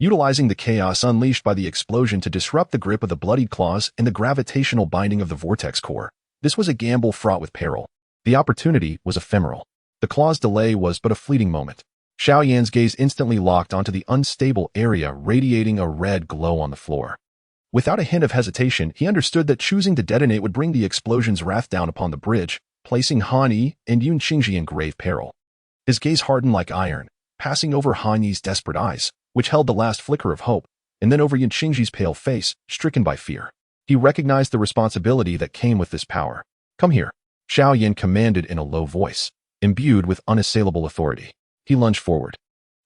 Utilizing the chaos unleashed by the explosion to disrupt the grip of the bloodied claws and the gravitational binding of the vortex core, this was a gamble fraught with peril. The opportunity was ephemeral. The claw's delay was but a fleeting moment. Xiao Yan's gaze instantly locked onto the unstable area radiating a red glow on the floor. Without a hint of hesitation, he understood that choosing to detonate would bring the explosion's wrath down upon the bridge, placing Han Yi and Yun Qingji in grave peril. His gaze hardened like iron, passing over Han Yi's desperate eyes, which held the last flicker of hope, and then over Yun Qingji's pale face, stricken by fear. He recognized the responsibility that came with this power. "Come here," Xiao Yan commanded in a low voice, imbued with unassailable authority. He lunged forward,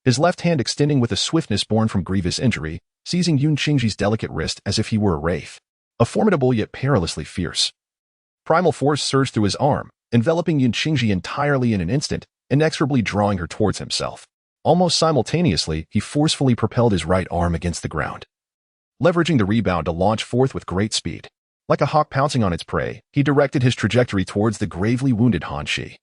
his left hand extending with a swiftness born from grievous injury, seizing Yun Qingji's delicate wrist as if he were a wraith, a formidable yet perilously fierce. Primal force surged through his arm, enveloping Yun Qingji entirely in an instant, inexorably drawing her towards himself. Almost simultaneously, he forcefully propelled his right arm against the ground, leveraging the rebound to launch forth with great speed. Like a hawk pouncing on its prey, he directed his trajectory towards the gravely wounded Han Shi,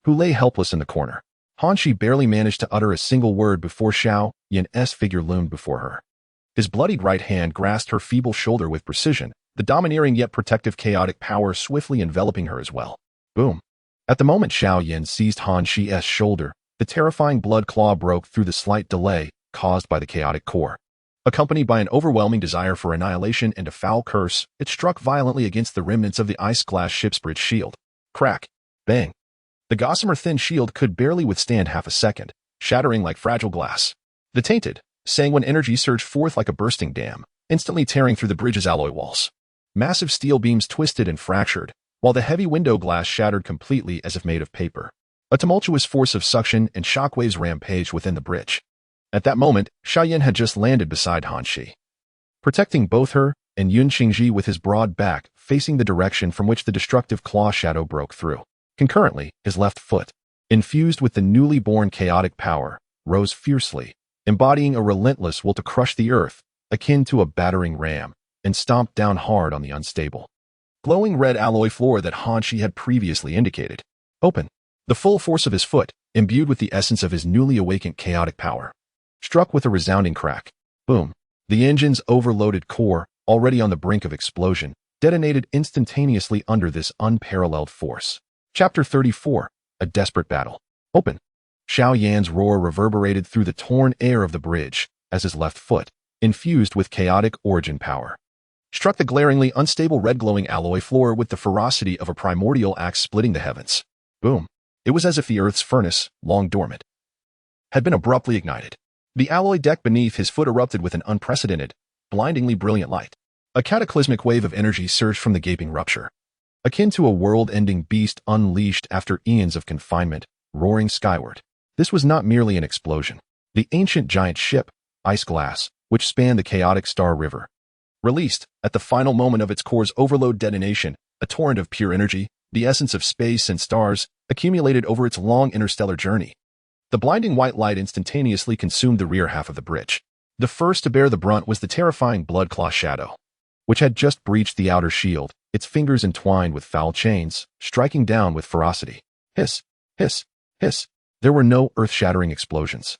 who lay helpless in the corner. Han Shi barely managed to utter a single word before Xiao Yan's figure loomed before her. His bloodied right hand grasped her feeble shoulder with precision, the domineering yet protective chaotic power swiftly enveloping her as well. Boom. At the moment Xiao Yan seized Han Shi's shoulder, the terrifying blood claw broke through the slight delay caused by the chaotic core. Accompanied by an overwhelming desire for annihilation and a foul curse, it struck violently against the remnants of the ice-glass ship's bridge shield. Crack. Bang. The gossamer thin shield could barely withstand half a second, shattering like fragile glass. The tainted, sanguine energy surged forth like a bursting dam, instantly tearing through the bridge's alloy walls. Massive steel beams twisted and fractured, while the heavy window glass shattered completely as if made of paper. A tumultuous force of suction and shockwaves rampaged within the bridge. At that moment, Xiao Yan had just landed beside Han Shi, protecting both her and Yun Qingji with his broad back facing the direction from which the destructive claw shadow broke through. Concurrently, his left foot, infused with the newly born chaotic power, rose fiercely, embodying a relentless will to crush the earth, akin to a battering ram, and stomped down hard on the unstable, glowing red alloy floor that Han Shi had previously indicated. Open. The full force of his foot, imbued with the essence of his newly awakened chaotic power, struck with a resounding crack. Boom. The engine's overloaded core, already on the brink of explosion, detonated instantaneously under this unparalleled force. Chapter 34. A Desperate Battle. Open. Xiao Yan's roar reverberated through the torn air of the bridge as his left foot, infused with chaotic origin power, struck the glaringly unstable red-glowing alloy floor with the ferocity of a primordial axe splitting the heavens. Boom. It was as if the Earth's furnace, long dormant, had been abruptly ignited. The alloy deck beneath his foot erupted with an unprecedented, blindingly brilliant light. A cataclysmic wave of energy surged from the gaping rupture, akin to a world-ending beast unleashed after eons of confinement, roaring skyward. This was not merely an explosion. The ancient giant ship, Ice Glass, which spanned the chaotic Star River, released, at the final moment of its core's overload detonation, a torrent of pure energy, the essence of space and stars, accumulated over its long interstellar journey. The blinding white light instantaneously consumed the rear half of the bridge. The first to bear the brunt was the terrifying blood claw shadow, which had just breached the outer shield, its fingers entwined with foul chains, striking down with ferocity. Hiss, hiss, hiss. There were no earth-shattering explosions.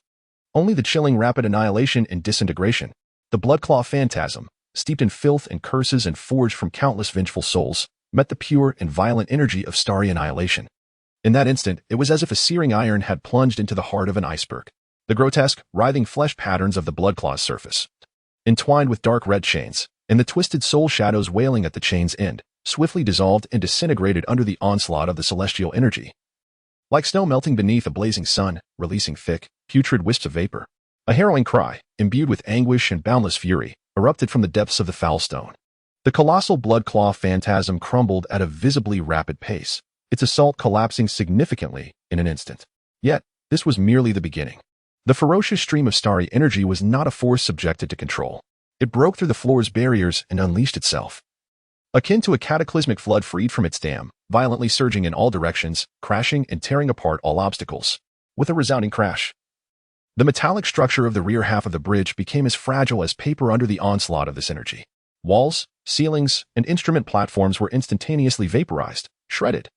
Only the chilling rapid annihilation and disintegration. The blood claw phantasm, steeped in filth and curses and forged from countless vengeful souls, met the pure and violent energy of starry annihilation. In that instant, it was as if a searing iron had plunged into the heart of an iceberg. The grotesque, writhing flesh patterns of the blood claw's surface, entwined with dark red chains, and the twisted soul shadows wailing at the chain's end, swiftly dissolved and disintegrated under the onslaught of the celestial energy. Like snow melting beneath a blazing sun, releasing thick, putrid wisps of vapor. A harrowing cry, imbued with anguish and boundless fury, erupted from the depths of the foul stone. The colossal blood claw phantasm crumbled at a visibly rapid pace, its assault collapsing significantly in an instant. Yet, this was merely the beginning. The ferocious stream of starry energy was not a force subjected to control. It broke through the floor's barriers and unleashed itself, akin to a cataclysmic flood freed from its dam, violently surging in all directions, crashing and tearing apart all obstacles. With a resounding crash, the metallic structure of the rear half of the bridge became as fragile as paper under the onslaught of this energy. Walls, ceilings, and instrument platforms were instantaneously vaporized, shredded,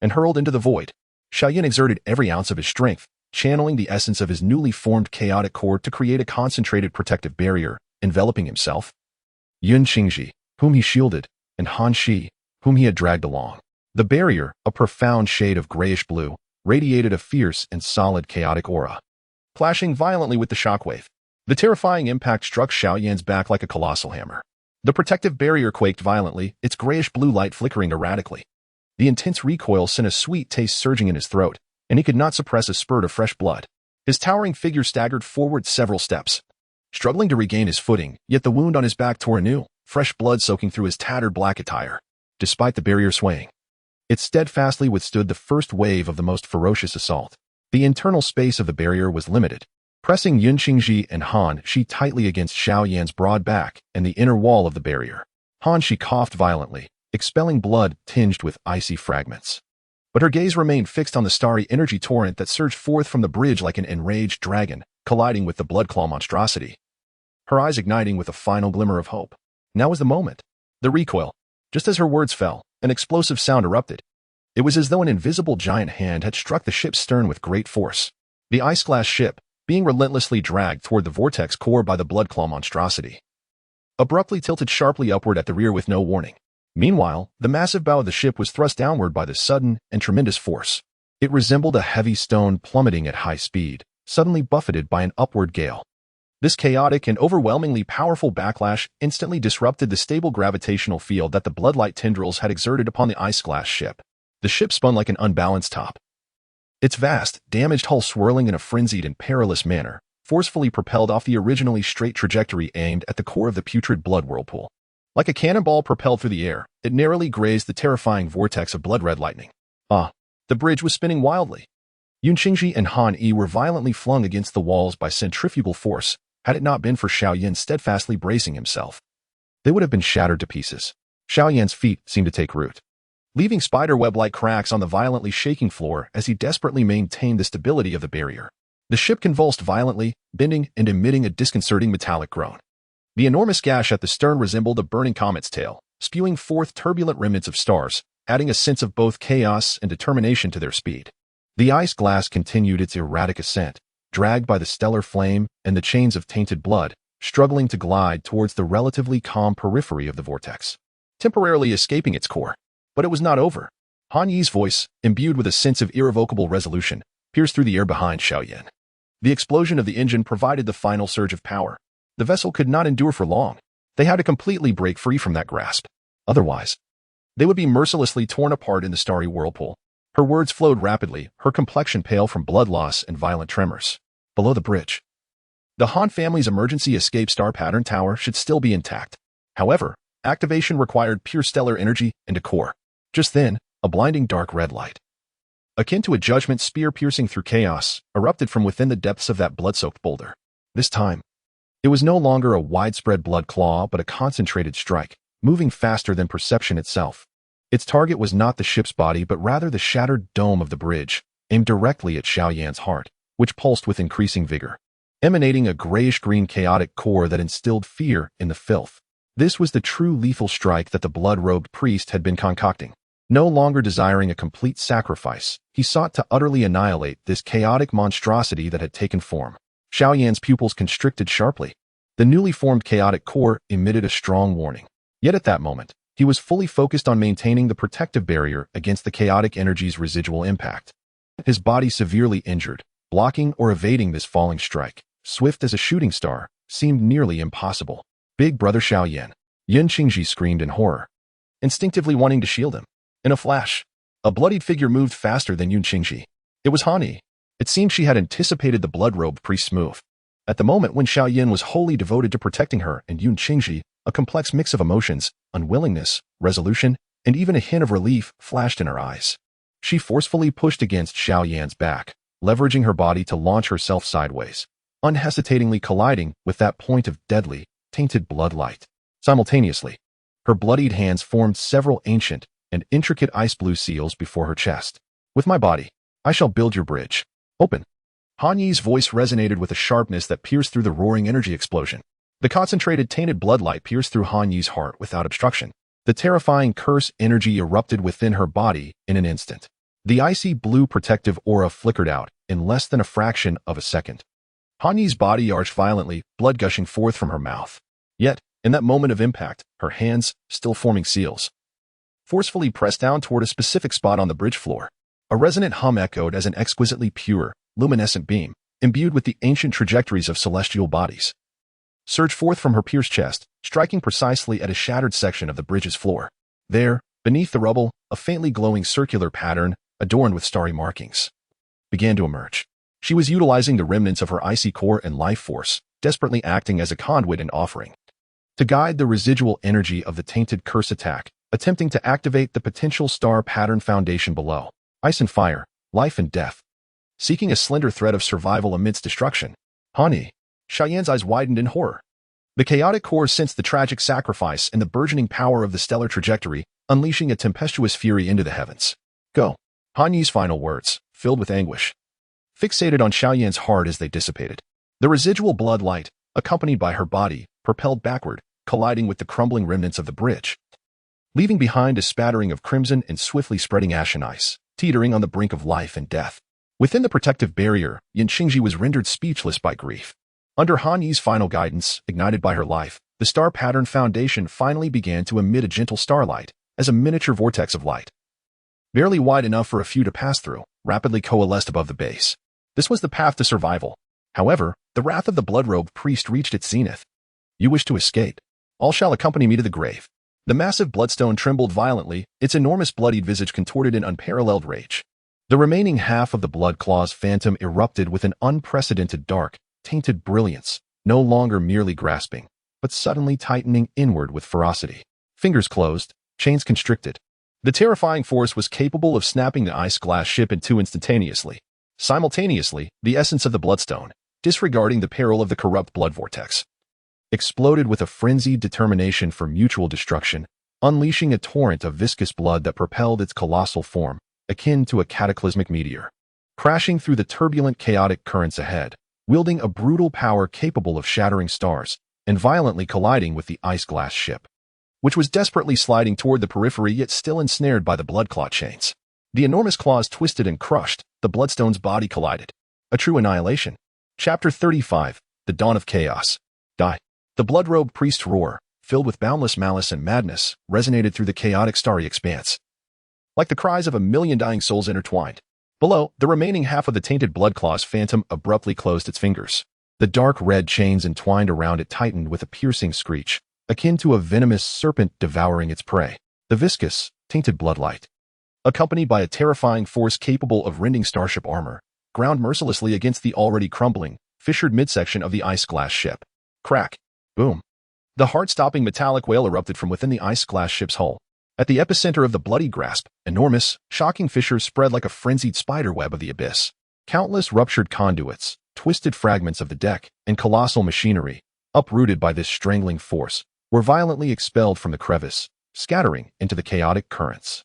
and hurled into the void. Xiao Yan exerted every ounce of his strength, channeling the essence of his newly formed chaotic core to create a concentrated protective barrier, enveloping himself, Yun Qingji, whom he shielded, and Han Shi, whom he had dragged along. The barrier, a profound shade of grayish blue, radiated a fierce and solid chaotic aura. Clashing violently with the shockwave, the terrifying impact struck Xiao Yan's back like a colossal hammer. The protective barrier quaked violently, its grayish blue light flickering erratically. The intense recoil sent a sweet taste surging in his throat, and he could not suppress a spurt of fresh blood. His towering figure staggered forward several steps, struggling to regain his footing, yet the wound on his back tore anew, fresh blood soaking through his tattered black attire. Despite the barrier swaying, it steadfastly withstood the first wave of the most ferocious assault. The internal space of the barrier was limited, pressing Yun Qingji and Han Shi tightly against Xiao Yan's broad back and the inner wall of the barrier. Han Shi coughed violently, expelling blood tinged with icy fragments. But her gaze remained fixed on the starry energy torrent that surged forth from the bridge like an enraged dragon, colliding with the blood-claw monstrosity. Her eyes igniting with a final glimmer of hope. Now was the moment. The recoil. Just as her words fell, an explosive sound erupted. It was as though an invisible giant hand had struck the ship's stern with great force. The ice-glass ship, being relentlessly dragged toward the vortex core by the blood-claw monstrosity, abruptly tilted sharply upward at the rear with no warning. Meanwhile, the massive bow of the ship was thrust downward by this sudden and tremendous force. It resembled a heavy stone plummeting at high speed, suddenly buffeted by an upward gale. This chaotic and overwhelmingly powerful backlash instantly disrupted the stable gravitational field that the bloodlight tendrils had exerted upon the ice-glass ship. The ship spun like an unbalanced top, its vast, damaged hull swirling in a frenzied and perilous manner, forcefully propelled off the originally straight trajectory aimed at the core of the putrid blood whirlpool. Like a cannonball propelled through the air, it narrowly grazed the terrifying vortex of blood-red lightning. The bridge was spinning wildly. Yun Qingji and Han Yi were violently flung against the walls by centrifugal force. Had it not been for Xiao Yan steadfastly bracing himself, they would have been shattered to pieces. Xiao Yan's feet seemed to take root, leaving spiderweb-like cracks on the violently shaking floor as he desperately maintained the stability of the barrier. The ship convulsed violently, bending and emitting a disconcerting metallic groan. The enormous gash at the stern resembled a burning comet's tail, spewing forth turbulent remnants of stars, adding a sense of both chaos and determination to their speed. The ice glass continued its erratic ascent, dragged by the stellar flame and the chains of tainted blood, struggling to glide towards the relatively calm periphery of the vortex, temporarily escaping its core. But it was not over. Han Yi's voice, imbued with a sense of irrevocable resolution, pierced through the air behind Xiao Yan. The explosion of the engine provided the final surge of power. The vessel could not endure for long. They had to completely break free from that grasp. Otherwise, they would be mercilessly torn apart in the starry whirlpool. Her words flowed rapidly, her complexion pale from blood loss and violent tremors. Below the bridge, the Han family's emergency escape star pattern tower should still be intact. However, activation required pure stellar energy and a core. Just then, a blinding dark red light, akin to a judgment spear piercing through chaos, erupted from within the depths of that blood-soaked boulder. This time, it was no longer a widespread blood claw but a concentrated strike, moving faster than perception itself. Its target was not the ship's body but rather the shattered dome of the bridge, aimed directly at Xiao Yan's heart, which pulsed with increasing vigor, emanating a grayish-green chaotic core that instilled fear in the filth. This was the true lethal strike that the blood-robed priest had been concocting. No longer desiring a complete sacrifice, he sought to utterly annihilate this chaotic monstrosity that had taken form. Xiao Yan's pupils constricted sharply. The newly formed chaotic core emitted a strong warning. Yet at that moment, he was fully focused on maintaining the protective barrier against the chaotic energy's residual impact. His body severely injured, blocking or evading this falling strike, swift as a shooting star, seemed nearly impossible. Big brother Xiao Yan. Yun Qingji screamed in horror, instinctively wanting to shield him. In a flash, a bloodied figure moved faster than Yun Qingji. It was Han Yi. It seemed she had anticipated the blood-robed priest's move. At the moment when Xiao Yan was wholly devoted to protecting her and Yun Qingji, a complex mix of emotions, unwillingness, resolution, and even a hint of relief flashed in her eyes. She forcefully pushed against Xiao Yan's back, leveraging her body to launch herself sideways, unhesitatingly colliding with that point of deadly, tainted blood light. Simultaneously, Her bloodied hands formed several ancient and intricate ice blue seals before her chest. With my body, I shall build your bridge. Open. Han Yi's voice resonated with a sharpness that pierced through the roaring energy explosion. The concentrated tainted bloodlight pierced through Han Yi's heart without obstruction. The terrifying curse energy erupted within her body in an instant. The icy blue protective aura flickered out in less than a fraction of a second. Han Yi's body arched violently, blood gushing forth from her mouth. Yet, in that moment of impact, her hands, still forming seals, forcefully pressed down toward a specific spot on the bridge floor. A resonant hum echoed as an exquisitely pure, luminescent beam, imbued with the ancient trajectories of celestial bodies, surged forth from her pierced chest, striking precisely at a shattered section of the bridge's floor. There, beneath the rubble, a faintly glowing circular pattern, adorned with starry markings, began to emerge. She was utilizing the remnants of her icy core and life force, desperately acting as a conduit and offering to guide the residual energy of the tainted curse attack, attempting to activate the potential star pattern foundation below. Ice and fire, life and death. Seeking a slender thread of survival amidst destruction. Han Xiao Yan's eyes widened in horror. The chaotic core sensed the tragic sacrifice and the burgeoning power of the stellar trajectory, unleashing a tempestuous fury into the heavens. Go. Han Yi's final words, filled with anguish, fixated on Xiao Yan's heart as they dissipated. The residual blood light, accompanied by her body, propelled backward, colliding with the crumbling remnants of the bridge, leaving behind a spattering of crimson and swiftly spreading ashen ice, teetering on the brink of life and death. Within the protective barrier, Yin Qingji was rendered speechless by grief. Under Han Yi's final guidance, ignited by her life, the star pattern foundation finally began to emit a gentle starlight, as a miniature vortex of light, barely wide enough for a few to pass through, rapidly coalesced above the base. This was the path to survival. However, the wrath of the blood-robed priest reached its zenith. You wish to escape? All shall accompany me to the grave. The massive bloodstone trembled violently, its enormous bloodied visage contorted in unparalleled rage. The remaining half of the blood claw's phantom erupted with an unprecedented dark, tainted brilliance, no longer merely grasping, but suddenly tightening inward with ferocity. Fingers closed, chains constricted. The terrifying force was capable of snapping the ice-glass ship in two instantaneously. Simultaneously, the essence of the bloodstone, disregarding the peril of the corrupt blood vortex, exploded with a frenzied determination for mutual destruction, unleashing a torrent of viscous blood that propelled its colossal form, akin to a cataclysmic meteor, crashing through the turbulent chaotic currents ahead, wielding a brutal power capable of shattering stars, and violently colliding with the ice-glass ship, which was desperately sliding toward the periphery yet still ensnared by the blood claw chains. The enormous claws twisted and crushed, the bloodstone's body collided. A true annihilation. Chapter 35, The Dawn of Chaos. Die. The blood-robed priest's roar, filled with boundless malice and madness, resonated through the chaotic starry expanse, like the cries of a million dying souls intertwined. Below, the remaining half of the tainted blood claw's phantom abruptly closed its fingers. The dark red chains entwined around it tightened with a piercing screech, akin to a venomous serpent devouring its prey. The viscous, tainted bloodlight, accompanied by a terrifying force capable of rending starship armor, ground mercilessly against the already crumbling, fissured midsection of the ice-glass ship. Crack. Boom. The heart-stopping metallic wail erupted from within the ice-glass ship's hull. At the epicenter of the bloody grasp, enormous, shocking fissures spread like a frenzied spiderweb of the abyss. Countless ruptured conduits, twisted fragments of the deck, and colossal machinery, uprooted by this strangling force, were violently expelled from the crevice, scattering into the chaotic currents.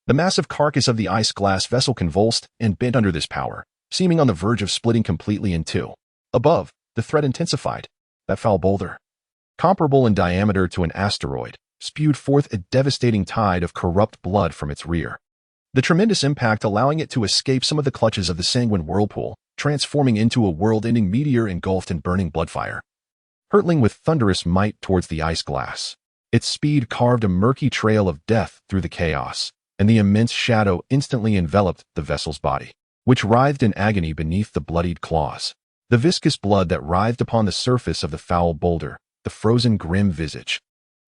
The massive carcass of the ice-glass vessel convulsed and bent under this power, seeming on the verge of splitting completely in two. Above, the threat intensified. That foul boulder, comparable in diameter to an asteroid, spewed forth a devastating tide of corrupt blood from its rear. The tremendous impact allowing it to escape some of the clutches of the sanguine whirlpool, transforming into a world-ending meteor engulfed in burning bloodfire. Hurtling with thunderous might towards the ice glass, its speed carved a murky trail of death through the chaos, and the immense shadow instantly enveloped the vessel's body, which writhed in agony beneath the bloodied claws. The viscous blood that writhed upon the surface of the foul boulder, the frozen grim visage,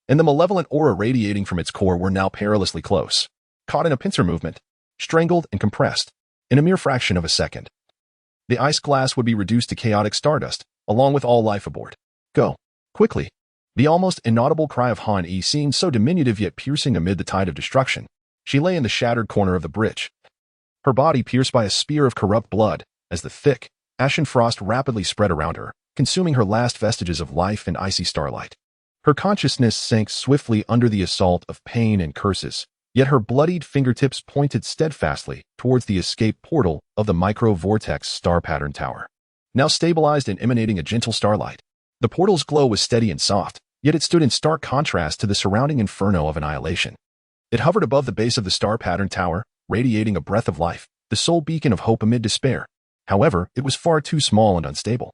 and the malevolent aura radiating from its core were now perilously close, caught in a pincer movement, strangled and compressed, in a mere fraction of a second. The ice glass would be reduced to chaotic stardust, along with all life aboard. Go. Quickly. The almost inaudible cry of Han Yi seemed so diminutive yet piercing amid the tide of destruction. She lay in the shattered corner of the bridge, her body pierced by a spear of corrupt blood, as the thick, ashen frost rapidly spread around her, consuming her last vestiges of life in icy starlight. Her consciousness sank swiftly under the assault of pain and curses, yet her bloodied fingertips pointed steadfastly towards the escape portal of the micro-vortex star-pattern tower. Now stabilized and emanating a gentle starlight. The portal's glow was steady and soft, yet it stood in stark contrast to the surrounding inferno of annihilation. It hovered above the base of the star-pattern tower, radiating a breath of life, the sole beacon of hope amid despair. However, it was far too small and unstable.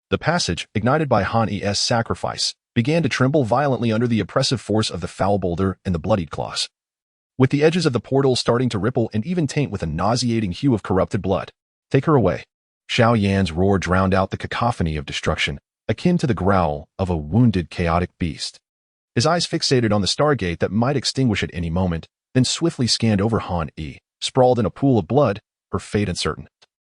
The passage, ignited by Han E's sacrifice, began to tremble violently under the oppressive force of the foul boulder and the bloodied claws. With the edges of the portal starting to ripple and even taint with a nauseating hue of corrupted blood. Take her away. Xiao Yan's roar drowned out the cacophony of destruction, akin to the growl of a wounded chaotic beast. His eyes fixated on the stargate that might extinguish at any moment, then swiftly scanned over Han E, sprawled in a pool of blood, her fate uncertain,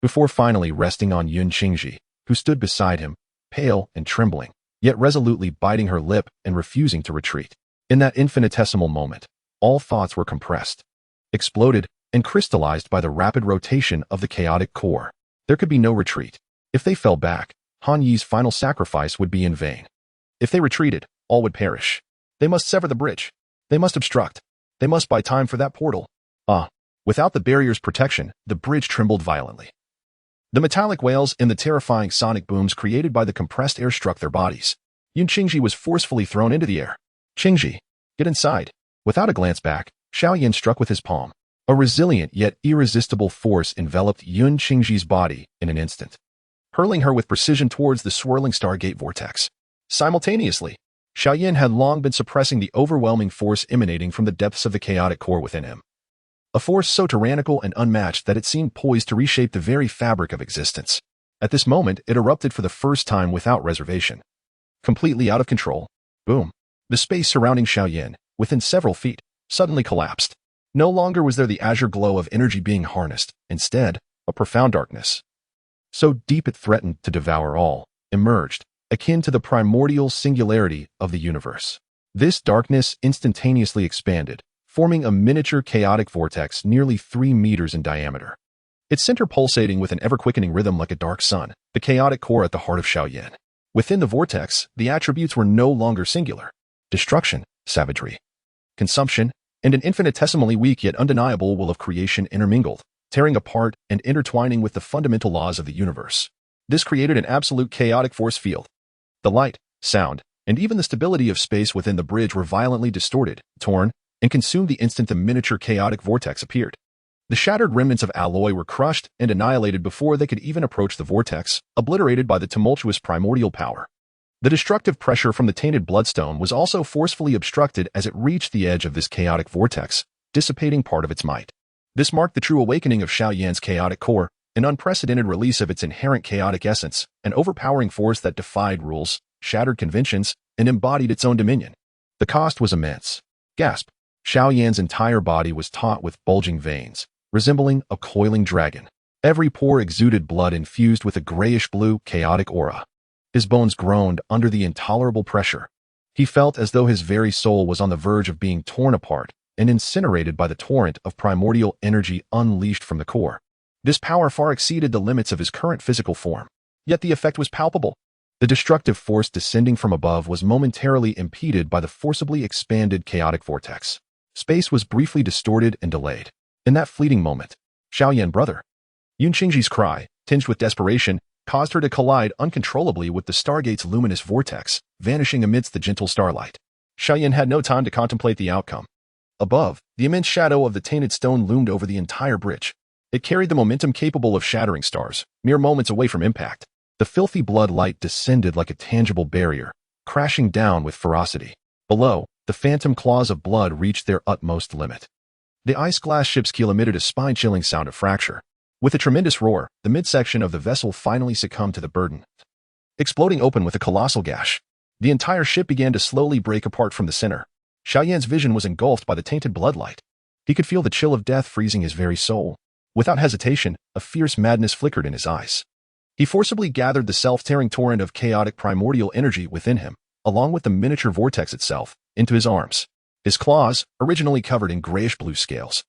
before finally resting on Yun Qingji, who stood beside him, pale and trembling, yet resolutely biting her lip and refusing to retreat. In that infinitesimal moment, all thoughts were compressed, exploded, and crystallized by the rapid rotation of the chaotic core. There could be no retreat. If they fell back, Han Yi's final sacrifice would be in vain. If they retreated, all would perish. They must sever the bridge. They must obstruct. They must buy time for that portal. Without the barrier's protection, the bridge trembled violently. The metallic wails and the terrifying sonic booms created by the compressed air struck their bodies. Yun Qingji was forcefully thrown into the air. Qingji, get inside. Without a glance back, Xiao Yan struck with his palm. A resilient yet irresistible force enveloped Yun Qingji's body in an instant, hurling her with precision towards the swirling stargate vortex. Simultaneously, Xiao Yan had long been suppressing the overwhelming force emanating from the depths of the chaotic core within him. A force so tyrannical and unmatched that it seemed poised to reshape the very fabric of existence. At this moment, it erupted for the first time without reservation. Completely out of control. Boom. The space surrounding Xiao Yan, within several feet, suddenly collapsed. No longer was there the azure glow of energy being harnessed. Instead, a profound darkness, so deep it threatened to devour all, emerged, akin to the primordial singularity of the universe. This darkness instantaneously expanded, forming a miniature chaotic vortex nearly 3 meters in diameter. Its center pulsating with an ever-quickening rhythm like a dark sun, the chaotic core at the heart of Xiao Yan. Within the vortex, the attributes were no longer singular. Destruction, savagery, consumption, and an infinitesimally weak yet undeniable will of creation intermingled, tearing apart and intertwining with the fundamental laws of the universe. This created an absolute chaotic force field. The light, sound, and even the stability of space within the bridge were violently distorted, torn, and consumed the instant the miniature chaotic vortex appeared. The shattered remnants of alloy were crushed and annihilated before they could even approach the vortex, obliterated by the tumultuous primordial power. The destructive pressure from the tainted bloodstone was also forcefully obstructed as it reached the edge of this chaotic vortex, dissipating part of its might. This marked the true awakening of Xiao Yan's chaotic core, an unprecedented release of its inherent chaotic essence, an overpowering force that defied rules, shattered conventions, and embodied its own dominion. The cost was immense. Gasp. Xiao Yan's entire body was taut with bulging veins, resembling a coiling dragon. Every pore exuded blood infused with a grayish-blue, chaotic aura. His bones groaned under the intolerable pressure. He felt as though his very soul was on the verge of being torn apart and incinerated by the torrent of primordial energy unleashed from the core. This power far exceeded the limits of his current physical form. Yet the effect was palpable. The destructive force descending from above was momentarily impeded by the forcibly expanded chaotic vortex. Space was briefly distorted and delayed. In that fleeting moment, Xiao Yan, brother. Yun Qingji's cry, tinged with desperation, caused her to collide uncontrollably with the stargate's luminous vortex, vanishing amidst the gentle starlight. Xiao Yan had no time to contemplate the outcome. Above, the immense shadow of the tainted stone loomed over the entire bridge. It carried the momentum capable of shattering stars, mere moments away from impact. The filthy blood light descended like a tangible barrier, crashing down with ferocity. Below, the phantom claws of blood reached their utmost limit. The ice-glass ship's keel emitted a spine-chilling sound of fracture. With a tremendous roar, the midsection of the vessel finally succumbed to the burden. Exploding open with a colossal gash, the entire ship began to slowly break apart from the center. Xiao Yan's vision was engulfed by the tainted bloodlight. He could feel the chill of death freezing his very soul. Without hesitation, a fierce madness flickered in his eyes. He forcibly gathered the self-tearing torrent of chaotic primordial energy within him, along with the miniature vortex itself, into his arms. His claws, originally covered in grayish-blue scales,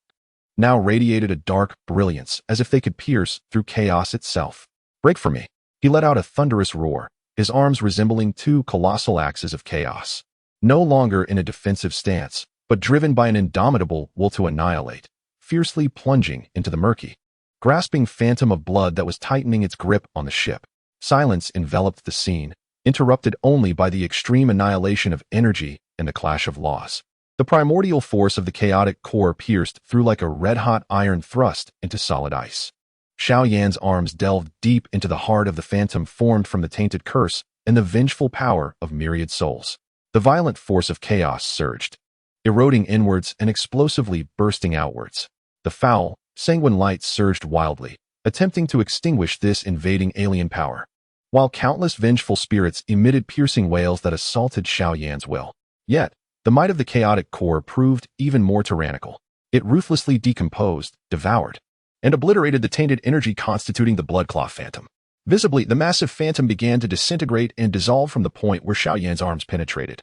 now radiated a dark brilliance as if they could pierce through chaos itself. Break for me. He let out a thunderous roar, his arms resembling 2 colossal axes of chaos. no longer in a defensive stance, but driven by an indomitable will to annihilate, fiercely plunging into the murky, grasping phantom of blood that was tightening its grip on the ship. Silence enveloped the scene, interrupted only by the extreme annihilation of energy and the clash of laws. The primordial force of the chaotic core pierced through like a red-hot iron thrust into solid ice. Xiao Yan's arms delved deep into the heart of the phantom formed from the tainted curse and the vengeful power of myriad souls. The violent force of chaos surged, eroding inwards and explosively bursting outwards. The foul, sanguine light surged wildly, attempting to extinguish this invading alien power, while countless vengeful spirits emitted piercing wails that assaulted Xiao Yan's will. Yet, the might of the chaotic core proved even more tyrannical. It ruthlessly decomposed, devoured, and obliterated the tainted energy constituting the blood-claw phantom. Visibly, the massive phantom began to disintegrate and dissolve from the point where Xiao Yan's arms penetrated.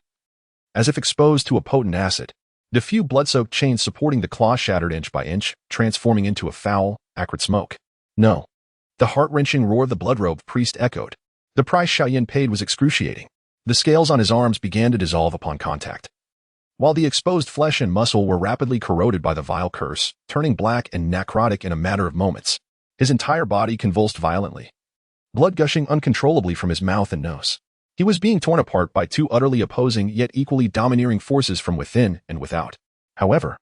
As if exposed to a potent acid, the few blood-soaked chains supporting the claw shattered inch by inch, transforming into a foul, acrid smoke. No. The heart-wrenching roar of the blood-robed priest echoed. The price Xiao Yan paid was excruciating. The scales on his arms began to dissolve upon contact, while the exposed flesh and muscle were rapidly corroded by the vile curse, turning black and necrotic in a matter of moments. His entire body convulsed violently, blood gushing uncontrollably from his mouth and nose. He was being torn apart by two utterly opposing yet equally domineering forces from within and without. However,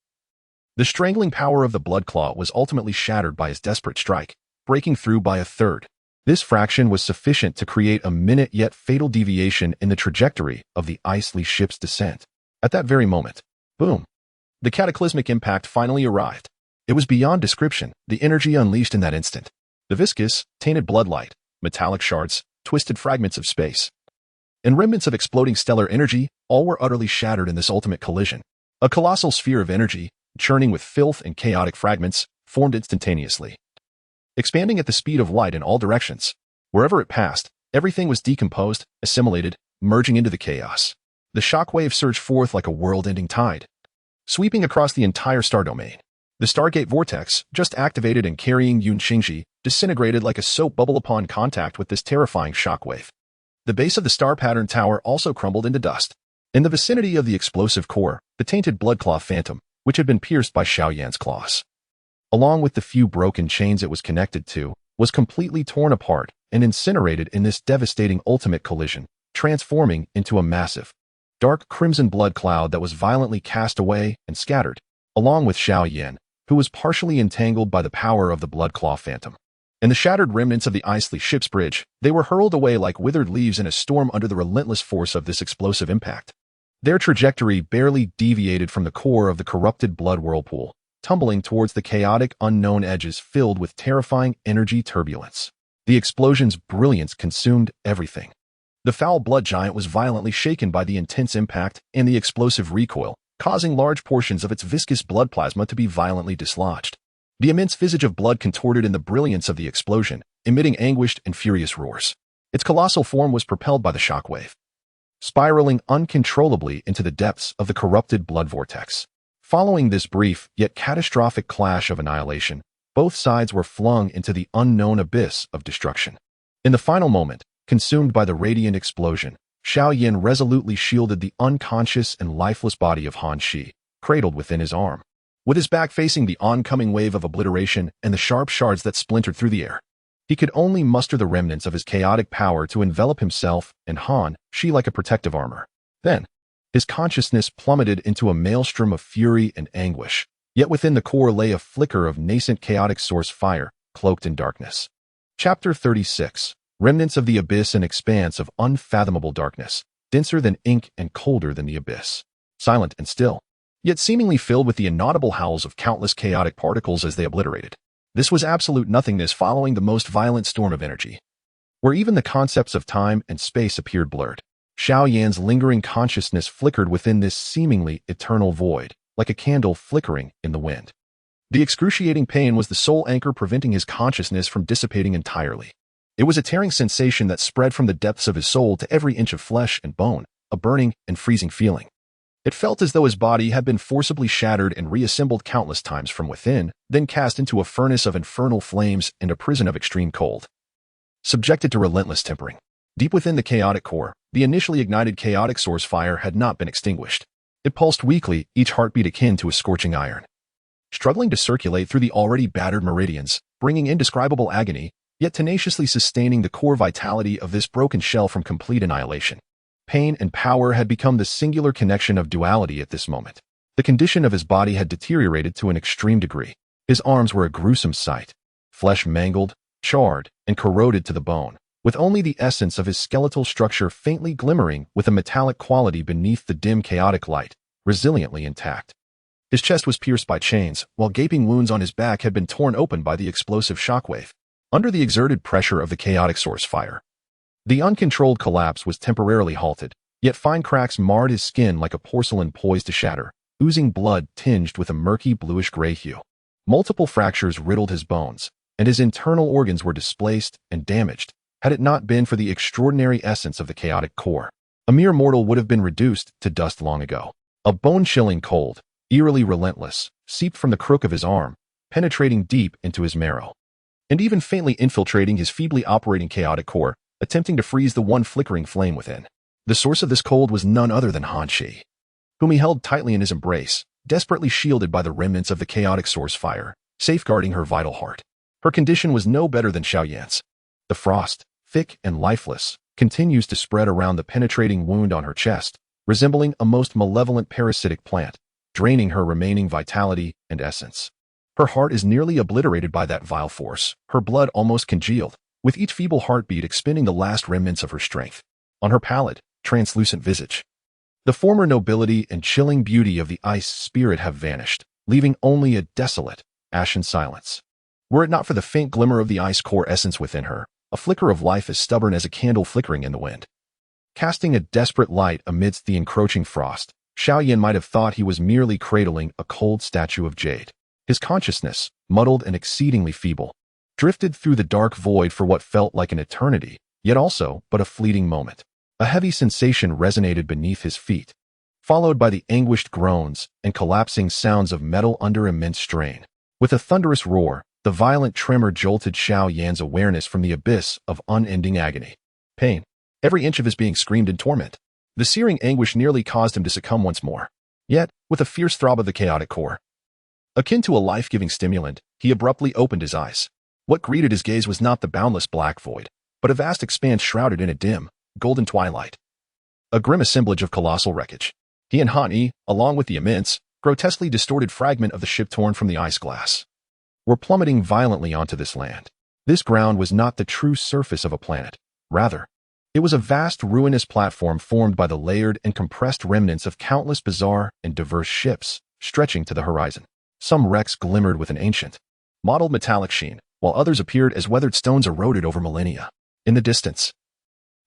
the strangling power of the blood claw was ultimately shattered by his desperate strike, breaking through by a third. This fraction was sufficient to create a minute yet fatal deviation in the trajectory of the icy ship's descent. At that very moment, boom, the cataclysmic impact finally arrived. It was beyond description, the energy unleashed in that instant. The viscous, tainted bloodlight, metallic shards, twisted fragments of space, and remnants of exploding stellar energy, all were utterly shattered in this ultimate collision. A colossal sphere of energy, churning with filth and chaotic fragments, formed instantaneously, expanding at the speed of light in all directions. Wherever it passed, everything was decomposed, assimilated, merging into the chaos. The shockwave surged forth like a world-ending tide, sweeping across the entire star domain. The Stargate vortex, just activated and carrying Yun Xingji, disintegrated like a soap bubble upon contact with this terrifying shockwave. The base of the star pattern tower also crumbled into dust. In the vicinity of the explosive core, the tainted bloodclaw phantom, which had been pierced by Xiao Yan's claws, along with the few broken chains it was connected to, was completely torn apart and incinerated in this devastating ultimate collision, transforming into a massive, dark crimson blood cloud that was violently cast away and scattered, along with Xiao Yan, who was partially entangled by the power of the bloodclaw phantom. In the shattered remnants of the icy ship's bridge, they were hurled away like withered leaves in a storm under the relentless force of this explosive impact. Their trajectory barely deviated from the core of the corrupted blood whirlpool, tumbling towards the chaotic unknown edges filled with terrifying energy turbulence. The explosion's brilliance consumed everything. The foul blood giant was violently shaken by the intense impact and the explosive recoil, causing large portions of its viscous blood plasma to be violently dislodged. The immense visage of blood contorted in the brilliance of the explosion, emitting anguished and furious roars. Its colossal form was propelled by the shockwave, spiraling uncontrollably into the depths of the corrupted blood vortex. Following this brief yet catastrophic clash of annihilation, both sides were flung into the unknown abyss of destruction. In the final moment, consumed by the radiant explosion, Xiao Yan resolutely shielded the unconscious and lifeless body of Han Shi, cradled within his arm. With his back facing the oncoming wave of obliteration and the sharp shards that splintered through the air, he could only muster the remnants of his chaotic power to envelop himself and Han Shi like a protective armor. Then, his consciousness plummeted into a maelstrom of fury and anguish, yet within the core lay a flicker of nascent chaotic source fire, cloaked in darkness. Chapter 36. Remnants of the abyss, an expanse of unfathomable darkness, denser than ink and colder than the abyss. Silent and still, yet seemingly filled with the inaudible howls of countless chaotic particles as they obliterated. This was absolute nothingness following the most violent storm of energy, where even the concepts of time and space appeared blurred. Xiao Yan's lingering consciousness flickered within this seemingly eternal void, like a candle flickering in the wind. The excruciating pain was the sole anchor preventing his consciousness from dissipating entirely. It was a tearing sensation that spread from the depths of his soul to every inch of flesh and bone, a burning and freezing feeling. It felt as though his body had been forcibly shattered and reassembled countless times from within, then cast into a furnace of infernal flames and a prison of extreme cold, subjected to relentless tempering. Deep within the chaotic core, The initially ignited chaotic source fire had not been extinguished. It pulsed weakly, each heartbeat akin to a scorching iron. Struggling to circulate through the already battered meridians, bringing indescribable agony, yet tenaciously sustaining the core vitality of this broken shell from complete annihilation. Pain and power had become the singular connection of duality at this moment. The condition of his body had deteriorated to an extreme degree. His arms were a gruesome sight. Flesh mangled, charred, and corroded to the bone, with only the essence of his skeletal structure faintly glimmering with a metallic quality beneath the dim chaotic light, resiliently intact. His chest was pierced by chains, while gaping wounds on his back had been torn open by the explosive shockwave. Under the exerted pressure of the chaotic source fire, the uncontrolled collapse was temporarily halted, yet fine cracks marred his skin like a porcelain poised to shatter, oozing blood tinged with a murky bluish-gray hue. Multiple fractures riddled his bones, and his internal organs were displaced and damaged. Had it not been for the extraordinary essence of the chaotic core, a mere mortal would have been reduced to dust long ago. A bone-chilling cold, eerily relentless, seeped from the crook of his arm, penetrating deep into his marrow, and even faintly infiltrating his feebly operating chaotic core, attempting to freeze the one flickering flame within. The source of this cold was none other than Han Shi, whom he held tightly in his embrace, desperately shielded by the remnants of the chaotic source fire, safeguarding her vital heart. Her condition was no better than Xiao Yan's. The frost, thick and lifeless, continues to spread around the penetrating wound on her chest, resembling a most malevolent parasitic plant, draining her remaining vitality and essence. Her heart is nearly obliterated by that vile force, her blood almost congealed, with each feeble heartbeat expending the last remnants of her strength. On her pallid, translucent visage, the former nobility and chilling beauty of the ice spirit have vanished, leaving only a desolate, ashen silence. Were it not for the faint glimmer of the ice core essence within her, a flicker of life as stubborn as a candle flickering in the wind. Casting a desperate light amidst the encroaching frost, Xiao Yan might have thought he was merely cradling a cold statue of jade. His consciousness, muddled and exceedingly feeble, drifted through the dark void for what felt like an eternity, yet also but a fleeting moment. A heavy sensation resonated beneath his feet, followed by the anguished groans and collapsing sounds of metal under immense strain. With a thunderous roar, the violent tremor jolted Xiao Yan's awareness from the abyss of unending agony. Pain. Every inch of his being screamed in torment. The searing anguish nearly caused him to succumb once more. Yet, with a fierce throb of the chaotic core, akin to a life-giving stimulant, he abruptly opened his eyes. What greeted his gaze was not the boundless black void, but a vast expanse shrouded in a dim, golden twilight. A grim assemblage of colossal wreckage. He and Han Yi, along with the immense, grotesquely distorted fragment of the ship torn from the ice glass, were plummeting violently onto this land. This ground was not the true surface of a planet. Rather, it was a vast ruinous platform formed by the layered and compressed remnants of countless bizarre and diverse ships, stretching to the horizon. Some wrecks glimmered with an ancient, mottled metallic sheen, while others appeared as weathered stones eroded over millennia. In the distance,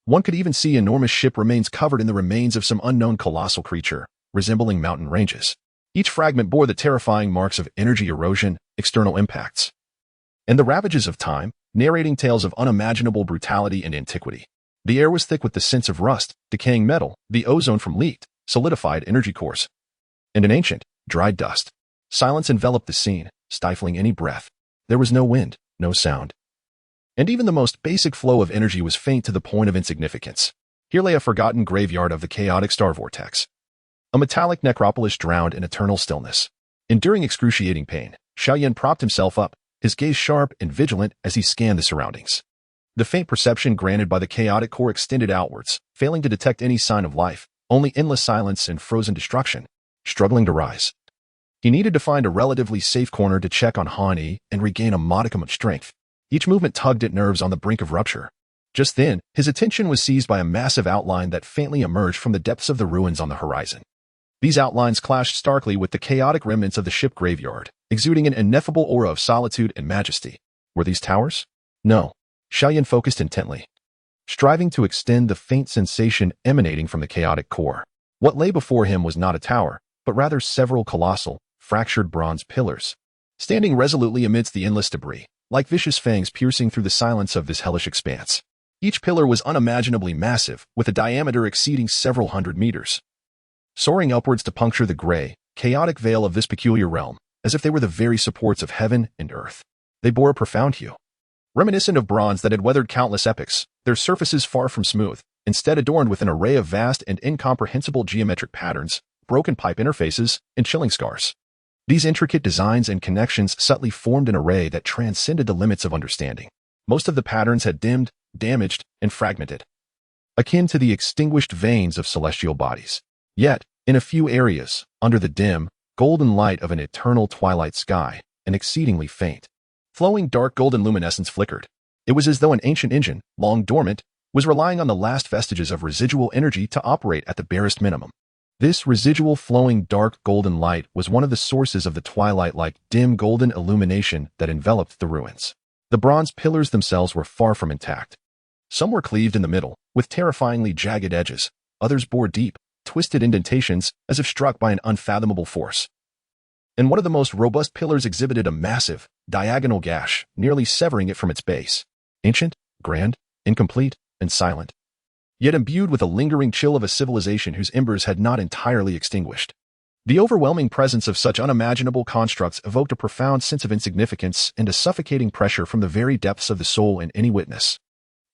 one could even see enormous ship remains covered in the remains of some unknown colossal creature, resembling mountain ranges. Each fragment bore the terrifying marks of energy erosion, external impacts, and the ravages of time, narrating tales of unimaginable brutality and antiquity. The air was thick with the scents of rust, decaying metal, the ozone from leaked, solidified energy cores, and an ancient, dried dust. Silence enveloped the scene, stifling any breath. There was no wind, no sound, and even the most basic flow of energy was faint to the point of insignificance. Here lay a forgotten graveyard of the chaotic star vortex. A metallic necropolis drowned in eternal stillness. Enduring excruciating pain, Xiao Yan propped himself up, his gaze sharp and vigilant as he scanned the surroundings. The faint perception granted by the chaotic core extended outwards, failing to detect any sign of life, only endless silence and frozen destruction. Struggling to rise, he needed to find a relatively safe corner to check on Han Yi and regain a modicum of strength. Each movement tugged at nerves on the brink of rupture. Just then, his attention was seized by a massive outline that faintly emerged from the depths of the ruins on the horizon. These outlines clashed starkly with the chaotic remnants of the ship graveyard, exuding an ineffable aura of solitude and majesty. Were these towers? No. Xiao Yan focused intently, striving to extend the faint sensation emanating from the chaotic core. What lay before him was not a tower, but rather several colossal, fractured bronze pillars, standing resolutely amidst the endless debris, like vicious fangs piercing through the silence of this hellish expanse. Each pillar was unimaginably massive, with a diameter exceeding several hundred meters, soaring upwards to puncture the gray, chaotic veil of this peculiar realm, as if they were the very supports of heaven and earth. They bore a profound hue, reminiscent of bronze that had weathered countless epochs, their surfaces far from smooth, instead adorned with an array of vast and incomprehensible geometric patterns, broken pipe interfaces, and chilling scars. These intricate designs and connections subtly formed an array that transcended the limits of understanding. Most of the patterns had dimmed, damaged, and fragmented, akin to the extinguished veins of celestial bodies. Yet, in a few areas, under the dim, golden light of an eternal twilight sky, an exceedingly faint, flowing dark golden luminescence flickered. It was as though an ancient engine, long dormant, was relying on the last vestiges of residual energy to operate at the barest minimum. This residual flowing dark golden light was one of the sources of the twilight-like dim golden illumination that enveloped the ruins. The bronze pillars themselves were far from intact. Some were cleaved in the middle, with terrifyingly jagged edges. Others bore deep, twisted indentations as if struck by an unfathomable force. And one of the most robust pillars exhibited a massive, diagonal gash, nearly severing it from its base. Ancient, grand, incomplete, and silent, yet imbued with a lingering chill of a civilization whose embers had not entirely extinguished. The overwhelming presence of such unimaginable constructs evoked a profound sense of insignificance and a suffocating pressure from the very depths of the soul in any witness.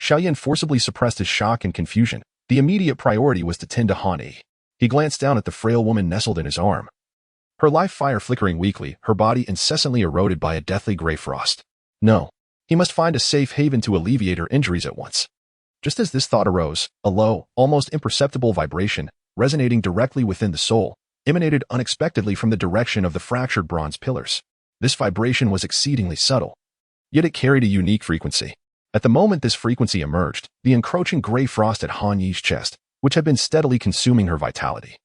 Xiao Yan forcibly suppressed his shock and confusion. The immediate priority was to tend to Han Yi. He glanced down at the frail woman nestled in his arm, her life fire flickering weakly, her body incessantly eroded by a deathly gray frost. No, he must find a safe haven to alleviate her injuries at once. Just as this thought arose, a low, almost imperceptible vibration, resonating directly within the soul, emanated unexpectedly from the direction of the fractured bronze pillars. This vibration was exceedingly subtle, yet it carried a unique frequency. At the moment this frequency emerged, the encroaching gray frost at Han Yi's chest, which had been steadily consuming her vitality,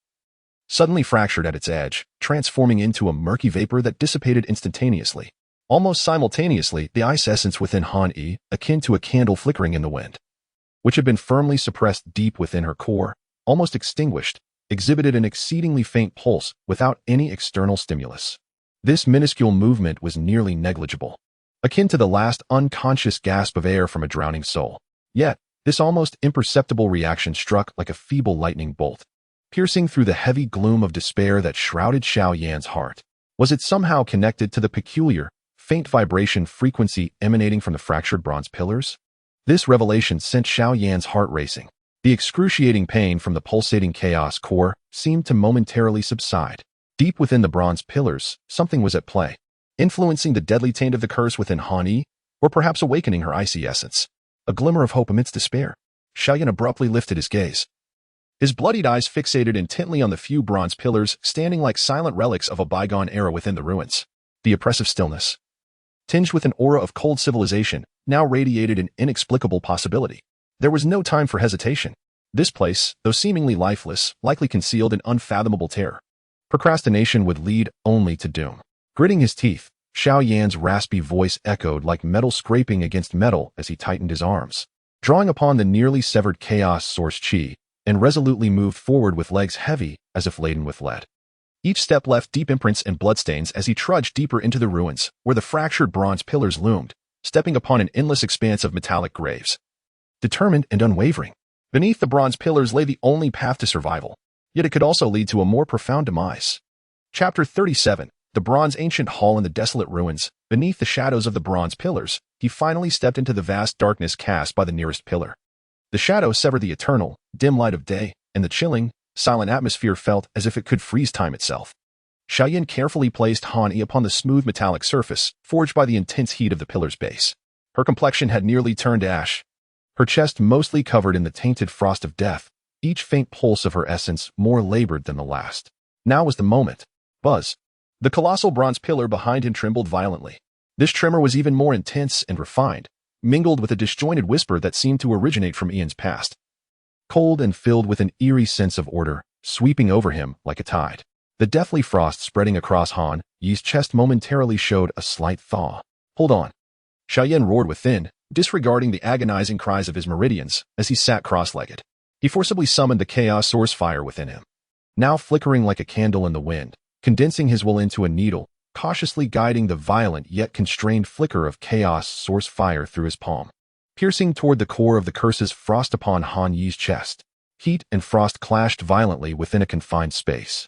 suddenly fractured at its edge, transforming into a murky vapor that dissipated instantaneously. Almost simultaneously, the ice essence within Han Yi, akin to a candle flickering in the wind, which had been firmly suppressed deep within her core, almost extinguished, exhibited an exceedingly faint pulse without any external stimulus. This minuscule movement was nearly negligible, akin to the last unconscious gasp of air from a drowning soul. Yet, this almost imperceptible reaction struck like a feeble lightning bolt, piercing through the heavy gloom of despair that shrouded Xiao Yan's heart. Was it somehow connected to the peculiar, faint vibration frequency emanating from the fractured bronze pillars? This revelation sent Xiao Yan's heart racing. The excruciating pain from the pulsating chaos core seemed to momentarily subside. Deep within the bronze pillars, something was at play, influencing the deadly taint of the curse within Han Yi, or perhaps awakening her icy essence. A glimmer of hope amidst despair. Xiao Yan abruptly lifted his gaze, his bloodied eyes fixated intently on the few bronze pillars standing like silent relics of a bygone era within the ruins. The oppressive stillness, tinged with an aura of cold civilization, now radiated an inexplicable possibility. There was no time for hesitation. This place, though seemingly lifeless, likely concealed an unfathomable terror. Procrastination would lead only to doom. Gritting his teeth, Xiao Yan's raspy voice echoed like metal scraping against metal as he tightened his arms, drawing upon the nearly severed chaos source chi, and resolutely moved forward with legs heavy as if laden with lead. Each step left deep imprints and bloodstains as he trudged deeper into the ruins, where the fractured bronze pillars loomed, stepping upon an endless expanse of metallic graves. Determined and unwavering, beneath the bronze pillars lay the only path to survival, yet it could also lead to a more profound demise. Chapter 37. The bronze ancient hall in the desolate ruins. Beneath the shadows of the bronze pillars, he finally stepped into the vast darkness cast by the nearest pillar. The shadow severed the eternal, dim light of day, and the chilling, silent atmosphere felt as if it could freeze time itself. Xiao Yan carefully placed Han Yi upon the smooth metallic surface, forged by the intense heat of the pillar's base. Her complexion had nearly turned to ash, her chest mostly covered in the tainted frost of death, each faint pulse of her essence more labored than the last. Now was the moment. Buzz. The colossal bronze pillar behind him trembled violently. This tremor was even more intense and refined, mingled with a disjointed whisper that seemed to originate from eons past. Cold and filled with an eerie sense of order, sweeping over him like a tide. The deathly frost spreading across Han Yi's chest momentarily showed a slight thaw. Hold on. Xiao Yan roared within, disregarding the agonizing cries of his meridians as he sat cross-legged. He forcibly summoned the chaos source fire within him, now flickering like a candle in the wind, condensing his will into a needle, cautiously guiding the violent yet constrained flicker of chaos source fire through his palm, piercing toward the core of the curse's frost upon Han Yi's chest. Heat and frost clashed violently within a confined space.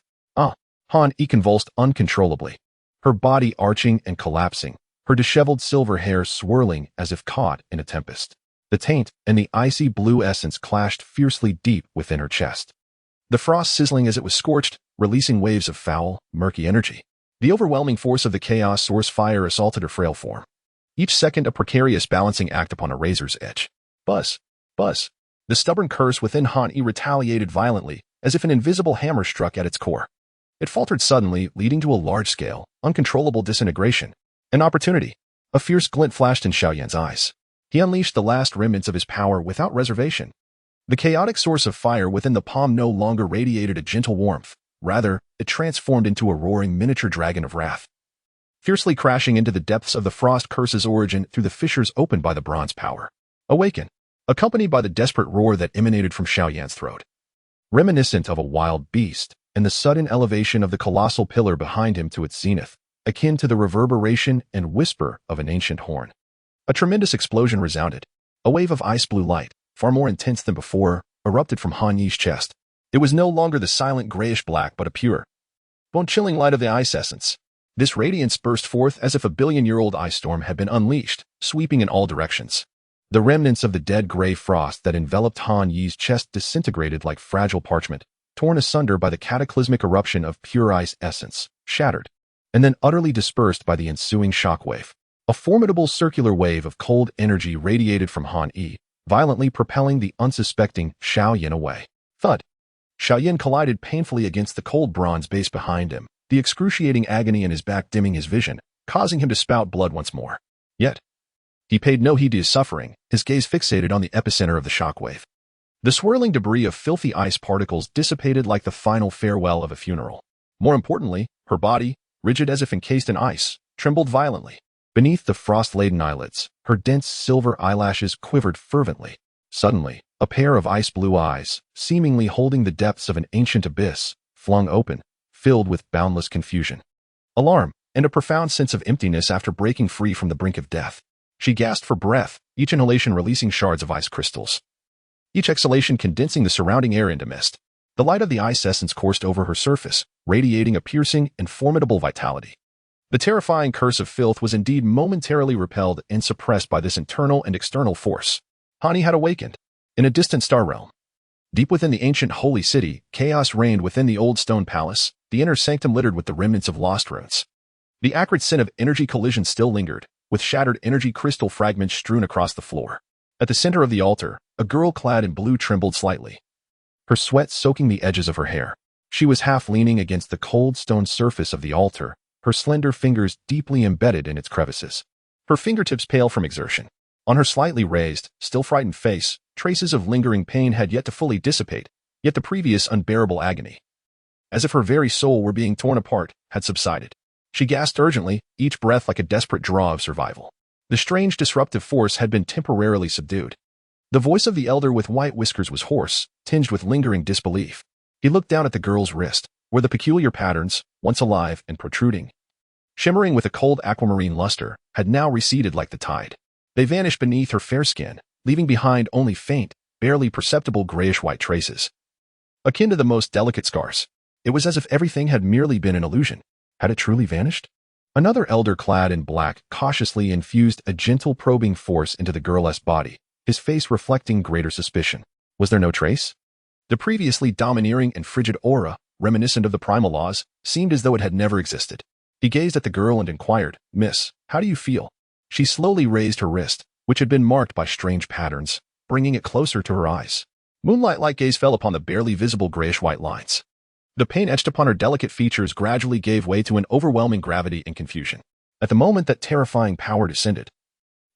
Han Yi convulsed uncontrollably, her body arching and collapsing, her disheveled silver hair swirling as if caught in a tempest. The taint and the icy blue essence clashed fiercely deep within her chest. The frost sizzling as it was scorched, releasing waves of foul, murky energy. The overwhelming force of the chaos source fire assaulted her frail form. Each second a precarious balancing act upon a razor's edge. Buzz. Buzz. The stubborn curse within Han Yi retaliated violently, as if an invisible hammer struck at its core. It faltered suddenly, leading to a large-scale, uncontrollable disintegration. An opportunity. A fierce glint flashed in Xiao Yan's eyes. He unleashed the last remnants of his power without reservation. The chaotic source of fire within the palm no longer radiated a gentle warmth. Rather, it transformed into a roaring miniature dragon of wrath. Fiercely crashing into the depths of the frost curse's origin through the fissures opened by the bronze power. Awaken, accompanied by the desperate roar that emanated from Xiao Yan's throat. Reminiscent of a wild beast, and the sudden elevation of the colossal pillar behind him to its zenith, akin to the reverberation and whisper of an ancient horn. A tremendous explosion resounded. A wave of ice-blue light, far more intense than before, erupted from Han Yi's chest. It was no longer the silent grayish-black but a pure, bone-chilling light of the ice essence. This radiance burst forth as if a billion-year-old ice storm had been unleashed, sweeping in all directions. The remnants of the dead gray frost that enveloped Han Yi's chest disintegrated like fragile parchment, torn asunder by the cataclysmic eruption of pure ice essence, shattered, and then utterly dispersed by the ensuing shockwave. A formidable circular wave of cold energy radiated from Han Yi, violently propelling the unsuspecting Xiao Yan away. Thud. Xiao Yan collided painfully against the cold bronze base behind him, the excruciating agony in his back dimming his vision, causing him to spout blood once more. Yet, he paid no heed to his suffering, his gaze fixated on the epicenter of the shockwave. The swirling debris of filthy ice particles dissipated like the final farewell of a funeral. More importantly, her body, rigid as if encased in ice, trembled violently. Beneath the frost-laden eyelids, her dense silver eyelashes quivered fervently. Suddenly, a pair of ice-blue eyes, seemingly holding the depths of an ancient abyss, flung open, filled with boundless confusion. Alarm, and a profound sense of emptiness after breaking free from the brink of death. She gasped for breath, each inhalation releasing shards of ice crystals. Each exhalation condensing the surrounding air into mist. The light of the ice essence coursed over her surface, radiating a piercing and formidable vitality. The terrifying curse of filth was indeed momentarily repelled and suppressed by this internal and external force. Han Yi had awakened. In a distant star realm. Deep within the ancient holy city, chaos reigned within the old stone palace, the inner sanctum littered with the remnants of lost runes. The acrid scent of energy collision still lingered, with shattered energy crystal fragments strewn across the floor. At the center of the altar, a girl clad in blue trembled slightly. Her sweat soaking the edges of her hair. She was half leaning against the cold stone surface of the altar, her slender fingers deeply embedded in its crevices. Her fingertips pale from exertion. On her slightly raised, still frightened face, traces of lingering pain had yet to fully dissipate, yet the previous unbearable agony, as if her very soul were being torn apart, had subsided. She gasped urgently, each breath like a desperate draw of survival. The strange disruptive force had been temporarily subdued. The voice of the elder with white whiskers was hoarse, tinged with lingering disbelief. He looked down at the girl's wrist, where the peculiar patterns, once alive and protruding, shimmering with a cold aquamarine luster, had now receded like the tide. They vanished beneath her fair skin, leaving behind only faint, barely perceptible grayish-white traces. Akin to the most delicate scars, it was as if everything had merely been an illusion. Had it truly vanished? Another elder clad in black cautiously infused a gentle probing force into the girl's body, his face reflecting greater suspicion. Was there no trace? The previously domineering and frigid aura, reminiscent of the primal laws, seemed as though it had never existed. He gazed at the girl and inquired, "Miss, how do you feel?" She slowly raised her wrist, which had been marked by strange patterns, bringing it closer to her eyes. Moonlight-like gaze fell upon the barely visible grayish-white lines. The pain etched upon her delicate features gradually gave way to an overwhelming gravity and confusion. At the moment that terrifying power descended,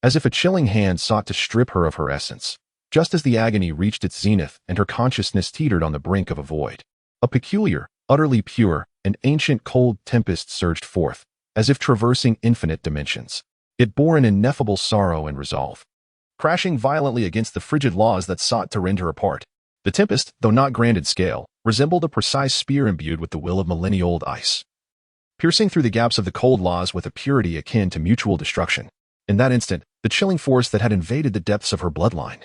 as if a chilling hand sought to strip her of her essence, just as the agony reached its zenith and her consciousness teetered on the brink of a void, a peculiar, utterly pure, and ancient cold tempest surged forth, as if traversing infinite dimensions. It bore an ineffable sorrow and resolve, crashing violently against the frigid laws that sought to rend her apart. The tempest, though not grand in scale, resembled a precise spear imbued with the will of millennia-old ice, piercing through the gaps of the cold laws with a purity akin to mutual destruction. In that instant, the chilling force that had invaded the depths of her bloodline,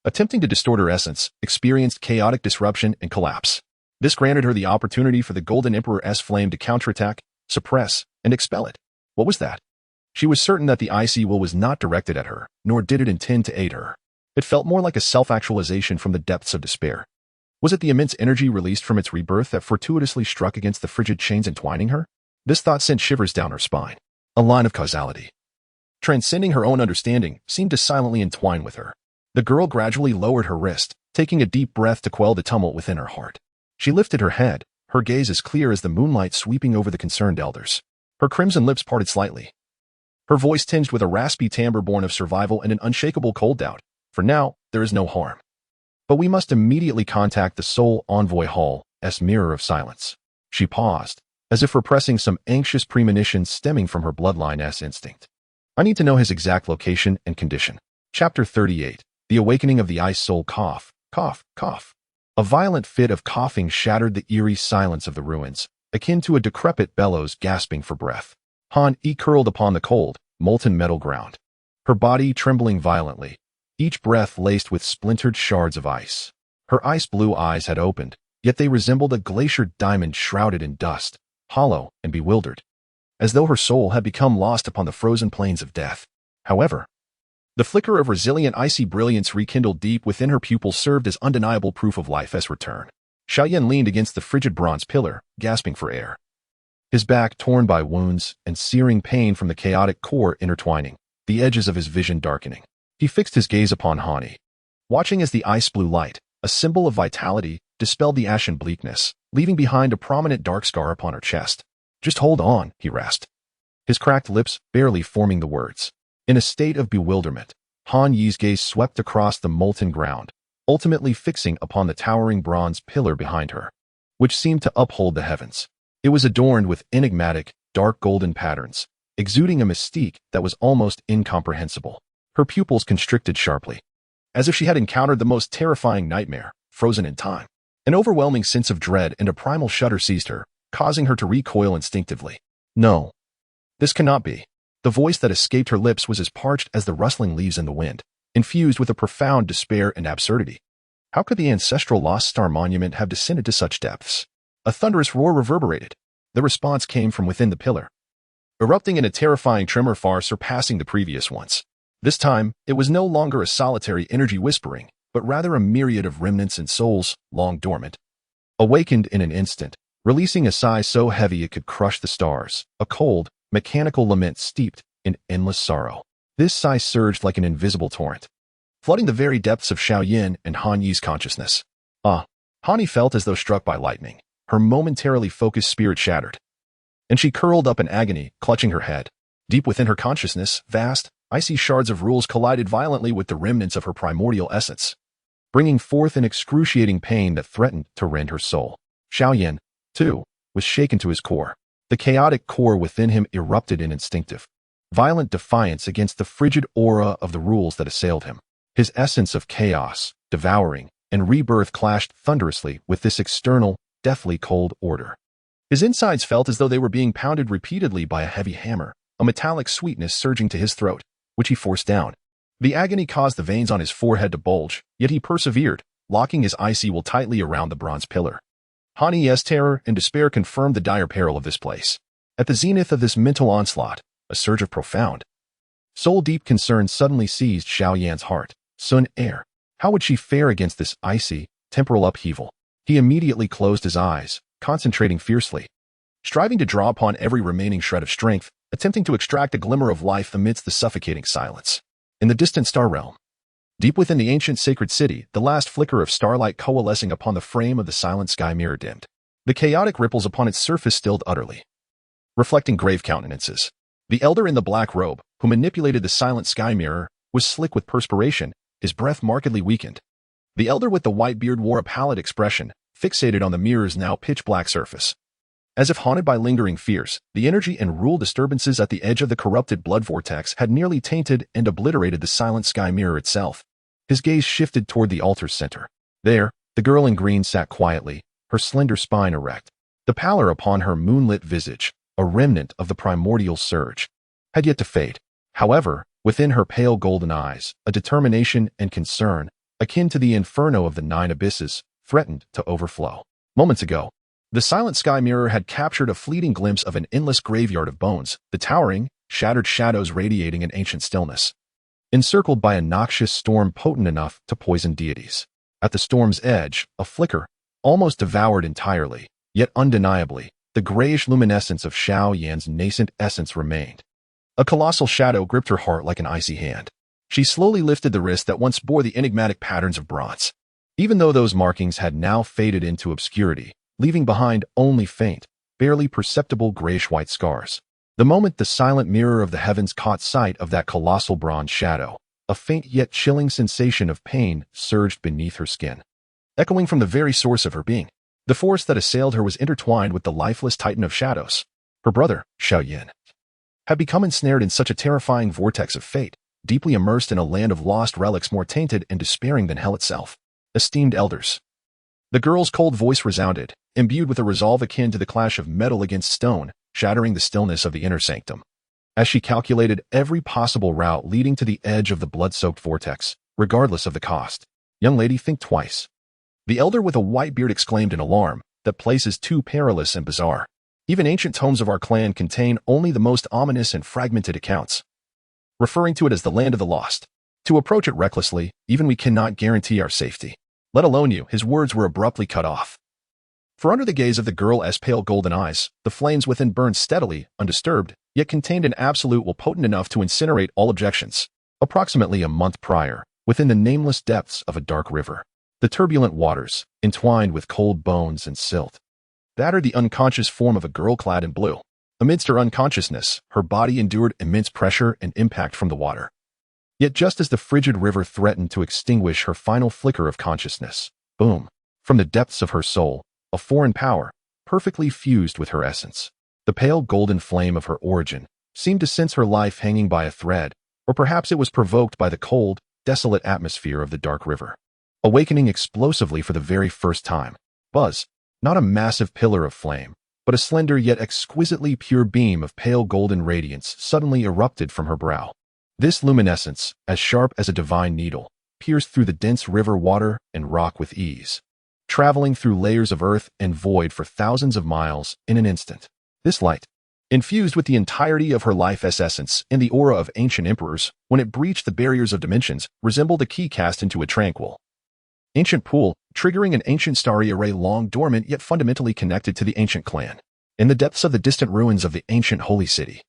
attempting to distort her essence, experienced chaotic disruption and collapse. This granted her the opportunity for the Golden Emperor's flame to counterattack, suppress, and expel it. What was that? She was certain that the icy will was not directed at her, nor did it intend to aid her. It felt more like a self-actualization from the depths of despair. Was it the immense energy released from its rebirth that fortuitously struck against the frigid chains entwining her? This thought sent shivers down her spine. A line of causality, transcending her own understanding, seemed to silently entwine with her. The girl gradually lowered her wrist, taking a deep breath to quell the tumult within her heart. She lifted her head, her gaze as clear as the moonlight sweeping over the concerned elders. Her crimson lips parted slightly, her voice tinged with a raspy timbre born of survival and an unshakable cold doubt. For now, there is no harm. But we must immediately contact the Soul Envoy Hall's Mirror of Silence. She paused, as if repressing some anxious premonition stemming from her bloodline's instinct. I need to know his exact location and condition. Chapter 38. The Awakening of the Ice Soul. Cough, cough, cough. A violent fit of coughing shattered the eerie silence of the ruins, akin to a decrepit bellows gasping for breath. Han Yi curled upon the cold, molten metal ground, her body trembling violently, each breath laced with splintered shards of ice. Her ice-blue eyes had opened, yet they resembled a glacier diamond shrouded in dust, hollow and bewildered, as though her soul had become lost upon the frozen plains of death. However, the flicker of resilient icy brilliance rekindled deep within her pupils served as undeniable proof of life's return. Xiao Yan leaned against the frigid bronze pillar, gasping for air, his back torn by wounds and searing pain from the chaotic core intertwining, the edges of his vision darkening. He fixed his gaze upon Han Yi, watching as the ice-blue light, a symbol of vitality, dispelled the ashen bleakness, leaving behind a prominent dark scar upon her chest. Just hold on, he rasped, his cracked lips barely forming the words. In a state of bewilderment, Han Yi's gaze swept across the molten ground, ultimately fixing upon the towering bronze pillar behind her, which seemed to uphold the heavens. It was adorned with enigmatic, dark golden patterns, exuding a mystique that was almost incomprehensible. Her pupils constricted sharply, as if she had encountered the most terrifying nightmare, frozen in time. An overwhelming sense of dread and a primal shudder seized her, causing her to recoil instinctively. No, this cannot be. The voice that escaped her lips was as parched as the rustling leaves in the wind, infused with a profound despair and absurdity. How could the ancestral Lost Star Monument have descended to such depths? A thunderous roar reverberated. The response came from within the pillar, erupting in a terrifying tremor far surpassing the previous ones. This time, it was no longer a solitary energy whispering, but rather a myriad of remnants and souls, long dormant, awakened in an instant, releasing a sigh so heavy it could crush the stars, a cold, mechanical lament steeped in endless sorrow. This sigh surged like an invisible torrent, flooding the very depths of Xiao Yan and Han Yi's consciousness. Han Yi felt as though struck by lightning. Her momentarily focused spirit shattered, and she curled up in agony, clutching her head. Deep within her consciousness, vast, icy shards of rules collided violently with the remnants of her primordial essence, bringing forth an excruciating pain that threatened to rend her soul. Xiao Yan, too, was shaken to his core. The chaotic core within him erupted in instinctive, violent defiance against the frigid aura of the rules that assailed him. His essence of chaos, devouring, and rebirth clashed thunderously with this external, deathly cold order. His insides felt as though they were being pounded repeatedly by a heavy hammer, a metallic sweetness surging to his throat, which he forced down. The agony caused the veins on his forehead to bulge, yet he persevered, locking his icy will tightly around the bronze pillar. Han Yi's terror and despair confirmed the dire peril of this place. At the zenith of this mental onslaught, a surge of profound, soul-deep concern suddenly seized Xiao Yan's heart. Sun air. How would she fare against this icy, temporal upheaval? He immediately closed his eyes, concentrating fiercely, striving to draw upon every remaining shred of strength, attempting to extract a glimmer of life amidst the suffocating silence. In the distant star realm, deep within the ancient sacred city, the last flicker of starlight coalescing upon the frame of the silent sky mirror dimmed. The chaotic ripples upon its surface stilled utterly, reflecting grave countenances. The elder in the black robe, who manipulated the silent sky mirror, was slick with perspiration, his breath markedly weakened. The elder with the white beard wore a pallid expression, fixated on the mirror's now pitch-black surface. As if haunted by lingering fears, the energy and rule disturbances at the edge of the corrupted blood vortex had nearly tainted and obliterated the silent sky mirror itself. His gaze shifted toward the altar's center. There, the girl in green sat quietly, her slender spine erect. The pallor upon her moonlit visage, a remnant of the primordial surge, had yet to fade. However, within her pale golden eyes, a determination and concern, akin to the inferno of the 9 abysses, threatened to overflow. Moments ago, the silent sky mirror had captured a fleeting glimpse of an endless graveyard of bones, the towering, shattered shadows radiating an ancient stillness. encircled by a noxious storm potent enough to poison deities. At the storm's edge, a flicker, almost devoured entirely, yet undeniably, the grayish luminescence of Xiao Yan's nascent essence remained. A colossal shadow gripped her heart like an icy hand. She slowly lifted the wrist that once bore the enigmatic patterns of bronze. Even though those markings had now faded into obscurity, leaving behind only faint, barely perceptible grayish-white scars. The moment the silent mirror of the heavens caught sight of that colossal bronze shadow, a faint yet chilling sensation of pain surged beneath her skin. Echoing from the very source of her being, the force that assailed her was intertwined with the lifeless titan of shadows. Her brother, Xiao Yan, had become ensnared in such a terrifying vortex of fate, deeply immersed in a land of lost relics more tainted and despairing than hell itself. Esteemed elders. The girl's cold voice resounded, imbued with a resolve akin to the clash of metal against stone, shattering the stillness of the inner sanctum. As she calculated every possible route leading to the edge of the blood-soaked vortex, regardless of the cost. Young lady, think twice. The elder with a white beard exclaimed in alarm, that place is too perilous and bizarre. Even ancient tomes of our clan contain only the most ominous and fragmented accounts, referring to it as the land of the lost. To approach it recklessly, even we cannot guarantee our safety. Let alone you. His words were abruptly cut off. For under the gaze of the girl's pale golden eyes, the flames within burned steadily, undisturbed, yet contained an absolute will potent enough to incinerate all objections. Approximately a month prior, within the nameless depths of a dark river, the turbulent waters, entwined with cold bones and silt, battered the unconscious form of a girl clad in blue. Amidst her unconsciousness, her body endured immense pressure and impact from the water. Yet just as the frigid river threatened to extinguish her final flicker of consciousness, boom, from the depths of her soul, a foreign power, perfectly fused with her essence. The pale golden flame of her origin seemed to sense her life hanging by a thread, or perhaps it was provoked by the cold, desolate atmosphere of the dark river. Awakening explosively for the very first time, Buzz, not a massive pillar of flame, but a slender yet exquisitely pure beam of pale golden radiance suddenly erupted from her brow. This luminescence, as sharp as a divine needle, pierced through the dense river water and rock with ease, traveling through layers of earth and void for thousands of miles in an instant. This light, infused with the entirety of her life's essence and the aura of ancient emperors, when it breached the barriers of dimensions, resembled a key cast into a tranquil, ancient pool, triggering an ancient starry array long dormant yet fundamentally connected to the ancient clan. In the depths of the distant ruins of the ancient holy city,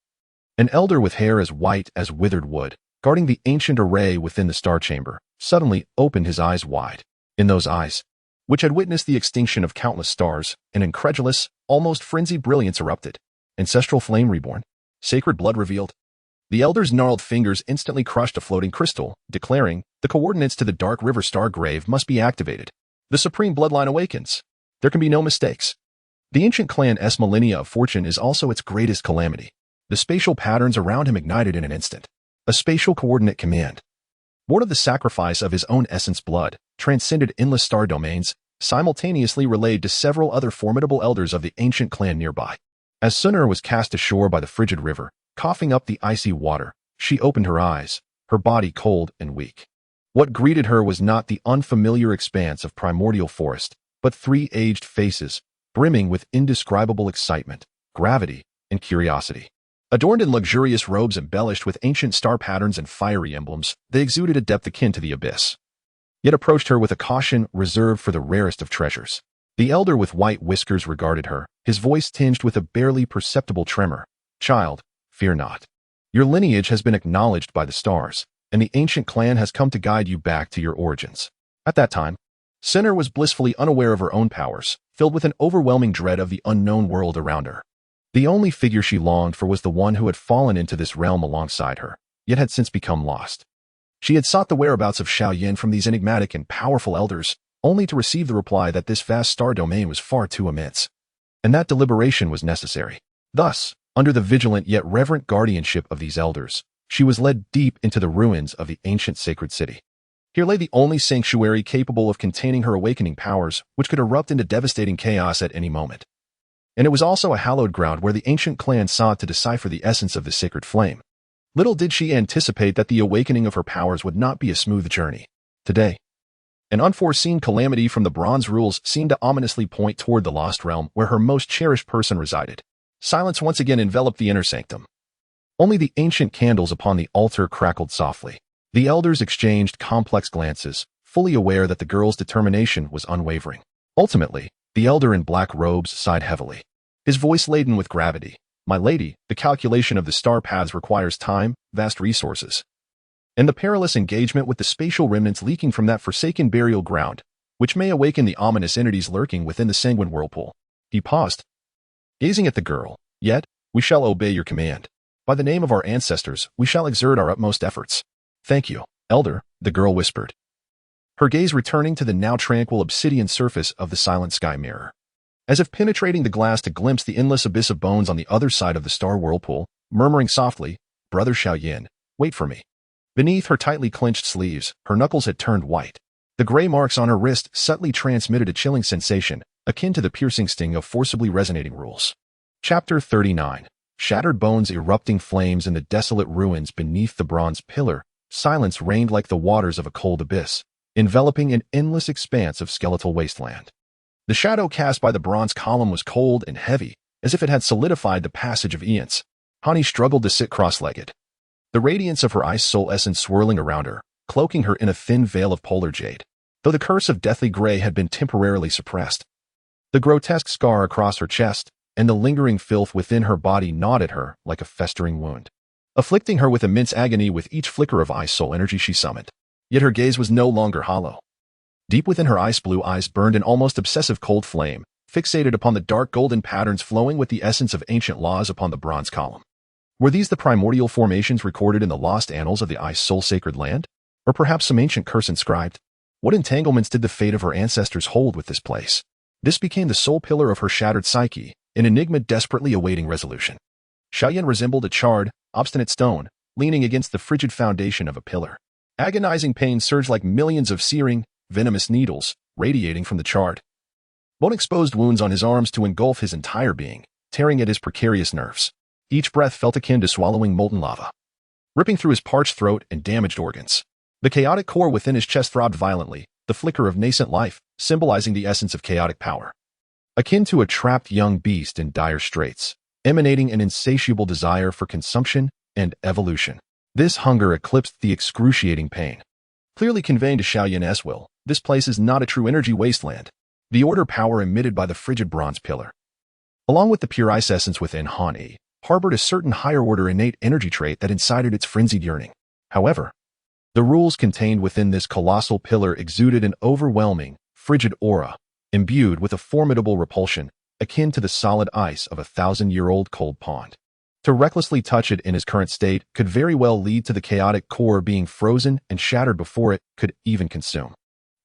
an elder with hair as white as withered wood, guarding the ancient array within the star chamber, suddenly opened his eyes wide. In those eyes, which had witnessed the extinction of countless stars, an incredulous, almost frenzied brilliance erupted. Ancestral flame reborn, sacred blood revealed. The elder's gnarled fingers instantly crushed a floating crystal, declaring, the coordinates to the dark river star grave must be activated. The supreme bloodline awakens. There can be no mistakes. The ancient clan's millennia of fortune is also its greatest calamity. The spatial patterns around him ignited in an instant. A spatial coordinate command, born of the sacrifice of his own essence blood, transcended endless star domains, simultaneously relayed to several other formidable elders of the ancient clan nearby. As Sunner was cast ashore by the frigid river, coughing up the icy water, she opened her eyes, her body cold and weak. What greeted her was not the unfamiliar expanse of primordial forest, but three aged faces, brimming with indescribable excitement, gravity, and curiosity. Adorned in luxurious robes embellished with ancient star patterns and fiery emblems, they exuded a depth akin to the abyss, yet approached her with a caution reserved for the rarest of treasures. The elder with white whiskers regarded her, his voice tinged with a barely perceptible tremor. Child, fear not. Your lineage has been acknowledged by the stars, and the ancient clan has come to guide you back to your origins. At that time, Sinner was blissfully unaware of her own powers, filled with an overwhelming dread of the unknown world around her. The only figure she longed for was the one who had fallen into this realm alongside her, yet had since become lost. She had sought the whereabouts of Xiao Yan from these enigmatic and powerful elders, only to receive the reply that this vast star domain was far too immense, and that deliberation was necessary. Thus, under the vigilant yet reverent guardianship of these elders, she was led deep into the ruins of the ancient sacred city. Here lay the only sanctuary capable of containing her awakening powers, which could erupt into devastating chaos at any moment. And it was also a hallowed ground where the ancient clan sought to decipher the essence of the sacred flame. Little did she anticipate that the awakening of her powers would not be a smooth journey. Today, an unforeseen calamity from the bronze rules seemed to ominously point toward the lost realm where her most cherished person resided. Silence once again enveloped the inner sanctum. Only the ancient candles upon the altar crackled softly. The elders exchanged complex glances, fully aware that the girl's determination was unwavering. Ultimately, the elder in black robes sighed heavily, his voice laden with gravity. My lady, the calculation of the star paths requires time, vast resources, and the perilous engagement with the spatial remnants leaking from that forsaken burial ground, which may awaken the ominous entities lurking within the sanguine whirlpool. He paused, gazing at the girl. Yet, we shall obey your command. By the name of our ancestors, we shall exert our utmost efforts. Thank you, elder, the girl whispered, her gaze returning to the now tranquil obsidian surface of the silent sky mirror. As if penetrating the glass to glimpse the endless abyss of bones on the other side of the star whirlpool, murmuring softly, Brother Xiao Yan, wait for me. Beneath her tightly clenched sleeves, her knuckles had turned white. The gray marks on her wrist subtly transmitted a chilling sensation, akin to the piercing sting of forcibly resonating rules. Chapter 39. Shattered bones, erupting flames in the desolate ruins beneath the bronze pillar. Silence reigned like the waters of a cold abyss, enveloping an endless expanse of skeletal wasteland. The shadow cast by the bronze column was cold and heavy, as if it had solidified the passage of eons. Hani struggled to sit cross-legged, the radiance of her ice soul essence swirling around her, cloaking her in a thin veil of polar jade. Though the curse of deathly gray had been temporarily suppressed, the grotesque scar across her chest and the lingering filth within her body gnawed at her like a festering wound, afflicting her with immense agony with each flicker of ice soul energy she summoned. Yet her gaze was no longer hollow. Deep within her ice blue eyes burned an almost obsessive cold flame, fixated upon the dark golden patterns flowing with the essence of ancient laws upon the bronze column. Were these the primordial formations recorded in the lost annals of the ice soul sacred land? Or perhaps some ancient curse inscribed? What entanglements did the fate of her ancestors hold with this place? This became the sole pillar of her shattered psyche, an enigma desperately awaiting resolution. Xiao Yan resembled a charred, obstinate stone, leaning against the frigid foundation of a pillar. Agonizing pain surged like millions of searing, venomous needles, radiating from the charred, bone-exposed wounds on his arms to engulf his entire being, tearing at his precarious nerves. Each breath felt akin to swallowing molten lava, ripping through his parched throat and damaged organs. The chaotic core within his chest throbbed violently, the flicker of nascent life, symbolizing the essence of chaotic power. Akin to a trapped young beast in dire straits, emanating an insatiable desire for consumption and evolution. This hunger eclipsed the excruciating pain, clearly conveying to Xiao Yan's will, this place is not a true energy wasteland. The order power emitted by the frigid bronze pillar, along with the pure ice essence within Hani, harbored a certain higher-order innate energy trait that incited its frenzied yearning. However, the rules contained within this colossal pillar exuded an overwhelming, frigid aura, imbued with a formidable repulsion, akin to the solid ice of a 1,000-year-old cold pond. To recklessly touch it in its current state could very well lead to the chaotic core being frozen and shattered before it could even consume.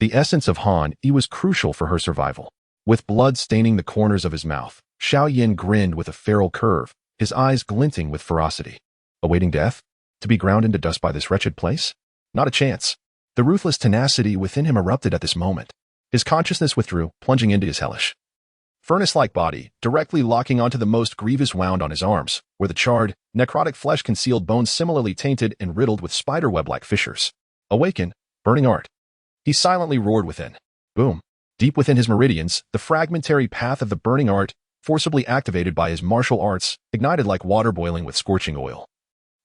The essence of Han Yi was crucial for her survival. With blood staining the corners of his mouth, Xiao Yan grinned with a feral curve, his eyes glinting with ferocity. Awaiting death? To be ground into dust by this wretched place? Not a chance. The ruthless tenacity within him erupted at this moment. His consciousness withdrew, plunging into his hellish, furnace-like body, directly locking onto the most grievous wound on his arms, where the charred, necrotic flesh concealed bones similarly tainted and riddled with spiderweb-like fissures. Awaken, burning art. He silently roared within. Boom. Deep within his meridians, the fragmentary path of the burning art, forcibly activated by his martial arts, ignited like water boiling with scorching oil,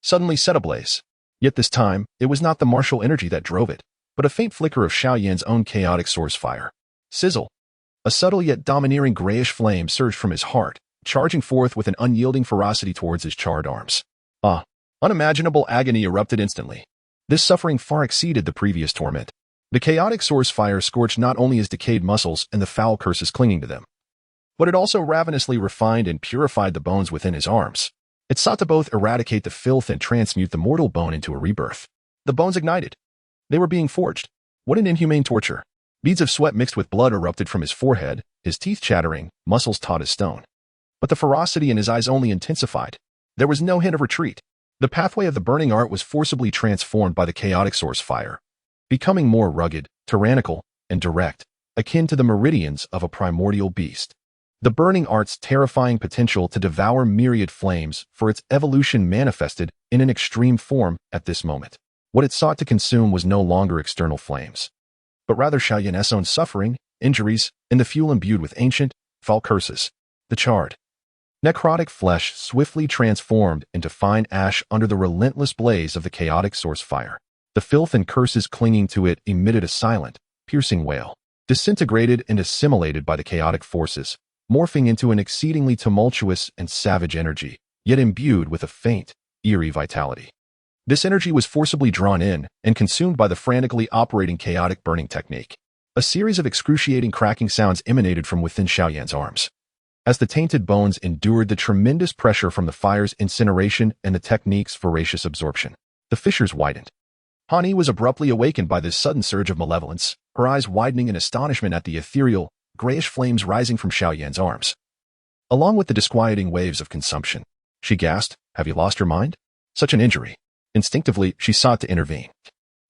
suddenly set ablaze. Yet this time, it was not the martial energy that drove it, but a faint flicker of Xiao Yan's own chaotic source fire. Sizzle. A subtle yet domineering grayish flame surged from his heart, charging forth with an unyielding ferocity towards his charred arms. Unimaginable agony erupted instantly. This suffering far exceeded the previous torment. The chaotic source fire scorched not only his decayed muscles and the foul curses clinging to them, but it also ravenously refined and purified the bones within his arms. It sought to both eradicate the filth and transmute the mortal bone into a rebirth. The bones ignited. They were being forged. What an inhumane torture. Beads of sweat mixed with blood erupted from his forehead, his teeth chattering, muscles taut as stone. But the ferocity in his eyes only intensified. There was no hint of retreat. The pathway of the burning art was forcibly transformed by the chaotic source fire, becoming more rugged, tyrannical, and direct, akin to the meridians of a primordial beast. The burning art's terrifying potential to devour myriad flames for its evolution manifested in an extreme form at this moment. What it sought to consume was no longer external flames, but rather Xiao Yan's own suffering, injuries, and the fuel imbued with ancient, foul curses. The charred, necrotic flesh swiftly transformed into fine ash under the relentless blaze of the chaotic source fire. The filth and curses clinging to it emitted a silent, piercing wail, disintegrated and assimilated by the chaotic forces, morphing into an exceedingly tumultuous and savage energy, yet imbued with a faint, eerie vitality. This energy was forcibly drawn in and consumed by the frantically operating chaotic burning technique. A series of excruciating cracking sounds emanated from within Xiao Yan's arms. As the tainted bones endured the tremendous pressure from the fire's incineration and the technique's voracious absorption, the fissures widened. Hani was abruptly awakened by this sudden surge of malevolence, her eyes widening in astonishment at the ethereal, grayish flames rising from Xiao Yan's arms. Along with the disquieting waves of consumption, she gasped, "Have you lost your mind? Such an injury." Instinctively, she sought to intervene.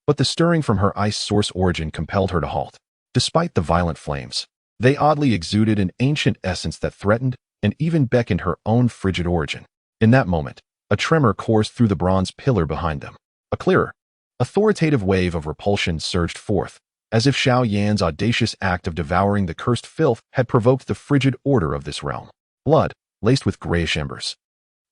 But the stirring from her ice source origin compelled her to halt. Despite the violent flames, they oddly exuded an ancient essence that threatened and even beckoned her own frigid origin. In that moment, a tremor coursed through the bronze pillar behind them. A clearer, authoritative wave of repulsion surged forth, as if Xiao Yan's audacious act of devouring the cursed filth had provoked the frigid order of this realm. Blood, laced with grayish embers,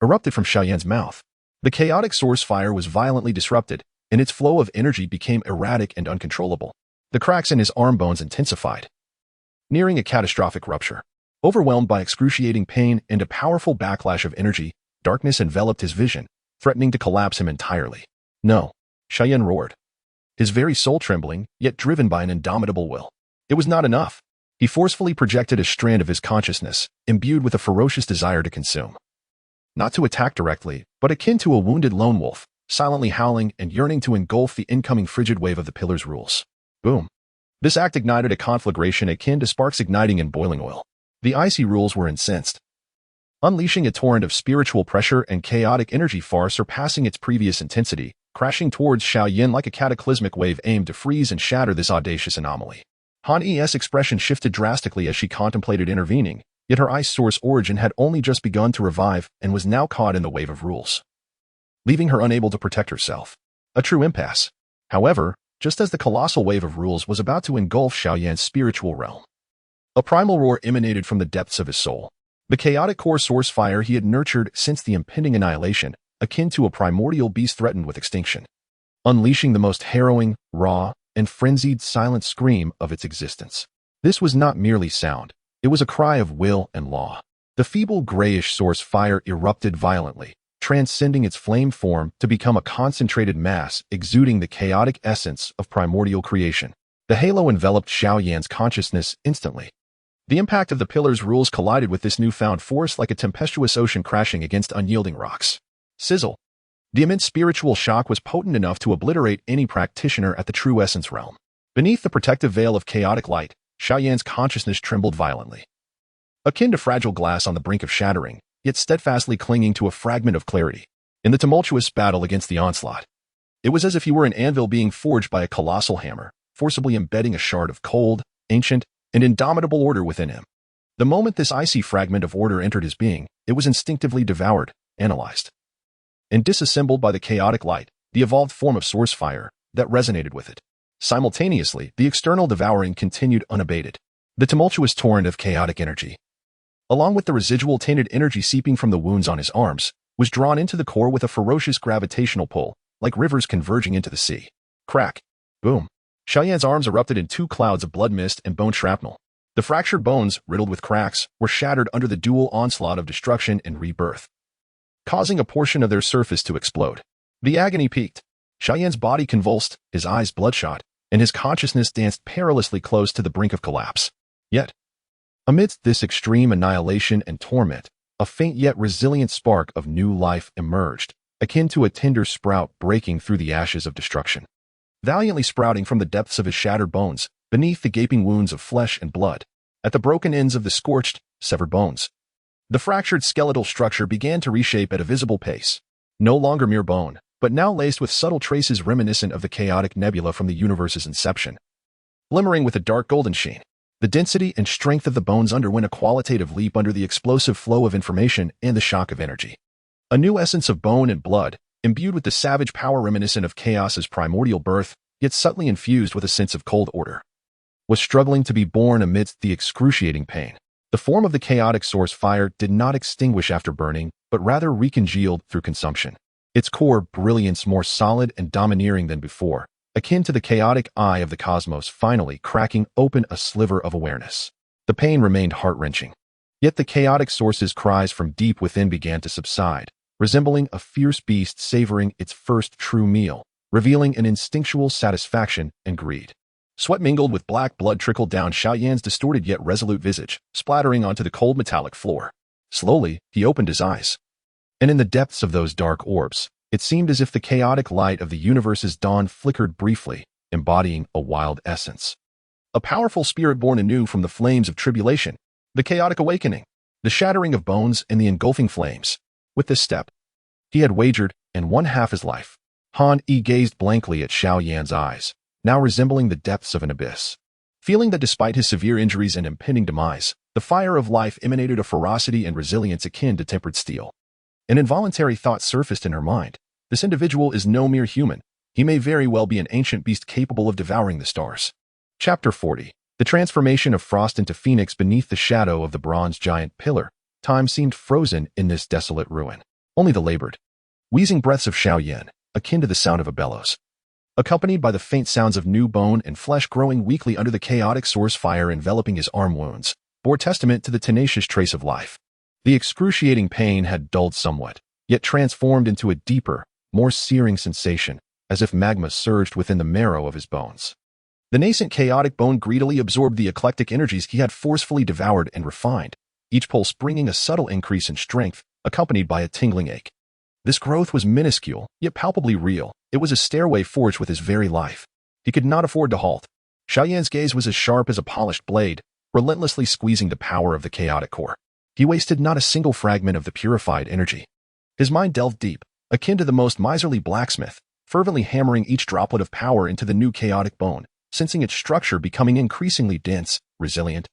erupted from Xiao Yan's mouth. The chaotic source fire was violently disrupted, and its flow of energy became erratic and uncontrollable. The cracks in his arm bones intensified, nearing a catastrophic rupture. Overwhelmed by excruciating pain and a powerful backlash of energy, darkness enveloped his vision, threatening to collapse him entirely. "No!" Xiao Yan roared, his very soul trembling, yet driven by an indomitable will. It was not enough. He forcefully projected a strand of his consciousness, imbued with a ferocious desire to consume. Not to attack directly, but akin to a wounded lone wolf, silently howling and yearning to engulf the incoming frigid wave of the pillar's rules. Boom. This act ignited a conflagration akin to sparks igniting in boiling oil. The icy rules were incensed, unleashing a torrent of spiritual pressure and chaotic energy far surpassing its previous intensity, crashing towards Xiao Yan like a cataclysmic wave aimed to freeze and shatter this audacious anomaly. Han Yi's expression shifted drastically as she contemplated intervening, yet her ice source origin had only just begun to revive and was now caught in the wave of rules, leaving her unable to protect herself. A true impasse. However, just as the colossal wave of rules was about to engulf Xiao Yan's spiritual realm, a primal roar emanated from the depths of his soul. The chaotic core source fire he had nurtured since the impending annihilation, akin to a primordial beast threatened with extinction, unleashing the most harrowing, raw, and frenzied silent scream of its existence. This was not merely sound. It was a cry of will and law. The feeble grayish source fire erupted violently, transcending its flame form to become a concentrated mass exuding the chaotic essence of primordial creation. The halo enveloped Xiao Yan's consciousness instantly. The impact of the pillar's rules collided with this newfound force like a tempestuous ocean crashing against unyielding rocks. Sizzle. The immense spiritual shock was potent enough to obliterate any practitioner at the true essence realm. Beneath the protective veil of chaotic light, Xiao Yan's consciousness trembled violently. Akin to fragile glass on the brink of shattering, yet steadfastly clinging to a fragment of clarity. In the tumultuous battle against the onslaught, it was as if he were an anvil being forged by a colossal hammer, forcibly embedding a shard of cold, ancient, and indomitable order within him. The moment this icy fragment of order entered his being, it was instinctively devoured, analyzed, and disassembled by the chaotic light, the evolved form of source fire, that resonated with it. Simultaneously, the external devouring continued unabated. The tumultuous torrent of chaotic energy, along with the residual tainted energy seeping from the wounds on his arms, was drawn into the core with a ferocious gravitational pull, like rivers converging into the sea. Crack. Boom. Xiao Yan's arms erupted in two clouds of blood mist and bone shrapnel. The fractured bones, riddled with cracks, were shattered under the dual onslaught of destruction and rebirth, causing a portion of their surface to explode. The agony peaked. Xiao Yan's body convulsed, his eyes bloodshot, and his consciousness danced perilously close to the brink of collapse. Yet, amidst this extreme annihilation and torment, a faint yet resilient spark of new life emerged, akin to a tender sprout breaking through the ashes of destruction. Valiantly sprouting from the depths of his shattered bones, beneath the gaping wounds of flesh and blood, at the broken ends of the scorched, severed bones, the fractured skeletal structure began to reshape at a visible pace. No longer mere bone, but now laced with subtle traces reminiscent of the chaotic nebula from the universe's inception. Glimmering with a dark golden sheen, the density and strength of the bones underwent a qualitative leap under the explosive flow of information and the shock of energy. A new essence of bone and blood, imbued with the savage power reminiscent of chaos's primordial birth, yet subtly infused with a sense of cold order, was struggling to be born amidst the excruciating pain. The form of the chaotic source fire did not extinguish after burning, but rather recongealed through consumption. its core brilliance more solid and domineering than before, akin to the chaotic eye of the cosmos finally cracking open a sliver of awareness. The pain remained heart-wrenching. Yet the chaotic source's cries from deep within began to subside, resembling a fierce beast savoring its first true meal, revealing an instinctual satisfaction and greed. Sweat mingled with black blood trickled down Xiao Yan's distorted yet resolute visage, splattering onto the cold metallic floor. Slowly, he opened his eyes. And in the depths of those dark orbs, it seemed as if the chaotic light of the universe's dawn flickered briefly, embodying a wild essence. A powerful spirit born anew from the flames of tribulation, the chaotic awakening, the shattering of bones and the engulfing flames. With this step, he had wagered and won half his life. Han Yi gazed blankly at Xiao Yan's eyes, now resembling the depths of an abyss. Feeling that despite his severe injuries and impending demise, the fire of life emanated a ferocity and resilience akin to tempered steel. An involuntary thought surfaced in her mind. This individual is no mere human. He may very well be an ancient beast capable of devouring the stars. Chapter 40. The transformation of Frost into Phoenix beneath the shadow of the bronze giant pillar. Time seemed frozen in this desolate ruin. Only the labored, wheezing breaths of Xiao Yan, akin to the sound of a bellows, accompanied by the faint sounds of new bone and flesh growing weakly under the chaotic source fire enveloping his arm wounds, bore testament to the tenacious trace of life. The excruciating pain had dulled somewhat, yet transformed into a deeper, more searing sensation, as if magma surged within the marrow of his bones. The nascent chaotic bone greedily absorbed the eclectic energies he had forcefully devoured and refined, each pulse bringing a subtle increase in strength, accompanied by a tingling ache. This growth was minuscule, yet palpably real. It was a stairway forged with his very life. He could not afford to halt. Xiao Yan's gaze was as sharp as a polished blade, relentlessly squeezing the power of the chaotic core. He wasted not a single fragment of the purified energy. His mind delved deep, akin to the most miserly blacksmith, fervently hammering each droplet of power into the new chaotic bone, sensing its structure becoming increasingly dense, resilient,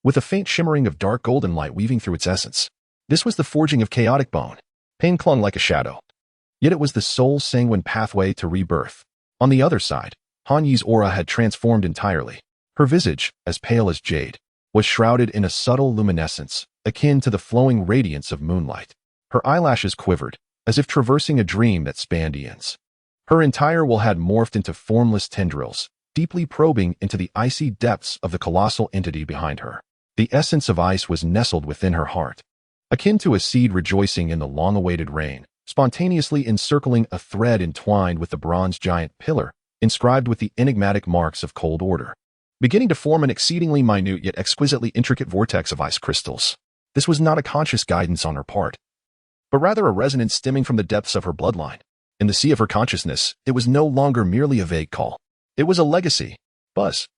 with a faint shimmering of dark golden light weaving through its essence. This was the forging of chaotic bone. Pain clung like a shadow. Yet it was the soul's sanguine pathway to rebirth. On the other side, Han Yi's aura had transformed entirely. Her visage, as pale as jade, was shrouded in a subtle luminescence, akin to the flowing radiance of moonlight. Her eyelashes quivered, as if traversing a dream that spanned eons. Her entire will had morphed into formless tendrils, deeply probing into the icy depths of the colossal entity behind her. The essence of ice was nestled within her heart, akin to a seed rejoicing in the long-awaited rain, spontaneously encircling a thread entwined with the bronze giant pillar, inscribed with the enigmatic marks of cold order, beginning to form an exceedingly minute yet exquisitely intricate vortex of ice crystals. This was not a conscious guidance on her part, but rather a resonance stemming from the depths of her bloodline. In the sea of her consciousness, it was no longer merely a vague call. It was a legacy. Buzz.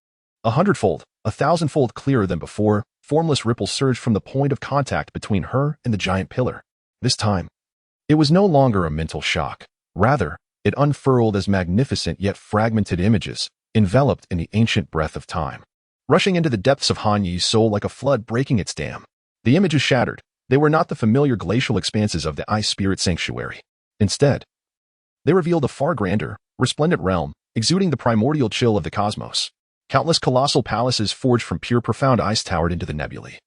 100-fold, 1,000-fold clearer than before, formless ripples surged from the point of contact between her and the giant pillar. This time, it was no longer a mental shock. Rather, it unfurled as magnificent yet fragmented images, enveloped in the ancient breath of time, rushing into the depths of Han Yi's soul like a flood breaking its dam. The images shattered. They were not the familiar glacial expanses of the Ice Spirit Sanctuary. Instead, they revealed a far grander, resplendent realm, exuding the primordial chill of the cosmos. Countless colossal palaces forged from pure profound ice towered into the nebulae,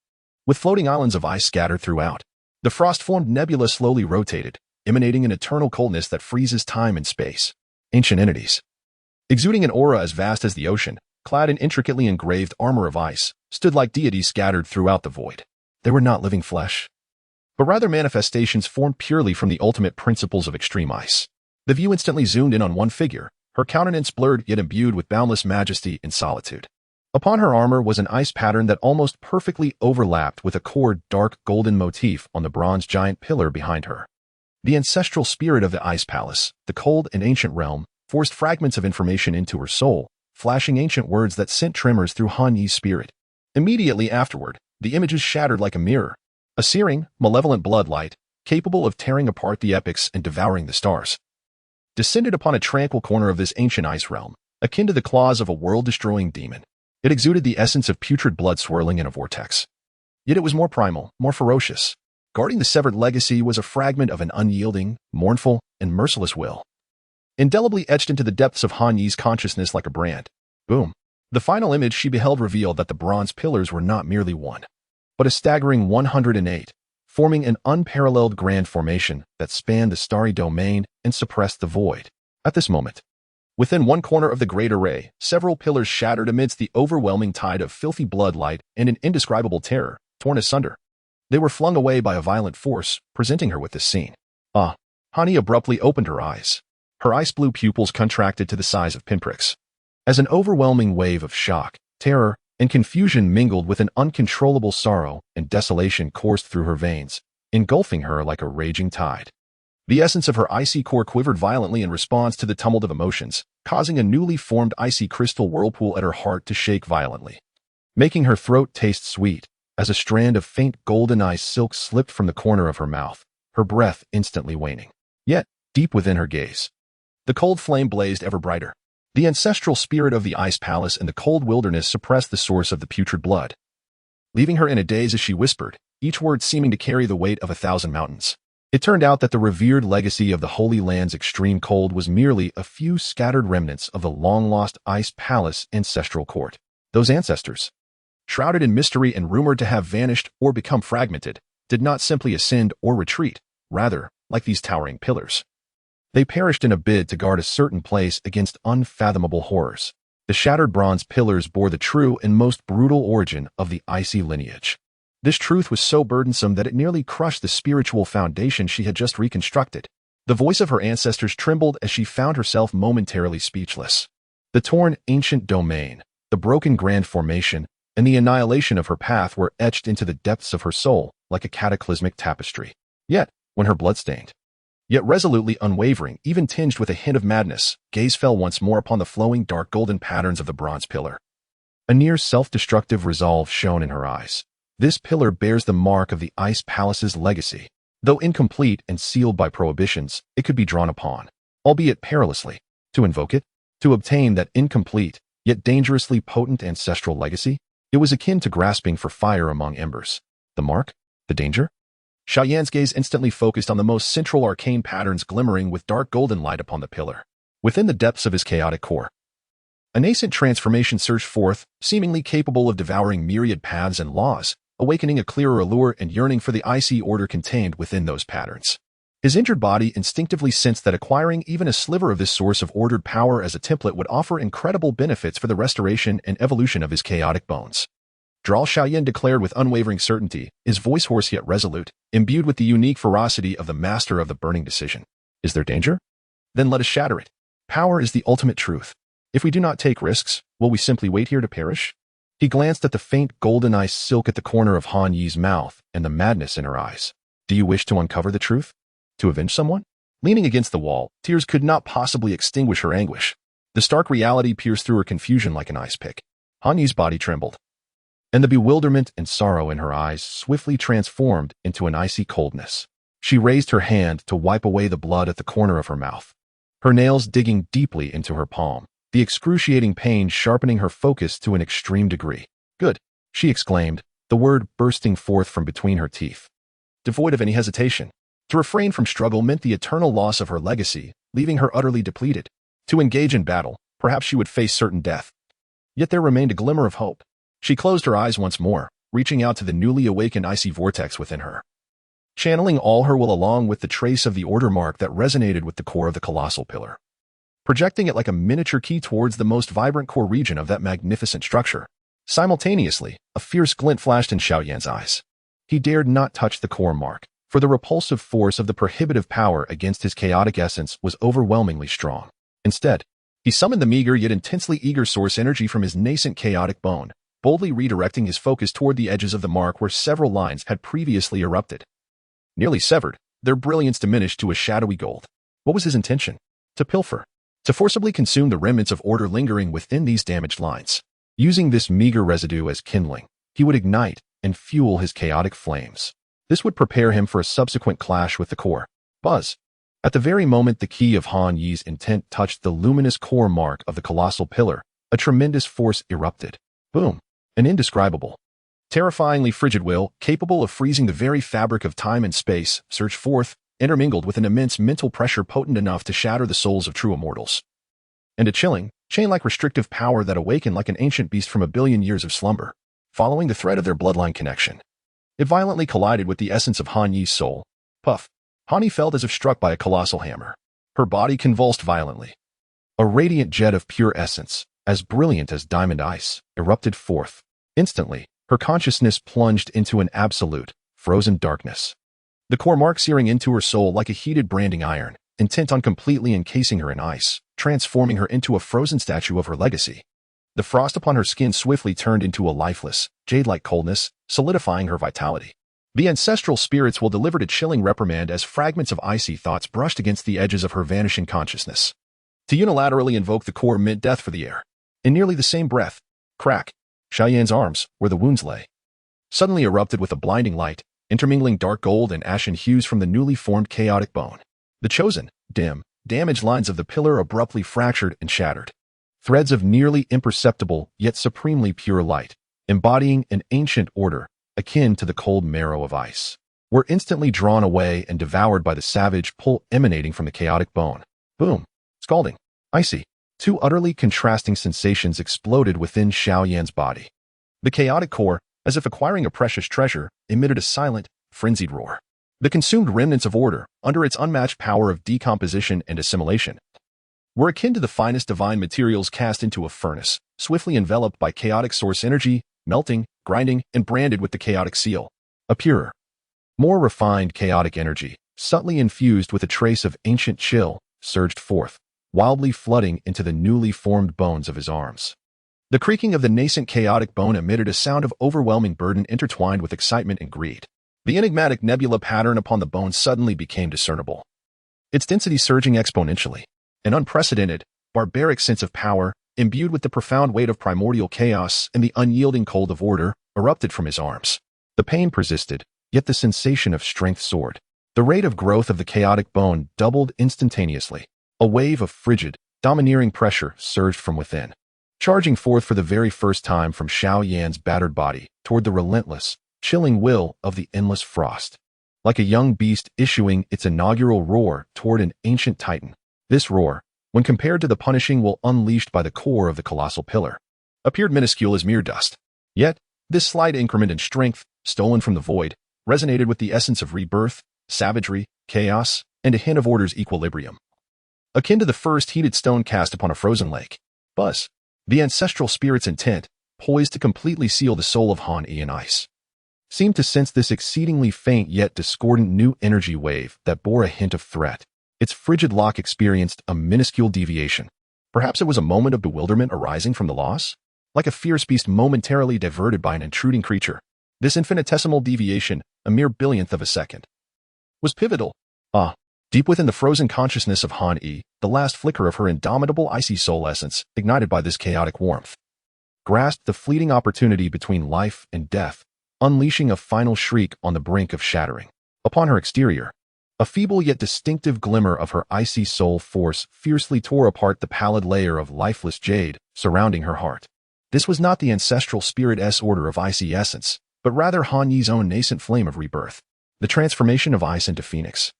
with floating islands of ice scattered throughout. The frost-formed nebula slowly rotated, emanating an eternal coldness that freezes time and space. Ancient entities, exuding an aura as vast as the ocean, clad in intricately engraved armor of ice, stood like deities scattered throughout the void. They were not living flesh, but rather manifestations formed purely from the ultimate principles of extreme ice. The view instantly zoomed in on one figure, her countenance blurred yet imbued with boundless majesty and solitude. Upon her armor was an ice pattern that almost perfectly overlapped with a core dark golden motif on the bronze giant pillar behind her. The ancestral spirit of the ice palace, the cold and ancient realm, forced fragments of information into her soul, flashing ancient words that sent tremors through Han Yi's spirit. Immediately afterward, the images shattered like a mirror, a searing, malevolent bloodlight, capable of tearing apart the epics and devouring the stars, descended upon a tranquil corner of this ancient ice realm, akin to the claws of a world-destroying demon. It exuded the essence of putrid blood swirling in a vortex. Yet it was more primal, more ferocious. Guarding the severed legacy was a fragment of an unyielding, mournful, and merciless will, indelibly etched into the depths of Han Yi's consciousness like a brand. Boom. The final image she beheld revealed that the bronze pillars were not merely one, but a staggering 108, forming an unparalleled grand formation that spanned the starry domain and suppressed the void. At this moment, within one corner of the great array, several pillars shattered amidst the overwhelming tide of filthy blood light and an indescribable terror, torn asunder. They were flung away by a violent force, presenting her with this scene. Hani abruptly opened her eyes. Her ice-blue pupils contracted to the size of pinpricks. As an overwhelming wave of shock, terror, and confusion mingled with an uncontrollable sorrow and desolation coursed through her veins, engulfing her like a raging tide. The essence of her icy core quivered violently in response to the tumult of emotions, causing a newly formed icy crystal whirlpool at her heart to shake violently, making her throat taste sweet as a strand of faint golden ice silk slipped from the corner of her mouth, her breath instantly waning. Yet, deep within her gaze, the cold flame blazed ever brighter. The ancestral spirit of the ice palace and the cold wilderness suppressed the source of the putrid blood, leaving her in a daze as she whispered, each word seeming to carry the weight of 1,000 mountains. It turned out that the revered legacy of the Holy Land's extreme cold was merely a few scattered remnants of the long-lost ice palace ancestral court. Those ancestors, shrouded in mystery and rumored to have vanished or become fragmented, did not simply ascend or retreat. Rather, like these towering pillars, they perished in a bid to guard a certain place against unfathomable horrors. The shattered bronze pillars bore the true and most brutal origin of the icy lineage. This truth was so burdensome that it nearly crushed the spiritual foundation she had just reconstructed. The voice of her ancestors trembled as she found herself momentarily speechless. The torn ancient domain, the broken grand formation, and the annihilation of her path were etched into the depths of her soul like a cataclysmic tapestry. Yet, when her blood-stained, yet resolutely unwavering, even tinged with a hint of madness, gaze fell once more upon the flowing dark golden patterns of the bronze pillar. A near self-destructive resolve shone in her eyes. This pillar bears the mark of the Ice Palace's legacy. Though incomplete and sealed by prohibitions, it could be drawn upon, albeit perilously. To invoke it, to obtain that incomplete, yet dangerously potent ancestral legacy, it was akin to grasping for fire among embers. The mark? The danger? Xiao Yan's gaze instantly focused on the most central arcane patterns glimmering with dark golden light upon the pillar. Within the depths of his chaotic core, a nascent transformation surged forth, seemingly capable of devouring myriad paths and laws, awakening a clearer allure and yearning for the icy order contained within those patterns. His injured body instinctively sensed that acquiring even a sliver of this source of ordered power as a template would offer incredible benefits for the restoration and evolution of his chaotic bones. Draw, Xiao Yan declared with unwavering certainty, his voice hoarse yet resolute, imbued with the unique ferocity of the master of the burning decision. Is there danger? Then let us shatter it. Power is the ultimate truth. If we do not take risks, will we simply wait here to perish? He glanced at the faint golden ice silk at the corner of Han Yi's mouth and the madness in her eyes. Do you wish to uncover the truth? To avenge someone? Leaning against the wall, tears could not possibly extinguish her anguish. The stark reality pierced through her confusion like an ice pick. Han Yi's body trembled, and the bewilderment and sorrow in her eyes swiftly transformed into an icy coldness. She raised her hand to wipe away the blood at the corner of her mouth, her nails digging deeply into her palm, the excruciating pain sharpening her focus to an extreme degree. Good, she exclaimed, the word bursting forth from between her teeth, devoid of any hesitation. To refrain from struggle meant the eternal loss of her legacy, leaving her utterly depleted. To engage in battle, perhaps she would face certain death. Yet there remained a glimmer of hope. She closed her eyes once more, reaching out to the newly awakened icy vortex within her, channeling all her will along with the trace of the order mark that resonated with the core of the colossal pillar, projecting it like a miniature key towards the most vibrant core region of that magnificent structure. Simultaneously, a fierce glint flashed in Xiao Yan's eyes. He dared not touch the core mark, for the repulsive force of the prohibitive power against his chaotic essence was overwhelmingly strong. Instead, he summoned the meager yet intensely eager source energy from his nascent chaotic bone, boldly redirecting his focus toward the edges of the mark where several lines had previously erupted. Nearly severed, their brilliance diminished to a shadowy gold. What was his intention? To pilfer, to forcibly consume the remnants of order lingering within these damaged lines. Using this meager residue as kindling, he would ignite and fuel his chaotic flames. This would prepare him for a subsequent clash with the core. Buzz. At the very moment the key of Han Yi's intent touched the luminous core mark of the colossal pillar, a tremendous force erupted. Boom. An indescribable, terrifyingly frigid will, capable of freezing the very fabric of time and space, surged forth, intermingled with an immense mental pressure potent enough to shatter the souls of true immortals. And a chilling, chain-like restrictive power that awakened like an ancient beast from a billion years of slumber, following the thread of their bloodline connection. It violently collided with the essence of Han Yi's soul. Puff. Han Yi felt as if struck by a colossal hammer. Her body convulsed violently. A radiant jet of pure essence, as brilliant as diamond ice, erupted forth. Instantly, her consciousness plunged into an absolute, frozen darkness. The core mark searing into her soul like a heated branding iron, intent on completely encasing her in ice, transforming her into a frozen statue of her legacy. The frost upon her skin swiftly turned into a lifeless, jade-like coldness, solidifying her vitality. The ancestral spirits will deliver a chilling reprimand as fragments of icy thoughts brushed against the edges of her vanishing consciousness. To unilaterally invoke the core meant death for the heir. In nearly the same breath, crack, Xiao Yan's arms, where the wounds lay, suddenly erupted with a blinding light, intermingling dark gold and ashen hues from the newly formed chaotic bone. The chosen, dim, damaged lines of the pillar abruptly fractured and shattered. Threads of nearly imperceptible yet supremely pure light, embodying an ancient order akin to the cold marrow of ice, were instantly drawn away and devoured by the savage pull emanating from the chaotic bone. Boom! Scalding, icy. Two utterly contrasting sensations exploded within Xiao Yan's body. The chaotic core, as if acquiring a precious treasure, emitted a silent, frenzied roar. The consumed remnants of order, under its unmatched power of decomposition and assimilation, were akin to the finest divine materials cast into a furnace, swiftly enveloped by chaotic source energy, melting, grinding, and branded with the chaotic seal. A purer, more refined chaotic energy, subtly infused with a trace of ancient chill, surged forth, wildly flooding into the newly formed bones of his arms. The creaking of the nascent chaotic bone emitted a sound of overwhelming burden intertwined with excitement and greed. The enigmatic nebula pattern upon the bone suddenly became discernible, its density surging exponentially. An unprecedented, barbaric sense of power, imbued with the profound weight of primordial chaos and the unyielding cold of order, erupted from his arms. The pain persisted, yet the sensation of strength soared. The rate of growth of the chaotic bone doubled instantaneously. A wave of frigid, domineering pressure surged from within, charging forth for the very first time from Xiao Yan's battered body toward the relentless, chilling will of the endless frost. Like a young beast issuing its inaugural roar toward an ancient titan, this roar, when compared to the punishing will unleashed by the core of the colossal pillar, appeared minuscule as mere dust. Yet, this slight increment in strength, stolen from the void, resonated with the essence of rebirth, savagery, chaos, and a hint of order's equilibrium. Akin to the first heated stone cast upon a frozen lake, Buzz, the ancestral spirit's intent, poised to completely seal the soul of Han Yi in ice, seemed to sense this exceedingly faint yet discordant new energy wave that bore a hint of threat. Its frigid lock experienced a minuscule deviation. Perhaps it was a moment of bewilderment arising from the loss? Like a fierce beast momentarily diverted by an intruding creature, this infinitesimal deviation, a mere billionth of a second, was pivotal. Deep within the frozen consciousness of Han Yi, the last flicker of her indomitable icy soul essence, ignited by this chaotic warmth, grasped the fleeting opportunity between life and death, unleashing a final shriek on the brink of shattering. Upon her exterior, a feeble yet distinctive glimmer of her icy soul force fiercely tore apart the pallid layer of lifeless jade surrounding her heart. This was not the ancestral spirit's order of icy essence, but rather Han Yi's own nascent flame of rebirth, the transformation of ice into phoenix.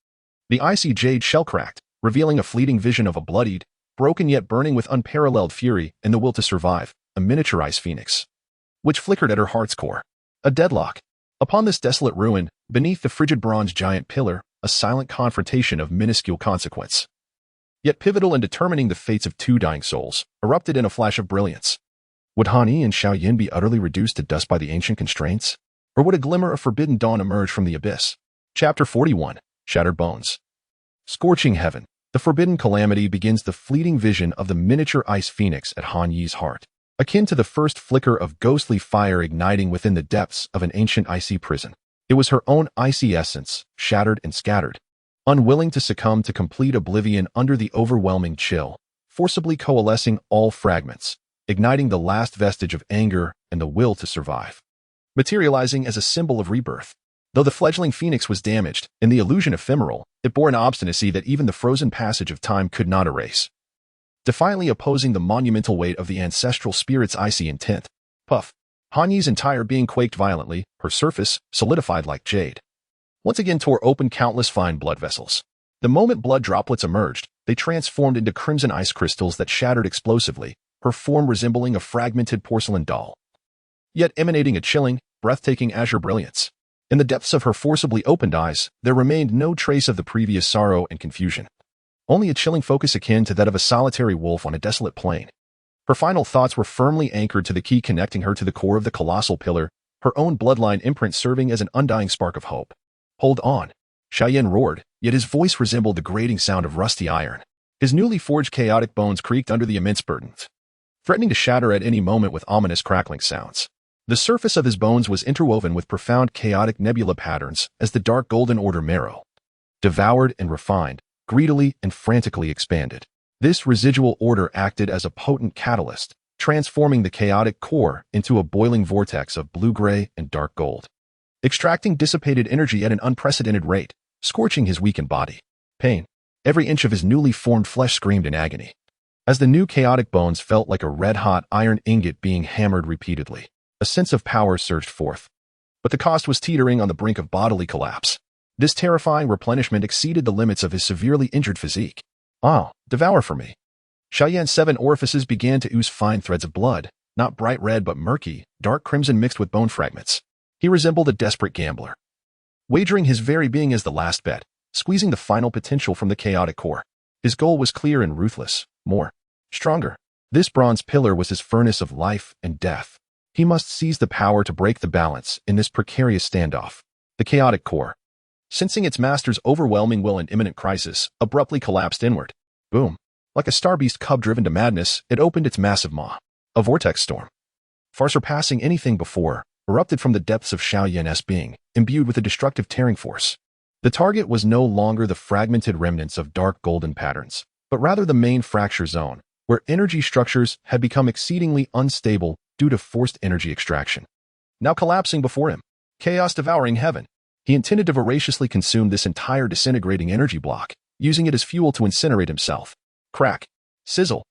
The icy jade shell-cracked, revealing a fleeting vision of a bloodied, broken yet burning with unparalleled fury and the will to survive, a miniaturized phoenix, which flickered at her heart's core. A deadlock. Upon this desolate ruin, beneath the frigid bronze giant pillar, a silent confrontation of minuscule consequence, yet pivotal in determining the fates of two dying souls, erupted in a flash of brilliance. Would Han Yi and Xiao Yan be utterly reduced to dust by the ancient constraints? Or would a glimmer of forbidden dawn emerge from the abyss? Chapter 41. Shattered Bones. Scorching heaven. The forbidden calamity begins the fleeting vision of the miniature ice phoenix at Han Yi's heart, akin to the first flicker of ghostly fire igniting within the depths of an ancient icy prison. It was her own icy essence, shattered and scattered, unwilling to succumb to complete oblivion under the overwhelming chill, forcibly coalescing all fragments, igniting the last vestige of anger and the will to survive, materializing as a symbol of rebirth. Though the fledgling phoenix was damaged and the illusion ephemeral, it bore an obstinacy that even the frozen passage of time could not erase, defiantly opposing the monumental weight of the ancestral spirit's icy intent. Puff. Han Yi's entire being quaked violently, her surface, solidified like jade, once again tore open countless fine blood vessels. The moment blood droplets emerged, they transformed into crimson ice crystals that shattered explosively, her form resembling a fragmented porcelain doll, yet emanating a chilling, breathtaking azure brilliance. In the depths of her forcibly opened eyes, there remained no trace of the previous sorrow and confusion. Only a chilling focus akin to that of a solitary wolf on a desolate plain. Her final thoughts were firmly anchored to the key connecting her to the core of the colossal pillar, her own bloodline imprint serving as an undying spark of hope. "Hold on," Xiao Yan roared, yet his voice resembled the grating sound of rusty iron. His newly forged chaotic bones creaked under the immense burden, threatening to shatter at any moment with ominous crackling sounds. The surface of his bones was interwoven with profound chaotic nebula patterns as the dark golden order marrow, devoured and refined, greedily and frantically expanded. This residual order acted as a potent catalyst, transforming the chaotic core into a boiling vortex of blue-gray and dark gold, extracting dissipated energy at an unprecedented rate, scorching his weakened body. Pain. Every inch of his newly formed flesh screamed in agony, as the new chaotic bones felt like a red-hot iron ingot being hammered repeatedly. A sense of power surged forth, but the cost was teetering on the brink of bodily collapse. This terrifying replenishment exceeded the limits of his severely injured physique. "Ah, devour for me." Xiao Yan's 7 orifices began to ooze fine threads of blood, not bright red but murky, dark crimson mixed with bone fragments. He resembled a desperate gambler, wagering his very being as the last bet, squeezing the final potential from the chaotic core. His goal was clear and ruthless: more, stronger. This bronze pillar was his furnace of life and death. He must seize the power to break the balance in this precarious standoff. The chaotic core, sensing its master's overwhelming will and imminent crisis, abruptly collapsed inward. Boom. Like a starbeast cub driven to madness, it opened its massive maw. A vortex storm, far surpassing anything before, erupted from the depths of Xiao Yan's being, imbued with a destructive tearing force. The target was no longer the fragmented remnants of dark golden patterns, but rather the main fracture zone, where energy structures had become exceedingly unstable due to forced energy extraction. Now collapsing before him, chaos devouring heaven, he intended to voraciously consume this entire disintegrating energy block, using it as fuel to incinerate himself. Crack. Sizzle.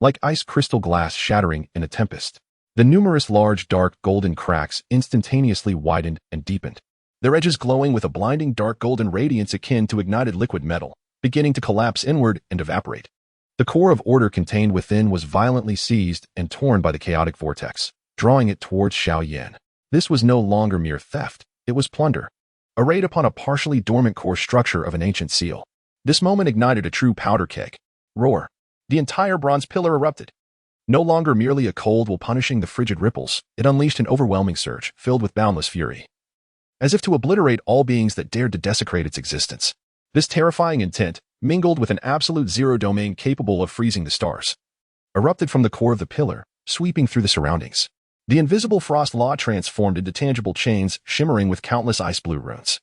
Like ice crystal glass shattering in a tempest. The numerous large dark golden cracks instantaneously widened and deepened, their edges glowing with a blinding dark golden radiance akin to ignited liquid metal, beginning to collapse inward and evaporate. The core of order contained within was violently seized and torn by the chaotic vortex, drawing it towards Xiao Yan. This was no longer mere theft, it was plunder, a raid upon a partially dormant core structure of an ancient seal. This moment ignited a true powder keg. Roar. The entire bronze pillar erupted. No longer merely a cold while punishing the frigid ripples, it unleashed an overwhelming surge, filled with boundless fury, as if to obliterate all beings that dared to desecrate its existence. This terrifying intent, mingled with an absolute zero domain capable of freezing the stars, erupted from the core of the pillar, sweeping through the surroundings. The invisible frost law transformed into tangible chains shimmering with countless ice blue runes,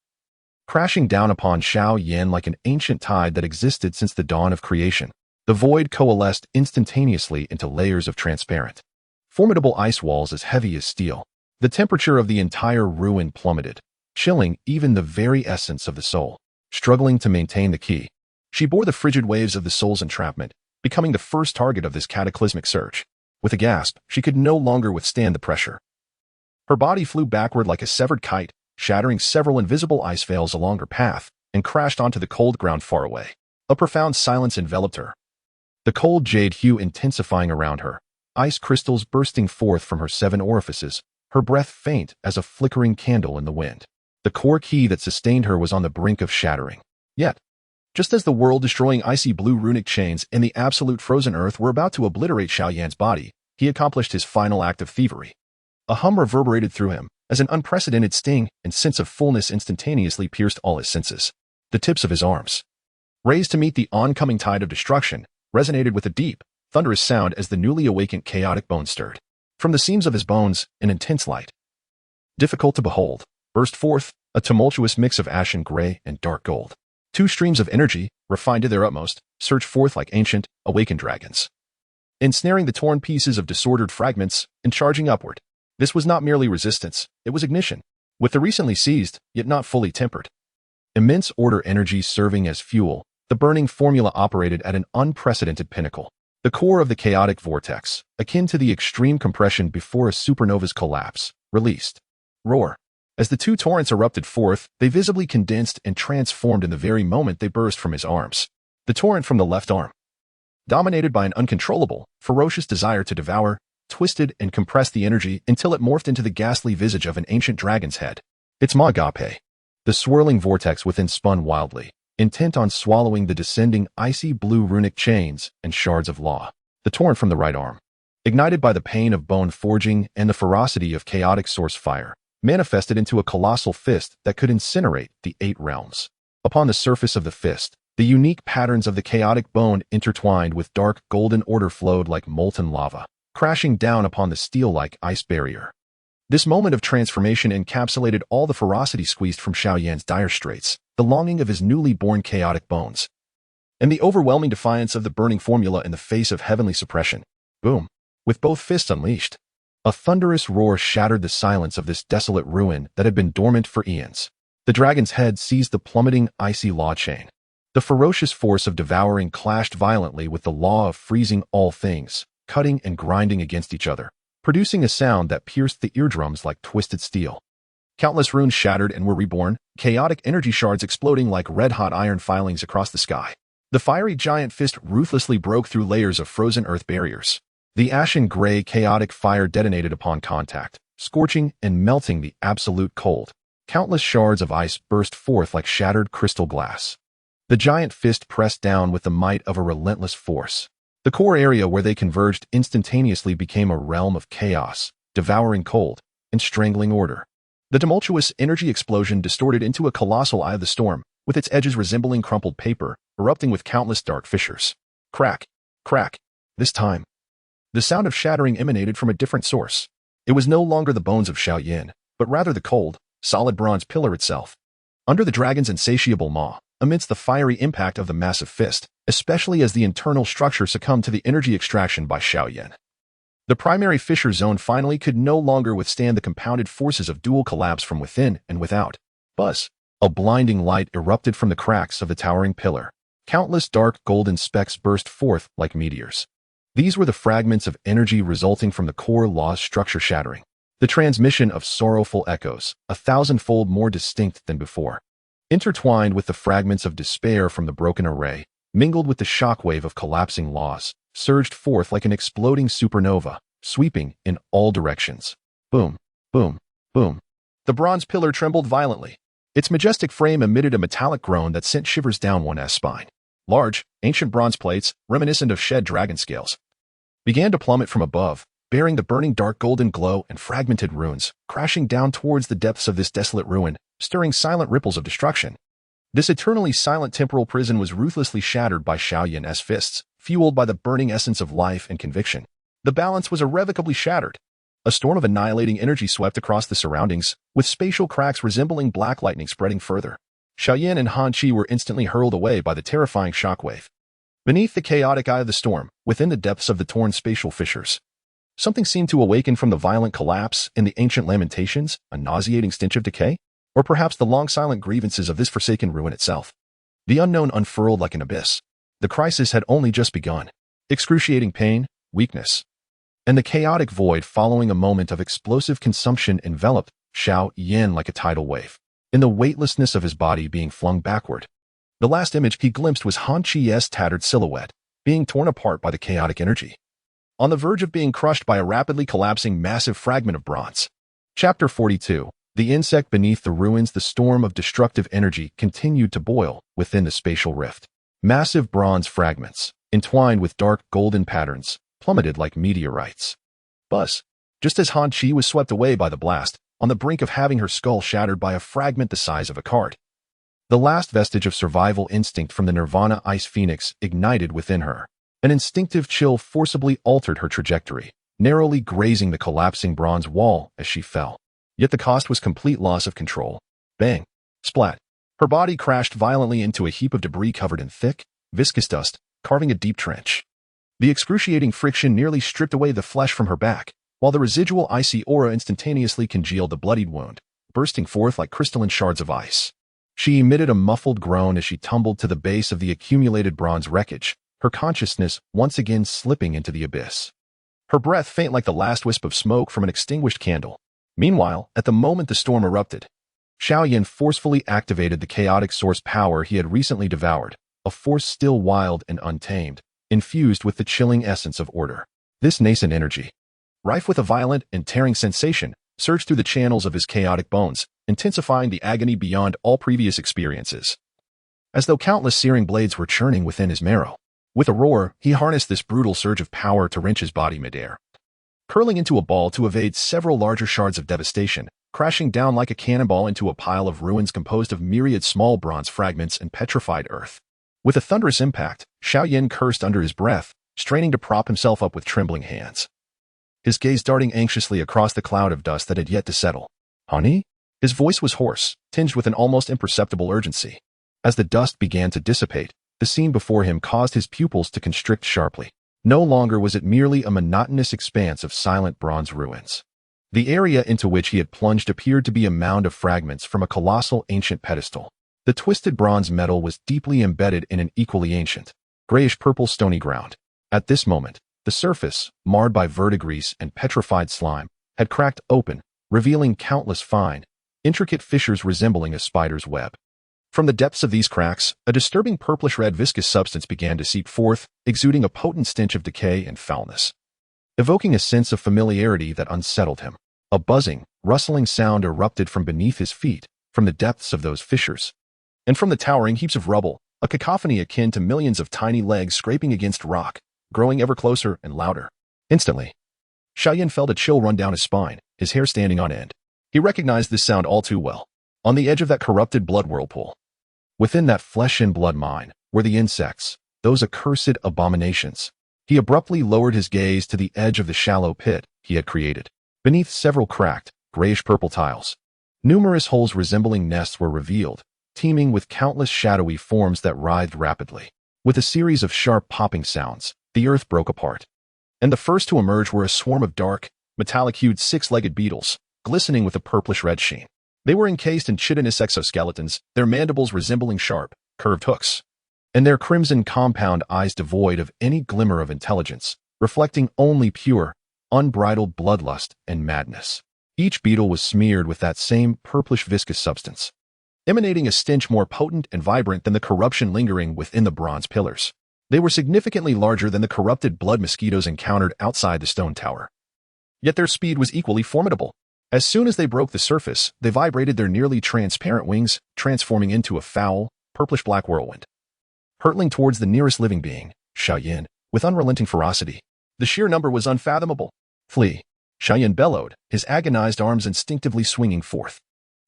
crashing down upon Xiao Yan like an ancient tide that existed since the dawn of creation. The void coalesced instantaneously into layers of transparent, formidable ice walls as heavy as steel. The temperature of the entire ruin plummeted, chilling even the very essence of the soul. Struggling to maintain the key, she bore the frigid waves of the soul's entrapment, becoming the first target of this cataclysmic surge. With a gasp, she could no longer withstand the pressure. Her body flew backward like a severed kite, shattering several invisible ice veils along her path, and crashed onto the cold ground far away. A profound silence enveloped her, the cold jade hue intensifying around her, ice crystals bursting forth from her 7 orifices, her breath faint as a flickering candle in the wind. The core key that sustained her was on the brink of shattering. Yet, just as the world-destroying icy blue runic chains and the absolute frozen earth were about to obliterate Xiao Yan's body, he accomplished his final act of thievery. A hum reverberated through him, as an unprecedented sting and sense of fullness instantaneously pierced all his senses. The tips of his arms, raised to meet the oncoming tide of destruction, resonated with a deep, thunderous sound as the newly awakened chaotic bones stirred. From the seams of his bones, an intense light, difficult to behold, burst forth, a tumultuous mix of ashen gray and dark gold. 2 streams of energy, refined to their utmost, surged forth like ancient, awakened dragons, ensnaring the torn pieces of disordered fragments and charging upward. This was not merely resistance, it was ignition, with the recently seized, yet not fully tempered, immense order energy serving as fuel. The burning formula operated at an unprecedented pinnacle. The core of the chaotic vortex, akin to the extreme compression before a supernova's collapse, released. Roar. As the 2 torrents erupted forth, they visibly condensed and transformed in the very moment they burst from his arms. The torrent from the left arm, dominated by an uncontrollable, ferocious desire to devour, twisted and compressed the energy until it morphed into the ghastly visage of an ancient dragon's head. Its magape. The swirling vortex within spun wildly, intent on swallowing the descending icy blue runic chains and shards of law. The torn from the right arm. Ignited by the pain of bone forging and the ferocity of chaotic source fire, manifested into a colossal fist that could incinerate the 8 realms. Upon the surface of the fist, the unique patterns of the chaotic bone intertwined with dark golden order flowed like molten lava, crashing down upon the steel-like ice barrier. This moment of transformation encapsulated all the ferocity squeezed from Xiao Yan's dire straits, the longing of his newly born chaotic bones, and the overwhelming defiance of the burning formula in the face of heavenly suppression. Boom. With both fists unleashed, a thunderous roar shattered the silence of this desolate ruin that had been dormant for eons. The dragon's head seized the plummeting icy law chain. The ferocious force of devouring clashed violently with the law of freezing all things, cutting and grinding against each other, producing a sound that pierced the eardrums like twisted steel. Countless runes shattered and were reborn, chaotic energy shards exploding like red-hot iron filings across the sky. The fiery giant fist ruthlessly broke through layers of frozen earth barriers. The ashen gray chaotic fire detonated upon contact, scorching and melting the absolute cold. Countless shards of ice burst forth like shattered crystal glass. The giant fist pressed down with the might of a relentless force. The core area where they converged instantaneously became a realm of chaos, devouring cold and strangling order. The tumultuous energy explosion distorted into a colossal eye of the storm, with its edges resembling crumpled paper, erupting with countless dark fissures. Crack, crack. This time, the sound of shattering emanated from a different source. It was no longer the bones of Xiao Yan, but rather the cold, solid bronze pillar itself. Under the dragon's insatiable maw, amidst the fiery impact of the massive fist, especially as the internal structure succumbed to the energy extraction by Xiao Yan. The primary fissure zone finally could no longer withstand the compounded forces of dual collapse from within and without. Buzz. A blinding light erupted from the cracks of the towering pillar. Countless dark golden specks burst forth like meteors. These were the fragments of energy resulting from the core law's structure shattering. The transmission of sorrowful echoes, 1,000-fold more distinct than before. Intertwined with the fragments of despair from the broken array, mingled with the shockwave of collapsing laws, surged forth like an exploding supernova, sweeping in all directions. Boom, boom, boom. The bronze pillar trembled violently. Its majestic frame emitted a metallic groan that sent shivers down one's spine. Large, ancient bronze plates, reminiscent of shed dragon scales, began to plummet from above, bearing the burning dark golden glow and fragmented runes, crashing down towards the depths of this desolate ruin, stirring silent ripples of destruction. This eternally silent temporal prison was ruthlessly shattered by Xiao Yan's fists, fueled by the burning essence of life and conviction. The balance was irrevocably shattered. A storm of annihilating energy swept across the surroundings, with spatial cracks resembling black lightning spreading further. Xiao Yan and Han Qi were instantly hurled away by the terrifying shockwave. Beneath the chaotic eye of the storm, within the depths of the torn spatial fissures, something seemed to awaken from the violent collapse and the ancient lamentations, a nauseating stench of decay, or perhaps the long silent grievances of this forsaken ruin itself. The unknown unfurled like an abyss. The crisis had only just begun. Excruciating pain, weakness, and the chaotic void following a moment of explosive consumption enveloped Xiao Yan like a tidal wave, in the weightlessness of his body being flung backward. The last image he glimpsed was Han Qi's tattered silhouette, being torn apart by the chaotic energy, on the verge of being crushed by a rapidly collapsing massive fragment of bronze. Chapter 42. The insect beneath the ruins. The storm of destructive energy continued to boil within the spatial rift. Massive bronze fragments, entwined with dark golden patterns, plummeted like meteorites. Buzz. Just as Han Qi was swept away by the blast, on the brink of having her skull shattered by a fragment the size of a card. The last vestige of survival instinct from the Nirvana Ice Phoenix ignited within her. An instinctive chill forcibly altered her trajectory, narrowly grazing the collapsing bronze wall as she fell. Yet the cost was complete loss of control. Bang! Splat! Her body crashed violently into a heap of debris covered in thick, viscous dust, carving a deep trench. The excruciating friction nearly stripped away the flesh from her back, while the residual icy aura instantaneously congealed the bloodied wound, bursting forth like crystalline shards of ice. She emitted a muffled groan as she tumbled to the base of the accumulated bronze wreckage, her consciousness once again slipping into the abyss. Her breath faint like the last wisp of smoke from an extinguished candle. Meanwhile, at the moment the storm erupted, Xiao Yan forcefully activated the chaotic source power he had recently devoured, a force still wild and untamed, infused with the chilling essence of order. This nascent energy, rife with a violent and tearing sensation, surged through the channels of his chaotic bones, intensifying the agony beyond all previous experiences. As though countless searing blades were churning within his marrow. With a roar, he harnessed this brutal surge of power to wrench his body midair. Curling into a ball to evade several larger shards of devastation, crashing down like a cannonball into a pile of ruins composed of myriad small bronze fragments and petrified earth. With a thunderous impact, Xiao Yan cursed under his breath, straining to prop himself up with trembling hands. His gaze darting anxiously across the cloud of dust that had yet to settle. "Honey?" His voice was hoarse, tinged with an almost imperceptible urgency. As the dust began to dissipate, the scene before him caused his pupils to constrict sharply. No longer was it merely a monotonous expanse of silent bronze ruins. The area into which he had plunged appeared to be a mound of fragments from a colossal ancient pedestal. The twisted bronze metal was deeply embedded in an equally ancient, grayish-purple stony ground. At this moment, the surface, marred by verdigris and petrified slime, had cracked open, revealing countless fine, intricate fissures resembling a spider's web. From the depths of these cracks, a disturbing purplish-red viscous substance began to seep forth, exuding a potent stench of decay and foulness. Evoking a sense of familiarity that unsettled him, a buzzing, rustling sound erupted from beneath his feet, from the depths of those fissures. And from the towering heaps of rubble, a cacophony akin to millions of tiny legs scraping against rock, growing ever closer and louder. Instantly, Xiao Yan felt a chill run down his spine, his hair standing on end. He recognized this sound all too well. On the edge of that corrupted blood whirlpool. Within that flesh and blood mine were the insects, those accursed abominations. He abruptly lowered his gaze to the edge of the shallow pit he had created. Beneath several cracked, grayish-purple tiles, numerous holes resembling nests were revealed, teeming with countless shadowy forms that writhed rapidly. With a series of sharp popping sounds, the earth broke apart. And the first to emerge were a swarm of dark, metallic-hued six-legged beetles, glistening with a purplish-red sheen. They were encased in chitinous exoskeletons, their mandibles resembling sharp, curved hooks, and their crimson compound eyes devoid of any glimmer of intelligence, reflecting only pure, unbridled bloodlust and madness. Each beetle was smeared with that same purplish viscous substance, emanating a stench more potent and vibrant than the corruption lingering within the bronze pillars. They were significantly larger than the corrupted blood mosquitoes encountered outside the stone tower. Yet their speed was equally formidable. As soon as they broke the surface, they vibrated their nearly transparent wings, transforming into a foul, purplish-black whirlwind. Hurtling towards the nearest living being, Xiao Yan, with unrelenting ferocity. The sheer number was unfathomable. "Flee!" Xiao Yan bellowed, his agonized arms instinctively swinging forth.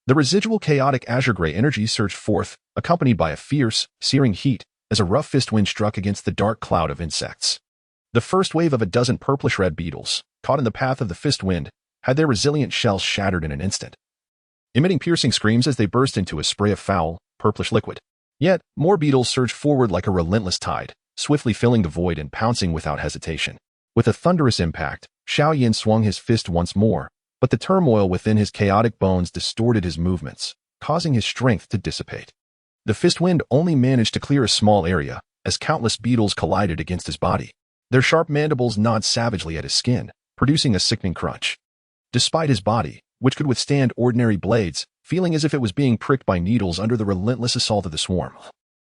The residual chaotic azure-gray energy surged forth, accompanied by a fierce, searing heat, as a rough fist wind struck against the dark cloud of insects. The first wave of a dozen purplish-red beetles, caught in the path of the fist wind, had their resilient shells shattered in an instant, emitting piercing screams as they burst into a spray of foul, purplish liquid. Yet, more beetles surged forward like a relentless tide, swiftly filling the void and pouncing without hesitation. With a thunderous impact, Xiao Yan swung his fist once more, but the turmoil within his chaotic bones distorted his movements, causing his strength to dissipate. The fist wind only managed to clear a small area, as countless beetles collided against his body. Their sharp mandibles gnawed savagely at his skin, producing a sickening crunch. Despite his body, which could withstand ordinary blades, feeling as if it was being pricked by needles under the relentless assault of the swarm.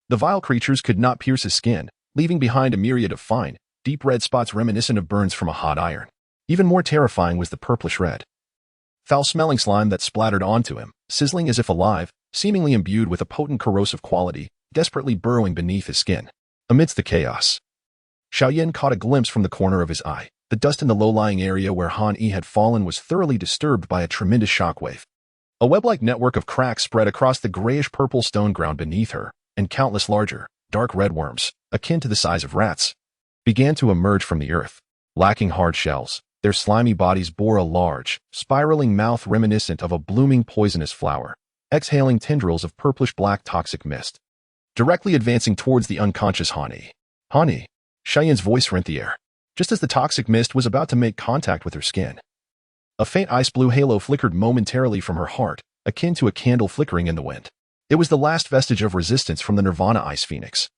The vile creatures could not pierce his skin, leaving behind a myriad of fine, deep red spots reminiscent of burns from a hot iron. Even more terrifying was the purplish red, foul-smelling slime that splattered onto him, sizzling as if alive, seemingly imbued with a potent corrosive quality, desperately burrowing beneath his skin. Amidst the chaos, Xiao Yan caught a glimpse from the corner of his eye. The dust in the low-lying area where Han Yi had fallen was thoroughly disturbed by a tremendous shockwave. A web-like network of cracks spread across the grayish-purple stone ground beneath her, and countless larger, dark red worms, akin to the size of rats, began to emerge from the earth. Lacking hard shells, their slimy bodies bore a large, spiraling mouth reminiscent of a blooming poisonous flower, exhaling tendrils of purplish-black toxic mist. Directly advancing towards the unconscious Han Yi. "Han Yi!" Xiao Yan's voice rent the air, just as the toxic mist was about to make contact with her skin. A faint ice-blue halo flickered momentarily from her heart, akin to a candle flickering in the wind. It was the last vestige of resistance from the Nirvana Ice Phoenix.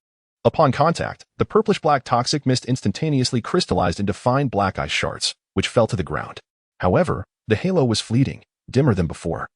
Upon contact, the purplish-black toxic mist instantaneously crystallized into fine black ice shards, which fell to the ground. However, the halo was fleeting, dimmer than before,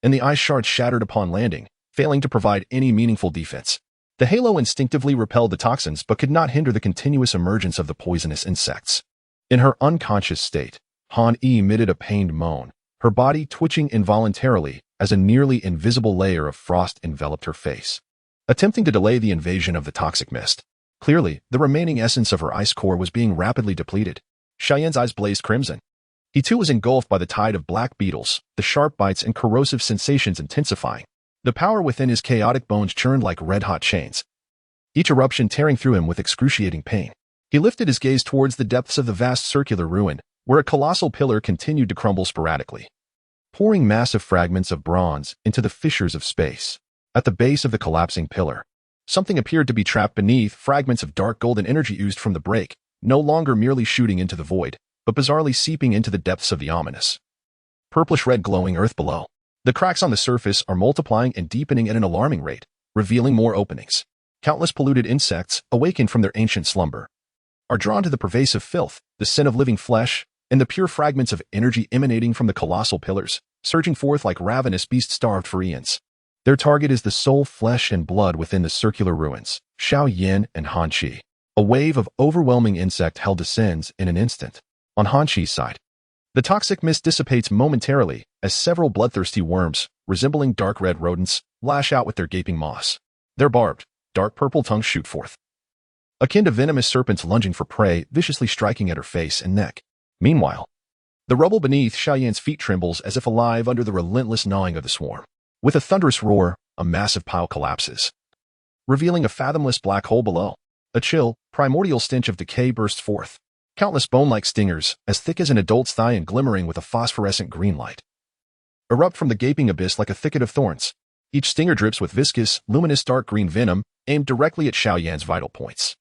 and the ice shards shattered upon landing, failing to provide any meaningful defense. The halo instinctively repelled the toxins but could not hinder the continuous emergence of the poisonous insects. In her unconscious state, Han Yi emitted a pained moan, her body twitching involuntarily as a nearly invisible layer of frost enveloped her face, attempting to delay the invasion of the toxic mist. Clearly, the remaining essence of her ice core was being rapidly depleted. Xiao Yan's eyes blazed crimson. He too was engulfed by the tide of black beetles, the sharp bites and corrosive sensations intensifying. The power within his chaotic bones churned like red-hot chains, each eruption tearing through him with excruciating pain. He lifted his gaze towards the depths of the vast circular ruin, where a colossal pillar continued to crumble sporadically, pouring massive fragments of bronze into the fissures of space. At the base of the collapsing pillar, something appeared to be trapped beneath. Fragments of dark golden energy oozed from the break, no longer merely shooting into the void, but bizarrely seeping into the depths of the ominous, purplish-red glowing earth below. The cracks on the surface are multiplying and deepening at an alarming rate, revealing more openings. Countless polluted insects, awakened from their ancient slumber, are drawn to the pervasive filth, the sin of living flesh, and the pure fragments of energy emanating from the colossal pillars, surging forth like ravenous beasts starved for eons. Their target is the soul, flesh, and blood within the circular ruins, Xiao Yan and Han Qi. A wave of overwhelming insect hell descends in an instant. On Han Qi's side, the toxic mist dissipates momentarily as several bloodthirsty worms, resembling dark red rodents, lash out with their gaping maws. Their barbed, dark purple tongues shoot forth, akin to venomous serpents lunging for prey, viciously striking at her face and neck. Meanwhile, the rubble beneath Xiao Yan's feet trembles as if alive under the relentless gnawing of the swarm. With a thunderous roar, a massive pile collapses, revealing a fathomless black hole below. A chill, primordial stench of decay bursts forth. Countless bone-like stingers, as thick as an adult's thigh and glimmering with a phosphorescent green light, erupt from the gaping abyss like a thicket of thorns. Each stinger drips with viscous, luminous dark green venom aimed directly at Xiao Yan's vital points.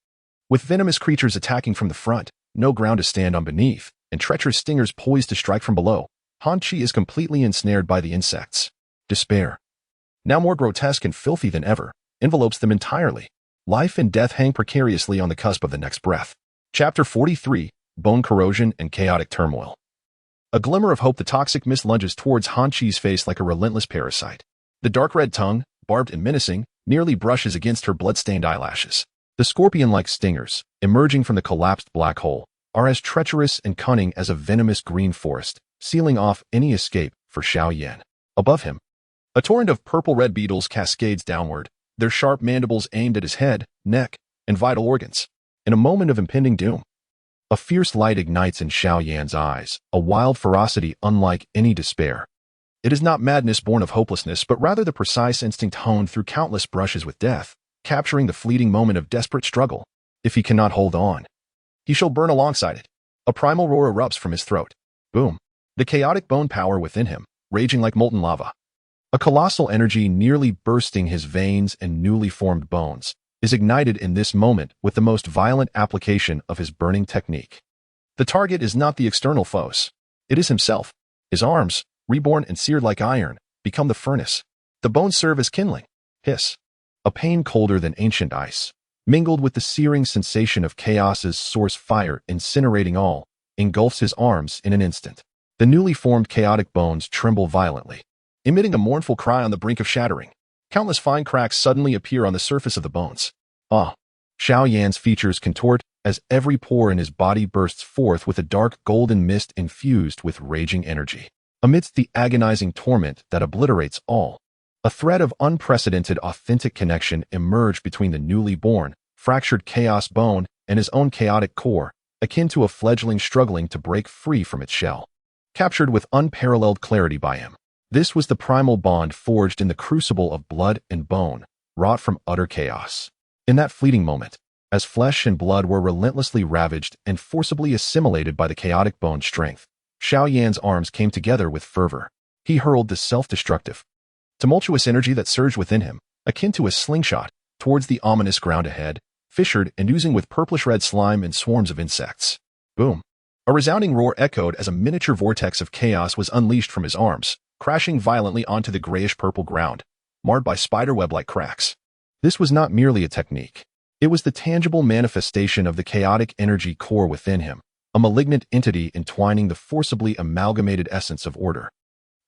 With venomous creatures attacking from the front, no ground to stand on beneath, and treacherous stingers poised to strike from below, Han Qi is completely ensnared by the insects. Despair, now more grotesque and filthy than ever, envelopes them entirely. Life and death hang precariously on the cusp of the next breath. Chapter 43, Bone Corrosion and Chaotic Turmoil. A glimmer of hope, the toxic mist lunges towards Han Qi's face like a relentless parasite. The dark red tongue, barbed and menacing, nearly brushes against her blood-stained eyelashes. The scorpion-like stingers, emerging from the collapsed black hole, are as treacherous and cunning as a venomous green forest, sealing off any escape for Xiao Yan. Above him, a torrent of purple-red beetles cascades downward, their sharp mandibles aimed at his head, neck, and vital organs. In a moment of impending doom, a fierce light ignites in Xiao Yan's eyes, a wild ferocity unlike any despair. It is not madness born of hopelessness, but rather the precise instinct honed through countless brushes with death, capturing the fleeting moment of desperate struggle. If he cannot hold on, he shall burn alongside it. A primal roar erupts from his throat. Boom. The chaotic bone power within him, raging like molten lava, a colossal energy nearly bursting his veins and newly formed bones, is ignited in this moment with the most violent application of his burning technique. The target is not the external foes. It is himself. His arms, reborn and seared like iron, become the furnace. The bones serve as kindling. Hiss. A pain colder than ancient ice, mingled with the searing sensation of chaos's source fire incinerating all, engulfs his arms in an instant. The newly formed chaotic bones tremble violently, emitting a mournful cry on the brink of shattering. Countless fine cracks suddenly appear on the surface of the bones. Xiao Yan's features contort as every pore in his body bursts forth with a dark golden mist infused with raging energy. Amidst the agonizing torment that obliterates all, a thread of unprecedented authentic connection emerged between the newly born, fractured chaos bone and his own chaotic core, akin to a fledgling struggling to break free from its shell. Captured with unparalleled clarity by him, this was the primal bond forged in the crucible of blood and bone, wrought from utter chaos. In that fleeting moment, as flesh and blood were relentlessly ravaged and forcibly assimilated by the chaotic bone strength, Xiao Yan's arms came together with fervor. He hurled the self-destructive, tumultuous energy that surged within him, akin to a slingshot, towards the ominous ground ahead, fissured and oozing with purplish-red slime and swarms of insects. Boom! A resounding roar echoed as a miniature vortex of chaos was unleashed from his arms, crashing violently onto the grayish-purple ground, marred by spiderweb-like cracks. This was not merely a technique. It was the tangible manifestation of the chaotic energy core within him, a malignant entity entwining the forcibly amalgamated essence of order.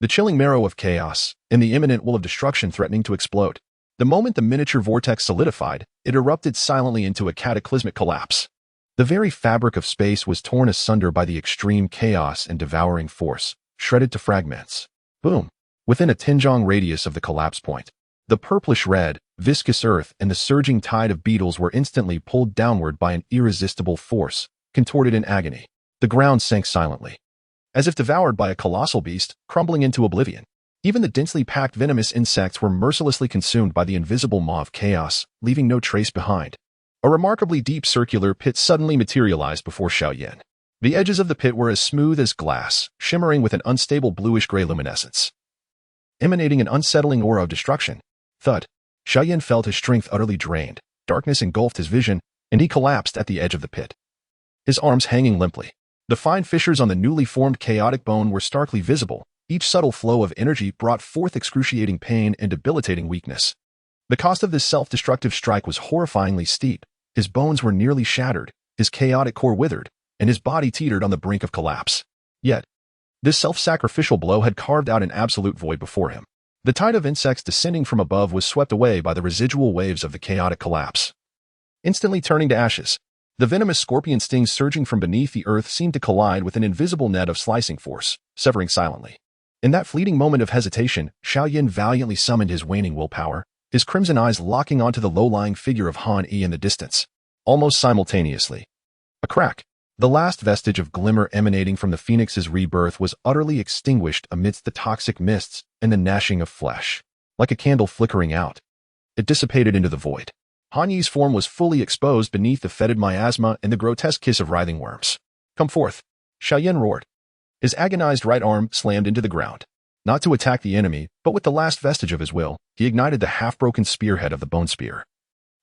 The chilling marrow of chaos, and the imminent will of destruction threatening to explode. The moment the miniature vortex solidified, it erupted silently into a cataclysmic collapse. The very fabric of space was torn asunder by the extreme chaos and devouring force, shredded to fragments. Boom! Within a Tinjong radius of the collapse point, the purplish-red, viscous earth and the surging tide of beetles were instantly pulled downward by an irresistible force, contorted in agony. The ground sank silently, as if devoured by a colossal beast, crumbling into oblivion. Even the densely packed venomous insects were mercilessly consumed by the invisible maw of chaos, leaving no trace behind. A remarkably deep circular pit suddenly materialized before Xiao Yan. The edges of the pit were as smooth as glass, shimmering with an unstable bluish-gray luminescence, emanating an unsettling aura of destruction. Thud. Xiao Yan felt his strength utterly drained. Darkness engulfed his vision, and he collapsed at the edge of the pit, his arms hanging limply. The fine fissures on the newly formed chaotic bone were starkly visible. Each subtle flow of energy brought forth excruciating pain and debilitating weakness. The cost of this self-destructive strike was horrifyingly steep. His bones were nearly shattered, his chaotic core withered, and his body teetered on the brink of collapse. Yet, this self-sacrificial blow had carved out an absolute void before him. The tide of insects descending from above was swept away by the residual waves of the chaotic collapse, instantly turning to ashes. The venomous scorpion stings surging from beneath the earth seemed to collide with an invisible net of slicing force, severing silently. In that fleeting moment of hesitation, Xiao Yan valiantly summoned his waning willpower, his crimson eyes locking onto the low-lying figure of Han Yi in the distance. Almost simultaneously, a crack, the last vestige of glimmer emanating from the phoenix's rebirth, was utterly extinguished amidst the toxic mists and the gnashing of flesh. Like a candle flickering out, it dissipated into the void. Han Yi's form was fully exposed beneath the fetid miasma and the grotesque kiss of writhing worms. "Come forth!" Xiao Yan roared. His agonized right arm slammed into the ground. Not to attack the enemy, but with the last vestige of his will, he ignited the half-broken spearhead of the bone spear,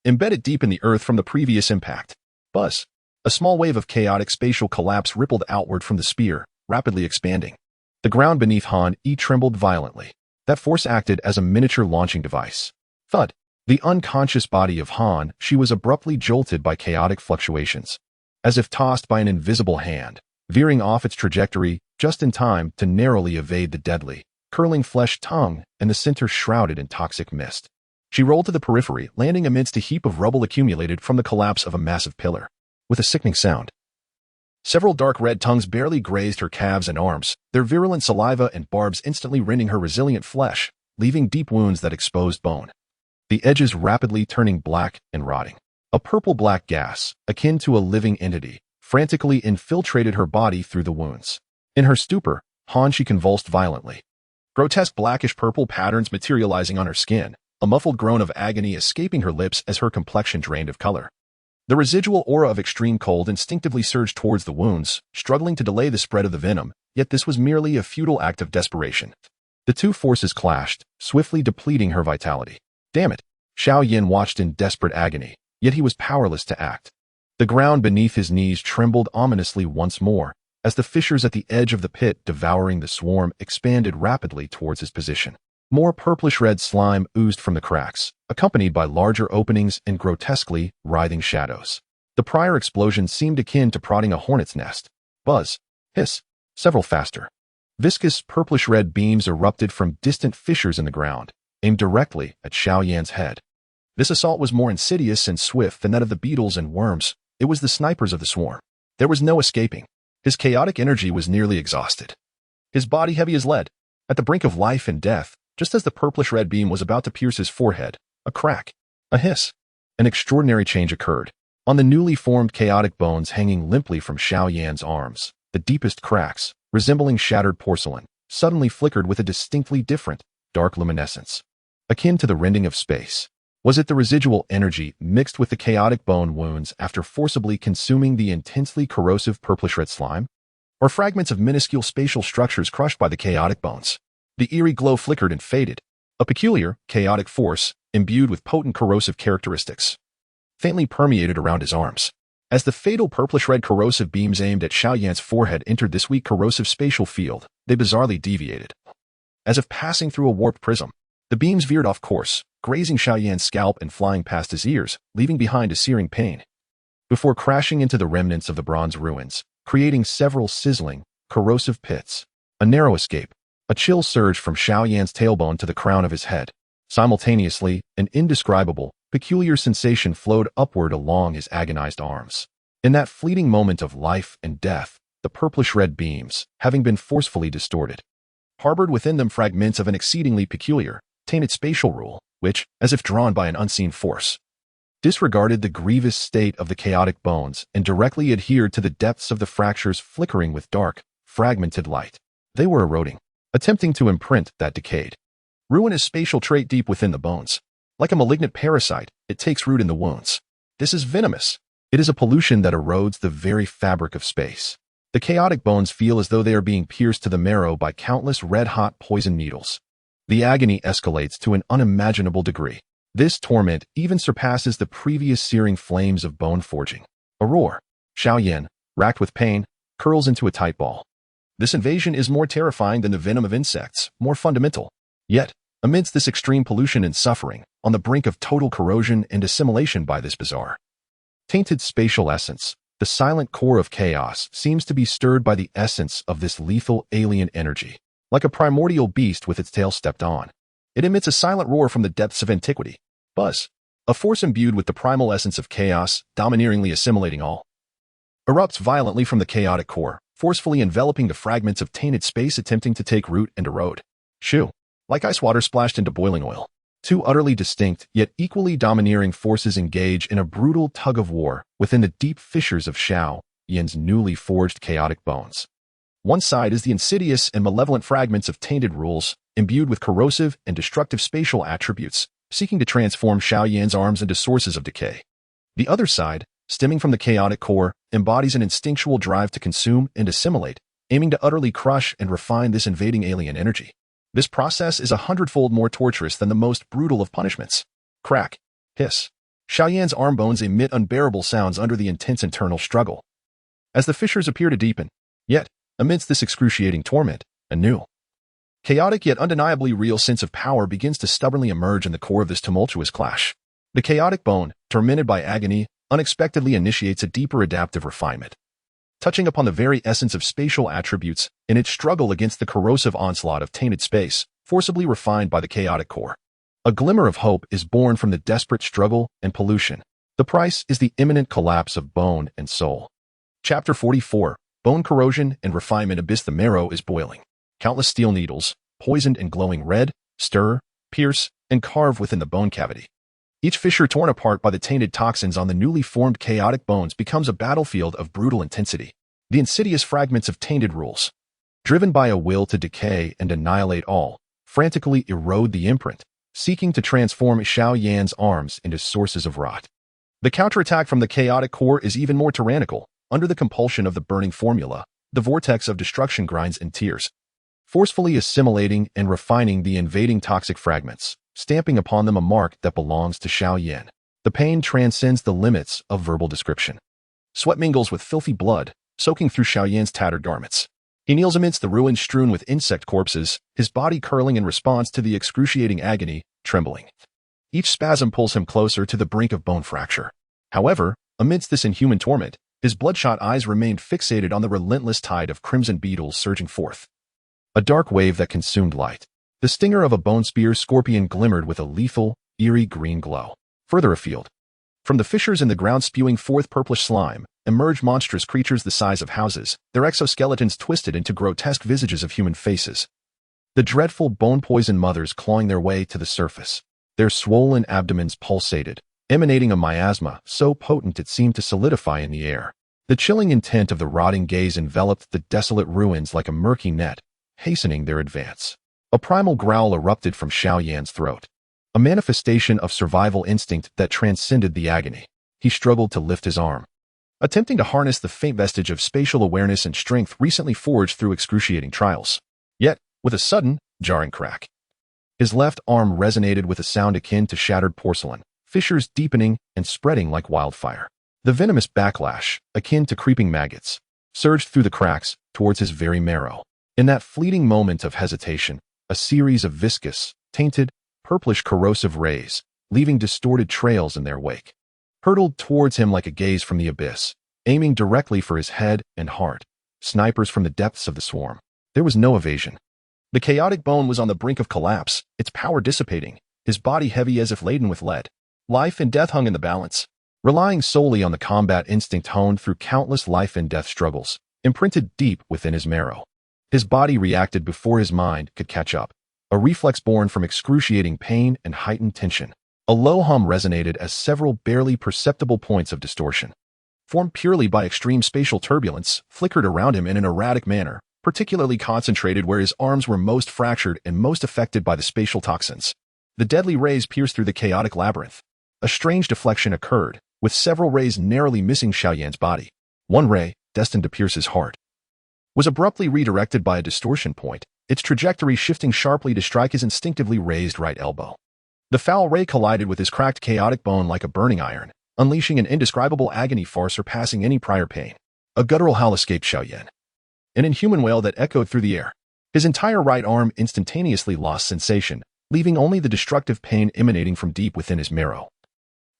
embedded deep in the earth from the previous impact. Buzz! A small wave of chaotic spatial collapse rippled outward from the spear, rapidly expanding. The ground beneath Han Yi trembled violently. That force acted as a miniature launching device. Thud! The unconscious body of Han Yi was abruptly jolted by chaotic fluctuations, as if tossed by an invisible hand, veering off its trajectory just in time to narrowly evade the deadly, curling flesh tongue and the center shrouded in toxic mist. She rolled to the periphery, landing amidst a heap of rubble accumulated from the collapse of a massive pillar. With a sickening sound, several dark red tongues barely grazed her calves and arms, their virulent saliva and barbs instantly rending her resilient flesh, leaving deep wounds that exposed bone, the edges rapidly turning black and rotting. A purple-black gas, akin to a living entity, frantically infiltrated her body through the wounds. In her stupor, Han Yi convulsed violently, grotesque blackish-purple patterns materializing on her skin, a muffled groan of agony escaping her lips as her complexion drained of color. The residual aura of extreme cold instinctively surged towards the wounds, struggling to delay the spread of the venom, yet this was merely a futile act of desperation. The two forces clashed, swiftly depleting her vitality. Damn it! Xiao Yan watched in desperate agony, yet he was powerless to act. The ground beneath his knees trembled ominously once more, as the fissures at the edge of the pit devouring the swarm expanded rapidly towards his position. More purplish-red slime oozed from the cracks, accompanied by larger openings and grotesquely writhing shadows. The prior explosion seemed akin to prodding a hornet's nest. Buzz! Hiss! Several faster. Viscous purplish-red beams erupted from distant fissures in the ground, aimed directly at Xiao Yan's head. This assault was more insidious and swift than that of the beetles and worms. It was the snipers of the swarm. There was no escaping. His chaotic energy was nearly exhausted, his body heavy as lead, at the brink of life and death. Just as the purplish-red beam was about to pierce his forehead, a crack, a hiss, an extraordinary change occurred. On the newly formed chaotic bones hanging limply from Xiao Yan's arms, the deepest cracks, resembling shattered porcelain, suddenly flickered with a distinctly different, dark luminescence, akin to the rending of space. Was it the residual energy mixed with the chaotic bone wounds after forcibly consuming the intensely corrosive purplish-red slime? Or fragments of minuscule spatial structures crushed by the chaotic bones? The eerie glow flickered and faded, a peculiar, chaotic force, imbued with potent corrosive characteristics, faintly permeated around his arms. As the fatal purplish-red corrosive beams aimed at Xiao Yan's forehead entered this weak corrosive spatial field, they bizarrely deviated. As if passing through a warped prism, the beams veered off course, grazing Xiao Yan's scalp and flying past his ears, leaving behind a searing pain, before crashing into the remnants of the bronze ruins, creating several sizzling, corrosive pits. A narrow escape. A chill surged from Xiao Yan's tailbone to the crown of his head. Simultaneously, an indescribable, peculiar sensation flowed upward along his agonized arms. In that fleeting moment of life and death, the purplish-red beams, having been forcefully distorted. Harbored within them fragments of an exceedingly peculiar, tainted spatial rule, which, as if drawn by an unseen force, disregarded the grievous state of the chaotic bones and directly adhered to the depths of the fractures flickering with dark, fragmented light. They were eroding, attempting to imprint that decayed, ruinous spatial trait deep within the bones. Like a malignant parasite, it takes root in the wounds. This is venomous. It is a pollution that erodes the very fabric of space. The chaotic bones feel as though they are being pierced to the marrow by countless red-hot poison needles. The agony escalates to an unimaginable degree. This torment even surpasses the previous searing flames of bone forging. A roar. Xiao Yan, racked with pain, curls into a tight ball. This invasion is more terrifying than the venom of insects, more fundamental. Yet, amidst this extreme pollution and suffering, on the brink of total corrosion and assimilation by this bizarre, tainted spatial essence, the silent core of chaos seems to be stirred by the essence of this lethal alien energy. Like a primordial beast with its tail stepped on, it emits a silent roar from the depths of antiquity. Buzz, a force imbued with the primal essence of chaos, domineeringly assimilating all, erupts violently from the chaotic core, forcefully enveloping the fragments of tainted space attempting to take root and erode. Shoo, like ice water splashed into boiling oil. Two utterly distinct, yet equally domineering forces engage in a brutal tug-of-war within the deep fissures of Xiao Yan's newly forged chaotic bones. One side is the insidious and malevolent fragments of tainted rules, imbued with corrosive and destructive spatial attributes, seeking to transform Xiao Yan's arms into sources of decay. The other side, stemming from the chaotic core, embodies an instinctual drive to consume and assimilate, aiming to utterly crush and refine this invading alien energy. This process is 100-fold more torturous than the most brutal of punishments. Crack. Hiss. Xiao Yan's arm bones emit unbearable sounds under the intense internal struggle. As the fissures appear to deepen, yet, amidst this excruciating torment, a new, chaotic yet undeniably real sense of power begins to stubbornly emerge in the core of this tumultuous clash. The chaotic bone, tormented by agony, unexpectedly initiates a deeper adaptive refinement, touching upon the very essence of spatial attributes in its struggle against the corrosive onslaught of tainted space, forcibly refined by the chaotic core. A glimmer of hope is born from the desperate struggle and pollution. The price is the imminent collapse of bone and soul. Chapter 44, Bone Corrosion and Refinement. Abyss. The marrow is boiling. Countless steel needles, poisoned and glowing red, stir, pierce, and carve within the bone cavity. Each fissure torn apart by the tainted toxins on the newly formed chaotic bones becomes a battlefield of brutal intensity. The insidious fragments of tainted rules, driven by a will to decay and annihilate all, frantically erode the imprint, seeking to transform Xiao Yan's arms into sources of rot. The counterattack from the chaotic core is even more tyrannical. Under the compulsion of the burning formula, the vortex of destruction grinds in tears, forcefully assimilating and refining the invading toxic fragments, stamping upon them a mark that belongs to Xiao Yan. The pain transcends the limits of verbal description. Sweat mingles with filthy blood, soaking through Xiao Yan's tattered garments. He kneels amidst the ruins strewn with insect corpses, his body curling in response to the excruciating agony, trembling. Each spasm pulls him closer to the brink of bone fracture. However, amidst this inhuman torment, his bloodshot eyes remained fixated on the relentless tide of crimson beetles surging forth. A dark wave that consumed light. The stinger of a bone spear scorpion glimmered with a lethal, eerie green glow. Further afield, from the fissures in the ground spewing forth purplish slime, emerged monstrous creatures the size of houses, their exoskeletons twisted into grotesque visages of human faces. The dreadful bone-poisoned mothers clawing their way to the surface. Their swollen abdomens pulsated, emanating a miasma so potent it seemed to solidify in the air. The chilling intent of the rotting gaze enveloped the desolate ruins like a murky net, hastening their advance. A primal growl erupted from Xiao Yan's throat, a manifestation of survival instinct that transcended the agony. He struggled to lift his arm, attempting to harness the faint vestige of spatial awareness and strength recently forged through excruciating trials. Yet, with a sudden, jarring crack, his left arm resonated with a sound akin to shattered porcelain, fissures deepening and spreading like wildfire. The venomous backlash, akin to creeping maggots, surged through the cracks towards his very marrow. In that fleeting moment of hesitation, a series of viscous, tainted, purplish corrosive rays, leaving distorted trails in their wake, hurtled towards him like a gaze from the abyss, aiming directly for his head and heart. Snipers from the depths of the swarm. There was no evasion. The chaotic bone was on the brink of collapse, its power dissipating, his body heavy as if laden with lead. Life and death hung in the balance. Relying solely on the combat instinct honed through countless life and death struggles, imprinted deep within his marrow. His body reacted before his mind could catch up, a reflex born from excruciating pain and heightened tension. A low hum resonated as several barely perceptible points of distortion, formed purely by extreme spatial turbulence, flickered around him in an erratic manner, particularly concentrated where his arms were most fractured and most affected by the spatial toxins. The deadly rays pierced through the chaotic labyrinth. A strange deflection occurred, with several rays narrowly missing Xiao Yan's body. One ray, destined to pierce his heart, was abruptly redirected by a distortion point, its trajectory shifting sharply to strike his instinctively raised right elbow. The foul ray collided with his cracked chaotic bone like a burning iron, unleashing an indescribable agony far surpassing any prior pain. A guttural howl escaped Xiao Yan, an inhuman wail that echoed through the air. His entire right arm instantaneously lost sensation, leaving only the destructive pain emanating from deep within his marrow.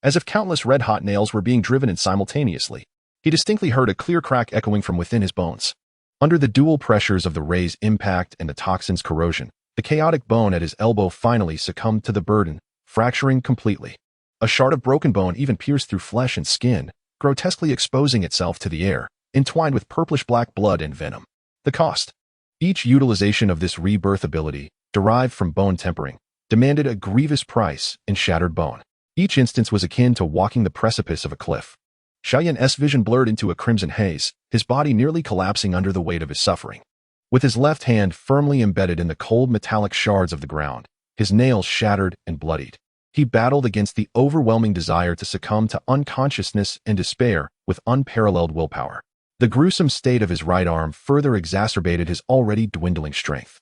As if countless red-hot nails were being driven in simultaneously, he distinctly heard a clear crack echoing from within his bones. Under the dual pressures of the ray's impact and the toxin's corrosion, the chaotic bone at his elbow finally succumbed to the burden, fracturing completely. A shard of broken bone even pierced through flesh and skin, grotesquely exposing itself to the air, entwined with purplish-black blood and venom. The cost. Each utilization of this rebirth ability, derived from bone tempering, demanded a grievous price in shattered bone. Each instance was akin to walking the precipice of a cliff. Xiao Yan's vision blurred into a crimson haze, his body nearly collapsing under the weight of his suffering. With his left hand firmly embedded in the cold metallic shards of the ground, his nails shattered and bloodied, he battled against the overwhelming desire to succumb to unconsciousness and despair with unparalleled willpower. The gruesome state of his right arm further exacerbated his already dwindling strength.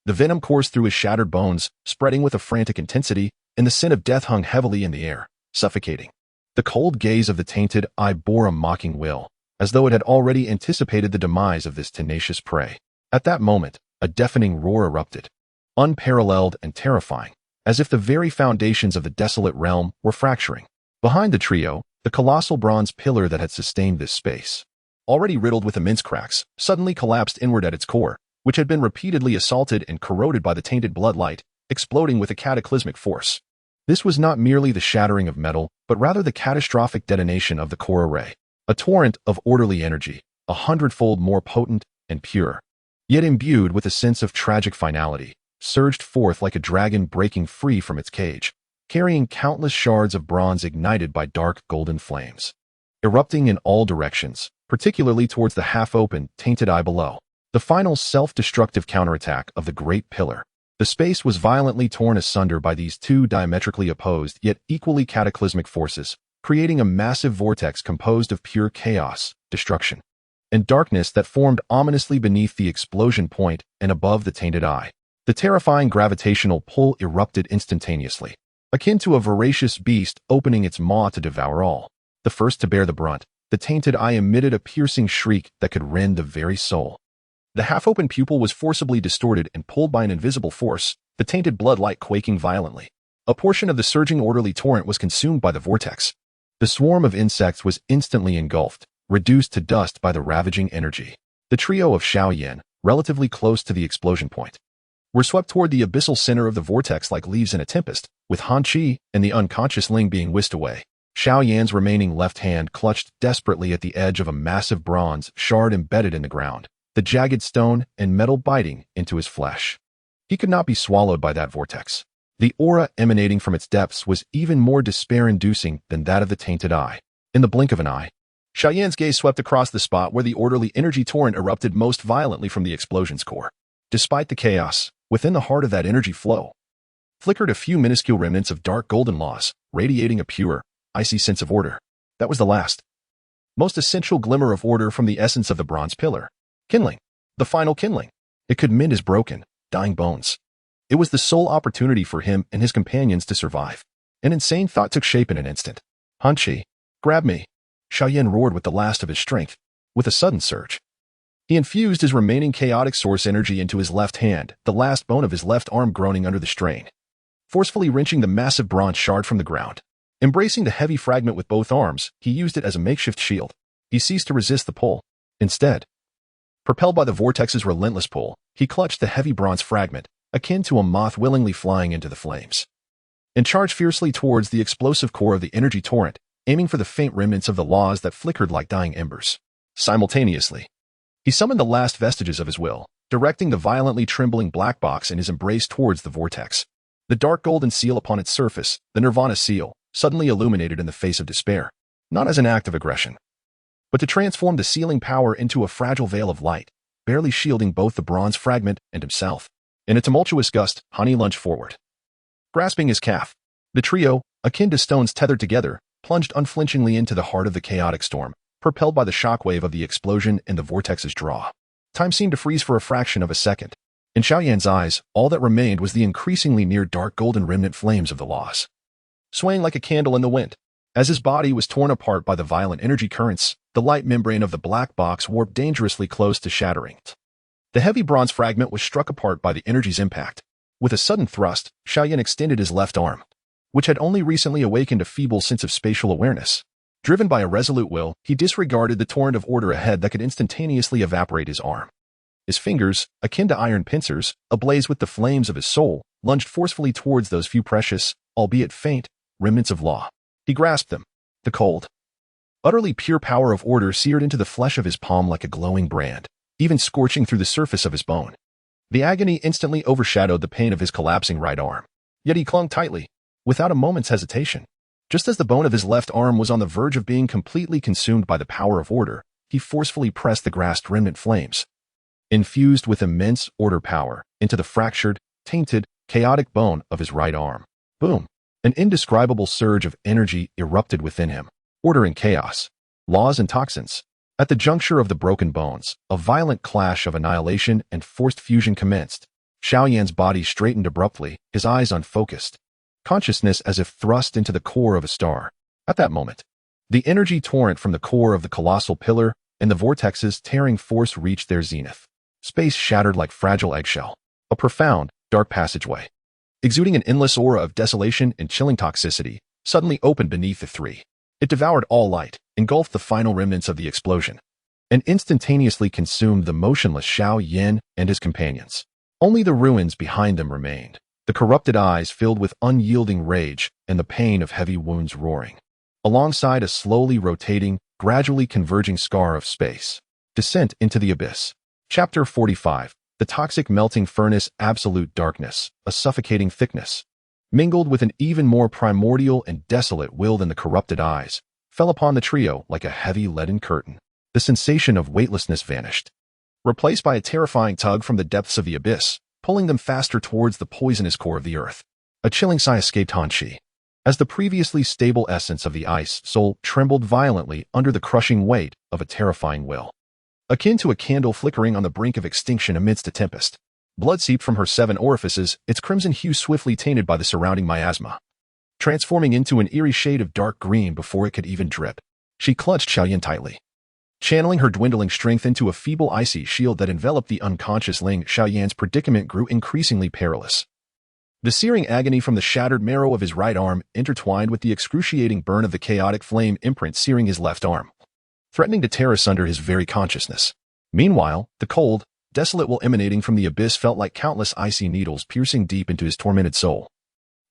The venom coursed through his shattered bones, spreading with a frantic intensity, and the scent of death hung heavily in the air, suffocating. The cold gaze of the tainted eye bore a mocking will, as though it had already anticipated the demise of this tenacious prey. At that moment, a deafening roar erupted, unparalleled and terrifying, as if the very foundations of the desolate realm were fracturing. Behind the trio, the colossal bronze pillar that had sustained this space, already riddled with immense cracks, suddenly collapsed inward at its core, which had been repeatedly assaulted and corroded by the tainted bloodlight, exploding with a cataclysmic force. This was not merely the shattering of metal, but rather the catastrophic detonation of the core array, a torrent of orderly energy, 100-fold more potent and pure, yet imbued with a sense of tragic finality, surged forth like a dragon breaking free from its cage, carrying countless shards of bronze ignited by dark golden flames, erupting in all directions, particularly towards the half-open, tainted eye below. The final self-destructive counterattack of the Great Pillar. The space was violently torn asunder by these two diametrically opposed yet equally cataclysmic forces, creating a massive vortex composed of pure chaos, destruction, and darkness that formed ominously beneath the explosion point and above the tainted eye. The terrifying gravitational pull erupted instantaneously, akin to a voracious beast opening its maw to devour all. The first to bear the brunt, the tainted eye emitted a piercing shriek that could rend the very soul. The half-open pupil was forcibly distorted and pulled by an invisible force, the tainted bloodlight quaking violently. A portion of the surging orderly torrent was consumed by the vortex. The swarm of insects was instantly engulfed, reduced to dust by the ravaging energy. The trio of Xiao Yan, relatively close to the explosion point, were swept toward the abyssal center of the vortex like leaves in a tempest, with Han Qi and the unconscious Ling being whisked away. Xiao Yan's remaining left hand clutched desperately at the edge of a massive bronze shard embedded in the ground, the jagged stone and metal biting into his flesh. He could not be swallowed by that vortex. The aura emanating from its depths was even more despair-inducing than that of the tainted eye. In the blink of an eye, Xiao Yan's gaze swept across the spot where the orderly energy torrent erupted most violently from the explosion's core. Despite the chaos, within the heart of that energy flow, flickered a few minuscule remnants of dark golden laws, radiating a pure, icy sense of order. That was the last, most essential glimmer of order from the essence of the bronze pillar. Kindling. The final kindling. It could mend his broken, dying bones. It was the sole opportunity for him and his companions to survive. An insane thought took shape in an instant. Han Qi, grab me. Xiao Yan roared with the last of his strength. With a sudden surge, he infused his remaining chaotic source energy into his left hand, the last bone of his left arm groaning under the strain, forcefully wrenching the massive bronze shard from the ground. Embracing the heavy fragment with both arms, he used it as a makeshift shield. He ceased to resist the pull. Instead, propelled by the vortex's relentless pull, he clutched the heavy bronze fragment, akin to a moth willingly flying into the flames, and charged fiercely towards the explosive core of the energy torrent, aiming for the faint remnants of the laws that flickered like dying embers. Simultaneously, He summoned the last vestiges of his will, directing the violently trembling black box in his embrace towards the vortex. The dark golden seal upon its surface, the Nirvana seal, suddenly illuminated in the face of despair, not as an act of aggression, but to transform the sealing power into a fragile veil of light, barely shielding both the bronze fragment and himself. In a tumultuous gust, Hani lunged forward. Grasping his calf, the trio, akin to stones tethered together, plunged unflinchingly into the heart of the chaotic storm, propelled by the shockwave of the explosion and the vortex's draw. Time seemed to freeze for a fraction of a second. In Xiao Yan's eyes, all that remained was the increasingly near dark golden remnant flames of the loss, swaying like a candle in the wind. As his body was torn apart by the violent energy currents, the light membrane of the black box warped dangerously close to shattering. The heavy bronze fragment was struck apart by the energy's impact. With a sudden thrust, Xiao Yan extended his left arm, which had only recently awakened a feeble sense of spatial awareness. Driven by a resolute will, he disregarded the torrent of order ahead that could instantaneously evaporate his arm. His fingers, akin to iron pincers, ablaze with the flames of his soul, lunged forcefully towards those few precious, albeit faint, remnants of law. He grasped them. The cold, utterly pure power of order seared into the flesh of his palm like a glowing brand, even scorching through the surface of his bone. The agony instantly overshadowed the pain of his collapsing right arm. Yet he clung tightly, without a moment's hesitation. Just as the bone of his left arm was on the verge of being completely consumed by the power of order, he forcefully pressed the grasped remnant flames, infused with immense order power, into the fractured, tainted, chaotic bone of his right arm. Boom! An indescribable surge of energy erupted within him. Order and chaos, laws and toxins. At the juncture of the broken bones, a violent clash of annihilation and forced fusion commenced. Xiao Yan's body straightened abruptly, his eyes unfocused, consciousness as if thrust into the core of a star. At that moment, the energy torrent from the core of the colossal pillar and the vortex's tearing force reached their zenith. Space shattered like fragile eggshell. A profound, dark passageway, exuding an endless aura of desolation and chilling toxicity, suddenly opened beneath the three. It devoured all light, engulfed the final remnants of the explosion, and instantaneously consumed the motionless Xiao Yan and his companions. Only the ruins behind them remained, the corrupted eyes filled with unyielding rage and the pain of heavy wounds roaring, alongside a slowly rotating, gradually converging scar of space. Descent into the abyss. Chapter 45. The toxic melting furnace. Absolute darkness, a suffocating thickness, mingled with an even more primordial and desolate will than the corrupted eyes, fell upon the trio like a heavy leaden curtain. The sensation of weightlessness vanished, replaced by a terrifying tug from the depths of the abyss, pulling them faster towards the poisonous core of the earth. A chilling sigh escaped Han Qi, as the previously stable essence of the ice soul trembled violently under the crushing weight of a terrifying will. Akin to a candle flickering on the brink of extinction amidst a tempest, blood seeped from her 7 orifices, its crimson hue swiftly tainted by the surrounding miasma, transforming into an eerie shade of dark green before it could even drip. She clutched Xiao Yan tightly, channeling her dwindling strength into a feeble icy shield that enveloped the unconscious Ling. Xiao Yan's predicament grew increasingly perilous. The searing agony from the shattered marrow of his right arm intertwined with the excruciating burn of the chaotic flame imprint searing his left arm, threatening to tear asunder his very consciousness. Meanwhile, the cold, desolate will emanating from the abyss felt like countless icy needles piercing deep into his tormented soul,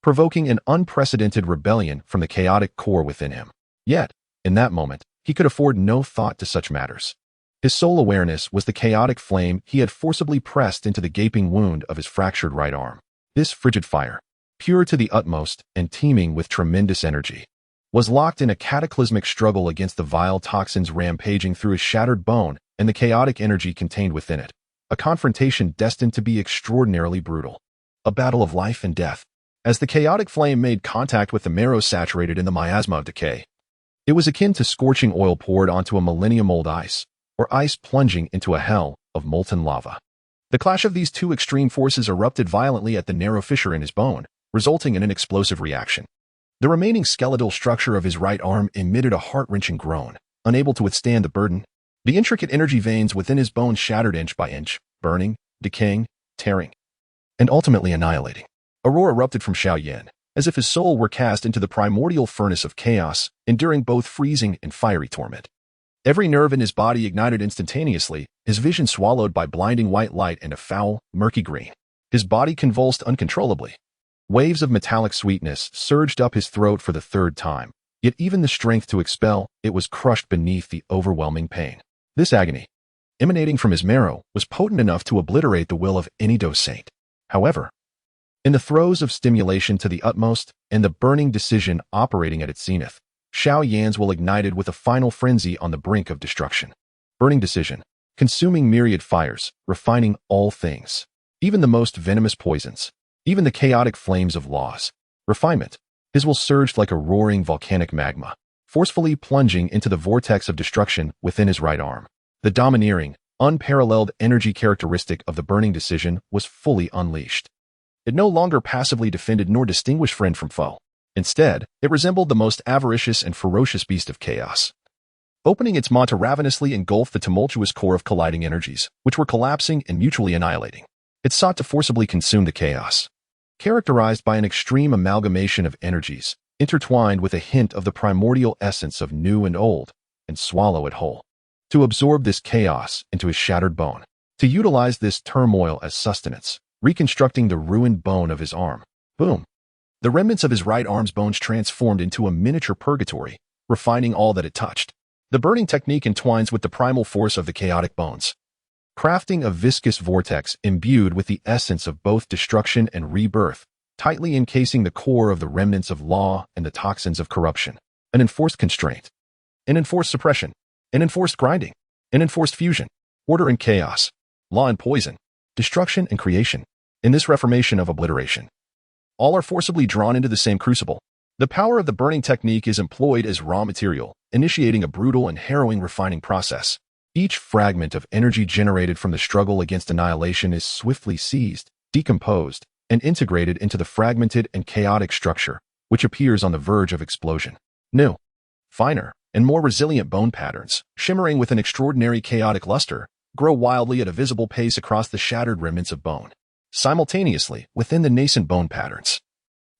provoking an unprecedented rebellion from the chaotic core within him. Yet, in that moment, he could afford no thought to such matters. His sole awareness was the chaotic flame he had forcibly pressed into the gaping wound of his fractured right arm. This frigid fire, pure to the utmost and teeming with tremendous energy, was locked in a cataclysmic struggle against the vile toxins rampaging through his shattered bone and the chaotic energy contained within it. A confrontation destined to be extraordinarily brutal. A battle of life and death. As the chaotic flame made contact with the marrow saturated in the miasma of decay, it was akin to scorching oil poured onto a millennium-old ice, or ice plunging into a hell of molten lava. The clash of these two extreme forces erupted violently at the narrow fissure in his bone, resulting in an explosive reaction. The remaining skeletal structure of his right arm emitted a heart-wrenching groan, unable to withstand the burden. The intricate energy veins within his bone shattered inch by inch, burning, decaying, tearing, and ultimately annihilating. A roar erupted from Xiao Yan, as if his soul were cast into the primordial furnace of chaos, enduring both freezing and fiery torment. Every nerve in his body ignited instantaneously, his vision swallowed by blinding white light and a foul, murky green. His body convulsed uncontrollably. Waves of metallic sweetness surged up his throat for the 3rd time, yet even the strength to expel it was crushed beneath the overwhelming pain. This agony, emanating from his marrow was potent enough to obliterate the will of any saint. However, in the throes of stimulation to the utmost and the burning decision operating at its zenith, Xiao Yan's will ignited with a final frenzy on the brink of destruction. Burning decision, consuming myriad fires, refining all things, even the most venomous poisons, even the chaotic flames of laws. Refinement. His will surged like a roaring volcanic magma, forcefully plunging into the vortex of destruction within his right arm. The domineering, unparalleled energy characteristic of the burning decision was fully unleashed. It no longer passively defended nor distinguished friend from foe. Instead, it resembled the most avaricious and ferocious beast of chaos. Opening its maw to ravenously engulf the tumultuous core of colliding energies, which were collapsing and mutually annihilating. It sought to forcibly consume the chaos. Characterized by an extreme amalgamation of energies, intertwined with a hint of the primordial essence of new and old, and swallow it whole. To absorb this chaos into his shattered bone. To utilize this turmoil as sustenance, reconstructing the ruined bone of his arm. Boom. The remnants of his right arm's bones transformed into a miniature purgatory, refining all that it touched. The burning technique entwines with the primal force of the chaotic bones, crafting a viscous vortex imbued with the essence of both destruction and rebirth, tightly encasing the core of the remnants of law and the toxins of corruption. An enforced constraint, an enforced suppression, an enforced grinding, an enforced fusion, order and chaos, law and poison, destruction and creation. In this reformation of obliteration, all are forcibly drawn into the same crucible. The power of the burning technique is employed as raw material, initiating a brutal and harrowing refining process. Each fragment of energy generated from the struggle against annihilation is swiftly seized, decomposed, and integrated into the fragmented and chaotic structure, which appears on the verge of explosion. New, finer, and more resilient bone patterns, shimmering with an extraordinary chaotic luster, grow wildly at a visible pace across the shattered remnants of bone. Simultaneously, within the nascent bone patterns,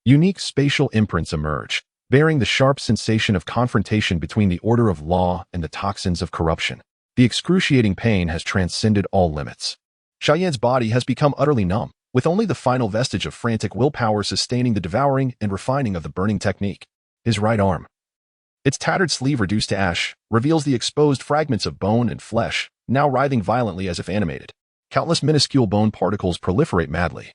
unique spatial imprints emerge, bearing the sharp sensation of confrontation between the order of law and the toxins of corruption. The excruciating pain has transcended all limits. Xiao Yan's body has become utterly numb, with only the final vestige of frantic willpower sustaining the devouring and refining of the burning technique. His right arm, its tattered sleeve reduced to ash, reveals the exposed fragments of bone and flesh, now writhing violently as if animated. Countless minuscule bone particles proliferate madly,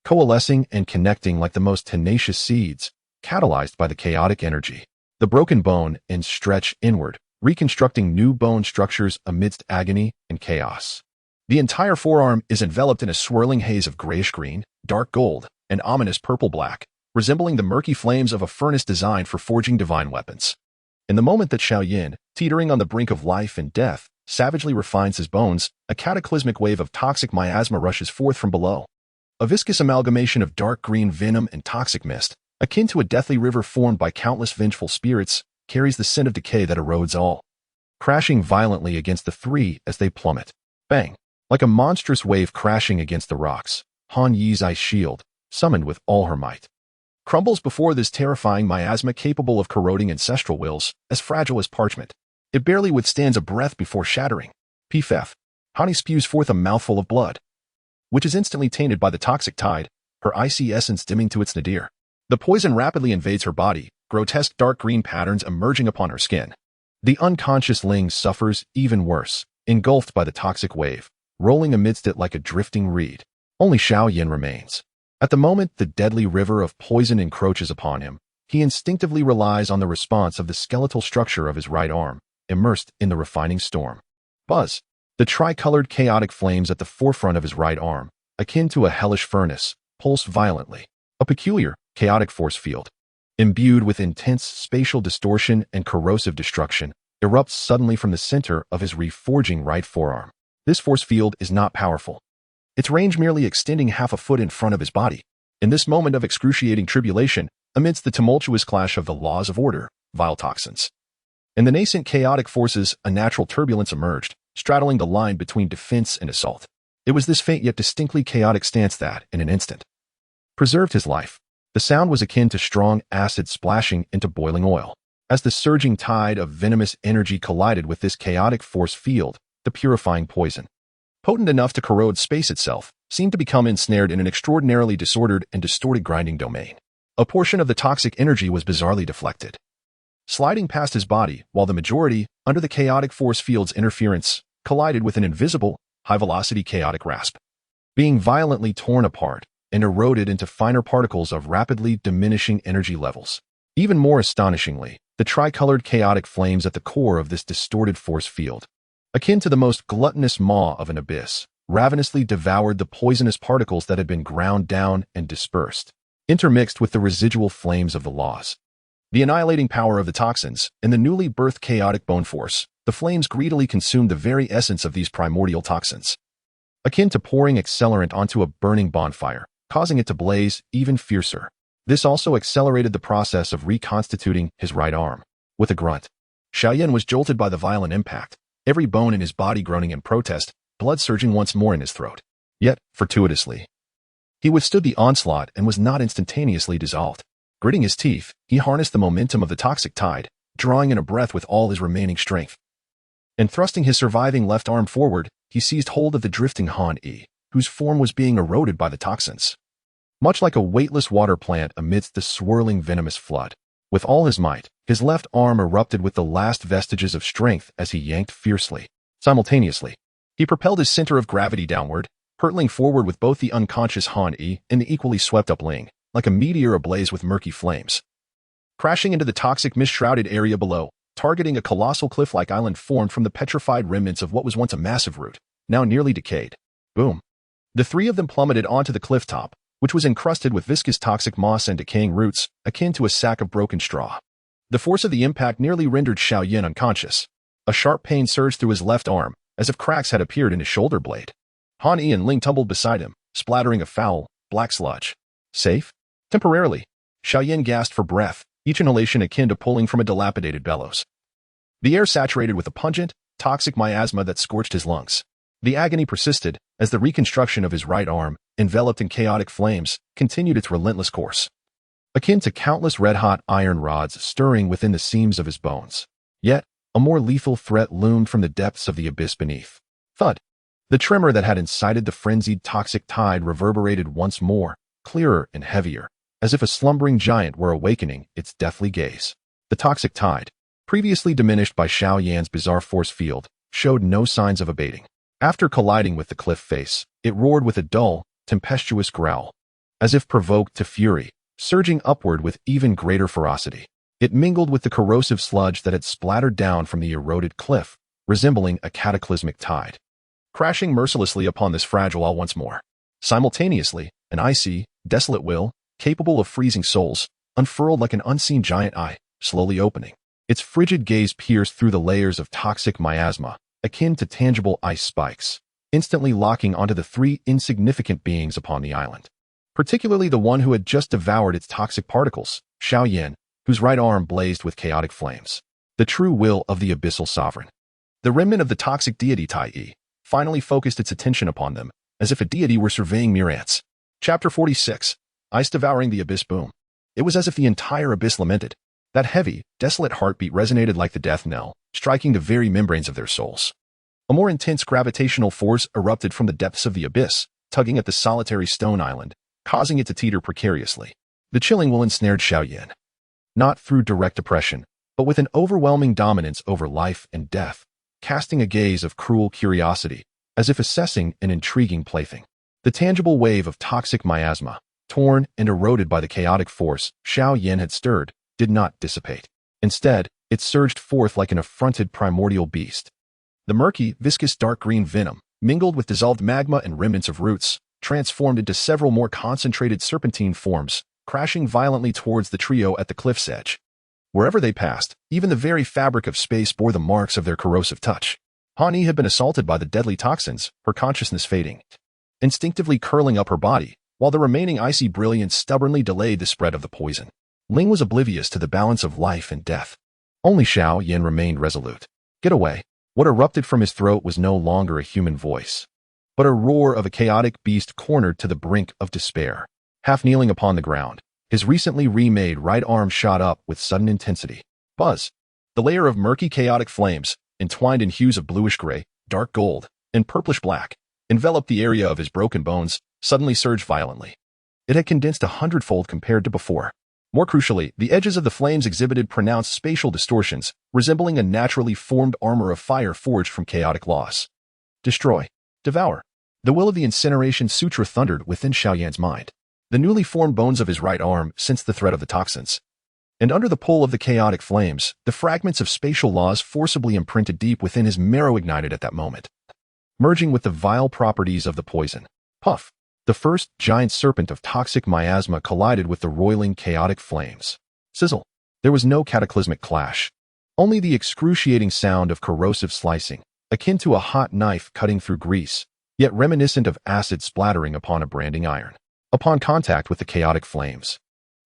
coalescing and connecting like the most tenacious seeds, catalyzed by the chaotic energy. The broken bone ends stretch inward, reconstructing new bone structures amidst agony and chaos. The entire forearm is enveloped in a swirling haze of grayish-green, dark gold, and ominous purple-black, resembling the murky flames of a furnace designed for forging divine weapons. In the moment that Xiao Yan, teetering on the brink of life and death, savagely refines his bones, a cataclysmic wave of toxic miasma rushes forth from below. A viscous amalgamation of dark green venom and toxic mist, akin to a deathly river formed by countless vengeful spirits, carries the scent of decay that erodes all, crashing violently against the three as they plummet. Bang! Like a monstrous wave crashing against the rocks, Han Yi's ice shield, summoned with all her might, crumbles before this terrifying miasma capable of corroding ancestral wills, as fragile as parchment. It barely withstands a breath before shattering. Pff. Hani spews forth a mouthful of blood, which is instantly tainted by the toxic tide, her icy essence dimming to its nadir. The poison rapidly invades her body, grotesque dark green patterns emerging upon her skin. The unconscious Ling suffers even worse, engulfed by the toxic wave, rolling amidst it like a drifting reed. Only Xiao Yan remains. At the moment the deadly river of poison encroaches upon him, he instinctively relies on the response of the skeletal structure of his right arm, immersed in the refining storm. Buzz! The tricolored chaotic flames at the forefront of his right arm, akin to a hellish furnace, pulse violently. A peculiar, chaotic force field, imbued with intense spatial distortion and corrosive destruction, erupts suddenly from the center of his reforging right forearm. This force field is not powerful, its range merely extending half a foot in front of his body. In this moment of excruciating tribulation, amidst the tumultuous clash of the laws of order, vile toxins, and the nascent chaotic forces, a natural turbulence emerged, straddling the line between defense and assault. It was this faint yet distinctly chaotic stance that, in an instant, preserved his life. The sound was akin to strong acid splashing into boiling oil. As the surging tide of venomous energy collided with this chaotic force field, the purifying poison, potent enough to corrode space itself, seemed to become ensnared in an extraordinarily disordered and distorted grinding domain. A portion of the toxic energy was bizarrely deflected, sliding past his body, while the majority, under the chaotic force field's interference, collided with an invisible, high-velocity chaotic rasp, being violently torn apart and eroded into finer particles of rapidly diminishing energy levels. Even more astonishingly, the tricolored chaotic flames at the core of this distorted force field, akin to the most gluttonous maw of an abyss, ravenously devoured the poisonous particles that had been ground down and dispersed, intermixed with the residual flames of the laws. The annihilating power of the toxins and the newly birthed chaotic bone force, the flames greedily consumed the very essence of these primordial toxins, akin to pouring accelerant onto a burning bonfire, causing it to blaze even fiercer. This also accelerated the process of reconstituting his right arm. With a grunt, Xiao Yan was jolted by the violent impact, every bone in his body groaning in protest, blood surging once more in his throat. Yet, fortuitously, he withstood the onslaught and was not instantaneously dissolved. Gritting his teeth, he harnessed the momentum of the toxic tide, drawing in a breath with all his remaining strength. And thrusting his surviving left arm forward, he seized hold of the drifting Han Yi, whose form was being eroded by the toxins, much like a weightless water plant amidst the swirling venomous flood. With all his might, his left arm erupted with the last vestiges of strength as he yanked fiercely. Simultaneously, he propelled his center of gravity downward, hurtling forward with both the unconscious Han Yi and the equally swept-up Ling, like a meteor ablaze with murky flames, crashing into the toxic mist-shrouded area below, targeting a colossal cliff-like island formed from the petrified remnants of what was once a massive root, now nearly decayed. Boom. The three of them plummeted onto the cliff top, which was encrusted with viscous toxic moss and decaying roots, akin to a sack of broken straw. The force of the impact nearly rendered Xiao Yan unconscious. A sharp pain surged through his left arm, as if cracks had appeared in his shoulder blade. Han Yi and Ling tumbled beside him, splattering a foul, black sludge. Safe? Temporarily. Xiao Yan gasped for breath, each inhalation akin to pulling from a dilapidated bellows. The air saturated with a pungent, toxic miasma that scorched his lungs. The agony persisted as the reconstruction of his right arm, enveloped in chaotic flames, continued its relentless course, akin to countless red-hot iron rods stirring within the seams of his bones. Yet, a more lethal threat loomed from the depths of the abyss beneath. Thud! The tremor that had incited the frenzied toxic tide reverberated once more, clearer and heavier, as if a slumbering giant were awakening its deathly gaze. The toxic tide, previously diminished by Xiao Yan's bizarre force field, showed no signs of abating. After colliding with the cliff face, it roared with a dull, tempestuous growl, as if provoked to fury, surging upward with even greater ferocity. It mingled with the corrosive sludge that had splattered down from the eroded cliff, resembling a cataclysmic tide, crashing mercilessly upon this fragile all once more. Simultaneously, an icy, desolate will, capable of freezing souls, unfurled like an unseen giant eye, slowly opening. Its frigid gaze pierced through the layers of toxic miasma, akin to tangible ice spikes, instantly locking onto the three insignificant beings upon the island. Particularly the one who had just devoured its toxic particles, Xiao Yan, whose right arm blazed with chaotic flames. The true will of the abyssal sovereign. The remnant of the toxic deity Tai Yi finally focused its attention upon them, as if a deity were surveying mere ants. Chapter 46. Ice devouring the abyss boom. It was as if the entire abyss lamented. That heavy, desolate heartbeat resonated like the death knell, striking the very membranes of their souls. A more intense gravitational force erupted from the depths of the abyss, tugging at the solitary stone island, causing it to teeter precariously. The chilling will ensnared Xiao Yan. Not through direct oppression, but with an overwhelming dominance over life and death, casting a gaze of cruel curiosity, as if assessing an intriguing plaything. The tangible wave of toxic miasma, torn and eroded by the chaotic force Xiao Yan had stirred, did not dissipate. Instead, it surged forth like an affronted primordial beast. The murky, viscous dark green venom, mingled with dissolved magma and remnants of roots, transformed into several more concentrated serpentine forms, crashing violently towards the trio at the cliff's edge. Wherever they passed, even the very fabric of space bore the marks of their corrosive touch. Han Yi had been assaulted by the deadly toxins, her consciousness fading, instinctively curling up her body, while the remaining icy brilliance stubbornly delayed the spread of the poison. Ling was oblivious to the balance of life and death. Only Xiao Yan remained resolute. Get away. What erupted from his throat was no longer a human voice, but a roar of a chaotic beast cornered to the brink of despair. Half kneeling upon the ground, his recently remade right arm shot up with sudden intensity. Buzz! The layer of murky chaotic flames, entwined in hues of bluish-gray, dark gold, and purplish-black, enveloped the area of his broken bones, suddenly surged violently. It had condensed 100-fold compared to before. More crucially, the edges of the flames exhibited pronounced spatial distortions, resembling a naturally formed armor of fire forged from chaotic laws. destroy, devour. The will of the incineration sutra thundered within Xiao Yan's mind. The newly formed bones of his right arm sensed the threat of the toxins. And under the pull of the chaotic flames, the fragments of spatial laws forcibly imprinted deep within his marrow ignited at that moment, merging with the vile properties of the poison. Puff! The first giant serpent of toxic miasma collided with the roiling chaotic flames. Sizzle! There was no cataclysmic clash. Only the excruciating sound of corrosive slicing, akin to a hot knife cutting through grease, yet reminiscent of acid splattering upon a branding iron. Upon contact with the chaotic flames,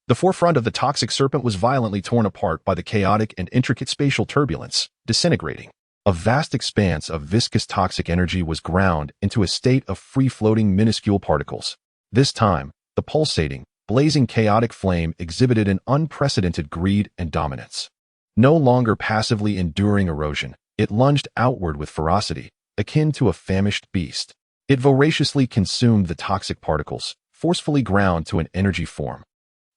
the forefront of the toxic serpent was violently torn apart by the chaotic and intricate spatial turbulence, disintegrating. A vast expanse of viscous toxic energy was ground into a state of free-floating minuscule particles. This time, the pulsating, blazing chaotic flame exhibited an unprecedented greed and dominance. No longer passively enduring erosion, it lunged outward with ferocity, akin to a famished beast. It voraciously consumed the toxic particles, forcefully ground to an energy form.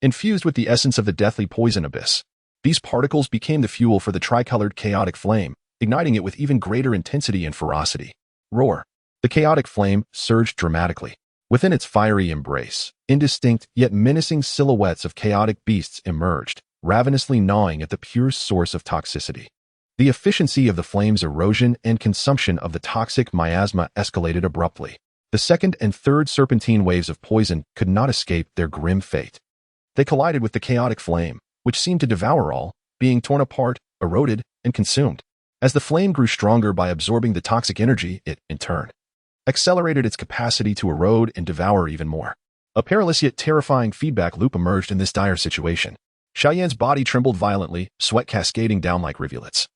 Infused with the essence of the deathly poison abyss, these particles became the fuel for the tricolored chaotic flame, igniting it with even greater intensity and ferocity. Roar! The chaotic flame surged dramatically. Within its fiery embrace, indistinct yet menacing silhouettes of chaotic beasts emerged, ravenously gnawing at the pure source of toxicity. The efficiency of the flame's erosion and consumption of the toxic miasma escalated abruptly. The second and third serpentine waves of poison could not escape their grim fate. They collided with the chaotic flame, which seemed to devour all, being torn apart, eroded, and consumed. As the flame grew stronger by absorbing the toxic energy, it, in turn, accelerated its capacity to erode and devour even more. A perilous yet terrifying feedback loop emerged in this dire situation. Xiao Yan's body trembled violently, sweat cascading down like rivulets,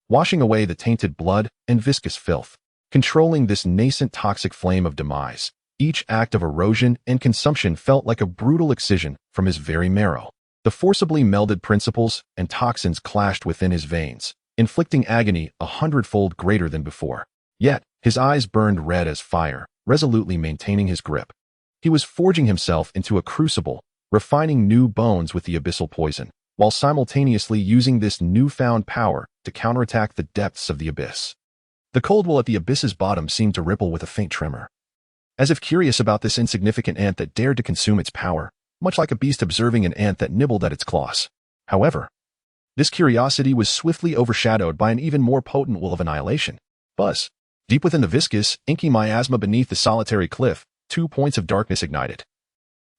washing away the tainted blood and viscous filth. Controlling this nascent toxic flame of demise, each act of erosion and consumption felt like a brutal excision from his very marrow. The forcibly melded principles and toxins clashed within his veins, inflicting agony 100-fold greater than before. Yet, his eyes burned red as fire, resolutely maintaining his grip. He was forging himself into a crucible, refining new bones with the abyssal poison, while simultaneously using this newfound power to counterattack the depths of the abyss. The cold will at the abyss's bottom seemed to ripple with a faint tremor, as if curious about this insignificant ant that dared to consume its power, much like a beast observing an ant that nibbled at its claws. However, this curiosity was swiftly overshadowed by an even more potent will of annihilation. Buzz! Deep within the viscous, inky miasma beneath the solitary cliff, 2 points of darkness ignited.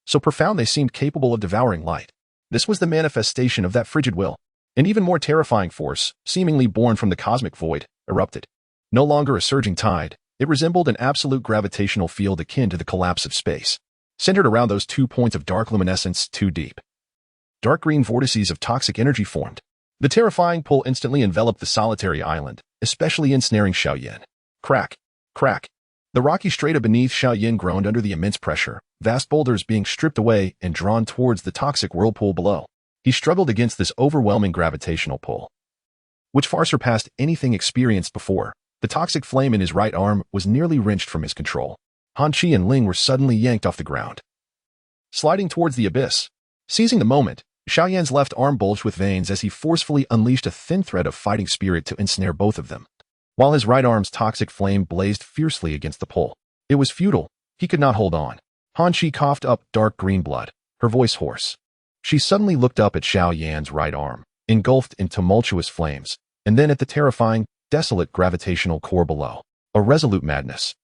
So profound they seemed capable of devouring light. This was the manifestation of that frigid will. An even more terrifying force, seemingly born from the cosmic void, erupted. No longer a surging tide, it resembled an absolute gravitational field akin to the collapse of space, centered around those 2 points of dark luminescence too deep. Dark green vortices of toxic energy formed. The terrifying pull instantly enveloped the solitary island, especially ensnaring Xiao Yan. Crack! Crack! The rocky strata beneath Xiao Yan groaned under the immense pressure, vast boulders being stripped away and drawn towards the toxic whirlpool below. He struggled against this overwhelming gravitational pull, which far surpassed anything experienced before. The toxic flame in his right arm was nearly wrenched from his control. Han Qi and Ling were suddenly yanked off the ground, sliding towards the abyss. Seizing the moment, Xiao Yan's left arm bulged with veins as he forcefully unleashed a thin thread of fighting spirit to ensnare both of them, while his right arm's toxic flame blazed fiercely against the pull. It was futile. He could not hold on. Han Qi coughed up dark green blood, her voice hoarse. She suddenly looked up at Xiao Yan's right arm, engulfed in tumultuous flames, and then at the terrifying, desolate gravitational core below. A resolute madness,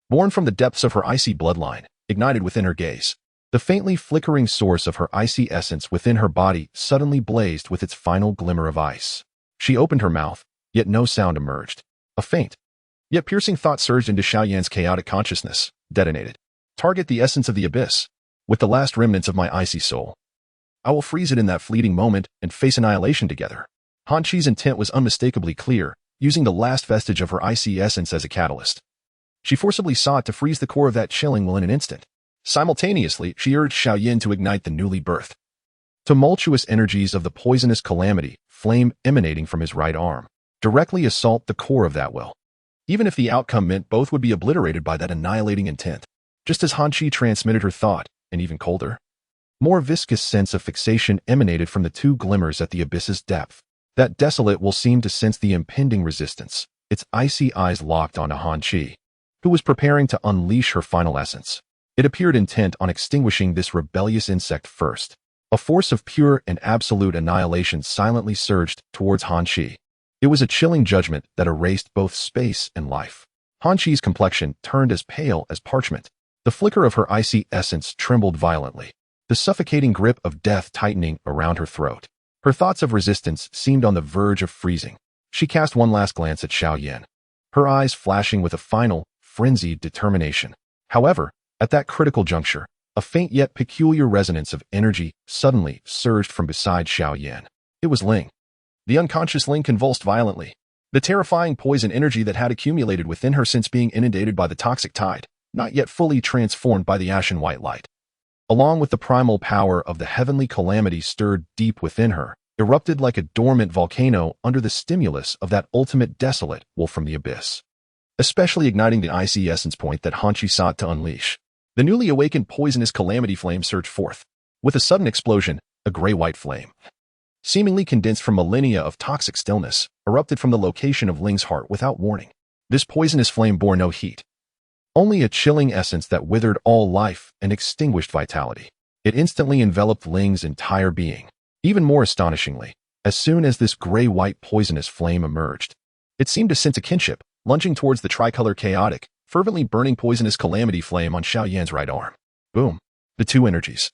born from the depths of her icy bloodline, ignited within her gaze. The faintly flickering source of her icy essence within her body suddenly blazed with its final glimmer of ice. She opened her mouth, yet no sound emerged. A faint, yet piercing thought surged into Xiao Yan's chaotic consciousness, detonated. Target the essence of the abyss. With the last remnants of my icy soul, I will freeze it in that fleeting moment and face annihilation together. Han Qi's intent was unmistakably clear, using the last vestige of her icy essence as a catalyst. She forcibly sought to freeze the core of that chilling will in an instant. Simultaneously, she urged Xiao Yan to ignite the newly birthed, tumultuous energies of the poisonous calamity, flame emanating from his right arm, directly assault the core of that will. Even if the outcome meant both would be obliterated by that annihilating intent. Just as Han Qi transmitted her thought, an even colder, more viscous sense of fixation emanated from the 2 glimmers at the abyss's depth. That desolate will seemed to sense the impending resistance, its icy eyes locked onto Han Qi. who was preparing to unleash her final essence. It appeared intent on extinguishing this rebellious insect first. A force of pure and absolute annihilation silently surged towards Han Qi. It was a chilling judgment that erased both space and life. Han Qi's complexion turned as pale as parchment. The flicker of her icy essence trembled violently, the suffocating grip of death tightening around her throat. Her thoughts of resistance seemed on the verge of freezing. She cast one last glance at Xiao Yan, her eyes flashing with a final, frenzied determination. However, at that critical juncture, a faint yet peculiar resonance of energy suddenly surged from beside Xiao Yan. It was Ling. The unconscious Ling convulsed violently. The terrifying poison energy that had accumulated within her since being inundated by the toxic tide, not yet fully transformed by the ashen white light, along with the primal power of the heavenly calamity stirred deep within her, erupted like a dormant volcano under the stimulus of that ultimate desolate wolf from the abyss, especially igniting the icy essence point that Han Qi sought to unleash. The newly awakened poisonous calamity flame surged forth. With a sudden explosion, a gray-white flame, seemingly condensed from millennia of toxic stillness, erupted from the location of Ling's heart without warning. This poisonous flame bore no heat, only a chilling essence that withered all life and extinguished vitality. It instantly enveloped Ling's entire being. Even more astonishingly, as soon as this gray-white poisonous flame emerged, it seemed to sense a kinship, lunging towards the tricolor chaotic, fervently burning poisonous calamity flame on Xiao Yan's right arm. Boom. The two energies,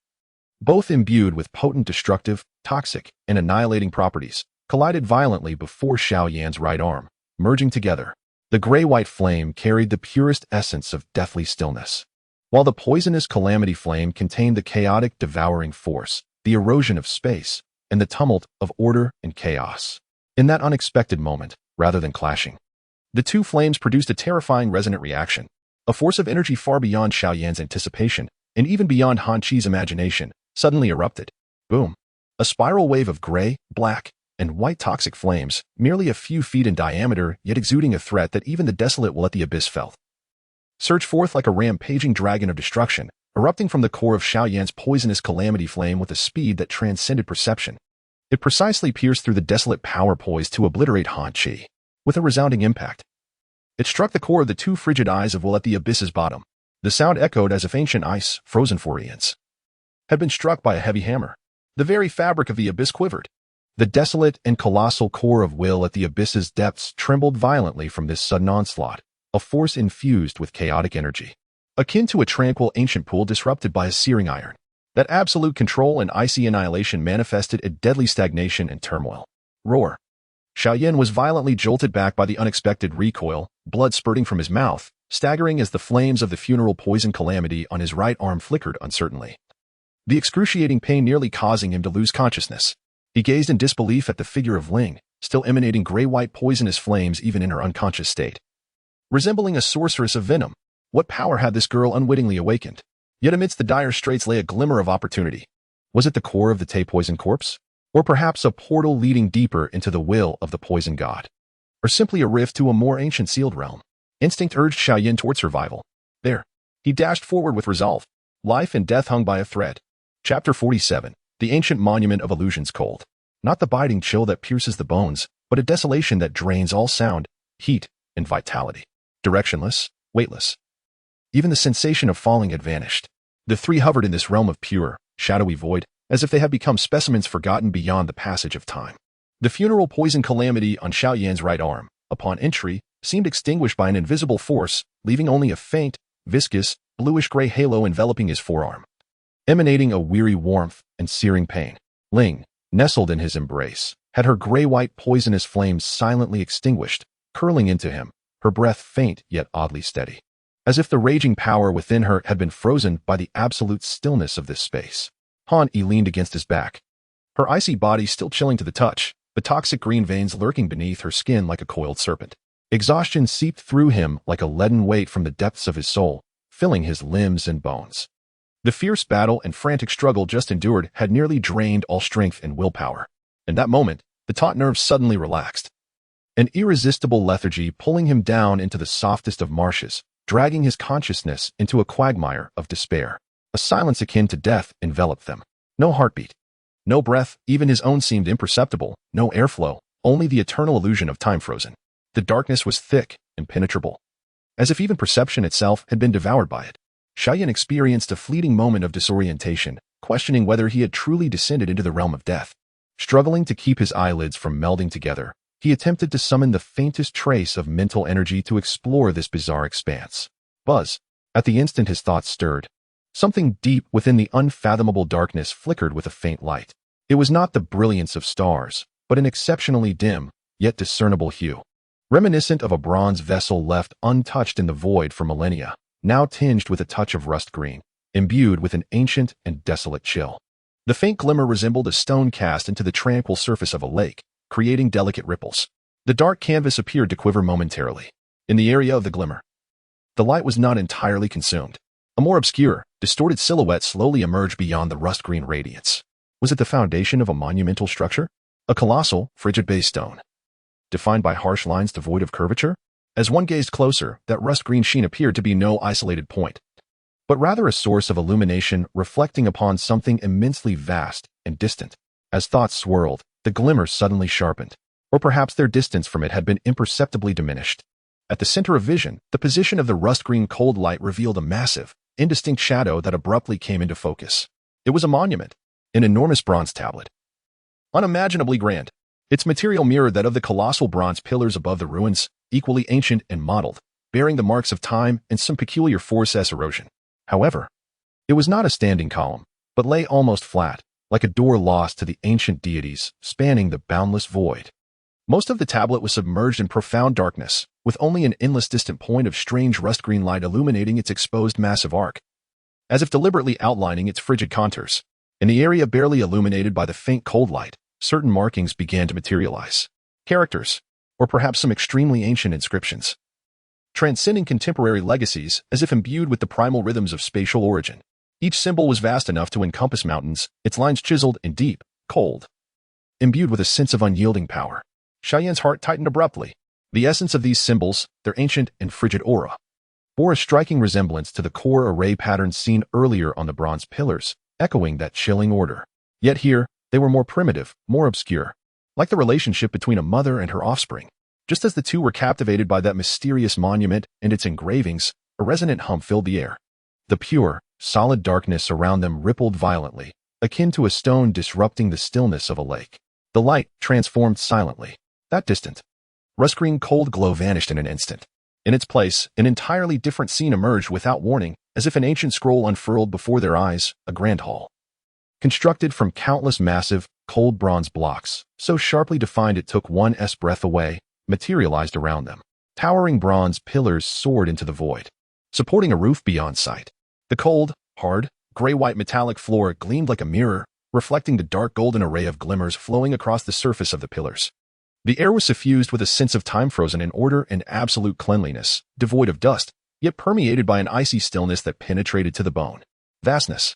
both imbued with potent destructive, toxic, and annihilating properties, collided violently before Xiao Yan's right arm, merging together. The gray-white flame carried the purest essence of deathly stillness, while the poisonous calamity flame contained the chaotic devouring force, the erosion of space, and the tumult of order and chaos. In that unexpected moment, rather than clashing, the two flames produced a terrifying resonant reaction, a force of energy far beyond Xiao Yan's anticipation, and even beyond Han Qi's imagination, suddenly erupted. Boom. A spiral wave of gray, black, and white toxic flames, merely a few feet in diameter, yet exuding a threat that even the desolate will at the abyss felt, surged forth like a rampaging dragon of destruction, erupting from the core of Xiao Yan's poisonous calamity flame with a speed that transcended perception. It precisely pierced through the desolate power poised to obliterate Han Qi. With a resounding impact, it struck the core of the two frigid eyes of Will at the abyss's bottom. The sound echoed as if ancient ice, frozen for eons, had been struck by a heavy hammer. The very fabric of the abyss quivered. The desolate and colossal core of Will at the abyss's depths trembled violently from this sudden onslaught, a force infused with chaotic energy, akin to a tranquil ancient pool disrupted by a searing iron. That absolute control and icy annihilation manifested a deadly stagnation and turmoil. Roar. Xiao Yan was violently jolted back by the unexpected recoil, blood spurting from his mouth, staggering as the flames of the funeral poison calamity on his right arm flickered uncertainly, the excruciating pain nearly causing him to lose consciousness. He gazed in disbelief at the figure of Ling, still emanating gray-white poisonous flames even in her unconscious state. Resembling a sorceress of venom, what power had this girl unwittingly awakened? Yet amidst the dire straits lay a glimmer of opportunity. Was it the core of the Tay poison corpse? Or perhaps a portal leading deeper into the will of the poison god? Or simply a rift to a more ancient sealed realm? Instinct urged Xiao Yan toward survival. There. He dashed forward with resolve. Life and death hung by a thread. Chapter 47. The ancient monument of illusions cold. Not the biting chill that pierces the bones, but a desolation that drains all sound, heat, and vitality. Directionless, weightless. Even the sensation of falling had vanished. The three hovered in this realm of pure, shadowy void, as if they had become specimens forgotten beyond the passage of time. The funeral poison calamity on Xiao Yan's right arm, upon entry, seemed extinguished by an invisible force, leaving only a faint, viscous, bluish-gray halo enveloping his forearm, emanating a weary warmth and searing pain. Ling, nestled in his embrace, had her gray-white poisonous flames silently extinguished, curling into him, her breath faint yet oddly steady, as if the raging power within her had been frozen by the absolute stillness of this space. Han Yi leaned against his back, her icy body still chilling to the touch, the toxic green veins lurking beneath her skin like a coiled serpent. Exhaustion seeped through him like a leaden weight from the depths of his soul, filling his limbs and bones. The fierce battle and frantic struggle just endured had nearly drained all strength and willpower. In that moment, the taut nerves suddenly relaxed, an irresistible lethargy pulling him down into the softest of marshes, dragging his consciousness into a quagmire of despair. A silence akin to death enveloped them. No heartbeat, no breath, even his own seemed imperceptible, no airflow, only the eternal illusion of time frozen. The darkness was thick, impenetrable, as if even perception itself had been devoured by it. Xiao Yan experienced a fleeting moment of disorientation, questioning whether he had truly descended into the realm of death. Struggling to keep his eyelids from melding together, he attempted to summon the faintest trace of mental energy to explore this bizarre expanse. Buzz. At the instant his thoughts stirred, something deep within the unfathomable darkness flickered with a faint light. It was not the brilliance of stars, but an exceptionally dim, yet discernible hue, reminiscent of a bronze vessel left untouched in the void for millennia, now tinged with a touch of rust green, imbued with an ancient and desolate chill. The faint glimmer resembled a stone cast into the tranquil surface of a lake, creating delicate ripples. The dark canvas appeared to quiver momentarily. In the area of the glimmer, the light was not entirely consumed. A more obscure, distorted silhouette slowly emerged beyond the rust-green radiance. Was it the foundation of a monumental structure? A colossal, frigid base stone, defined by harsh lines devoid of curvature? As one gazed closer, that rust-green sheen appeared to be no isolated point, but rather a source of illumination reflecting upon something immensely vast and distant. As thoughts swirled, the glimmer suddenly sharpened, or perhaps their distance from it had been imperceptibly diminished. At the center of vision, the position of the rust-green cold light revealed a massive, indistinct shadow that abruptly came into focus. It was a monument, an enormous bronze tablet, unimaginably grand. Its material mirrored that of the colossal bronze pillars above the ruins, equally ancient and mottled, bearing the marks of time and some peculiar force as erosion. However, it was not a standing column, but lay almost flat, like a door lost to the ancient deities, spanning the boundless void. Most of the tablet was submerged in profound darkness, with only an endless distant point of strange rust-green light illuminating its exposed massive arc, as if deliberately outlining its frigid contours. In the area barely illuminated by the faint cold light, certain markings began to materialize. Characters, or perhaps some extremely ancient inscriptions, transcending contemporary legacies as if imbued with the primal rhythms of spatial origin. Each symbol was vast enough to encompass mountains, its lines chiseled and deep, cold, imbued with a sense of unyielding power. Xiao Yan's heart tightened abruptly. The essence of these symbols, their ancient and frigid aura, bore a striking resemblance to the core array patterns seen earlier on the bronze pillars, echoing that chilling order. Yet here, they were more primitive, more obscure, like the relationship between a mother and her offspring. Just as the two were captivated by that mysterious monument and its engravings, a resonant hum filled the air. The pure, solid darkness around them rippled violently, akin to a stone disrupting the stillness of a lake. The light transformed silently. That distant, rust-green cold glow vanished in an instant. In its place, an entirely different scene emerged without warning, as if an ancient scroll unfurled before their eyes, a grand hall, constructed from countless massive, cold bronze blocks, so sharply defined it took one's breath away, materialized around them. Towering bronze pillars soared into the void, supporting a roof beyond sight. The cold, hard, gray-white metallic floor gleamed like a mirror, reflecting the dark golden array of glimmers flowing across the surface of the pillars. The air was suffused with a sense of time frozen in order and absolute cleanliness, devoid of dust, yet permeated by an icy stillness that penetrated to the bone. Vastness.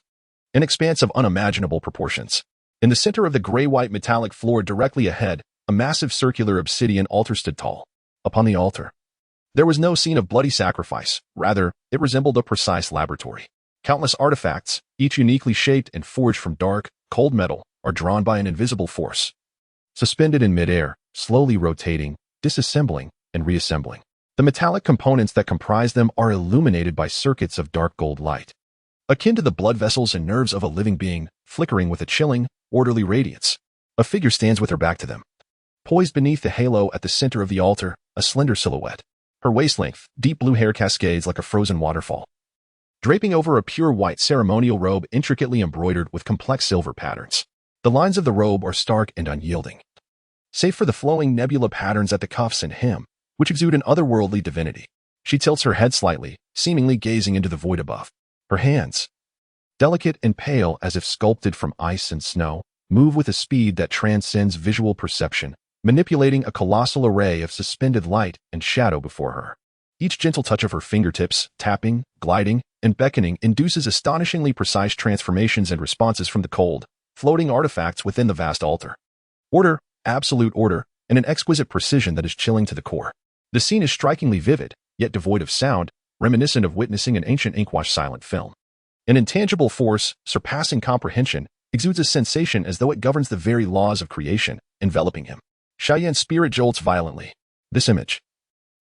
An expanse of unimaginable proportions. In the center of the gray-white metallic floor directly ahead, a massive circular obsidian altar stood tall. Upon the altar, there was no scene of bloody sacrifice. Rather, it resembled a precise laboratory. Countless artifacts, each uniquely shaped and forged from dark, cold metal, are drawn by an invisible force, suspended in midair, slowly rotating, disassembling, and reassembling. The metallic components that comprise them are illuminated by circuits of dark gold light, akin to the blood vessels and nerves of a living being, flickering with a chilling, orderly radiance. A figure stands with her back to them. Poised beneath the halo at the center of the altar, a slender silhouette. Her waist-length, deep blue hair cascades like a frozen waterfall, draping over a pure white ceremonial robe intricately embroidered with complex silver patterns. The lines of the robe are stark and unyielding, save for the flowing nebula patterns at the cuffs and hem, which exude an otherworldly divinity. She tilts her head slightly, seemingly gazing into the void above. Her hands, delicate and pale as if sculpted from ice and snow, move with a speed that transcends visual perception, manipulating a colossal array of suspended light and shadow before her. Each gentle touch of her fingertips, tapping, gliding, and beckoning induces astonishingly precise transformations and responses from the cold, floating artifacts within the vast altar. Order, absolute order, and an exquisite precision that is chilling to the core. The scene is strikingly vivid, yet devoid of sound, reminiscent of witnessing an ancient ink-washed silent film. An intangible force, surpassing comprehension, exudes a sensation as though it governs the very laws of creation, enveloping him. Xiao Yan's spirit jolts violently. This image,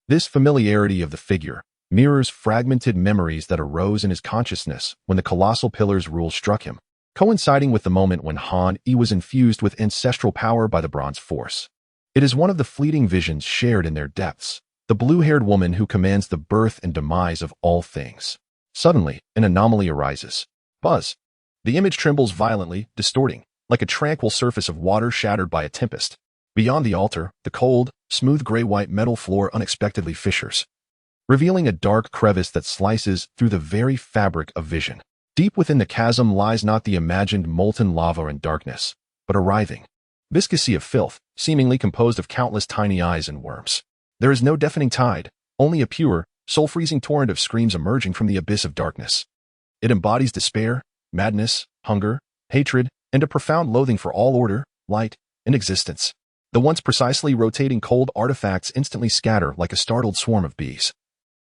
this familiarity of the figure, mirrors fragmented memories that arose in his consciousness when the colossal pillar's rule struck him, coinciding with the moment when Han Yi was infused with ancestral power by the Bronze Force. It is one of the fleeting visions shared in their depths, the blue-haired woman who commands the birth and demise of all things. Suddenly, an anomaly arises. Buzz. The image trembles violently, distorting, like a tranquil surface of water shattered by a tempest. Beyond the altar, the cold, smooth gray-white metal floor unexpectedly fissures, revealing a dark crevice that slices through the very fabric of vision. Deep within the chasm lies not the imagined molten lava and darkness, but a writhing viscosity of filth, seemingly composed of countless tiny eyes and worms. There is no deafening tide, only a pure, soul-freezing torrent of screams emerging from the abyss of darkness. It embodies despair, madness, hunger, hatred, and a profound loathing for all order, light, and existence. The once precisely rotating cold artifacts instantly scatter like a startled swarm of bees.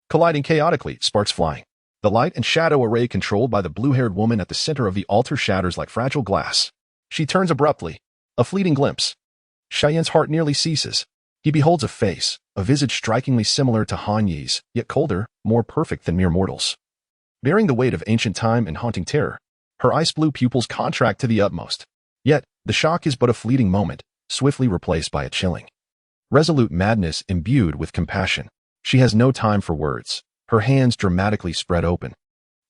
Colliding chaotically, sparks flying. The light and shadow array controlled by the blue-haired woman at the center of the altar shatters like fragile glass. She turns abruptly. A fleeting glimpse. Xiao Yan's heart nearly ceases. He beholds a face, a visage strikingly similar to Han Yi's, yet colder, more perfect than mere mortals. Bearing the weight of ancient time and haunting terror, her ice-blue pupils contract to the utmost. Yet, the shock is but a fleeting moment, swiftly replaced by a chilling, resolute madness imbued with compassion. She has no time for words, her hands dramatically spread open,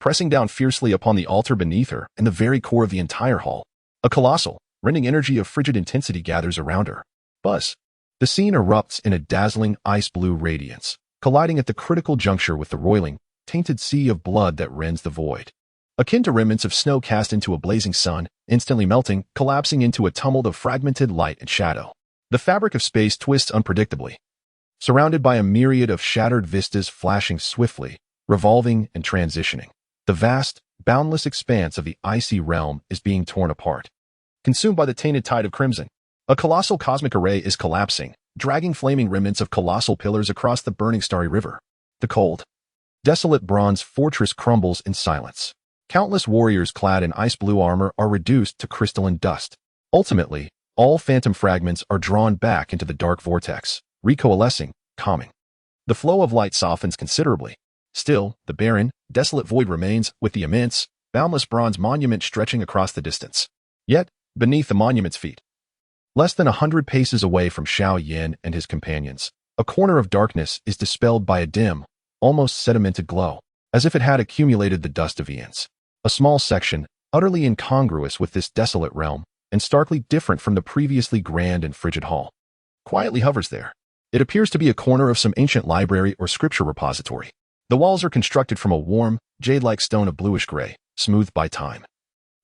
pressing down fiercely upon the altar beneath her and the very core of the entire hall. A colossal, rending energy of frigid intensity gathers around her. Buzz. The scene erupts in a dazzling ice-blue radiance, colliding at the critical juncture with the roiling, tainted sea of blood that rends the void. Akin to remnants of snow cast into a blazing sun, instantly melting, collapsing into a tumult of fragmented light and shadow. The fabric of space twists unpredictably, surrounded by a myriad of shattered vistas flashing swiftly, revolving and transitioning. The vast, boundless expanse of the icy realm is being torn apart, consumed by the tainted tide of crimson. A colossal cosmic array is collapsing, dragging flaming remnants of colossal pillars across the burning starry river. The cold, desolate bronze fortress crumbles in silence. Countless warriors clad in ice-blue armor are reduced to crystalline dust. Ultimately, all phantom fragments are drawn back into the dark vortex, recoalescing, calming. The flow of light softens considerably. Still, the barren, desolate void remains, with the immense, boundless bronze monument stretching across the distance. Yet, beneath the monument's feet, less than 100 paces away from Xiao Yan and his companions, a corner of darkness is dispelled by a dim, almost sedimented glow, as if it had accumulated the dust of eons. A small section, utterly incongruous with this desolate realm, and starkly different from the previously grand and frigid hall, quietly hovers there. It appears to be a corner of some ancient library or scripture repository. The walls are constructed from a warm, jade-like stone of bluish gray, smoothed by time,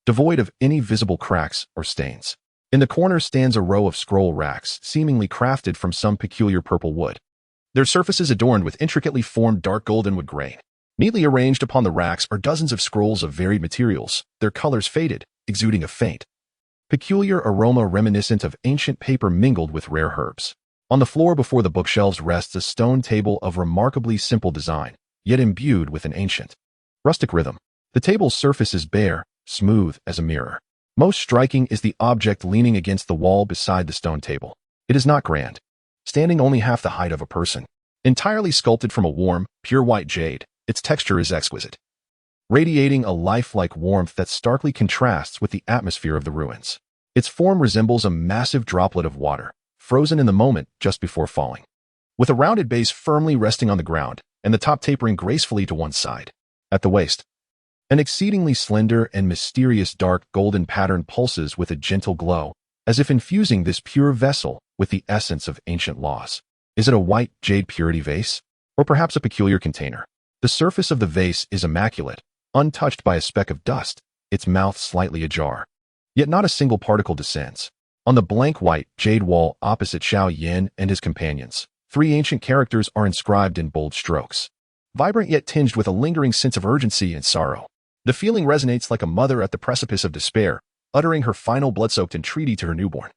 devoid of any visible cracks or stains. In the corner stands a row of scroll racks, seemingly crafted from some peculiar purple wood, their surfaces adorned with intricately formed dark golden wood grain. Neatly arranged upon the racks are dozens of scrolls of varied materials, their colors faded, exuding a faint, peculiar aroma reminiscent of ancient paper mingled with rare herbs. On the floor before the bookshelves rests a stone table of remarkably simple design, yet imbued with an ancient, rustic rhythm. The table's surface is bare, smooth as a mirror. Most striking is the object leaning against the wall beside the stone table. It is not grand, standing only half the height of a person. Entirely sculpted from a warm, pure white jade, its texture is exquisite, radiating a lifelike warmth that starkly contrasts with the atmosphere of the ruins. Its form resembles a massive droplet of water, frozen in the moment just before falling, with a rounded base firmly resting on the ground and the top tapering gracefully to one side. At the waist, an exceedingly slender and mysterious dark golden pattern pulses with a gentle glow, as if infusing this pure vessel with the essence of ancient laws. Is it a white jade purity vase? Or perhaps a peculiar container? The surface of the vase is immaculate, untouched by a speck of dust, its mouth slightly ajar. Yet not a single particle descends. On the blank white jade wall opposite Xiao Yan and his companions, 3 ancient characters are inscribed in bold strokes, vibrant yet tinged with a lingering sense of urgency and sorrow. The feeling resonates like a mother at the precipice of despair, uttering her final blood-soaked entreaty to her newborn.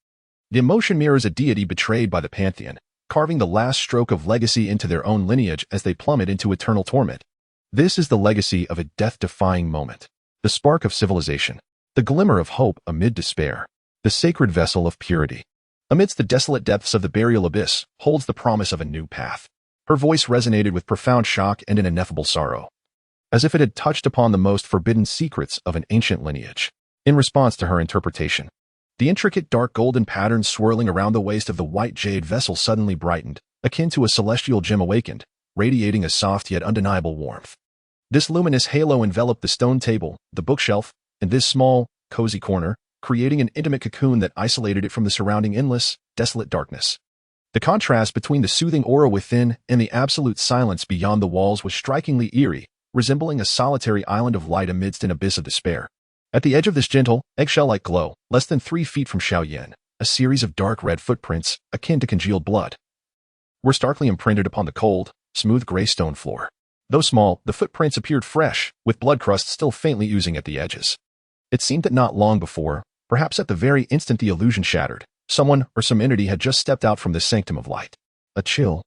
The emotion mirrors a deity betrayed by the pantheon, carving the last stroke of legacy into their own lineage as they plummet into eternal torment. This is the legacy of a death-defying moment, the spark of civilization, the glimmer of hope amid despair, the sacred vessel of purity. Amidst the desolate depths of the burial abyss holds the promise of a new path. Her voice resonated with profound shock and an ineffable sorrow, as if it had touched upon the most forbidden secrets of an ancient lineage. In response to her interpretation, the intricate dark golden patterns swirling around the waist of the white jade vessel suddenly brightened, akin to a celestial gem awakened, radiating a soft yet undeniable warmth. This luminous halo enveloped the stone table, the bookshelf, and this small, cozy corner, creating an intimate cocoon that isolated it from the surrounding endless, desolate darkness. The contrast between the soothing aura within and the absolute silence beyond the walls was strikingly eerie, resembling a solitary island of light amidst an abyss of despair. At the edge of this gentle, eggshell-like glow, less than 3 feet from Xiao Yan, a series of dark red footprints, akin to congealed blood, were starkly imprinted upon the cold, smooth gray stone floor. Though small, the footprints appeared fresh, with blood crusts still faintly oozing at the edges. It seemed that not long before, perhaps at the very instant the illusion shattered, someone or some entity had just stepped out from this sanctum of light. A chill,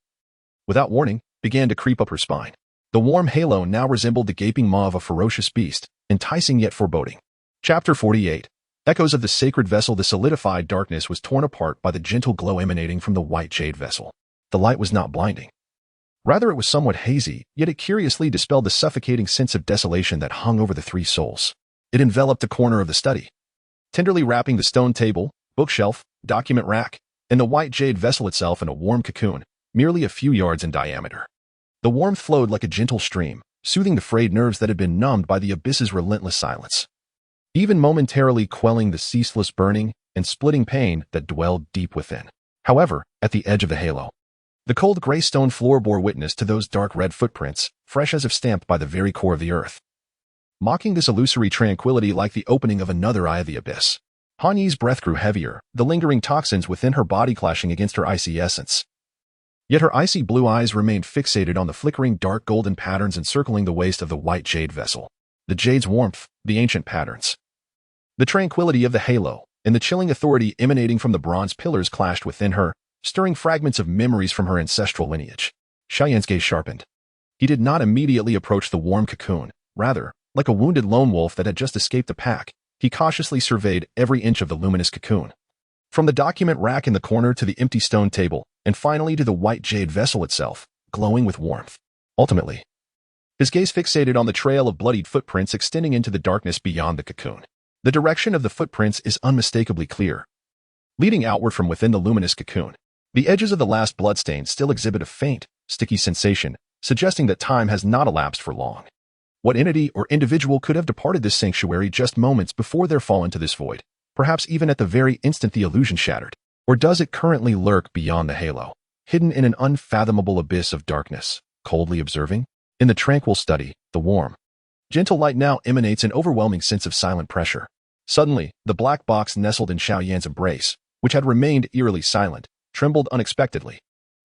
without warning, began to creep up her spine. The warm halo now resembled the gaping maw of a ferocious beast, enticing yet foreboding. Chapter 48. Echoes of the sacred vessel. The solidified darkness was torn apart by the gentle glow emanating from the white jade vessel. The light was not blinding. Rather, it was somewhat hazy, yet it curiously dispelled the suffocating sense of desolation that hung over the 3 souls. It enveloped a corner of the study, tenderly wrapping the stone table, bookshelf, document rack, and the white jade vessel itself in a warm cocoon, merely a few yards in diameter. The warmth flowed like a gentle stream, soothing the frayed nerves that had been numbed by the abyss's relentless silence, even momentarily quelling the ceaseless burning and splitting pain that dwelled deep within. However, at the edge of the halo, the cold gray stone floor bore witness to those dark red footprints, fresh as if stamped by the very core of the earth, mocking this illusory tranquility like the opening of another eye of the abyss. Han Yi's breath grew heavier, the lingering toxins within her body clashing against her icy essence. Yet her icy blue eyes remained fixated on the flickering dark golden patterns encircling the waist of the white jade vessel. The jade's warmth, the ancient patterns, the tranquility of the halo, and the chilling authority emanating from the bronze pillars clashed within her, stirring fragments of memories from her ancestral lineage. Xiao Yan's gaze sharpened. He did not immediately approach the warm cocoon. Rather, like a wounded lone wolf that had just escaped the pack, he cautiously surveyed every inch of the luminous cocoon. From the document rack in the corner to the empty stone table, and finally to the white jade vessel itself, glowing with warmth. Ultimately, his gaze fixated on the trail of bloodied footprints extending into the darkness beyond the cocoon. The direction of the footprints is unmistakably clear, leading outward from within the luminous cocoon. The edges of the last bloodstains still exhibit a faint, sticky sensation, suggesting that time has not elapsed for long. What entity or individual could have departed this sanctuary just moments before their fall into this void, perhaps even at the very instant the illusion shattered? Or does it currently lurk beyond the halo, hidden in an unfathomable abyss of darkness, coldly observing? In the tranquil study, the warm, gentle light now emanates an overwhelming sense of silent pressure. Suddenly, the black box nestled in Xiao Yan's embrace, which had remained eerily silent, trembled unexpectedly.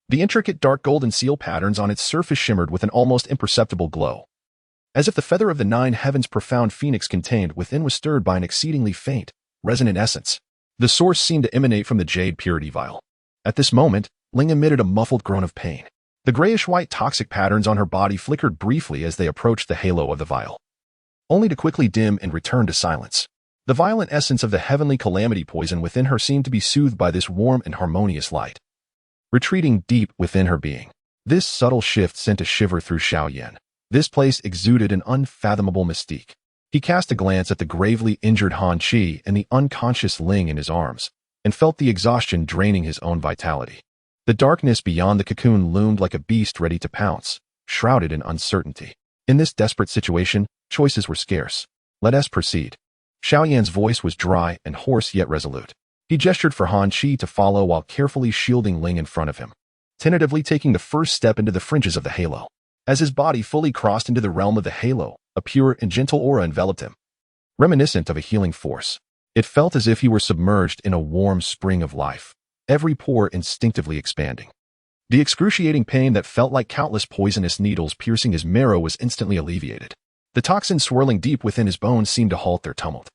The intricate dark golden seal patterns on its surface shimmered with an almost imperceptible glow, as if the feather of the 9 heavens profound phoenix contained within was stirred by an exceedingly faint, resonant essence. The source seemed to emanate from the jade purity vial. At this moment, Ling emitted a muffled groan of pain. The grayish-white toxic patterns on her body flickered briefly as they approached the halo of the vial, only to quickly dim and return to silence. The violent essence of the heavenly calamity poison within her seemed to be soothed by this warm and harmonious light, retreating deep within her being. This subtle shift sent a shiver through Xiao Yan. This place exuded an unfathomable mystique. He cast a glance at the gravely injured Han Qi and the unconscious Ling in his arms, and felt the exhaustion draining his own vitality. The darkness beyond the cocoon loomed like a beast ready to pounce, shrouded in uncertainty. In this desperate situation, choices were scarce. Let us proceed. Xiao Yan's voice was dry and hoarse yet resolute. He gestured for Han Qi to follow while carefully shielding Ling in front of him, tentatively taking the first step into the fringes of the halo. As his body fully crossed into the realm of the halo, a pure and gentle aura enveloped him, reminiscent of a healing force. It felt as if he were submerged in a warm spring of life, every pore instinctively expanding. The excruciating pain that felt like countless poisonous needles piercing his marrow was instantly alleviated. The toxins swirling deep within his bones seemed to halt their tumult,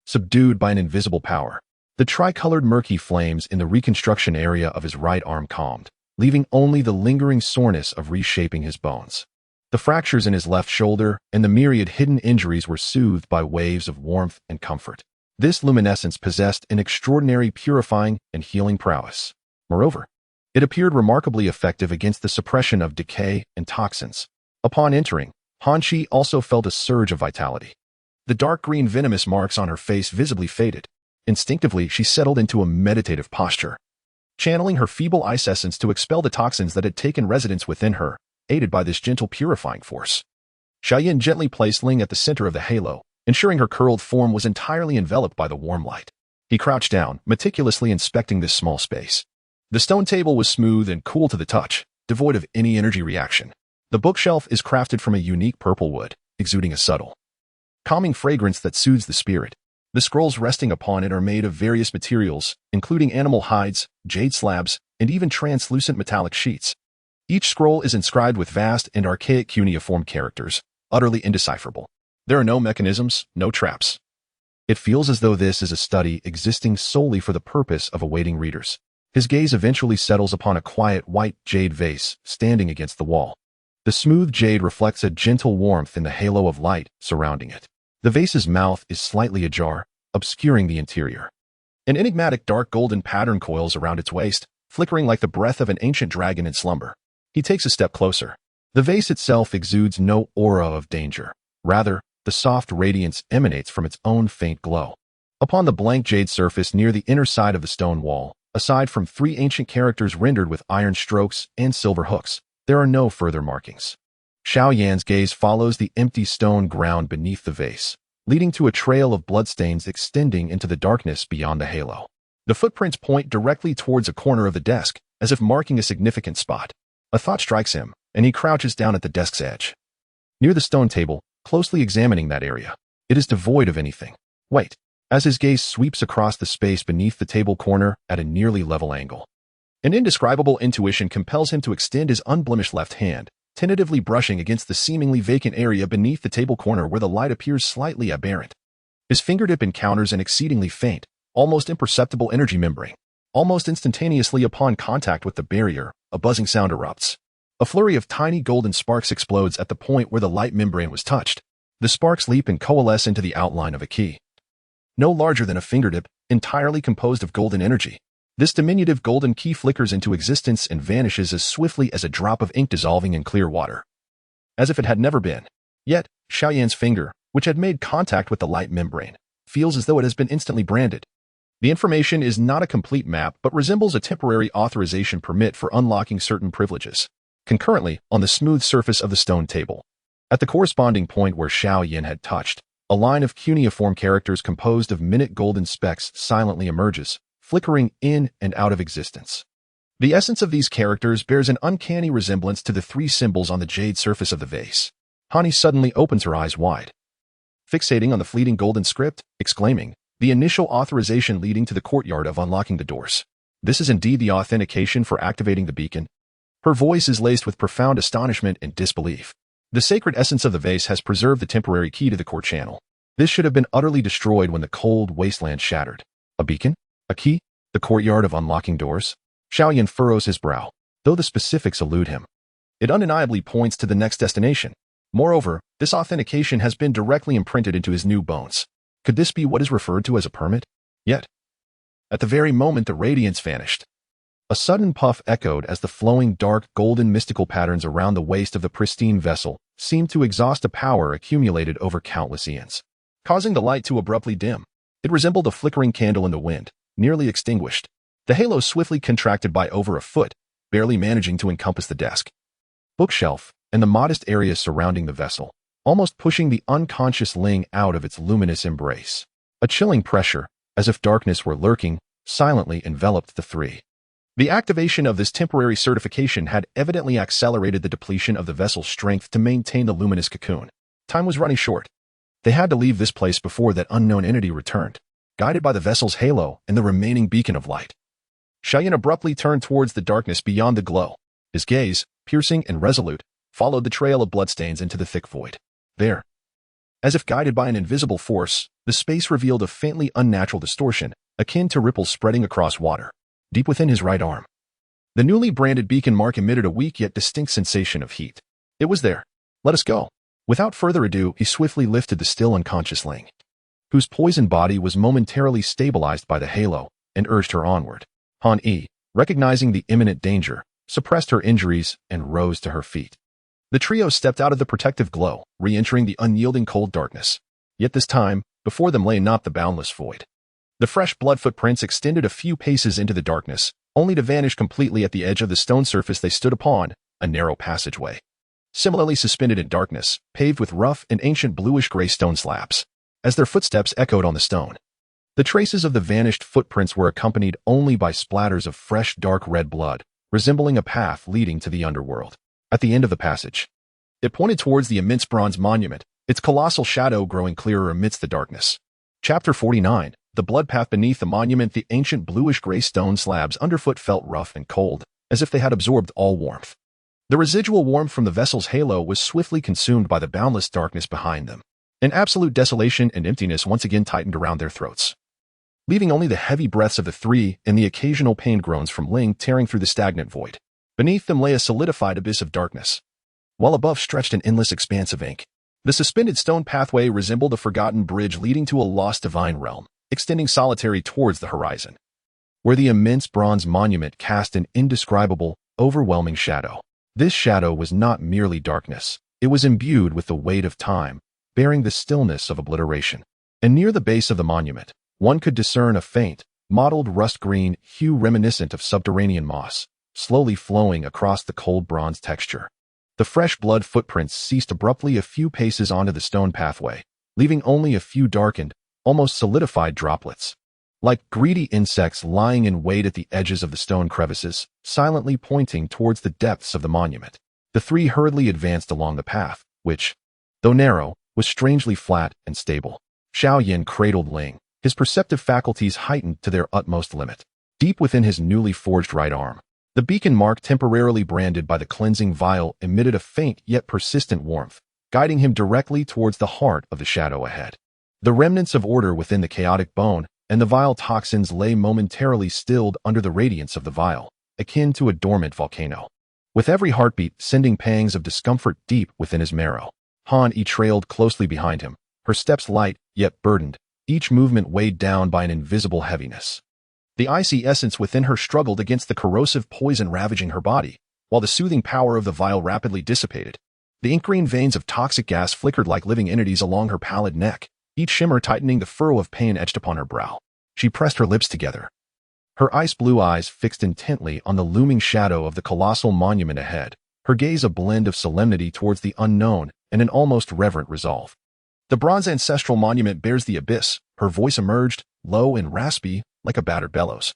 subdued by an invisible power. The tricolored murky flames in the reconstruction area of his right arm calmed, leaving only the lingering soreness of reshaping his bones. The fractures in his left shoulder and the myriad hidden injuries were soothed by waves of warmth and comfort. This luminescence possessed an extraordinary purifying and healing prowess. Moreover, It appeared remarkably effective against the suppression of decay and toxins. Upon entering, Han Qi also felt a surge of vitality. The dark green venomous marks on her face visibly faded. Instinctively, she settled into a meditative posture, channeling her feeble ice essence to expel the toxins that had taken residence within her, aided by this gentle purifying force. Xiao Yan gently placed Ling at the center of the halo, ensuring her curled form was entirely enveloped by the warm light. He crouched down, meticulously inspecting this small space. The stone table was smooth and cool to the touch, devoid of any energy reaction. The bookshelf is crafted from a unique purple wood, exuding a subtle, calming fragrance that soothes the spirit. The scrolls resting upon it are made of various materials, including animal hides, jade slabs, and even translucent metallic sheets. Each scroll is inscribed with vast and archaic cuneiform characters, utterly indecipherable. There are no mechanisms, no traps. It feels as though this is a study existing solely for the purpose of awaiting readers. His gaze eventually settles upon a quiet white jade vase standing against the wall. The smooth jade reflects a gentle warmth in the halo of light surrounding it. The vase's mouth is slightly ajar, obscuring the interior. An enigmatic dark golden pattern coils around its waist, flickering like the breath of an ancient dragon in slumber. He takes a step closer. The vase itself exudes no aura of danger. Rather, the soft radiance emanates from its own faint glow. Upon the blank jade surface near the inner side of the stone wall, aside from 3 ancient characters rendered with iron strokes and silver hooks, there are no further markings. Xiao Yan's gaze follows the empty stone ground beneath the vase, leading to a trail of bloodstains extending into the darkness beyond the halo. The footprints point directly towards a corner of the desk, as if marking a significant spot. A thought strikes him, and he crouches down at the desk's edge. Near the stone table, closely examining that area, it is devoid of anything. Wait. As his gaze sweeps across the space beneath the table corner at a nearly level angle, an indescribable intuition compels him to extend his unblemished left hand, tentatively brushing against the seemingly vacant area beneath the table corner where the light appears slightly aberrant. His fingertip encounters an exceedingly faint, almost imperceptible energy membrane. Almost instantaneously upon contact with the barrier, a buzzing sound erupts. A flurry of tiny golden sparks explodes at the point where the light membrane was touched. The sparks leap and coalesce into the outline of a key, no larger than a fingertip, entirely composed of golden energy. This diminutive golden key flickers into existence and vanishes as swiftly as a drop of ink dissolving in clear water, as if it had never been. Yet, Xiao Yan's finger, which had made contact with the light membrane, feels as though it has been instantly branded. The information is not a complete map but resembles a temporary authorization permit for unlocking certain privileges. Concurrently, on the smooth surface of the stone table, at the corresponding point where Xiao Yan had touched, a line of cuneiform characters composed of minute golden specks silently emerges, flickering in and out of existence. The essence of these characters bears an uncanny resemblance to the 3 symbols on the jade surface of the vase. Hani suddenly opens her eyes wide, fixating on the fleeting golden script, exclaiming, "The initial authorization leading to the courtyard of unlocking the doors. This is indeed the authentication for activating the beacon." Her voice is laced with profound astonishment and disbelief. The sacred essence of the vase has preserved the temporary key to the core channel. This should have been utterly destroyed when the cold wasteland shattered. A beacon? A key? The courtyard of unlocking doors? Xiao Yan furrows his brow, though the specifics elude him. It undeniably points to the next destination. Moreover, this authentication has been directly imprinted into his new bones. Could this be what is referred to as a permit? Yet, at the very moment the radiance vanished, a sudden puff echoed as the flowing dark golden mystical patterns around the waist of the pristine vessel seemed to exhaust a power accumulated over countless eons, causing the light to abruptly dim. It resembled a flickering candle in the wind, nearly extinguished. The halo swiftly contracted by over a foot, barely managing to encompass the desk, bookshelf, and the modest area surrounding the vessel, almost pushing the unconscious Ling out of its luminous embrace. A chilling pressure, as if darkness were lurking, silently enveloped the 3. The activation of this temporary certification had evidently accelerated the depletion of the vessel's strength to maintain the luminous cocoon. Time was running short. They had to leave this place before that unknown entity returned, guided by the vessel's halo and the remaining beacon of light. Xiao Yan abruptly turned towards the darkness beyond the glow. His gaze, piercing and resolute, followed the trail of bloodstains into the thick void. There, as if guided by an invisible force, the space revealed a faintly unnatural distortion, akin to ripples spreading across water, deep within his right arm. The newly branded beacon mark emitted a weak yet distinct sensation of heat. It was there. Let us go. Without further ado, he swiftly lifted the still unconscious Ling, whose poisoned body was momentarily stabilized by the halo, and urged her onward. Han Yi, recognizing the imminent danger, suppressed her injuries and rose to her feet. The trio stepped out of the protective glow, re-entering the unyielding cold darkness. Yet this time, before them lay not the boundless void. The fresh blood footprints extended a few paces into the darkness, only to vanish completely at the edge of the stone surface they stood upon, a narrow passageway. Similarly suspended in darkness, paved with rough and ancient bluish-gray stone slabs. As their footsteps echoed on the stone, the traces of the vanished footprints were accompanied only by splatters of fresh dark red blood, resembling a path leading to the underworld. At the end of the passage, it pointed towards the immense bronze monument, its colossal shadow growing clearer amidst the darkness. Chapter 49. The blood path beneath the monument. The ancient bluish-gray stone slabs underfoot felt rough and cold, as if they had absorbed all warmth. The residual warmth from the vessel's halo was swiftly consumed by the boundless darkness behind them. An absolute desolation and emptiness once again tightened around their throats, leaving only the heavy breaths of the three and the occasional pained groans from Ling tearing through the stagnant void. Beneath them lay a solidified abyss of darkness, while above stretched an endless expanse of ink. The suspended stone pathway resembled a forgotten bridge leading to a lost divine realm, extending solitary towards the horizon, where the immense bronze monument cast an indescribable, overwhelming shadow. This shadow was not merely darkness. It was imbued with the weight of time, bearing the stillness of obliteration. And near the base of the monument, one could discern a faint, mottled rust-green hue reminiscent of subterranean moss, slowly flowing across the cold bronze texture. The fresh blood footprints ceased abruptly a few paces onto the stone pathway, leaving only a few darkened, almost solidified droplets. Like greedy insects lying in wait at the edges of the stone crevices, silently pointing towards the depths of the monument. The three hurriedly advanced along the path, which, though narrow, was strangely flat and stable. Xiao Yan cradled Ling, his perceptive faculties heightened to their utmost limit. Deep within his newly forged right arm, the beacon mark temporarily branded by the cleansing vial emitted a faint yet persistent warmth, guiding him directly towards the heart of the shadow ahead. The remnants of order within the chaotic bone and the vile toxins lay momentarily stilled under the radiance of the vial, akin to a dormant volcano. With every heartbeat sending pangs of discomfort deep within his marrow, Han Yi trailed closely behind him, her steps light yet burdened, each movement weighed down by an invisible heaviness. The icy essence within her struggled against the corrosive poison ravaging her body, while the soothing power of the vial rapidly dissipated. The ink-green veins of toxic gas flickered like living entities along her pallid neck, each shimmer tightening the furrow of pain etched upon her brow. She pressed her lips together, her ice-blue eyes fixed intently on the looming shadow of the colossal monument ahead, her gaze a blend of solemnity towards the unknown and an almost reverent resolve. The bronze ancestral monument bears the abyss. Her voice emerged, low and raspy, like a battered bellows.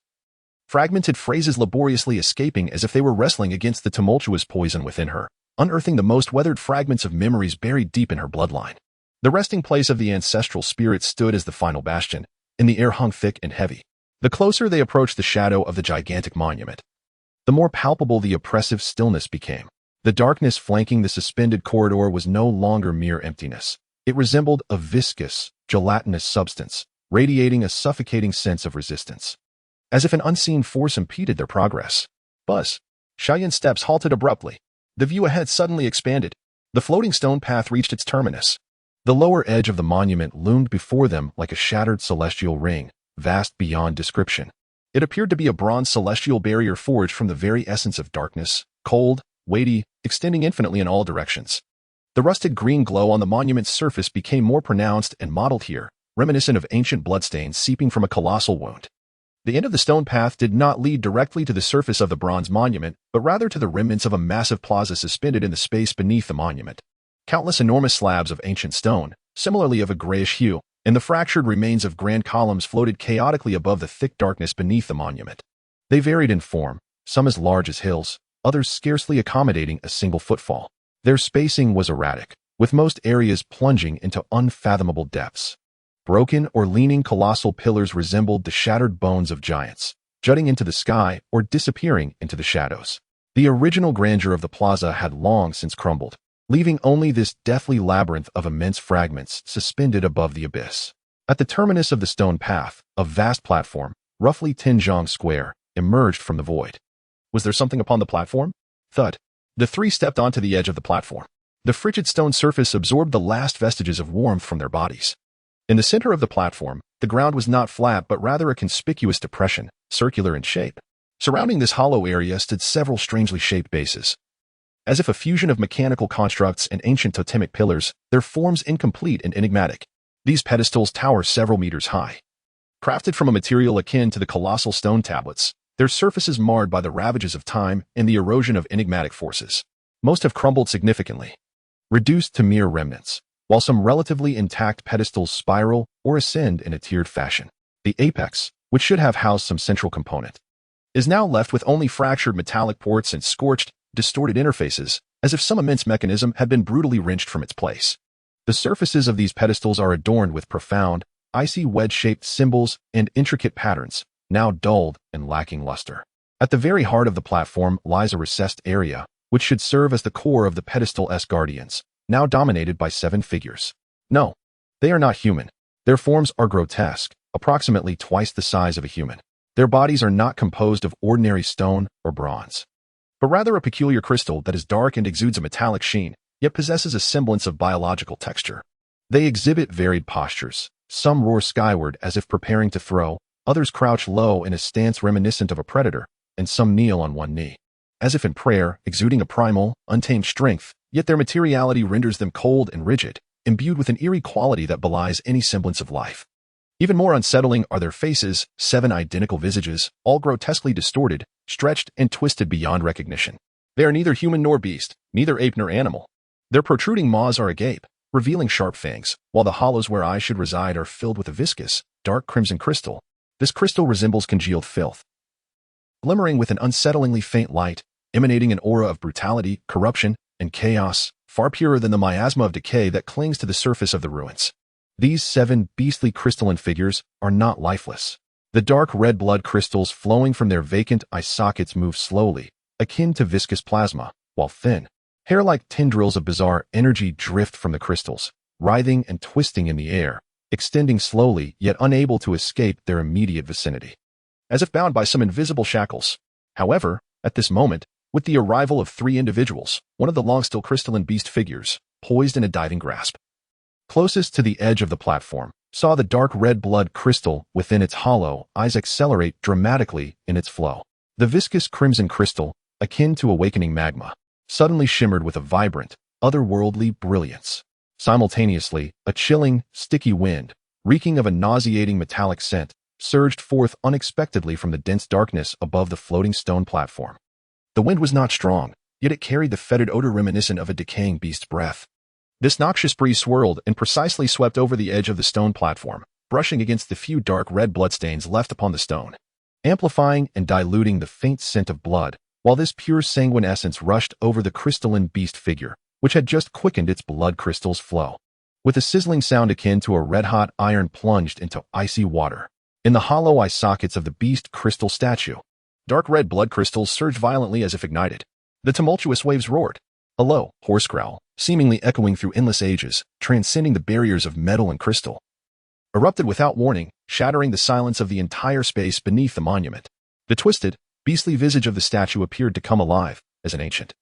Fragmented phrases laboriously escaping as if they were wrestling against the tumultuous poison within her, unearthing the most weathered fragments of memories buried deep in her bloodline. The resting place of the ancestral spirit stood as the final bastion, and the air hung thick and heavy. The closer they approached the shadow of the gigantic monument, the more palpable the oppressive stillness became. The darkness flanking the suspended corridor was no longer mere emptiness. It resembled a viscous, gelatinous substance, radiating a suffocating sense of resistance. As if an unseen force impeded their progress. Buzz. Xiao Yan's steps halted abruptly. The view ahead suddenly expanded. The floating stone path reached its terminus. The lower edge of the monument loomed before them like a shattered celestial ring, vast beyond description. It appeared to be a bronze celestial barrier forged from the very essence of darkness, cold, weighty, extending infinitely in all directions. The rusted green glow on the monument's surface became more pronounced and mottled here, reminiscent of ancient bloodstains seeping from a colossal wound. The end of the stone path did not lead directly to the surface of the bronze monument, but rather to the remnants of a massive plaza suspended in the space beneath the monument. Countless enormous slabs of ancient stone, similarly of a grayish hue, and the fractured remains of grand columns floated chaotically above the thick darkness beneath the monument. They varied in form, some as large as hills, others scarcely accommodating a single footfall. Their spacing was erratic, with most areas plunging into unfathomable depths. Broken or leaning colossal pillars resembled the shattered bones of giants, jutting into the sky or disappearing into the shadows. The original grandeur of the plaza had long since crumbled, leaving only this deathly labyrinth of immense fragments suspended above the abyss. At the terminus of the stone path, a vast platform, roughly 10 zhang square, emerged from the void. Was there something upon the platform? Thud. The three stepped onto the edge of the platform. The frigid stone surface absorbed the last vestiges of warmth from their bodies. In the center of the platform, the ground was not flat but rather a conspicuous depression, circular in shape. Surrounding this hollow area stood several strangely shaped bases. As if a fusion of mechanical constructs and ancient totemic pillars, their forms incomplete and enigmatic. These pedestals tower several meters high. Crafted from a material akin to the colossal stone tablets, their surfaces marred by the ravages of time and the erosion of enigmatic forces. Most have crumbled significantly, reduced to mere remnants, while some relatively intact pedestals spiral or ascend in a tiered fashion. The apex, which should have housed some central component, is now left with only fractured metallic ports and scorched, distorted interfaces, as if some immense mechanism had been brutally wrenched from its place. The surfaces of these pedestals are adorned with profound, icy wedge-shaped symbols and intricate patterns, now dulled and lacking luster. At the very heart of the platform lies a recessed area, which should serve as the core of the pedestal-esque guardians, now dominated by 7 figures. No, they are not human. Their forms are grotesque, approximately twice the size of a human. Their bodies are not composed of ordinary stone or bronze, but rather a peculiar crystal that is dark and exudes a metallic sheen, yet possesses a semblance of biological texture. They exhibit varied postures. Some roar skyward as if preparing to throw, others crouch low in a stance reminiscent of a predator, and some kneel on one knee, as if in prayer, exuding a primal, untamed strength, yet their materiality renders them cold and rigid, imbued with an eerie quality that belies any semblance of life. Even more unsettling are their faces, 7 identical visages, all grotesquely distorted, stretched, and twisted beyond recognition. They are neither human nor beast, neither ape nor animal. Their protruding maws are agape, revealing sharp fangs, while the hollows where eyes should reside are filled with a viscous, dark crimson crystal. This crystal resembles congealed filth, glimmering with an unsettlingly faint light, emanating an aura of brutality, corruption, and chaos, far purer than the miasma of decay that clings to the surface of the ruins. These 7 beastly crystalline figures are not lifeless. The dark red blood crystals flowing from their vacant eye sockets move slowly, akin to viscous plasma, while thin, hair-like tendrils of bizarre energy drift from the crystals, writhing and twisting in the air, extending slowly yet unable to escape their immediate vicinity, as if bound by some invisible shackles. However, at this moment, with the arrival of 3 individuals, one of the long-still crystalline beast figures, poised in a diving grasp, closest to the edge of the platform, saw the dark red blood crystal within its hollow eyes accelerate dramatically in its flow. The viscous crimson crystal, akin to awakening magma, suddenly shimmered with a vibrant, otherworldly brilliance. Simultaneously, a chilling, sticky wind, reeking of a nauseating metallic scent, surged forth unexpectedly from the dense darkness above the floating stone platform. The wind was not strong, yet it carried the fetid odor reminiscent of a decaying beast's breath. This noxious breeze swirled and precisely swept over the edge of the stone platform, brushing against the few dark red bloodstains left upon the stone, amplifying and diluting the faint scent of blood, while this pure sanguine essence rushed over the crystalline beast figure, which had just quickened its blood crystal's flow. With a sizzling sound akin to a red-hot iron plunged into icy water, in the hollow eye sockets of the beast crystal statue, dark red blood crystals surged violently as if ignited. The tumultuous waves roared, a low, hoarse growl, seemingly echoing through endless ages, transcending the barriers of metal and crystal, erupted without warning, shattering the silence of the entire space beneath the monument. The twisted, beastly visage of the statue appeared to come alive, as an ancient,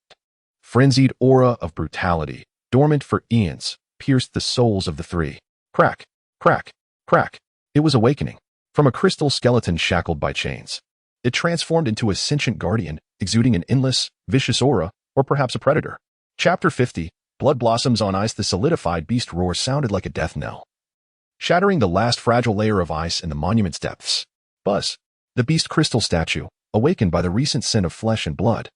frenzied aura of brutality, dormant for eons, pierced the souls of the 3. Crack, crack, crack. It was awakening. From a crystal skeleton shackled by chains, it transformed into a sentient guardian, exuding an endless, vicious aura, or perhaps a predator. Chapter 50, Blood Blossoms on Ice. The solidified beast roar sounded like a death knell, shattering the last fragile layer of ice in the monument's depths. Buzz, the beast crystal statue, awakened by the recent scent of flesh and blood,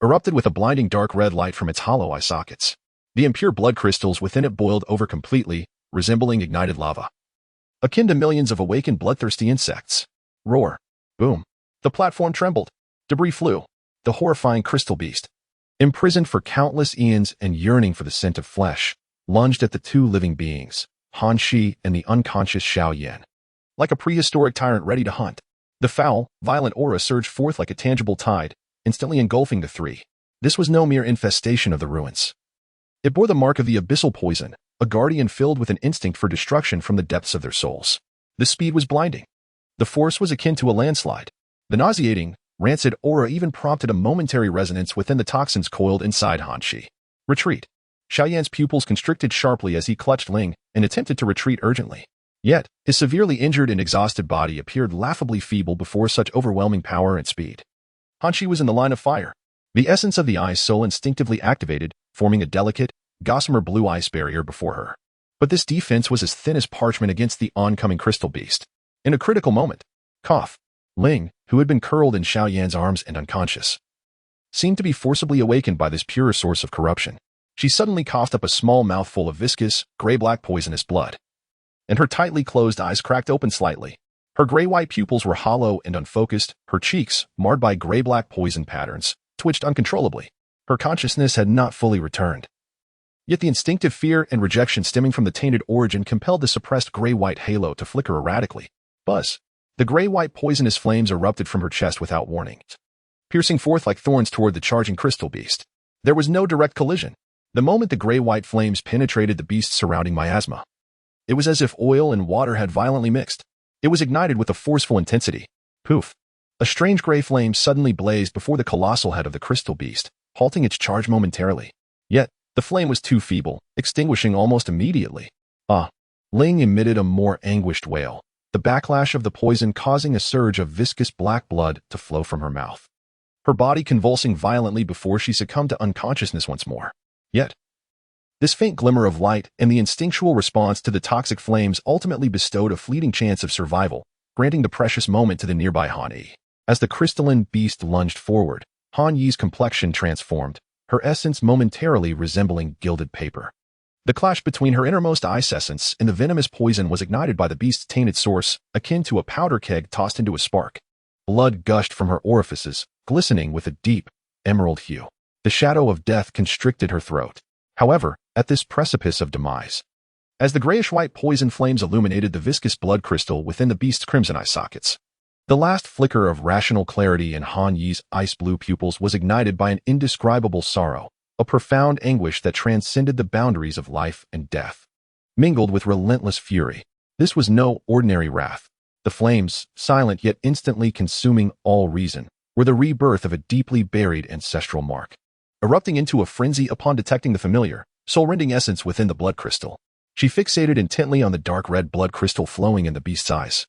erupted with a blinding dark red light from its hollow eye sockets. The impure blood crystals within it boiled over completely, resembling ignited lava, akin to millions of awakened bloodthirsty insects. Roar. Boom. The platform trembled. Debris flew. The horrifying crystal beast, imprisoned for countless eons and yearning for the scent of flesh, lunged at the 2 living beings, Han Shi and the unconscious Xiao Yan. Like a prehistoric tyrant ready to hunt, the foul, violent aura surged forth like a tangible tide, instantly engulfing the 3. This was no mere infestation of the ruins. It bore the mark of the abyssal poison, a guardian filled with an instinct for destruction from the depths of their souls. The speed was blinding. The force was akin to a landslide. The nauseating, rancid aura even prompted a momentary resonance within the toxins coiled inside Han Shi. Retreat. Xiao Yan's pupils constricted sharply as he clutched Ling and attempted to retreat urgently. Yet, his severely injured and exhausted body appeared laughably feeble before such overwhelming power and speed. Hanshi was in the line of fire. The essence of the ice soul instinctively activated, forming a delicate, gossamer blue ice barrier before her. But this defense was as thin as parchment against the oncoming crystal beast. In a critical moment, cough, Ling, who had been curled in Xiao Yan's arms and unconscious, seemed to be forcibly awakened by this pure source of corruption. She suddenly coughed up a small mouthful of viscous, gray-black poisonous blood, and her tightly closed eyes cracked open slightly. Her gray-white pupils were hollow and unfocused, her cheeks, marred by gray-black poison patterns, twitched uncontrollably. Her consciousness had not fully returned. Yet the instinctive fear and rejection stemming from the tainted origin compelled the suppressed gray-white halo to flicker erratically. Buzz! The gray-white poisonous flames erupted from her chest without warning, piercing forth like thorns toward the charging crystal beast. There was no direct collision. The moment the gray-white flames penetrated the beast's surrounding miasma, it was as if oil and water had violently mixed. It was ignited with a forceful intensity. Poof! A strange gray flame suddenly blazed before the colossal head of the crystal beast, halting its charge momentarily. Yet, the flame was too feeble, extinguishing almost immediately. Ah! Ling emitted a more anguished wail, the backlash of the poison causing a surge of viscous black blood to flow from her mouth, her body convulsing violently before she succumbed to unconsciousness once more. Yet, this faint glimmer of light and the instinctual response to the toxic flames ultimately bestowed a fleeting chance of survival, granting the precious moment to the nearby Han Yi. As the crystalline beast lunged forward, Han Yi's complexion transformed, her essence momentarily resembling gilded paper. The clash between her innermost ice essence and the venomous poison was ignited by the beast's tainted source, akin to a powder keg tossed into a spark. Blood gushed from her orifices, glistening with a deep, emerald hue. The shadow of death constricted her throat. However, at this precipice of demise, as the grayish-white poison flames illuminated the viscous blood crystal within the beast's crimson eye sockets, the last flicker of rational clarity in Han Yi's ice-blue pupils was ignited by an indescribable sorrow, a profound anguish that transcended the boundaries of life and death. Mingled with relentless fury, this was no ordinary wrath. The flames, silent yet instantly consuming all reason, were the rebirth of a deeply buried ancestral mark. Erupting into a frenzy upon detecting the familiar, soul-rending essence within the blood crystal, she fixated intently on the dark red blood crystal flowing in the beast's eyes.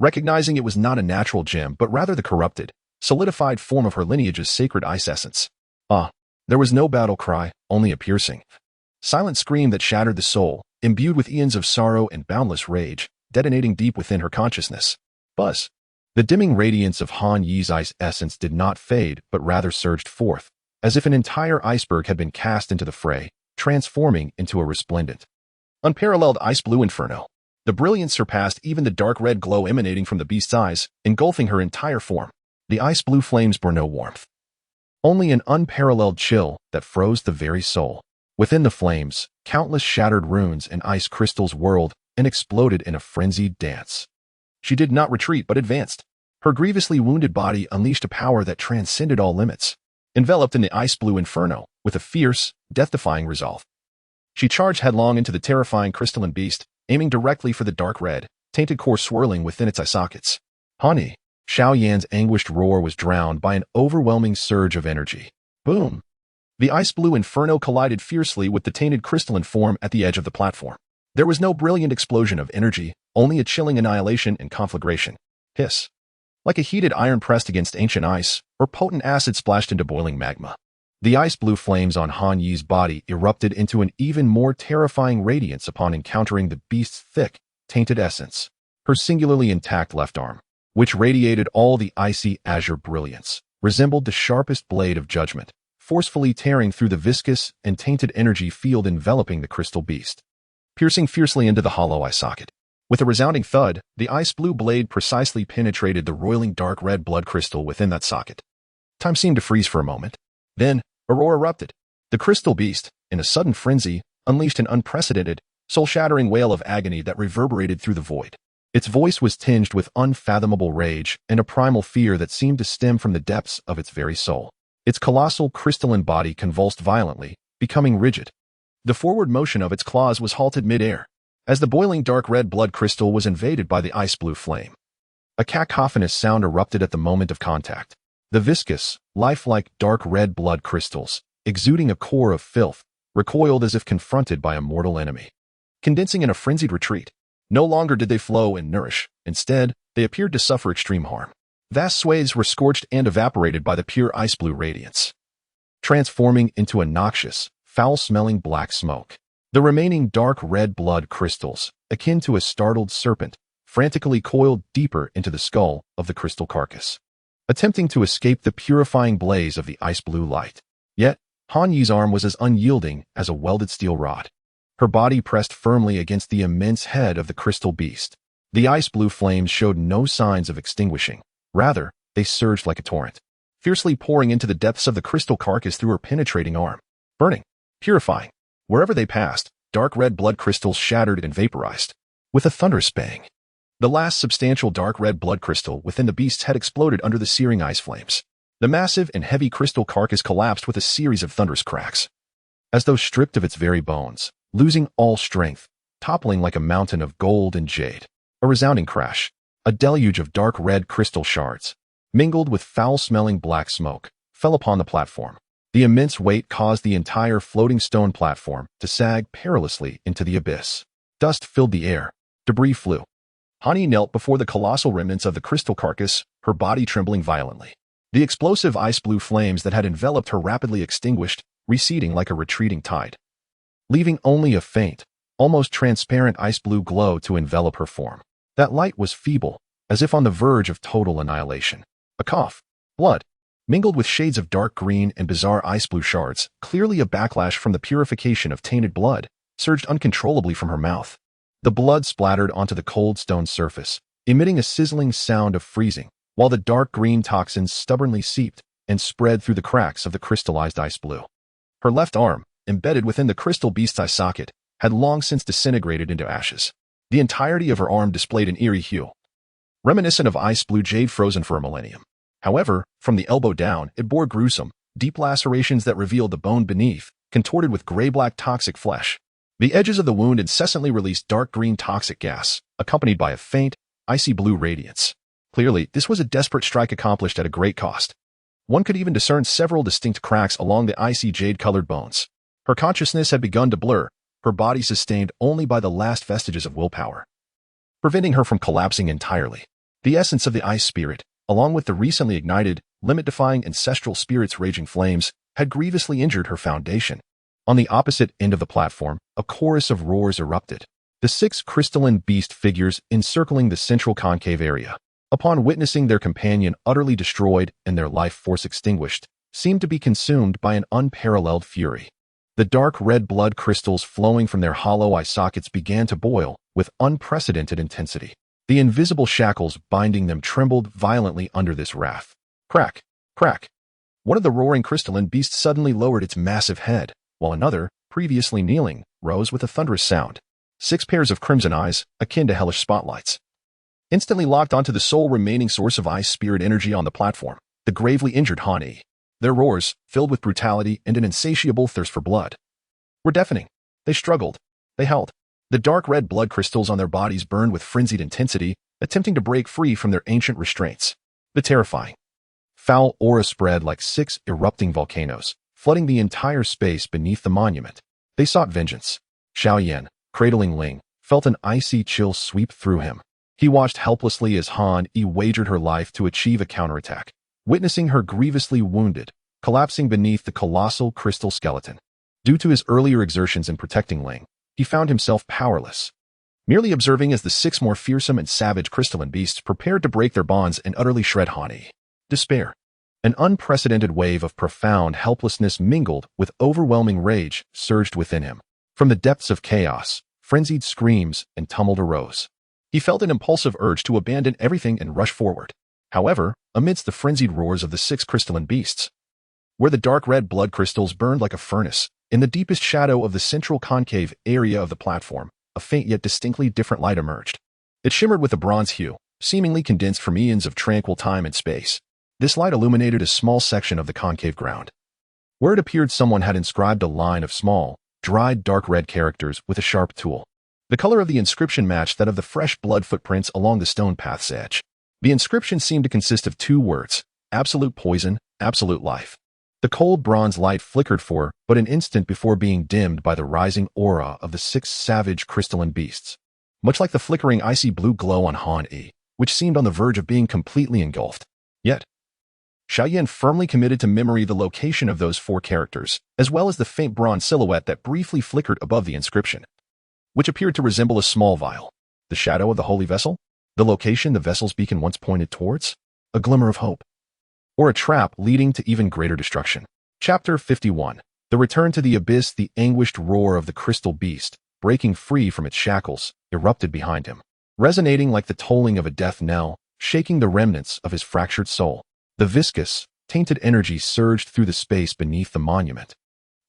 Recognizing it was not a natural gem but rather the corrupted, solidified form of her lineage's sacred ice essence. Ah! There was no battle cry, only a piercing, silent scream that shattered the soul, imbued with eons of sorrow and boundless rage, detonating deep within her consciousness. Buzz! The dimming radiance of Han Yi's ice essence did not fade but rather surged forth, as if an entire iceberg had been cast into the fray, transforming into a resplendent, unparalleled ice-blue inferno. The brilliance surpassed even the dark red glow emanating from the beast's eyes, engulfing her entire form. The ice-blue flames bore no warmth, only an unparalleled chill that froze the very soul. Within the flames, countless shattered runes and ice crystals whirled and exploded in a frenzied dance. She did not retreat but advanced. Her grievously wounded body unleashed a power that transcended all limits. Enveloped in the ice-blue inferno, with a fierce, death-defying resolve, she charged headlong into the terrifying crystalline beast, aiming directly for the dark red, tainted core swirling within its eye sockets. Honey! Xiao Yan's anguished roar was drowned by an overwhelming surge of energy. Boom! The ice-blue inferno collided fiercely with the tainted crystalline form at the edge of the platform. There was no brilliant explosion of energy, only a chilling annihilation and conflagration. Hiss! Like a heated iron pressed against ancient ice, or potent acid splashed into boiling magma. The ice-blue flames on Han Yi's body erupted into an even more terrifying radiance upon encountering the beast's thick, tainted essence. Her singularly intact left arm, which radiated all the icy azure brilliance, resembled the sharpest blade of judgment, forcefully tearing through the viscous and tainted energy field enveloping the crystal beast, piercing fiercely into the hollow eye socket. With a resounding thud, the ice-blue blade precisely penetrated the roiling dark red blood crystal within that socket. Time seemed to freeze for a moment. Then, a roar erupted. The crystal beast, in a sudden frenzy, unleashed an unprecedented, soul-shattering wail of agony that reverberated through the void. Its voice was tinged with unfathomable rage and a primal fear that seemed to stem from the depths of its very soul. Its colossal crystalline body convulsed violently, becoming rigid. The forward motion of its claws was halted mid-air, as the boiling dark red blood crystal was invaded by the ice-blue flame. A cacophonous sound erupted at the moment of contact. The viscous, lifelike dark red blood crystals, exuding a core of filth, recoiled as if confronted by a mortal enemy. Condensing in a frenzied retreat, No longer did they flow and nourish. Instead, they appeared to suffer extreme harm. Vast swathes were scorched and evaporated by the pure ice-blue radiance, transforming into a noxious, foul-smelling black smoke. The remaining dark red blood crystals, akin to a startled serpent, frantically coiled deeper into the skull of the crystal carcass, attempting to escape the purifying blaze of the ice-blue light. Yet, Han Yi's arm was as unyielding as a welded steel rod. Her body pressed firmly against the immense head of the crystal beast. The ice-blue flames showed no signs of extinguishing. Rather, they surged like a torrent, fiercely pouring into the depths of the crystal carcass through her penetrating arm, burning, purifying. Wherever they passed, dark red blood crystals shattered and vaporized. With a thunderous bang, the last substantial dark red blood crystal within the beast's head exploded under the searing ice flames. The massive and heavy crystal carcass collapsed with a series of thunderous cracks, as though stripped of its very bones, losing all strength, toppling like a mountain of gold and jade. A resounding crash, a deluge of dark red crystal shards, mingled with foul-smelling black smoke, fell upon the platform. The immense weight caused the entire floating stone platform to sag perilously into the abyss. Dust filled the air. Debris flew. Han Yi knelt before the colossal remnants of the crystal carcass, her body trembling violently. The explosive ice-blue flames that had enveloped her rapidly extinguished, receding like a retreating tide, leaving only a faint, almost transparent ice-blue glow to envelop her form. That light was feeble, as if on the verge of total annihilation. A cough, blood, mingled with shades of dark green and bizarre ice-blue shards, clearly a backlash from the purification of tainted blood, surged uncontrollably from her mouth. The blood splattered onto the cold stone surface, emitting a sizzling sound of freezing, while the dark green toxins stubbornly seeped and spread through the cracks of the crystallized ice blue. Her left arm, embedded within the crystal beast's eye socket, had long since disintegrated into ashes. The entirety of her arm displayed an eerie hue, reminiscent of ice-blue jade frozen for a millennium. However, from the elbow down, it bore gruesome, deep lacerations that revealed the bone beneath, contorted with gray-black toxic flesh. The edges of the wound incessantly released dark green toxic gas, accompanied by a faint, icy blue radiance. Clearly, this was a desperate strike accomplished at a great cost. One could even discern several distinct cracks along the icy jade-colored bones. Her consciousness had begun to blur, her body sustained only by the last vestiges of willpower, preventing her from collapsing entirely. The essence of the ice spirit, along with the recently ignited, limit-defying ancestral spirit's raging flames, had grievously injured her foundation. On the opposite end of the platform, a chorus of roars erupted. The 6 crystalline beast figures encircling the central concave area, upon witnessing their companion utterly destroyed and their life force extinguished, seemed to be consumed by an unparalleled fury. The dark red blood crystals flowing from their hollow eye sockets began to boil with unprecedented intensity. The invisible shackles binding them trembled violently under this wrath. Crack! Crack! One of the roaring crystalline beasts suddenly lowered its massive head, while another, previously kneeling, rose with a thunderous sound. 6 pairs of crimson eyes, akin to hellish spotlights, instantly locked onto the sole remaining source of ice spirit energy on the platform, the gravely injured Han Yi. Their roars, filled with brutality and an insatiable thirst for blood, were deafening. They struggled. They held. The dark red blood crystals on their bodies burned with frenzied intensity, attempting to break free from their ancient restraints. The terrifying, foul aura spread like 6 erupting volcanoes, flooding the entire space beneath the monument. They sought vengeance. Xiao Yan, cradling Ling, felt an icy chill sweep through him. He watched helplessly as Han Yi wagered her life to achieve a counterattack, witnessing her grievously wounded, collapsing beneath the colossal crystal skeleton. Due to his earlier exertions in protecting Ling, he found himself powerless, merely observing as the 6 more fearsome and savage crystalline beasts prepared to break their bonds and utterly shred Han Yi. Despair, an unprecedented wave of profound helplessness mingled with overwhelming rage, surged within him. From the depths of chaos, frenzied screams and tumult arose. He felt an impulsive urge to abandon everything and rush forward. However, amidst the frenzied roars of the 6 crystalline beasts, where the dark red blood crystals burned like a furnace, in the deepest shadow of the central concave area of the platform, a faint yet distinctly different light emerged. It shimmered with a bronze hue, seemingly condensed from eons of tranquil time and space. This light illuminated a small section of the concave ground, where it appeared someone had inscribed a line of small, dried dark red characters with a sharp tool. The color of the inscription matched that of the fresh blood footprints along the stone path's edge. The inscription seemed to consist of 2 words: absolute poison, absolute life. The cold bronze light flickered for but an instant before being dimmed by the rising aura of the 6 savage crystalline beasts. much like the flickering icy blue glow on Han Yi, which seemed on the verge of being completely engulfed. Yet, Xiao Yan firmly committed to memory the location of those 4 characters, as well as the faint bronze silhouette that briefly flickered above the inscription, which appeared to resemble a small vial. The shadow of the holy vessel? The location the vessel's beacon once pointed towards? A glimmer of hope? Or a trap leading to even greater destruction? Chapter 51. The return to the abyss. The anguished roar of the crystal beast, breaking free from its shackles, erupted behind him, resonating like the tolling of a death knell, shaking the remnants of his fractured soul. The viscous, tainted energy surged through the space beneath the monument,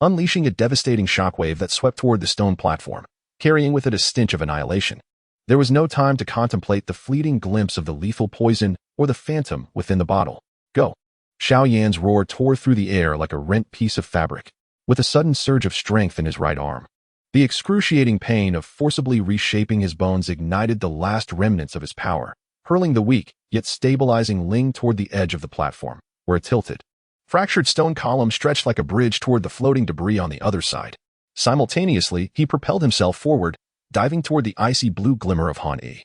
unleashing a devastating shockwave that swept toward the stone platform, carrying with it a stench of annihilation. There was no time to contemplate the fleeting glimpse of the lethal poison or the phantom within the bottle. Go! Xiao Yan's roar tore through the air like a rent piece of fabric, with a sudden surge of strength in his right arm. The excruciating pain of forcibly reshaping his bones ignited the last remnants of his power, hurling the weak, yet stabilizing Ling toward the edge of the platform, where a tilted, fractured stone column stretched like a bridge toward the floating debris on the other side. Simultaneously, he propelled himself forward, diving toward the icy blue glimmer of Han Yi,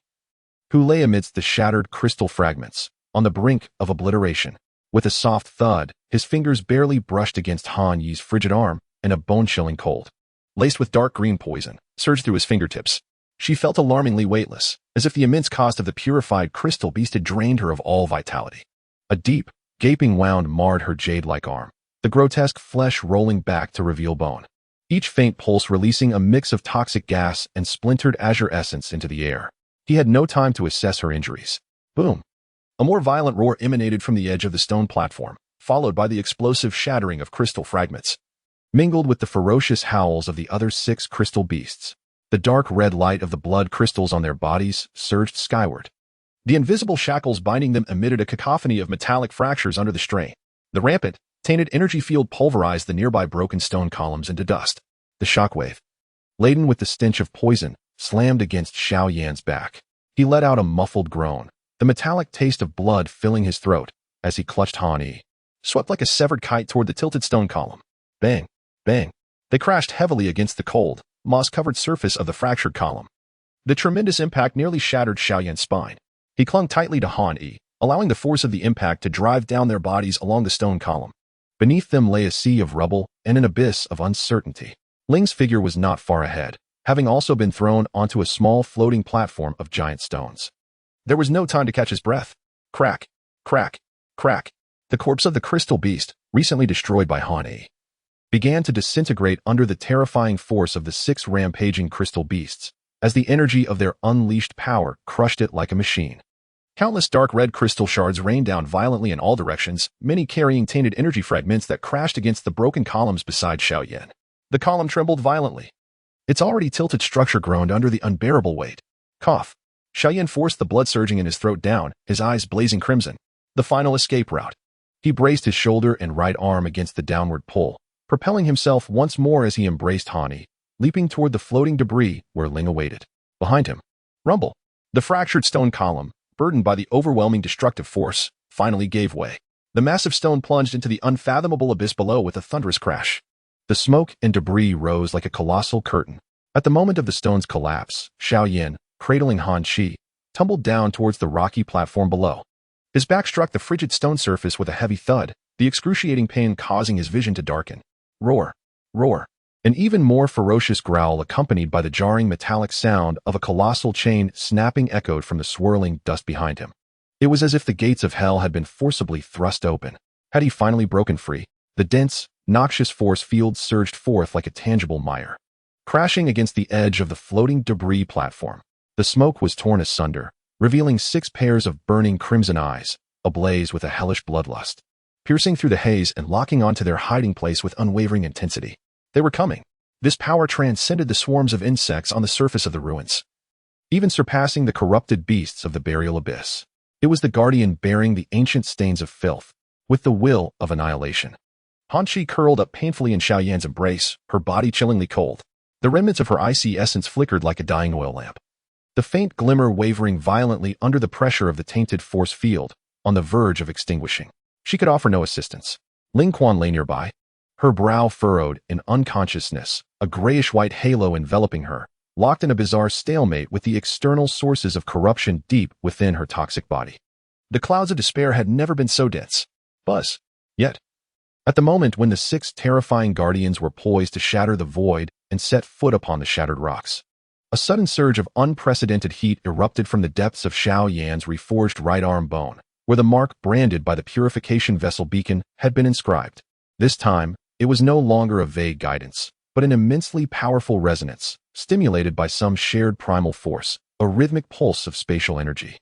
who lay amidst the shattered crystal fragments, on the brink of obliteration. With a soft thud, his fingers barely brushed against Han Yi's frigid arm, and a bone-chilling cold, laced with dark green poison, surged through his fingertips. She felt alarmingly weightless, as if the immense cost of the purified crystal beast had drained her of all vitality. A deep, gaping wound marred her jade-like arm, the grotesque flesh rolling back to reveal bone, each faint pulse releasing a mix of toxic gas and splintered azure essence into the air. He had no time to assess her injuries. Boom! A more violent roar emanated from the edge of the stone platform, followed by the explosive shattering of crystal fragments, mingled with the ferocious howls of the other 6 crystal beasts. The dark red light of the blood crystals on their bodies surged skyward. The invisible shackles binding them emitted a cacophony of metallic fractures under the strain. The rampant, tainted energy field pulverized the nearby broken stone columns into dust. The shockwave, laden with the stench of poison, slammed against Xiao Yan's back. He let out a muffled groan, the metallic taste of blood filling his throat as he clutched Han Yi, swept like a severed kite toward the tilted stone column. Bang! Bang! They crashed heavily against the cold, moss-covered surface of the fractured column. The tremendous impact nearly shattered Xiao Yan's spine. He clung tightly to Han Yi, allowing the force of the impact to drive down their bodies along the stone column. Beneath them lay a sea of rubble and an abyss of uncertainty. Ling's figure was not far ahead, having also been thrown onto a small floating platform of giant stones. There was no time to catch his breath. Crack, crack, crack. The corpse of the crystal beast, recently destroyed by Han Yi, began to disintegrate under the terrifying force of the 6 rampaging crystal beasts, as the energy of their unleashed power crushed it like a machine. Countless dark red crystal shards rained down violently in all directions, many carrying tainted energy fragments that crashed against the broken columns beside Xiao Yan. The column trembled violently. Its already tilted structure groaned under the unbearable weight. Cough. Xiao Yan forced the blood surging in his throat down, his eyes blazing crimson. The final escape route. He braced his shoulder and right arm against the downward pull, propelling himself once more as he embraced Han Yi, leaping toward the floating debris where Ling awaited. Behind him, rumble. The fractured stone column, burdened by the overwhelming destructive force, finally gave way. The massive stone plunged into the unfathomable abyss below with a thunderous crash. The smoke and debris rose like a colossal curtain. At the moment of the stone's collapse, Xiao Yan, cradling Han Qi, tumbled down towards the rocky platform below. His back struck the frigid stone surface with a heavy thud, the excruciating pain causing his vision to darken. Roar, roar. An even more ferocious growl accompanied by the jarring metallic sound of a colossal chain snapping echoed from the swirling dust behind him. It was as if the gates of hell had been forcibly thrust open. Had he finally broken free? The dense, noxious force field surged forth like a tangible mire, crashing against the edge of the floating debris platform. The smoke was torn asunder, revealing 6 pairs of burning crimson eyes, ablaze with a hellish bloodlust, piercing through the haze and locking onto their hiding place with unwavering intensity. They were coming. This power transcended the swarms of insects on the surface of the ruins, even surpassing the corrupted beasts of the burial abyss. It was the guardian bearing the ancient stains of filth, with the will of annihilation. Han Qi curled up painfully in Xiao Yan's embrace, her body chillingly cold. The remnants of her icy essence flickered like a dying oil lamp, the faint glimmer wavering violently under the pressure of the tainted force field, on the verge of extinguishing. She could offer no assistance. Ling Quan lay nearby, her brow furrowed in unconsciousness, a grayish-white halo enveloping her, locked in a bizarre stalemate with the external sources of corruption deep within her toxic body. The clouds of despair had never been so dense. Buzz. Yet, at the moment when the 6 terrifying guardians were poised to shatter the void and set foot upon the shattered rocks, a sudden surge of unprecedented heat erupted from the depths of Xiao Yan's reforged right arm bone, where the mark branded by the purification vessel beacon had been inscribed. This time, it was no longer a vague guidance, but an immensely powerful resonance, stimulated by some shared primal force, a rhythmic pulse of spatial energy.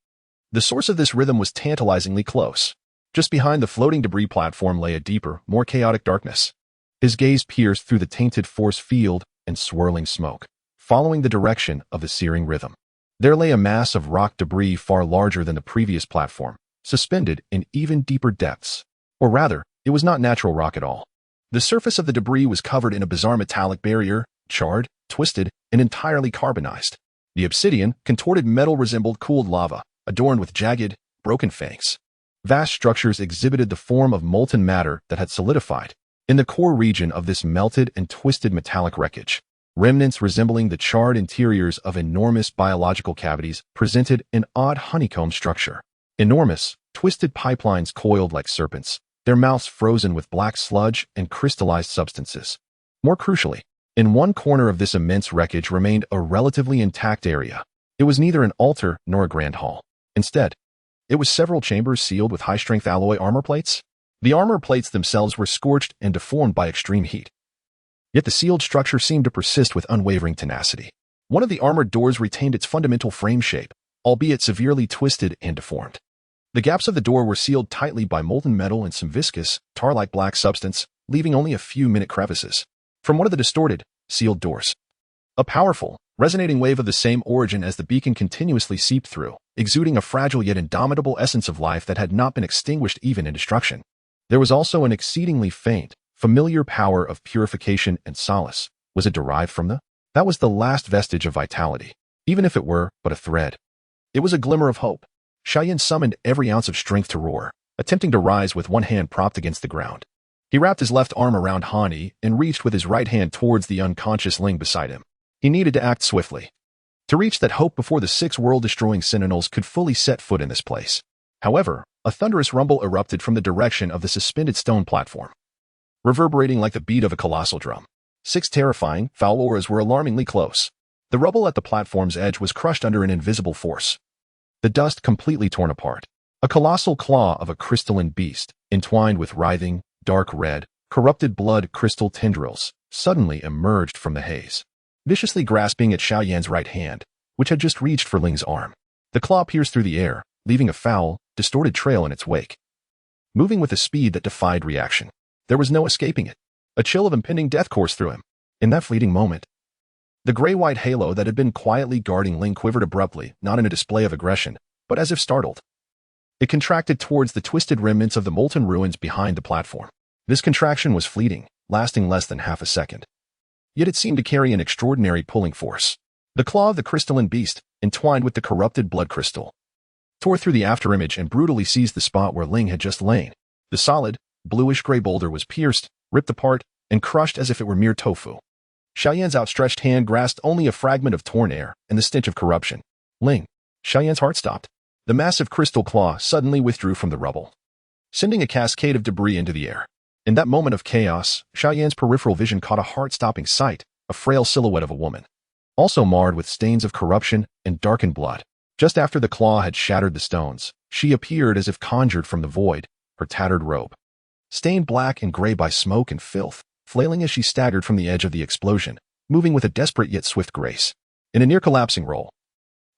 The source of this rhythm was tantalizingly close. Just behind the floating debris platform lay a deeper, more chaotic darkness. His gaze pierced through the tainted force field and swirling smoke, following the direction of the searing rhythm. There lay a mass of rock debris far larger than the previous platform, suspended in even deeper depths. Or rather, it was not natural rock at all. The surface of the debris was covered in a bizarre metallic barrier, charred, twisted, and entirely carbonized. The obsidian, contorted metal resembled cooled lava, adorned with jagged, broken fangs. Vast structures exhibited the form of molten matter that had solidified. In the core region of this melted and twisted metallic wreckage, remnants resembling the charred interiors of enormous biological cavities presented an odd honeycomb structure. Enormous, twisted pipelines coiled like serpents, their mouths frozen with black sludge and crystallized substances. More crucially, in one corner of this immense wreckage remained a relatively intact area. It was neither an altar nor a grand hall. Instead, it was several chambers sealed with high-strength alloy armor plates. The armor plates themselves were scorched and deformed by extreme heat. Yet the sealed structure seemed to persist with unwavering tenacity. One of the armored doors retained its fundamental frame shape, albeit severely twisted and deformed. The gaps of the door were sealed tightly by molten metal and some viscous, tar-like black substance, leaving only a few minute crevices. From one of the distorted, sealed doors, a powerful, resonating wave of the same origin as the beacon continuously seeped through, exuding a fragile yet indomitable essence of life that had not been extinguished even in destruction. There was also an exceedingly faint, familiar power of purification and solace. Was it derived from the? That was the last vestige of vitality, even if it were but a thread. It was a glimmer of hope. Xiao Yan summoned every ounce of strength to roar, attempting to rise with one hand propped against the ground. He wrapped his left arm around Han Yi and reached with his right hand towards the unconscious Ling beside him. He needed to act swiftly, to reach that hope before the 6 world-destroying sentinels could fully set foot in this place. However, a thunderous rumble erupted from the direction of the suspended stone platform, reverberating like the beat of a colossal drum. 6 terrifying, foul auras were alarmingly close. The rubble at the platform's edge was crushed under an invisible force, the dust completely torn apart. A colossal claw of a crystalline beast, entwined with writhing, dark red, corrupted blood crystal tendrils, suddenly emerged from the haze, viciously grasping at Xiao Yan's right hand, which had just reached for Ling's arm. The claw pierced through the air, leaving a foul, distorted trail in its wake, moving with a speed that defied reaction. There was no escaping it. A chill of impending death coursed through him. In that fleeting moment, the gray-white halo that had been quietly guarding Ling quivered abruptly, not in a display of aggression, but as if startled. It contracted towards the twisted remnants of the molten ruins behind the platform. This contraction was fleeting, lasting less than half a second. Yet it seemed to carry an extraordinary pulling force. The claw of the crystalline beast, entwined with the corrupted blood crystal, tore through the afterimage and brutally seized the spot where Ling had just lain. The solid, bluish-gray boulder was pierced, ripped apart, and crushed as if it were mere tofu. Xiao Yan's outstretched hand grasped only a fragment of torn air and the stench of corruption. Ling. Xiao Yan's heart stopped. The massive crystal claw suddenly withdrew from the rubble, sending a cascade of debris into the air. In that moment of chaos, Xiao Yan's peripheral vision caught a heart-stopping sight, a frail silhouette of a woman, also marred with stains of corruption and darkened blood. Just after the claw had shattered the stones, she appeared as if conjured from the void, her tattered robe stained black and gray by smoke and filth, flailing as she staggered from the edge of the explosion, moving with a desperate yet swift grace. In a near-collapsing roll,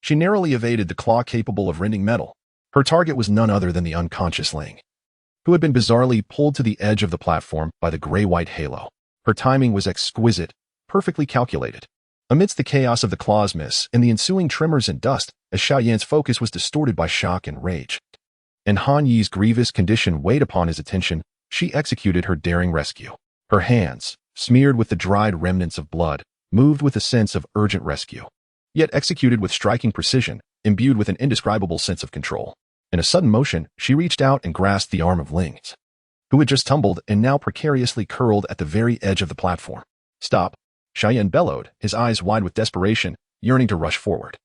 she narrowly evaded the claw capable of rending metal. Her target was none other than the unconscious Ling, who had been bizarrely pulled to the edge of the platform by the gray-white halo. Her timing was exquisite, perfectly calculated. Amidst the chaos of the claw's miss and the ensuing tremors and dust, as Xiao Yan's focus was distorted by shock and rage, and Han Yi's grievous condition weighed upon his attention, she executed her daring rescue. Her hands, smeared with the dried remnants of blood, moved with a sense of urgent rescue, yet executed with striking precision, imbued with an indescribable sense of control. In a sudden motion, she reached out and grasped the arm of Ling, who had just tumbled and now precariously curled at the very edge of the platform. "Stop!" Xiao Yan bellowed, his eyes wide with desperation, yearning to rush forward.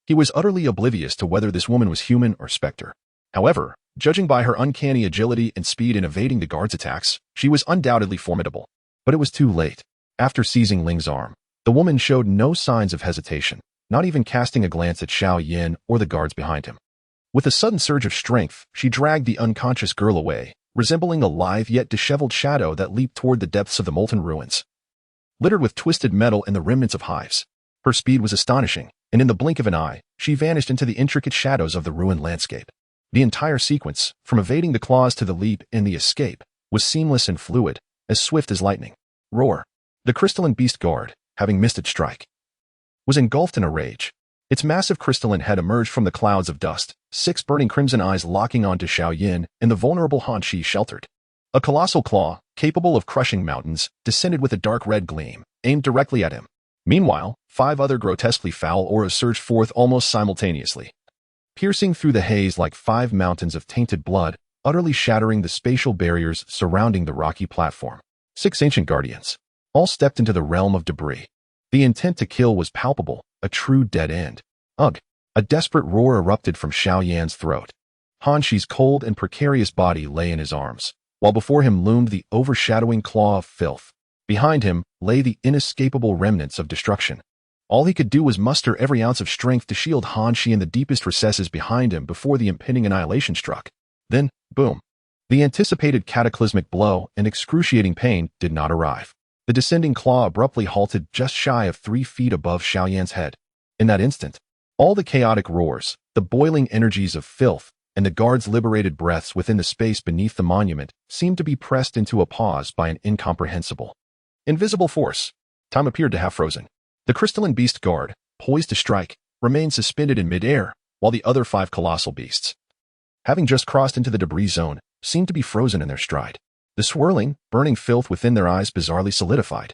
He was utterly oblivious to whether this woman was human or specter. However, judging by her uncanny agility and speed in evading the guard's attacks, she was undoubtedly formidable. But it was too late. After seizing Ling's arm, the woman showed no signs of hesitation, not even casting a glance at Xiao Yan or the guards behind him. With a sudden surge of strength, she dragged the unconscious girl away, resembling a live yet disheveled shadow that leaped toward the depths of the molten ruins. Littered with twisted metal and the remnants of hives, her speed was astonishing, and in the blink of an eye, she vanished into the intricate shadows of the ruined landscape. The entire sequence, from evading the claws to the leap and the escape, was seamless and fluid, as swift as lightning. Roar! The crystalline beast guard, having missed its strike, was engulfed in a rage. Its massive crystalline head emerged from the clouds of dust, 6 burning crimson eyes locking onto Xiao Yan and the vulnerable Han Chi sheltered. A colossal claw, capable of crushing mountains, descended with a dark red gleam, aimed directly at him. Meanwhile, 5 other grotesquely foul auras surged forth almost simultaneously, piercing through the haze like 5 mountains of tainted blood, utterly shattering the spatial barriers surrounding the rocky platform. 6 ancient guardians, all stepped into the realm of debris. The intent to kill was palpable, a true dead end. Ugh! A desperate roar erupted from Xiao Yan's throat. Han Chi's cold and precarious body lay in his arms, while before him loomed the overshadowing claw of filth. Behind him lay the inescapable remnants of destruction. All he could do was muster every ounce of strength to shield Han Chi in the deepest recesses behind him before the impending annihilation struck. Then, boom! The anticipated cataclysmic blow and excruciating pain did not arrive. The descending claw abruptly halted just shy of 3 feet above Xiao Yan's head. In that instant, all the chaotic roars, the boiling energies of filth, and the guard's liberated breaths within the space beneath the monument seemed to be pressed into a pause by an incomprehensible, invisible force. Time appeared to have frozen. The crystalline beast guard, poised to strike, remained suspended in midair, while the other 5 colossal beasts, having just crossed into the debris zone, seemed to be frozen in their stride. The swirling, burning filth within their eyes bizarrely solidified,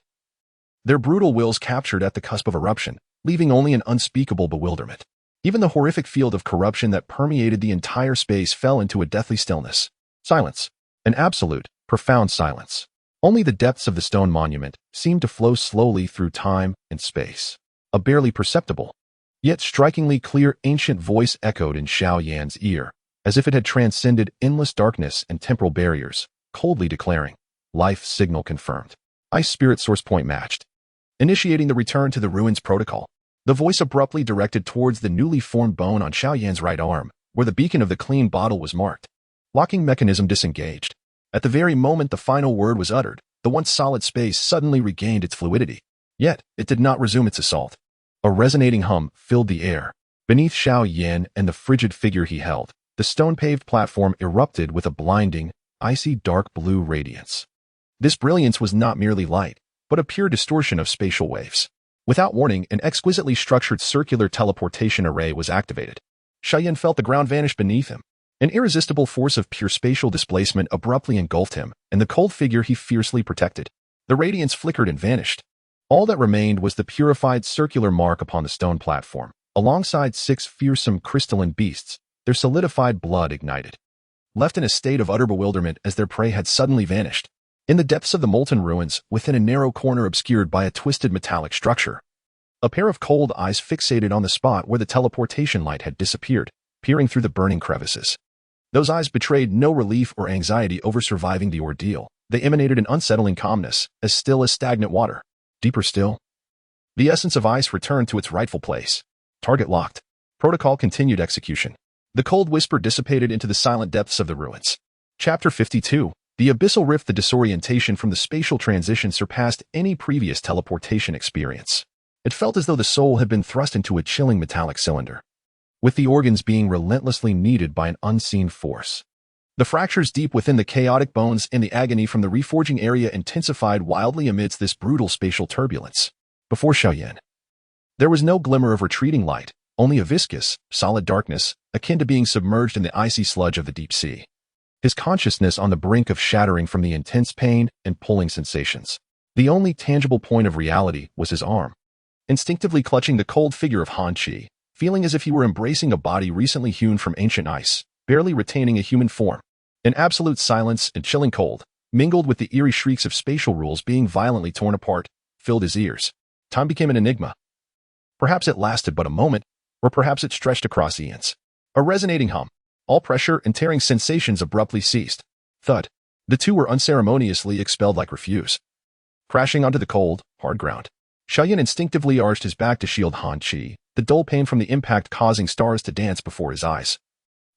their brutal wills captured at the cusp of eruption, leaving only an unspeakable bewilderment. Even the horrific field of corruption that permeated the entire space fell into a deathly stillness. Silence. An absolute, profound silence. Only the depths of the stone monument seemed to flow slowly through time and space. A barely perceptible, yet strikingly clear ancient voice echoed in Xiao Yan's ear, as if it had transcended endless darkness and temporal barriers, coldly declaring, "Life signal confirmed. Ice spirit source point matched." Initiating the return to the ruins protocol, the voice abruptly directed towards the newly formed bone on Xiao Yan's right arm, where the beacon of the clean bottle was marked. Locking mechanism disengaged. At the very moment the final word was uttered, the once solid space suddenly regained its fluidity. Yet, it did not resume its assault. A resonating hum filled the air. Beneath Xiao Yan and the frigid figure he held, the stone-paved platform erupted with a blinding, icy dark blue radiance. This brilliance was not merely light, but a pure distortion of spatial waves. Without warning, an exquisitely structured circular teleportation array was activated. Xiao Yan felt the ground vanish beneath him. An irresistible force of pure spatial displacement abruptly engulfed him, and the cold figure he fiercely protected. The radiance flickered and vanished. All that remained was the purified circular mark upon the stone platform, alongside 6 fearsome crystalline beasts, their solidified blood ignited. Left in a state of utter bewilderment as their prey had suddenly vanished. In the depths of the molten ruins, within a narrow corner obscured by a twisted metallic structure, a pair of cold eyes fixated on the spot where the teleportation light had disappeared, peering through the burning crevices. Those eyes betrayed no relief or anxiety over surviving the ordeal. They emanated an unsettling calmness, as still as stagnant water. Deeper still, the essence of ice returned to its rightful place. Target locked. Protocol continued execution. The cold whisper dissipated into the silent depths of the ruins. Chapter 52. The abyssal rift. The disorientation from the spatial transition surpassed any previous teleportation experience. It felt as though the soul had been thrust into a chilling metallic cylinder, with the organs being relentlessly kneaded by an unseen force. The fractures deep within the chaotic bones and the agony from the reforging area intensified wildly amidst this brutal spatial turbulence. Before Xiao Yan, there was no glimmer of retreating light, only a viscous, solid darkness, akin to being submerged in the icy sludge of the deep sea. His consciousness on the brink of shattering from the intense pain and pulling sensations. The only tangible point of reality was his arm, instinctively clutching the cold figure of Han Chi, feeling as if he were embracing a body recently hewn from ancient ice, barely retaining a human form. An absolute silence and chilling cold, mingled with the eerie shrieks of spatial rules being violently torn apart, filled his ears. Time became an enigma. Perhaps it lasted but a moment, or perhaps it stretched across eons. A resonating hum. All pressure and tearing sensations abruptly ceased. Thud. The two were unceremoniously expelled like refuse. Crashing onto the cold, hard ground. Xiao Yan instinctively arched his back to shield Han Qi, the dull pain from the impact causing stars to dance before his eyes.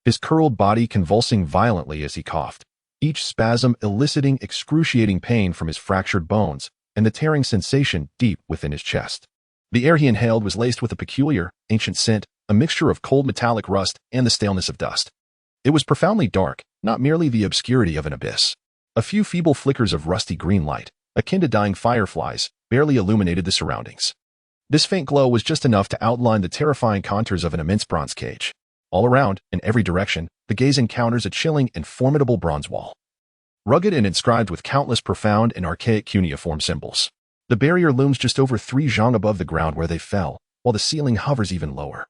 His curled body convulsing violently as he coughed, each spasm eliciting excruciating pain from his fractured bones and the tearing sensation deep within his chest. The air he inhaled was laced with a peculiar, ancient scent, a mixture of cold metallic rust and the staleness of dust. It was profoundly dark, not merely the obscurity of an abyss. A few feeble flickers of rusty green light, akin to dying fireflies, barely illuminated the surroundings. This faint glow was just enough to outline the terrifying contours of an immense bronze cage. All around, in every direction, the gaze encounters a chilling and formidable bronze wall. Rugged and inscribed with countless profound and archaic cuneiform symbols. The barrier looms just over 3 zhang above the ground where they fell, while the ceiling hovers even lower,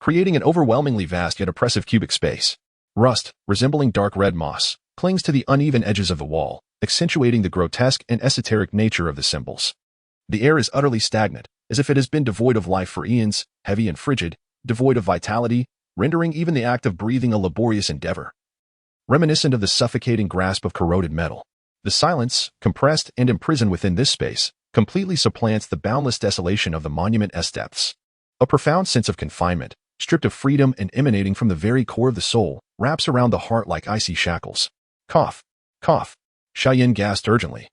creating an overwhelmingly vast yet oppressive cubic space. Rust, resembling dark red moss, clings to the uneven edges of the wall, accentuating the grotesque and esoteric nature of the symbols. The air is utterly stagnant, as if it has been devoid of life for eons, heavy and frigid, devoid of vitality, rendering even the act of breathing a laborious endeavor. Reminiscent of the suffocating grasp of corroded metal, the silence, compressed and imprisoned within this space, completely supplants the boundless desolation of the monument's depths. A profound sense of confinement, stripped of freedom and emanating from the very core of the soul, wraps around the heart like icy shackles. Cough. Cough. Xiao Yan gasped urgently,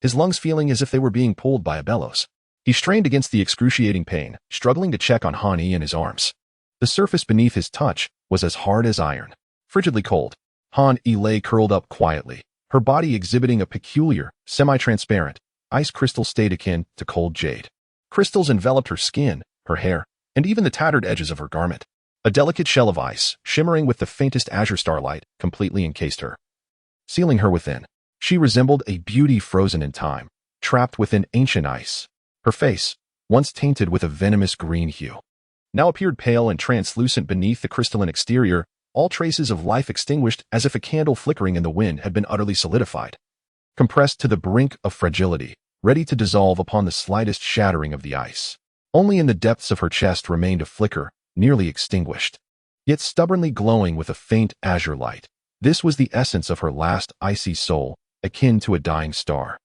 his lungs feeling as if they were being pulled by a bellows. He strained against the excruciating pain, struggling to check on Han Yi in his arms. The surface beneath his touch was as hard as iron, frigidly cold. Han Yi lay curled up quietly, her body exhibiting a peculiar, semi-transparent, ice crystal state akin to cold jade. Crystals enveloped her skin, her hair, and even the tattered edges of her garment. A delicate shell of ice, shimmering with the faintest azure starlight, completely encased her, sealing her within. She resembled a beauty frozen in time, trapped within ancient ice. Her face, once tainted with a venomous green hue, now appeared pale and translucent beneath the crystalline exterior, all traces of life extinguished as if a candle flickering in the wind had been utterly solidified. Compressed to the brink of fragility, ready to dissolve upon the slightest shattering of the ice. Only in the depths of her chest remained a flicker, nearly extinguished, yet stubbornly glowing with a faint azure light. This was the essence of her last icy soul, akin to a dying star,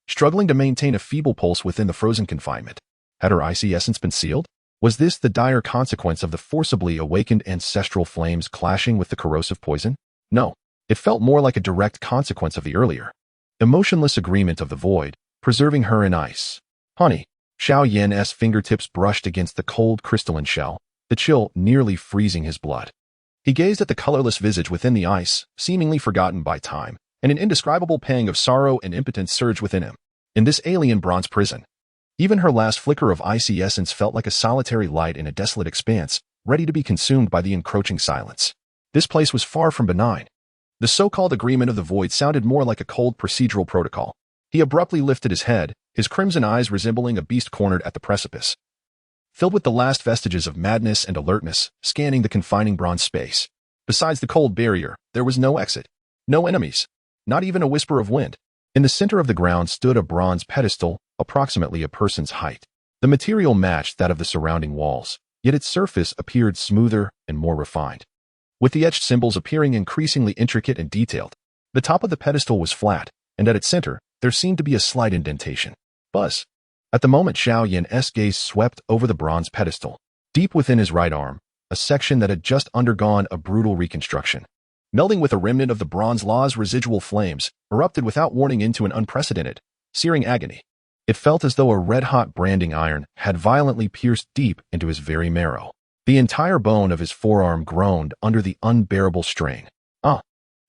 struggling to maintain a feeble pulse within the frozen confinement. Had her icy essence been sealed? Was this the dire consequence of the forcibly awakened ancestral flames clashing with the corrosive poison? No, it felt more like a direct consequence of the earlier, emotionless agreement of the void, preserving her in ice. Honey. Xiao Yan's fingertips brushed against the cold crystalline shell, the chill nearly freezing his blood. He gazed at the colorless visage within the ice, seemingly forgotten by time, and an indescribable pang of sorrow and impotence surged within him. In this alien bronze prison, even her last flicker of icy essence felt like a solitary light in a desolate expanse, ready to be consumed by the encroaching silence. This place was far from benign. The so-called agreement of the void sounded more like a cold procedural protocol. He abruptly lifted his head, his crimson eyes resembling a beast cornered at the precipice, filled with the last vestiges of madness and alertness, scanning the confining bronze space. Besides the cold barrier, there was no exit, no enemies, not even a whisper of wind. In the center of the ground stood a bronze pedestal, approximately a person's height. The material matched that of the surrounding walls, yet its surface appeared smoother and more refined, with the etched symbols appearing increasingly intricate and detailed. The top of the pedestal was flat, and at its center, there seemed to be a slight indentation. Buzz. At the moment Xiao Yan's gaze swept over the bronze pedestal, deep within his right arm, a section that had just undergone a brutal reconstruction. Melding with a remnant of the bronze law's residual flames, erupted without warning into an unprecedented, searing agony. It felt as though a red-hot branding iron had violently pierced deep into his very marrow. The entire bone of his forearm groaned under the unbearable strain.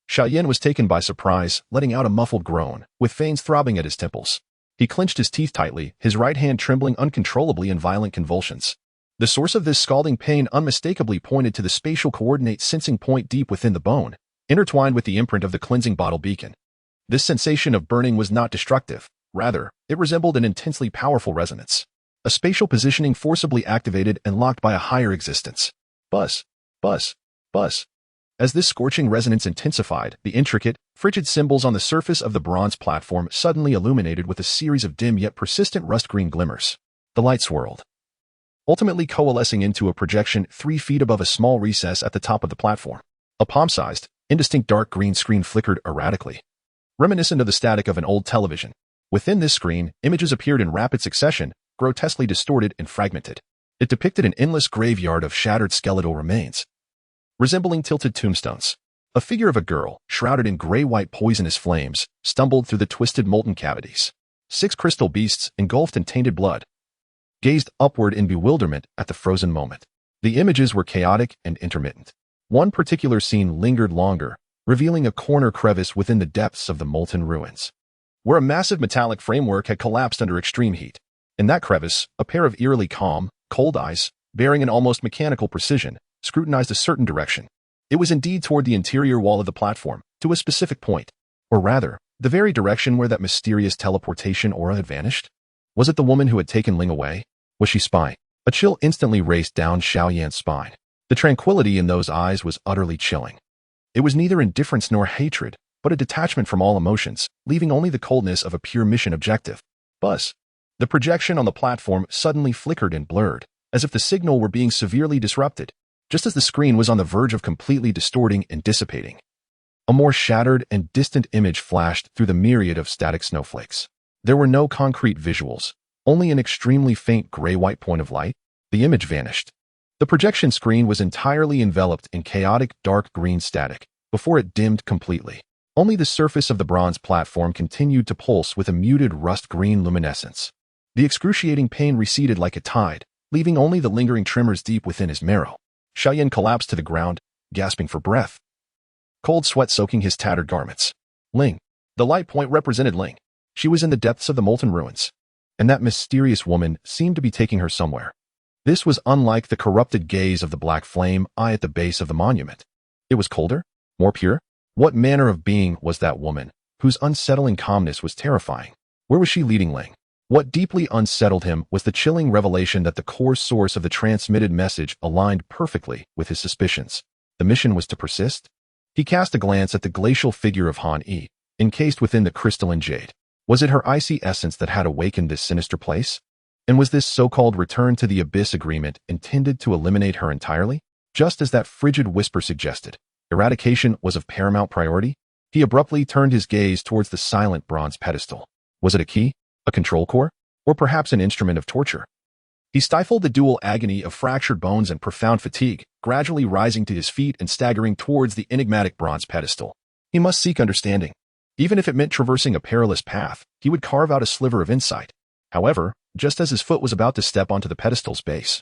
Xiao Yan was taken by surprise, letting out a muffled groan, with veins throbbing at his temples. He clenched his teeth tightly, his right hand trembling uncontrollably in violent convulsions. The source of this scalding pain unmistakably pointed to the spatial coordinate sensing point deep within the bone, intertwined with the imprint of the cleansing bottle beacon. This sensation of burning was not destructive. Rather, it resembled an intensely powerful resonance. A spatial positioning forcibly activated and locked by a higher existence. Buzz. Buzz. Buzz. As this scorching resonance intensified, the intricate, frigid symbols on the surface of the bronze platform suddenly illuminated with a series of dim yet persistent rust-green glimmers. The light swirled, ultimately coalescing into a projection 3 feet above a small recess at the top of the platform. A palm-sized, indistinct dark green screen flickered erratically, reminiscent of the static of an old television. Within this screen, images appeared in rapid succession, grotesquely distorted and fragmented. It depicted an endless graveyard of shattered skeletal remains, resembling tilted tombstones. A figure of a girl, shrouded in gray-white poisonous flames, stumbled through the twisted molten cavities. 6 crystal beasts, engulfed in tainted blood, gazed upward in bewilderment at the frozen moment. The images were chaotic and intermittent. One particular scene lingered longer, revealing a corner crevice within the depths of the molten ruins, where a massive metallic framework had collapsed under extreme heat. In that crevice, a pair of eerily calm, cold eyes, bearing an almost mechanical precision, scrutinized a certain direction. It was indeed toward the interior wall of the platform, to a specific point, or rather, the very direction where that mysterious teleportation aura had vanished. Was it the woman who had taken Ling away? Was she spying? A chill instantly raced down Xiao Yan's spine. The tranquility in those eyes was utterly chilling. It was neither indifference nor hatred, but a detachment from all emotions, leaving only the coldness of a pure mission objective. Buzz. The projection on the platform suddenly flickered and blurred, as if the signal were being severely disrupted, just as the screen was on the verge of completely distorting and dissipating. A more shattered and distant image flashed through the myriad of static snowflakes. There were no concrete visuals, only an extremely faint gray-white point of light. The image vanished. The projection screen was entirely enveloped in chaotic dark green static, before it dimmed completely. Only the surface of the bronze platform continued to pulse with a muted rust-green luminescence. The excruciating pain receded like a tide, leaving only the lingering tremors deep within his marrow. Xiao Yan collapsed to the ground, gasping for breath, cold sweat soaking his tattered garments. Ling. The light point represented Ling. She was in the depths of the molten ruins, and that mysterious woman seemed to be taking her somewhere. This was unlike the corrupted gaze of the black flame eye at the base of the monument. It was colder, more pure. What manner of being was that woman, whose unsettling calmness was terrifying? Where was she leading Ling? What deeply unsettled him was the chilling revelation that the core source of the transmitted message aligned perfectly with his suspicions. The mission was to persist? He cast a glance at the glacial figure of Han Yi, encased within the crystalline jade. Was it her icy essence that had awakened this sinister place? And was this so-called return to the abyss agreement intended to eliminate her entirely? Just as that frigid whisper suggested, eradication was of paramount priority. He abruptly turned his gaze towards the silent bronze pedestal. Was it a key? A control core? Or perhaps an instrument of torture? He stifled the dual agony of fractured bones and profound fatigue, gradually rising to his feet and staggering towards the enigmatic bronze pedestal. He must seek understanding. Even if it meant traversing a perilous path, he would carve out a sliver of insight. However, just as his foot was about to step onto the pedestal's base,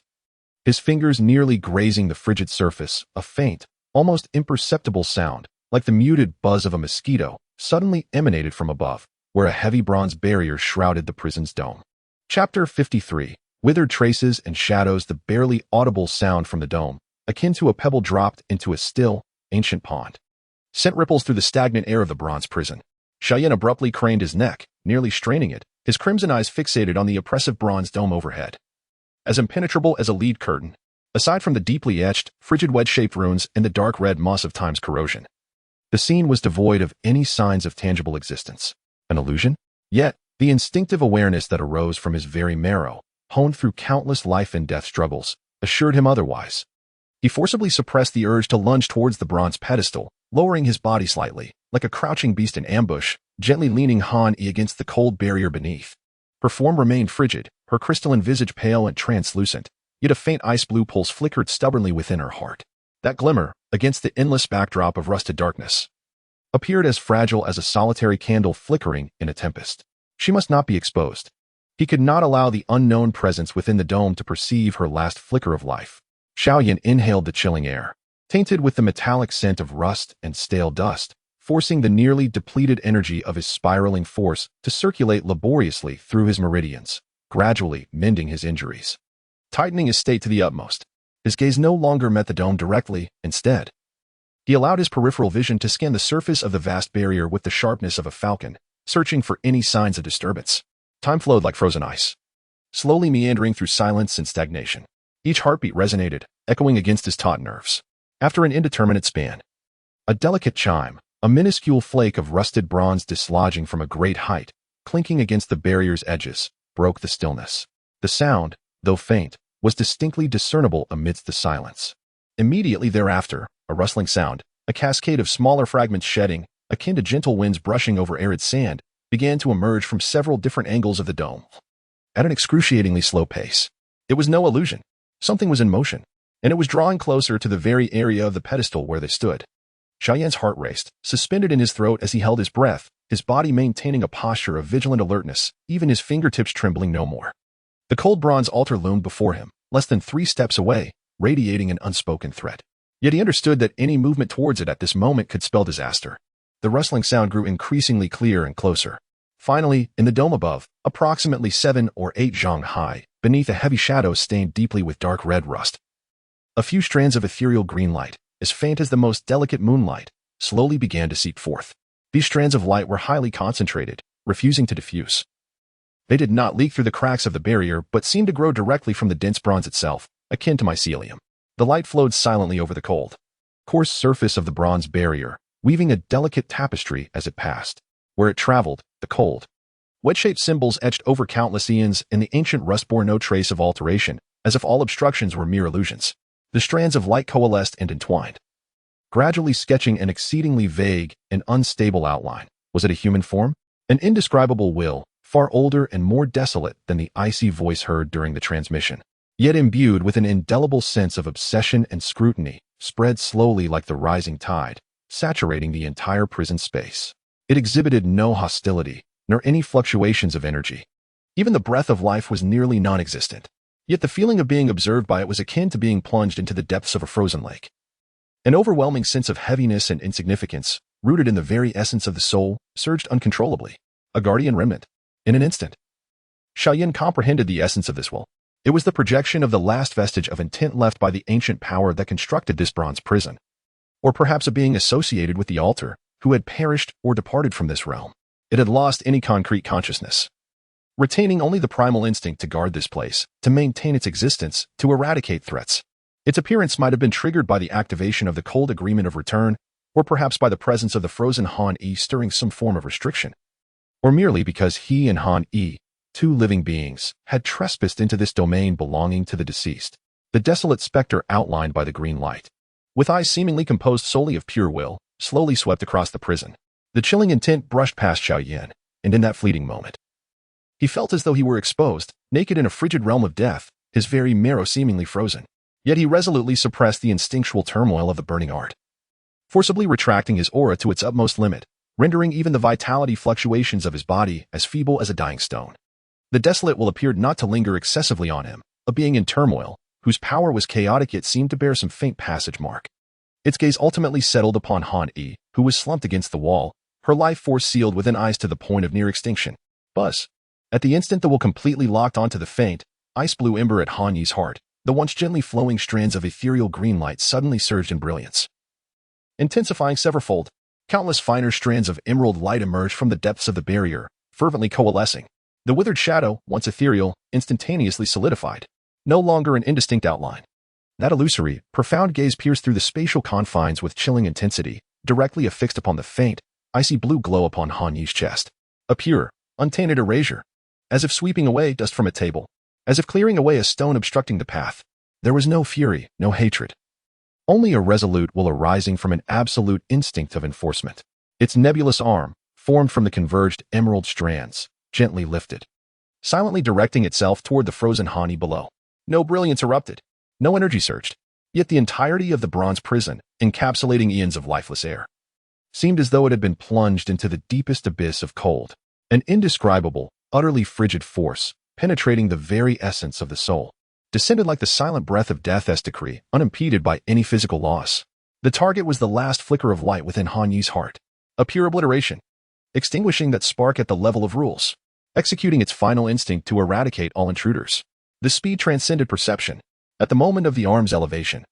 his fingers nearly grazing the frigid surface, a faint, almost imperceptible sound, like the muted buzz of a mosquito, suddenly emanated from above, where a heavy bronze barrier shrouded the prison's dome. Chapter 53. Withered traces and shadows. The barely audible sound from the dome, akin to a pebble dropped into a still, ancient pond, sent ripples through the stagnant air of the bronze prison. Xiao Yan abruptly craned his neck, nearly straining it, his crimson eyes fixated on the oppressive bronze dome overhead. As impenetrable as a lead curtain, aside from the deeply etched, frigid wedge-shaped runes and the dark red moss of time's corrosion, the scene was devoid of any signs of tangible existence. An illusion? Yet, the instinctive awareness that arose from his very marrow, honed through countless life and death struggles, assured him otherwise. He forcibly suppressed the urge to lunge towards the bronze pedestal, lowering his body slightly, like a crouching beast in ambush, gently leaning Han Yi against the cold barrier beneath. Her form remained frigid, her crystalline visage pale and translucent, yet a faint ice-blue pulse flickered stubbornly within her heart. That glimmer, against the endless backdrop of rusted darkness, appeared as fragile as a solitary candle flickering in a tempest. She must not be exposed. He could not allow the unknown presence within the dome to perceive her last flicker of life. Xiao Yan inhaled the chilling air, tainted with the metallic scent of rust and stale dust, forcing the nearly depleted energy of his spiraling force to circulate laboriously through his meridians, gradually mending his injuries. Tightening his state to the utmost, his gaze no longer met the dome directly. Instead, he allowed his peripheral vision to scan the surface of the vast barrier with the sharpness of a falcon, searching for any signs of disturbance. Time flowed like frozen ice, slowly meandering through silence and stagnation. Each heartbeat resonated, echoing against his taut nerves. After an indeterminate span, a delicate chime, a minuscule flake of rusted bronze dislodging from a great height, clinking against the barrier's edges, broke the stillness. The sound, though faint, was distinctly discernible amidst the silence. Immediately thereafter, a rustling sound, a cascade of smaller fragments shedding, akin to gentle winds brushing over arid sand, began to emerge from several different angles of the dome. At an excruciatingly slow pace. It was no illusion. Something was in motion, and it was drawing closer to the very area of the pedestal where they stood. Xiao Yan's heart raced, suspended in his throat as he held his breath, his body maintaining a posture of vigilant alertness, even his fingertips trembling no more. The cold bronze altar loomed before him, less than 3 steps away, radiating an unspoken threat. Yet he understood that any movement towards it at this moment could spell disaster. The rustling sound grew increasingly clear and closer. Finally, in the dome above, approximately 7 or 8 zhang high, beneath a heavy shadow stained deeply with dark red rust, a few strands of ethereal green light, as faint as the most delicate moonlight, slowly began to seep forth. These strands of light were highly concentrated, refusing to diffuse. They did not leak through the cracks of the barrier but seemed to grow directly from the dense bronze itself, akin to mycelium. The light flowed silently over the cold, coarse surface of the bronze barrier, weaving a delicate tapestry as it passed. Where it traveled, the cold, wedge-shaped symbols etched over countless eons, and the ancient rust bore no trace of alteration, as if all obstructions were mere illusions. The strands of light coalesced and entwined, gradually sketching an exceedingly vague and unstable outline. Was it a human form? An indescribable will, far older and more desolate than the icy voice heard during the transmission, yet imbued with an indelible sense of obsession and scrutiny, spread slowly like the rising tide, saturating the entire prison space. It exhibited no hostility, nor any fluctuations of energy. Even the breath of life was nearly non-existent. Yet the feeling of being observed by it was akin to being plunged into the depths of a frozen lake. An overwhelming sense of heaviness and insignificance, rooted in the very essence of the soul, surged uncontrollably. A guardian remnant. In an instant, Xiao Yan comprehended the essence of this will. It was the projection of the last vestige of intent left by the ancient power that constructed this bronze prison. Or perhaps a being associated with the altar, who had perished or departed from this realm. It had lost any concrete consciousness, retaining only the primal instinct to guard this place, to maintain its existence, to eradicate threats. Its appearance might have been triggered by the activation of the cold agreement of return, or perhaps by the presence of the frozen Han Yi stirring some form of restriction, or merely because he and Han Yi, 2 living beings, had trespassed into this domain belonging to the deceased. The desolate specter outlined by the green light, with eyes seemingly composed solely of pure will, slowly swept across the prison. The chilling intent brushed past Xiao Yan, and in that fleeting moment, he felt as though he were exposed, naked in a frigid realm of death, his very marrow seemingly frozen. Yet he resolutely suppressed the instinctual turmoil of the burning art, forcibly retracting his aura to its utmost limit, rendering even the vitality fluctuations of his body as feeble as a dying stone. The desolate will appeared not to linger excessively on him, a being in turmoil, whose power was chaotic yet seemed to bear some faint passage mark. Its gaze ultimately settled upon Han Yi, who was slumped against the wall, her life force sealed within eyes to the point of near extinction. Buzz. At the instant the will completely locked onto the faint, ice-blue ember at Han Yi's heart, the once gently flowing strands of ethereal green light suddenly surged in brilliance. Intensifying severfold, countless finer strands of emerald light emerged from the depths of the barrier, fervently coalescing. The withered shadow, once ethereal, instantaneously solidified, no longer an indistinct outline. That illusory, profound gaze pierced through the spatial confines with chilling intensity, directly affixed upon the faint, icy blue glow upon Han Yi's chest. A pure, untainted erasure, as if sweeping away dust from a table, as if clearing away a stone obstructing the path. There was no fury, no hatred. Only a resolute will arising from an absolute instinct of enforcement. Its nebulous arm, formed from the converged emerald strands, gently lifted, silently directing itself toward the frozen Han Yi below. No brilliance erupted, no energy surged, yet the entirety of the bronze prison, encapsulating eons of lifeless air, seemed as though it had been plunged into the deepest abyss of cold. An indescribable, utterly frigid force, penetrating the very essence of the soul, descended like the silent breath of death's decree, unimpeded by any physical loss. The target was the last flicker of light within Han Yi's heart, a pure obliteration, extinguishing that spark at the level of rules, executing its final instinct to eradicate all intruders. The speed transcended perception. At the moment of the arm's elevation,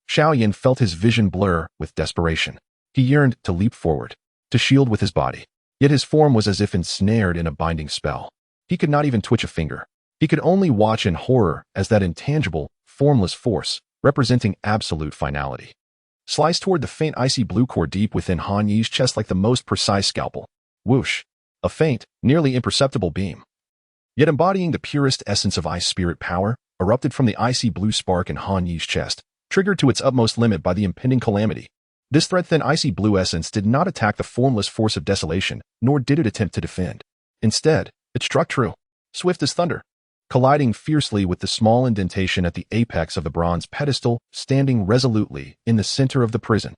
Xiao Yan felt his vision blur with desperation. He yearned to leap forward, to shield with his body. Yet his form was as if ensnared in a binding spell. He could not even twitch a finger. He could only watch in horror as that intangible, formless force, representing absolute finality, sliced toward the faint icy blue core deep within Han Yi's chest like the most precise scalpel. Whoosh! A faint, nearly imperceptible beam, yet embodying the purest essence of ice spirit power, erupted from the icy blue spark in Han Yi's chest, triggered to its utmost limit by the impending calamity. This thread-thin icy blue essence did not attack the formless force of desolation, nor did it attempt to defend. Instead, it struck true, swift as thunder, colliding fiercely with the small indentation at the apex of the bronze pedestal standing resolutely in the center of the prison.